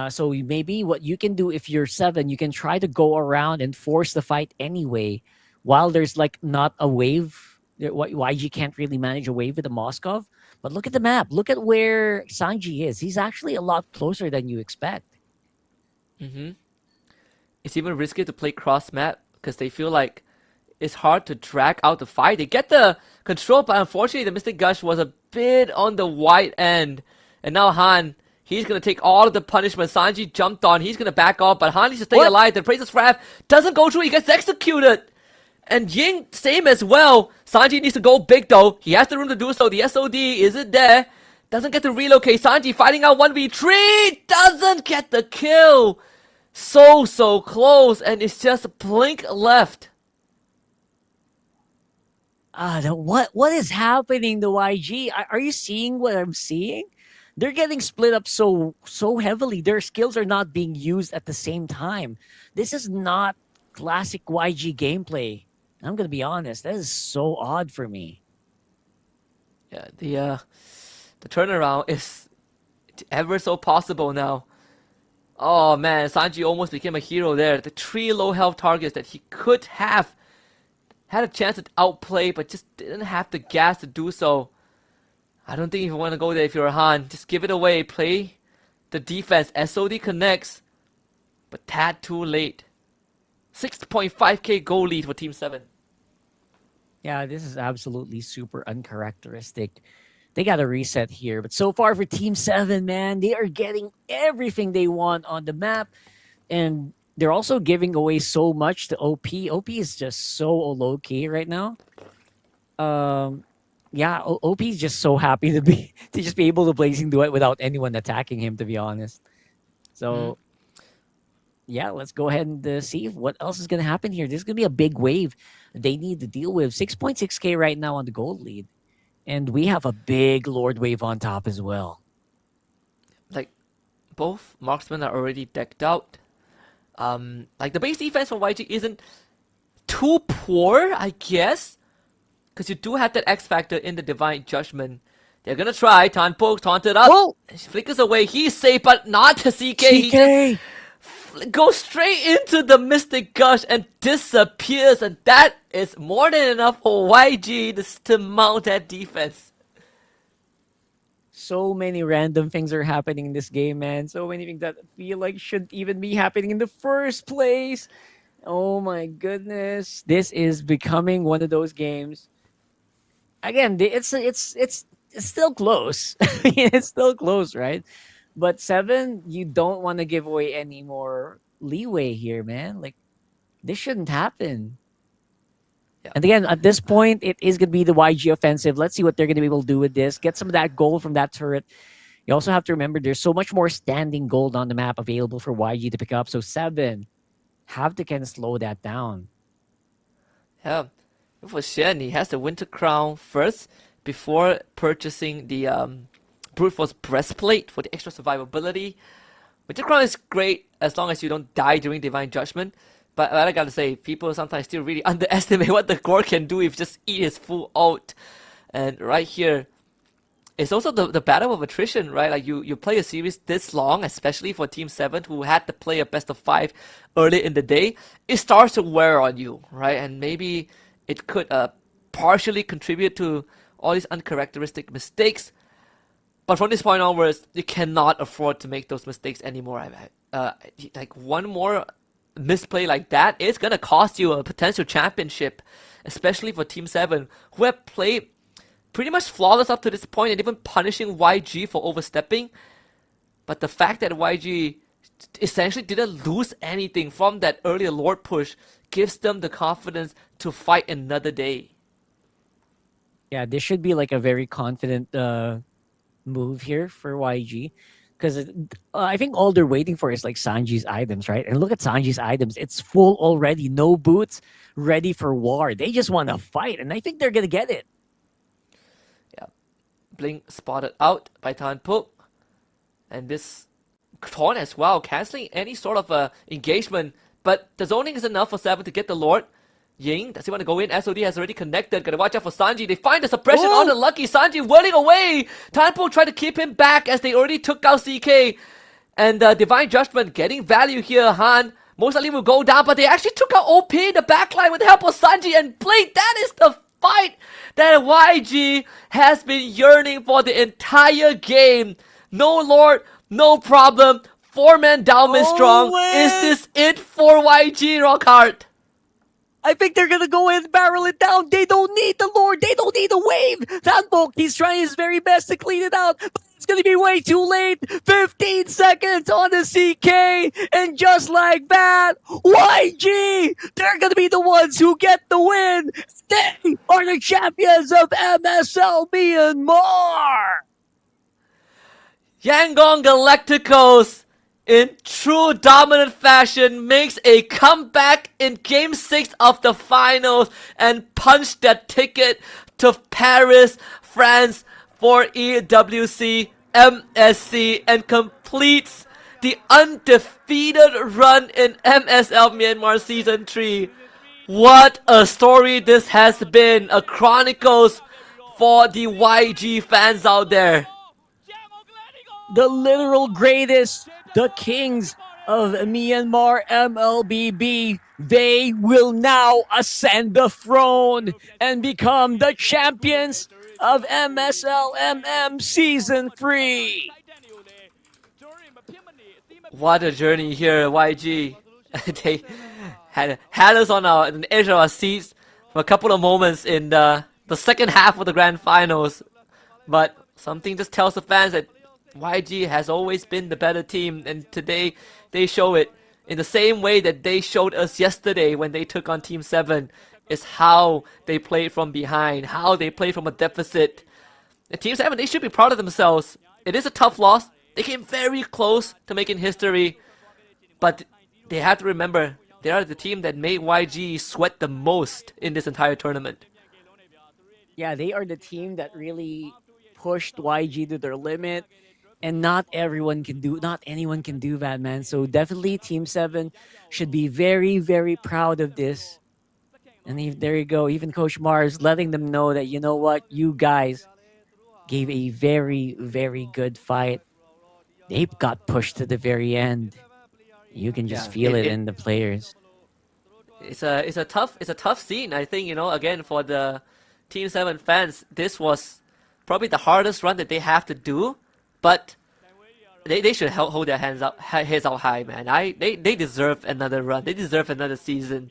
So maybe what you can do if you're 7, you can try to go around and force the fight anyway, while there's like not a wave. YG can't really manage a wave with the Moskov. But look at the map. Look at where Sanji is. He's actually a lot closer than you expect. It's even risky to play cross map because they feel like it's hard to drag out the fight. They get the control, but unfortunately the Mystic Gush was a bit on the wide end. And now Han, he's going to take all of the punishment. Sanji jumped on. He's going to back off, but Han needs to stay alive. The Praise's Wrath doesn't go through. He gets executed. And Ying, same as well. Sanji needs to go big though. He has the room to do so. The SOD, is it there? Doesn't get to relocate. Sanji fighting out 1v3. Doesn't get the kill. So close. And it's just blink left. What is happening to YG? Are you seeing what I'm seeing? They're getting split up so heavily. Their skills are not being used at the same time. This is not classic YG gameplay. I'm gonna be honest. That is so odd for me. Yeah, the turnaround is ever so possible now. Oh man, Sanji almost became a hero there. The 3 low health targets that he could have had a chance to outplay, but just didn't have the gas to do so. I don't think you want to go there if you're a Han. Just give it away. Play the defense. SOD connects, but tad too late. 6.5k goal lead for Team 7. Yeah, this is absolutely super uncharacteristic. They got to reset here. But so far for Team 7, man, they are getting everything they want on the map. And they're also giving away so much to OP. OP is just so low-key right now. Yeah, OP is just so happy to just be able to Blazing Duet without anyone attacking him, to be honest. So, yeah, let's go ahead and see what else is going to happen here. This is going to be a big wave they need to deal with. 6.6k right now on the gold lead. And we have a big Lord wave on top as well. Like, both marksmen are already decked out. Like, the base defense from YG isn't too poor, I guess. Because you do have that X factor in the Divine Judgment. They're going to try. Tan Poke taunted up. Whoa! Flickers away. He's safe, but not to CK. He just goes straight into the Mystic Gush and disappears. And that is more than enough for YG to mount that defense. So many random things are happening in this game, man. So many things that feel like shouldn't even be happening in the first place. Oh my goodness. This is becoming one of those games. Again, it's still close. It's still close, right? But 7, you don't want to give away any more leeway here, man. Like, this shouldn't happen. Yeah. And again, at this point, it is going to be the YG offensive. Let's see what they're going to be able to do with this. Get some of that gold from that turret. You also have to remember there's so much more standing gold on the map available for YG to pick up. So 7 have to kind of slow that down. Yeah. For Shen, he has the Winter Crown first before purchasing the Brute Force Breastplate for the extra survivability. Winter Crown is great as long as you don't die during Divine Judgment. But I gotta say, people sometimes still really underestimate what the Gore can do if you just eat his full ult. And right here, it's also the battle of attrition, right? Like you play a series this long, especially for Team 7 who had to play a best of 5 early in the day. It starts to wear on you, right? And maybe it could partially contribute to all these uncharacteristic mistakes. But from this point onwards, you cannot afford to make those mistakes anymore. Like one more misplay like that is going to cost you a potential championship, especially for Team 7, who have played pretty much flawless up to this point and even punishing YG for overstepping. But the fact that YG essentially didn't lose anything from that earlier Lord push gives them the confidence to fight another day. Yeah, this should be like a very confident move here for YG. Because I think all they're waiting for is like Sanji's items, right? And look at Sanji's items. It's full already. No boots, ready for war. They just want to fight, and I think they're going to get it. Yeah. Blink spotted out by Tan Pook. And this taunt as well, cancelling any sort of engagement. But the zoning is enough for 7 to get the Lord. Ying, does he want to go in? SOD has already connected. Gotta watch out for Sanji. They find the suppression on the lucky Sanji whirling away. Tanpo trying to keep him back as they already took out CK. And Divine Judgment getting value here. Han most likely will go down, but they actually took out OP in the backline with the help of Sanji and Blade. That is the fight that YG has been yearning for the entire game. No Lord, no problem. 4-man down is strong. Is this it for YG, Rockhart? I think they're gonna go in, barrel it down. They don't need the Lord. They don't need the wave. Tanbok, he's trying his very best to clean it out, but it's gonna be way too late. 15 seconds on the CK, and just like that, YG, they're gonna be the ones who get the win. They are the champions of MSL Myanmar. Yangon Galacticos, in true dominant fashion, makes a comeback in Game 6 of the finals and punched that ticket to Paris, France for EWC MSC and completes the undefeated run in MSL Myanmar Season 3. What a story this has been, a chronicles for the YG fans out there. The literal greatest, the kings of Myanmar MLBB, they will now ascend the throne and become the champions of MSL MM Season 3. What a journey here, YG. They had us on the edge of our seats for a couple of moments in the second half of the grand finals. But something just tells the fans that YG has always been the better team, and today they show it in the same way that they showed us yesterday when they took on Team 7. Is how they played from behind, how they played from a deficit. And Team 7, they should be proud of themselves. It is a tough loss. They came very close to making history, but they have to remember they are the team that made YG sweat the most in this entire tournament. Yeah, they are the team that really pushed YG to their limit. And not anyone can do that, man. So definitely Team 7 should be very, very proud of this. And there you go. Even Coach Mars letting them know that, you know what, you guys gave a very, very good fight. They got pushed to the very end. You can just feel it in the players. It's a tough scene. I think, again, for the Team 7 fans, this was probably the hardest run that they have to do. But they should hold their heads out high, man. They deserve another run. They deserve another season.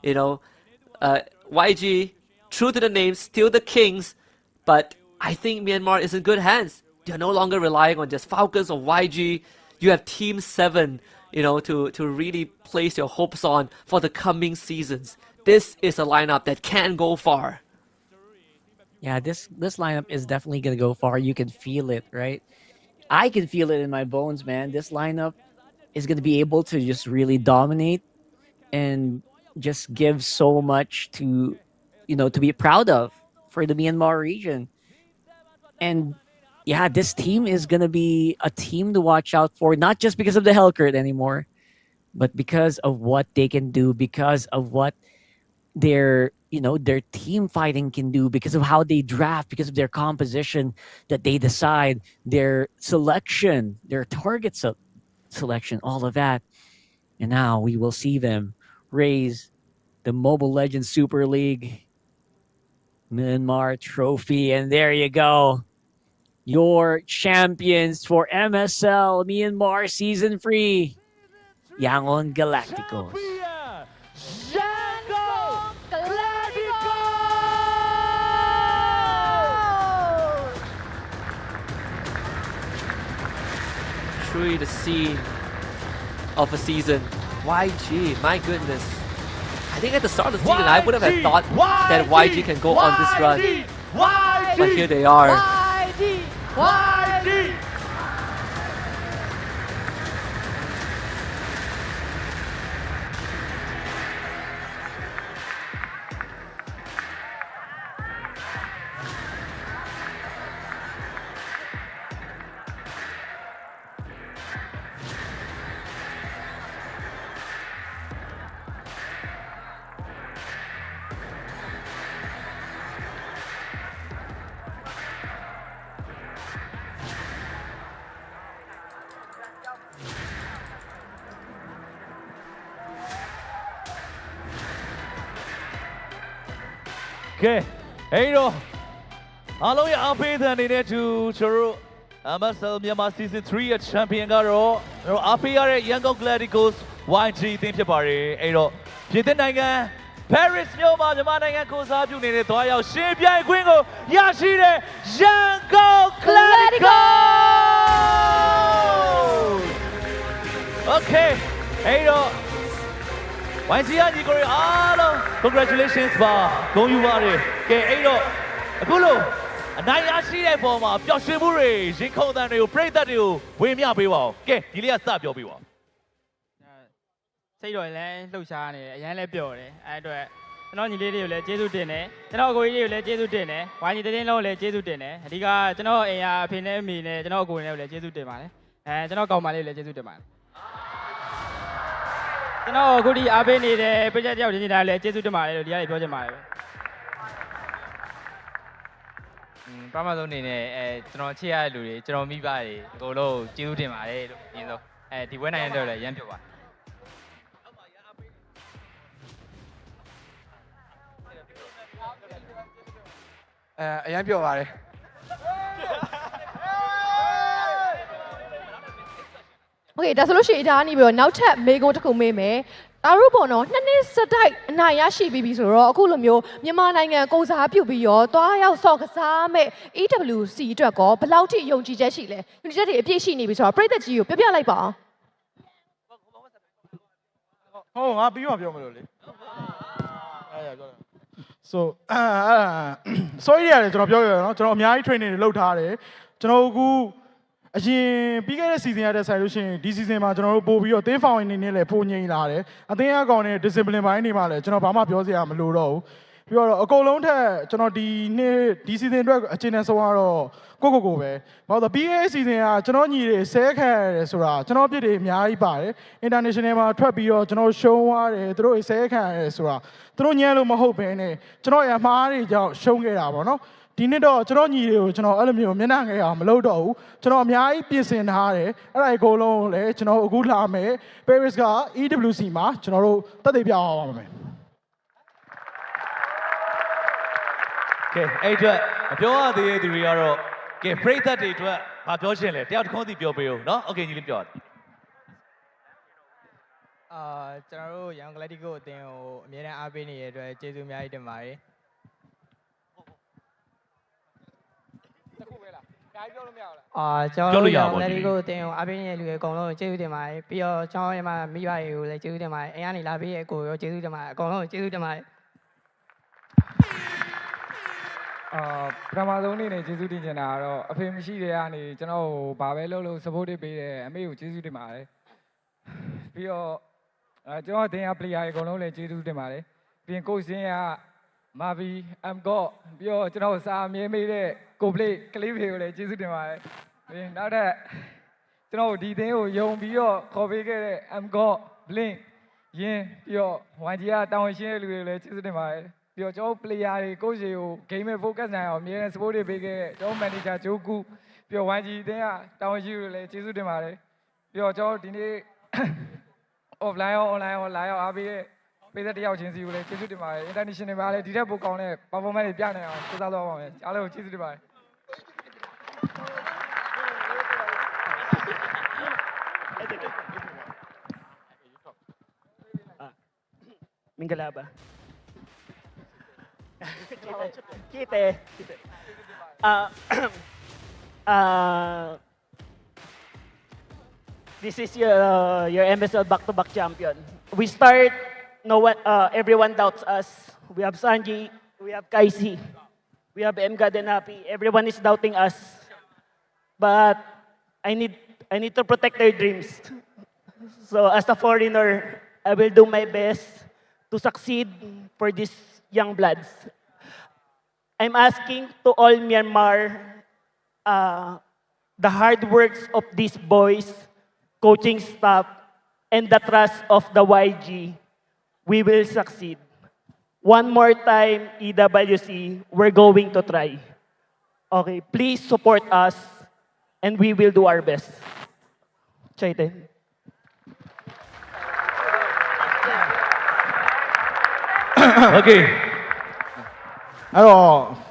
YG, true to the name, still the kings. But I think Myanmar is in good hands. They're no longer relying on just Falcons or YG. You have Team 7, to really place your hopes on for the coming seasons. This is a lineup that can go far. Yeah, this lineup is definitely gonna go far. You can feel it, right? I can feel it in my bones, man. This lineup is going to be able to just really dominate and just give so much to be proud of for the Myanmar region. And yeah, this team is going to be a team to watch out for, not just because of the Hellcurt anymore, but because of what they can do, because of what their team fighting can do, because of how they draft, because of their composition that they decide, their selection, their target selection, all of that. And now we will see them raise the Mobile Legends Super League Myanmar trophy. And there you go. Your champions for MSL Myanmar Season 3, Yangon Galacticos. Truly the scene of a season. YG, my goodness. I think at the start of the season, I would have thought that YG can go on this run. But here they are. YG! Okay. Hey, no. Hello, I'm Peter. And today to MSL Myanmar Season 3 champion garo. RPR YANGON GALACTICOS YG team ဖြစ်ပါတယ်အဲ့တော့ပြည်သက်နိုင်ငံ Paris မြို့မှာမြန်မာနိုင်ငံကိုစားပြုနေတဲ့တွားရောက်ရှင်ပြိုင်ခွင့်ကိုရရှိတဲ့ YANGON GALACTICOS Okay အဲ့တော့ YG ညီကိုအားလုံး congratulations ပါဂုဏ်ယူပါတယ်ကဲအဲ့တော့အခုလို့အနိုင်ရရှိတဲ့ပုံမှာပျော်ရွှင်မှုတွေရင်ခုန်သံတွေကိုပြိသက်တွေကိုဝေမျှပေးပါဦးကဲဒီလေးကစပြောပေးပါဦးစိတ်တော်လည်းလှုပ်ရှားနေတယ်အရင်လည်းပျော်တယ်အဲ့အတွက်ကျွန်တော်ညီလေးတွေကိုလည်းကျေးဇူးတင်တယ်ကျွန်တော်အကိုကြီးတွေကိုလည်းကျေးဇူးတင်တယ်ဝိုင်းညီတင်းတင်းလုံးလည်းကျေးဇူးတင်တယ်အဓိကကျွန်တော်အိမ်ကအဖေနဲ့အမေနဲ့ကျွန်တော်အကိုတွေကိုလည်းကျေးဇူးတင်ပါတယ်ကျွန်တော်ကောင်မလေးကိုလည်းကျေးဇူးတင်ပါတယ်ကျွန်တော်အခုဒီအားပေးနေတဲ့ project တယောက်ချင်းချင်းတိုင်းလည်းကျေးဇူးတင်ပါတယ်လို့ဒီကနေပြောချင်ပါတယ်ပထမဆုံးအနေနဲ့ကျွန်တော်ချစ်ရတဲ့လူတွေကျွန်တော်မိဘတွေအကုန်လုံးကျေးဇူးတင်ပါတယ်လို့အရင်ဆုံးဒီပွဲနိုင်တဲ့အတွက်လည်းရမ်းပြောပါအရင်ပြောပါတယ်โอเคဒါဆိုလို့ရှိရင်ဒါကနေပြီးတော့နောက်ထပ်မေကွန်းတစ်ခုမေးမယ်ဒါတို့ပေါ့နော်နှစ်နှစ်စတိုက်အနိုင်ရရှိပြီးပြီဆိုတော့အခုလိုမျိုးမြန်မာနိုင်ငံကိုစားပြုပြီးရောတွားရောက်ဆော့ကစားမဲ့ EWC အတွက်ကောဘယ်လောက်ထိယုံကြည်ချက်ရှိလဲယုံကြည်ချက်တွေအပြည့်ရှိနေပြီဆိုတော့ပြည်သက်ကြီးကိုပြောပြလိုက်ပါအောင်ဟုတ်ငါပြီးမှပြောမလို့လေဆိုsorry ရတယ်ကျွန်တော်ပြောရအောင်ကျွန်တော်အများကြီး training တွေလုပ်ထားတယ်ကျွန်တော်အခုအရင်ပြီးခဲ့တဲ့ season ရတဲ့ဆိုင်လို့ရှိရင်ဒီ season မှာကျွန်တော်တို့ပို့ပြီးတော့သင်းဖောင်အနေနဲ့လည်းပိုငြိမ်လာတယ်အသင်းအကောင်နဲ့ discipline ဘိုင်းတွေမှာလည်းကျွန်တော်ဘာမှပြောစရာမလိုတော့ဘူးပြီးတော့အကုန်လုံးထက်ကျွန်တော်ဒီseason အတွက်အကျဉ်းနဲ့ဆုံးကတော့ကိုပဲဘာလို့ပြီးခဲ့တဲ့ season ကကျွန်တော်ညီတွေဆဲခံရတယ်ဆိုတာကျွန်တော်ပြစ်တွေအများကြီးပါတယ် international မှာထွက်ပြီးတော့ကျွန်တော်ရှုံးသွားတယ်သူတို့ဆဲခံရတယ်ဆိုတာသူတို့ညံ့လို့မဟုတ်ဘဲနဲ့ကျွန်တော်ရမှားတွေကြောင့်ရှုံးခဲ့တာပေါ့နော်ဒီနှစ်တော့ကျွန်တော်ညီတွေကိုကျွန်တော်အဲ့လိုမျိုးမျက်နှာငယ်အောင်မလုပ်တော့ဘူးကျွန်တော်အများကြီးပြင်ဆင်ထားတယ်အဲ့ဒါအကုန်လုံးလည်းကျွန်တော်အခုလာမယ် Paris က EWC မှာကျွန်တော်တို့တက်တည်ပြအောင်ပါမယ်ကဲအဲ့အတွက်မပြောရသေးတဲ့သူတွေကတော့ကဲပရိသတ်တွေအတွက်မပြောချင်လဲတယောက်တစ်ခုစီပြောပေးဦးเนาะโอเคညီလေးပြောတယ်ကျွန်တော်တို့ YANGON GALACTICOS အသင်းကိုအမြဲတမ်းအားပေးနေတဲ့အတွက်ကျေးဇူးအများကြီးတင်ပါတယ်ကျွန်တော်တို့ YANGON GALACTICOS အသင်းကိုအားပေးနေတဲ့လူတွေအကုန်လုံးကျေးဇူးတင်ပါတယ်ပြီးတော့ကျွန်တော်ရဲ့မိဘတွေကိုလည်းကျေးဇူးတင်ပါတယ်အိမ်ကနေလာပေးရဲ့အကိုရောကျေးဇူးတင်ပါတယ်အကုန်လုံးကျေးဇူးတင်ပါတယ်ပထမဆုံးအနေနဲ့ကျေးဇူးတင်ချင်တာကတော့အဖေမရှိတဲ့ကနေကျွန်တော်ကိုဘာပဲလုပ်လို့ support ပေးတယ်အမေကိုကျေးဇူးတင်ပါတယ်ပြီးတော့ကျွန်တော်တင်ရ player တွေအကုန်လုံးလည်းကျေးဇူးတင်ပါတယ်ပြီးရင် coach ရင်းကမာဗီ MGO ပြီးတော့ကျွန်တော်စာအမြဲမေးတဲ့ကို play ကလေးတွေကိုလည်းကျေးဇူးတင်ပါတယ်ပြီးရင်နောက်ထပ်ကျွန်တော်ဒီသင်းကိုယုံပြီးတော့ခေါ်ပေးခဲ့တဲ့ MGO Blink ရင်းပြီးတော့ YG ကတာဝန်ရှိတဲ့လူတွေလည်းကျေးဇူးတင်ပါတယ်ပြီးတော့ကျွန်တော် player တွေ coach တွေကို game နဲ့ focus နိုင်အောင်အမြဲတမ်း support တွေပေးခဲ့တဲ့ကျွန်တော် manager ဂျိုးကူပြီးတော့ YG အသင်းကတာဝန်ရှိတွေလည်းကျေးဇူးတင်ပါတယ်ပြီးတော့ကျွန်တော်ဒီနေ့ offline ရော online ရောလာရောက်အားပေးတဲ့ပေးတဲ့တယောက်ချင်းစီကိုလည်းကျေးဇူးတင်ပါတယ် international မှာလည်းဒီထက်ပိုကောင်းတဲ့ performance တွေပြနိုင်အောင်စူးစမ်းသွားပါမယ်အားလုံးကိုကျေးဇူးတင်ပါတယ်မင်္ဂလာပါKita this is your MSL back-to-back champion. We start, no one, everyone doubts us. We have Sanji, we have Kaisi, we have Mgad and Happy. Everyone is doubting us. But I need to protect their dreams. So as a foreigner, I will do my best to succeed for these young bloods. I'm asking to all Myanmar, the hard works of these boys, coaching staff, and the trust of the YG, we will succeed. One more time, EWC, we're going to try. Okay, please support us, and we will do our best. Chaiten. Okay. အဲ့တော့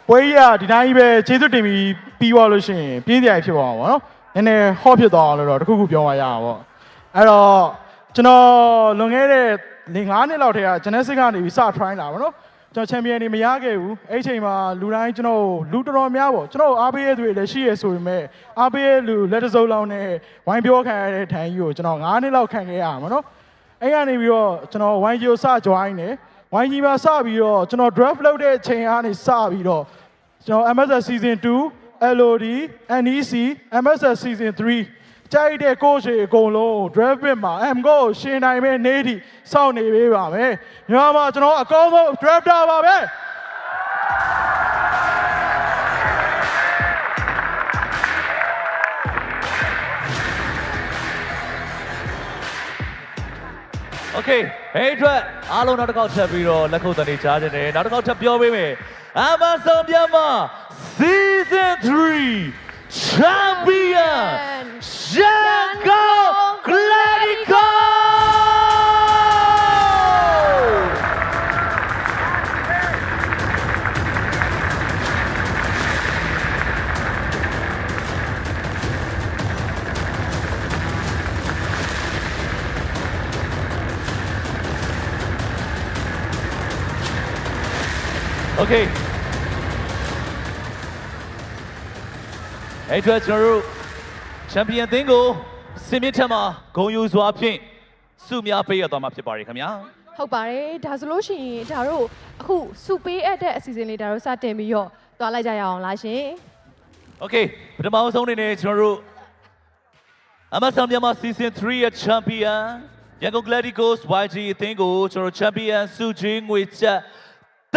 ပွဲကြီးကဒီတိုင်းပဲကျေးဇူးတင်ပြီးသွားလို့ရှိရင်ပြင်းစရာဖြစ်သွားအောင်ပေါ့နော်နည်းနည်းဟော့ဖြစ်သွားအောင်လို့တော့တစ်ခုခုပြောမှရအောင်ပေါ့အဲ့တော့ကျွန်တော်လွန်ခဲ့တဲ့9နှစ်လောက်တည်းကဂျနက်စစ်ကနေပြီးစ try လာပါနော်ကျွန်တော်ချန်ပီယံတွေမရခဲ့ဘူးအဲ့ချိန်မှာလူတိုင်းကျွန်တော်လူတော်တော်များပေါ့ကျွန်တော်အားပေးရတဲ့တွေလည်းရှိရဆိုပေမဲ့အားပေးရလူလက်တစုပ်လောက်နဲ့ဝိုင်းပြောခံရတဲ့ထိုင်ကြီးကိုကျွန်တော်9နှစ်လောက်ခံခဲ့ရမှာနော်အဲ့ကနေပြီးတော့ကျွန်တော် YG ကိုစ join တယ် YG မှာစပြီးတော့ကျွန်တော် draft လုပ်တဲ့ချိန်ကနေစပြီးတော့ကျွန်တော် MSL season 2 LOD NEC MSL season 3ကြိုက်တဲ့ coach တွေအကုန်လုံး draft pick မှာ M ကိုရှင်နိုင်မဲ့နေ့ထိစောင့်နေပေးပါမယ်ညီမကျွန်တော်အကောင်းဆုံး drafter ပါပဲโอเคဟဲ့အတွက်အားလုံးနောက်တစ်ခေါက်ထပ်ပြီးတော့လက်ခုပ်တန်တွေကြားနေတယ်နောက်တစ်ခေါက်ထပ်ပြောပေးမယ် Amazon မြန်မာ Season 3 Champion YANGON GALACTICOS Okay အဲ့တော့ကျွန်တော်တို့ချန်ပီယံသင်းကိုစင်မြင့်ထက်မှာဂုဏ်ယူစွာဖြင့်ဆုများပေးရသွားမှာဖြစ်ပါတယ်ခင်ဗျာဟုတ်ပါတယ်ဒါဆိုလို့ရှိရင်ဒါတို့အခုစုပေးအပ်တဲ့အစီအစဉ်လေးဒါတို့စတင်ပြီးတော့သွားလိုက်ကြရအောင်လားရှင် Okay ပထမဆုံးအနေနဲ့ကျွန်တော်တို့ MSL မြန်မာ Season 3 ရဲ့ Champion YANGON GALACTICOS YG အသင်းကိုကျွန်တော် Champion ဆုချီးငွေကျပ်300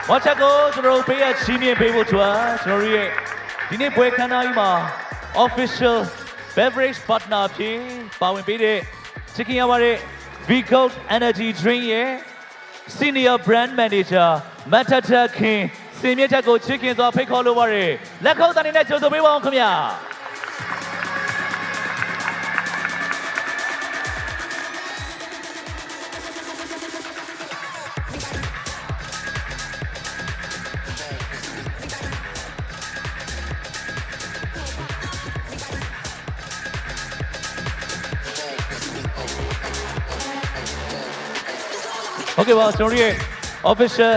ဝါချက်ကိုကျွန်တော်ပေးရချီးမြှင့်ပေးဖို့ကျွန်တော်ရဲ့ဒီနေ့ပွဲခန်းသားကြီးမှာ official beverage partner ဖြစ်ပါဝင်ပေးတဲ့ချစ်ခင်ရပါတယ် Vigold Energy Drink ရဲ့ Senior Brand Manager မတ်ထထခင်စင်မြင့်ချက်ကိုချစ်ခင်စွာဖိတ်ခေါ်လိုပါတယ်လက်ခုပ်တန်နဲ့ကြိုဆိုပေးပါအောင်ခင်ဗျာOkay ပါကျွန်တော်ရဲ့ official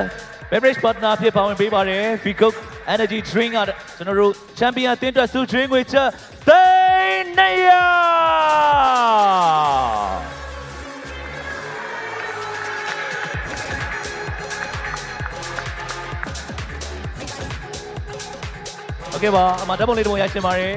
beverage partner ဖြစ်ပါဝင်ပေးပါတယ် Vigold Energy Drink ကကျွန်တော်တို့ Champion အသင်းအတွက်ဆုချီးငွေကျပ်300 Okay ပါအမဓာတ်ပုံလေးတစ်ပုံရရှင်ပါတယ်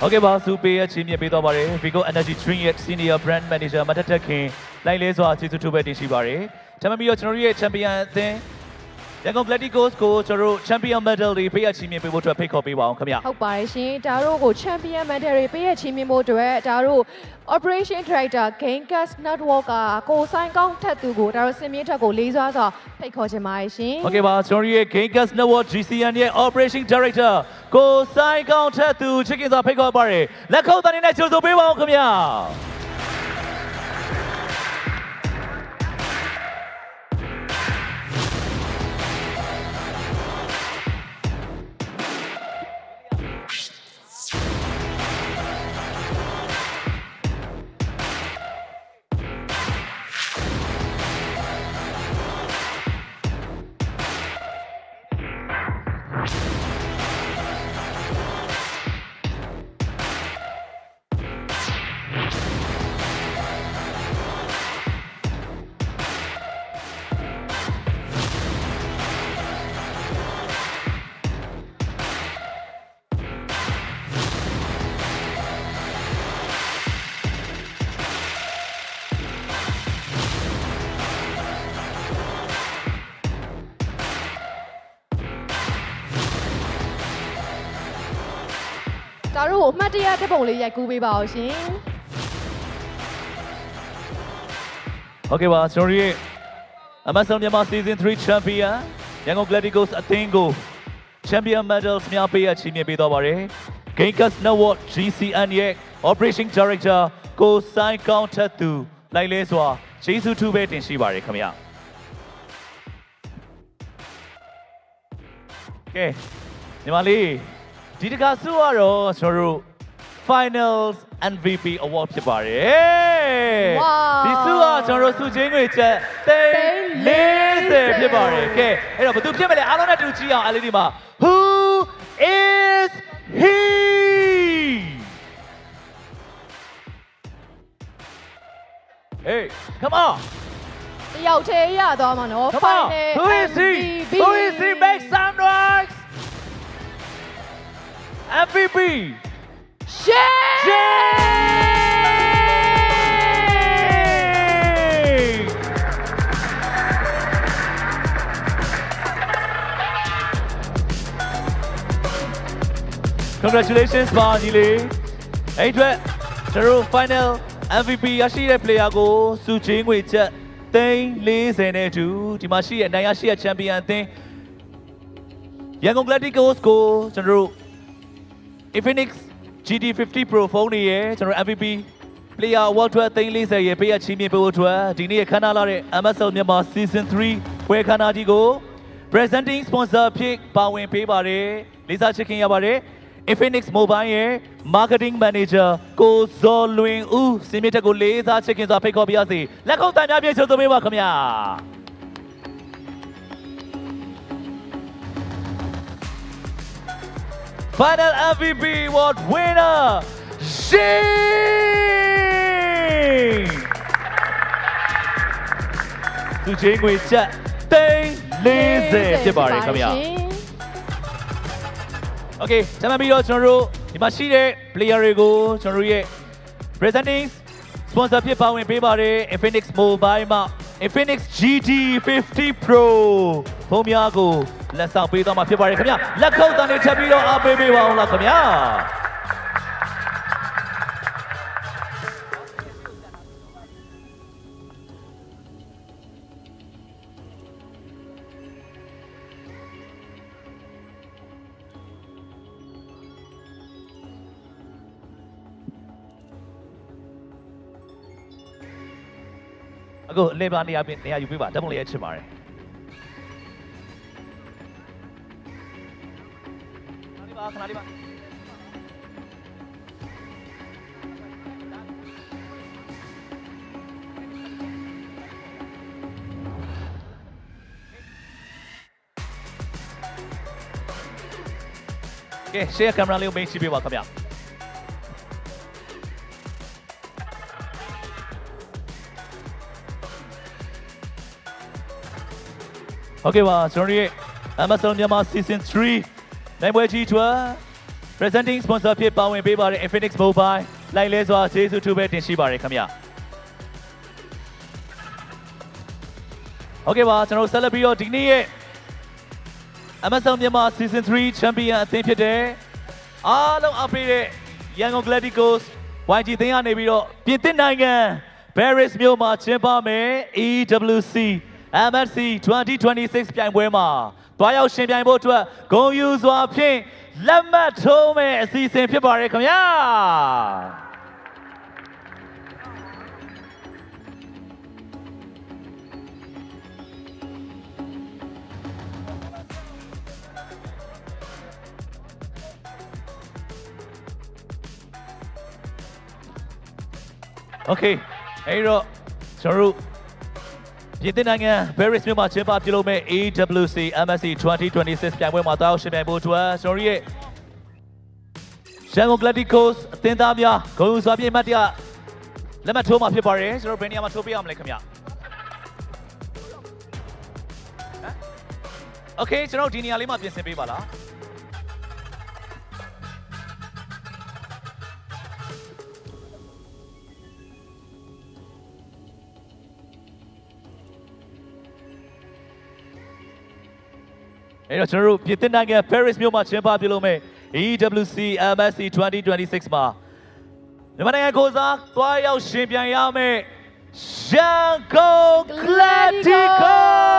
Okay ပါစူပေးရဲ့ချင်းမြင့်ပေးတော့ပါတယ် Vigold Energy Drink ရဲ့ Senior Brand Manager မတ်ထခင်လိုက်လဲစွာကျေးဇူးထူးပဲတင်ရှိပါတယ်။ဒါမှမဟုတ်ကျွန်တော်တို့ရဲ့ Champion အသင်း YANGON GALACTICOS ကိုကျွန်တော်တို့ Champion Medal တွေပေးရချင်းမြင့်ပေးဖို့အတွက်ဖိတ်ခေါ်ပေးပါအောင်ခင်ဗျာ။ဟုတ်ပါတယ်ရှင်။ဒါတို့ကို Champion Medal တွေပေးရချင်းမြင့်ဖို့အတွက်ဒါတို့ Operation Director Gamecast Network ကကိုဆိုင်ကောင်းထက်သူကိုဒါတို့စင်မြင့်ထက်ကိုလေးစွာစွာဖိတ်ခေါ်ချင်ပါတယ်ရှင်။ Okay ပါကျွန်တော်ရဲ့ Gamecast Network GCN ရဲ့ Operation Director ကိုဆိုင်ကောင်းထက်သူချစ်ခင်စွာဖိတ်ခေါ်ပါတယ်။လက်ခုပ်တန်နဲ့ကြိုဆိုပေးပါအောင်ခင်ဗျာ။ ဒါတို့ကိုအမှတ်တရတစ်ပုံလေးရိုက်ကူးပေးပါအောင်ရှင် Okay ပါကျွန်တော်တို့ရဲ့ MSL Myanmar Season 3 Champion YANGON GALACTICOS အသင်းကို Champion Medals များပေးအပ်ချီးမြှင့်ပေးသွားပါတယ် Gamecast Network GCN ရဲ့ Operation Director ကိုစိုင်းကောင်းထက်သူလိုက်လဲစွာကျေးဇူးထူးပဲတင်ရှိပါတယ်ခင်ဗျာ Okay ညီမလေးဒီတခါဆုရတော့ကျွန်တော်တို့ Finals MVP Award ဖြစ်ပါတယ်ဒီဆုကကျွန်တော်တို့ဆုချင်းတွေချက်40ဖြစ်ပါတယ်ကဲအဲ့တော့ဘယ်သူဖြစ်မလဲအားလုံးနဲ့တူကြည့်အောင်အဲ့လေးဒီမှာ Who is he Hey come on တယောက်တည်းရသွားမှာနော် Come on Who is he Who is he make some noise MVP Congratulations ပါညီလေးအဲ့အတွက်ကျွန်တော်တို့ final MVP ရရှိတဲ့ player ကိုစုချင်းငွေချက်340နဲ့အတူဒီမှာရှိတဲ့နိုင်ရရှိတဲ့ champion အသင်း YANGON GALACTICOS ကိုကျွန်တော်တို့ Infinix GT50 Pro phone တွေရဲ့ကျွန်တော် MVP player award အတွက်340ရဲ့ပေးအပ်ချီးမြှင့်ပေးဖို့အတွက်ဒီနေ့ခမ်းနားလာတဲ့ MSL Myanmar Season 3ပွဲခမ်းနားကြီးကို presenting sponsor ဖြစ်ပါဝင်ပေးပါတယ်လေးစားချစ်ခင်ရပါတယ် Infinix Mobile ရဲ့ marketing manager ကိုဇော်လွင်ဦးစင်မြင့်တက်ကိုလေးစားချစ်ခင်စွာဖိတ်ခေါ်ပြရစီလက်ခုပ်တန်များပြည့်စုံပေးပါခင်ဗျာFinal MVP Award winner, Shane! သူချင်းငွေချက်340ဖြစ်ပါတယ်ခင်ဗျာ Okay တမန်ပြီးတော့ကျွန်တော်တို့ဒီမှာရှိတဲ့ player တွေကိုကျွန်တော်တို့ရဲ့ presenting sponsor ဖြစ်ပါဝင်ပေးပါတယ် Infinix Mobile မှာ Infinix GT50 Pro ဖုန်းများကိုလက်ဆောင်ပေးသွားမှာဖြစ်ပါတယ်ခင်ဗျာလက်ခုပ်တန်းလေးချက်ပြီးတော့အားပေးပေးပါအောင်လားခင်ဗျာအခုလေဘာနေရာယူပေးပါဓာတ်ပုံလေးအချစ်ပါတယ်ခဏလေးပါကဲ share ကင်မရာလေးကိုမိတ်ရှိပေးပါခင်ဗျာโอเคပါကျွန်တော်ရဲ့ MSL Myanmar Season 3နိုင်ပွဲကြီးထွား presenting sponsor ဖြစ်ပါဝင်ပေးပါတယ် Infinix Mobile လိုက်လဲစွာကျေးဇူးထူးပဲတင်ရှိပါတယ်ခင်ဗျโอเคပါကျွန်တော်ဆက်လက်ပြီးတော့ဒီနေ့ရဲ့ MSL Myanmar Season 3 Champion အသင်းဖြစ်တဲ့အားလုံးအားပေးတဲ့ YANGON GALACTICOS YG သင်းကနေပြီးတော့ပြင်သစ်နိုင်ငံ Paris မြို့မှာကျင်းပမယ် EWC MSC 2026 ပြိုင်ပွဲမှာတွားရောက်ရှင်ပြိုင်ဖို့အတွက်ဂုဏ်ယူစွာဖြင့်လက်မှတ်ထိုးမဲ့အစီအစဉ်ဖြစ်ပါရခင်ဗျာโอเคအဲ့တော့ကျွန်တော်တို့ပြည်သစ်နိုင်ငံ Paris မြို့မှာကျင်းပပြုလုပ်မဲ့ AWC MSC 2026 ပြိုင်ပွဲမှာတောက်ရှင်ပြိုင်ဖို့အတွက်ကျွန်တော်ရဲ့ YANGON GALACTICOS အသင်းသားများဂုဏ်ယူစွာဖြင့်မှတ်တရလက်မှတ်ထိုးမှာဖြစ်ပါတယ်ကျွန်တော်ဘယ်နေရာမှာထိုးပေးရမလဲခင်ဗျာโอเคကျွန်တော်ဒီနေရာလေးမှာပြင်ဆင်ပေးပါလား အဲ့တော့ကျွန်တော်တို့ပြည်သစ်နိုင်ငံ Paris မြို့မှာကျင်းပပြုလုပ်မယ့် EWC MSC 2026မှာမြန်မာနိုင်ငံကိုစားသွားရောက်ရှင်ပြိုင်ရမယ့် YANGON GALACTICOS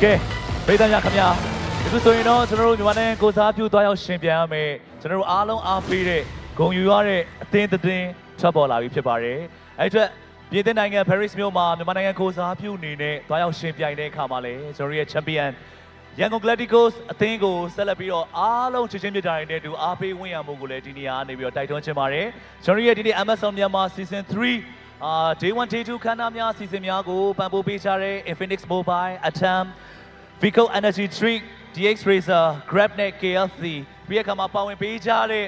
ကဲပြည်သားများခင်ဗျာဒီဆိုရင်တော့ကျွန်တော်တို့မြန်မာနိုင်ငံကိုစားပြုသွားရောက်ရှင်ပြန်ရမယ်ကျွန်တော်တို့အားလုံးအားပေးတဲ့ဂုဏ်ယူရတဲ့အသင်းသတင်းထွက်ပေါ်လာပြီဖြစ်ပါတယ်အဲ့အတွက်ပြည်သစ်နိုင်ငံ Paris မြို့မှာမြန်မာနိုင်ငံကိုစားပြုအနေနဲ့သွားရောက်ရှင်ပြိုင်တဲ့အခါမှာလည်းကျွန်တော်ရဲ့ Champion YANGON GALACTICOS အသင်းကိုဆက်လက်ပြီးတော့အားလုံးချစ်ချင်းမြတ်တာတွေနဲ့တူအားပေးဝင့်ရမှုကိုလည်းဒီနေရာကနေပြီးတော့တိုက်တွန်းချင်ပါတယ်ကျွန်တော်ရဲ့ဒီနေ့ MSL မြန်မာ Season 3 Day 1 Day 2 ခန်းနာများစီစဉ်များကိုပံ့ပိုးပေးကြတဲ့ Infinix Mobile Atom Vico Energy Drink DX Racer GrabNet KLC ပြီးရခါမှာပါဝင်ပေးကြတဲ့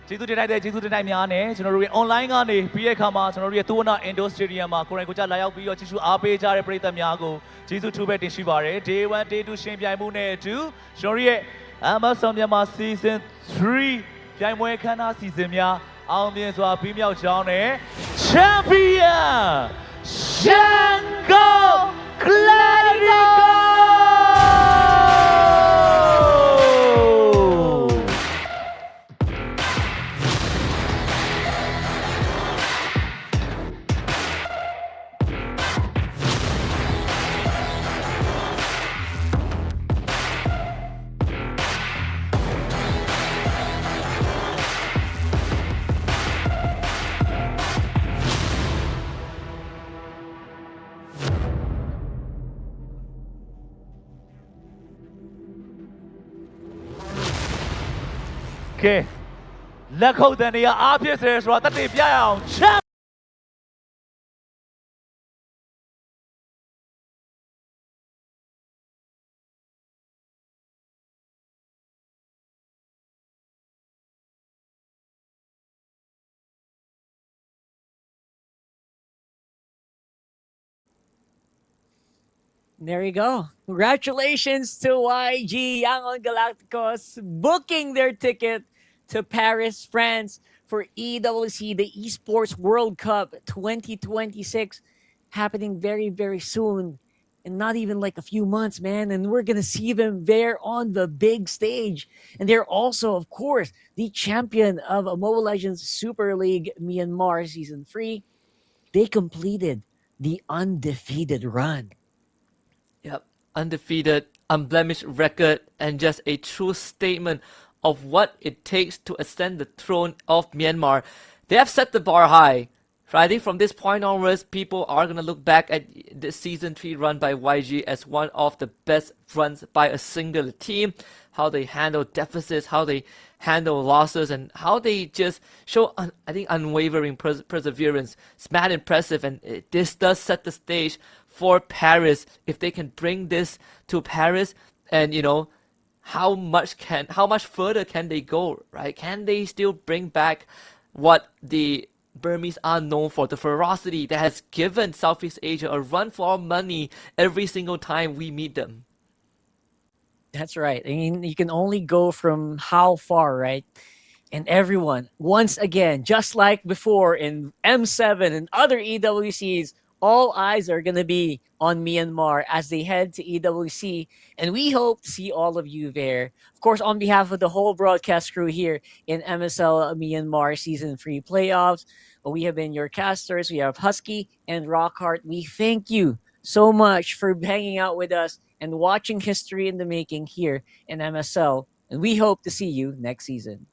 ကျေးဇူးတင်တဲ့ကျေးဇူးတင်တဲ့များနဲ့ကျွန်တော်တို့ရဲ့ online ကနေပြီးရခါမှာကျွန်တော်တို့ရဲ့ Thuwunna Indoor Stadium မှာကိုယ်တိုင်ကိုယ်ကျလာရောက်ပြီးတော့ကြည့်ရှုအားပေးကြတဲ့ပရိသတ်များကိုကျေးဇူးထူးပဲတင်ရှိပါတယ် Day 1 Day 2 ရှင်ပြိုင်မှုနဲ့အတူကျွန်တော်တို့ရဲ့ MSL မြန်မာ Season 3 ပြိုင်ပွဲခန်းနာစီစဉ်များအောင်မြင်စွာပြီးမြောက်ကြောင်းနဲ့ Champion YANGON GALACTICOS Okay, let's go then. Yeah, obviously, so that they be out. There you go. Congratulations to YG YANGON Galacticos booking their ticket to Paris, France for EWC, the Esports World Cup 2026, happening very, very soon. And not even like a few months, man. And we're going to see them there on the big stage. And they're also, of course, the champion of Mobile Legends Super League Myanmar Season 3. They completed the undefeated run. Yep, undefeated, unblemished record, and just a true statement of what it takes to ascend the throne of Myanmar. They have set the bar high. I think from this point onwards, people are going to look back at the Season 3 run by YG as one of the best runs by a single team. How they handle deficits, how they handle losses, and how they just show, I think, unwavering perseverance. It's mad impressive, and this does set the stage for Paris. If they can bring this to Paris, and you know, how much further can they go, right? Can they still bring back what the Burmese are known for, the ferocity that has given Southeast Asia a run for our money every single time we meet them? That's right. I mean, you can only go from how far, right? And everyone, once again, just like before in M7 and other EWCs, all eyes are going to be on Myanmar as they head to EWC. And we hope to see all of you there. Of course, on behalf of the whole broadcast crew here in MSL Myanmar Season 3 playoffs, we have been your casters. We have Husky and Rockheart. We thank you so much for hanging out with us and watching history in the making here in MSL. And we hope to see you next season.